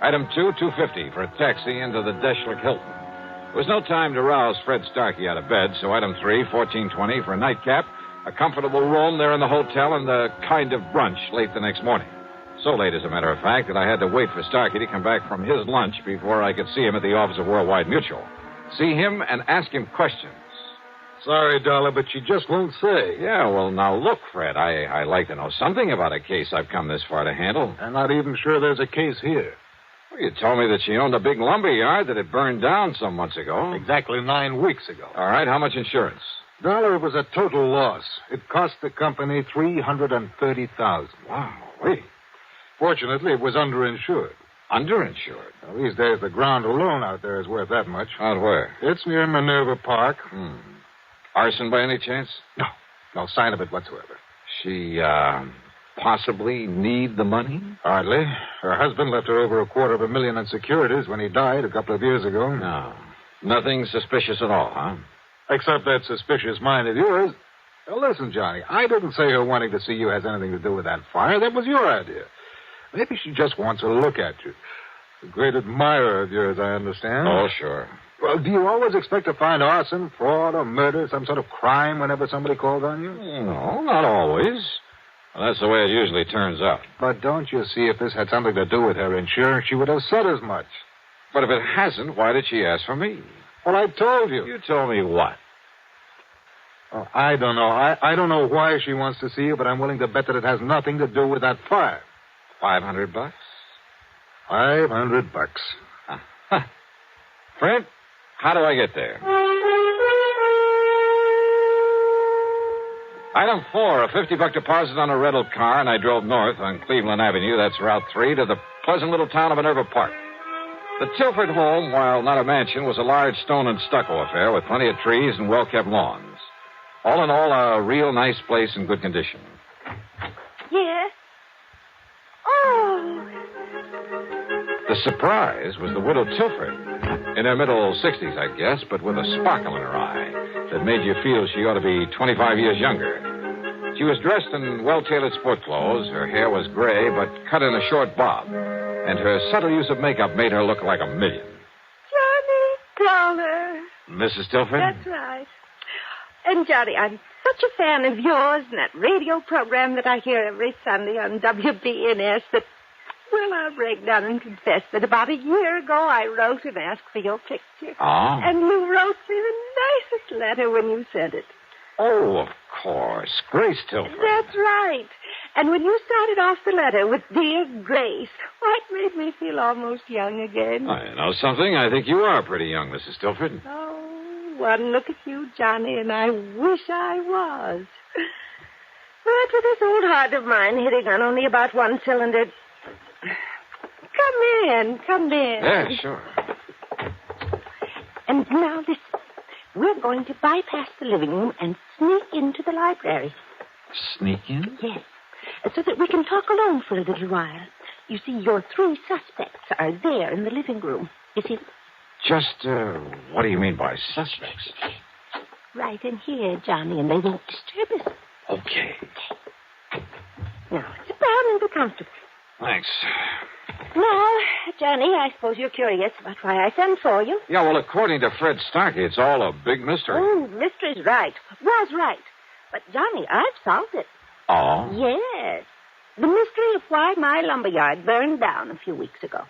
S16: Item 2, $2.50 for a taxi into the Deschler Hilton. There was no time to rouse Fred Starkey out of bed, so item 3, $14.20 for a nightcap, a comfortable room there in the hotel, and a kind of brunch late the next morning. So late, as a matter of fact, that I had to wait for Starkey to come back from his lunch before I could see him at the office of Worldwide Mutual. See him and ask him questions.
S22: Sorry, Dollar, but you just won't say.
S16: Yeah, well, now look, Fred, I like to know something about a case I've come this far to handle.
S22: I'm not even sure there's a case here.
S16: Well, you told me that she owned a big lumber yard that had burned down some months ago.
S22: Exactly 9 weeks ago.
S16: All right, how much insurance?
S22: Dollar, it was a total loss. It cost the company $330,000.
S16: Wow, wait.
S22: Fortunately, it was underinsured.
S16: Underinsured?
S22: Well, these days, the ground alone out there is worth that much.
S16: Out where?
S22: It's near Minerva Park.
S16: Arson by any chance?
S22: No. No sign of it whatsoever.
S16: She, possibly need the money?
S22: Hardly. Her husband left her over $250,000 in securities when he died a couple of years ago.
S16: No. Nothing suspicious at all, huh?
S22: Except that suspicious mind of yours. Now, listen, Johnny, I didn't say her wanting to see you has anything to do with that fire. That was your idea. Maybe she just wants a look at you. A great admirer of yours, I understand.
S16: Oh, sure.
S22: Well, do you always expect to find arson, fraud, or murder, some sort of crime whenever somebody calls on you?
S16: No, not always. Well, that's the way it usually turns out.
S22: But don't you see, if this had something to do with her insurance, she would have said as much.
S16: But if it hasn't, why did she ask for me?
S22: Well, I told you.
S16: You told me what?
S22: Oh, I don't know. I don't know why she wants to see you, but I'm willing to bet that it has nothing to do with that fire.
S16: $500?
S22: $500.
S16: Fred, how do I get there? Item 4, a $50 deposit on a rental car, and I drove north on Cleveland Avenue, that's Route 3, to the pleasant little town of Minerva Park. The Tilford home, while not a mansion, was a large stone and stucco affair with plenty of trees and well-kept lawns. All in all, a real nice place in good condition.
S8: Yes? Oh.
S16: The surprise was the widow Tilford. In her middle 60s, I guess, but with a sparkle in her eye that made you feel she ought to be 25 years younger. She was dressed in well-tailored sport clothes. Her hair was gray, but cut in a short bob. And her subtle use of makeup made her look like a million.
S8: Johnny Dollar.
S16: Mrs. Tilford?
S8: That's right. And, Johnny, I'm such a fan of yours and that radio program that I hear every Sunday on WBNS that, well, I'll break down and confess that about a year ago I wrote and asked for your picture.
S16: Oh?
S8: And you wrote me the nicest letter when you sent it.
S16: Oh, of course. Grace Tilford.
S8: That's right. And when you started off the letter with Dear Grace, why, it made me feel almost young again.
S16: Oh, you know something? I think you are pretty young, Mrs. Tilford.
S8: Oh, one look at you, Johnny, and I wish I was. But with this old heart of mine hitting on only about one cylinder... Come in.
S16: Yeah, sure.
S8: And now listen. We're going to bypass the living room and sneak into the library.
S16: Sneak in?
S8: Yes. So that we can talk alone for a little while. You see, your 3 suspects are there in the living room. You see?
S16: Just, what do you mean by suspects?
S8: Right in here, Johnny, and they won't disturb us.
S16: Okay.
S8: Now, sit down and be comfortable.
S16: Thanks.
S8: Now, Johnny, I suppose you're curious about why I sent for you.
S16: Yeah, well, according to Fred Starkey, it's all a big mystery.
S8: Oh, mystery's right. Was right. But, Johnny, I've solved it.
S16: Oh?
S8: Yes. The mystery of why my lumberyard burned down a few weeks ago.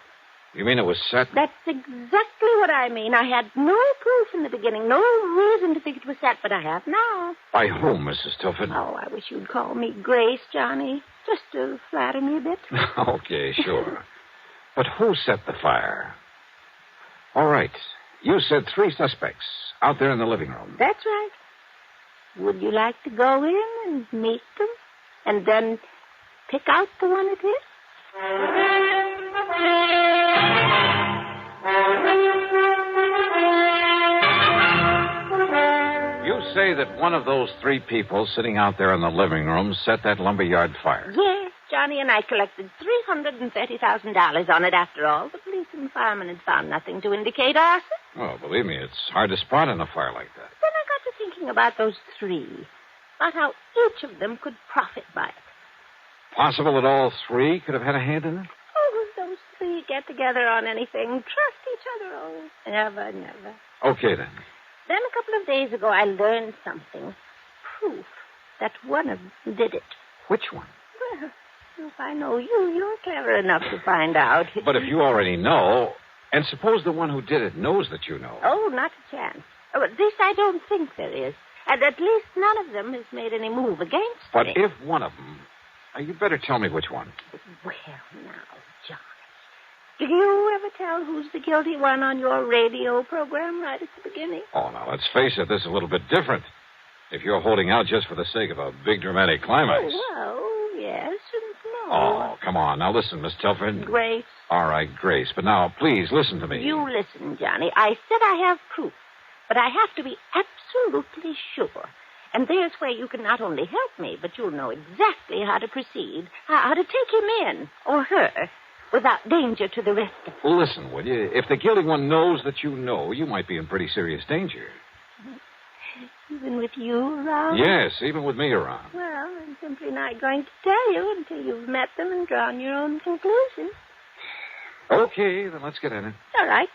S16: You mean it was set?
S8: That's exactly what I mean. I had no proof in the beginning, no reason to think it was set, but I have now.
S16: By whom, Mrs. Tilford?
S8: Oh, I wish you'd call me Grace, Johnny, just to flatter me a bit.
S16: Okay, sure. But who set the fire? All right. You said 3 suspects out there in the living room.
S8: That's right. Would you like to go in and meet them? And then pick out the one it is?
S16: You say that one of those 3 people sitting out there in the living room set that lumberyard fire.
S8: Yes, Johnny and I collected $330,000 on it after all. The police and firemen had found nothing to indicate arson.
S16: Oh, believe me, it's hard to spot in a fire like that.
S8: Then I got to thinking about those 3, about how each of them could profit by it.
S16: Possible that all 3 could have had a hand in it?
S8: Oh, those 3 get together on anything, trust each other. Oh, never, never.
S16: Okay, then.
S8: Then a couple of days ago, I learned something. Proof that one of them did it.
S16: Which one?
S8: Well, if I know you, you're clever enough to find out.
S16: But if you already know, and suppose the one who did it knows that you know.
S8: Oh, not a chance. Oh, at least I don't think there is. And at least none of them has made any move against
S16: But
S8: me.
S16: if one of them... you'd better tell me which one.
S8: Well, now, Johnny, do you ever tell who's the guilty one on your radio program right at the beginning?
S16: Oh, now, let's face it, this is a little bit different. If you're holding out just for the sake of a big dramatic climax.
S8: Oh, well, yes and no.
S16: Oh, come on. Now listen, Miss Telford.
S8: Grace.
S16: All right, Grace. But now, please, listen to me.
S8: You listen, Johnny. I said I have proof, but I have to be absolutely sure. And there's where you can not only help me, but you'll know exactly how to proceed, how to take him in, or her, without danger to the rest of us.
S16: Well, listen, will you? If the guilty one knows that you know, you might be in pretty serious danger.
S8: Even with you around?
S16: Yes, even with me around.
S8: Well, I'm simply not going to tell you until you've met them and drawn your own conclusions.
S16: Okay, then let's get in it.
S8: All right.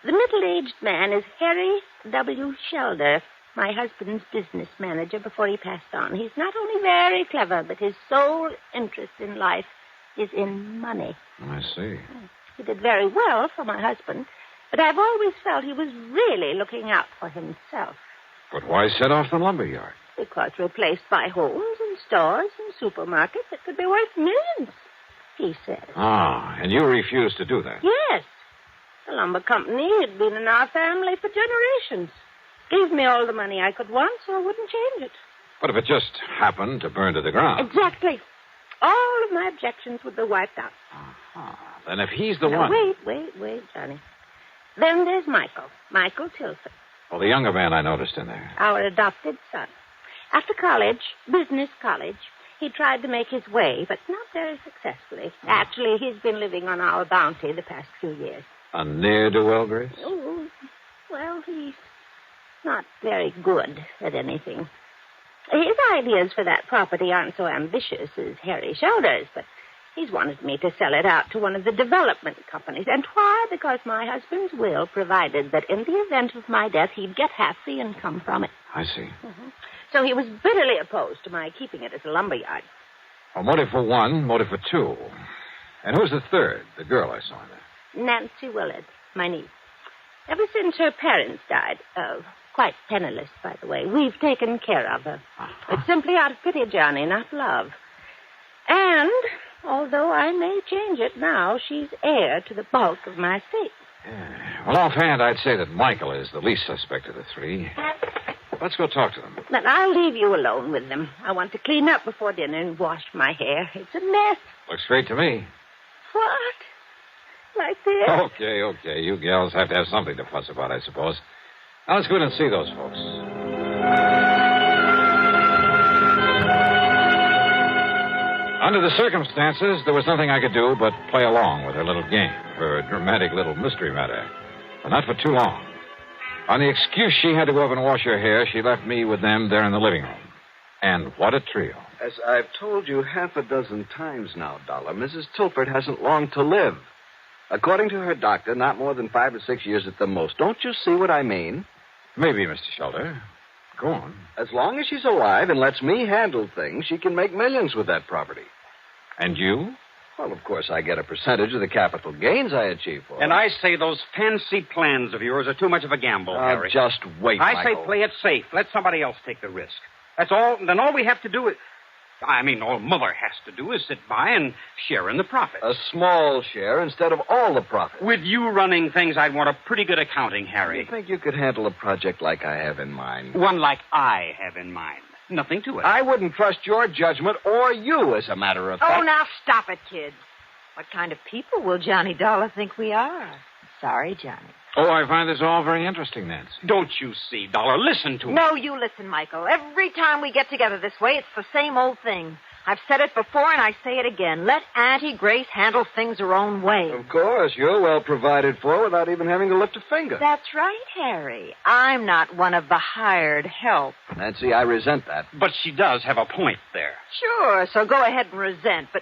S8: The middle-aged man is Harry W. Shelder, my husband's business manager before he passed on. He's not only very clever, but his sole interest in life is in money.
S16: I see.
S8: He did very well for my husband, but I've always felt he was really looking out for himself.
S16: But why set off the lumber yard?
S8: Because replaced by homes and stores and supermarkets that could be worth millions, he said.
S16: Ah, and you refused to do that?
S8: Yes. The lumber company had been in our family for generations. Gave me all the money I could want, so I wouldn't change it.
S16: But if it just happened to burn to the ground?
S8: Exactly. All of my objections would be wiped out.
S16: Then if he's the
S8: Now,
S16: one...
S8: Wait, Johnny. Then there's Michael Tilford.
S16: Well, the younger man I noticed in there.
S8: Our adopted son. After college, business college, he tried to make his way, but not very successfully. Actually, he's been living on our bounty the past few years.
S16: A ne'er-do-well, Grace?
S8: Oh, well, he's not very good at anything. His ideas for that property aren't so ambitious as Harry Shelder's, but he's wanted me to sell it out to one of the development companies. And why? Because my husband's will provided that in the event of my death, he'd get half the income from it.
S16: I see.
S8: Mm-hmm. So he was bitterly opposed to my keeping it as a lumber yard.
S16: Well, motive for one, motive for two. And who's the third? The girl I saw in there.
S8: Nancy Willard, my niece. Ever since her parents died, quite penniless, by the way, we've taken care of her. It's simply out of pity, Johnny, not love. And, although I may change it now, she's heir to the bulk of my estate.
S16: Yeah. Well, offhand, I'd say that Michael is the least suspect of the three. Let's go talk to them.
S8: But I'll leave you alone with them. I want to clean up before dinner and wash my hair. It's a mess.
S16: Looks great to me.
S8: What? Like this?
S16: Okay. You gals have to have something to fuss about, I suppose. Now, let's go in and see those folks. Under the circumstances, there was nothing I could do but play along with her little game, her dramatic little mystery matter. But not for too long. On the excuse she had to go up and wash her hair, she left me with them there in the living room. And what a trio.
S6: As I've told you half a dozen times now, Dollar, Mrs. Tilford hasn't long to live. According to her doctor, not more than 5 or 6 years at the most. Don't you see what I mean?
S16: Maybe, Mr. Shelder. Go on.
S6: As long as she's alive and lets me handle things, she can make millions with that property.
S16: And you?
S6: Well, of course, I get a percentage of the capital gains I achieve for her.
S17: And I say those fancy plans of yours are too much of a gamble, Harry.
S6: Just wait,
S17: I
S6: Michael.
S17: say play it safe. Let somebody else take the risk. That's all. Then all we have to do is... all Mother has to do is sit by and share in the profit.
S6: A small share instead of all the profit.
S17: With you running things, I'd want a pretty good accounting, Harry.
S6: You think you could handle a project like I have in mind?
S17: One like I have in mind. Nothing to it.
S6: I wouldn't trust your judgment or you, as a matter of fact.
S14: Oh, now stop it, kids. What kind of people will Johnny Dollar think we are? Sorry, Johnny.
S16: Oh, I find this all very interesting, Nancy.
S17: Don't you see, Dollar? Listen to me.
S14: No, you listen, Michael. Every time we get together this way, it's the same old thing. I've said it before, and I say it again. Let Auntie Grace handle things her own way.
S6: Of course, you're well provided for without even having to lift a finger.
S14: That's right, Harry. I'm not one of the hired help.
S6: Nancy, I resent that.
S17: But she does have a point there.
S14: Sure, so go ahead and resent, but...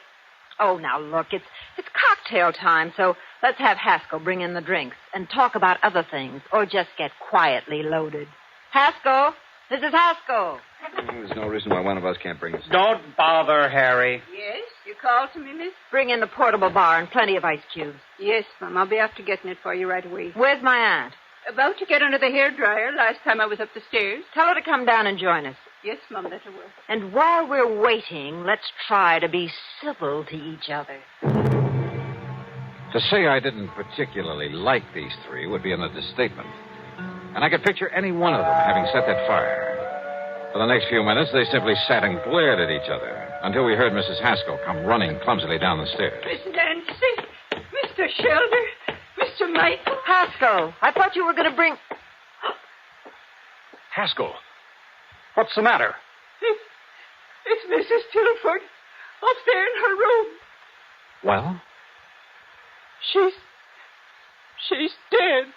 S14: Oh, now, look, it's cocktail time, so let's have Haskell bring in the drinks and talk about other things, or just get quietly loaded. Haskell, this is Haskell.
S6: There's no reason why one of us can't bring us.
S17: Don't bother, Harry.
S19: Yes, you called to me, miss?
S14: Bring in the portable bar and plenty of ice cubes.
S19: Yes, Mum, I'll be after getting it for you right away.
S14: Where's my aunt?
S19: About to get under the hairdryer last time I was up the stairs.
S14: Tell her to come down and join us.
S19: Yes, Mum, that'll work.
S14: And while we're waiting, let's try to be civil to each other.
S16: To say I didn't particularly like these three would be an understatement. And I could picture any one of them having set that fire. For the next few minutes, they simply sat and glared at each other until we heard Mrs. Haskell come running clumsily down the stairs.
S19: Miss Nancy, Mr. Shelder, Mr. Michael.
S14: Haskell, I thought you were going to bring...
S17: Haskell, what's the matter?
S19: It's Mrs. Tilford up there in her room.
S17: Well?
S19: She's dead.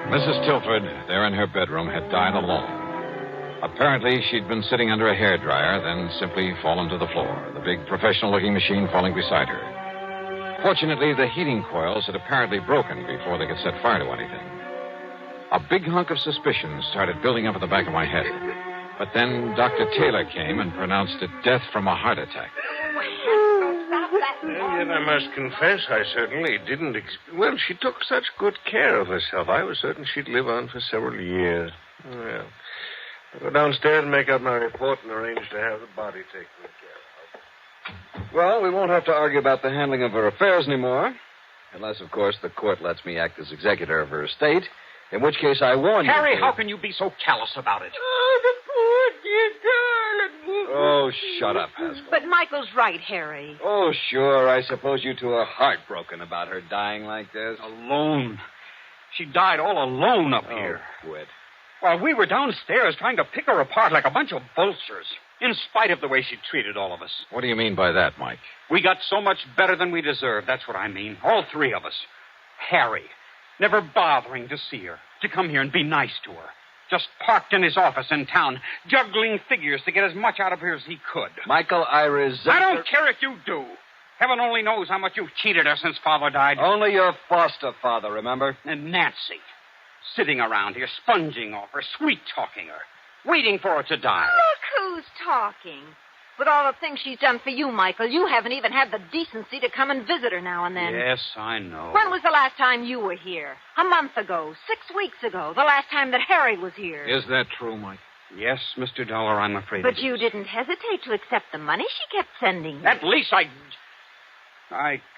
S16: Mrs. Tilford, there in her bedroom, had died alone. Apparently, she'd been sitting under a hairdryer, then simply fallen to the floor, the big professional-looking machine falling beside her. Fortunately, the heating coils had apparently broken before they could set fire to anything. A big hunk of suspicion started building up at the back of my head. But then Dr. Taylor came and pronounced it death from a heart attack.
S1: And yet I must confess I certainly didn't... Well, she took such good care of herself. I was certain she'd live on for several years. Well, I'll go downstairs and make out my report and arrange to have the body taken care of.
S6: Well, we won't have to argue about the handling of her affairs anymore. Unless, of course, the court lets me act as executor of her estate. In which case, I warn you...
S17: Harry, how can you be so callous about it?
S19: Oh, the poor dear darling.
S6: Oh, shut up, Haskell.
S14: But Michael's right, Harry.
S6: Oh, sure. I suppose you two are heartbroken about her dying like this.
S17: Alone. She died all alone up here.
S6: Quit.
S17: While we were downstairs trying to pick her apart like a bunch of vultures, in spite of the way she treated all of us.
S16: What do you mean by that, Mike?
S17: We got so much better than we deserved, that's what I mean. All three of us. Harry, never bothering to see her, to come here and be nice to her. Just parked in his office in town, juggling figures to get as much out of her as he could.
S6: Michael, I resent...
S17: I don't care if you do. Heaven only knows how much you've cheated her since Father died.
S6: Only your foster father, remember?
S17: And Nancy, sitting around here, sponging off her, sweet-talking her, waiting for her to die.
S14: Look who's talking. With all the things she's done for you, Michael, you haven't even had the decency to come and visit her now and then.
S17: Yes, I know.
S14: When was the last time you were here? A month ago, 6 weeks ago, the last time that Harry was here.
S16: Is that true, Mike?
S17: Yes, Mr. Dollar, I'm afraid
S14: But
S17: it
S14: you
S17: is.
S14: didn't hesitate to accept the money she kept sending you.
S17: At least I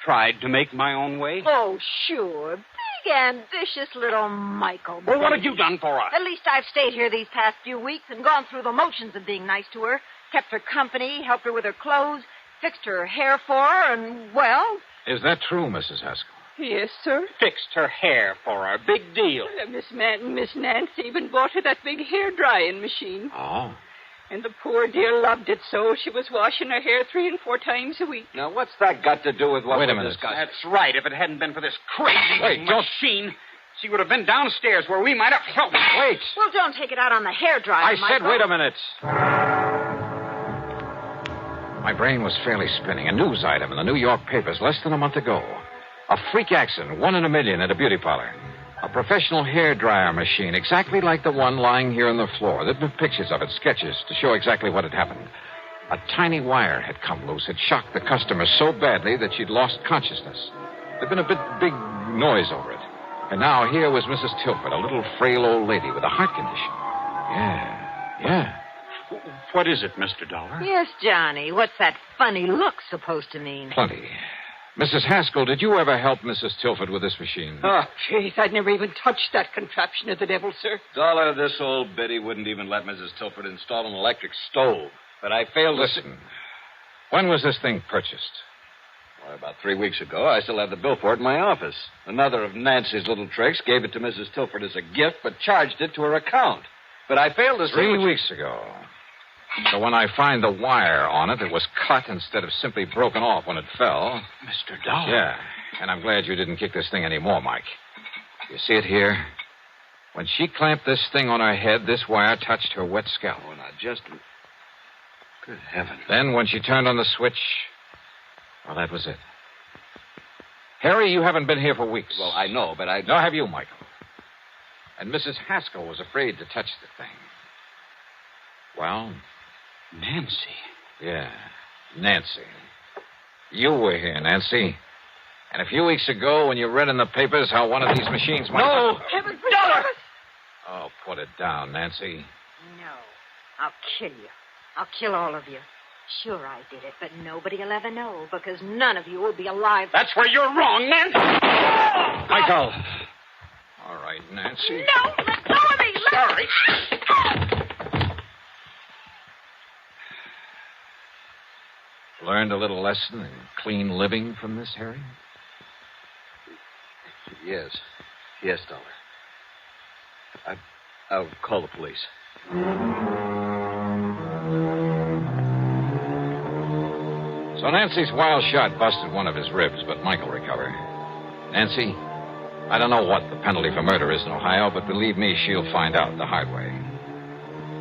S17: tried to make my own way.
S14: Oh, sure. Big, ambitious little Michael.
S17: Well, what have you done for us?
S14: At least I've stayed here these past few weeks and gone through the motions of being nice to her. Kept her company, helped her with her clothes, fixed her hair for her, and, well...
S16: Is that true, Mrs. Haskell?
S19: Yes, sir.
S17: Fixed her hair for her. Big deal.
S19: Miss Nancy even bought her that big hair drying machine.
S16: Oh.
S19: And the poor dear loved it so she was washing her hair 3 and 4 times a week.
S6: Now, what's that got to do with what
S16: Wait a
S6: we're
S16: minute.
S6: discussing?
S17: That's right. If it hadn't been for this crazy machine, she would have been downstairs where we might have... Oh,
S16: wait.
S14: Well, don't take it out on the hairdryer,
S16: I
S14: Michael.
S16: said wait a minute. My brain was fairly spinning. A news item in the New York papers less than a month ago. A freak accident, 1 in a million at a beauty parlor. A professional hairdryer machine, exactly like the one lying here on the floor. There'd been pictures of it, sketches, to show exactly what had happened. A tiny wire had come loose, had shocked the customer so badly that she'd lost consciousness. There'd been a big noise over it. And now here was Mrs. Tilford, a little frail old lady with a heart condition. Yeah.
S17: What is it, Mr. Dollar?
S14: Yes, Johnny. What's that funny look supposed to mean?
S16: Plenty. Mrs. Haskell, did you ever help Mrs. Tilford with this machine?
S19: Oh, jeez, I'd never even touched that contraption of the devil, sir.
S6: Dollar, this old biddy wouldn't even let Mrs. Tilford install an electric stove. But I failed to...
S16: Listen, when was this thing purchased?
S6: Well, about 3 weeks ago. I still have the bill for it in my office. Another of Nancy's little tricks, gave it to Mrs. Tilford as a gift, but charged it to her account. But I failed to see...
S16: 3 weeks ago. So when I find the wire on it, it was cut instead of simply broken off when it fell.
S17: Mr. Dollar?
S16: Yeah, and I'm glad you didn't kick this thing anymore, Mike. You see it here? When she clamped this thing on her head, this wire touched her wet scalp.
S6: Oh, now just... Good heavens.
S16: Then when she turned on the switch, well, that was it. Harry, you haven't been here for weeks.
S6: Well, I know, but I...
S16: Nor have you, Michael. And Mrs. Haskell was afraid to touch the thing. Well...
S17: Nancy.
S16: Yeah, Nancy. You were here, Nancy. And a few weeks ago, when you read in the papers how one of these machines might...
S14: No! Heaven preserve us!
S16: Oh, put it down, Nancy.
S14: No. I'll kill you. I'll kill all of you. Sure, I did it, but nobody will ever know, because none of you will be alive.
S17: That's where you're wrong, Nancy!
S16: Michael! All right, Nancy.
S19: No, let go of me.
S16: Sorry. Learned a little lesson in clean living from this, Harry?
S6: Yes. Yes, Dollar. I'll call the police.
S16: So Nancy's wild shot busted one of his ribs, but Michael recovered. Nancy, I don't know what the penalty for murder is in Ohio, but believe me, she'll find out the hard way.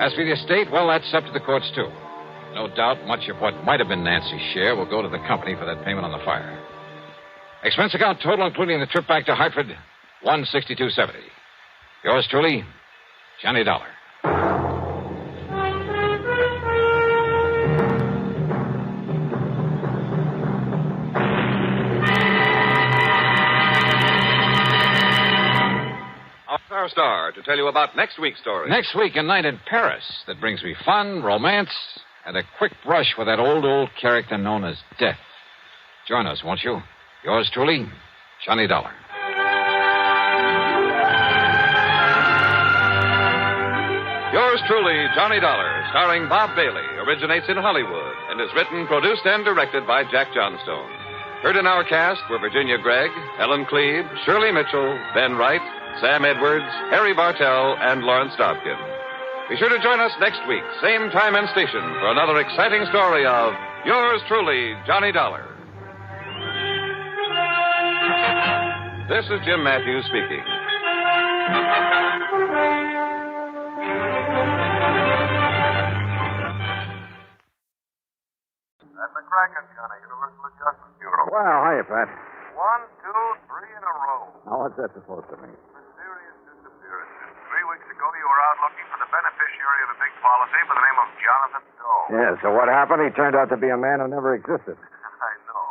S16: As for the estate, well, that's up to the courts, too. No doubt much of what might have been Nancy's share will go to the company for that payment on the fire. Expense account total, including the trip back to Hartford, $162.70. Yours truly, Johnny Dollar.
S12: Our star to tell you about next week's story.
S16: Next week, a night in Paris that brings me fun, romance, and a quick brush with that old character known as Death. Join us, won't you? Yours truly, Johnny Dollar.
S12: Yours truly, Johnny Dollar, starring Bob Bailey, originates in Hollywood and is written, produced, and directed by Jack Johnstone. Heard in our cast were Virginia Gregg, Ellen Cleve, Shirley Mitchell, Ben Wright, Sam Edwards, Harry Bartell, and Lawrence Dobkin. Be sure to join us next week, same time and station, for another exciting story of Yours truly, Johnny Dollar. This is Jim Matthews speaking.
S21: Pat McCracken, Johnny, Universal Adjustment Bureau.
S15: Well, hiya, Pat.
S21: 1, 2, 3 in a row.
S15: Now, what's that supposed to mean?
S21: Mysterious disappearances. 3 weeks ago, you were out looking for the beneficiary of a big policy by the name of Jonathan Doe.
S15: Yeah, so what happened? He turned out to be a man who never existed.
S21: I know.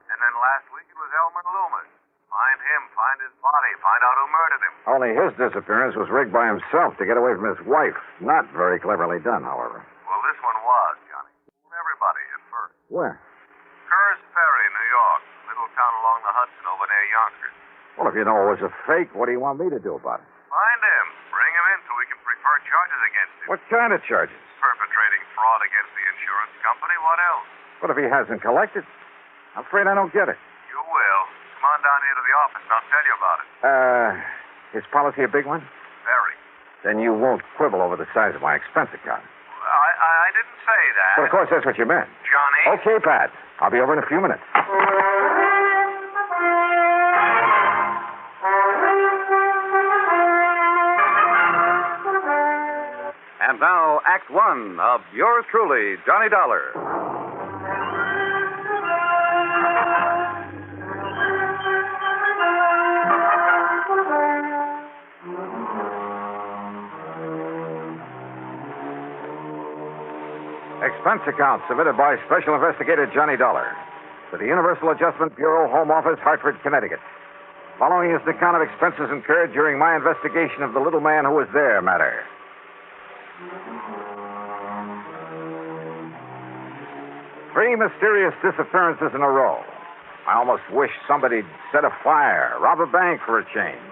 S21: And then last week, it was Elmer Loomis. Find him, find his body, find out who murdered him.
S15: Only his disappearance was rigged by himself to get away from his wife. Not very cleverly done, however.
S21: Well, this one was, Johnny. Everybody at first.
S15: Where?
S21: Kerr's Ferry, New York. Little town along the Hudson over near Yonkers.
S15: Well, if you know it was a fake, what do you want me to do about it?
S21: Find him. Bring him in so we can prefer charges against him.
S15: What kind of charges?
S21: Perpetrating fraud against the insurance company. What else?
S15: What if he hasn't collected? I'm afraid I don't get it.
S21: You will. Come on down here to the office and I'll tell you about it.
S15: Is policy a big one?
S21: Very.
S15: Then you won't quibble over the size of my expense account.
S21: I didn't say that.
S15: But of course, that's what you meant.
S21: Johnny?
S15: Okay, Pat. I'll be over in a few minutes.
S2: And now, Act One of Yours Truly, Johnny Dollar.
S15: Expense account submitted by Special Investigator Johnny Dollar to the Universal Adjustment Bureau, Home Office, Hartford, Connecticut. Following is an account of expenses incurred during my investigation of the little man who was there matter. Three mysterious disappearances in a row. I almost wish somebody'd set a fire, rob a bank for a change.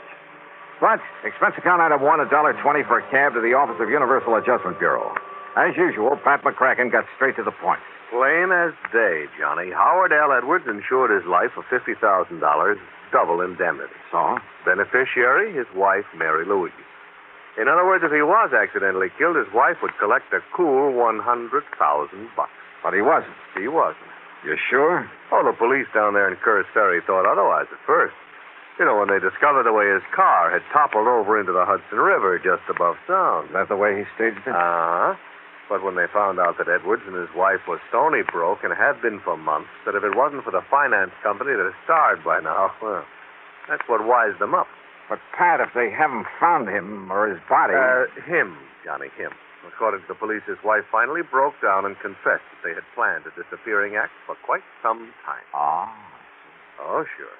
S15: But expense account item one, $1.20 for a cab to the Office of Universal Adjustment Bureau. As usual, Pat McCracken got straight to the point.
S1: Plain as day, Johnny. Howard L. Edwards insured his life for $50,000, double indemnity.
S15: So?
S1: Beneficiary, his wife, Mary Louise. In other words, if he was accidentally killed, his wife would collect a cool $100,000.
S15: But he wasn't.
S1: He wasn't.
S15: You sure?
S1: Oh, the police down there in Kerr's Ferry thought otherwise at first. You know, when they discovered the way his car had toppled over into the Hudson River just above Sound.
S15: Is that the way he staged it?
S1: Uh-huh. But when they found out that Edwards and his wife were stony broke and had been for months, that if it wasn't for the finance company that had starved by now, well, that's what wised them up.
S15: But, Pat, if they haven't found him or his body...
S1: Him, Johnny, him. According to the police, his wife finally broke down and confessed that they had planned a disappearing act for quite some time.
S15: Ah.
S1: Oh, sure.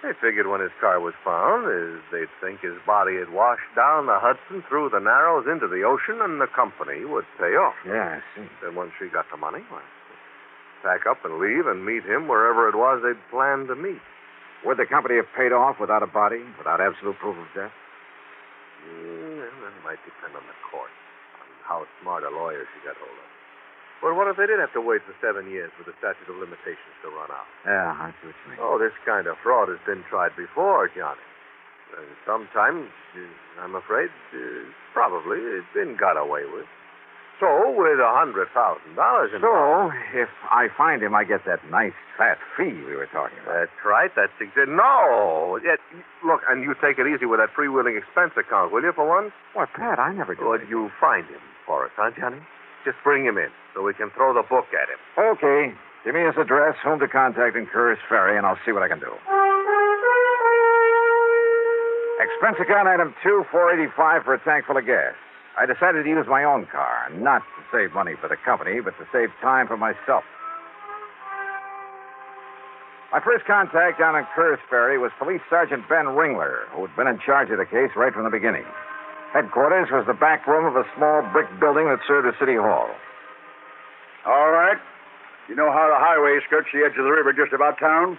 S1: They figured when his car was found, they'd think his body had washed down the Hudson through the Narrows into the ocean, and the company would pay off.
S15: Yeah, I see.
S1: Then once she got the money, well, pack up and leave and meet him wherever it was they'd planned to meet.
S15: Would the company have paid off without a body, without absolute proof of death?
S1: That might depend on the court, on how smart a lawyer she got hold of. Well, what if they did have to wait for 7 years for the statute of limitations to run out?
S15: Yeah, I see what you mean.
S1: Oh, this kind of fraud has been tried before, Johnny. Sometimes, I'm afraid, probably, it's been got away with. So, with $100,000 in...
S15: So, if I find him, I get that nice fat fee we were talking about.
S1: That's right. That's exactly... No! Look, and you take it easy with that freewheeling expense account, will you, for once?
S15: What, Pat? I never do.
S1: Well, you find him for us, huh, Johnny? Just bring him in so we can throw the book at him.
S15: Okay. Give me his address, whom to contact in Curtis Ferry, and I'll see what I can do. Expense account item 2, $4.85 for a tank full of gas. I decided to use my own car, not to save money for the company, but to save time for myself. My first contact down in Curtis Ferry was Police Sergeant Ben Ringler, who had been in charge of the case right from the beginning. Headquarters was the back room of a small brick building that served as City Hall.
S7: All right. You know how the highway skirts the edge of the river just about town?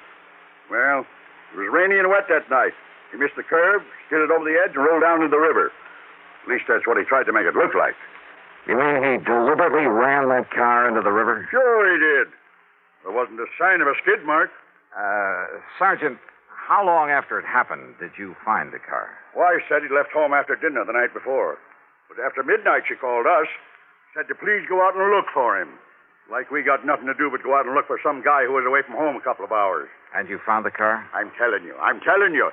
S7: Well, it was rainy and wet that night. He missed the curve, skidded over the edge, and rolled down into the river. At least that's what he tried to make it look like.
S15: You mean he deliberately ran that car into the river?
S7: Sure he did. There wasn't a sign of a skid mark.
S15: Sergeant, how long after it happened did you find the car?
S7: Wife said he'd left home after dinner the night before. But after midnight, she called us. Said to please go out and look for him. Like we got nothing to do but go out and look for some guy who was away from home a couple of hours.
S15: And you found the car?
S7: I'm telling you.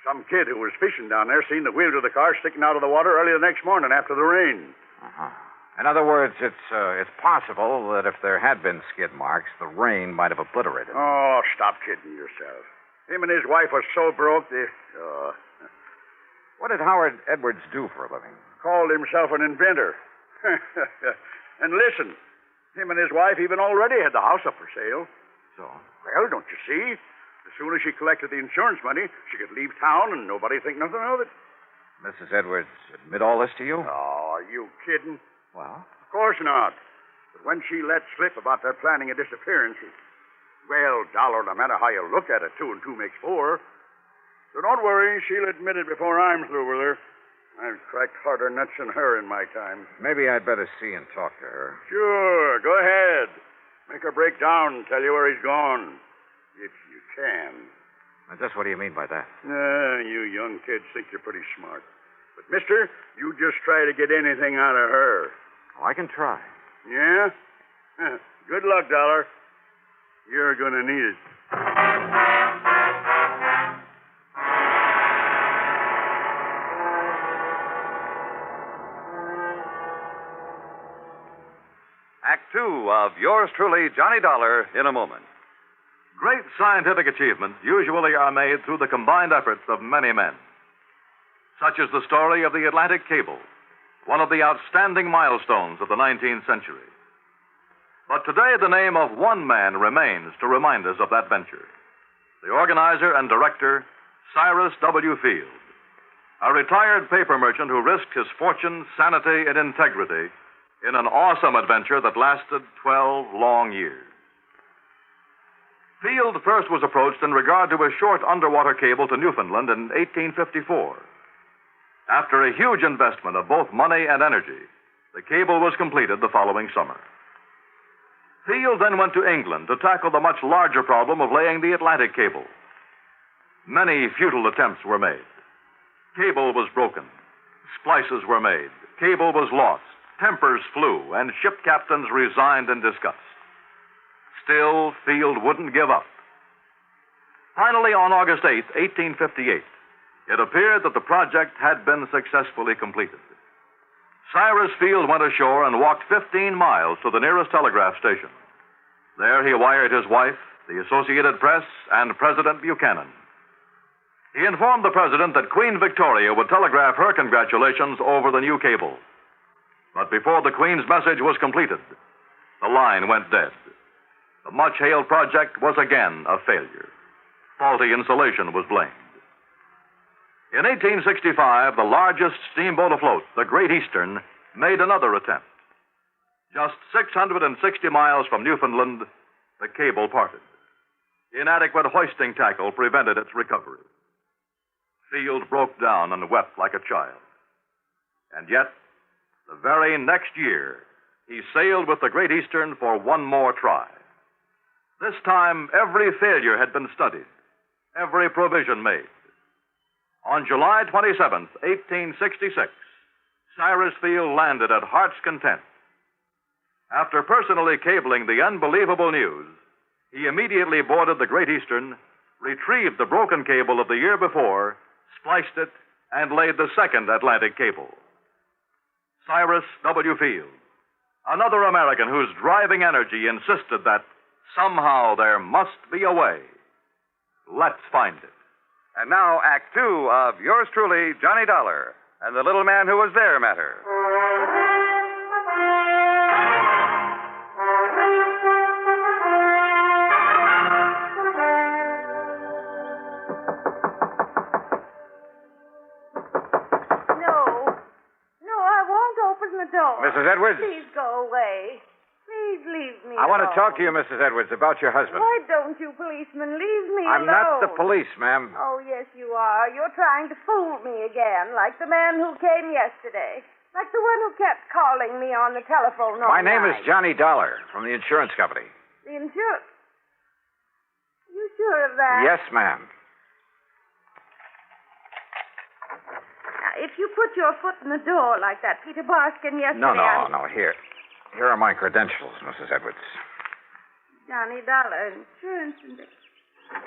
S7: Some kid who was fishing down there seen the wheels of the car sticking out of the water early the next morning after the rain.
S15: Uh-huh. In other words, it's possible that if there had been skid marks, the rain might have obliterated them.
S7: Oh, stop kidding yourself. Him and his wife were so broke they...
S15: What did Howard Edwards do for a living?
S7: Called himself an inventor. And listen, him and his wife even already had the house up for sale.
S15: So?
S7: Well, don't you see? As soon as she collected the insurance money, she could leave town and nobody think nothing of it.
S15: Mrs. Edwards admit all this to you?
S7: Oh, are you kidding?
S15: Well?
S7: Of course not. But when she let slip about their planning a disappearance, well, Dollar, no matter how you look at it, 2 and 2 makes 4. So don't worry, she'll admit it before I'm through with her. I've cracked harder nuts than her in my time.
S15: Maybe I'd better see and talk to her.
S7: Sure, go ahead. Make her break down and tell you where he's gone. If you can.
S15: Now, just what do you mean by that?
S7: You young kids think you're pretty smart. But, mister, you just try to get anything out of her.
S15: Oh, I can try.
S7: Yeah? Good luck, Dollar. You're going to need it.
S12: Act 2 of yours truly, Johnny Dollar, in a moment. Great scientific achievements usually are made through the combined efforts of many men. Such is the story of the Atlantic Cable, one of the outstanding milestones of the 19th century. But today, the name of one man remains to remind us of that venture. The organizer and director, Cyrus W. Field, a retired paper merchant who risked his fortune, sanity, and integrity in an awesome adventure that lasted 12 long years. Field first was approached in regard to a short underwater cable to Newfoundland in 1854. After a huge investment of both money and energy, the cable was completed the following summer. Field then went to England to tackle the much larger problem of laying the Atlantic cable. Many futile attempts were made. Cable was broken. Splices were made. Cable was lost. Tempers flew, and ship captains resigned in disgust. Still, Field wouldn't give up. Finally, on August 8, 1858, it appeared that the project had been successfully completed. Cyrus Field went ashore and walked 15 miles to the nearest telegraph station. There he wired his wife, the Associated Press, and President Buchanan. He informed the president that Queen Victoria would telegraph her congratulations over the new cable. But before the Queen's message was completed, the line went dead. The much-hailed project was again a failure. Faulty insulation was blamed. In 1865, the largest steamboat afloat, the Great Eastern, made another attempt. Just 660 miles from Newfoundland, the cable parted.
S2: Inadequate hoisting tackle prevented its recovery. Field broke down and wept like a child. And yet, the very next year, he sailed with the Great Eastern for one more try. This time, every failure had been studied, every provision made. On July 27th, 1866, Cyrus Field landed at Heart's Content. After personally cabling the unbelievable news, he immediately boarded the Great Eastern, retrieved the broken cable of the year before, spliced it, and laid the second Atlantic cable. Cyrus W. Field, another American whose driving energy insisted that somehow there must be a way. Let's find it.
S9: And now, Act Two of yours truly, Johnny Dollar, and the little man who was there matter.
S8: No, I won't open the door.
S15: Mrs. Edwards?
S8: Please go away. Please leave me
S15: I want to
S8: alone.
S15: talk to you, Mrs. Edwards, about your husband.
S8: Why don't you, policeman, leave me
S15: I'm
S8: alone?
S15: not the police, ma'am.
S8: Oh, yes, you are. You're trying to fool me again, like the man who came yesterday. Like the one who kept calling me on the telephone all
S15: My name
S8: night.
S15: is Johnny Dollar from the insurance company.
S8: The insurance? You sure of that?
S15: Yes, ma'am.
S8: Now, if you put your foot in the door like that Peter Barskin yesterday...
S15: No. Here. Here are my credentials, Mrs. Edwards.
S8: Johnny Dollar, insurance and...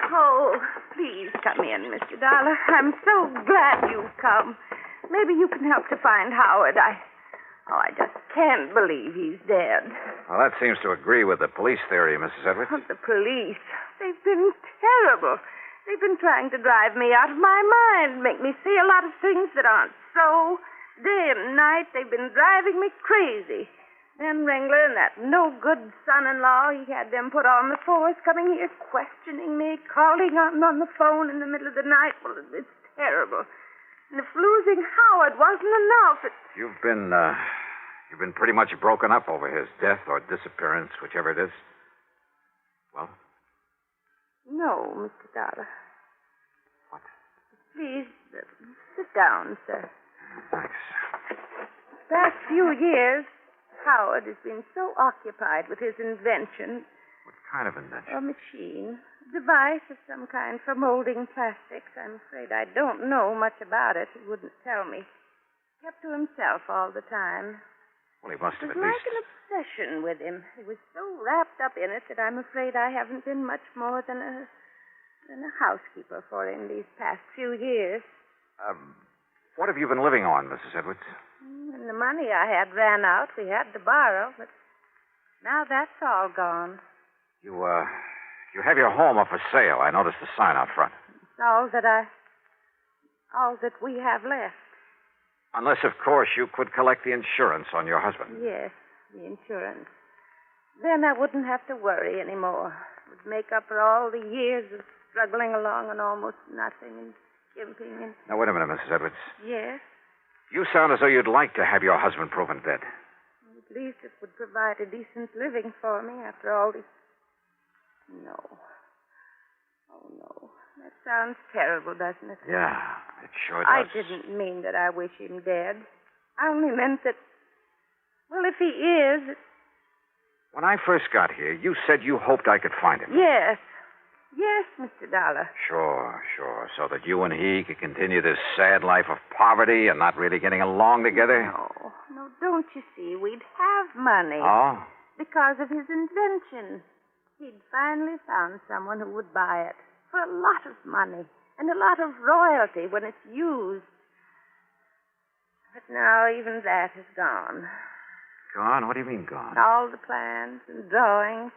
S8: Oh, please come in, Mr. Dollar. I'm so glad you've come. Maybe you can help to find Howard. I just can't believe he's dead.
S15: Well, that seems to agree with the police theory, Mrs. Edwards.
S8: The police. They've been terrible. They've been trying to drive me out of my mind, make me see a lot of things that aren't so. Day and night, they've been driving me crazy. Then Ringler and that no-good son-in-law, he had them put on the force, coming here, questioning me, calling on the phone in the middle of the night. Well, it's terrible. And if losing Howard wasn't enough,
S15: You've been pretty much broken up over his death or disappearance, whichever it is. Well?
S8: No, Mr. Dollar.
S15: What?
S8: Please, sit down, sir.
S15: Thanks.
S8: The past few years, Howard has been so occupied with his invention.
S15: What kind of invention?
S8: A machine. A device of some kind for molding plastics. I'm afraid I don't know much about it. He wouldn't tell me. Kept to himself all the time.
S15: Well, he must
S8: It
S15: have
S8: was
S15: at
S8: like
S15: least...
S8: an obsession with him. He was so wrapped up in it that I'm afraid I haven't been much more than a housekeeper for him these past few years.
S15: What have you been living on, Mrs. Edwards?
S8: When the money I had ran out, we had to borrow, but now that's all gone.
S15: You have your home up for sale. I noticed the sign out front.
S8: It's all that we have left.
S15: Unless, of course, you could collect the insurance on your husband.
S8: Yes, the insurance. Then I wouldn't have to worry anymore. It would make up for all the years of struggling along on almost nothing and skimping and...
S15: Now, wait a minute, Mrs. Edwards.
S8: Yes?
S15: You sound as though you'd like to have your husband proven dead.
S8: At least it would provide a decent living for me after all these... No. Oh, no. That sounds terrible, doesn't it?
S15: Yeah, it sure does.
S8: I didn't mean that I wish him dead. I only meant that... Well, if he is...
S15: When I first got here, you said you hoped I could find him.
S8: Yes. Yes, Mr. Dollar.
S15: Sure. So that you and he could continue this sad life of poverty and not really getting along together?
S8: No, don't you see? We'd have money.
S15: Oh?
S8: Because of his invention. He'd finally found someone who would buy it for a lot of money and a lot of royalty when it's used. But now even that is gone.
S15: Gone? What do you mean gone?
S8: All the plans and drawings.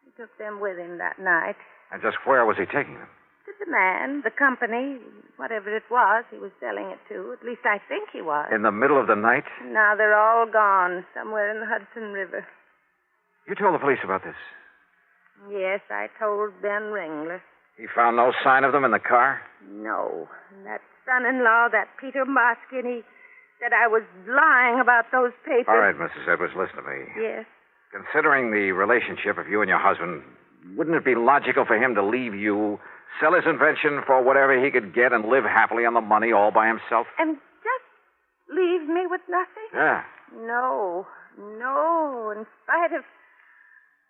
S8: He took them with him that night.
S15: And just where was he taking them?
S8: To the man, the company, whatever it was he was selling it to. At least I think he was.
S15: In the middle of the night?
S8: Now they're all gone, somewhere in the Hudson River.
S15: You told the police about this?
S8: Yes, I told Ben Ringler.
S15: He found no sign of them in the car?
S8: No. And that son-in-law, that Peter Moskin, he said I was lying about those papers.
S15: All right, Mrs. Edwards, listen to me.
S8: Yes.
S15: Considering the relationship of you and your husband, wouldn't it be logical for him to leave you, sell his invention for whatever he could get, and live happily on the money all by himself?
S8: And just leave me with nothing?
S15: Yeah.
S8: No, in spite of...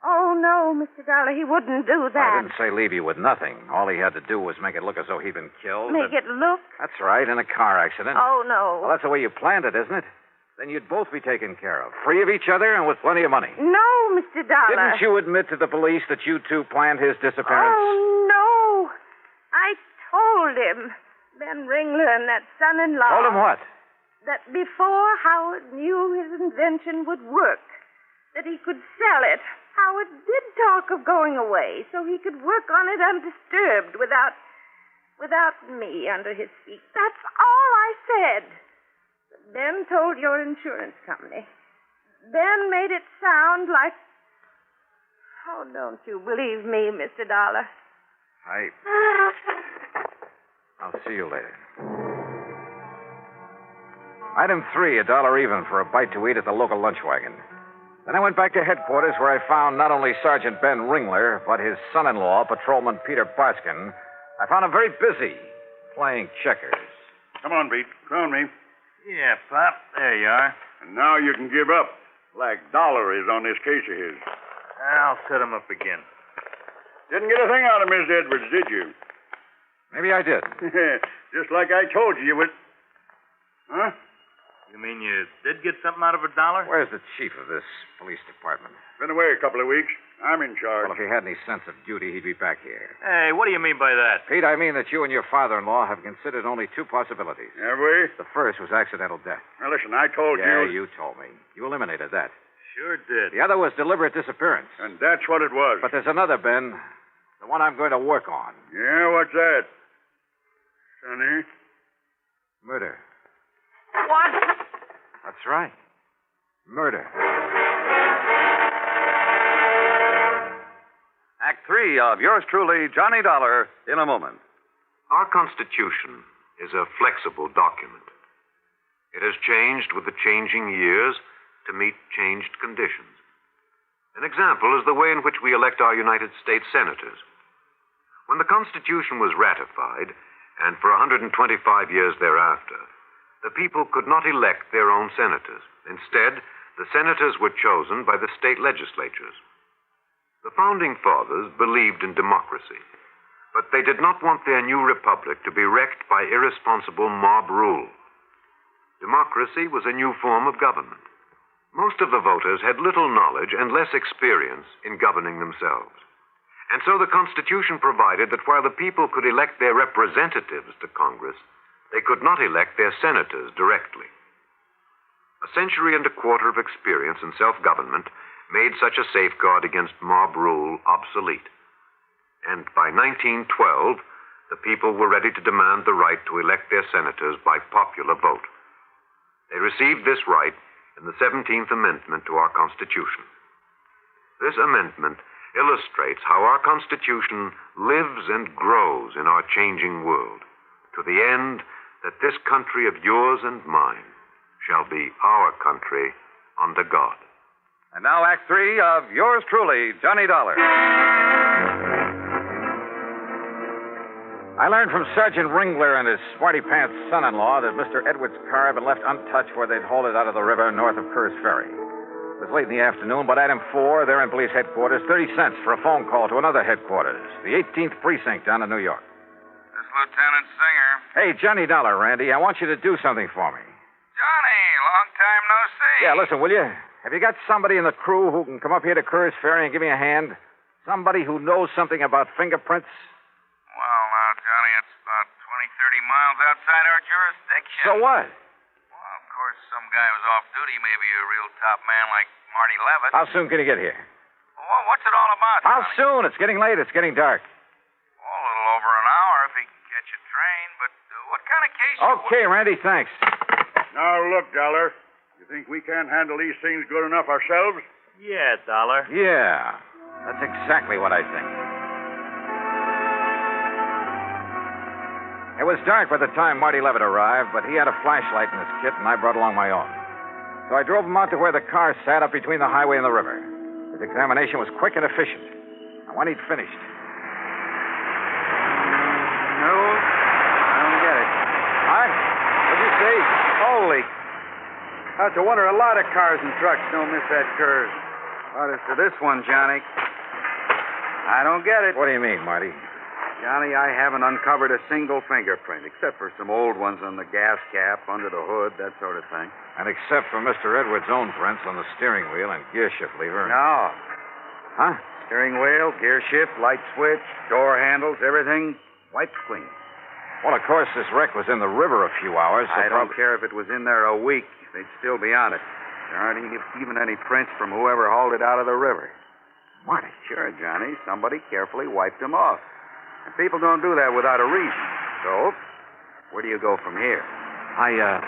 S8: Oh, no, Mr. Dollar, he wouldn't do that.
S15: I didn't say leave you with nothing. All he had to do was make it look as though he'd been killed.
S8: Make it look?
S15: That's right, in a car accident.
S8: Oh, no.
S15: Well, that's the way you planned it, isn't it? Then you'd both be taken care of, free of each other and with plenty of money.
S8: No, Mr. Dollar.
S15: Didn't you admit to the police that you two planned his disappearance?
S8: Oh, no. I told him, Ben Ringler and that son-in-law...
S15: Told him what?
S8: That before Howard knew his invention would work, that he could sell it, Howard did talk of going away so he could work on it undisturbed without me under his feet. That's all I said. But Ben told your insurance company. Ben made it sound like... Oh, don't you believe me, Mr. Dollar?
S15: I'll see you later. Item 3, $1 even for a bite to eat at the local lunch wagon. Then I went back to headquarters where I found not only Sergeant Ben Ringler, but his son-in-law, Patrolman Peter Barskin. I found him very busy playing checkers.
S7: Come on, Pete. Phone me.
S5: Yeah, Pop. There you are.
S7: And now you can give up. Like Dollar is on this case of his.
S5: I'll set him up again.
S7: Didn't get a thing out of Miss Edwards, did you?
S15: Maybe I did.
S7: Just like I told you would. Huh?
S5: You mean you did get something out of $1?
S15: Where's the chief of this police department?
S7: Been away a couple of weeks. I'm in charge.
S15: Well, if he had any sense of duty, he'd be back here.
S5: Hey, what do you mean by that?
S15: Pete, I mean that you and your father-in-law have considered only 2 possibilities.
S7: Have we?
S15: The first was accidental death.
S7: Now, listen, I told you...
S15: Yeah, you told me. You eliminated that.
S5: Sure did.
S15: The other was deliberate disappearance.
S7: And that's what it was.
S15: But there's another, Ben. The one I'm going to work on.
S7: Yeah, what's that? Sonny?
S15: Murder.
S8: What?
S15: That's right. Murder.
S9: Act 3 of yours truly, Johnny Dollar, in a moment.
S12: Our Constitution is a flexible document. It has changed with the changing years to meet changed conditions. An example is the way in which we elect our United States senators. When the Constitution was ratified, and for 125 years thereafter, the people could not elect their own senators. Instead, the senators were chosen by the state legislatures. The Founding Fathers believed in democracy, but they did not want their new republic to be wrecked by irresponsible mob rule. Democracy was a new form of government. Most of the voters had little knowledge and less experience in governing themselves. And so the Constitution provided that while the people could elect their representatives to Congress, they could not elect their senators directly. A century and a quarter of experience in self-government made such a safeguard against mob rule obsolete. And by 1912, the people were ready to demand the right to elect their senators by popular vote. They received this right in the 17th Amendment to our Constitution. This amendment illustrates how our Constitution lives and grows in our changing world, to the end that this country of yours and mine shall be our country under God.
S9: And now Act 3 of yours truly, Johnny Dollar.
S15: I learned from Sergeant Ringler and his smarty-pants son-in-law that Mr. Edwards' car had been left untouched where they'd hauled it out of the river north of Kerr's Ferry. It was late in the afternoon, but item 4, there in police headquarters, 30 cents for a phone call to another headquarters, the 18th Precinct down in New York.
S21: This Lieutenant Singer.
S15: Hey, Johnny Dollar, Randy, I want you to do something for me.
S21: Johnny, long time no see.
S15: Yeah, listen, will you? Have you got somebody in the crew who can come up here to Kerr's Ferry and give me a hand? Somebody who knows something about fingerprints?
S21: Well, now, Johnny, it's about 20, 30 miles outside our jurisdiction.
S15: So what?
S21: Well, of course, some guy who's off duty may be a real top man like Marty Levitt.
S15: How soon can you get here?
S21: Well, what's it all about,
S15: How
S21: Johnny?
S15: soon? It's getting late. It's getting dark.
S21: Well, a little over an hour if he can catch a train. But what kind of case...
S15: Okay, Randy, thanks.
S7: Now, look, Dollar. You think we can't handle these things good enough ourselves?
S5: Yeah, Dollar.
S15: Yeah, that's exactly what I think. It was dark by the time Marty Levitt arrived, but he had a flashlight in his kit, and I brought along my own. So I drove him out to where the car sat up between the highway and the river. His examination was quick and efficient. And when he'd finished.
S10: No, I don't get it.
S15: What? What'd you say?
S10: Holy. I have to wonder, a lot of cars and trucks don't miss that curve. But as to this one, Johnny, I don't get it.
S15: What do you mean, Marty?
S10: Johnny, I haven't uncovered a single fingerprint, except for some old ones on the gas cap, under the hood, that sort of thing.
S15: And except for Mr. Edwards' own prints on the steering wheel and gear shift lever.
S10: No.
S15: Huh?
S10: Steering wheel, gear shift, light switch, door handles, everything wiped clean.
S15: Well, of course, this wreck was in the river a few hours. So
S10: I don't care if it was in there a week. They'd still be on it. There aren't even any prints from whoever hauled it out of the river.
S15: Marty?
S10: Sure, Johnny. Somebody carefully wiped them off. And people don't do that without a reason. So, where do you go from here?
S15: Yeah.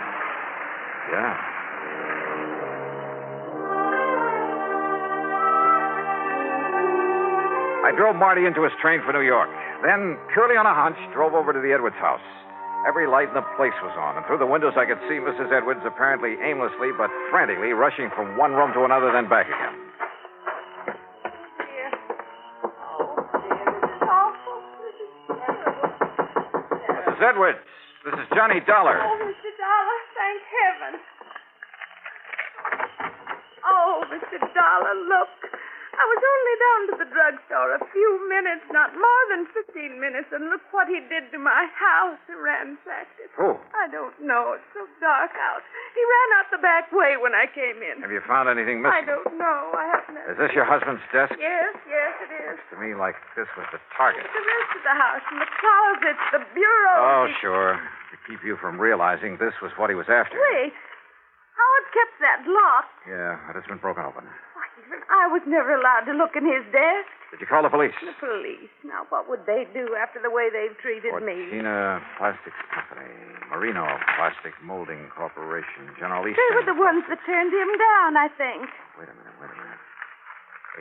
S15: I drove Marty into his train for New York. Then, purely on a hunch, drove over to the Edwards house. Every light in the place was on, and through the windows I could see Mrs. Edwards apparently aimlessly but frantically rushing from one room to another, then back again.
S8: Dear. Oh, dear, this is awful. This is terrible.
S15: Mrs. Edwards, this is Johnny Dollar.
S8: Oh, Mr. Dollar, thank heaven. Oh, Mr. Dollar, look. I was only down to the drugstore a few minutes, not more than 15 minutes, and look what he did to my house. He ransacked it.
S15: Who?
S8: I don't know. It's so dark out. He ran out the back way when I came in.
S15: Have you found anything
S8: I
S15: missing?
S8: don't know. I haven't.
S15: Is this your husband's desk?
S8: Yes, it is.
S15: Looks to me like this was the target.
S8: The rest of the house, and the closets, the bureau.
S15: Oh, sure. To keep you from realizing this was what he was after.
S8: Wait. Howard kept that locked.
S15: Yeah, but it's been broken open.
S8: I was never allowed to look in his desk.
S15: Did you call the police?
S8: The police. Now, what would they do after the way they've treated me?
S15: Fortina Plastics Company, Marino Plastic Molding Corporation, General Easton.
S8: They were the ones that turned him down, I think.
S15: Wait a minute.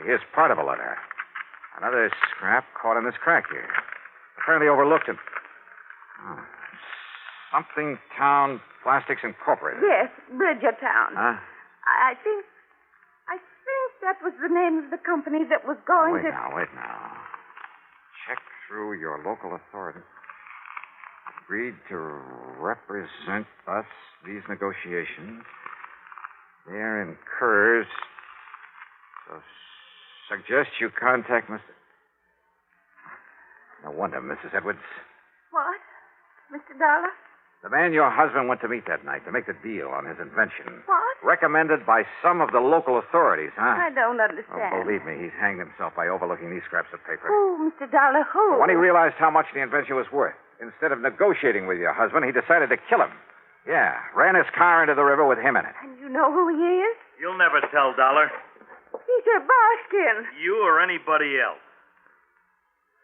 S15: Here's part of a letter. Another scrap caught in this crack here. Apparently overlooked it. Oh. Something Town Plastics Incorporated.
S8: Yes, Bridgertown.
S15: Huh?
S8: I think that was the name of the company that was going
S15: Wait
S8: to...
S15: now. Check through your local authority. Agreed to represent us these negotiations. There incurs. So suggest you contact Mr. No wonder, Mrs. Edwards.
S8: What? Mr. Dollar?
S15: The man your husband went to meet that night to make the deal on his invention.
S8: What?
S15: Recommended by some of the local authorities, huh?
S8: I don't understand.
S15: Oh, believe me, he's hanged himself by overlooking these scraps of paper.
S8: Who, Mr. Dollar, who?
S15: When he realized how much the invention was worth, instead of negotiating with your husband, he decided to kill him. Yeah, ran his car into the river with him in it.
S8: And you know who he is?
S5: You'll never tell, Dollar.
S8: Peter Barskin.
S5: You or anybody else.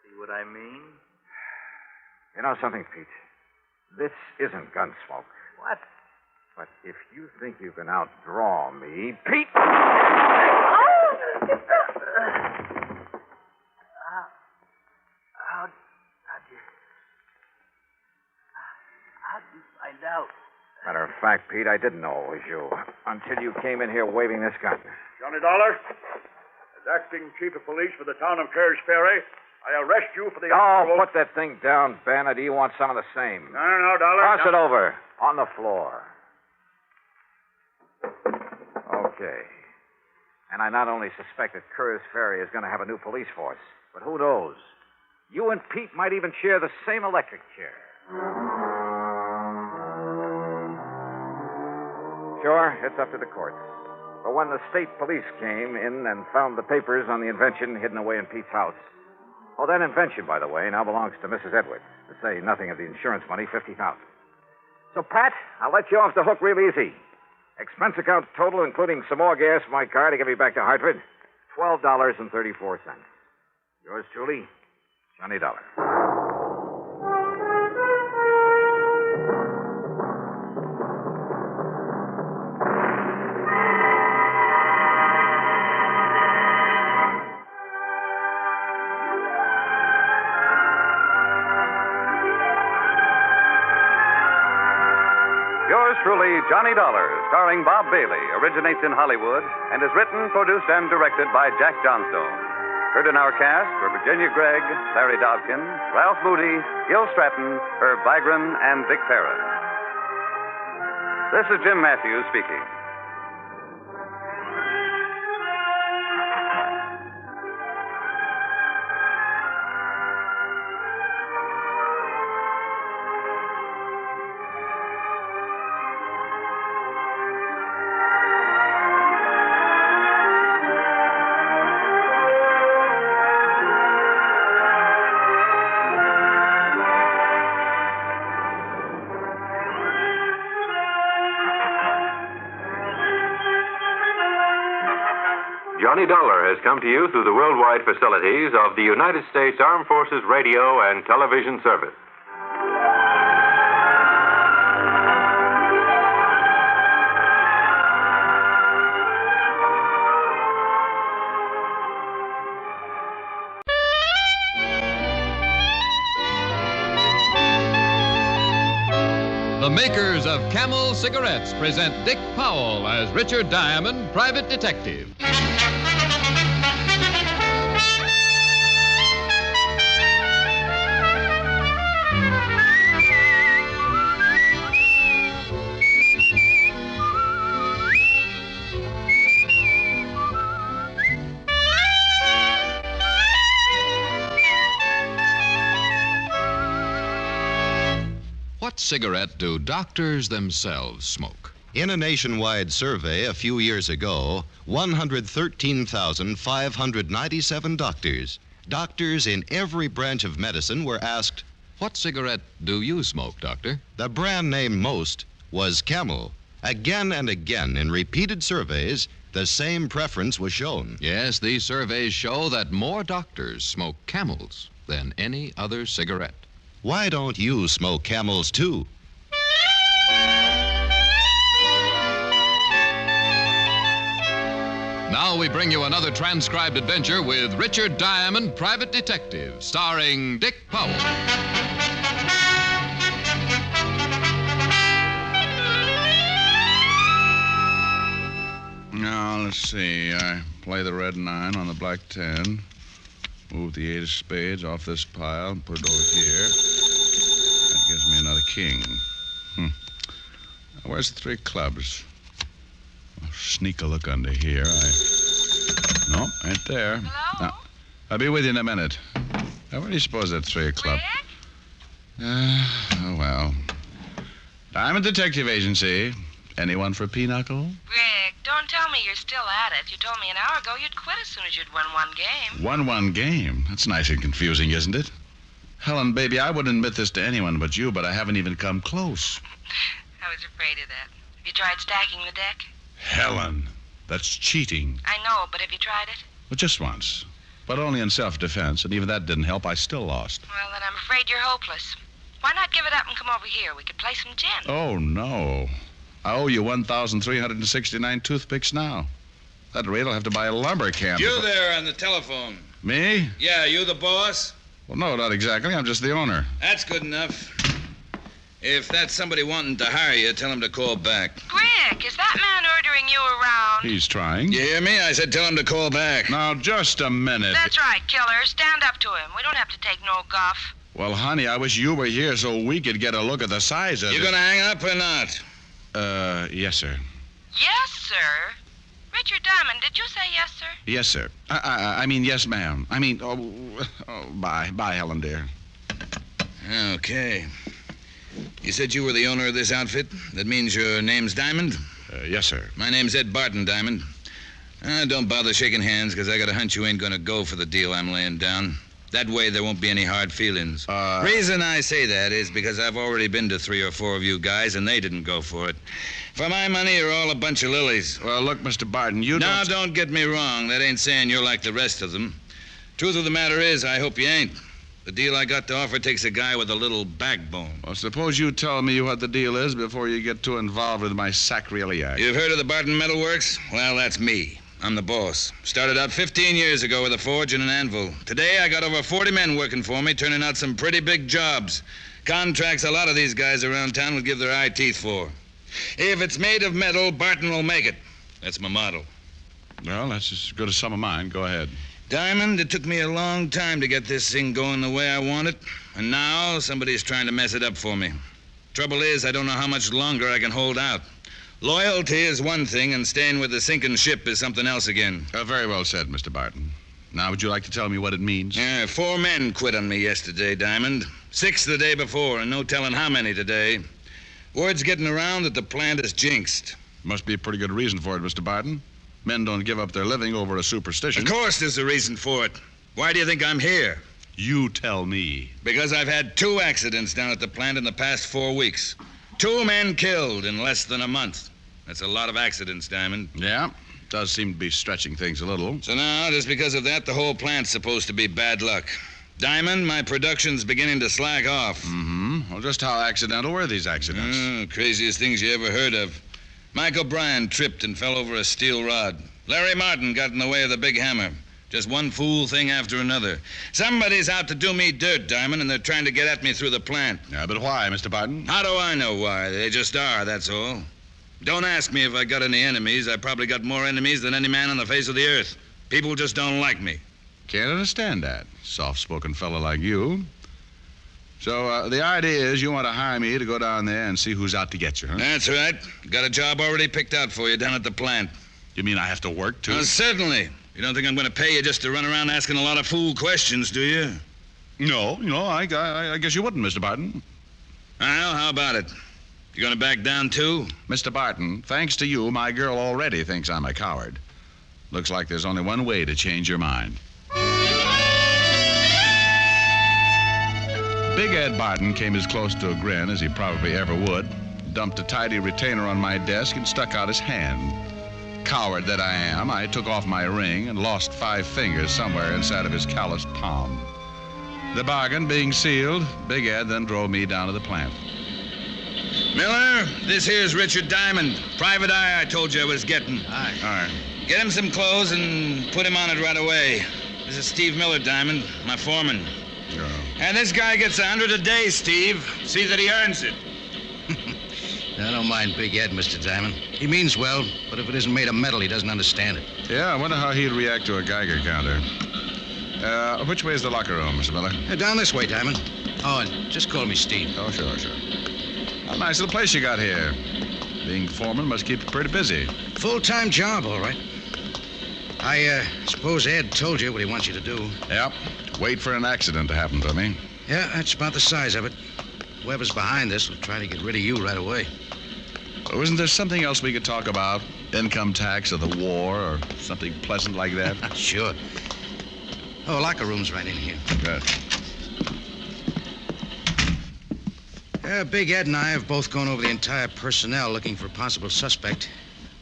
S5: See what I mean?
S15: You know something, Pete? This isn't Gunsmoke.
S5: What?
S15: But if you think you can outdraw me, Pete!
S8: Oh!
S5: How'd you find out?
S15: Matter of fact, Pete, I didn't know it was you until you came in here waving this gun.
S7: Johnny Dollar, as acting chief of police for the town of Cairns Ferry, I arrest you for the...
S15: Oh, put that thing down, Ben, or do you want some of the same?
S7: No, Dollar.
S15: Toss it over. On the floor. Okay. And I not only suspect that Cairns Ferry is going to have a new police force, but who knows? You and Pete might even share the same electric chair. Sure, it's up to the courts. But when the state police came in and found the papers on the invention hidden away in Pete's house... Oh, that invention, by the way, now belongs to Mrs. Edwards. To say nothing of the insurance money, $50,000. So, Pat, I'll let you off the hook real easy. Expense account total, including some more gas for my car to get me back to Hartford, $12.34. Yours truly, Johnny Dollar.
S9: Yours truly, Johnny Dollar, starring Bob Bailey, originates in Hollywood and is written, produced, and directed by Jack Johnstone. Heard in our cast were Virginia Gregg, Larry Dobkin, Ralph Moody, Gil Stratton, Herb Vigran, and Dick Parra. This is Jim Matthews speaking.
S11: Johnny Dollar has come to you through the worldwide facilities of the United States Armed Forces Radio and Television Service.
S12: The makers of Camel cigarettes present Dick Powell as Richard Diamond, private detective. What cigarette do doctors themselves smoke?
S13: In a nationwide survey a few years ago, 113,597 doctors in every branch of medicine were asked,
S12: What cigarette do you smoke, Doctor?
S13: The brand name most was Camel. Again and again, in repeated surveys, the same preference was shown.
S12: Yes, these surveys show that more doctors smoke Camels than any other cigarette.
S13: Why don't you smoke Camels, too?
S12: Now we bring you another transcribed adventure with Richard Diamond, private detective, starring Dick Powell.
S23: Now, let's see. I play the red 9 on the black 10. Move the 8 of spades off this pile and put it over here. That gives me another king. Now, where's the 3 clubs? I'll sneak a look under here. No, ain't there.
S14: Hello?
S23: Now, I'll be with you in a minute. Now, where do you suppose that 3 o'clock? Oh, well. Diamond Detective Agency. Anyone for Pinochle?
S18: Greg, don't tell me you're still at it. You told me an hour ago you'd quit as soon as you'd won one game.
S23: Won one game? That's nice and confusing, isn't it? Helen, baby, I wouldn't admit this to anyone but you, but I haven't even come close.
S18: I was afraid of that. Have you tried stacking the deck?
S23: Helen, that's cheating.
S18: I know, but have you tried it?
S23: Well, just once. But only in self-defense, and even that didn't help. I still lost.
S18: Well, then I'm afraid you're hopeless. Why not give it up and come over here? We could play some gin.
S23: Oh, no. I owe you 1,369 toothpicks now. At that rate, I'll have to buy a lumber camp.
S24: You there on the telephone.
S23: Me?
S24: Yeah, you the boss?
S23: Well, no, not exactly. I'm just the owner.
S24: That's good enough. If that's somebody wanting to hire you, tell him to call back.
S18: Rick, is that man ordering you around?
S23: He's trying.
S24: You hear me? I said tell him to call back.
S23: Now, just a minute.
S18: That's right, killer. Stand up to him. We don't have to take no guff.
S23: Well, honey, I wish you were here so we could get a look at the size of it.
S24: You gonna hang up or not?
S23: Yes, sir.
S18: Yes, sir? Richard Diamond, did you say yes, sir?
S23: Yes, sir. I mean, yes, ma'am. I mean, bye. Bye, Helen, dear.
S24: Okay. You said you were the owner of this outfit? That means your name's Diamond?
S23: Yes, sir.
S24: My name's Ed Barton, Diamond. Don't bother shaking hands, because I got a hunch you ain't gonna go for the deal I'm laying down. That way there won't be any hard feelings. Reason I say that is because I've already been to 3 or 4 of you guys, and they didn't go for it. For my money, you're all a bunch of lilies.
S23: Well, look, Mr. Barton, you
S24: Now,
S23: don't...
S24: don't get me wrong. That ain't saying you're like the rest of them. Truth of the matter is, I hope you ain't. The deal I got to offer takes a guy with a little backbone.
S23: Well, suppose you tell me what the deal is before you get too involved with my sacrilege.
S24: You've heard of the Barton Metal Works? Well, that's me. I'm the boss. Started out 15 years ago with a forge and an anvil. Today, I got over 40 men working for me, turning out some pretty big jobs. Contracts a lot of these guys around town would give their eye teeth for. If it's made of metal, Barton will make it. That's my motto.
S23: Well, that's as good as some of mine. Go ahead.
S24: Diamond, it took me a long time to get this thing going the way I want it, and now somebody's trying to mess it up for me. Trouble is, I don't know how much longer I can hold out. Loyalty is one thing, and staying with the sinking ship is something else again.
S23: Very well said, Mr. Barton. Now, would you like to tell me what it means?
S24: 4 men quit on me yesterday, Diamond. 6 the day before, and no telling how many today. Word's getting around that the plant is jinxed.
S23: Must be a pretty good reason for it, Mr. Barton. Men don't give up their living over a superstition.
S24: Of course there's a reason for it. Why do you think I'm here?
S23: You tell me.
S24: Because I've had 2 accidents down at the plant in the past 4 weeks. 2 men killed in less than a month. That's a lot of accidents, Diamond.
S23: Yeah, does seem to be stretching things a little.
S24: So now, just because of that, the whole plant's supposed to be bad luck. Diamond, my production's beginning to slack off.
S23: Mm-hmm. Well, just how accidental were these accidents?
S24: Craziest things you ever heard of. Mike O'Brien tripped and fell over a steel rod. Larry Martin got in the way of the big hammer. Just one fool thing after another. Somebody's out to do me dirt, Diamond, and they're trying to get at me through the plant.
S23: Yeah, but why, Mr. Barton?
S24: How do I know why? They just are, that's all. Don't ask me if I got any enemies. I probably got more enemies than any man on the face of the earth. People just don't like me.
S23: Can't understand that. Soft-spoken fellow like you. So the idea is you want to hire me to go down there and see who's out to get you, huh?
S24: That's right. Got a job already picked out for you down at the plant.
S23: You mean I have to work, too?
S24: Certainly. You don't think I'm going to pay you just to run around asking a lot of fool questions, do you?
S23: No, I guess you wouldn't, Mr. Barton.
S24: Well, how about it? You going to back down, too?
S23: Mr. Barton, thanks to you, my girl already thinks I'm a coward. Looks like there's only one way to change your mind. Big Ed Barton came as close to a grin as he probably ever would, dumped a tidy retainer on my desk, and stuck out his hand. Coward that I am, I took off my ring and lost 5 fingers somewhere inside of his calloused palm. The bargain being sealed, Big Ed then drove me down to the plant.
S24: Miller, this here's Richard Diamond. Private eye I told you I was getting.
S23: Aye. All right.
S24: Get him some clothes and put him on it right away. This is Steve Miller, Diamond, my foreman.
S23: Sure.
S24: And this guy gets 100 a day, Steve. See that he earns it.
S3: I don't mind Big Ed, Mr. Diamond. He means well, but if it isn't made of metal, he doesn't understand it.
S23: Yeah, I wonder how he'd react to a Geiger counter. Which way is the locker room, Mr. Miller?
S3: Down this way, Diamond. Oh, and just call me Steve.
S23: Oh, sure. A nice little place you got here. Being foreman must keep you pretty busy.
S3: Full-time job, all right. I suppose Ed told you what he wants you to do.
S23: Yep. Wait for an accident to happen to me.
S3: Yeah, that's about the size of it. Whoever's behind this will try to get rid of you right away.
S23: Oh, isn't there something else we could talk about? Income tax or the war or something pleasant like that?
S3: Sure. Oh, locker room's right in here.
S23: Good.
S3: Big Ed and I have both gone over the entire personnel looking for a possible suspect.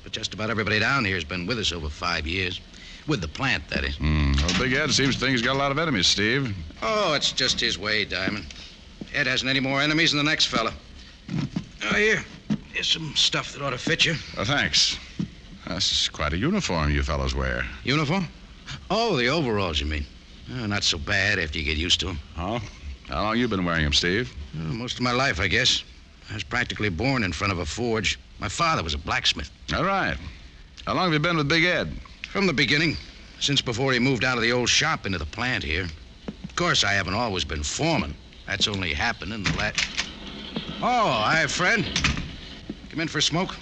S3: But just about everybody down here has been with us over 5 years. With the plant, that is.
S23: Well, Big Ed seems to think he's got a lot of enemies, Steve.
S3: Oh, it's just his way, Diamond. Ed hasn't any more enemies than the next fella. Oh, here. Here's some stuff that ought to fit you.
S23: Oh, thanks. That's quite a uniform you fellows wear.
S3: Uniform? Oh, the overalls, you mean. Oh, not so bad after you get used to them.
S23: Oh? How long you been wearing them, Steve?
S3: Most of my life, I guess. I was practically born in front of a forge. My father was a blacksmith.
S23: All right. How long have you been with Big Ed?
S3: From the beginning. Since before he moved out of the old shop into the plant here. Of course, I haven't always been foreman. That's only happened in the last... Oh, hi, Fred. Come in for a smoke.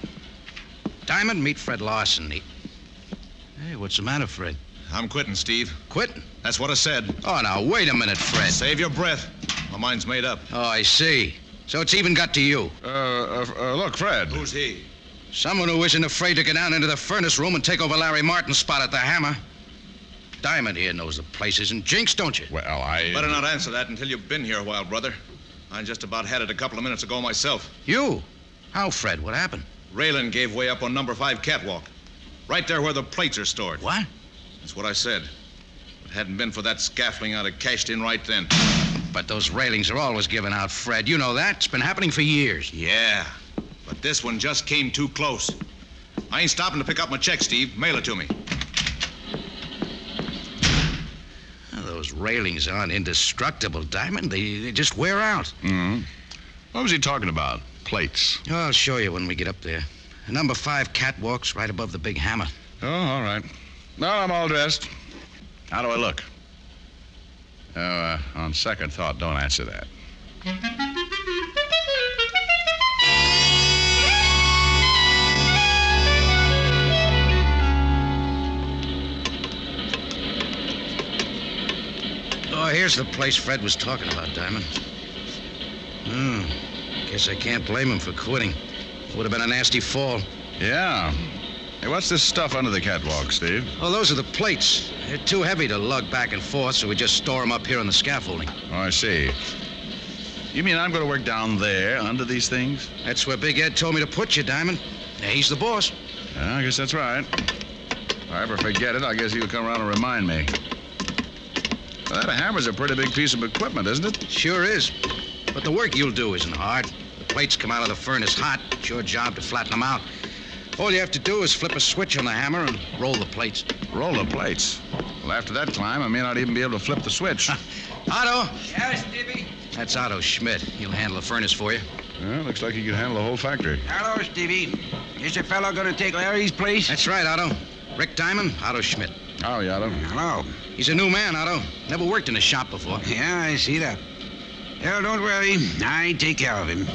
S3: Diamond, meet Fred Larson. Hey, what's the matter, Fred?
S4: I'm quitting, Steve.
S3: Quitting?
S4: That's what I said.
S3: Oh, now, wait a minute, Fred.
S4: Save your breath. My mind's made up.
S3: Oh, I see. So it's even got to you.
S23: Look, Fred.
S4: Who's he?
S3: Someone who isn't afraid to get down into the furnace room and take over Larry Martin's spot at the hammer. Diamond here knows the place isn't jinxed, don't you?
S23: Well, I...
S4: Better not answer that until you've been here a while, brother. I just about had it a couple of minutes ago myself.
S3: You? How, Fred? What happened?
S4: Railing gave way up on number 5 catwalk. Right there where the plates are stored.
S3: What?
S4: That's what I said. If it hadn't been for that scaffolding, I'd have cashed in right then.
S3: But those railings are always given out, Fred. You know that. It's been happening for years.
S4: Yeah, but this one just came too close. I ain't stopping to pick up my check, Steve. Mail it to me.
S3: Those railings aren't indestructible, Diamond. They just wear out.
S23: Mm-hmm. What was he talking about? Plates?
S3: Oh, I'll show you when we get up there. Number 5 catwalk's right above the big hammer.
S23: Oh, all right. Now I'm all dressed. How do I look? On second thought, don't answer that.
S3: Oh, here's the place Fred was talking about, Diamond. Guess I can't blame him for quitting. Would have been a nasty fall.
S23: Yeah. Hey, what's this stuff under the catwalk, Steve?
S3: Oh, those are the plates. They're too heavy to lug back and forth, so we just store them up here on the scaffolding.
S23: Oh, I see. You mean I'm going to work down there under these things?
S3: That's where Big Ed told me to put you, Diamond. He's the boss.
S23: Yeah, I guess that's right. If I ever forget it, I guess he'll come around and remind me. Well, that hammer's a pretty big piece of equipment, isn't it?
S3: Sure is. But the work you'll do isn't hard. The plates come out of the furnace hot. It's your job to flatten them out. All you have to do is flip a switch on the hammer and roll the plates.
S23: Roll the plates? Well, after that climb, I may not even be able to flip the switch.
S3: Otto?
S17: Yes, Stevie?
S3: That's Otto Schmidt. He'll handle the furnace for you.
S23: Well, looks like he can handle the whole factory.
S17: Hello, Stevie. Is the fellow going to take Larry's place?
S3: That's right, Otto. Rick Diamond, Otto Schmidt.
S23: Howdy, Otto.
S17: Hello.
S3: He's a new man, Otto. Never worked in a shop before.
S17: Yeah, I see that. Well, don't worry. I take care of him.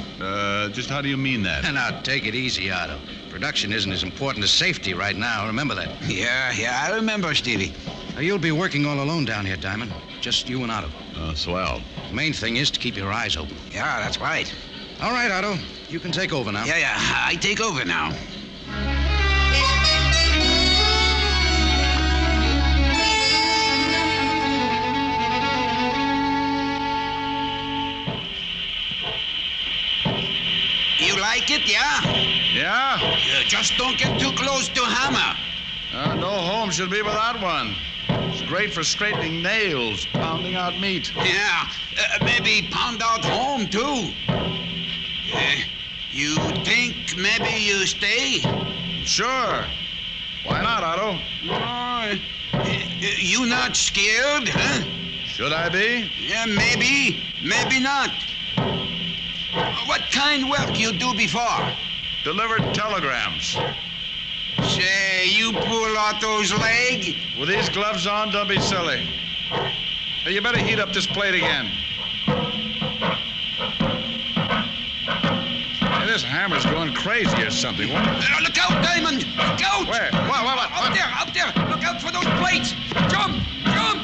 S23: Just how do you mean that?
S3: Now, take it easy, Otto. Production isn't as important as safety right now. Remember that.
S17: Yeah, I remember, Stevie.
S3: You'll be working all alone down here, Diamond. Just you and Otto.
S23: Swell.
S3: The main thing is to keep your eyes open.
S17: Yeah, that's right.
S3: All right, Otto. You can take over now.
S17: Yeah, I take over now. You like it, yeah?
S23: Yeah?
S17: Just don't get too close to hammer.
S23: No home should be without one. It's great for straightening nails, pounding out meat.
S17: Yeah, maybe pound out home, too. You think maybe you stay?
S23: Sure. Why not, Otto?
S17: You not scared, huh?
S23: Should I be?
S17: Yeah, maybe. Maybe not. What kind work you do before?
S23: Delivered telegrams.
S17: Say, you pull Otto's leg?
S23: With these gloves on, don't be silly. Hey, you better heat up this plate again. Hey, this hammer's going crazy or something. What?
S17: Look out, Diamond! Look out!
S23: Where? What?
S17: Up there! Look out for those plates! Jump! Don't!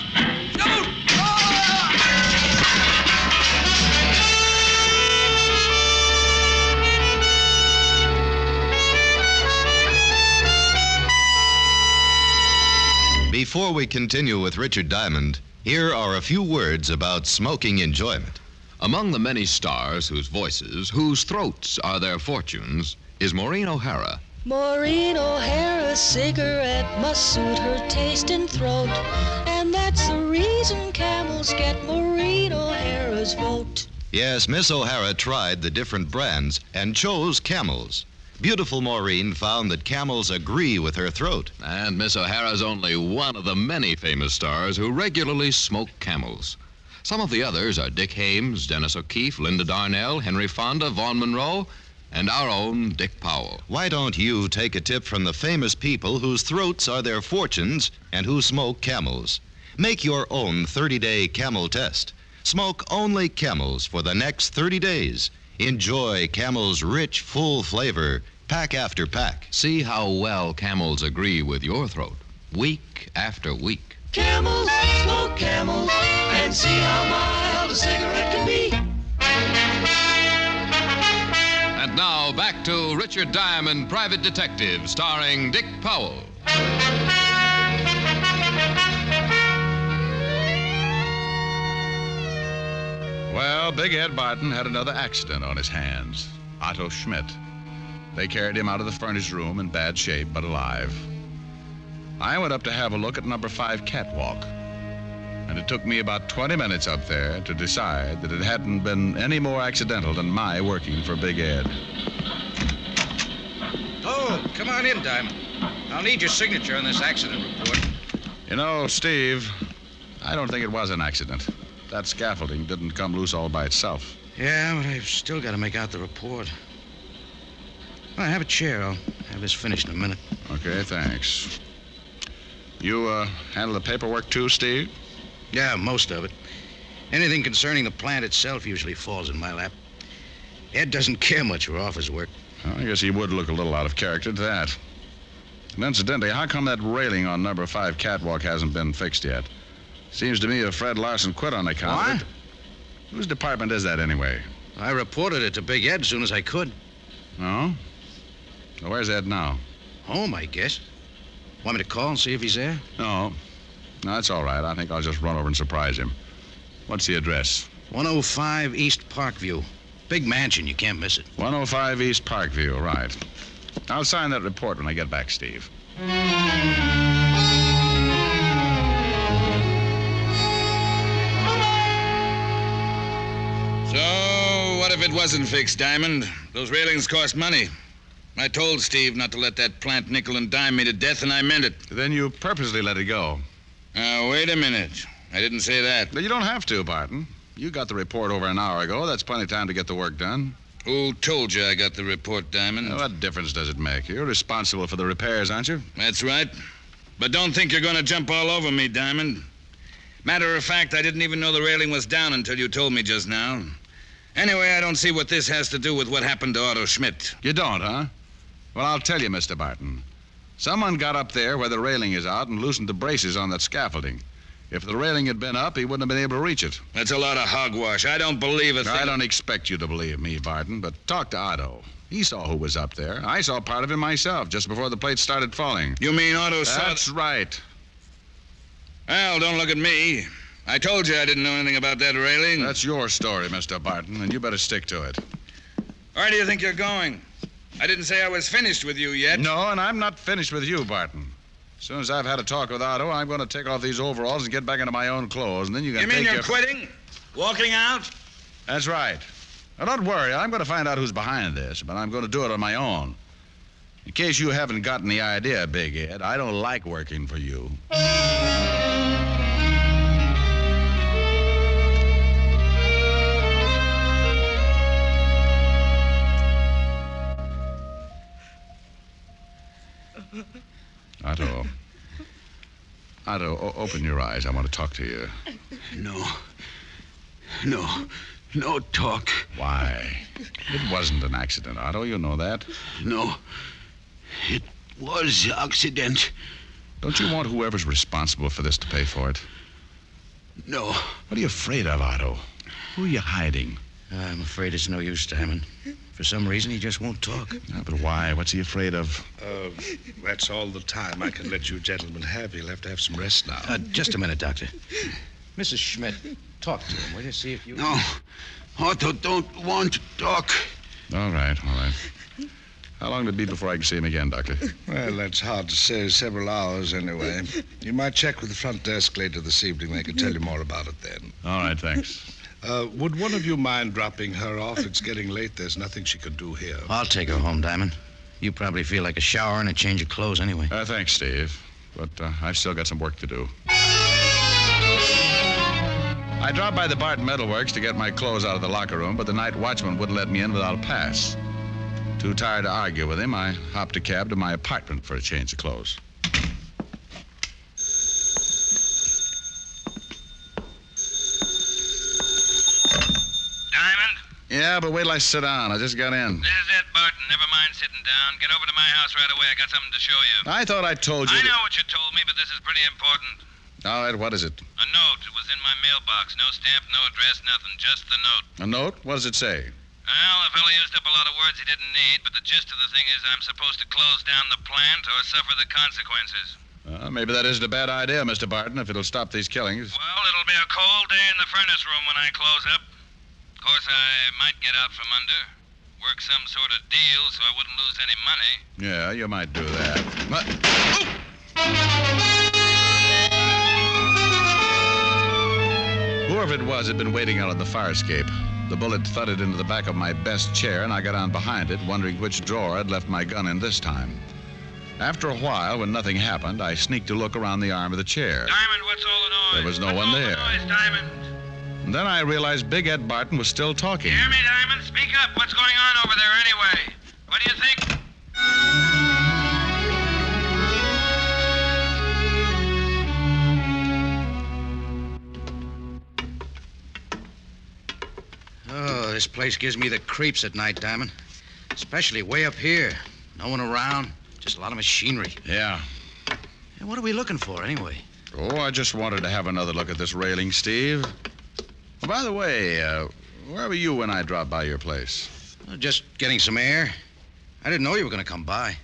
S13: Before we continue with Richard Diamond, here are a few words about smoking enjoyment.
S19: Among the many stars whose voices, whose throats are their fortunes, is Maureen O'Hara.
S20: Maureen O'Hara's cigarette must suit her taste and throat, and that's the reason camels get Maureen O'Hara's vote.
S13: Yes, Miss O'Hara tried the different brands and chose Camels. Beautiful Maureen found that Camels agree with her throat.
S19: And Miss O'Hara's only one of the many famous stars who regularly smoke Camels. Some of the others are Dick Hames, Dennis O'Keefe, Linda Darnell, Henry Fonda, Vaughn Monroe, and our own Dick Powell.
S13: Why don't you take a tip from the famous people whose throats are their fortunes and who smoke Camels? Make your own 30-day Camel test. Smoke only Camels for the next 30 days. Enjoy Camel's rich, full flavor, pack after pack.
S19: See how well Camels agree with your throat, week after week.
S20: Camels, smoke Camels, and see how mild a cigarette can be.
S19: And now back to Richard Diamond, Private Detective, starring Dick Powell.
S23: Well, Big Ed Barton had another accident on his hands. Otto Schmidt. They carried him out of the furnace room in bad shape, but alive. I went up to have a look at number 5 catwalk. And it took me about 20 minutes up there to decide that it hadn't been any more accidental than my working for Big Ed.
S3: Oh, come on in, Diamond. I'll need your signature on this accident report.
S23: You know, Steve, I don't think it was an accident. That scaffolding didn't come loose all by itself.
S3: Yeah, but I've still got to make out the report. Well, have a chair. I'll have this finished in a minute.
S23: Okay, thanks. You handle the paperwork too, Steve?
S3: Yeah, most of it. Anything concerning the plant itself usually falls in my lap. Ed doesn't care much for office work.
S23: Well, I guess he would look a little out of character to that. And incidentally, how come that railing on number 5 catwalk hasn't been fixed yet? Seems to me if Fred Larson quit on account of it. Whose department is that anyway?
S3: I reported it to Big Ed as soon as I could.
S23: Oh? Well, where's Ed now?
S3: Home, I guess. Want me to call and see if he's there?
S23: No, that's all right. I think I'll just run over and surprise him. What's the address?
S3: 105 East Parkview. Big mansion. You can't miss it.
S23: 105 East Parkview, right. I'll sign that report when I get back, Steve.
S24: So, what if it wasn't fixed, Diamond? Those railings cost money. I told Steve not to let that plant nickel and dime me to death, and I meant it.
S23: Then you purposely let it go.
S24: Now, wait a minute. I didn't say that.
S23: But you don't have to, Barton. You got the report over an hour ago. That's plenty of time to get the work done.
S24: Who told you I got the report, Diamond?
S23: Now, what difference does it make? You're responsible for the repairs, aren't you?
S24: That's right. But don't think you're going to jump all over me, Diamond. Matter of fact, I didn't even know the railing was down until you told me just now. Anyway, I don't see what this has to do with what happened to Otto Schmidt.
S23: You don't, huh? Well, I'll tell you, Mr. Barton. Someone got up there where the railing is out and loosened the braces on that scaffolding. If the railing had been up, he wouldn't have been able to reach it.
S24: That's a lot of hogwash. I don't believe it.
S23: I don't expect you to believe me, Barton, but talk to Otto. He saw who was up there. I saw part of it myself just before the plates started falling.
S24: You mean Otto saw...
S23: That's right.
S24: Well, don't look at me. I told you I didn't know anything about that railing.
S23: That's your story, Mr. Barton, and you better stick to it.
S24: Where do you think you're going? I didn't say I was finished with you yet.
S23: No, and I'm not finished with you, Barton. As soon as I've had a talk with Otto, I'm going to take off these overalls and get back into my own clothes, and then you can
S24: You mean
S23: take
S24: you're quitting? Walking out?
S23: That's right. Now, don't worry. I'm going to find out who's behind this, but I'm going to do it on my own. In case you haven't gotten the idea, Big Ed, I don't like working for you. Otto, open your eyes. I want to talk to you.
S17: No talk.
S23: Why? It wasn't an accident, Otto. You know that.
S17: No, it was accident.
S23: Don't you want whoever's responsible for this to pay for it?
S17: No.
S23: What are you afraid of, Otto? Who are you hiding?
S3: I'm afraid it's no use, Diamond. For some reason, he just won't talk.
S23: But why? What's he afraid of?
S1: That's all the time I can let you gentlemen have. You'll have to have some rest now.
S3: Just a minute, Doctor. Mrs. Schmidt, talk to him, will you? See if you...
S17: No. Otto don't want to talk.
S23: All right. How long will it be before I can see him again, Doctor?
S1: Well, that's hard to say. Several hours, anyway. You might check with the front desk later this evening. They can tell you more about it then.
S23: All right, thanks.
S1: Would one of you mind dropping her off? It's getting late. There's nothing she can do here.
S3: I'll take her home, Diamond. You probably feel like a shower and a change of clothes anyway.
S23: Thanks, Steve. But I've still got some work to do. I dropped by the Barton Metalworks to get my clothes out of the locker room, but the night watchman wouldn't let me in without a pass. Too tired to argue with him, I hopped a cab to my apartment for a change of clothes.
S6: Diamond?
S23: Yeah, but wait till I sit down. I just got in.
S6: This is it, Barton. Never mind sitting down. Get over to my house right away. I got something to show you.
S23: I thought I told you.
S6: I know what you told me, but this is pretty important.
S23: All right, what is it?
S6: A note. It was in my mailbox. No stamp, no address, nothing. Just the note.
S23: A note? What does it say?
S6: Well, the fellow used up a lot of words he didn't need, but the gist of the thing is I'm supposed to close down the plant or suffer the consequences.
S23: Maybe that isn't a bad idea, Mr. Barton, if it'll stop these killings.
S6: Well, it'll be a cold day in the furnace room when I close up. Of course, I might get out from under. Work some sort of deal so I wouldn't lose any money.
S23: Yeah, you might do that. Whoever it was had been waiting out on the fire escape. The bullet thudded into the back of my best chair, and I got on behind it, wondering which drawer I'd left my gun in this time. After a while, when nothing happened, I sneaked a look around the arm of the chair.
S6: Diamond, what's all the noise?
S23: There was no one there.
S6: What's all the noise, Diamond?
S23: And then I realized Big Ed Barton was still talking.
S6: Hear me, Diamond? Speak up. What's going on over there anyway? What do you think?
S3: Oh, this place gives me the creeps at night, Diamond. Especially way up here. No one around. Just a lot of machinery.
S23: Yeah.
S3: Hey, what are we looking for, anyway?
S23: Oh, I just wanted to have another look at this railing, Steve. Well, by the way, where were you when I dropped by your place?
S3: Just getting some air. I didn't know you were going to come by.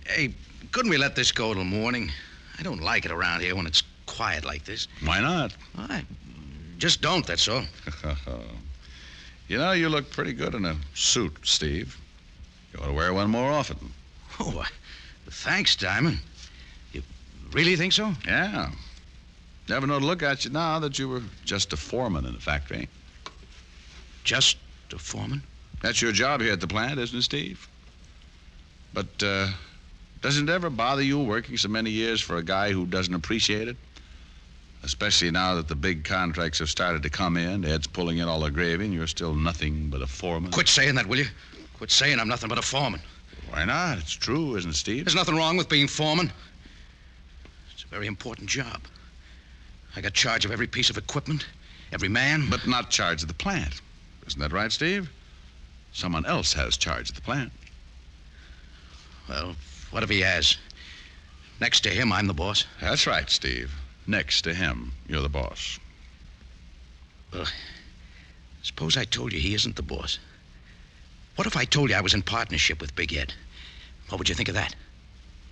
S3: Hey, couldn't we let this go till morning? I don't like it around here when it's quiet like this.
S23: Why not?
S3: I just don't, that's all.
S23: You know, you look pretty good in a suit, Steve. You ought to wear one more often.
S3: Oh, thanks, Diamond. You really think so?
S23: Yeah. Never know to look at you now that you were just a foreman in the factory.
S3: Just a foreman?
S23: That's your job here at the plant, isn't it, Steve? But, doesn't it ever bother you working so many years for a guy who doesn't appreciate it? Especially now that the big contracts have started to come in. Ed's pulling in all the gravy, and you're still nothing but a foreman.
S3: Quit saying that, will you? Quit saying I'm nothing but a foreman.
S23: Why not? It's true, isn't it, Steve?
S3: There's nothing wrong with being foreman. It's a very important job. I got charge of every piece of equipment, every man.
S23: But not charge of the plant. Isn't that right, Steve? Someone else has charge of the plant.
S3: Well, whatever he has. Next to him, I'm the boss.
S23: That's right, Steve. Next to him, you're the boss.
S3: Well, suppose I told you he isn't the boss. What if I told you I was in partnership with Big Ed? What would you think of that?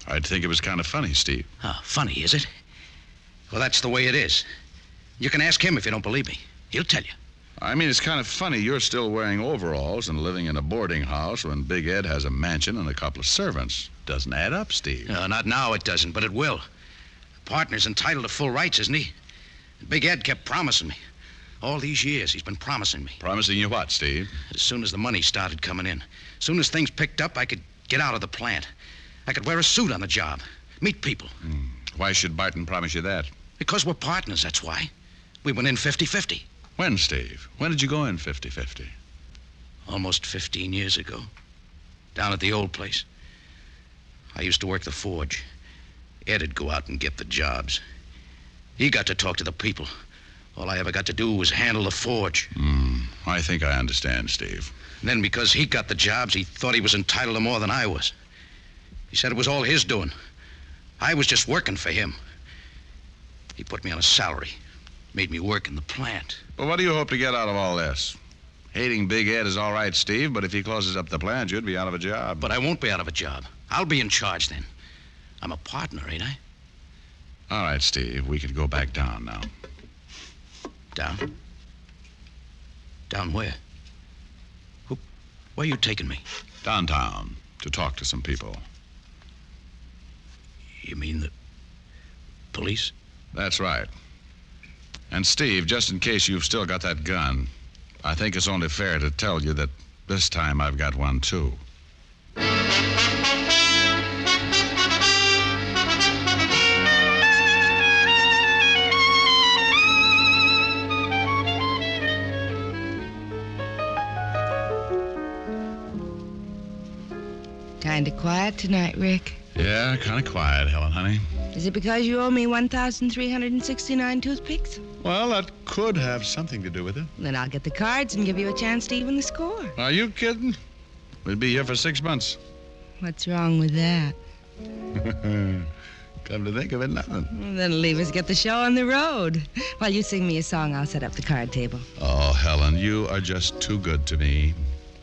S23: I'd think it was kind of funny, Steve.
S3: Oh, funny, is it? Well, that's the way it is. You can ask him if you don't believe me. He'll tell you.
S23: I mean, it's kind of funny you're still wearing overalls and living in a boarding house when Big Ed has a mansion and a couple of servants. Doesn't add up, Steve.
S3: No, not now it doesn't, but it will. The partner's entitled to full rights, isn't he? Big Ed kept promising me. All these years, he's been promising me.
S23: Promising you what, Steve?
S3: As soon as the money started coming in, as soon as things picked up, I could get out of the plant. I could wear a suit on the job, meet people.
S23: Why should Barton promise you that?
S3: Because we're partners, that's why. We went in 50-50.
S23: When, Steve? When did you go in 50-50?
S3: Almost 15 years ago. Down at the old place. I used to work the forge. Ed'd go out and get the jobs. He got to talk to the people. All I ever got to do was handle the forge.
S23: I think I understand, Steve.
S3: And then because he got the jobs, he thought he was entitled to more than I was. He said it was all his doing. I was just working for him. He put me on a salary. Made me work in the plant.
S23: Well, what do you hope to get out of all this? Hating Big Ed is all right, Steve, but if he closes up the plant, you'd be out of a job.
S3: But I won't be out of a job. I'll be in charge then. I'm a partner, ain't I?
S23: All right, Steve. We could go back down now.
S3: Down? Down where? Where are you taking me?
S23: Downtown, to talk to some people.
S3: You mean the police?
S23: That's right. And Steve, just in case you've still got that gun, I think it's only fair to tell you that this time I've got one, too.
S2: Kind of quiet tonight, Rick.
S23: Yeah, kind of quiet, Helen, honey.
S2: Is it because you owe me 1,369 toothpicks?
S23: Well, that could have something to do with it.
S2: Then I'll get the cards and give you a chance to even the score.
S23: Are you kidding? We'll be here for 6 months.
S2: What's wrong with that?
S23: Come to think of it, nothing.
S2: Well, then leave us get the show on the road. While you sing me a song, I'll set up the card table.
S23: Oh, Helen, you are just too good to me.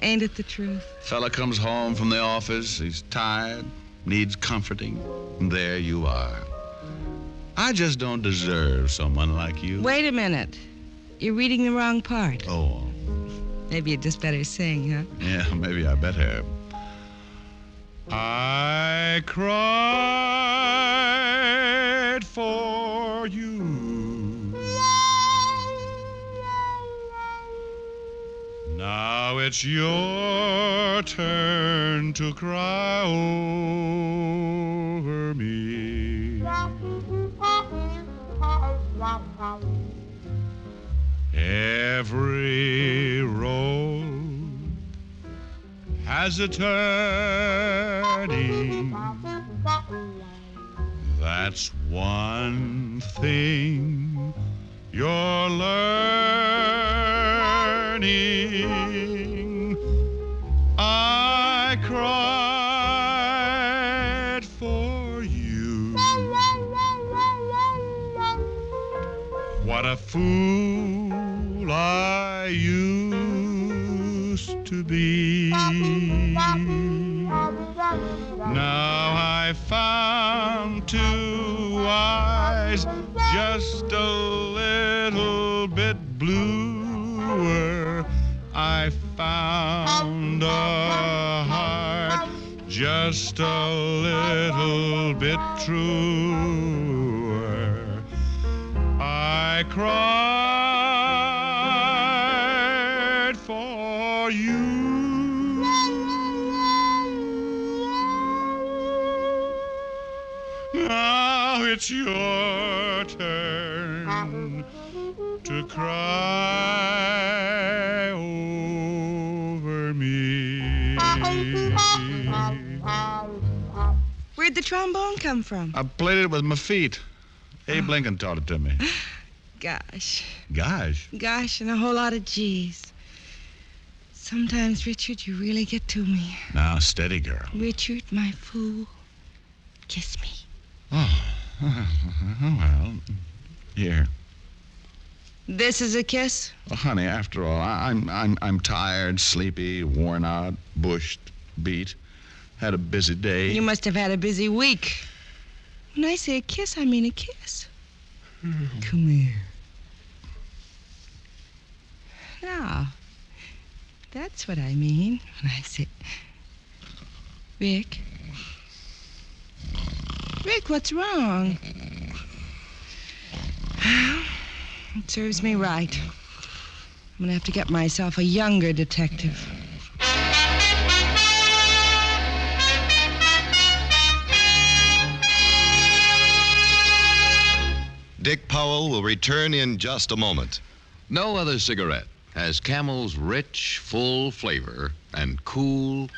S2: Ain't it the truth?
S23: Fella comes home from the office, he's tired, needs comforting, and there you are. I just don't deserve someone like you.
S2: Wait a minute. You're reading the wrong part.
S23: Oh.
S2: Maybe you'd just better sing, huh?
S23: Yeah, maybe I better. I cried for you. Now it's your turn to cry over me. Every road has a turning. That's one thing you're learning.
S10: fool I used to be. Now I found two eyes just a little bit bluer. I found a heart just a little bit truer. I cried for you. Now it's your turn to cry over me.
S2: Where'd the trombone come from?
S10: I played it with my feet. Abe Lincoln taught it to me.
S2: Gosh.
S10: Gosh.
S2: Gosh, and a whole lot of G's. Sometimes, Richard, you really get to me.
S10: Now, steady, girl.
S2: Richard, my fool, kiss me.
S10: Oh, well, here.
S2: This is a kiss?
S10: Well, honey, after all, I'm tired, sleepy, worn out, bushed, beat. Had a busy day.
S2: You must have had a busy week. When I say a kiss, I mean a kiss. Come here. Now, that's what I mean when I say... Rick? Rick, what's wrong? It serves me right. I'm going to have to get myself a younger detective.
S13: Dick Powell will return in just a moment.
S19: No other cigarette has Camel's rich, full flavor and cool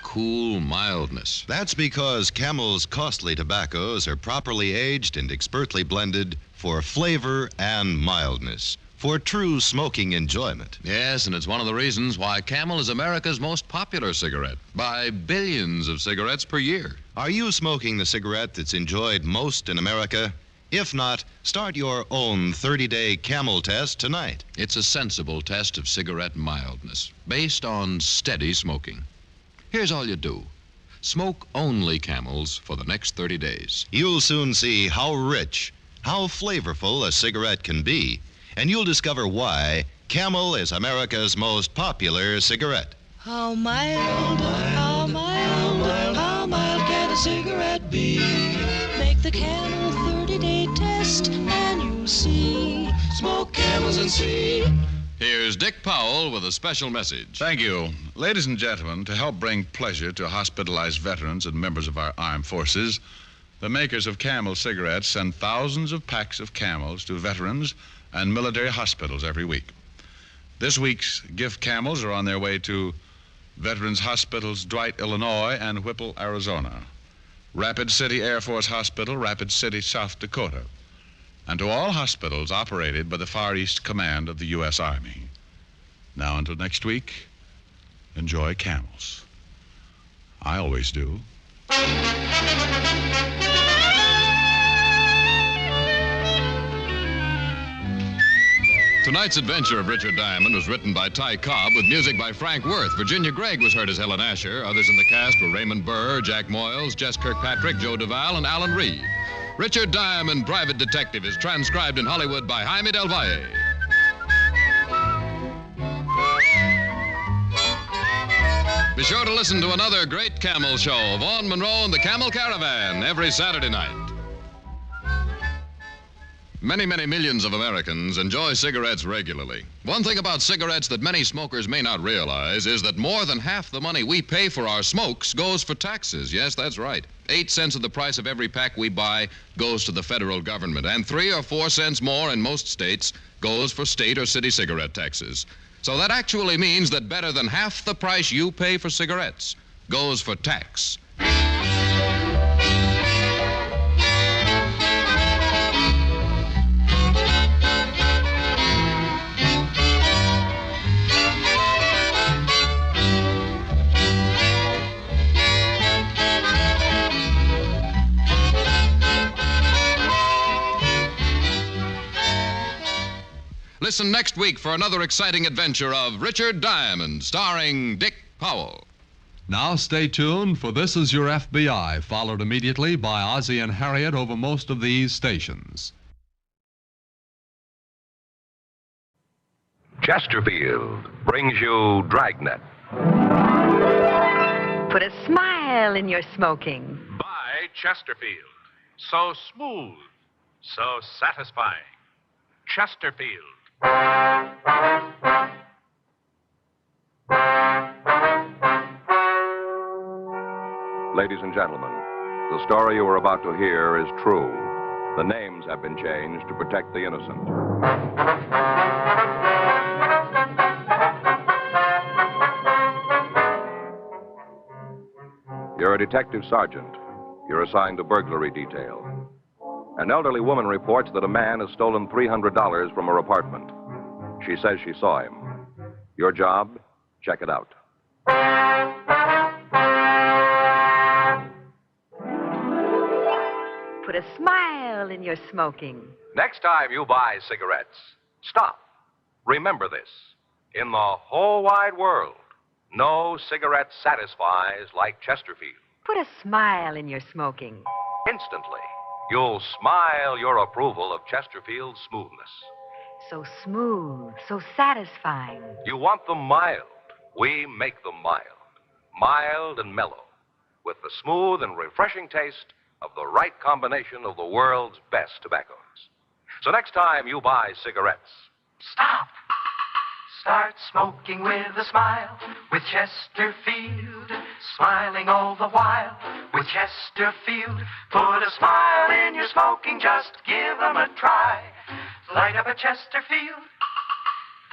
S19: mildness.
S13: That's because Camel's costly tobaccos are properly aged and expertly blended for flavor and mildness, for true smoking enjoyment.
S19: Yes, and it's one of the reasons why Camel is America's most popular cigarette, by billions of cigarettes per year.
S13: Are you smoking the cigarette that's enjoyed most in America? If not, start your own 30-day Camel test tonight.
S19: It's a sensible test of cigarette mildness, based on steady smoking. Here's all you do. Smoke only Camels for the next 30 days.
S13: You'll soon see how rich, how flavorful a cigarette can be, and you'll discover why Camel is America's most popular cigarette.
S20: How mild, how mild, how mild can a cigarette be? Make the Camel 30-day test and you'll see. Smoke Camels and see.
S19: Here's Dick Powell with a special message.
S10: Thank you. Ladies and gentlemen, to help bring pleasure to hospitalized veterans and members of our armed forces, the makers of Camel cigarettes send thousands of packs of Camels to veterans and military hospitals every week. This week's gift Camels are on their way to Veterans Hospitals, Dwight, Illinois, and Whipple, Arizona. Rapid City Air Force Hospital, Rapid City, South Dakota, and to all hospitals operated by the Far East Command of the U.S. Army. Now, until next week, enjoy Camels. I always do.
S19: Tonight's adventure of Richard Diamond was written by Ty Cobb with music by Frank Worth. Virginia Gregg was heard as Helen Asher. Others in the cast were Raymond Burr, Jack Moyles, Jess Kirkpatrick, Joe Duvall, and Alan Reed. Richard Diamond, Private Detective, is transcribed in Hollywood by Jaime Del Valle. Be sure to listen to another great Camel show, Vaughn Monroe and the Camel Caravan, every Saturday night. Many millions of Americans enjoy cigarettes regularly. One thing about cigarettes that many smokers may not realize is that more than half the money we pay for our smokes goes for taxes. Yes, that's right. 8 cents of the price of every pack we buy goes to the federal government, and 3 or 4 cents more in most states goes for state or city cigarette taxes. So that actually means that better than half the price you pay for cigarettes goes for tax. Listen next week for another exciting adventure of Richard Diamond, starring Dick Powell.
S8: Now stay tuned, for This Is Your FBI, followed immediately by Ozzie and Harriet over most of these stations.
S16: Chesterfield brings you Dragnet.
S14: Put a smile in your smoking.
S21: By Chesterfield. So smooth, so satisfying. Chesterfield.
S16: Ladies and gentlemen, the story you are about to hear is true. The names have been changed to protect the innocent. You're a detective sergeant. You're assigned to burglary detail. An elderly woman reports that a man has stolen $300 from her apartment. She says she saw him. Your job? Check it out.
S14: Put a smile in your smoking.
S16: Next time you buy cigarettes, stop. Remember this. In the whole wide world, no cigarette satisfies like Chesterfield.
S14: Put a smile in your smoking.
S16: Instantly, you'll smile your approval of Chesterfield's smoothness.
S14: So smooth, so satisfying.
S16: You want them mild. We make them mild. Mild and mellow, with the smooth and refreshing taste of the right combination of the world's best tobaccos. So next time you buy cigarettes,
S22: Stop. Start smoking with a smile with Chesterfield. Smiling all the while with Chesterfield. Put a smile in your smoking, just give them a try. Light up a Chesterfield,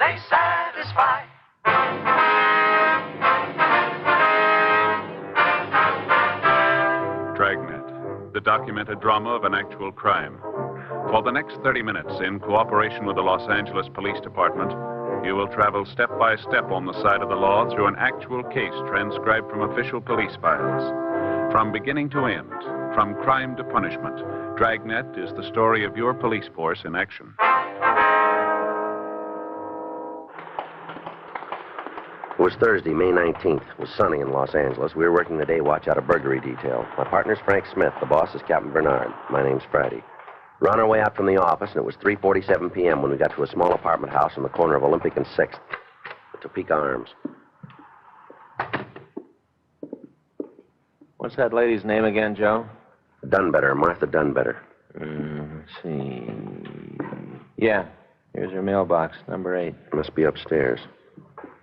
S22: they satisfy.
S21: Dragnet, the documented drama of an actual crime. For the next 30 minutes, in cooperation with the Los Angeles Police Department, you will travel step by step on the side of the law through an actual case transcribed from official police files. From beginning to end, from crime to punishment, Dragnet is the story of your police force in action.
S25: It was Thursday, May 19th. It was sunny in Los Angeles. We were working the day watch out of burglary detail. My partner's Frank Smith. The boss is Captain Bernard. My name's Friday. We're on our way out from the office, and it was 3:47 p.m. when we got to a small apartment house on the corner of Olympic and 6th. The Topeka Arms.
S26: What's that lady's name again, Joe?
S25: Dunbetter, Martha Dunbetter.
S26: Let's see. Yeah, here's her mailbox, number 8.
S25: Must be upstairs.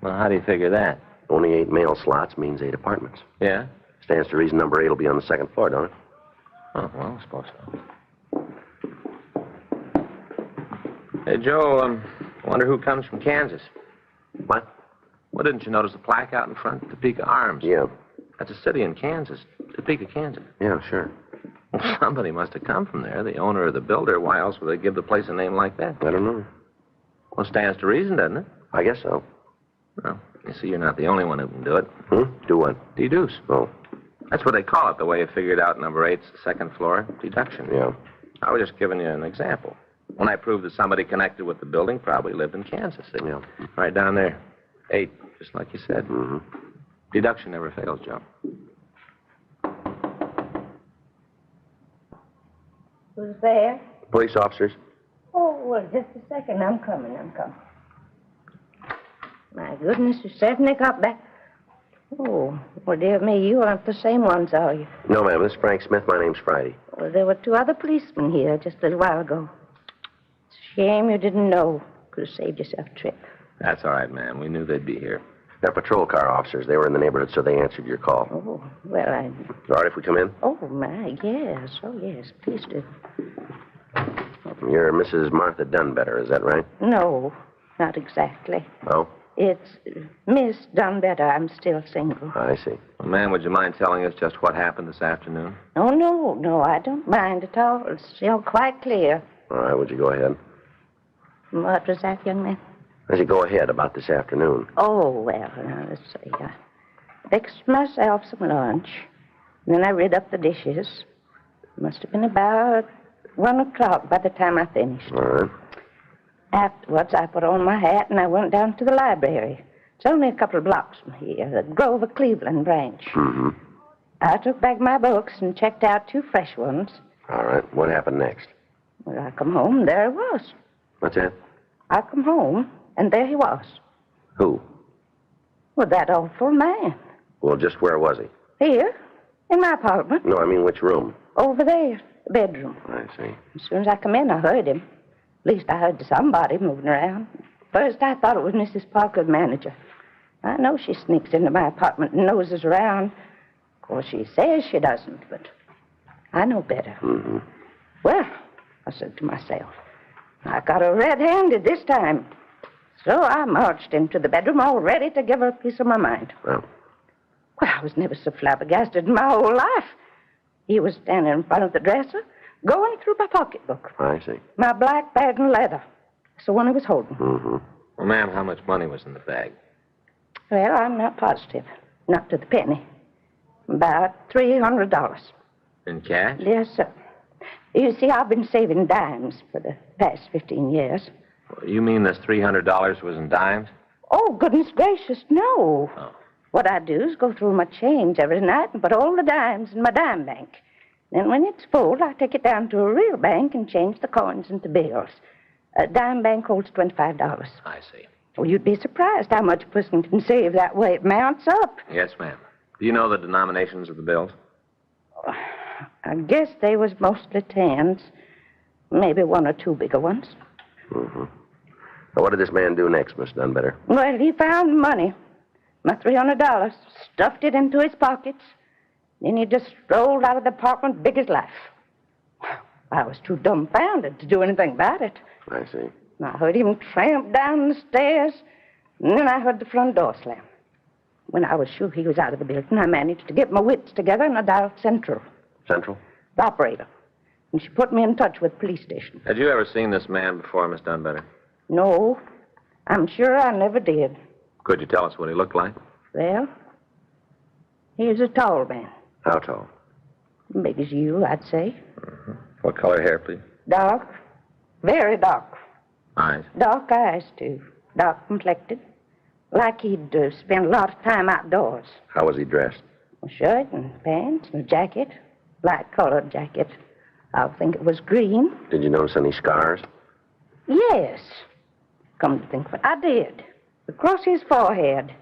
S26: Well, how do you figure that?
S25: Only 8 mail slots means 8 apartments.
S26: Yeah?
S25: Stands to reason number 8 will be on the 2nd floor, don't it?
S26: Oh, well, I suppose so. Hey, Joe, I wonder who comes from Kansas.
S25: What?
S26: Well, didn't you notice the plaque out in front? Topeka Arms.
S25: Yeah.
S26: That's a city in Kansas. Topeka, Kansas.
S25: Yeah, sure.
S26: Well, somebody must have come from there, the owner or the builder. Why else would they give the place a name like that?
S25: I don't know.
S26: Well, stands to reason, doesn't it?
S25: I guess so.
S26: Well, you see, you're not the only one who can do it.
S25: Do what?
S26: Deduce.
S25: Oh.
S26: That's what they call it, the way you figured out number 8's the 2nd floor. Deduction.
S25: Yeah.
S26: I was just giving you an example. When I proved that somebody connected with the building probably lived in Kansas. Yeah. Right down there. 8, just like you said.
S25: Mm-hmm.
S26: Deduction never fails, Joe.
S27: Who's there?
S25: Police officers.
S27: Oh, well, just a second. I'm coming. My goodness, you certainly got back. Oh, well, dear me, you aren't the same ones, are you?
S25: No, ma'am. This is Frank Smith. My name's Friday.
S27: Well, there were 2 other policemen here just a little while ago. It's a shame you didn't know. Could have saved yourself a trip.
S26: That's all right, ma'am. We knew they'd be here.
S25: They're patrol car officers. They were in the neighborhood, so they answered your call.
S27: Oh, well, I...
S25: All right if we come in?
S27: Oh, my, yes. Oh, yes, please do.
S25: You're Mrs. Martha Dunbetter, is that right?
S27: No, not exactly.
S25: Oh?
S27: It's Miss Dunbetter. I'm still single.
S25: I see.
S26: Well, ma'am, would you mind telling us just what happened this afternoon?
S27: Oh, no, I don't mind at all. It's quite clear.
S25: All right, would you go ahead?
S27: What was that, young man?
S25: As you go ahead about this afternoon.
S27: Oh, well, now, let's see. I fixed myself some lunch. And then I rid up the dishes. Must have been about 1 o'clock by the time I finished.
S25: All right.
S27: Afterwards, I put on my hat and I went down to the library. It's only a couple of blocks from here, the Grover Cleveland branch.
S25: Mm-hmm.
S27: I took back my books and checked out 2 fresh ones.
S25: All right. What happened next?
S27: Well, I come home, and there he was.
S25: What's that?
S27: I come home, and there he was.
S25: Who?
S27: Well, that awful man.
S25: Well, just where was he?
S27: Here, in my apartment.
S25: No, I mean which room?
S27: Over there, the bedroom.
S25: I see.
S27: As soon as I come in, I heard him. At least I heard somebody moving around. First, I thought it was Mrs. Parker, the manager. I know she sneaks into my apartment and noses around. Of course, she says she doesn't, but I know better.
S25: Mm-hmm.
S27: Well, I said to myself, I got her red-handed this time. So I marched into the bedroom all ready to give her a piece of my mind.
S25: Well,
S27: I was never so flabbergasted in my whole life. He was standing in front of the dresser, going through my pocketbook.
S25: I see.
S27: My black bag and leather. It's the one he was holding.
S25: Mm-hmm.
S26: Well, ma'am, how much money was in the bag?
S27: Well, I'm not positive. Not to the penny. About $300.
S26: In cash?
S27: Yes, sir. You see, I've been saving dimes for the past 15 years.
S26: You mean this $300 was in dimes?
S27: Oh, goodness gracious, no.
S26: Oh.
S27: What I do is go through my change every night and put all the dimes in my dime bank. Then when it's full, I take it down to a real bank and change the coins into bills. A dime bank holds $25.
S26: I see.
S27: Well, you'd be surprised how much a person can save that way. It mounts up.
S26: Yes, ma'am. Do you know the denominations of the bills?
S27: I guess they was mostly tens. Maybe 1 or 2 bigger ones.
S25: Mm-hmm. Now, what did this man do next, Miss Dunbetter?
S27: Well, he found money. My $300. Stuffed it into his pockets. Then he just strolled out of the apartment big as life. I was too dumbfounded to do anything about it.
S25: I see.
S27: I heard him tramp down the stairs, and then I heard the front door slam. When I was sure he was out of the building, I managed to get my wits together and I dialed Central.
S25: Central?
S27: The operator. And she put me in touch with the police station.
S26: Had you ever seen this man before, Miss Dunbetter?
S27: No, I'm sure I never did.
S26: Could you tell us what he looked like?
S27: Well, he was a tall man.
S25: How tall?
S27: Big as you, I'd say.
S26: Mm-hmm. What color hair, please?
S27: Dark. Very dark.
S26: Eyes?
S27: Dark eyes, too. Dark complected. Like he'd spent a lot of time outdoors.
S25: How was he dressed?
S27: A shirt and pants and a jacket. Light-colored jacket. I think it was green.
S25: Did you notice any scars?
S27: Yes. Come to think of it, I did. Across his forehead.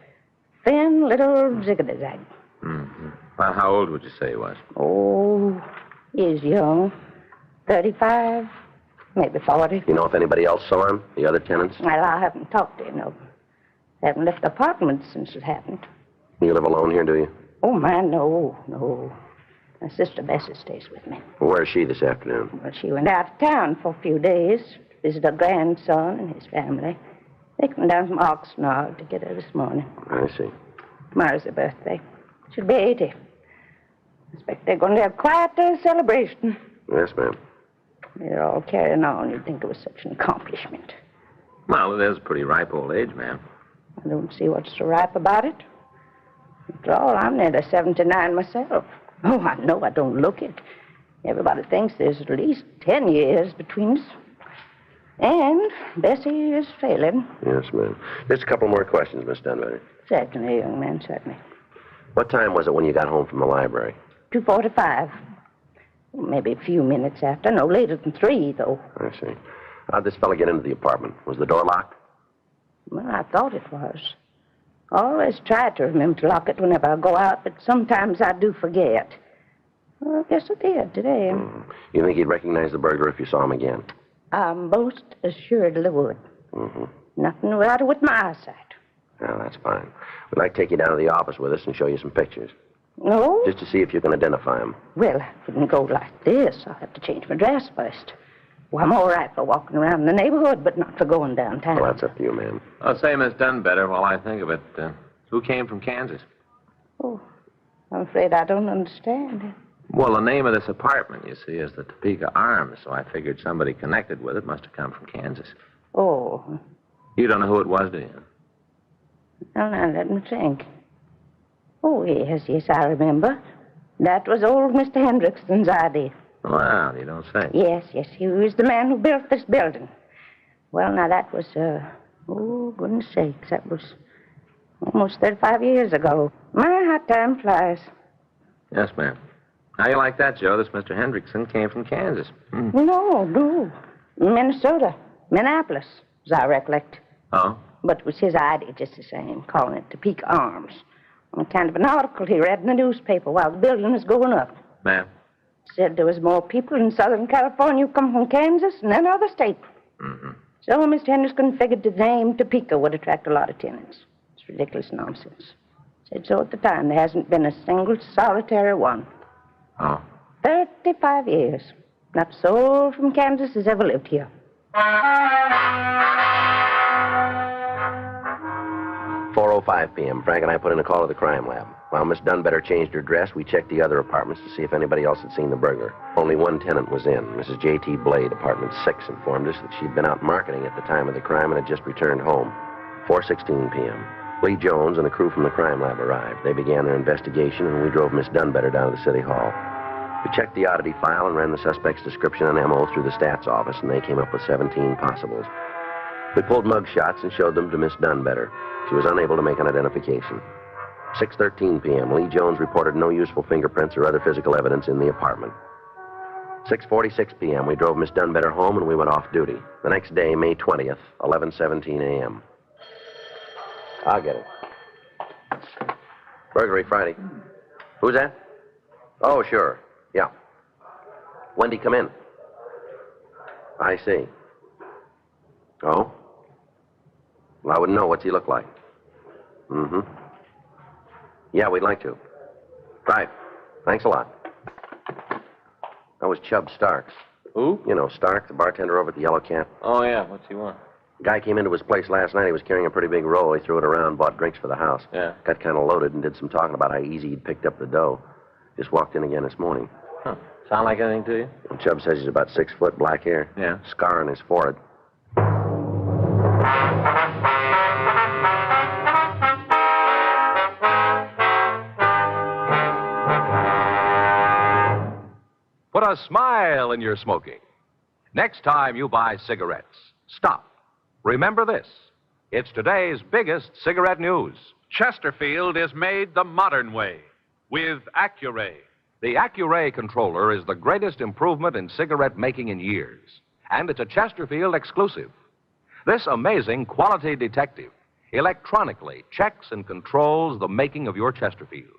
S27: Thin little zigzag.
S26: Mm-hmm. Well, how old would you say he was?
S27: Oh, he's young. 35, maybe 40.
S25: You know if anybody else saw him? The other tenants?
S27: Well, I haven't talked to any of them. Haven't left the apartment since it happened.
S25: You live alone here, do you?
S27: Oh, man, no. My sister Bessie stays with me.
S25: Well, where is she this afternoon?
S27: Well, she went out of town for a few days to visit her grandson and his family. They come down from Oxnard to get her this morning.
S25: I see.
S27: Tomorrow's her birthday. She'll be 80. I expect they're going to have quite a celebration.
S25: Yes, ma'am.
S27: They're all carrying on. You'd think it was such an accomplishment.
S26: Well, it is a pretty ripe old age, ma'am.
S27: I don't see what's so ripe about it. After all, I'm nearly 79 myself. Oh, I know I don't look it. Everybody thinks there's at least 10 years between us. And Bessie is failing.
S25: Yes, ma'am. Just a couple more questions, Miss Dunbetter.
S27: Certainly, young man, certainly.
S25: What time was it when you got home from the library?
S27: 2:45. Maybe a few minutes after. No later than 3, though.
S25: I see. How'd this fellow get into the apartment? Was the door locked?
S27: Well, I thought it was. I always try to remember to lock it whenever I go out, but sometimes I do forget. Well, I guess I did today.
S25: You think he'd recognize the burglar if you saw him again?
S27: I most assuredly would.
S25: Mm-hmm.
S27: Nothing the matter with my eyesight.
S25: Well, that's fine. We'd like to take you down to the office with us and show you some pictures.
S27: No?
S25: Just to see if you can identify him.
S27: Well, I couldn't go like this. I'll have to change my dress first. Well, I'm all right for walking around the neighborhood, but not for going downtown.
S25: Well, that's up to you, ma'am.
S26: I'll say Miss Dunbetter while I think of it. Who came from Kansas?
S27: Oh, I'm afraid I don't understand.
S26: Well, the name of this apartment, you see, is the Topeka Arms, so I figured somebody connected with it must have come from Kansas.
S27: Oh.
S26: You don't know who it was, do you?
S27: Well, now, let me think. Oh, yes, I remember. That was old Mr. Hendrickson's idea.
S26: Well, you don't say.
S27: Yes, he was the man who built this building. Well, now that was, oh, goodness sakes, that was almost 35 years ago. My, how time flies.
S26: Yes, ma'am. How you like that, Joe? This Mr. Hendrickson came from Kansas.
S27: No. Minnesota. Minneapolis, as I recollect.
S26: Oh?
S27: But it was his idea just the same, calling it Topeka Arms. On kind of an article he read in the newspaper while the building was going up.
S26: Ma'am?
S27: Said there was more people in Southern California who come from Kansas than any other state.
S26: Mm-hmm.
S27: So Mr. Henderson figured the name Topeka would attract a lot of tenants. It's ridiculous nonsense. Said so at the time. There hasn't been a single solitary one.
S26: Oh.
S27: 35 years. Not a soul from Kansas has ever lived here.
S25: 4:05 p.m. Frank and I put in a call to the crime lab. While Miss Dunbetter changed her dress, we checked the other apartments to see if anybody else had seen the burglar. Only one tenant was in. Mrs. J.T. Blade, apartment 6, informed us that she'd been out marketing at the time of the crime and had just returned home. 4:16 p.m. Lee Jones and a crew from the crime lab arrived. They began their investigation, and we drove Miss Dunbetter down to the city hall. We checked the oddity file and ran the suspect's description and M.O. through the stats office, and they came up with 17 possibles. We pulled mug shots and showed them to Miss Dunbetter. She was unable to make an identification. 6:13 p.m. Lee Jones reported no useful fingerprints or other physical evidence in the apartment. 6:46 p.m. We drove Miss Dunbetter home and we went off duty. The next day, May 20th, 11:17 a.m. I'll get it. Burglary Friday. Who's that? Oh, sure. Yeah. When'd he come in? I see. Oh? Well, I wouldn't know. What's he look like? Mm-hmm. Yeah, we'd like to. Right. Thanks a lot. That was Chubb Starks.
S26: Who?
S25: You know, Stark, the bartender over at the Yellow Cat.
S26: Oh, yeah. What's he want?
S25: Guy came into his place last night. He was carrying a pretty big roll. He threw it around, bought drinks for the house.
S26: Yeah.
S25: Got kind of loaded and did some talking about how easy he'd picked up the dough. Just walked in again this morning.
S26: Huh. Sound like anything to you?
S25: And Chubb says he's about 6 foot, black hair.
S26: Yeah.
S25: Scar on his forehead.
S16: Put a smile in your smoking. Next time you buy cigarettes, stop. Remember this. It's today's biggest cigarette news.
S21: Chesterfield is made the modern way with Accuray.
S16: The Accuray controller is the greatest improvement in cigarette making in years, and it's a Chesterfield exclusive. This amazing quality detective electronically checks and controls the making of your Chesterfield,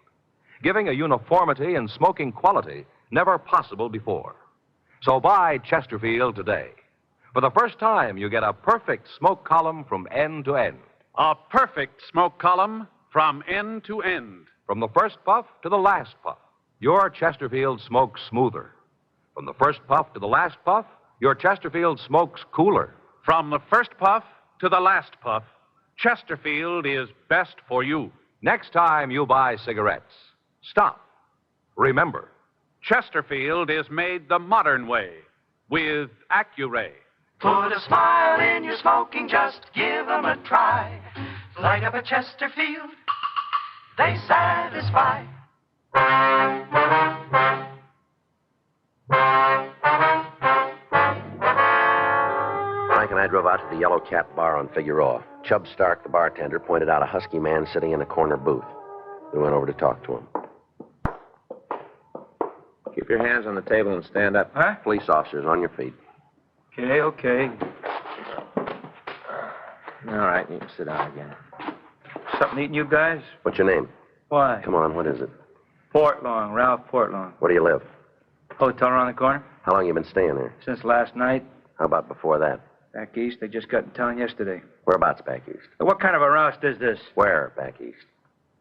S16: giving a uniformity in smoking quality never possible before. So buy Chesterfield today. For the first time, you get a perfect smoke column from end to end.
S21: A perfect smoke column from end to end.
S16: From the first puff to the last puff, your Chesterfield smokes smoother. From the first puff to the last puff, your Chesterfield smokes cooler.
S21: From the first puff to the last puff, Chesterfield is best for you.
S16: Next time you buy cigarettes, stop. Remember,
S21: Chesterfield is made the modern way with Accuray.
S22: Put a smile in your smoking, just give 'em a try. Light up a Chesterfield, they satisfy.
S25: Frank and I drove out to the Yellow Cat Bar on Figueroa. Chubb Stark, the bartender, pointed out a husky man sitting in a corner booth. We went over to talk to him.
S26: Keep your hands on the table and stand up.
S27: Huh?
S25: Police officers, on your feet.
S27: Okay.
S26: All right, you can sit down again.
S27: Something eating you guys?
S25: What's your name?
S27: Why?
S25: Come on, what is it?
S27: Portlong, Ralph Portlong.
S25: Where do you live?
S27: Hotel around the corner?
S25: How long you been staying there?
S27: Since last night.
S25: How about before that?
S27: Back east, they just got in town yesterday.
S25: Whereabouts back east?
S27: What kind of a roust is this?
S25: Where back east?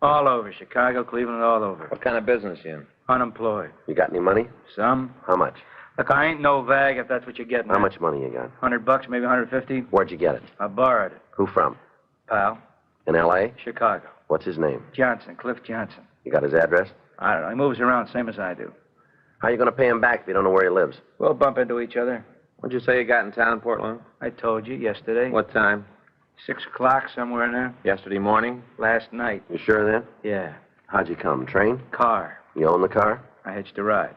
S27: All over. Chicago, Cleveland, all over.
S26: What kind of business you in?
S27: Unemployed.
S25: You got any money?
S27: Some.
S25: How much?
S27: Look, I ain't no vag if that's what you're getting
S25: How
S27: at.
S25: much money you got?
S27: $100, maybe 150.
S25: Where'd you get it?
S27: I borrowed it.
S25: Who from?
S27: Pal.
S25: In L.A.?
S27: Chicago.
S25: What's his name?
S27: Johnson, Cliff Johnson.
S25: You got his address?
S27: I don't know. He moves around same as I do.
S25: How you going to pay him back if you don't know where he lives?
S27: We'll bump into each other.
S26: What'd you say you got in town, Portland?
S27: I told you yesterday.
S26: What time?
S27: 6 o'clock, somewhere in there.
S26: Yesterday morning?
S27: Last night.
S25: You sure then?
S27: Yeah.
S25: How'd you come? Train?
S27: Car.
S25: You own the car?
S27: I hitched a ride.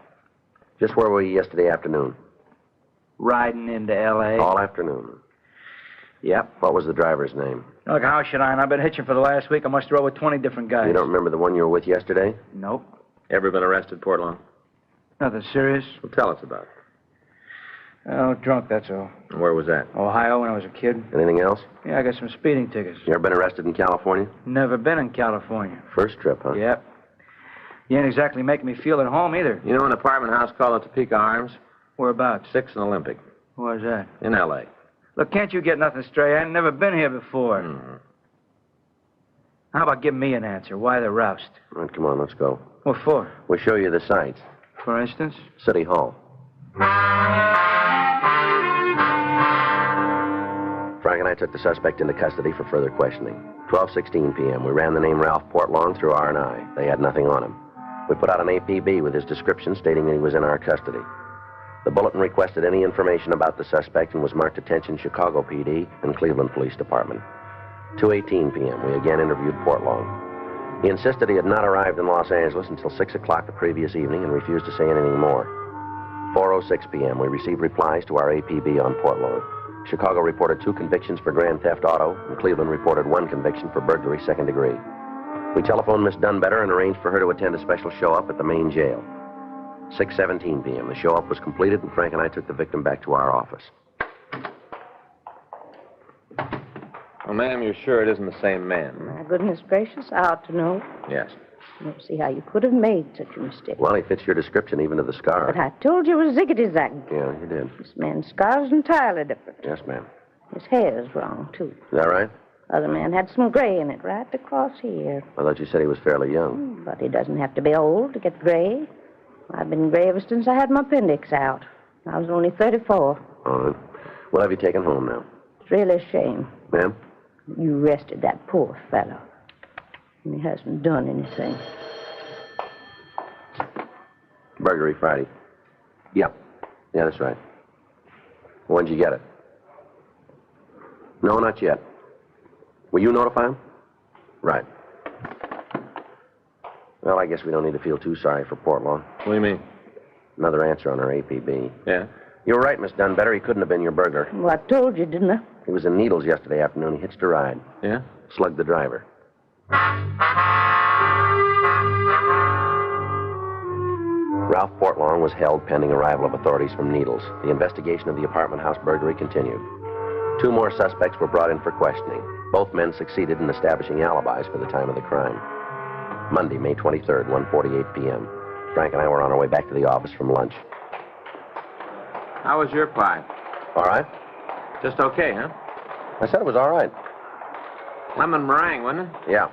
S25: Just where were you yesterday afternoon?
S27: Riding into L.A.
S25: All afternoon. Yep. What was the driver's name?
S5: Look, how should I? And I've been hitching for the last week. I must row with 20 different guys.
S25: You don't remember the one you were with yesterday?
S5: Nope.
S25: Ever been arrested, Portlawn?
S5: Nothing serious.
S25: Well, tell us about it.
S5: Oh, drunk, that's all.
S25: Where was that?
S5: Ohio when I was a kid.
S25: Anything else?
S5: Yeah, I got some speeding tickets.
S25: You ever been arrested in California?
S5: Never been in California.
S25: First trip, huh?
S5: Yep. You ain't exactly making me feel at home either.
S26: You know an apartment house called the Topeka Arms?
S5: Whereabouts?
S26: 6th and Olympic.
S5: Where's that?
S26: In L.A.
S5: Look, can't you get nothing straight? I ain't never been here before.
S25: Mm-hmm.
S5: How about giving me an answer? Why the roust?
S25: All right, come on, let's go.
S5: What for?
S25: We'll show you the sights.
S5: For instance?
S25: City Hall. Frank and I took the suspect into custody for further questioning. 12:16 p.m. We ran the name Ralph Portlawn through R&I. They had nothing on him. We put out an APB with his description stating that he was in our custody. The bulletin requested any information about the suspect and was marked attention Chicago PD and Cleveland Police Department. 2:18 p.m. We again interviewed Portlawn. He insisted he had not arrived in Los Angeles until 6 o'clock the previous evening and refused to say anything more. 4:06 p.m. We received replies to our APB on Portlawn. Chicago reported 2 convictions for grand theft auto, and Cleveland reported 1 conviction for burglary second degree. We telephoned Miss Dunbetter and arranged for her to attend a special show-up at the main jail. 6:17 p.m. The show-up was completed, and Frank and I took the victim back to our office.
S26: Well, ma'am, you're sure it isn't the same man?
S27: My goodness gracious, I ought to know.
S26: Yes.
S27: I don't see how you could have made such a mistake.
S25: Well, he fits your description even to the scar.
S27: But I told you it was ziggity-zag.
S25: Yeah, you did.
S27: This man's scar's entirely different.
S25: Yes, ma'am.
S27: His hair's wrong, too.
S25: Is that right?
S27: Other man had some gray in it right across here.
S25: I thought you said he was fairly young.
S27: But he doesn't have to be old to get gray. I've been gray ever since I had my appendix out. I was only 34.
S25: All right. We'll have you taken home now.
S27: It's really a shame.
S25: Ma'am?
S27: You arrested that poor fellow. And he hasn't done anything.
S25: Burglary Friday. Yeah, that's right. When'd you get it? No, not yet. Will you notify him? Right. Well, I guess we don't need to feel too sorry for Portlawn.
S26: What do you mean?
S25: Another answer on our APB.
S26: Yeah?
S25: You were right, Miss Dunbetter. He couldn't have been your burglar.
S27: Well, I told you, didn't I?
S25: He was in Needles yesterday afternoon. He hitched a ride.
S26: Yeah?
S25: Slugged the driver. Ralph Portlawn was held pending arrival of authorities from Needles. The investigation of the apartment house burglary continued. 2 more suspects were brought in for questioning. Both men succeeded in establishing alibis for the time of the crime. Monday, May 23rd, 1:48 p.m. Frank and I were on our way back to the office from lunch.
S26: How was your pie?
S25: All right?
S26: Just okay, huh?
S25: I said it was all right.
S26: Lemon meringue, wasn't it?
S25: Yeah.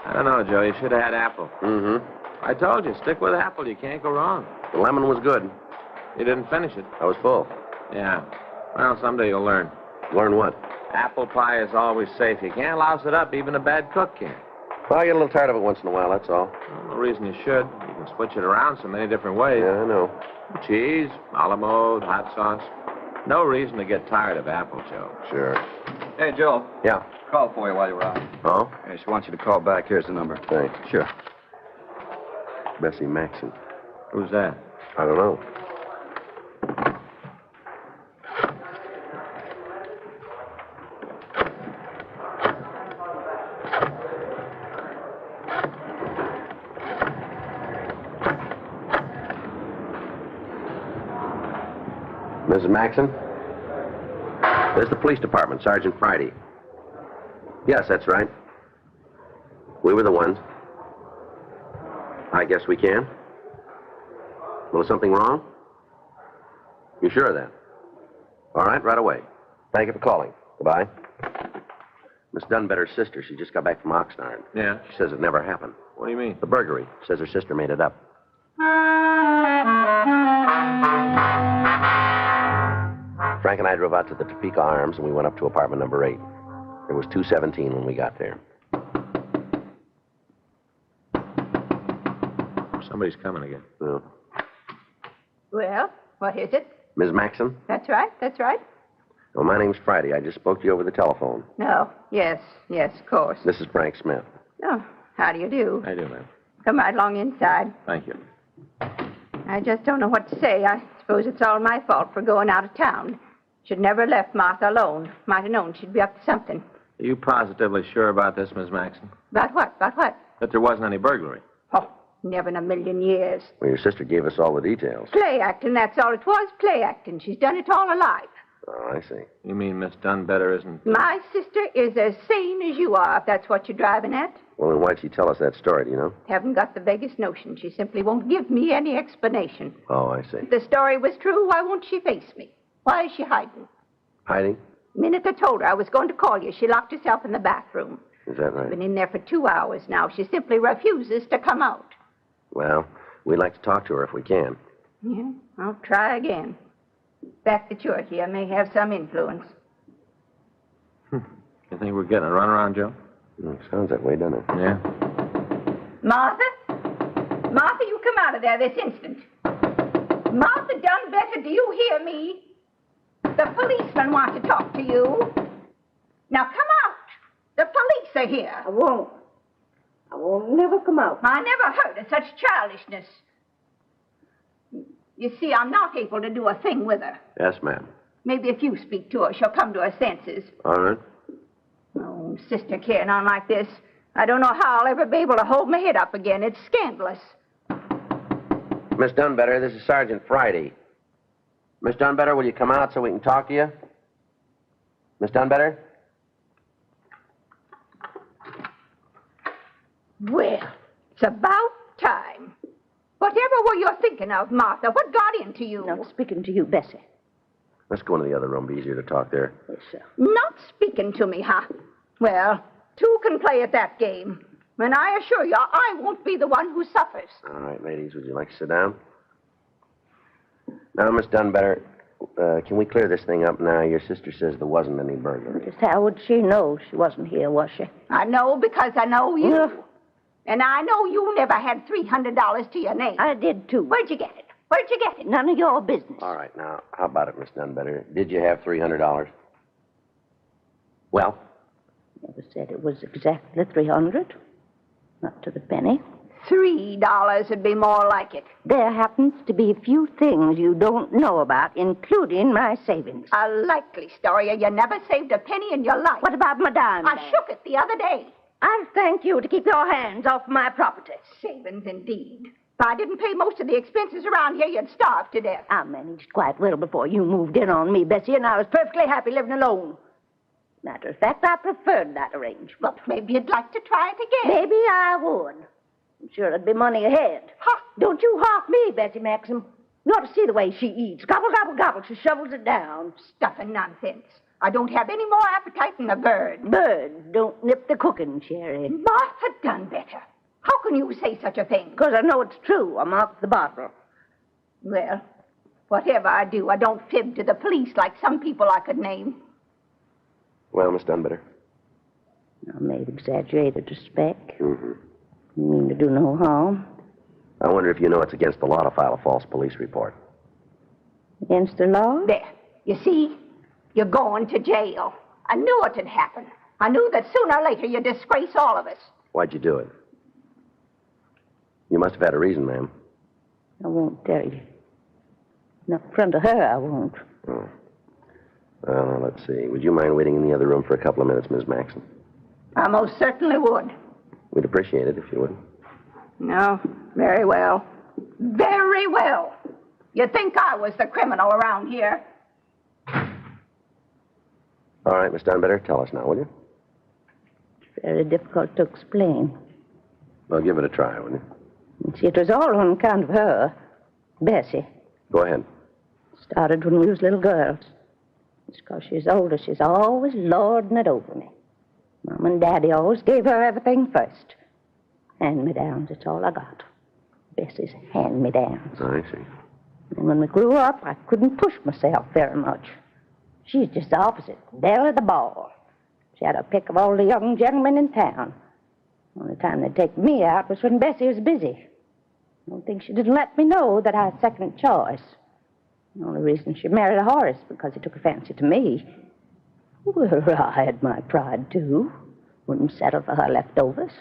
S26: I don't know, Joe. You should have had apple.
S25: Mm-hmm.
S26: I told you, stick with apple. You can't go wrong.
S25: The lemon was good.
S26: You didn't finish it.
S25: I was full.
S26: Yeah. Well, someday you'll learn.
S25: Learn what?
S26: Apple pie is always safe. You can't louse it up. Even a bad cook can.
S25: Well, I get a little tired of it once in a while, that's all.
S26: Well, no reason you should. You can switch it around so many different ways.
S25: Yeah, I know.
S26: Cheese, a la mode, hot sauce. No reason to get tired of apple, Joe.
S25: Sure.
S7: Hey, Joe.
S25: Yeah?
S7: Call for you while you're out.
S25: Oh?
S7: Yeah, she wants you to call back. Here's the number.
S25: Thanks.
S7: Sure.
S25: Bessie Maxon.
S26: Who's that?
S25: I don't know. Mrs. Maxon? This is the police department, Sergeant Friday. Yes, that's right. We were the ones. I guess we can. Well, is something wrong? You sure of that? All right, right away. Thank you for calling. Goodbye. Miss Dunbetter's sister, she just got back from Oxnard.
S26: Yeah?
S25: She says it never happened.
S26: What do you mean?
S25: The burglary. Says her sister made it up. Frank and I drove out to the Topeka Arms, and we went up to apartment number 8. It was 2:17 when we got there.
S26: Somebody's coming again.
S25: Oh.
S9: Well, what is it?
S25: Ms. Maxon?
S9: That's right, that's right.
S25: Well, my name's Friday. I just spoke to you over the telephone.
S9: No, yes, of course.
S25: This is Frank Smith.
S9: Oh, how do you do?
S26: How do, ma'am?
S9: Come right along inside.
S26: Thank you.
S9: I just don't know what to say. I suppose it's all my fault for going out of town. Should never have left Martha alone. Might have known she'd be up to something.
S26: Are you positively sure about this, Miss Maxon?
S9: About what? About what?
S26: That there wasn't any burglary?
S9: Oh, never in a million years.
S25: Well, your sister gave us all the details.
S9: Play acting, that's all it was. Play acting. She's done it all her life.
S25: Oh, I see.
S26: You mean Miss Dunbetter isn't...
S9: My sister is as sane as you are, if that's what you're driving at.
S25: Well, then why'd she tell us that story, do you know?
S9: Haven't got the vaguest notion. She simply won't give me any explanation.
S25: Oh, I see.
S9: If the story was true, why won't she face me? Why is she hiding?
S25: Hiding?
S9: The minute I told her I was going to call you, she locked herself in the bathroom.
S25: Is that right?
S9: Been in there for 2 hours now. She simply refuses to come out.
S25: Well, we'd like to talk to her if we can.
S9: Yeah, I'll try again. The fact that you're here may have some influence.
S26: You think we're getting a runaround, Joe?
S25: Sounds that way, doesn't it?
S26: Yeah.
S9: Martha? Martha, you come out of there this instant. Martha Dunbetter, do you hear me? The policeman wants to talk to you. Now come out. The police are here.
S27: I won't never come out.
S9: I never heard of such childishness. You see, I'm not able to do a thing with her.
S25: Yes, ma'am.
S9: Maybe if you speak to her, she'll come to her senses.
S25: All right.
S9: Oh, sister carrying on like this. I don't know how I'll ever be able to hold my head up again. It's scandalous.
S25: Miss Dunbetter, this is Sergeant Friday. Miss Dunbetter, will you come out so we can talk to you? Miss Dunbetter?
S9: Well, it's about time. Whatever were you thinking of, Martha? What got into you?
S27: Not speaking to you, Bessie.
S25: Let's go into the other room. Be easier to talk there.
S27: Yes, sir.
S9: Not speaking to me, huh? Well, two can play at that game. And I assure you, I won't be the one who suffers.
S25: All right, ladies, would you like to sit down? Now, Miss Dunbetter, can we clear this thing up now? Your sister says there wasn't any burglary.
S27: Just how would she know she wasn't here, was she?
S9: I know because I know you. And I know you never had $300 to your name.
S27: I did, too.
S9: Where'd you get it? Where'd you get it?
S27: None of your business.
S25: All right, now, how about it, Miss Dunbetter? Did you have $300? Well?
S27: Never said it was exactly 300. Not to the penny.
S9: $3 would be more like it.
S27: There happens to be a few things you don't know about, including my savings.
S9: A likely story. You never saved a penny in your life.
S27: What about my dime
S9: I
S27: bag?
S9: shook it the other day.
S27: I'll thank you to keep your hands off my property.
S9: Savings, indeed. If I didn't pay most of the expenses around here, you'd starve to death.
S27: I managed quite well before you moved in on me, Bessie, and I was perfectly happy living alone. Matter of fact, I preferred that arrangement.
S9: Well, maybe you'd like to try it again.
S27: Maybe I would. I'm sure it'd be money ahead.
S9: Ha!
S27: Don't you hawk me, Bessie Maxim. You ought to see the way she eats. Gobble, gobble, gobble. She shovels it down.
S9: Stuff and nonsense. I don't have any more appetite than a bird.
S27: Birds don't nip the cooking, Sherry.
S9: Martha Dunbetter. How can you say such a thing?
S27: Because I know it's true. I marked the bottle.
S9: Well, whatever I do, I don't fib to the police like some people I could name.
S25: Well, Miss Dunbetter?
S27: I may have exaggerated the spec.
S25: Mm-hmm.
S27: You mean to do no harm?
S25: I wonder if you know it's against the law to file a false police report.
S27: Against the law?
S9: There. You see? You're going to jail. I knew it would happen. I knew that sooner or later you'd disgrace all of us.
S25: Why'd you do it? You must have had a reason, ma'am.
S27: I won't tell you. Not in front of her, I won't.
S25: Oh. Well, let's see. Would you mind waiting in the other room for a couple of minutes, Miss Maxon?
S9: I most certainly would.
S25: We'd appreciate it if you would.
S9: No, very well. Very well. You'd think I was the criminal around here.
S25: All right, Miss Dunbetter, tell us now, will you?
S27: It's very difficult to explain.
S25: Well, give it a try, will you?
S27: You see, it was all on account of her, Bessie.
S25: Go ahead.
S27: Started when we was little girls. It's because she's older. She's always lording it over me. Mom and Daddy always gave her everything first. Hand-me-downs, it's all I got. Bessie's hand-me-downs.
S25: I see.
S27: And when we grew up, I couldn't push myself very much. She's just the opposite, belle of the ball. She had a pick of all the young gentlemen in town. The only time they'd take me out was when Bessie was busy. I don't think she didn't let me know that I had second choice. The only reason she married Horace because he took a fancy to me. Well, I had my pride, too. Wouldn't settle for her leftovers.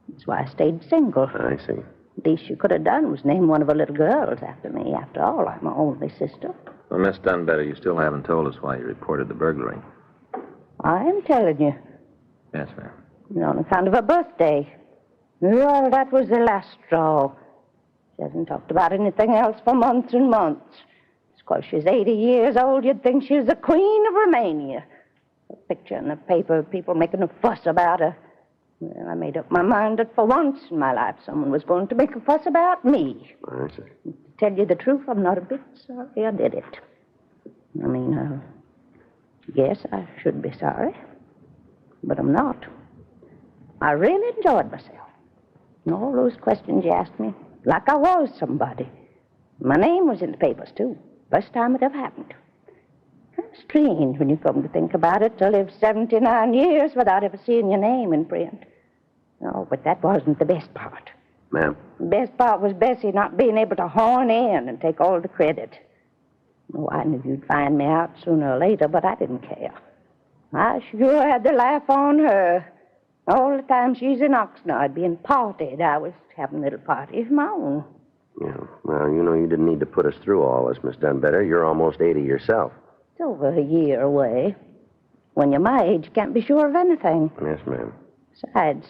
S27: That's why I stayed single.
S25: I see.
S27: The least she could have done was name one of her little girls after me. After all, I'm her only sister.
S26: Well, Miss Dunbetter, you still haven't told us why you reported the burglary.
S27: I'm telling you.
S26: Yes, ma'am.
S27: On account of her birthday. Well, that was the last straw. She hasn't talked about anything else for months and months. It's because she's 80 years old, you'd think she was the Queen of Romania. A picture in the paper, people making a fuss about her. Well, I made up my mind that for once in my life, someone was going to make a fuss about me.
S25: I see.
S27: To tell you the truth, I'm not a bit sorry I did it. I mean, yes, I should be sorry, but I'm not. I really enjoyed myself. And all those questions you asked me, like I was somebody. My name was in the papers, too. First time it ever happened. Kind of strange when you come to think about it, to live 79 years without ever seeing your name in print. Oh, but that wasn't the best part.
S25: Ma'am?
S27: The best part was Bessie not being able to horn in and take all the credit. Oh, I knew you'd find me out sooner or later, but I didn't care. I sure had the laugh on her. All the time she's in Oxnard being partied, I was having a little party of my own.
S25: Yeah. Well, you know, you didn't need to put us through all this, Miss Dunbetter. You're almost 80 yourself.
S27: It's over a year away. When you're my age, you can't be sure of anything.
S25: Yes, ma'am.
S27: Besides,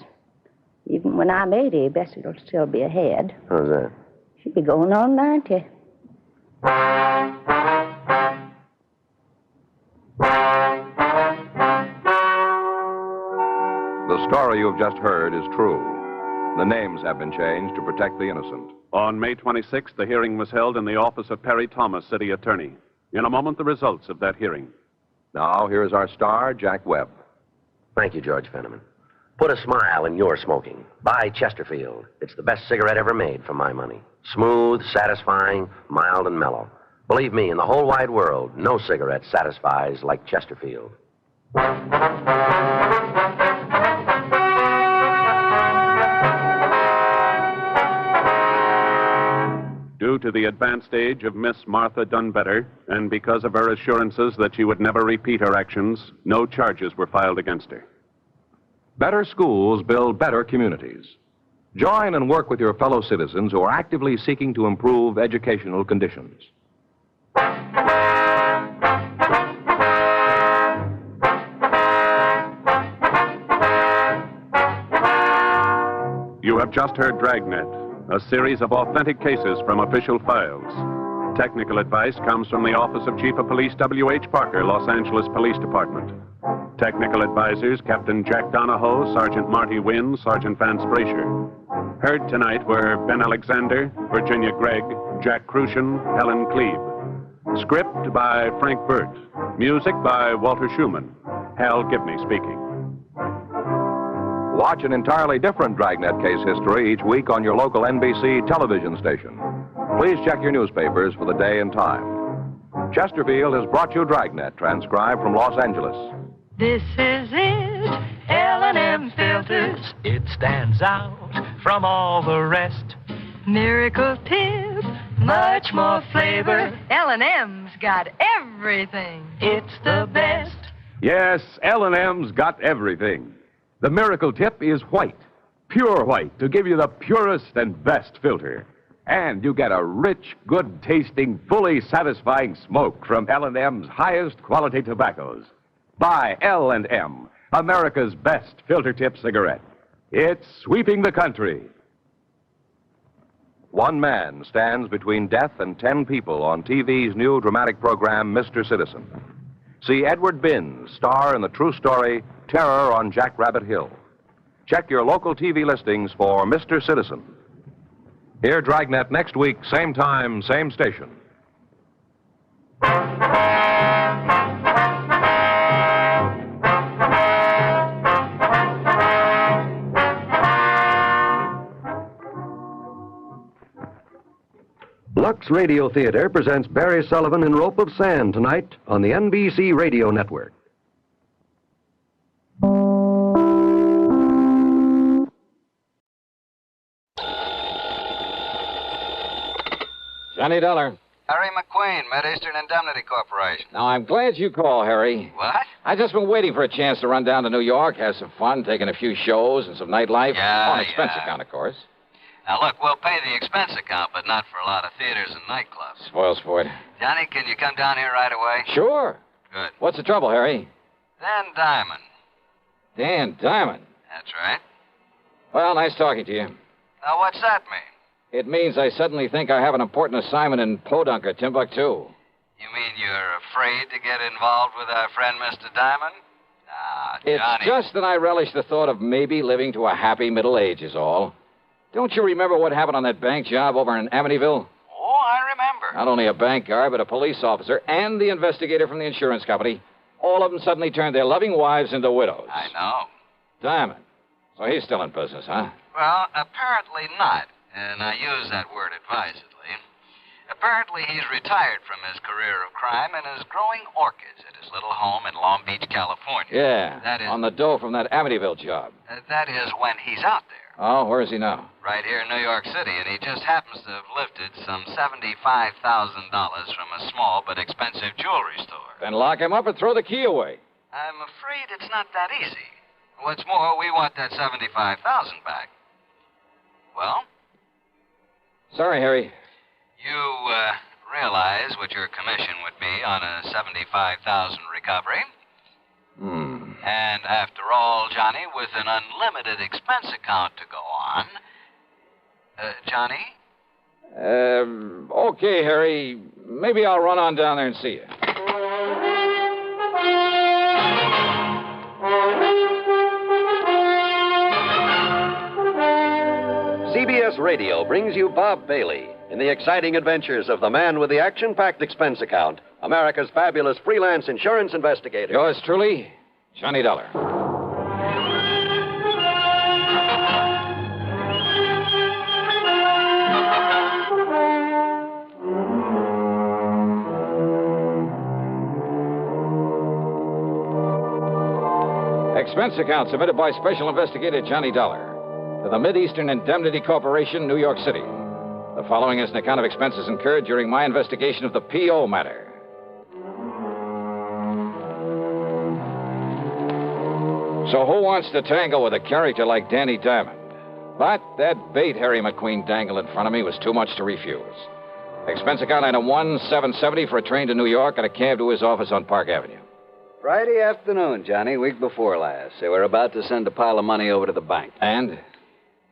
S27: even when I'm 80, Bessie will still be ahead.
S25: How's that?
S27: She'll be going on 90.
S16: The story you have just heard is true. The names have been changed to protect the innocent.
S21: On May 26th, the hearing was held in the office of Perry Thomas, city attorney. In a moment, the results of that hearing.
S16: Now, here is our star, Jack Webb.
S25: Thank you, George Fenneman. Put a smile in your smoking. Buy Chesterfield. It's the best cigarette ever made, for my money. Smooth, satisfying, mild, and mellow. Believe me, in the whole wide world, no cigarette satisfies like Chesterfield.
S21: Due to the advanced age of Miss Martha Dunbetter, and because of her assurances that she would never repeat her actions, no charges were filed against her.
S16: Better schools build better communities. Join and work with your fellow citizens who are actively seeking to improve educational conditions.
S21: You have just heard Dragnet, a series of authentic cases from official files. Technical advice comes from the Office of Chief of Police W.H. Parker, Los Angeles Police Department. Technical advisors, Captain Jack Donahoe, Sergeant Marty Wynn, Sergeant Vance Brasher. Heard tonight were Ben Alexander, Virginia Gregg, Jack Crucian, Helen Cleve. Script by Frank Burt. Music by Walter Schumann. Hal Gibney speaking.
S16: Watch an entirely different Dragnet case history each week on your local NBC television station. Please check your newspapers for the day and time. Chesterfield has brought you Dragnet, transcribed from Los Angeles.
S22: This is it, L&M Filters. It stands out from all the rest. Miracle tip, much more flavor.
S14: L&M's got everything.
S22: It's the best.
S16: Yes, L&M's got everything. The miracle tip is white, pure white, to give you the purest and best filter. And you get a rich, good-tasting, fully satisfying smoke from L&M's highest quality tobaccos. Buy L&M, America's best filter tip cigarette. It's sweeping the country. One man stands between death and 10 people on TV's new dramatic program, Mr. Citizen. See Edward Binns star in the true story, Terror on Jackrabbit Hill. Check your local TV listings for Mr. Citizen. Hear Dragnet next week, same time, same station.
S4: Lux Radio Theater presents Barry Sullivan in Rope of Sand tonight on the NBC Radio Network.
S11: Johnny Dollar.
S12: Harry McQueen, Mid-Eastern Indemnity Corporation.
S11: Now, I'm glad you called, Harry.
S12: What?
S11: I've just been waiting for a chance to run down to New York, have some fun, taking a few shows and some nightlife.
S12: Yeah,
S11: On expense account, of course.
S12: Now, look, we'll pay the expense account, but not for a lot of theaters and nightclubs.
S1: Spoil sport.
S12: Johnny, can you come down here right away?
S1: Sure.
S12: Good.
S1: What's the trouble, Harry?
S12: Dan Diamond.
S1: Dan Diamond.
S12: That's right.
S1: Well, nice talking to you.
S12: Now, what's that mean?
S1: It means I suddenly think I have an important assignment in Podunker, Timbuktu.
S12: You mean you're afraid to get involved with our friend Mr. Diamond? Ah,
S1: It's
S12: Johnny.
S1: just that I relish the thought of maybe living to a happy middle age is all. Don't you remember what happened on that bank job over in Amityville?
S12: Oh, I remember.
S1: Not only a bank guard, but a police officer and the investigator from the insurance company. All of them suddenly turned their loving wives into widows.
S12: I know.
S1: Diamond. So he's still in business, huh?
S12: Well, apparently not. And I use that word advisedly. Apparently, he's retired from his career of crime and is growing orchids at his little home in Long Beach, California.
S1: Yeah,
S12: That is,
S1: on the dough from that Amityville job.
S12: that is when he's out there.
S1: Oh, where is he now?
S12: Right here in New York City, and he just happens to have lifted some $75,000 from a small but expensive jewelry store.
S1: Then lock him up and throw the key away.
S12: I'm afraid it's not that easy. What's more, we want that $75,000 back. Well?
S1: Sorry, Harry.
S12: You realize what your commission would be on a $75,000 recovery? And after all, Johnny, with an unlimited expense account to go on... Johnny?
S1: Okay, Harry. Maybe I'll run on down there and see you.
S4: CBS Radio brings you Bob Bailey in the exciting adventures of the man with the action-packed expense account, America's fabulous freelance insurance investigator.
S1: Yours truly, Johnny Dollar. Expense account submitted by Special Investigator Johnny Dollar to the Mid-Eastern Indemnity Corporation, New York City. The following is an account of expenses incurred during my investigation of the P.O. matter. So who wants to tangle with a character like Danny Diamond? But that bait Harry McQueen dangled in front of me was too much to refuse. Expense account item 1,770 for a train to New York and a cab to his office on Park Avenue.
S3: Friday afternoon, Johnny, week before last. They were about to send a pile of money over to the bank.
S1: And?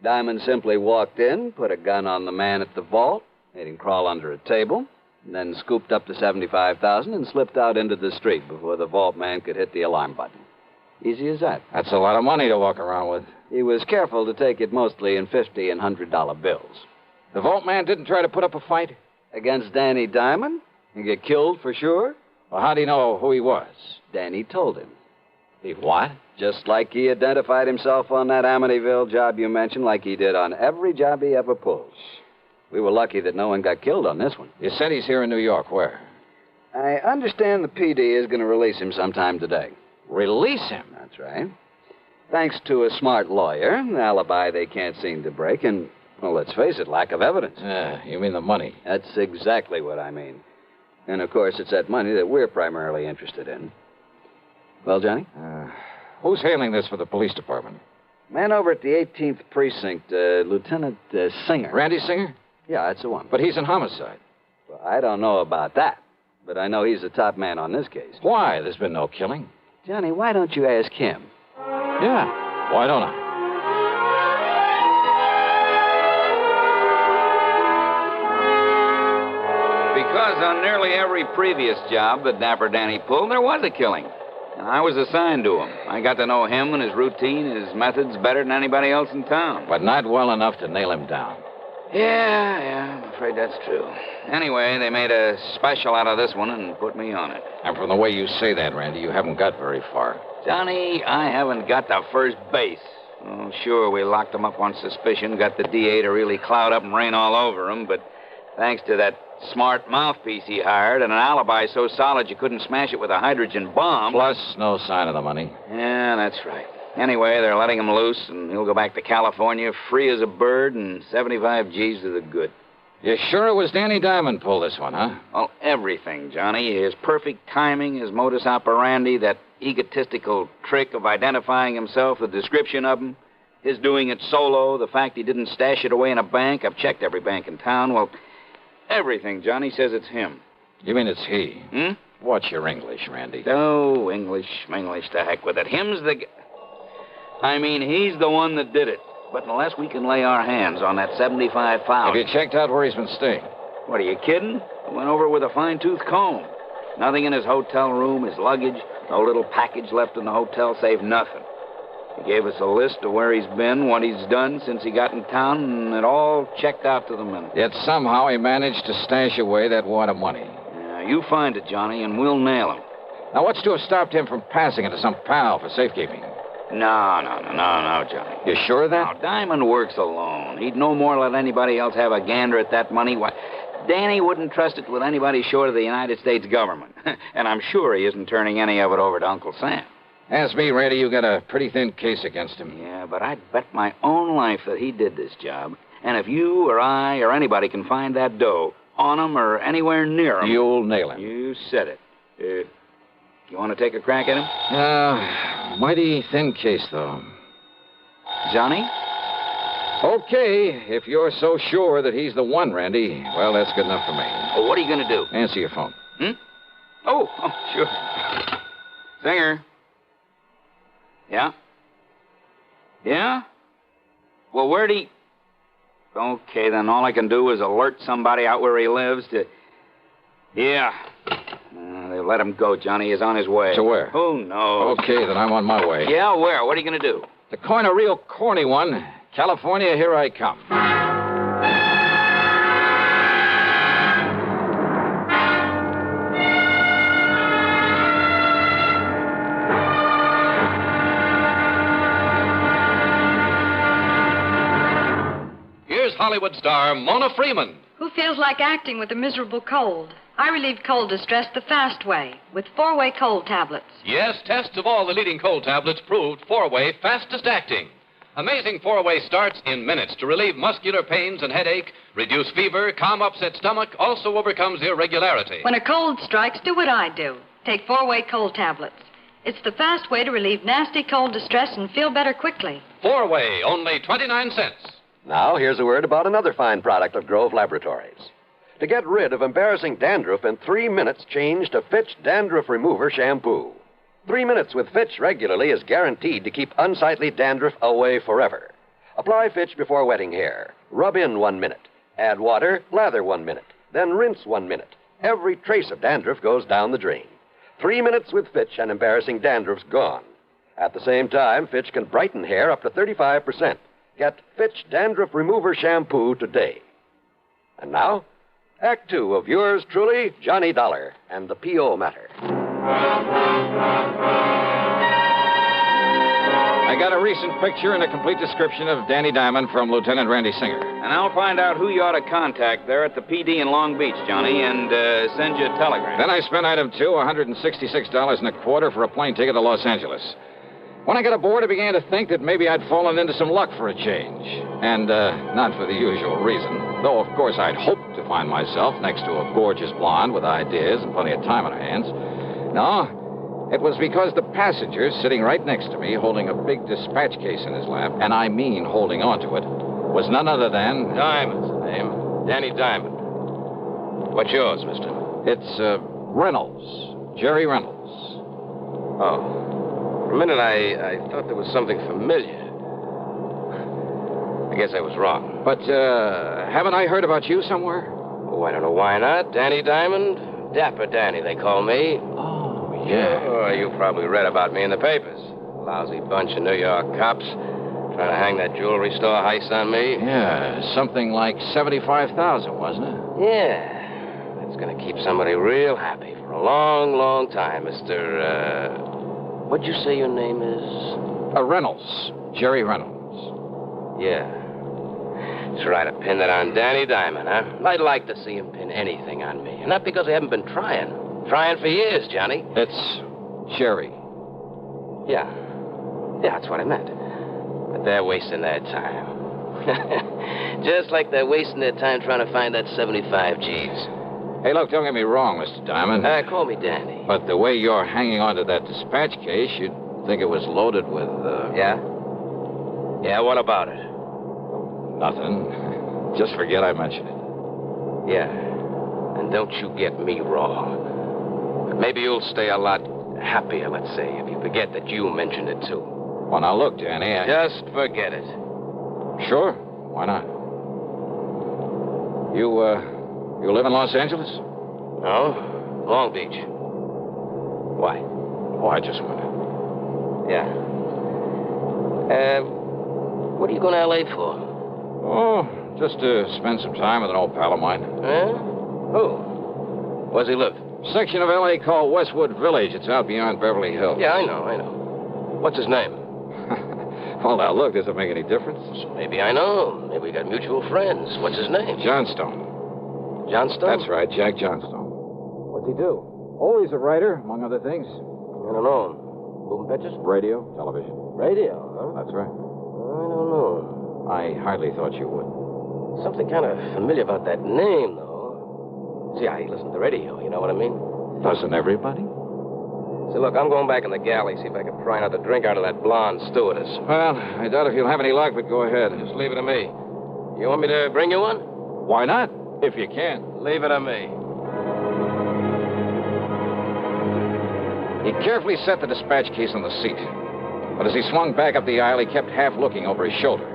S3: Diamond simply walked in, put a gun on the man at the vault, made him crawl under a table, and then scooped up the $75,000 and slipped out into the street before the vault man could hit the alarm button. Easy as that.
S1: That's a lot of money to walk around with.
S3: He was careful to take it mostly in $50 and $100 bills.
S1: The vault man didn't try to put up a fight?
S3: Against Danny Diamond? He get killed for sure?
S1: Well, how do you know who he was?
S3: Danny told him.
S1: He what?
S3: Just like he identified himself on that Amityville job you mentioned, like he did on every job he ever pulled. We were lucky that no one got killed on this one.
S1: You said he's here in New York. Where?
S3: I understand the PD is going to release him sometime today.
S1: Release him?
S3: That's right. Thanks to a smart lawyer, an alibi they can't seem to break, and, well, let's face it, lack of evidence.
S1: You mean the money?
S3: That's exactly what I mean. And, of course, it's that money that we're primarily interested in. Well, Johnny?
S1: Who's handling this for the police department?
S3: Man over at the 18th Precinct, Lieutenant Singer.
S1: Randy Singer?
S3: Yeah, that's the one.
S1: But he's in homicide.
S3: Well, I don't know about that, but I know he's the top man on this case.
S1: Why? There's been no killing.
S3: Johnny, why don't you ask him?
S1: Yeah, why don't I?
S6: Because on nearly every previous job that Dapper Danny pulled, there was a killing. And I was assigned to him. I got to know him and his routine, his methods better than anybody else in town.
S1: But not well enough to nail him down.
S6: Yeah, I'm afraid that's true. Anyway, they made a special out of this one and put me on it.
S1: And from the way you say that, Randy, you haven't got very far.
S6: Johnny, I haven't got to first base. Oh, sure, we locked him up on suspicion, got the DA to really cloud up and rain all over him, but thanks to that smart mouthpiece he hired and an alibi so solid you couldn't smash it with a hydrogen bomb.
S1: Plus, no sign of the money.
S6: Yeah, that's right. Anyway, they're letting him loose, and he'll go back to California free as a bird and 75 G's to the good.
S1: You sure it was Danny Diamond pulled this one, huh?
S6: Well, everything, Johnny. His perfect timing, his modus operandi, that egotistical trick of identifying himself, the description of him. His doing it solo, the fact he didn't stash it away in a bank. I've checked every bank in town. Well, everything, Johnny, says it's him.
S1: You mean it's he?
S6: Hmm?
S1: What's your English, Randy?
S6: Oh, English, to heck with it. Him's the... I mean, he's the one that did it. But unless we can lay our hands on that $75,000...
S1: Have you checked out where he's been staying?
S6: What, are you kidding? I went over with a fine-tooth comb. Nothing in his hotel room, his luggage, no little package left in the hotel, save nothing. He gave us a list of where he's been, what he's done since he got in town, and it all checked out to the minute.
S1: Yet somehow he managed to stash away that wad of money.
S6: Yeah, you find it, Johnny, and we'll nail him.
S1: Now, what's to have stopped him from passing it to some pal for safekeeping?
S6: No, Johnny.
S1: You sure of that?
S6: Now, Diamond works alone. He'd no more let anybody else have a gander at that money. Why, Danny wouldn't trust it with anybody short of the United States government. And I'm sure he isn't turning any of it over to Uncle Sam.
S1: Ask me, Randy, you got a pretty thin case against him.
S6: Yeah, but I'd bet my own life that he did this job. And if you or I or anybody can find that dough on him or anywhere near him...
S1: You'll nail him.
S6: You said it. You want to take a crack at him?
S1: Mighty thin case, though.
S6: Johnny?
S1: Okay, if you're so sure that he's the one, Randy, well, that's good enough for me.
S6: Well, what are you going to do?
S1: Answer your phone.
S6: Oh, sure. Singer. Yeah? Yeah? Well, where'd he... Okay, then all I can do is alert somebody out where he lives to... Yeah. They let him go, Johnny. He's on his way.
S1: To where?
S6: Who knows?
S1: Okay, then I'm on my way.
S6: Yeah, where? What are you going to do?
S1: To coin a real corny one. California, here I come.
S2: Here's Hollywood star Mona Freeman.
S13: Who feels like acting with a miserable cold? I relieve cold distress the fast way, with 4-way cold tablets.
S2: Yes, tests of all the leading cold tablets proved 4-way fastest acting. Amazing 4-way starts in minutes to relieve muscular pains and headache, reduce fever, calm upset stomach, also overcomes irregularity.
S13: When a cold strikes, do what I do. Take 4-way cold tablets. It's the fast way to relieve nasty cold distress and feel better quickly.
S2: 4-way, only 29 cents.
S4: Now, here's a word about another fine product of Grove Laboratories. To get rid of embarrassing dandruff in 3 minutes, change to Fitch Dandruff Remover Shampoo. 3 minutes with Fitch regularly is guaranteed to keep unsightly dandruff away forever. Apply Fitch before wetting hair. Rub in 1 minute. Add water, lather 1 minute. Then rinse 1 minute. Every trace of dandruff goes down the drain. 3 minutes with Fitch and embarrassing dandruff's gone. At the same time, Fitch can brighten hair up to 35%. Get Fitch Dandruff Remover Shampoo today. And now, Act 2 of yours truly, Johnny Dollar, and the P.O. Matter.
S1: I got a recent picture and a complete description of Danny Diamond from Lieutenant Randy Singer.
S6: And I'll find out who you ought to contact there at the PD in Long Beach, Johnny, and send you a telegram.
S1: Then I spent item 2, $166.25 for a plane ticket to Los Angeles. When I got aboard, I began to think that maybe I'd fallen into some luck for a change. And not for the usual reason. Though, of course, I'd hoped to find myself next to a gorgeous blonde with ideas and plenty of time on her hands. No, it was because the passenger sitting right next to me, holding a big dispatch case in his lap, and I mean holding onto it, was none other than...
S15: Diamond's the name. Danny Diamond. What's yours, mister?
S1: It's Reynolds. Jerry Reynolds.
S15: Oh. For a minute, I thought there was something familiar. I guess I was wrong.
S1: But, haven't I heard about you somewhere?
S15: Oh, I don't know why not. Danny Diamond? Dapper Danny, they call me.
S1: Oh, yeah.
S15: Oh, you probably read about me in the papers. Lousy bunch of New York cops trying to hang that jewelry store heist on me.
S1: Yeah, something like $75,000, wasn't it?
S15: Yeah. That's going to keep somebody real happy for a long, long time, Mr., what'd you say your name is?
S1: Reynolds. Jerry Reynolds.
S15: Yeah. Try to pin it on Danny Diamond, huh? I'd like to see him pin anything on me. And not because I haven't been trying. Trying for years, Johnny.
S1: It's Jerry.
S15: Yeah. Yeah, that's what I meant. But they're wasting their time. Just like they're wasting their time trying to find that 75 G's.
S1: Hey, look, don't get me wrong, Mr. Diamond.
S15: Call me Danny.
S1: But the way you're hanging on to that dispatch case, you'd think it was loaded with,
S15: Yeah? Yeah, what about it?
S1: Nothing. Just forget I mentioned it.
S15: Yeah. And don't you get me wrong. But maybe you'll stay a lot happier, let's say, if you forget that you mentioned it, too.
S1: Well, now look, Danny,
S15: Just forget it.
S1: Sure. Why not? You live in Los Angeles?
S15: No. Long Beach. Why?
S1: Oh, I just wondered.
S15: Yeah. What are you going to L.A. for?
S1: Oh, just to spend some time with an old pal of mine.
S15: Huh? Who? Where's he live?
S1: Section of L.A. called Westwood Village. It's out beyond Beverly Hills.
S15: Yeah, I know. What's his name?
S1: Well, now, look, does it make any difference?
S15: Maybe I know. Maybe we got mutual friends. What's his name?
S1: Johnstone.
S15: Johnstone?
S1: That's right, Jack Johnstone. What's he do? Oh, he's a writer, among other things.
S15: I don't know. Moving pictures?
S1: Radio, television.
S15: Radio, huh?
S1: That's right.
S15: I don't know.
S1: I hardly thought you would.
S15: Something kind of familiar about that name, though. See, I listen to radio, you know what I mean?
S1: Doesn't everybody?
S15: So, look, I'm going back in the galley, see if I can pry another drink out of that blonde stewardess.
S1: Well, I doubt if you'll have any luck, but go ahead.
S15: Just leave it to me. You want me to bring you one?
S1: Why not? If you can.
S15: Leave it to me.
S1: He carefully set the dispatch case on the seat. But as he swung back up the aisle, he kept half looking over his shoulder.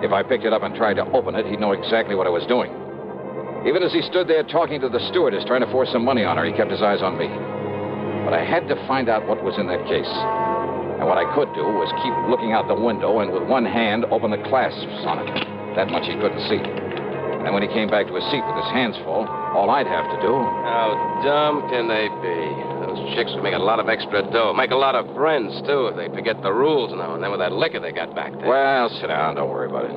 S1: If I picked it up and tried to open it, he'd know exactly what I was doing. Even as he stood there talking to the stewardess, trying to force some money on her, he kept his eyes on me. But I had to find out what was in that case. And what I could do was keep looking out the window and with one hand open the clasps on it. That much he couldn't see. And then when he came back to his seat with his hands full, all I'd have to do...
S15: How dumb can they be? Those chicks would make a lot of extra dough. Make a lot of friends, too, if they forget the rules now and then with that liquor they got back there.
S1: Well, sit down. Don't worry about it.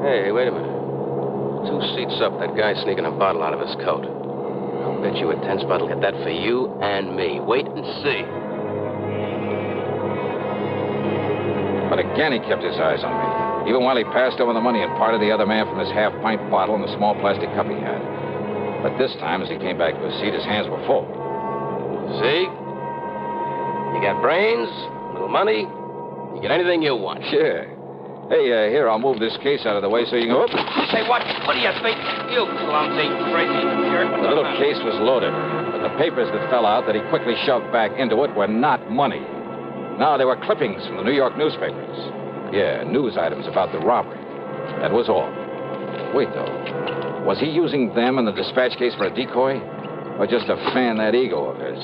S15: Hey, wait a minute. 2 seats up, that guy sneaking a bottle out of his coat. I'll bet you a 10 spot will get that for you and me. Wait and see.
S1: But again, he kept his eyes on me, even while he passed over the money and parted the other man from his half-pint bottle and the small plastic cup he had. But this time, as he came back to his seat, his hands were full.
S15: See? You got brains, a little money, you get anything you want.
S1: Sure. Hey, here, I'll move this case out of the way so you can...
S15: Say, what do you think? You clumsy, crazy jerk.
S1: The little case was loaded, but the papers that fell out that he quickly shoved back into it were not money. No, they were clippings from the New York newspapers. Yeah, news items about the robbery. That was all. Wait, though. Was he using them in the dispatch case for a decoy? Or just to fan that ego of his?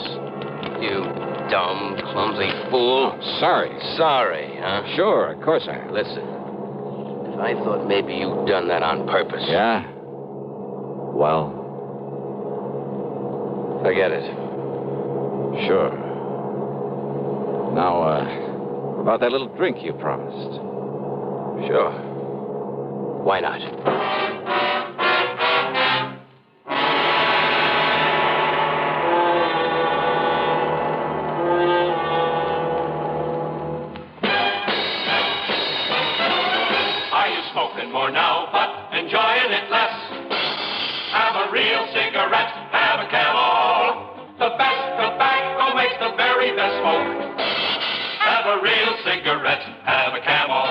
S15: You dumb, clumsy fool.
S1: Oh, sorry.
S15: Sorry, huh?
S1: Sure, of course I am.
S15: Listen, if I thought maybe you'd done that on purpose...
S1: Yeah? Well...
S15: Forget it.
S1: Sure. Now, about that little drink you promised.
S15: Sure. Why not?
S22: Are you smoking more now, but enjoying it less? Have a real cigarette, have a Camel. The best tobacco makes the very best smoke. Have a real cigarette, have a Camel.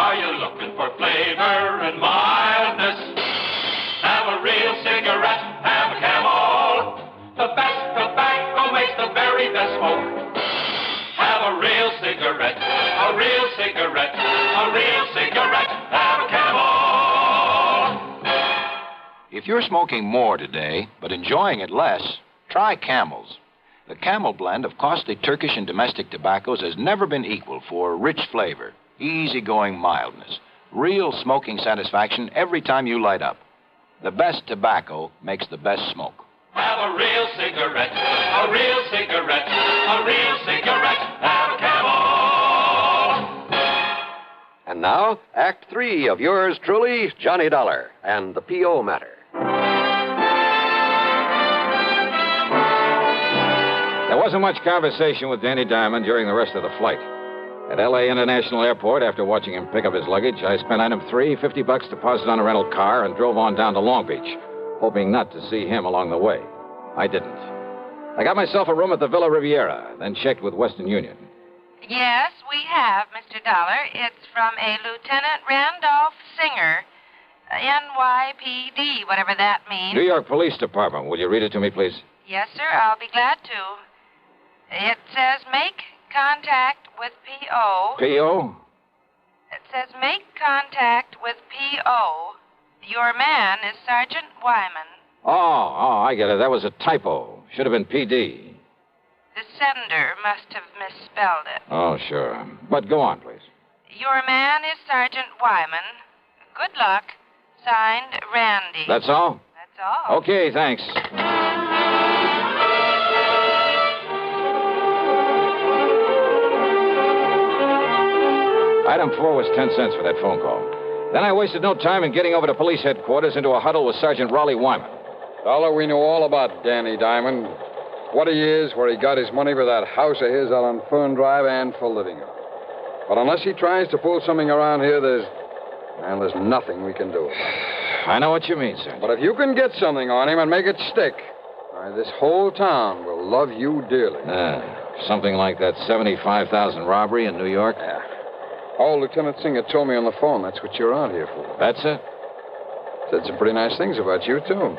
S22: Are you looking for flavor and mildness? Have a real cigarette, have a Camel. The best tobacco makes the very best smoke. Have a real cigarette, a real cigarette, a real cigarette, have a Camel.
S10: If you're smoking more today, but enjoying it less, try Camels. The Camel blend of costly Turkish and domestic tobaccos has never been equal for rich flavor, easygoing mildness, real smoking satisfaction every time you light up. The best tobacco makes the best smoke.
S22: Have a real cigarette, a real cigarette, a real cigarette, have a Camel.
S4: And now, Act 3 of yours truly, Johnny Dollar, and the P.O. matter.
S1: There wasn't much conversation with Danny Diamond during the rest of the flight. At L.A. International Airport, after watching him pick up his luggage, I spent item 3, $50 deposit on a rental car, and drove on down to Long Beach, hoping not to see him along the way. I didn't. I got myself a room at the Villa Riviera, then checked with Western Union.
S17: Yes,
S8: we have, Mr. Dollar. It's from a Lieutenant Randolph Singer, NYPD, whatever that means.
S1: New York Police Department. Will you read it to me, please?
S8: Yes, sir, I'll be glad to. It says make contact with P.O.
S1: P.O.?
S8: It says make contact with P.O. Your man is Sergeant Wyman.
S1: Oh, I get it. That was a typo. Should have been P.D.
S8: The sender must have misspelled it.
S1: Oh, sure. But go on, please.
S8: Your man is Sergeant Wyman. Good luck. Signed, Randy.
S1: That's all?
S8: That's all.
S1: Okay, thanks. Item 4 was 10 cents for that phone call. Then I wasted no time in getting over to police headquarters into a huddle with Sergeant Raleigh Wyman.
S17: Dollar, we know all about Danny Diamond. What he is, where he got his money for that house of his out on Fern Drive and for living it. But unless he tries to pull something around here, there's nothing we can do about it.
S1: I know what you mean, sir.
S17: But if you can get something on him and make it stick, this whole town will love you dearly.
S1: Something like that 75,000 robbery in New York?
S17: Yeah. Oh, Lieutenant Singer told me on the phone that's what you're out here for.
S1: That's it?
S17: Said some pretty nice things about you, too.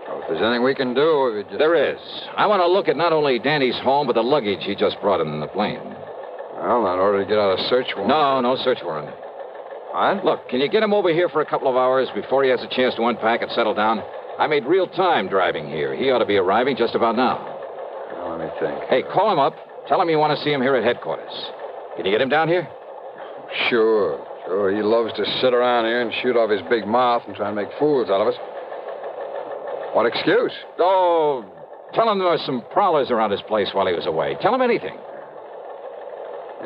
S17: So if there's anything we can do, if you just...
S1: There is. I want to look at not only Danny's home, but the luggage he just brought in the plane.
S17: Well, in order to get out a search warrant.
S1: No search warrant.
S17: What?
S1: Look, can you get him over here for a couple of hours before he has a chance to unpack and settle down? I made real time driving here. He ought to be arriving just about now.
S17: Well, let me think.
S1: Hey, call him up. Tell him you want to see him here at headquarters. Can you get him down here?
S17: Sure. He loves to sit around here and shoot off his big mouth and try and make fools out of us. What excuse?
S1: Oh, tell him there were some prowlers around his place while he was away. Tell him anything.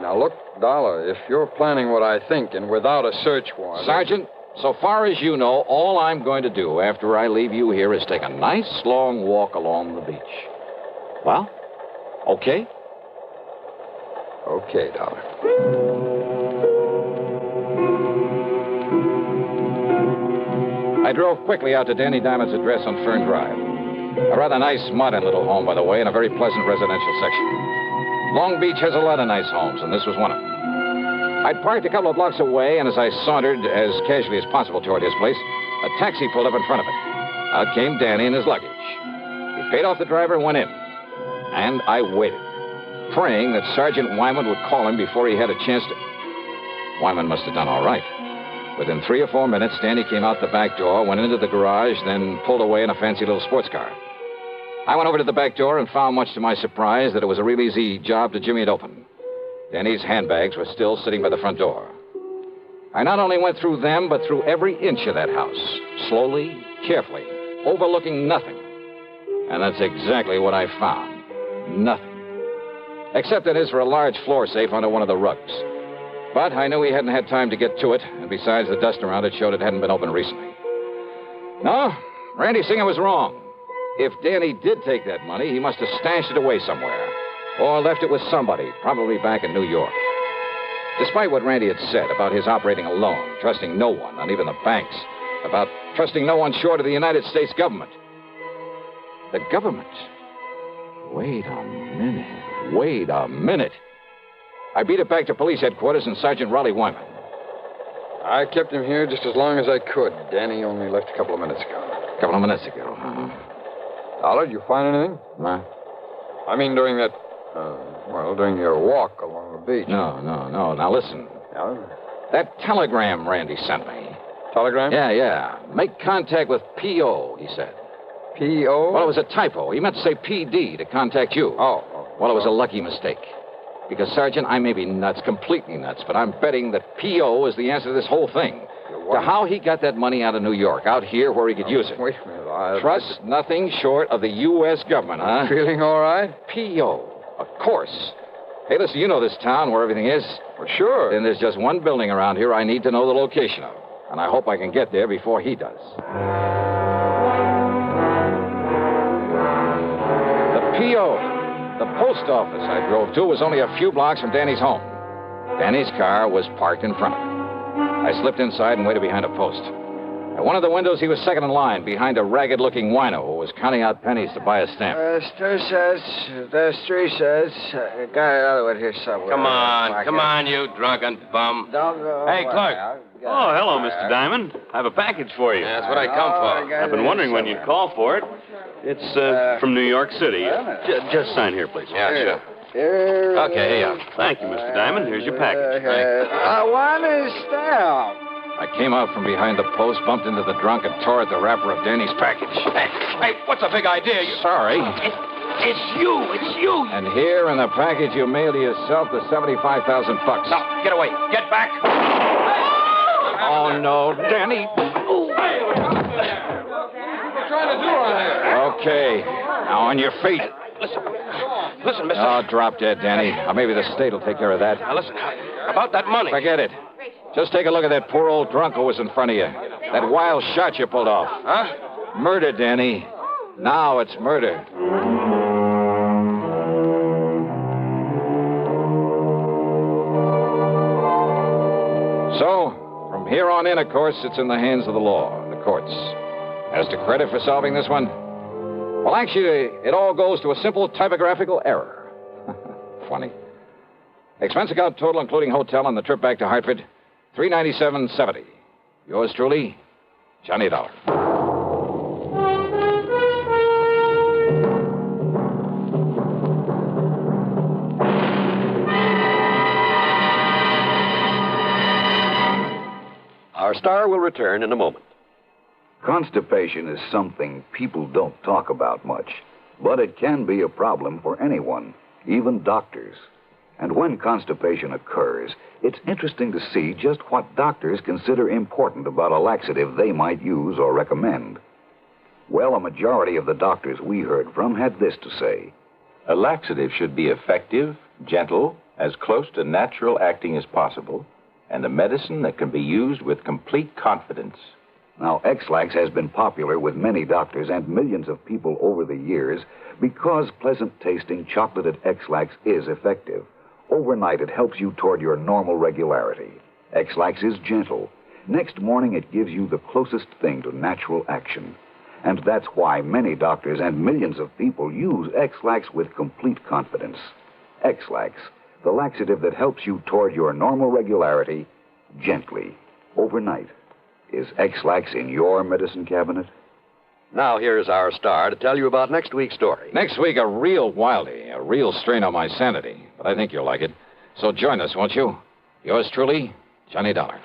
S17: Now, look, Dollar, if you're planning what I think and without a search warrant...
S1: Sergeant, so far as you know, all I'm going to do after I leave you here is take a nice long walk along the beach. Well, okay?
S17: Okay, Dollar.
S1: I drove quickly out to Danny Diamond's address on Fern Drive. A rather nice, modern little home, by the way, in a very pleasant residential section. Long Beach has a lot of nice homes, and this was one of them. I'd parked a couple of blocks away, and as I sauntered as casually as possible toward his place, a taxi pulled up in front of it. Out came Danny and his luggage. He paid off the driver and went in. And I waited, praying that Sergeant Wyman would call him before he had a chance to... Wyman must have done all right. Within 3 or 4 minutes, Danny came out the back door, went into the garage, then pulled away in a fancy little sports car. I went over to the back door and found, much to my surprise, that it was a real easy job to jimmy it open. Danny's handbags were still sitting by the front door. I not only went through them, but through every inch of that house, slowly, carefully, overlooking nothing. And that's exactly what I found. Nothing. Except that is for a large floor safe under one of the rugs. But I knew he hadn't had time to get to it, and besides, the dust around it showed it hadn't been opened recently. No, Randy Singer was wrong. If Danny did take that money, he must have stashed it away somewhere, or left it with somebody, probably back in New York. Despite what Randy had said about his operating alone, trusting no one, not even the banks, about trusting no one short of the United States government. The government? Wait a minute. I beat it back to police headquarters and Sergeant Raleigh Wyman.
S17: I kept him here just as long as I could. Danny only left a couple of minutes ago.
S1: A couple of minutes ago, huh?
S17: Dollar, did you find anything?
S1: What?
S17: I mean, during that, during your walk along the beach.
S1: No. Now, listen.
S17: Yeah?
S1: That telegram Randy sent me.
S17: Telegram?
S1: Yeah. Make contact with P.O., he said.
S17: P.O.?
S1: Well, it was a typo. He meant to say P.D. to contact you.
S17: Oh.
S1: Well, it was a lucky mistake. Because, Sergeant, I may be nuts, completely nuts, but I'm betting that P.O. is the answer to this whole thing. To how he got that money out of New York, out here where he could use it.
S17: Wait a minute.
S1: Trust nothing short of the U.S. government, huh?
S17: Feeling all right?
S1: P.O., of course. Hey, listen, you know this town where everything is.
S17: Well, sure.
S1: Then there's just one building around here I need to know the location of. And I hope I can get there before he does. The P.O., the post office I drove to, was only a few blocks from Danny's home. Danny's car was parked in front of it. I slipped inside and waited behind a post. At one of the windows, he was second in line behind a ragged-looking wino who was counting out pennies to buy a stamp.
S5: There's 3 cents. Got another one here somewhere.
S15: Come on, you drunken bum.
S5: Don't go.
S15: Hey, clerk.
S7: Oh, hello, Mr. Diamond. I have a package for you.
S15: That's what I come for.
S7: I've been wondering when you'd call for it. It's from New York City. Just sign here, please.
S15: Yeah, sure.
S7: Okay, here you are. Thank you, Mr. Diamond. Here's your package.
S5: I want a stamp.
S1: I came out from behind the post, bumped into the drunk, and tore at the wrapper of Danny's package.
S10: Hey, what's the big idea?
S1: Sorry.
S10: It's you.
S1: And here in the package, you mail to yourself the $75,000.
S10: Now, get away. Get back.
S1: Oh, no, Danny.
S5: What are you trying to do on here?
S1: Okay. Now, on your feet.
S15: Listen, mister.
S1: Oh, drop dead, Danny. Or maybe the state will take care of that.
S15: Now, listen. About that money.
S1: Forget it. Just take a look at that poor old drunk who was in front of you. That wild shot you pulled off.
S15: Huh?
S1: Murder, Danny. Now it's murder. So, from here on in, of course, it's in the hands of the law and the courts. As to credit for solving this one, well, actually, it all goes to a simple typographical error. Funny. Expense account total, including hotel and the trip back to Hartford, $397.70. Yours truly, Johnny Dollar.
S4: Our star will return in a moment.
S18: Constipation is something people don't talk about much, but it can be a problem for anyone, even doctors. And when constipation occurs, it's interesting to see just what doctors consider important about a laxative they might use or recommend. Well, a majority of the doctors we heard from had this to say.
S19: A laxative should be effective, gentle, as close to natural acting as possible, and a medicine that can be used with complete confidence.
S18: Now, X-Lax has been popular with many doctors and millions of people over the years because pleasant-tasting chocolated X-Lax is effective. Overnight, it helps you toward your normal regularity. X-Lax is gentle. Next morning, it gives you the closest thing to natural action. And that's why many doctors and millions of people use X-Lax with complete confidence. X-Lax, the laxative that helps you toward your normal regularity, gently, overnight. Is X-Lax in your medicine cabinet?
S4: Now here's our star to tell you about next week's story.
S1: Next week, a real wildie, a real strain on my sanity. But I think you'll like it. So join us, won't you? Yours truly, Johnny Dollar.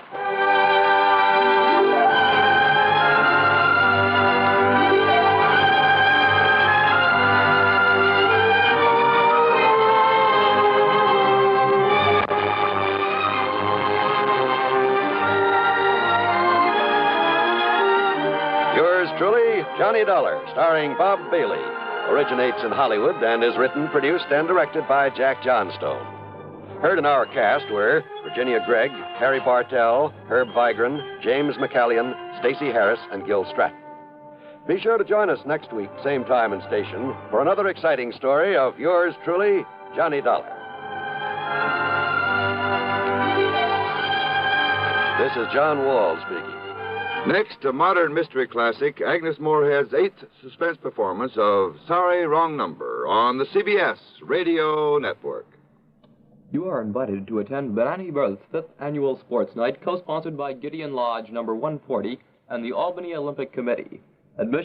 S4: Truly, Johnny Dollar, starring Bob Bailey, originates in Hollywood and is written, produced, and directed by Jack Johnstone. Heard in our cast were Virginia Gregg, Harry Bartell, Herb Vigran, James McCallion, Stacey Harris, and Gil Stratton. Be sure to join us next week, same time and station, for another exciting story of yours truly, Johnny Dollar. This is John Wall speaking.
S20: Next, a modern mystery classic, Agnes Moorehead's 8th suspense performance of Sorry, Wrong Number on the CBS Radio Network.
S23: You are invited to attend Benani Berth's 5th Annual Sports Night, co-sponsored by Gideon Lodge number 140 and the Albany Olympic Committee. Admission